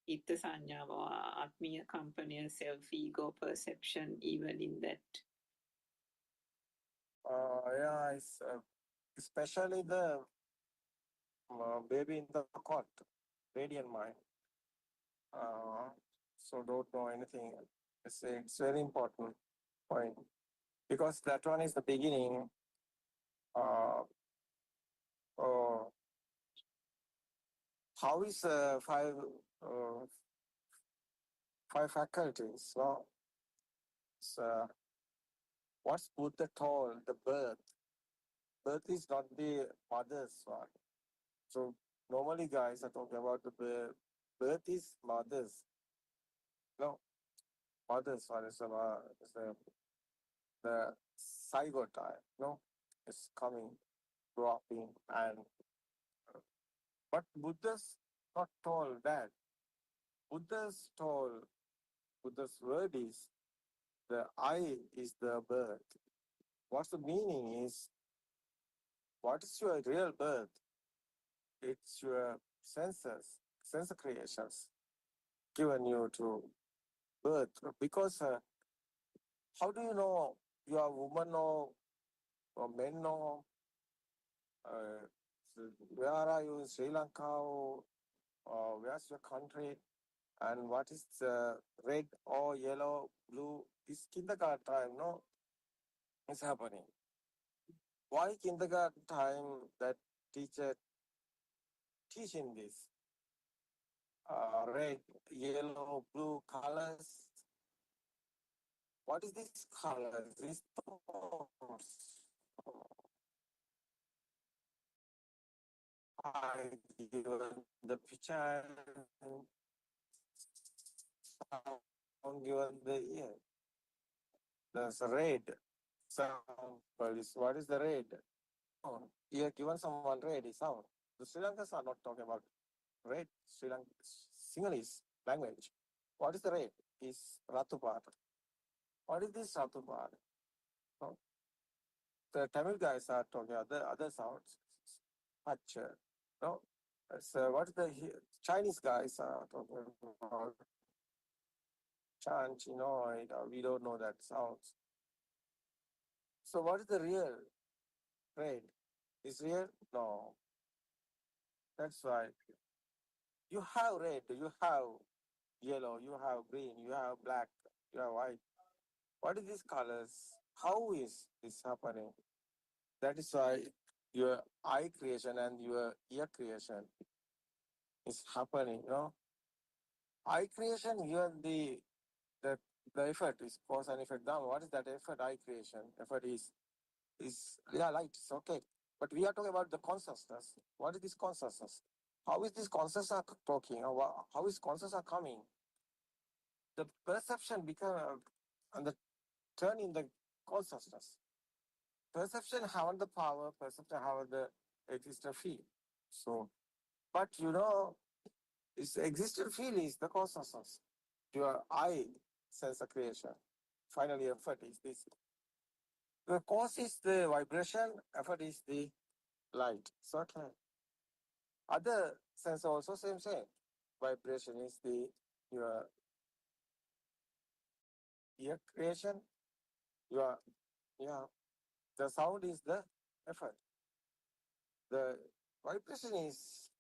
Itta Sanyava or Atmiya company, self-ego perception, even in that. Yeah, it's especially the baby in the cot, radiant mind. So don't know anything. It's very important point because that one is the beginning. Uh, uh, how is five faculties? No, it's, what's Buddha told the birth? Birth is not the mother's one. So normally guys are talking about the birth. Birth is mother's. No, mother's one is the zygote time. No, it's coming, dropping, and but Buddha's not told that. Buddha's word is the I is the birth. What's the meaning is what is your real birth? It's your sense creations given you to birth. Because how do you know you are woman or men uh, where are you in Sri Lanka or where's your country and what is red or yellow, blue? Is kindergarten time, no? It's happening. Why kindergarten time that teacher teaching this? Red, yellow, blue colors. What is this colors? These thoughts. I given the picture sound given the ear. There's red sound. What is the red? Oh, you have given someone red is sound. The Sri Lankans are not talking about red. Sri Lanka Sinhalese language. What is the red? Is Ratupad. What is this Ratupad? Oh, the Tamil guys are talking other sounds. Hacha. No. So what is the Chinese guys are talking about? Chant, we don't know that sounds. So what is the real red? Is real? No. That's why you have red, you have yellow, you have green, you have black, you have white. What is these colors? How is this happening? That is why your eye creation and your ear creation is happening. Eye creation, the the effort is cause and effect down. What is that effort? Eye creation. Effort is light. It's okay. But we are talking about the consciousness. What is this consciousness? How is this consciousness talking? How is consciousness coming? The perception become and the turn in the consciousness. Perception have the power. Perception have the existent feel. So, but this existent feel is the consciousness. Your eye sense of creation. Finally, effort is this. The cause is the vibration, effort is the light. So okay. Other sense also same. Vibration is your ear creation. Your yeah. The sound is the effort. The vibration is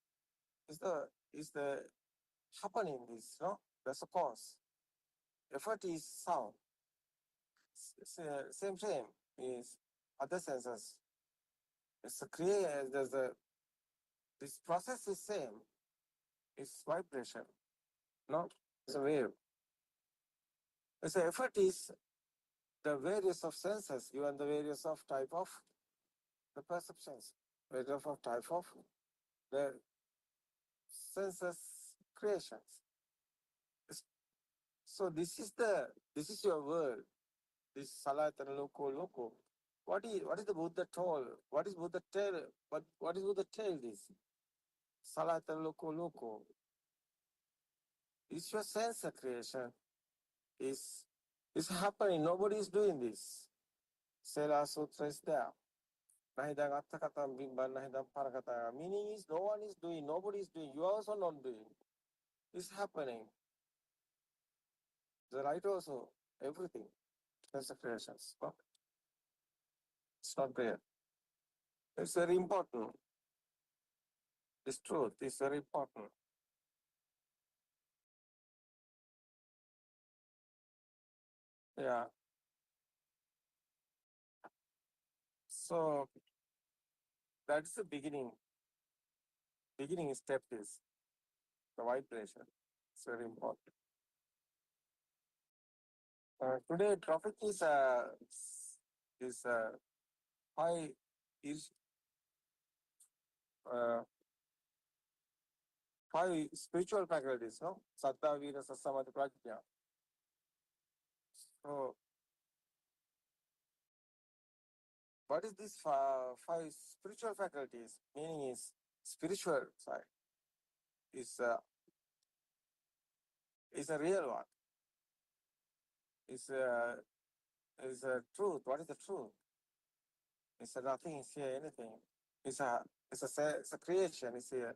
the happening this, no? That's the cause. Effort is sound. Same is other senses. It's a create. This process is same. It's vibration. No, it's a wave. It's a effort is the various of senses, even the various of type of the perceptions, various of type of the senses creations. So this is your world. This Salatana Loco. What is the Buddha told? What is Buddha tell? What is Buddha tell this? Salatana Loco. It's your sense creation. Is happening. Nobody is doing this. Sela Sutra is there. Nahidang Atthakatam Bimban Nahidang Parakata. Meaning is no one is doing, nobody is doing, you are also not doing. It's happening. The light also, everything. That's the creations. No? It's not there. It's very important. This truth is very important. Yeah. So that's the beginning. Beginning step is the vibration. It's very important. Today topic is high is uh, five spiritual faculties, no? Sattva, Vira, Sasamadhi, Prajna. So, what is this five spiritual faculties? Meaning is spiritual side is a real one. Is a truth. What is the truth? It's a nothing is here, anything. It's a creation. It's here,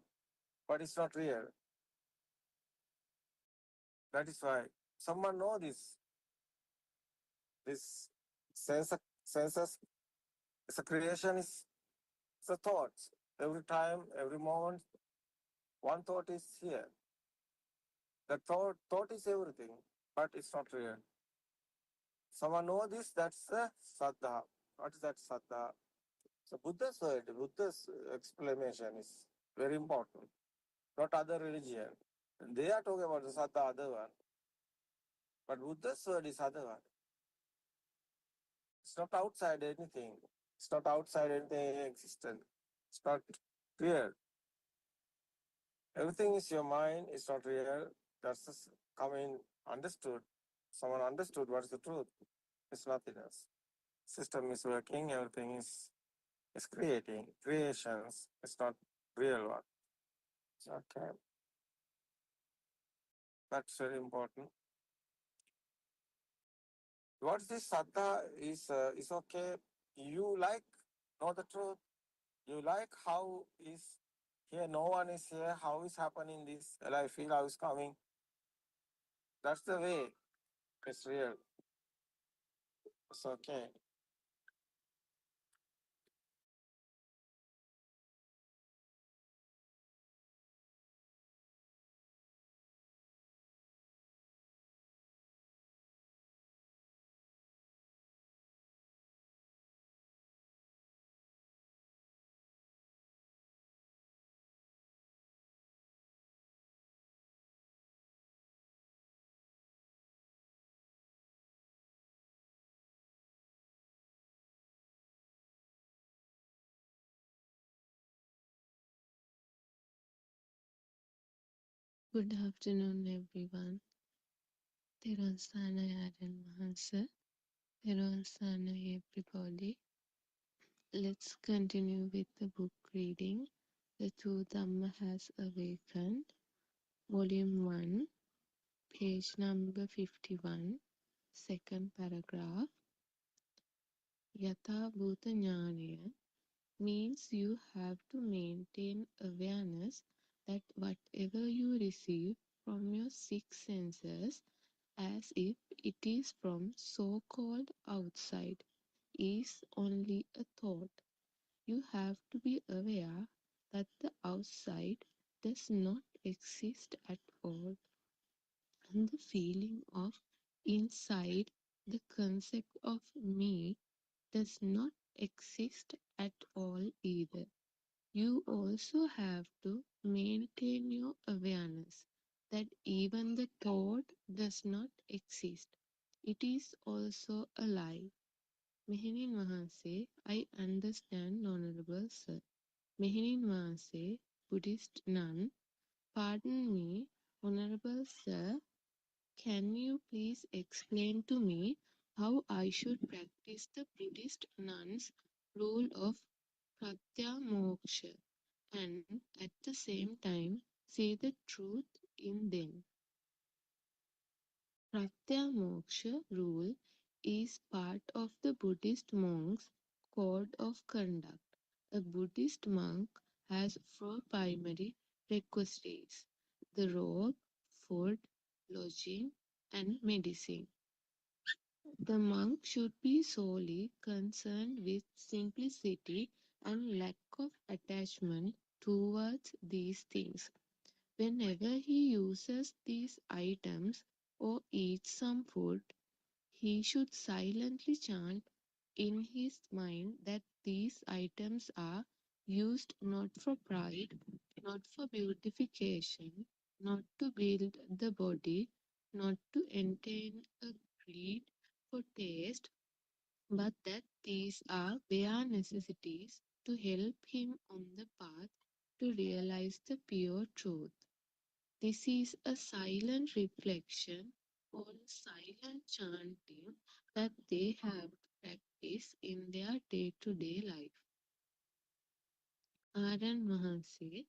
but it's not real. That is why someone know this senses. It's a creation. Is the thoughts. Every time, every moment, one thought is here. The thought is everything, but it's not real. Someone know this, that's the Saddha. What is that Saddha? So Buddha's word, Buddha's explanation is very important, not other religion. They are talking about the Saddha, other one. But Buddha's word is other one. It's not outside anything. It's not outside anything existent. It's not real. Everything is your mind, it's not real. That's just coming understood. Someone understood what is the truth. It's nothing else. System is working, everything is creating. Creations, it's not real one. Okay. That's very important. What this saddha is okay. You like know the truth. You like how is here, no one is here, how is happening this, I feel how is coming. That's the way. It's real. It's okay. Good afternoon, everyone. Tirosana Yaren Mahansa. Tirosana, everybody. Let's continue with the book reading. The True Dhamma Has Awakened, Volume 1, page number 51, second paragraph. Yatha Bhuta Jnanaya means you have to maintain awareness that whatever you receive from your six senses as if it is from so-called outside is only a thought. You have to be aware that the outside does not exist at all. And the feeling of inside, the concept of me, does not exist at all either. You also have to maintain your awareness that even the thought does not exist. It is also a lie. Mehenin Mahanse, I understand, Honorable Sir. Mehenin Mahanse, Buddhist nun, pardon me, Honorable Sir, can you please explain to me how I should practice the Buddhist nun's rule of pratyamoksha and at the same time say the truth in them? Pratyamoksha rule is part of the Buddhist monk's code of conduct. A Buddhist monk has four primary requisites: the robe, food, lodging, and medicine. The monk should be solely concerned with simplicity and lack of attachment towards these things. Whenever he uses these items or eats some food, he should silently chant in his mind that these items are used not for pride, not for beautification, not to build the body, not to entertain a greed for taste, but that these are bare necessities to help him on the path to realize the pure truth. This is a silent reflection or a silent chanting that they have to practice in their day-to-day life. Aran Mahanse,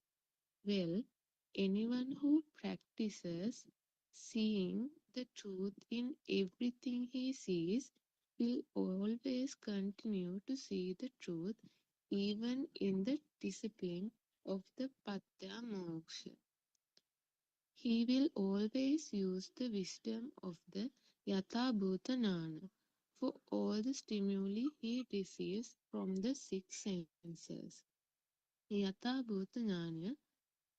well, anyone who practices seeing the truth in everything he sees will always continue to see the truth even in the discipline of the Patya Moksha. He will always use the wisdom of the Yatha Bhuta Jnana for all the stimuli he receives from the six senses. Yatha Bhuta Jnana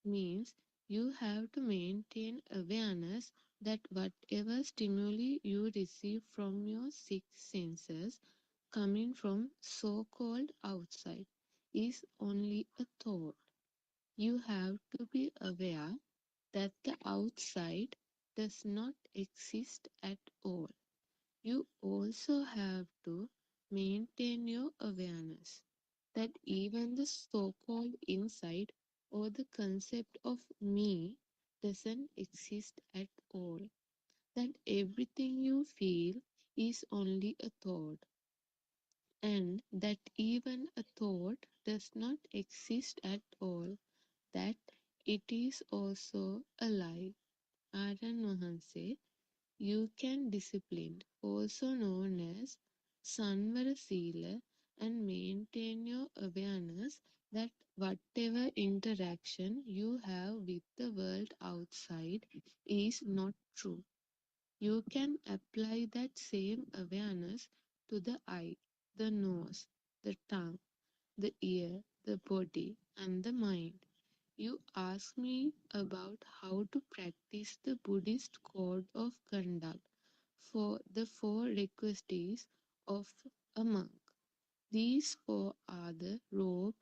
means you have to maintain awareness that whatever stimuli you receive from your six senses coming from so-called outside is only a thought. You have to be aware that the outside does not exist at all. You also have to maintain your awareness that even the so called inside or the concept of me doesn't exist at all. That everything you feel is only a thought, and that even a thought does not exist at all. That it is also a lie. Aran Mahanse, you can discipline, also known as Sanvara Sila, and maintain your awareness that whatever interaction you have with the world outside is not true. You can apply that same awareness to the eye, the nose, the tongue, the ear, the body, and the mind. You ask me about how to practice the Buddhist code of conduct for the four requisites of a monk. These four are the robe,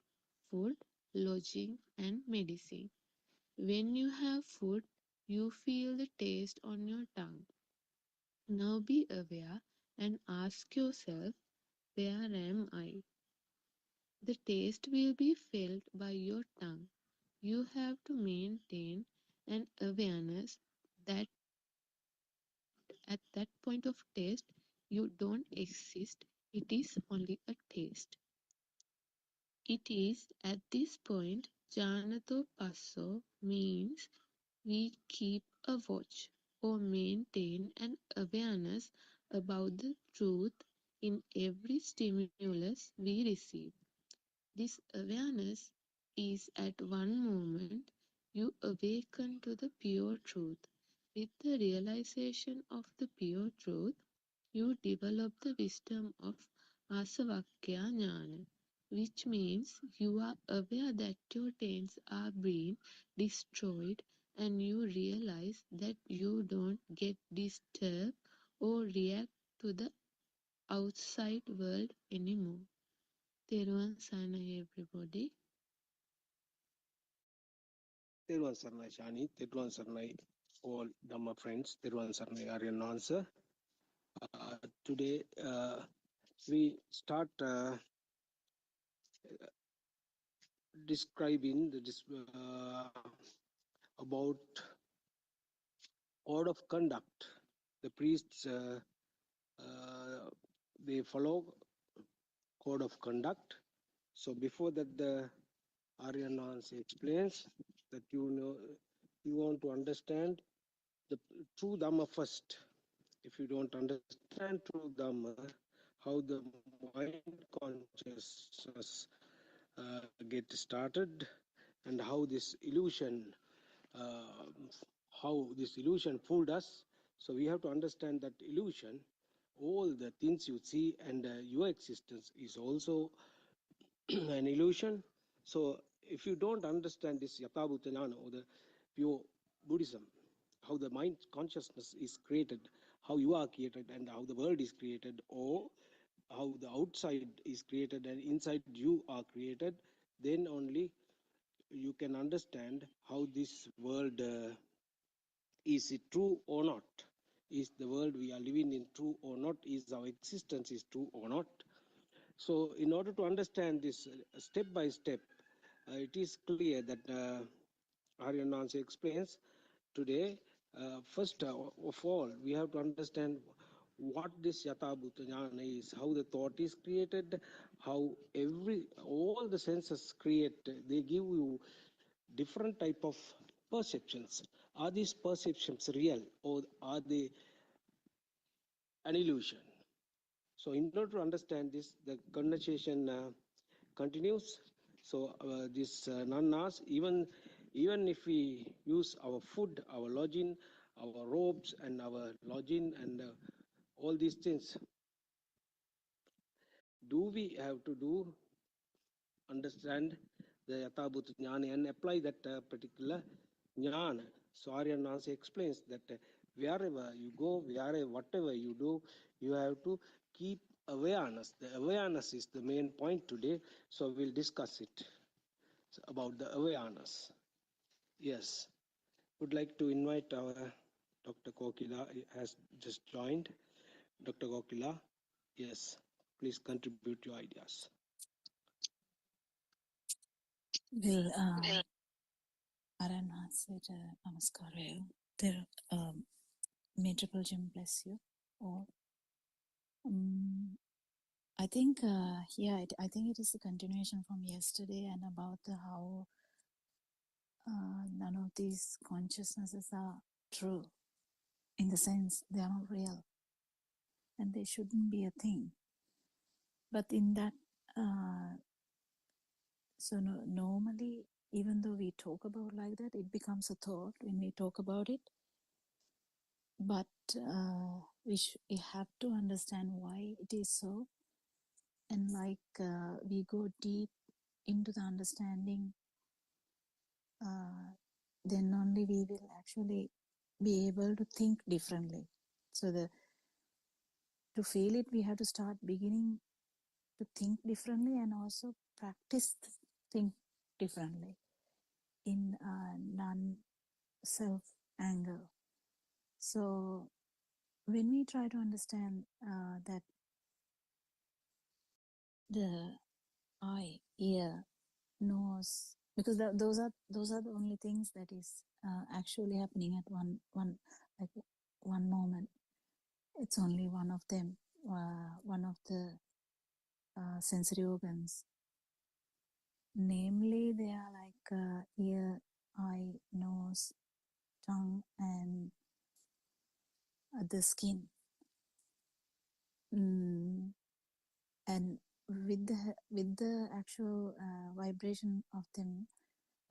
food, lodging, and medicine. When you have food, you feel the taste on your tongue. Now be aware and ask yourself, where am I? The taste will be felt by your tongue. You have to maintain an awareness that at that point of taste you don't exist, it is only a taste. It is at this point Janato Passo means we keep a watch or maintain an awareness about the truth in every stimulus we receive. This awareness is at one moment you awaken to the pure truth. With the realization of the pure truth, you develop the wisdom of Asavakya Jnana, which means you are aware that your taints are being destroyed and you realize that you don't get disturbed or react to the outside world anymore. Teruvan Sarnai, everybody. Teruvan Sarnai Shani, Teruvan Sarnai, all Dhamma friends, Teruvan Sarnai Aryan answer. Today we start describing about code of conduct. The priests they follow code of conduct. So before that, the Aryanans explains that you want to understand the true Dhamma first. If you don't understand true Dhamma, how the mind consciousness get started, and uh, how this illusion fooled us. So we have to understand that illusion, all the things you see, and your existence is also an illusion. So if you don't understand this Yathabhutanana or the pure Buddhism, how the mind consciousness is created, how you are created, and how the world is created, or how the outside is created and inside you are created, then only you can understand how this world is it true or not. Is the world we are living in true or not? Is our existence is true or not? So in order to understand this step by step, it is clear that Aryan Nancy explains today. First of all, we have to understand what this Yata Bhutajnana is, how the thought is created, how all the senses create, they give you different type of perceptions. Are these perceptions real or are they an illusion? So in order to understand this, the conversation continues. So this nanas, even if we use our food, our lodging, our robes, and our lodging, and all these things, do we have to understand the Yathabhuta Jnana and apply that particular Jnana? So Aryan Nansi explains that wherever you go, whatever you do, you have to keep awareness. The awareness is the main point today, so we'll discuss it about the awareness. Yes, would like to invite our Dr. Kokila has just joined. Dr. Kokila, yes, please contribute your ideas. Well, Aran said, Namaskar. There, may Triple Gem bless you all. I think, I think it is a continuation from yesterday and about how none of these consciousnesses are true, in the sense they are not real and they shouldn't be a thing. But in that, normally, even though we talk about like that, it becomes a thought when we talk about it. But we have to understand why it is so, and we go deep into the understanding, then only we will actually be able to think differently. So to feel it, we have to start beginning to think differently and also practice think differently in non-self angle. So when we try to understand that the eye, ear, nose, because those are the only things that is actually happening at one moment. It's only one of them, one of the sensory organs. Namely, they are like ear, eye, nose, tongue, and the skin. And with the actual vibration of them,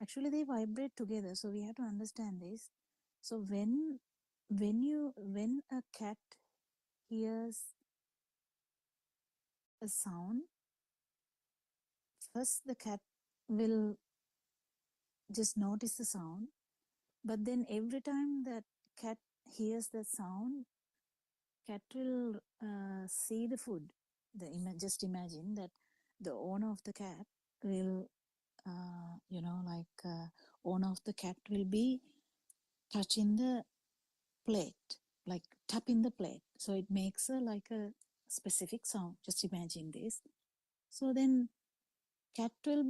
actually they vibrate together. So we have to understand this. So when a cat hears a sound, first the cat will just notice the sound, but then every time that cat hears the sound, cat will see the food. Just imagine that the owner of the cat will, owner of the cat will be touching the plate, like tapping the plate. So it makes like a specific sound. Just imagine this. So then cat will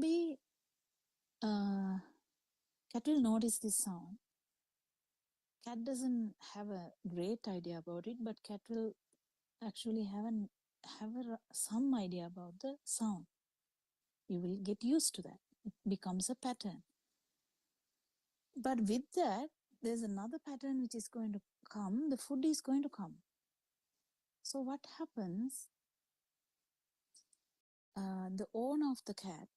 notice this sound. Cat doesn't have a great idea about it, but cat will actually have some idea about the sound. You will get used to that. It becomes a pattern. But with that, there's another pattern which is going to come. The food is going to come. So what happens? The owner of the cat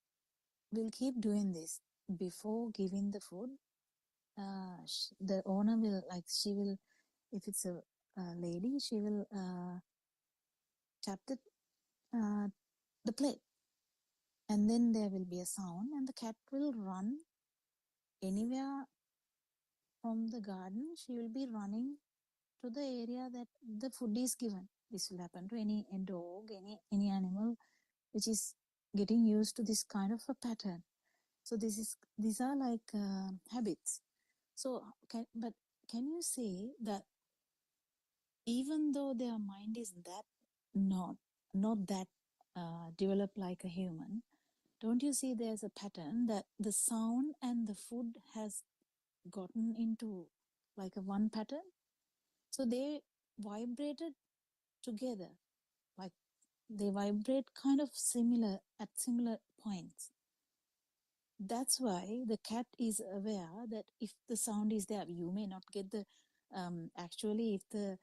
will keep doing this. Before giving the food, the owner will, like, she will, if it's a lady, she will tap the plate, and then there will be a sound, and the cat will run anywhere from the garden. She will be running to the area that the food is given. This will happen to any dog, any animal which is getting used to this kind of a pattern. So these are like habits. So can you say that even though their mind is that not that developed like a human, don't you see there's a pattern that the sound and the food has gotten into like a one pattern? So they vibrated together, like they vibrate kind of similar at similar points. That's why the cat is aware that if the sound is there, you may not get the actually if the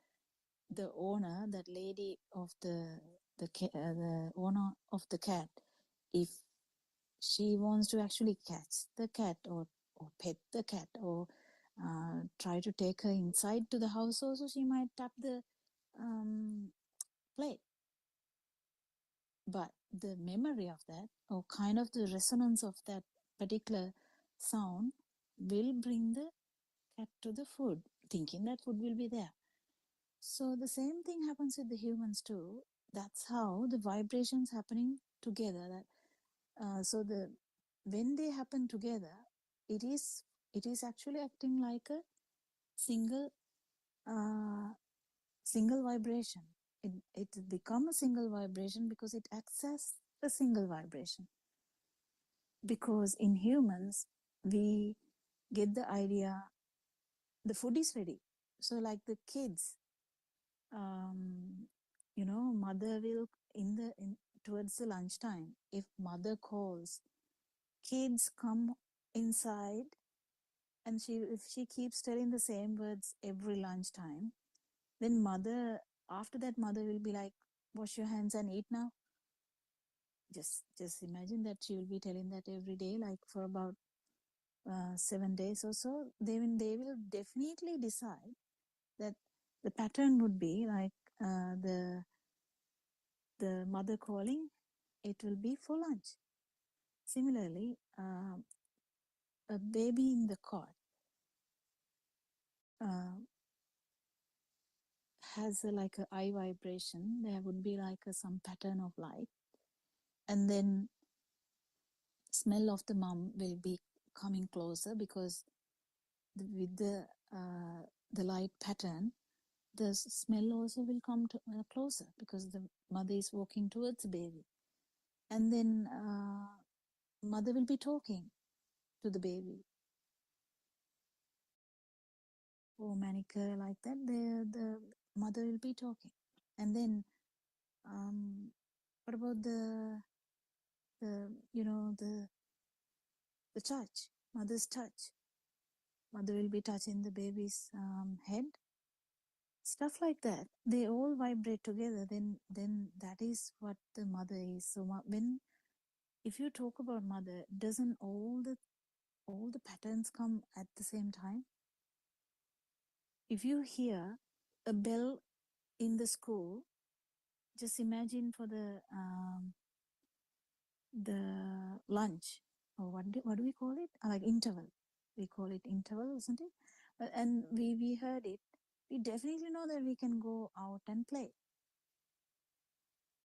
owner, that lady of the owner of the cat, if she wants to actually catch the cat or pet the cat or try to take her inside to the house also, she might tap the plate. But the memory of that, or kind of the resonance of that particular sound, will bring the cat to the food, thinking that food will be there. So the same thing happens with the humans too. That's how the vibrations happening together. So when they happen together, it is actually acting like a single vibration. It becomes a single vibration because it acts as a single vibration. Because in humans, we get the idea the food is ready. So like the kids, mother will towards the lunchtime, if mother calls, kids come inside, and if she keeps telling the same words every lunchtime, then after that mother will be like, wash your hands and eat now. Just imagine that she will be telling that every day, like for about 7 days or so. They will definitely decide that the pattern would be like the mother calling, it will be for lunch. Similarly, a baby in the cot has like a eye vibration. There would be like some pattern of light, and then smell of the mom will be coming closer, because with the light pattern, the smell also will come closer, because the mother is walking towards the baby. And then mother will be talking, to the baby, or manicure like that, the mother will be talking. And then what about the the touch, mother's touch? Mother will be touching the baby's head, stuff like that. They all vibrate together. Then that is what the mother is. So when, if you talk about mother, doesn't all the patterns come at the same time? If you hear a bell in the school, just imagine for the lunch, or what do we call it? Like interval. We call it interval, isn't it? And we heard it. We definitely know that we can go out and play.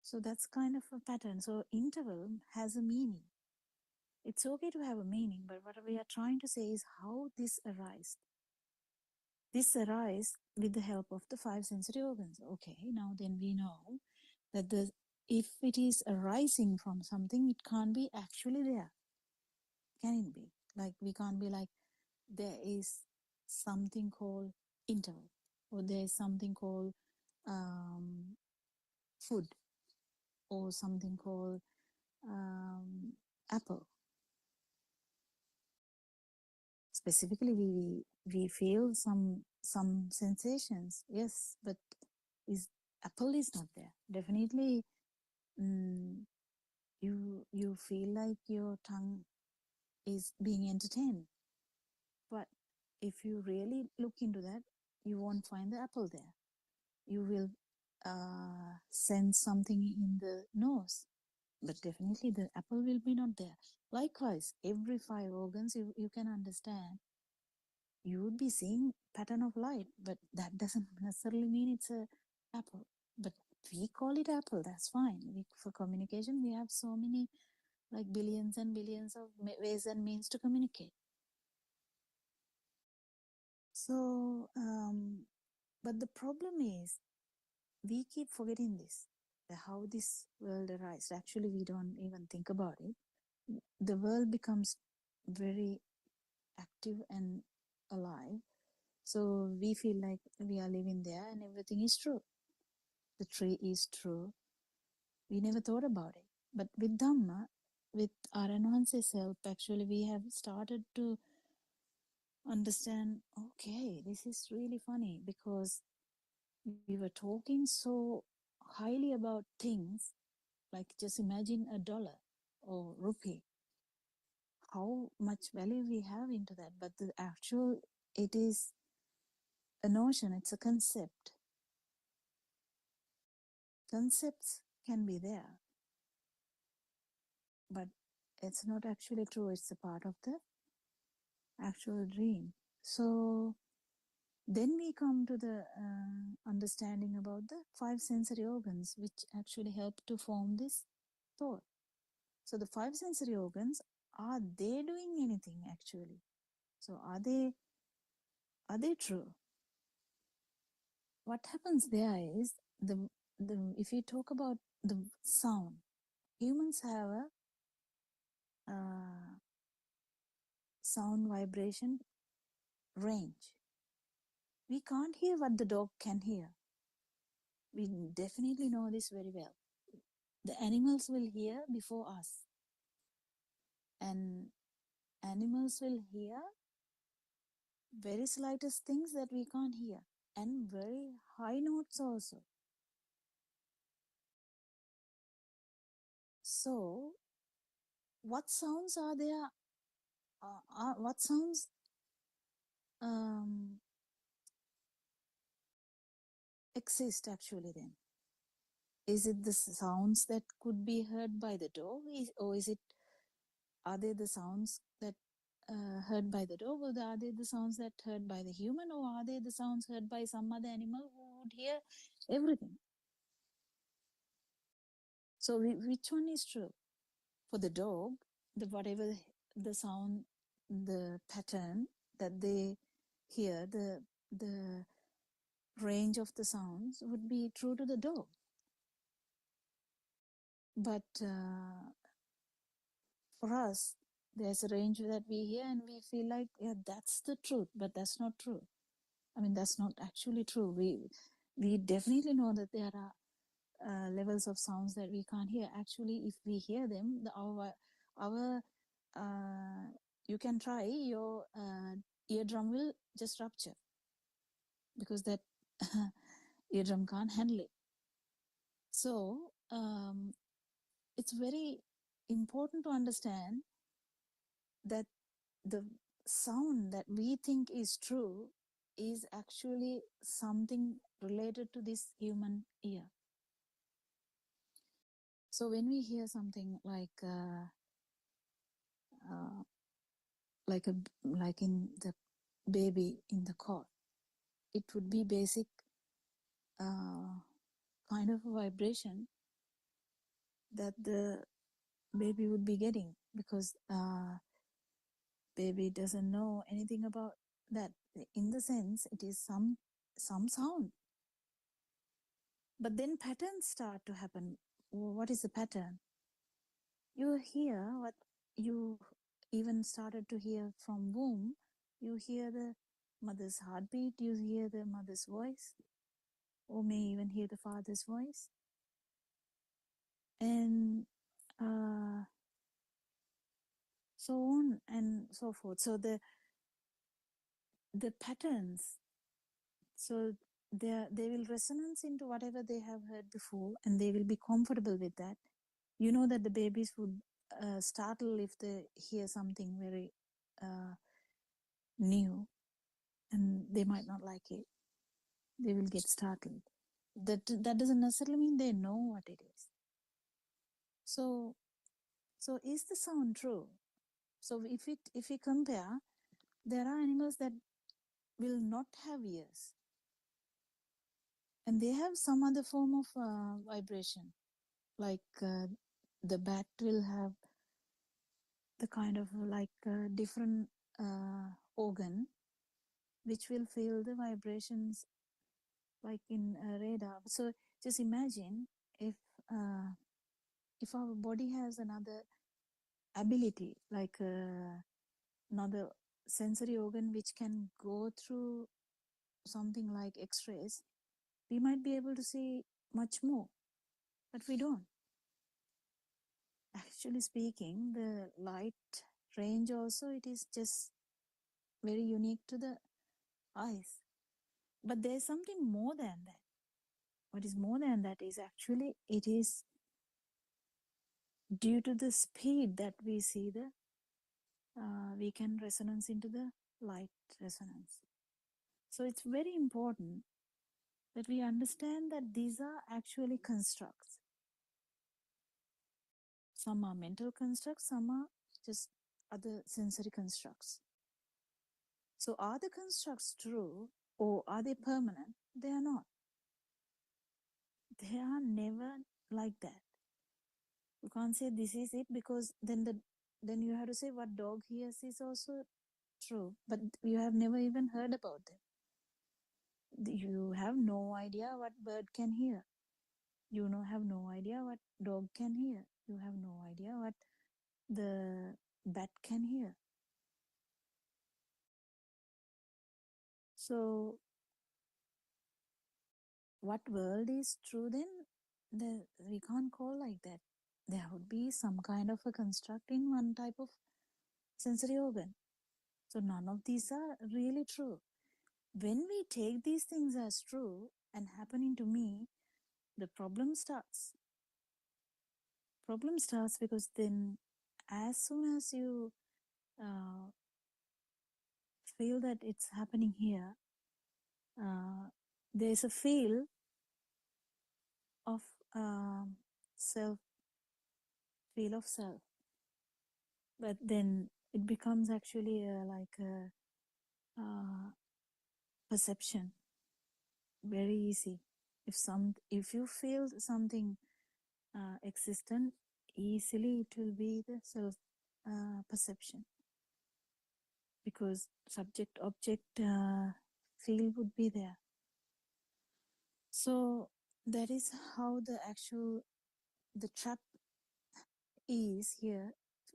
So that's kind of a pattern. So interval has a meaning. It's okay to have a meaning, but what we are trying to say is how this arises. This arises with the help of the five sensory organs. Okay, now then we know that if it is arising from something, it can't be actually there. Can it be? Like, we can't be like, there is something called interval, or there is something called food, or something called apple. Specifically, we feel some sensations, yes, but is apple is not there. Definitely, you feel like your tongue is being entertained, but if you really look into that, you won't find the apple there. You will sense something in the nose, but definitely the apple will be not there. Likewise, every five organs, you can understand, you would be seeing pattern of light, but that doesn't necessarily mean it's a apple. But we call it apple, that's fine. For communication, we have so many, like billions and billions of ways and means to communicate. So but the problem is, we keep forgetting this, how this world arises. Actually, we don't even think about it. The world becomes very active and alive, so we feel like we are living there and everything is true. The tree is true. We never thought about it. But with Dhamma, with our enhances help, actually we have started to understand, okay, this is really funny, because we were talking so highly about things, like just imagine $1 or rupee, how much value we have into that. But the actual, it is a notion, it's a concept. Concepts can be there, but it's not actually true. It's a part of the actual dream. So then we come to the understanding about the five sensory organs, which actually help to form this thought. So the five sensory organs, are they doing anything actually? So are they true? What happens there is, if you talk about the sound, humans have a sound vibration range. We can't hear what the dog can hear. We definitely know this very well. The animals will hear before us, and animals will hear very slightest things that we can't hear, and very high notes also. So what sounds are there? What sounds exist actually then? Is it the sounds that could be heard by the dog, or are they the sounds that heard by the dog, or are they the sounds that heard by the human, or are they the sounds heard by some other animal who would hear everything? So which one is true? For the dog, whatever the sound, the pattern that they hear, the range of the sounds would be true to the dog. But for us, there's a range that we hear and we feel like, yeah, that's the truth, but that's not true. I mean, that's not actually true. We definitely know that there are levels of sounds that we can't hear. Actually, if we hear them, our you can try, your eardrum will just rupture because that eardrum can't handle it. So it's very important to understand that the sound that we think is true is actually something related to this human ear. So when we hear something like in the baby in the cot, it would be basic kind of a vibration that the baby would be getting, because baby doesn't know anything about that. In the sense, it is some sound. But then patterns start to happen. What is the pattern? You hear what you even started to hear from womb. You hear the mother's heartbeat, you hear the mother's voice, or may even hear the father's voice. And so on and so forth. So the patterns, so they will resonance into whatever they have heard before, and they will be comfortable with that. You know that the babies would startle if they hear something very new, and they might not like it. They will get startled. That doesn't necessarily mean they know what it is. So is the sound true? So if we compare, there are animals that will not have ears, and they have some other form of vibration, like the bat will have the kind of like different organ which will feel the vibrations like in radar. So just imagine if our body has another ability, like another sensory organ which can go through something like x-rays, we might be able to see much more, but we don't. Actually speaking, the light range also, it is just very unique to the eyes. But there's something more than that. What is more than that is actually, it is due to the speed that we see the we can resonance into the light resonance. So it's very important that we understand that these are actually constructs. Some are mental constructs, some are just other sensory constructs. So are the constructs true, or are they permanent? They are not. They are never like that. You can't say this is it, because then you have to say what dog hears is also true, but you have never even heard about them. You have no idea what bird can hear. You have no idea what dog can hear. You have no idea what the bat can hear. So what world is true then? We can't call like that. There would be some kind of a construct in one type of sensory organ. So none of these are really true. When we take these things as true and happening to me, the problem starts. Problem starts because then as soon as you feel that it's happening here, there's a feel of self, feel of self. But then it becomes actually like a perception, very easy. If you feel something existent, easily it will be the self perception, because subject object feel would be there. So that is how the trap is here,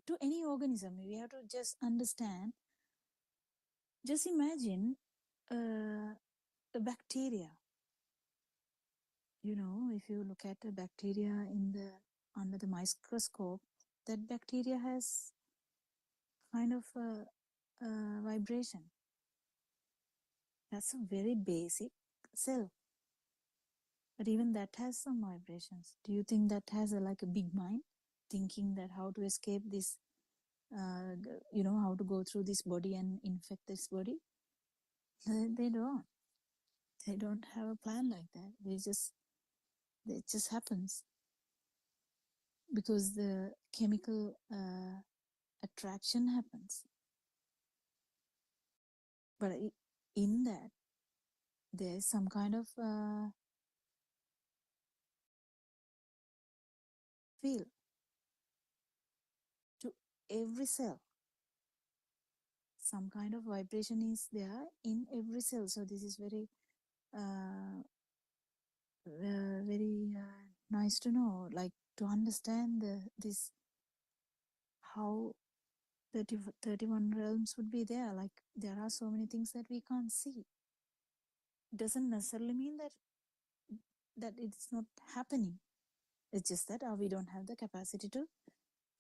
to any organism. We have to just understand, just imagine a bacteria. You know, if you look at a bacteria under the microscope, that bacteria has kind of a vibration. That's a very basic cell, but even that has some vibrations. Do you think that has like a big mind, thinking that how to escape this, you know, how to go through this body and infect this body? They don't. They don't have a plan like that. It just happens because the chemical attraction happens. But in that, there's some kind of feel to every cell. Some kind of vibration is there in every cell. So this is very, very nice to know, like to understand this, how 31 realms would be there. Like there are so many things that we can't see. It doesn't necessarily mean that it's not happening. It's just that we don't have the capacity to,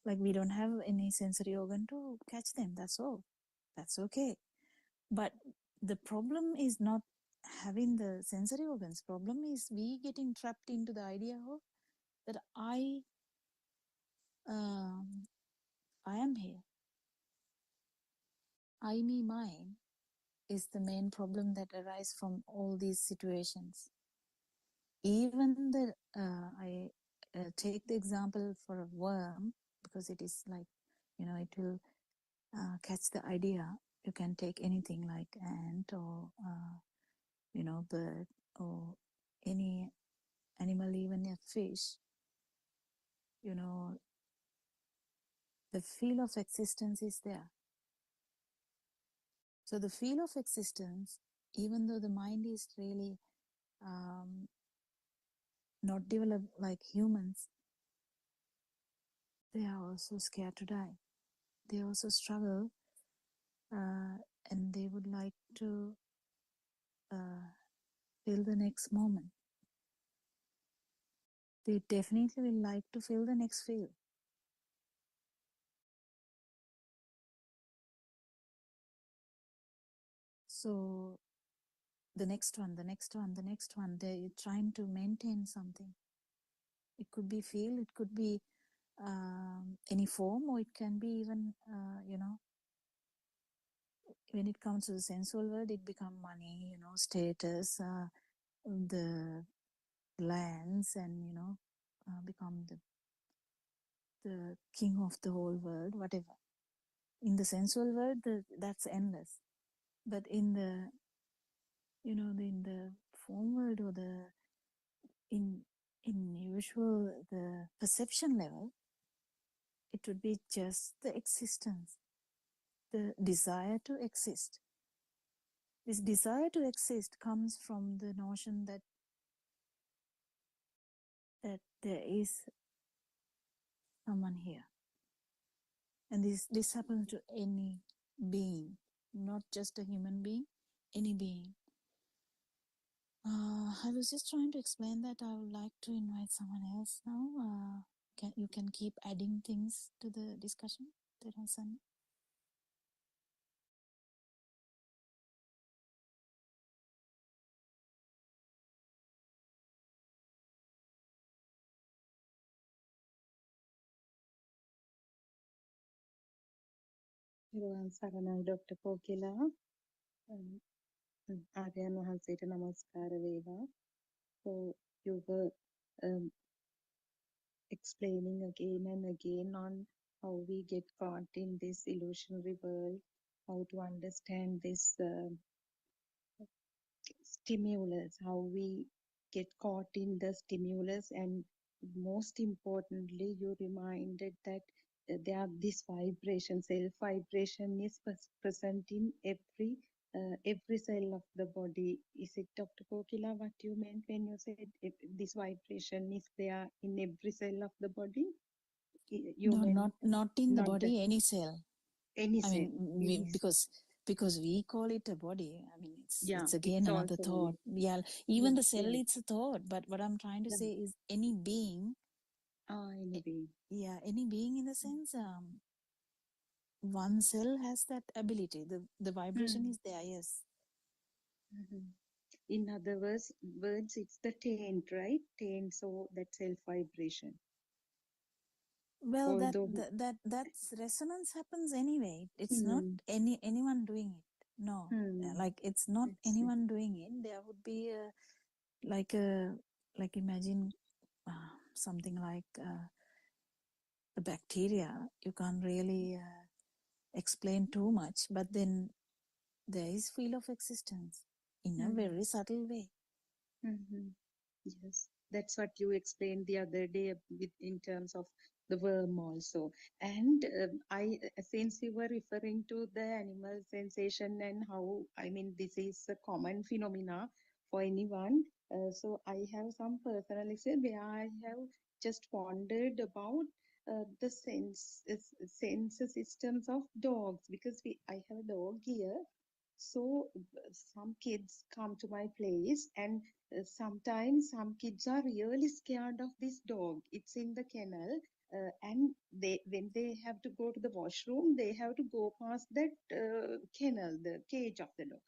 like we don't have any sensory organ to catch them. That's all. That's okay. But the problem is not having the sensory organs. Problem is we getting trapped into the idea of that I am here. I, me, mine is the main problem that arises from all these situations. Even I take the example for a worm, because it is like, you know, it will catch the idea. You can take anything like ant or, you know, bird or any animal, even a fish. You know, the feel of existence is there. So the feel of existence, even though the mind is really not developed like humans, they are also scared to die. They also struggle, and they would like to feel the next moment. They definitely will like to feel the next feel. So the next one, they're trying to maintain something. It could be feel, it could be any form, or it can be even, you know, when it comes to the sensual world, it become money, you know, status, the lands, and, you know, become the king of the whole world, whatever. In the sensual world, that's endless. But in the, you know, in the form world, or in usual the perception level, it would be just the existence, the desire to exist. This desire to exist comes from the notion that there is someone here. And this happens to any being, not just a human being, any being. I was just trying to explain that. I would like to invite someone else now. You can keep adding things to the discussion, Terasan. Hiruvan Saranai Dr. Kokila. ආර්යයන් වහන්සේට නමස්කාර වේවා. So you were um, explaining again and again on how we get caught in this illusionary world, how to understand this stimulus, how we get caught in the stimulus, and most importantly, you reminded that there are this vibration, self vibration is present in every cell of the body. Is it, Dr. Kokila, what you meant when you said this vibration is there in every cell of the body? You No, meant not in the not the body, any cell. any I cell, mean, any because we call it a body. I mean, yeah, it's again it's another also thought. Yeah, yeah, even the cell, yeah, it's a thought. But what I'm trying to yeah. say is any being, Anyway. yeah, any being in the sense, one cell has that ability. The vibration Hmm. is there. Yes. Mhm. In other words, it's the taint, right? Taint, so that self vibration. Well, Although, that's resonance happens anyway. It's not hmm, anyone doing it. No, like it's not I see. anyone doing it. There would be like a like imagine something like a bacteria. You can't really explain too much, but then there is feel of existence in a Hmm. very subtle way. Mhm. Yes, that's what you explained the other day with in terms of the worm also. And since you were referring to the animal sensation and how, I mean, this is a common phenomena for anyone. So I have some personal experience where I have just wondered about the sense systems of dogs because I have a dog here. So some kids come to my place and sometimes some kids are really scared of this dog. It's in the kennel, and they when they have to go to the washroom, they have to go past that kennel, the cage of the dog.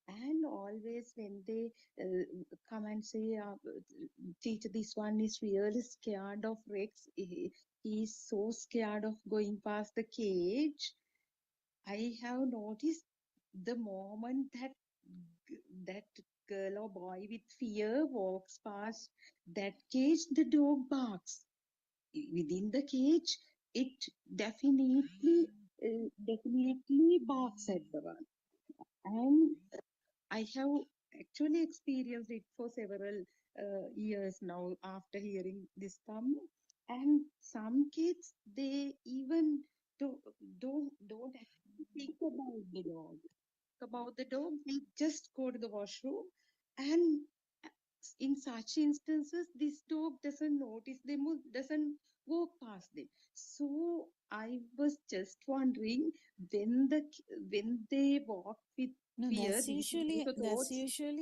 And always when they come and say, "Teacher, this one is really scared of Rex. He's so scared of going past the cage." I have noticed the moment that girl or boy with fear walks past that cage, the dog barks. Within the cage, it definitely barks at the one. And I have actually experienced it for several years now after hearing this come. And some kids, they even do, don't actually think about the dog, they just go to the washroom. And in such instances, this dog doesn't notice them or doesn't walk past them. So I was just wondering when they walk with No, fear, these that's thoughts.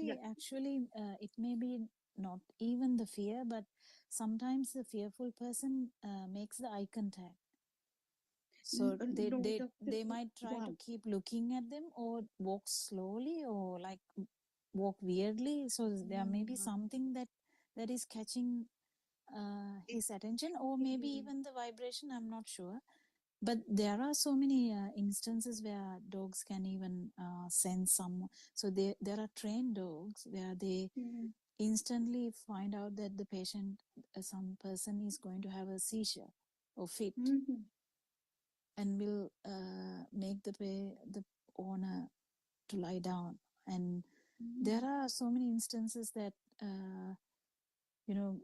Yeah. usually actually it may be not even the fear, but sometimes the fearful person makes the eye contact. So No, doctor. they might try Yeah. to keep looking at them or walk slowly or like walk weirdly. So there may be Mm, something that is catching it, his attention, or maybe even the vibration. I'm not sure. But there are so many instances where dogs can even sense some. So there are trained dogs where they mm, instantly find out that the patient, some person is going to have a seizure or fit, mhm, and will make the owner to lie down. And there mm, are so many instances that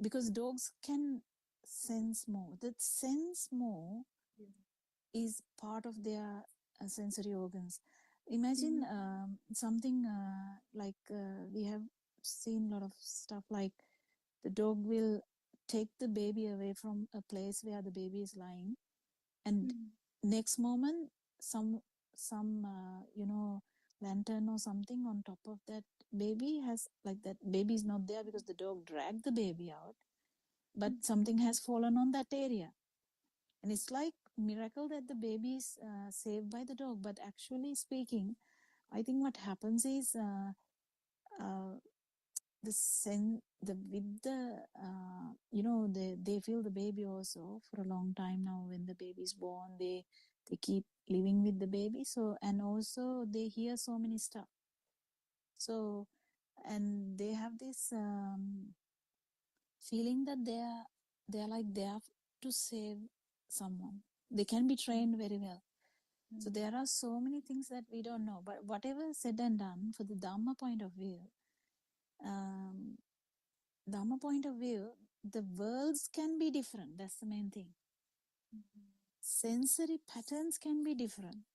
because dogs can sense more. That sense more yeah, is part of their sensory organs. Imagine mm, something like we have seen a lot of stuff like the dog will take the baby away from a place where the baby is lying, and mm, next moment some lantern or something on top of that baby has, like, that baby is not there because the dog dragged the baby out, but something has fallen on that area, and it's like miracle that the baby is saved by the dog. But actually speaking, I think what happens is uh, the with the they feel the baby also for a long time now. When the baby is born, they keep living with the baby, so, and also they hear so many stuff, so, and they have this feeling that they're like there to save someone. They can be trained very well. So mm, there are so many things that we don't know. But whatever said and done, for the Dhamma point of view, um, the worlds can be different. That's the main thing. Sensory patterns can be different.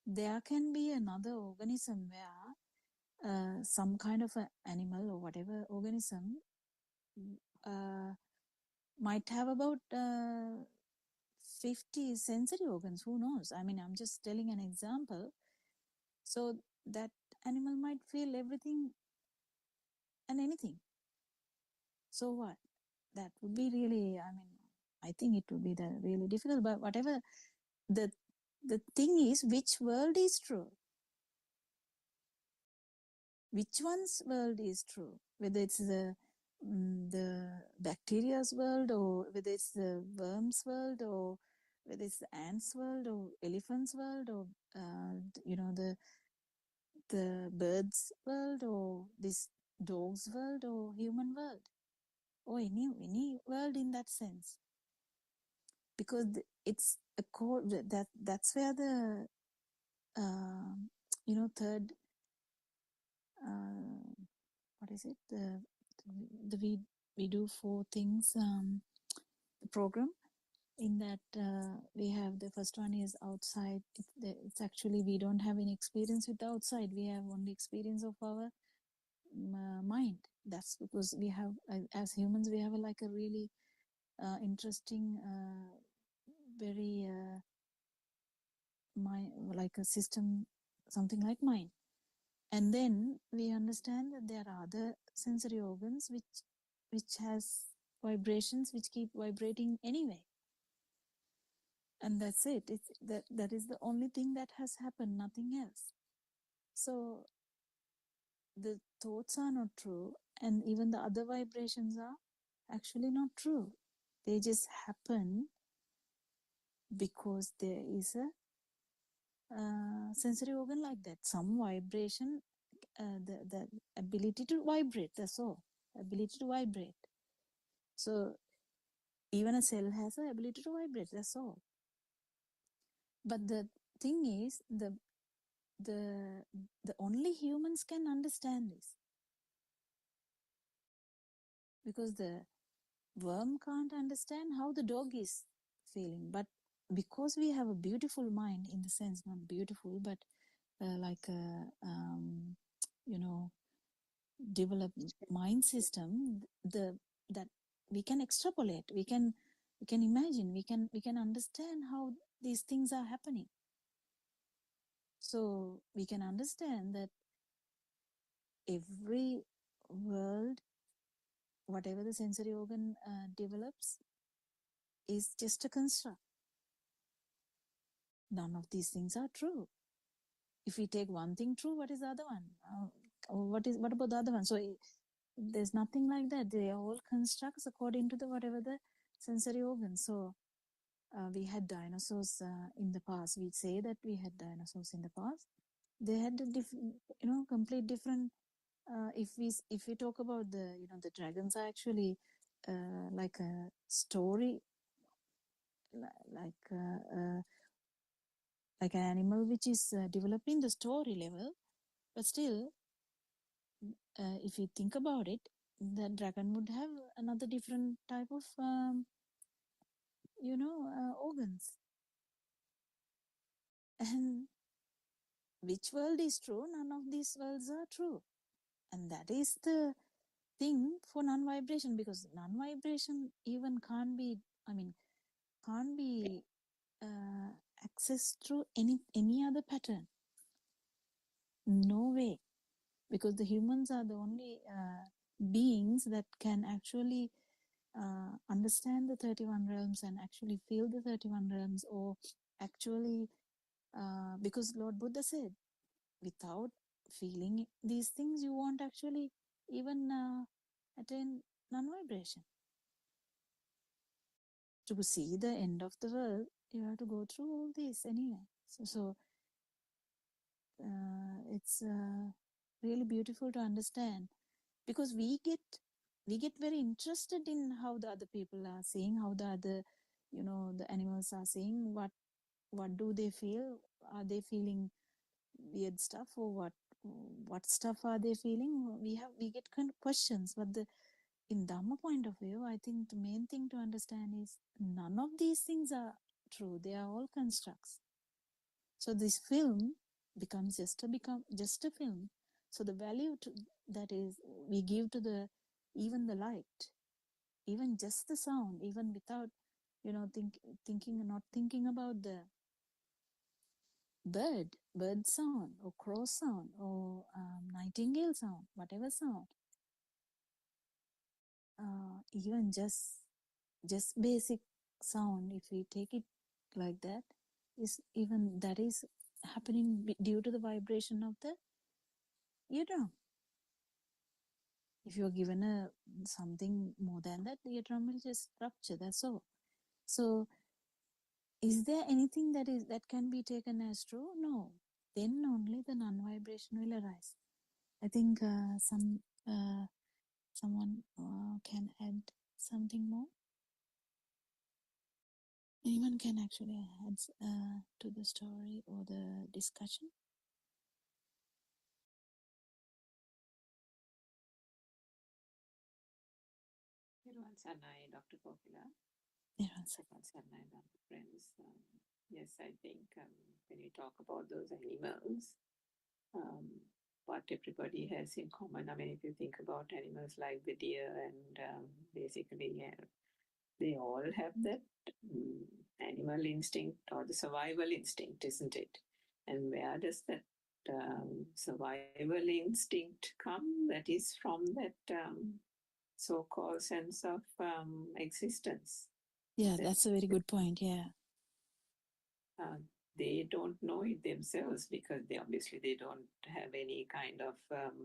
There can be another organism where some kind of an animal or whatever organism might have about 50 sensory organs, who knows? I mean, I'm just telling an example. So that animal might feel everything and anything. So what? That would be really, I mean, I think it would be really difficult, but whatever, the thing is, which world is true? Which one's world is true? Whether it's the bacteria's world, or whether it's the worm's world, or whether it's the ants' world, or elephant's world, or the bird's world, or this dog's world, or human world, or any world in that sense, because it's a core that's where the third what is it, the we do 4 things, the program, in that we have the first one is outside. It's actually, we don't have any experience with the outside, we have only experience of our mind. That's because we have, as humans, we have like a really interesting, very mind, like a system, something like mind. And then we understand that there are other sensory organs which has vibrations, which keep vibrating anyway. And that's it. That is the only thing that has happened, nothing else. So the thoughts are not true, and even the other vibrations are actually not true. They just happen because there is a sensory organ like that. Some vibration, the ability to vibrate, that's all. Ability to vibrate. So even a cell has the ability to vibrate, that's all. But the thing is, the only humans can understand this, because the worm can't understand how the dog is feeling. But because we have a beautiful mind, in the sense, not beautiful, but like a developed mind system, that we can extrapolate, we can imagine, we can understand how these things are happening. So we can understand that every world, whatever the sensory organ develops, is just a construct. None of these things are true. If we take one thing true, what is the other one? What about the other one? So there's nothing like that. They are all constructs according to the whatever the sensory organ. So we had dinosaurs in the past. We say that we had dinosaurs in the past. They had a complete different. If we talk about the dragons are actually like a story, like an animal which is developing the story level, but still, if you think about it, the dragon would have another different type of organs. And which world is true? None of these worlds are true. And that is the thing for non-vibration, because non-vibration even can't be accessed through any other pattern. No way. Because the humans are the only beings that can actually understand the 31 realms and actually feel the 31 realms, or actually, because Lord Buddha said, without feeling these things, you won't actually even attain non-vibration. To see the end of the world, you have to go through all this anyway. So it's really beautiful to understand, because we get very interested in how the other people are seeing, how the other the animals are seeing, what do they feel, are they feeling weird stuff, or what stuff are they feeling. We get kind of questions, but in Dhamma point of view, I think the main thing to understand is none of these things are true. They are all constructs. So this film becomes just a film. So the value that is we give to even the light, even just the sound, even without you know, not thinking about the bird sound or crow sound or nightingale sound, whatever sound, even just basic sound, if we take it like that, is even that is happening due to the vibration of the eardrum. If you're given a something more than that, the eardrum will just rupture, that's all. So is there anything that can be taken as true? No. Then only the non-vibration will arise. I think someone can add something more. Anyone can actually add to the story or the discussion. Everyone Sanai, Dr. Kokila. Everyone Sanai, Dr. Friends. Yes, I think when we talk about those animals, what everybody has in common. I mean, if you think about animals like the deer and basically, they all have that animal instinct or the survival instinct, isn't it? And where does that survival instinct come? That is from that so-called sense of existence. Yeah, that's a very good point. Yeah. They don't know it themselves because they don't have any kind of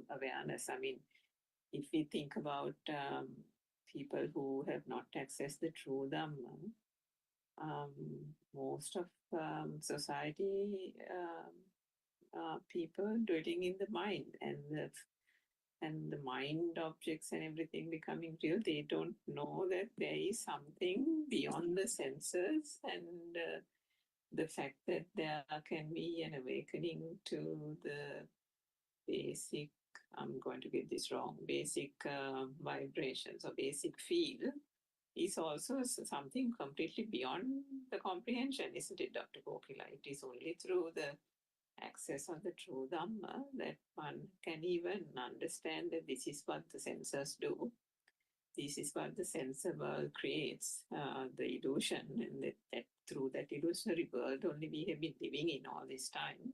awareness. I mean, if we think about people who have not accessed the true Dhamma, most of society people dwelling in the mind and the mind objects and everything becoming real, they don't know that there is something beyond the senses and the fact that there can be an awakening to the basic, I'm going to get this wrong, basic vibrations or basic feel is also something completely beyond the comprehension, isn't it, Dr. Kokila? It is only through the access of the true Dhamma that one can even understand that this is what the senses do. This is what the sensor world creates, the illusion, and that through that illusory world only we have been living in all this time,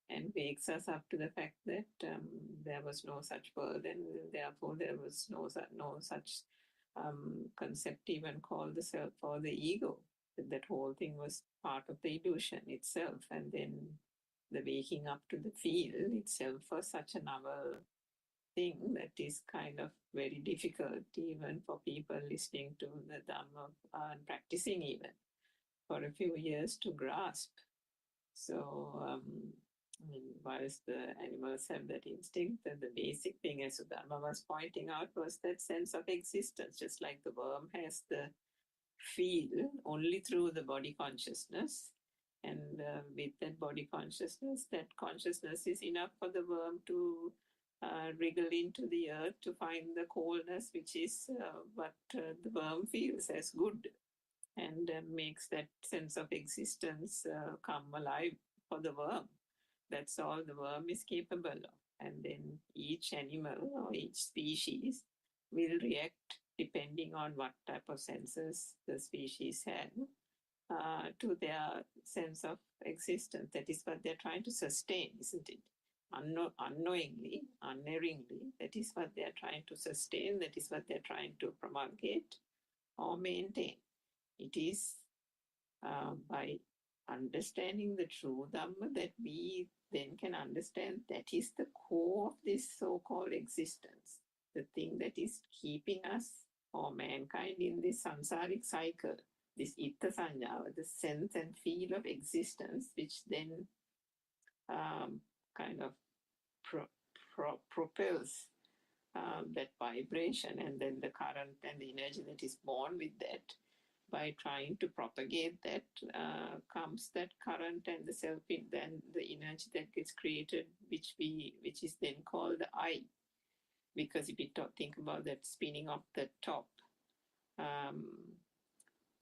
and wakes us up to the fact that there was no such world, and therefore there was no such concept even called the self or the ego. That whole thing was part of the illusion itself, and then the waking up to the feel itself was such a novel thing that is kind of very difficult even for people listening to the Dhamma and practicing even for a few years to grasp. So, I mean, whilst the animals have that instinct, the basic thing, as Sudharma was pointing out, was that sense of existence, just like the worm has the feel only through the body consciousness. And with that body consciousness, that consciousness is enough for the worm to wriggle into the earth to find the coolness, which is what the worm feels as good, and makes that sense of existence come alive for the worm. That's all the worm is capable of. And then each animal or each species will react depending on what type of senses the species have to their sense of existence. That is what they're trying to sustain, isn't it? Unknowingly, unerringly, that is what they're trying to sustain, that is what they're trying to promulgate or maintain. It is by understanding the true Dhamma that we then can understand that is the core of this so-called existence, the thing that is keeping us or mankind in this samsaric cycle, this itta sanjava, the sense and feel of existence, which then kind of propels that vibration, and then the current and the energy that is born with that. By trying to propagate that comes that current and the self, then the energy that gets created, which is then called the I. Because if you think about that spinning of the top,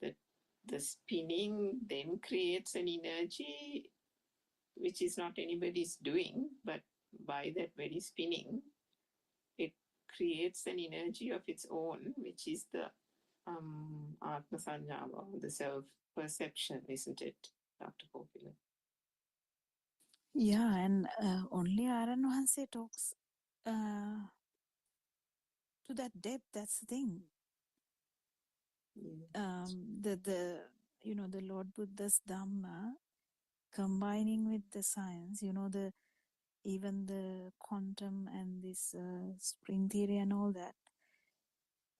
the spinning then creates an energy which is not anybody's doing, but by that very spinning, it creates an energy of its own, which is the Atma Sanyava, the self-perception, isn't it, Dr. Popila? Yeah, and only Aran Wahanse talks to that depth. That's the thing. Yes. The the Lord Buddha's Dhamma combining with the science, even the quantum and this spring theory and all that.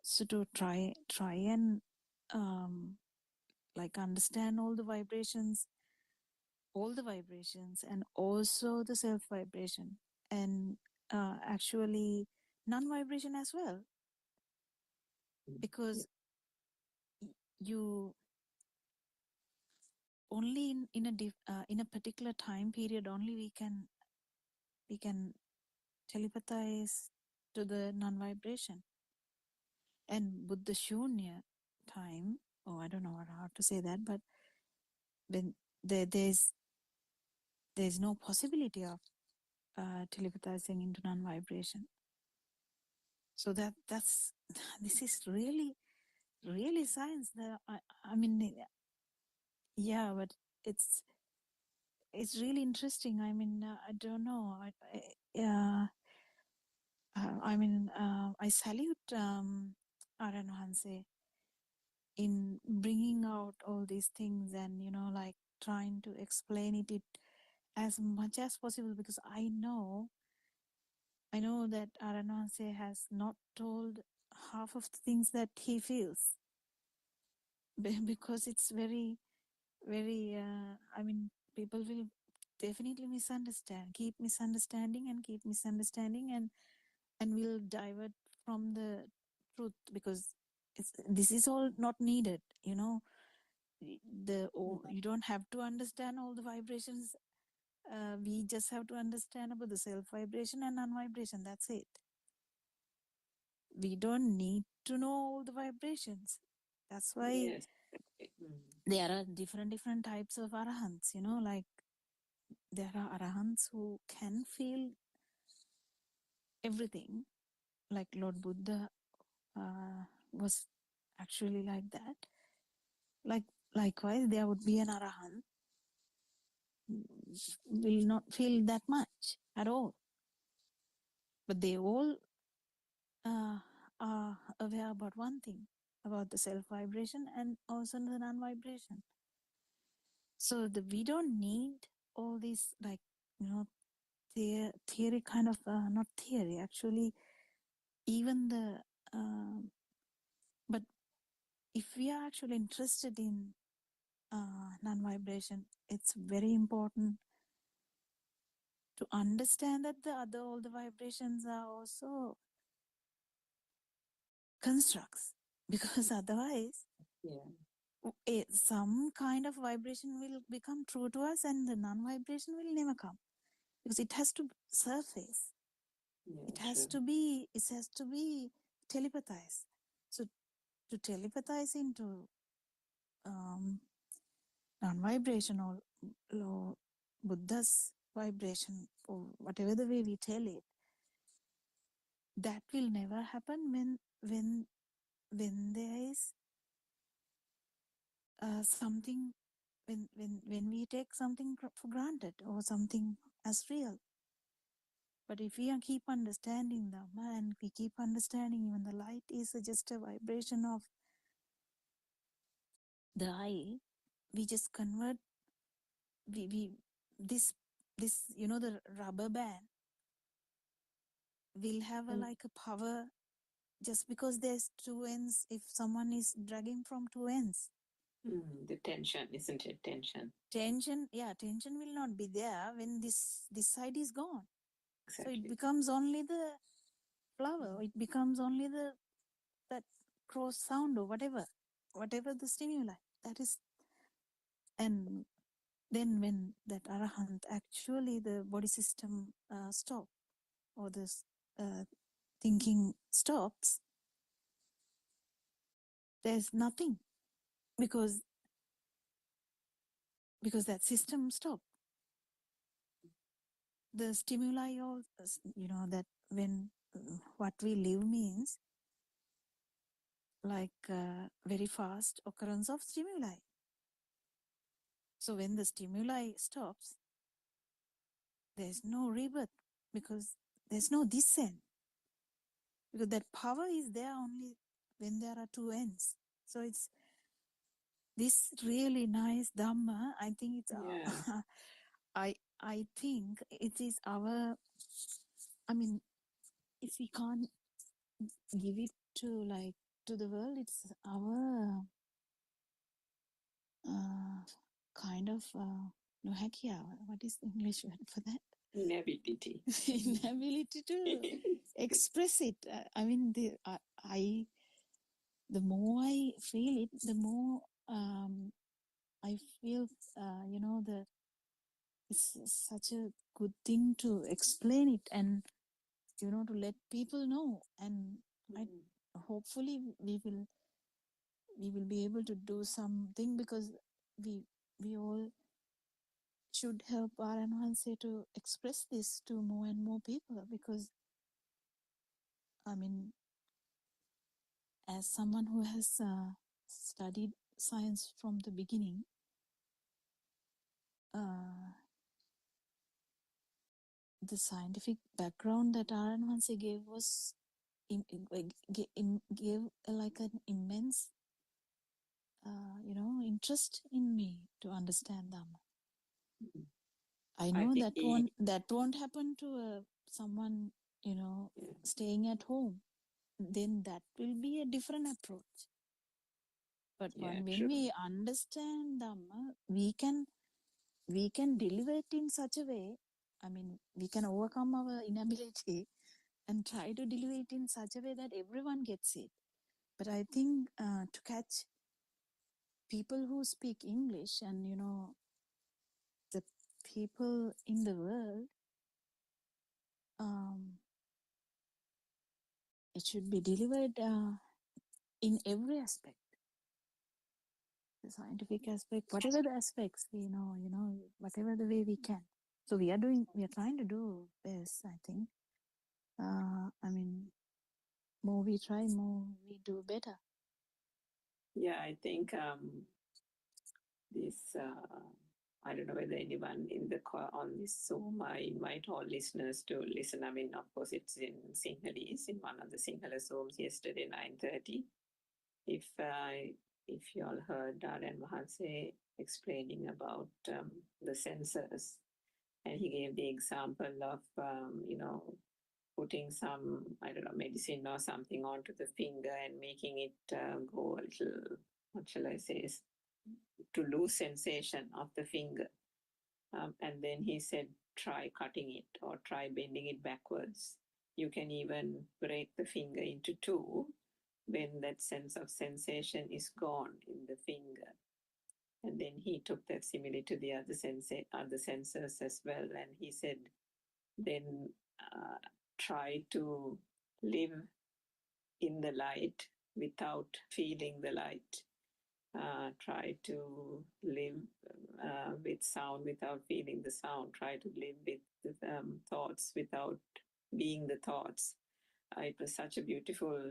So to try and like understand all the vibrations, and also the self vibration, and actually non-vibration as well, because you only in a particular time period only we can telepathize to the non-vibration. And Buddha Shunya time, I don't know how to say that, but when there's no possibility of telepathizing into non-vibration. So that's this is really science. I mean, yeah, but it's really interesting. I mean, I don't know. I salute Aran Hanse in bringing out all these things, and like trying to explain it as much as possible, because I know that Aran Hanse has not told half of the things that he feels, because it's very very people will definitely keep misunderstanding and will divert from the truth, because this is all not needed. You don't have to understand all the vibrations. We just have to understand about the self vibration and non-vibration. That's it. We don't need to know all the vibrations. That's why Yes. there are different types of arahants. Like there are arahants who can feel everything, like Lord Buddha was actually like that. Likewise, there would be an arahant will not feel that much at all, but they all are aware about one thing, about the self vibration and also the non vibration. So we don't need all these, like, theory kind of not theory actually, even the but if we are actually interested in non-vibration, it's very important to understand that all the vibrations are also constructs, because otherwise some kind of vibration will become true to us and the non-vibration will never come, because it has to surface. It has to be telepathized. So to telepathize into non-vibration or Buddha's vibration, or whatever the way we tell it, that will never happen when there is something, when we take something for granted or something as real. But if we keep understanding Dhamma, and we keep understanding even the light is just a vibration of the eye, we just convert we this the rubber band will have like a power, just because there's two ends. If someone is dragging from two ends, The tension, isn't it? tension will not be there when this side is gone. Exactly. So it becomes only the flower, it becomes only that cross sound or whatever the stimuli that is. And then when that arahant, actually the body system stop, or this thinking stops, there's nothing, because that system stopped. The stimuli, all that when what we live means like very fast occurrence of stimuli. So when the stimuli stops, there's no rebirth because there's no descent. Because that power is there only when there are two ends. So it's this really nice Dhamma. I think it's Yeah. I think it is our, I mean, if we can't give it to the world, it's our kind of no hakiya. What is the English word for that? Inability. Inability to express it. I mean, the more I feel it, the more I feel, it's such a good thing to explain it and, to let people know. And hopefully we will be able to do something, because we all should help Varanasi to express this to more and more people, because, I mean, as someone who has studied science from the beginning, the scientific background that Varanasi gave was gave like an immense, interest in me to understand Dhamma. I know think that won't happen to someone, staying at home. Then that will be a different approach. But when true. we understand Dhamma, we can deliver it in such a way. I mean, we can overcome our inability and try to deliver it in such a way that everyone gets it. But I think to catch people who speak English and, the people in the world, it should be delivered in every aspect. The scientific aspect, whatever the aspects, whatever the way we can. So we are trying to do best, I think. I mean, more we try, more we do better. Yeah, I think this, I don't know whether anyone in the call on this Zoom, I invite all listeners to listen. I mean, of course, it's in Sinhalese, in one of the Sinhala Zooms yesterday, 9:30. If you all heard Darren Mahanse explaining about the senses, and he gave the example of, putting some, I don't know, medicine or something onto the finger and making it go a little, what shall I say, to lose sensation of the finger. And then he said, try cutting it or try bending it backwards. You can even break the finger into two when that sense of sensation is gone in the finger. And then he took that simile to the other senses as well. And he said, then try to live in the light without feeling the light. Try to live with sound without feeling the sound. Try to live with thoughts without being the thoughts. It was such a beautiful,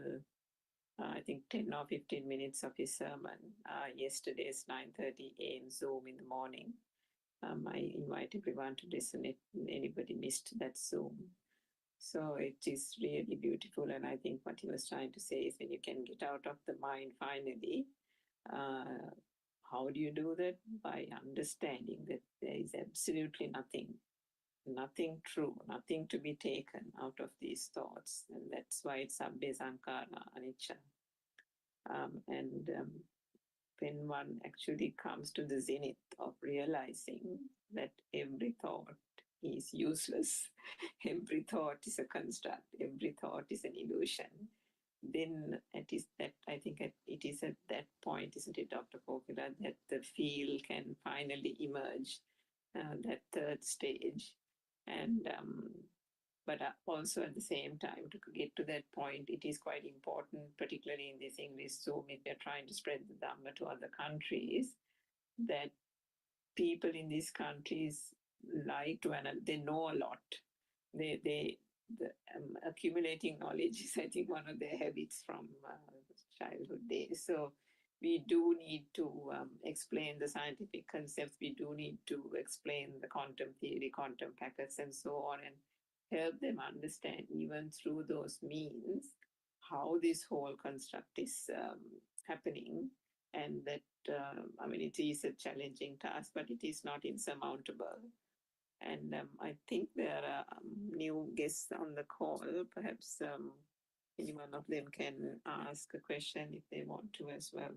I think 10 or 15 minutes of his sermon. Yesterday's 9:30 a.m. Zoom in the morning. I invite everyone to listen if anybody missed that Zoom. So it is really beautiful. And I think what he was trying to say is when you can get out of the mind finally, how do you do that? By understanding that there is absolutely nothing true, nothing to be taken out of these thoughts. And that's why it's Sabbe Sankara Anicca. And when one actually comes to the zenith of realizing that every thought is useless, every thought is a construct, every thought is an illusion, then it is that, I think it is at that point, isn't it, Dr. Kokila, that the feel can finally emerge, that third stage. And but also at the same time, to get to that point, it is quite important, particularly in this English Zoom, if they're trying to spread the Dhamma to other countries, that people in these countries like to analyze, they know a lot. The accumulating knowledge is, I think, one of their habits from childhood days. So we do need to explain the scientific concepts. We do need to explain the quantum theory, quantum packets, and so on, and help them understand, even through those means, how this whole construct is happening. And that, I mean, it is a challenging task, but it is not insurmountable. And I think there are new guests on the call. Perhaps any one of them can ask a question if they want to as well.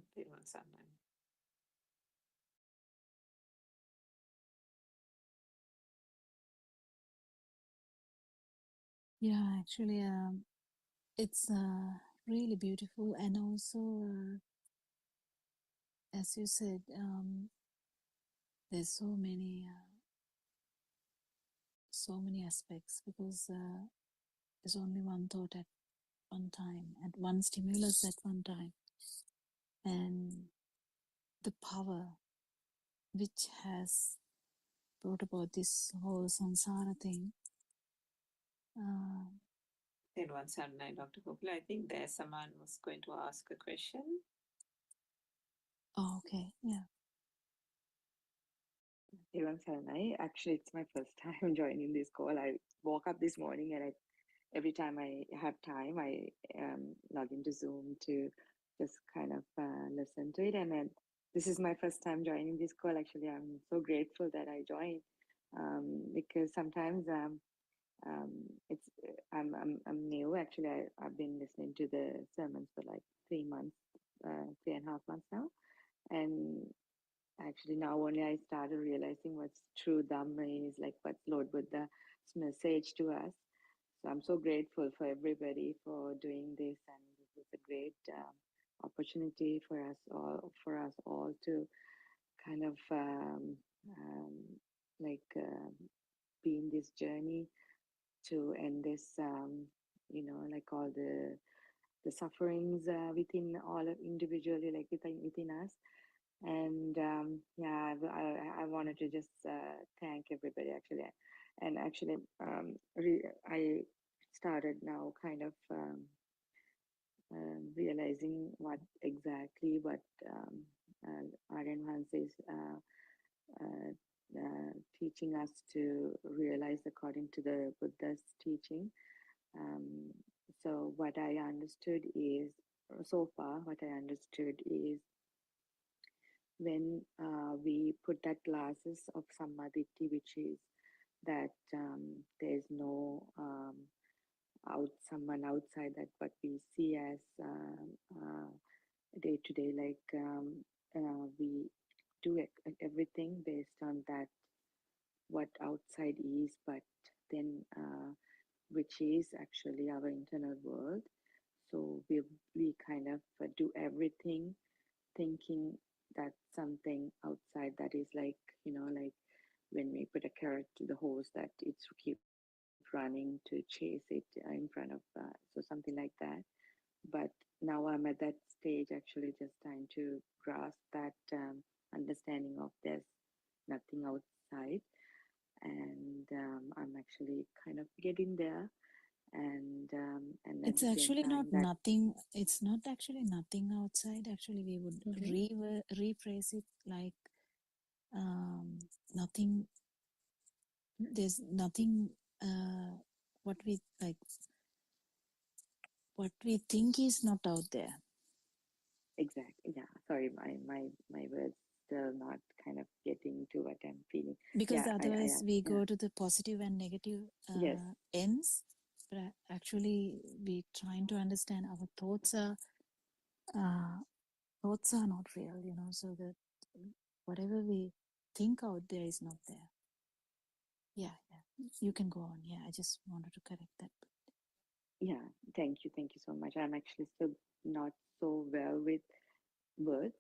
Yeah, actually, it's really beautiful, and also, as you said, there's so many aspects, because there's only one thought at one time, and one stimulus at one time, and the power which has brought about this whole samsara thing. Then once night, Dr. Gopal, I think there's someone was going to ask a question. Oh, okay, yeah. Everyone Saranai. Actually, it's my first time joining this call. I woke up this morning and every time I have time, I log into Zoom to just kind of listen to it. And then this is my first time joining this call. Actually, I'm so grateful that I joined because sometimes it's I'm new. Actually, I've been listening to the sermons for like 3 months, 3.5 months now, and actually now only I started realizing what's true Dhamma is, like what's Lord Buddha's message to us. So I'm so grateful for everybody for doing this, and this is a great opportunity for us all to kind of be in this journey to end this, like all the sufferings within all individually, like within us. And yeah, I wanted to just thank everybody actually, and actually I started now kind of realizing what Aryan Hans is teaching us to realize according to the Buddha's teaching. So what I understood is, so far, what I understood is when we put that glasses of Sammaditthi, which is that there's no someone outside that what we see as day to day, like we do everything based on that what outside is, but then which is actually our internal world. So we kind of do everything thinking that something outside that is like, like when we put a carrot to the horse, that it's keep running to chase it in front of, so something like that. But now I'm at that stage, actually just trying to grasp that understanding of there's nothing outside, and I'm actually kind of getting there, and at It's the same actually not time that nothing. It's not actually nothing outside. Actually, we would rephrase it like nothing. There's nothing. What we like. What we think is not out there. exactly, yeah. Sorry, my words still not kind of getting to what I'm feeling. Because Yeah, otherwise we yeah. go to the positive and negative Yes. ends. But actually, we trying to understand our thoughts are not real, so that whatever we think out there is not there. Yeah, you can go on. Yeah, I just wanted to correct that. Yeah, thank you so much. I'm actually still not so well with words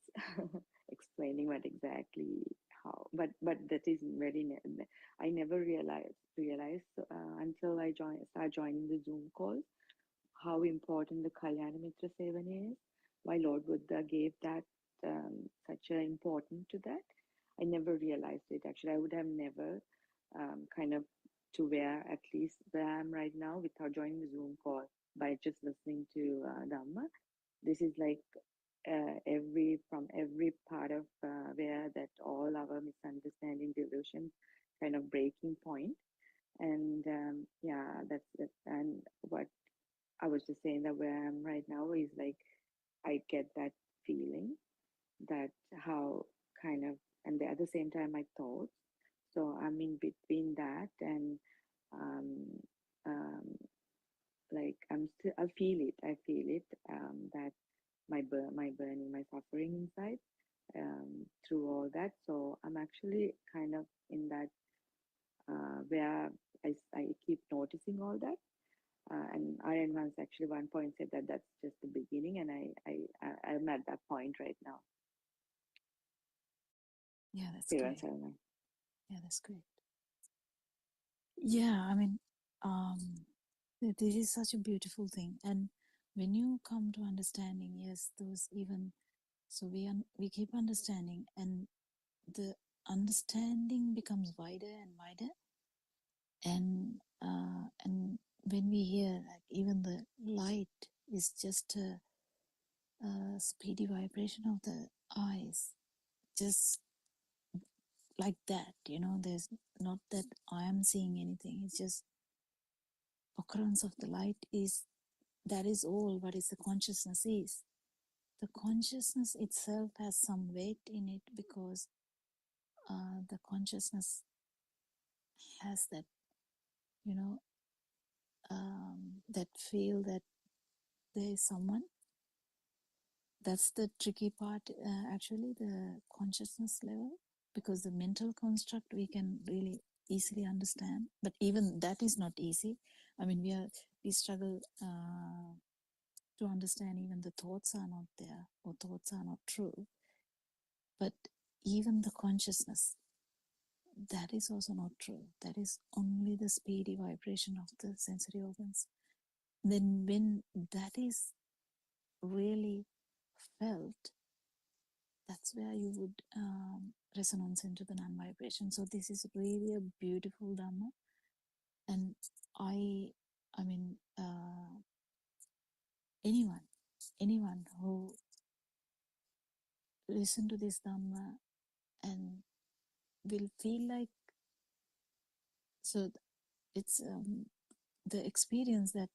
explaining what exactly how, but that is very I never realized until I start joining the Zoom calls how important the Kalyana Mitra Sevana is, why Lord Buddha gave that such an importance to that. I never realized it. Actually, I would have never kind of to where at least where I am right now without joining the Zoom call by just listening to Dhamma. this is like from every part of where that all our misunderstanding, delusion, kind of breaking point. And yeah, that's and what I was just saying, that where I am right now is like I get that feeling, that how kind of, and at the same time my thoughts. So I'm in between that, and um, um, like I'm still, I feel it. I feel it. That my burning, my suffering inside, through all that. So I'm actually kind of in that where I keep noticing all that. And Aryan once actually one point said that that's just the beginning, and I'm at that point right now. Yeah, that's Experience, great. I don't know. Yeah, that's great. Yeah, I mean, this is such a beautiful thing. And when you come to understanding, yes, those even, so we keep understanding, and the understanding becomes wider and wider. And when we hear like even the light is just a speedy vibration of the eyes, just like that, there's not that I am seeing anything. It's just occurrence of the light is, that is all what is the consciousness is. The consciousness itself has some weight in it, because the consciousness has that, you know, that feel that there is someone. That's the tricky part, actually, the consciousness level, because the mental construct we can really easily understand, but even that is not easy. I mean, we struggle to understand even the thoughts are not there, or thoughts are not true. But even the consciousness, that is also not true. That is only the speedy vibration of the sensory organs. Then when that is really felt, that's where you would resonance into the non-vibration. So this is really a beautiful Dhamma. And I mean, anyone who listen to this Dhamma and will feel like, so it's the experience that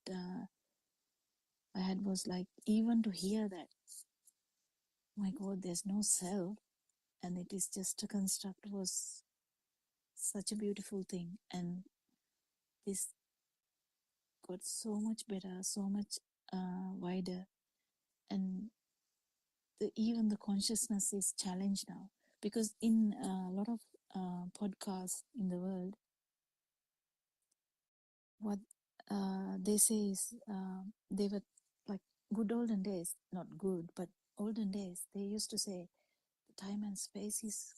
I had was like, even to hear that, my God, there's no self and it is just a construct, was such a beautiful thing. And this got so much better, so much wider, and even the consciousness is challenged now, because in a lot of podcasts in the world, what they say is they were like good olden days, not good, but olden days, they used to say time and space is,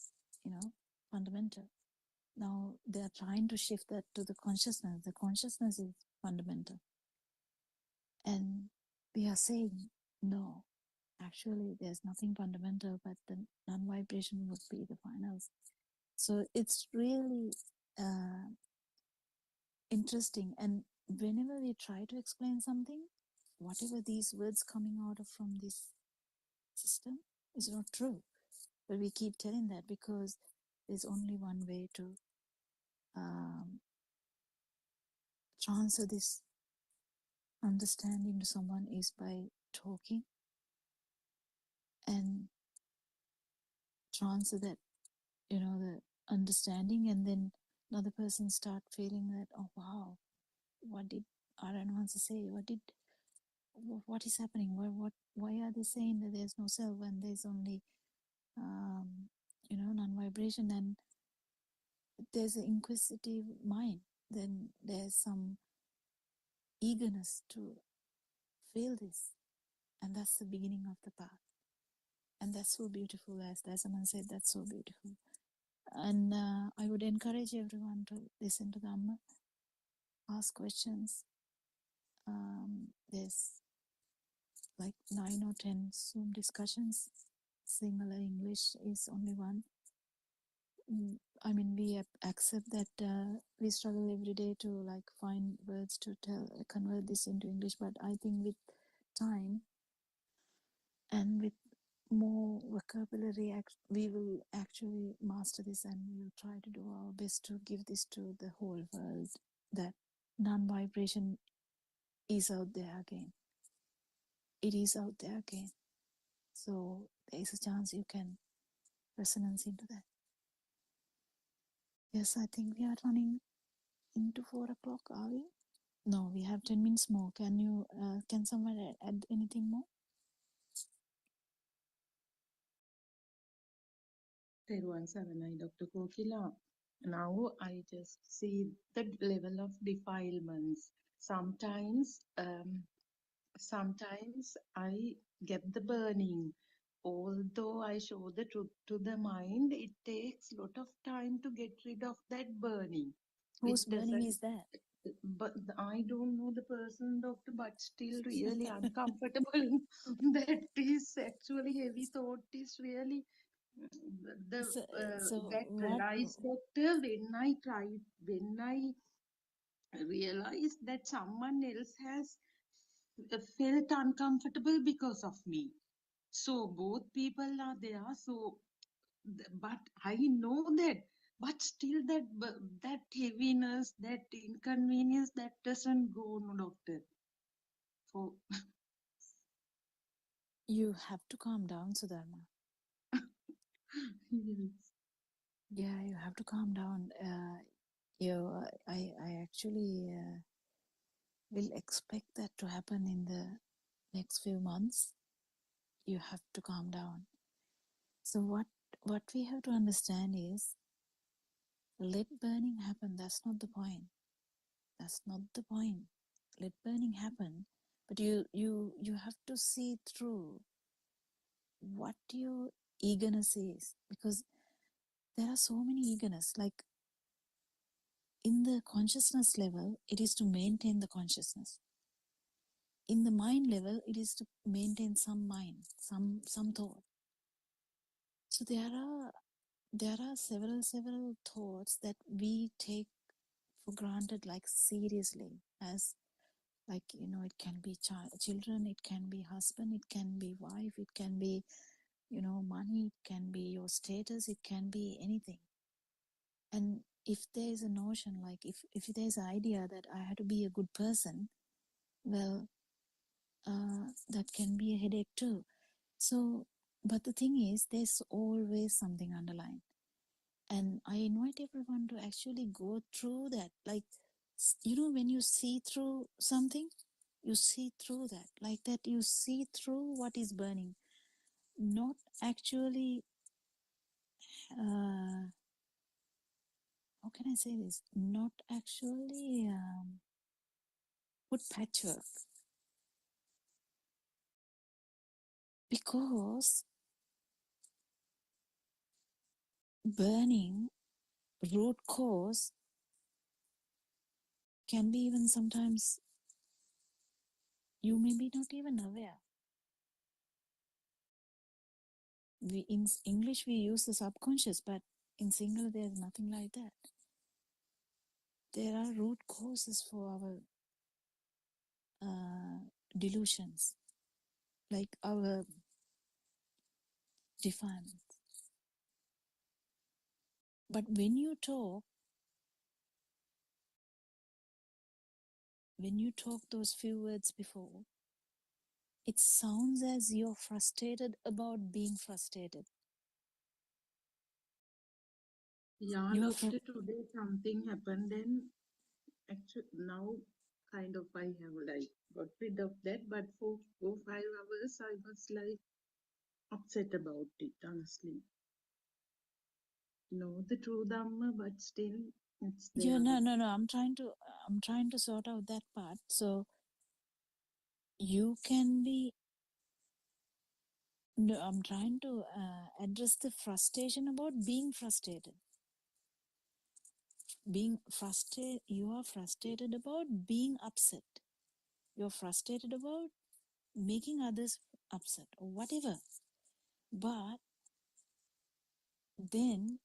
fundamental. Now they are trying to shift that to the consciousness. The consciousness is fundamental. And we are saying, no, actually there's nothing fundamental, but the non-vibration would be the finals. So it's really interesting. And whenever we try to explain something, whatever these words coming out of from this system is not true. But we keep telling that because there's only one way to um, transfer this understanding to someone, is by talking and transfer that, the understanding, and then another person start feeling that, oh wow, what did Aaron wants to say? What is happening? Why are they saying that there's no self when there's only non-vibration? And there's an inquisitive mind, then there's some eagerness to feel this, and that's the beginning of the path. And that's so beautiful, as someone said, that's so beautiful. And I would encourage everyone to listen to Dhamma, ask questions. There's like 9 or 10 Zoom discussions. Sinhala English is only one. I mean, we accept that we struggle every day to like find words to convert this into English, but I think with time And with more vocabulary, we will actually master this, and we will try to do our best to give this to the whole world, that non-vibration is out there again. It is out there again. So there is a chance you can resonance into that. Yes, I think we are running into 4 o'clock, are we? No, we have 10 minutes more. Can someone add anything more? Teruvan Saranai, Dr. Kokila. Now I just see the level of defilements. Sometimes I get the burning. Although I show the truth to the mind, it takes a lot of time to get rid of that burning. Whose It burning doesn't, is that? but I don't know the person, doctor, but still really uncomfortable. That is actually heavy thought is really the So that what? realized, doctor, when I realized that someone else has felt uncomfortable because of me. So both people are there. So, but I know that, but still that heaviness, that inconvenience, that doesn't go, no, doctor. For You have to calm down, Sudharma. yes. Yeah, you have to calm down. I actually will expect that to happen in the next few months. You have to calm down. So what we have to understand is, let burning happen. That's not the point. That's not the point. Let burning happen, but you have to see through what your eagerness is, because there are so many eagerness. Like in the consciousness level, it is to maintain the consciousness. In the mind level, it is to maintain some mind, some thought. So there are several thoughts that we take for granted, like seriously, as like, it can be children, it can be husband, it can be wife, it can be, money, it can be your status, it can be anything. And if there is a notion, like if there is an idea that I have to be a good person, well, that can be a headache too. So, but the thing is, there's always something underlying. And I invite everyone to actually go through that. Like, when you see through something, you see through that. Like that, you see through what is burning. Not actually, how can I say this? Not actually put patchwork. Because burning, root cause, can be even sometimes you may be not even aware. In English we use the subconscious, but in Sinhala there's nothing like that. There are root causes for our delusions, like our defilements. But when you talk those few words before, it sounds as you're frustrated about being frustrated. Yeah, You're doctor, today something happened. Then actually now kind of I have like got rid of that, but for 4 5 hours I was like upset about it, honestly. Know the true Dhamma, but still it's yeah, there. no. I'm trying to sort out that part. So you can be. No, I'm trying to address the frustration about being frustrated. You are frustrated about being upset. You're frustrated about making others upset or whatever. But then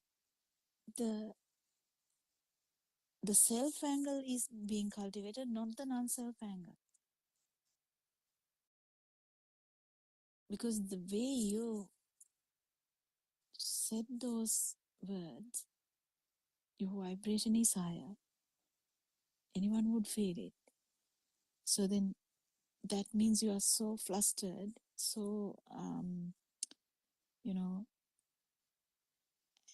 the self angle is being cultivated, not the non-self angle. because the way you said those words, your vibration is higher. Anyone would feel it. So then that means you are so flustered, so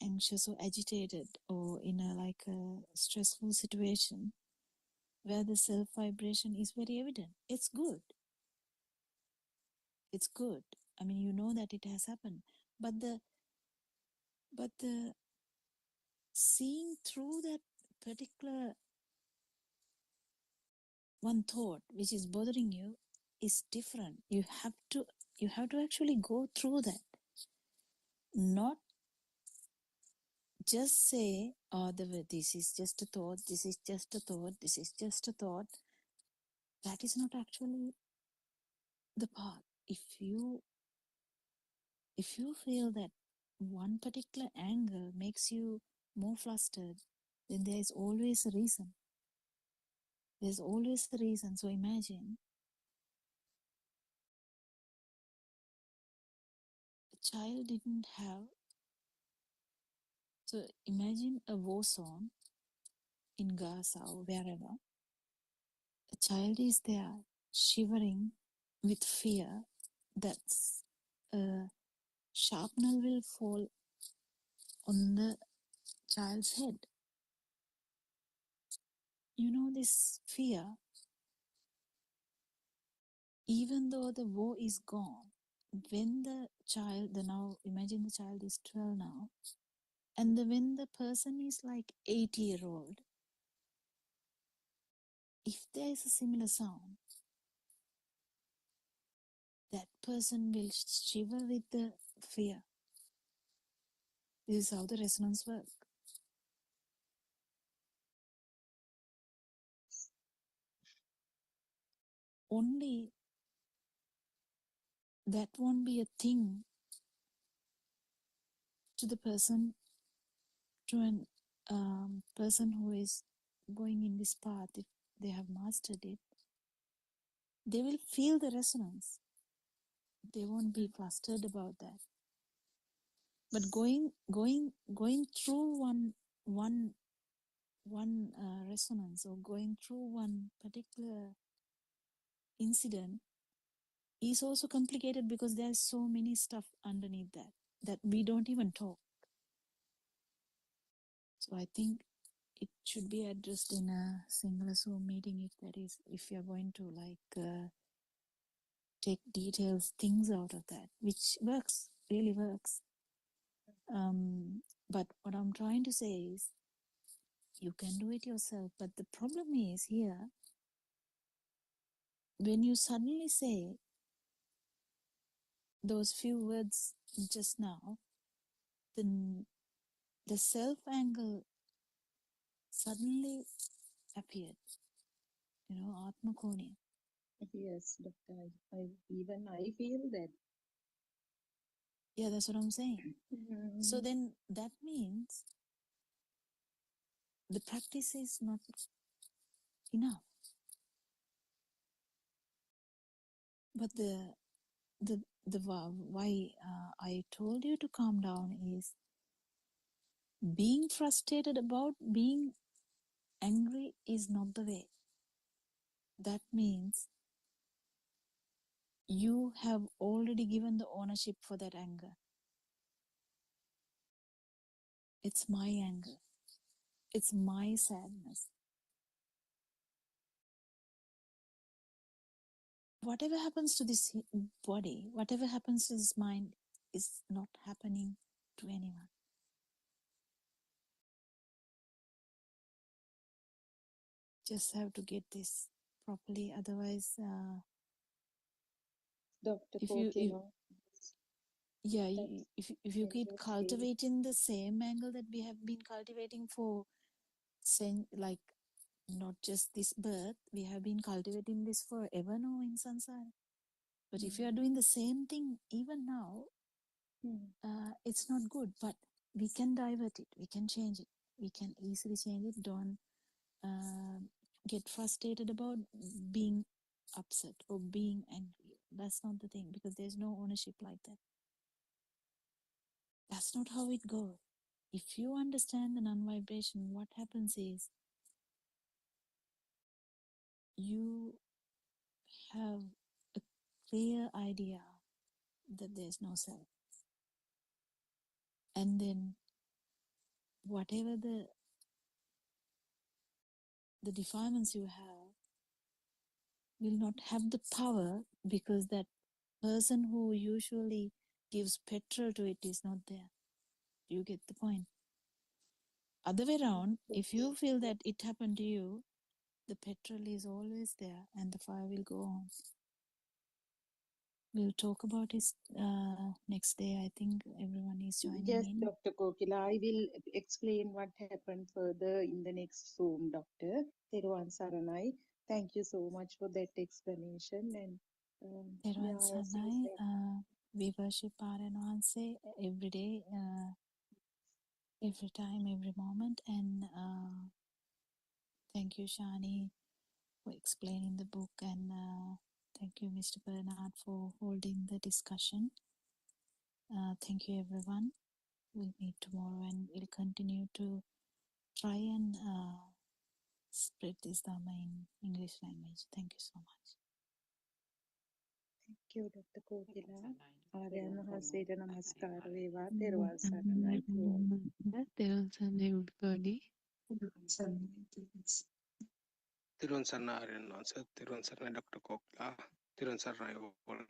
anxious or agitated, or in a stressful situation where the self vibration is very evident. It's good. It's good. I mean, you know that it has happened, but the seeing through that particular one thought which is bothering you is different. You have to actually go through that, not just say, oh, this is just a thought, this is just a thought, this is just a thought. That is not actually the path. If you feel that one particular anger makes you more flustered, then there is always a reason. There's always a reason. So imagine a child didn't have, so imagine a war zone in Gaza or wherever. A child is there shivering with fear that a shrapnel will fall on the child's head. You know, this fear, even though the war is gone, when the child, now imagine the child is 12 now, and when the person is like 80-year-old, if there is a similar sound, that person will shiver with the fear. This is how the resonance works. Only that won't be a thing to the person, to an person who is going in this path. If they have mastered it, they will feel the resonance. They won't be flustered about that. But going through one resonance, or going through one particular incident, is also complicated because there's so many stuff underneath that we don't even talk. So I think it should be addressed in a single Zoom meeting, if you're going to take details, things out of that, which works, really works. But what I'm trying to say is, you can do it yourself. But the problem is here, when you suddenly say those few words just now, the self angle suddenly appeared. Atma Konya. Yes, doctor. Even I feel that. Yeah, that's what I'm saying. So then that means the practice is not enough. But the why I told you to calm down is, being frustrated about being angry is not the way. That means you have already given the ownership for that anger. It's my anger. It's my sadness. Whatever happens to this body, whatever happens to this mind, is not happening to anyone. Just have to get this properly. Otherwise, Dr. if Pope, you yeah, that's if you in keep your space. cultivating the same angle that we have been cultivating for, like, not just this birth, we have been cultivating this forever now in samsara. But if you are doing the same thing even now, it's not good. But we can divert it. We can change it. We can easily change it. Don't get frustrated about being upset or being angry, That's not the thing, because there's no ownership like that. That's not how it goes. If you understand the non-vibration, what happens is you have a clear idea that there's no self. And then whatever the defilements you have will not have the power, because that person who usually gives petrol to it is not there. You get the point? Other way around, if you feel that it happened to you, the petrol is always there and the fire will go on. We'll talk about it next day. I think everyone is joining Yes, in. Dr. Kokila, I will explain what happened further in the next Zoom, Doctor. Teruvan Saranai. Thank you so much for that explanation. And Teruvan yeah, as you Saranai, said, we worship Aryan Wanse every day, every time, every moment. And thank you, Shani, for explaining the book. And thank you, Mr. Bernard, for holding the discussion. Thank you, everyone. We'll meet tomorrow and we'll continue to try and spread this Dharma in English language. Thank you so much. thank you, Dr. Kokila. Teruvan Aryan Mahasera Bye Namaskara bye. Veva, Teruvan Saranai to all. Devan everybody. Tirun Sarna Aryan answer, Tirun Sarna Dr. Kokla, Tirun Sarna Yola.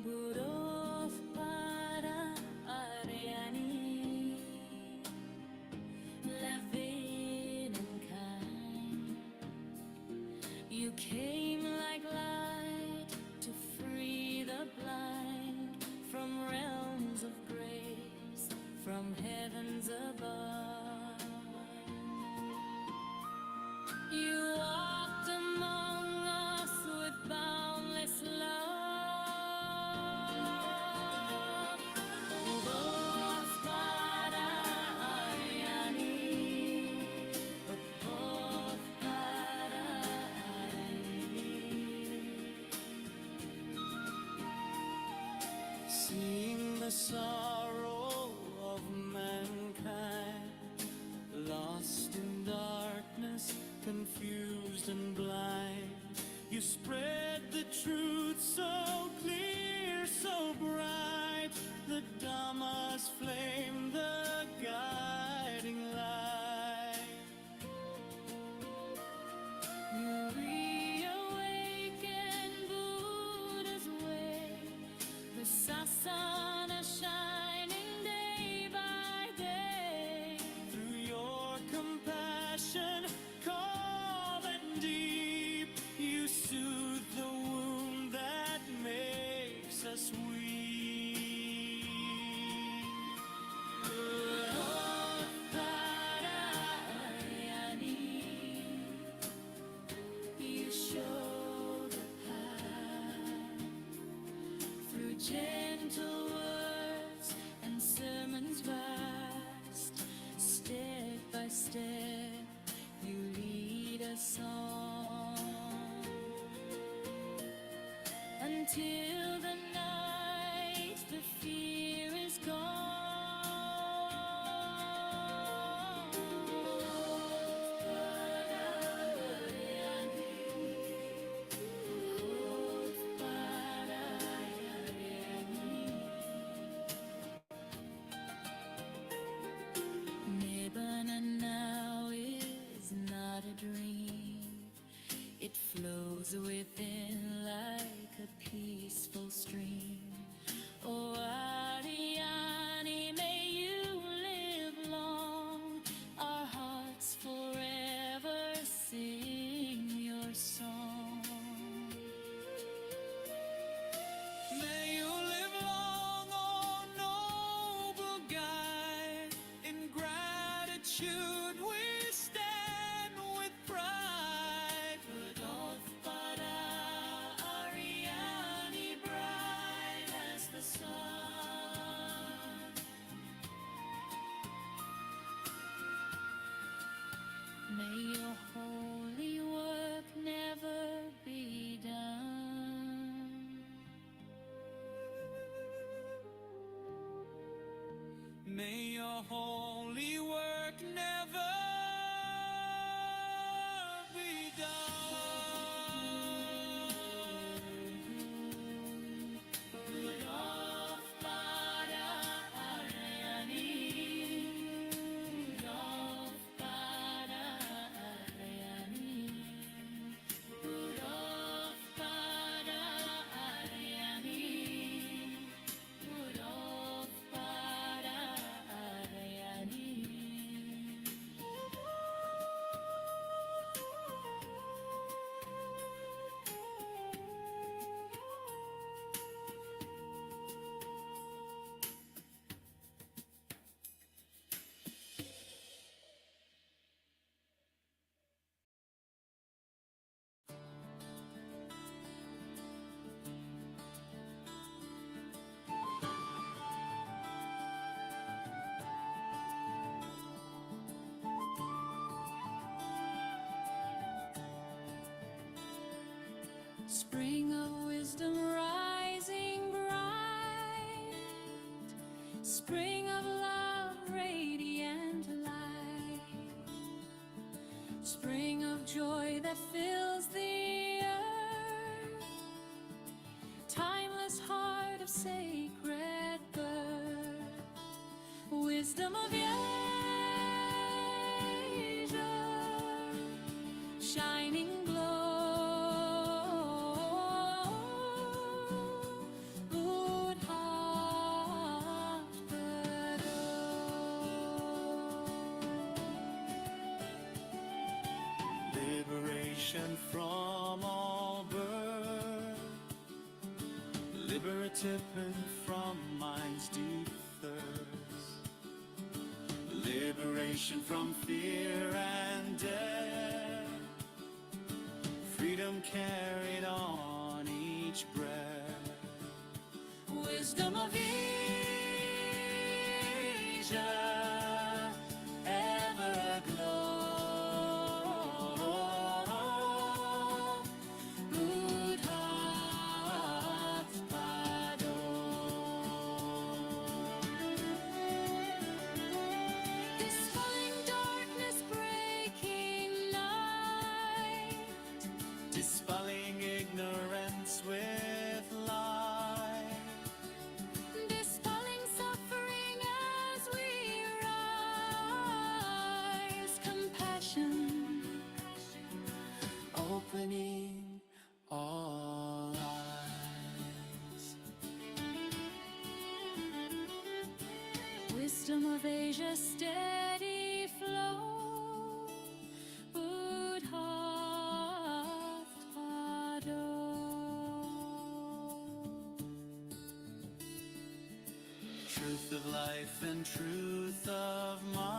Buddothpada Ariani, loving and kind. You came like light to free the blind from realms of grace, from heavens above. You walked among us with boundless love. Buddothpada Ariani, Buddothpada Ariani. Seeing the sorrow of mankind, lost in darkness, confused and blind, you spread the truth so clear, so bright, the Dhamma's flame, the guiding light. You reawaken Buddha's way, the sasana shining day by day. Through your compassion, calm and deep, you soothe the wound that makes us weak. Buddothpada Ariani, you show the path through gentle words and sermons vast. Step by step, you lead us on until the night, the fear is gone. Buddothpada should we stand with pride? Buddothpada, Ariani, bright as the sun. May your holy work never be done. May your holy work never be done. Buddothpada, Ariani. Buddothpada, Ariani. Buddothpada, Ariani. Buddothpada, Ariani. Spring of wisdom rising bright, spring of love radiant light, spring of joy that fills the earth, timeless heart of sacred birth, wisdom of Asia, shining glow. Liberation from all birth, liberative from mind's deep thirst, liberation from fear and death, freedom carried on each breath, wisdom of Asia, ever aglow. Dispelling darkness, breaking night, dispelling ignorance with light, dispelling suffering as we rise, compassion, opening all eyes. Wisdom of Asia, steady flow. Buddothpada. Truth of life and truth of mind.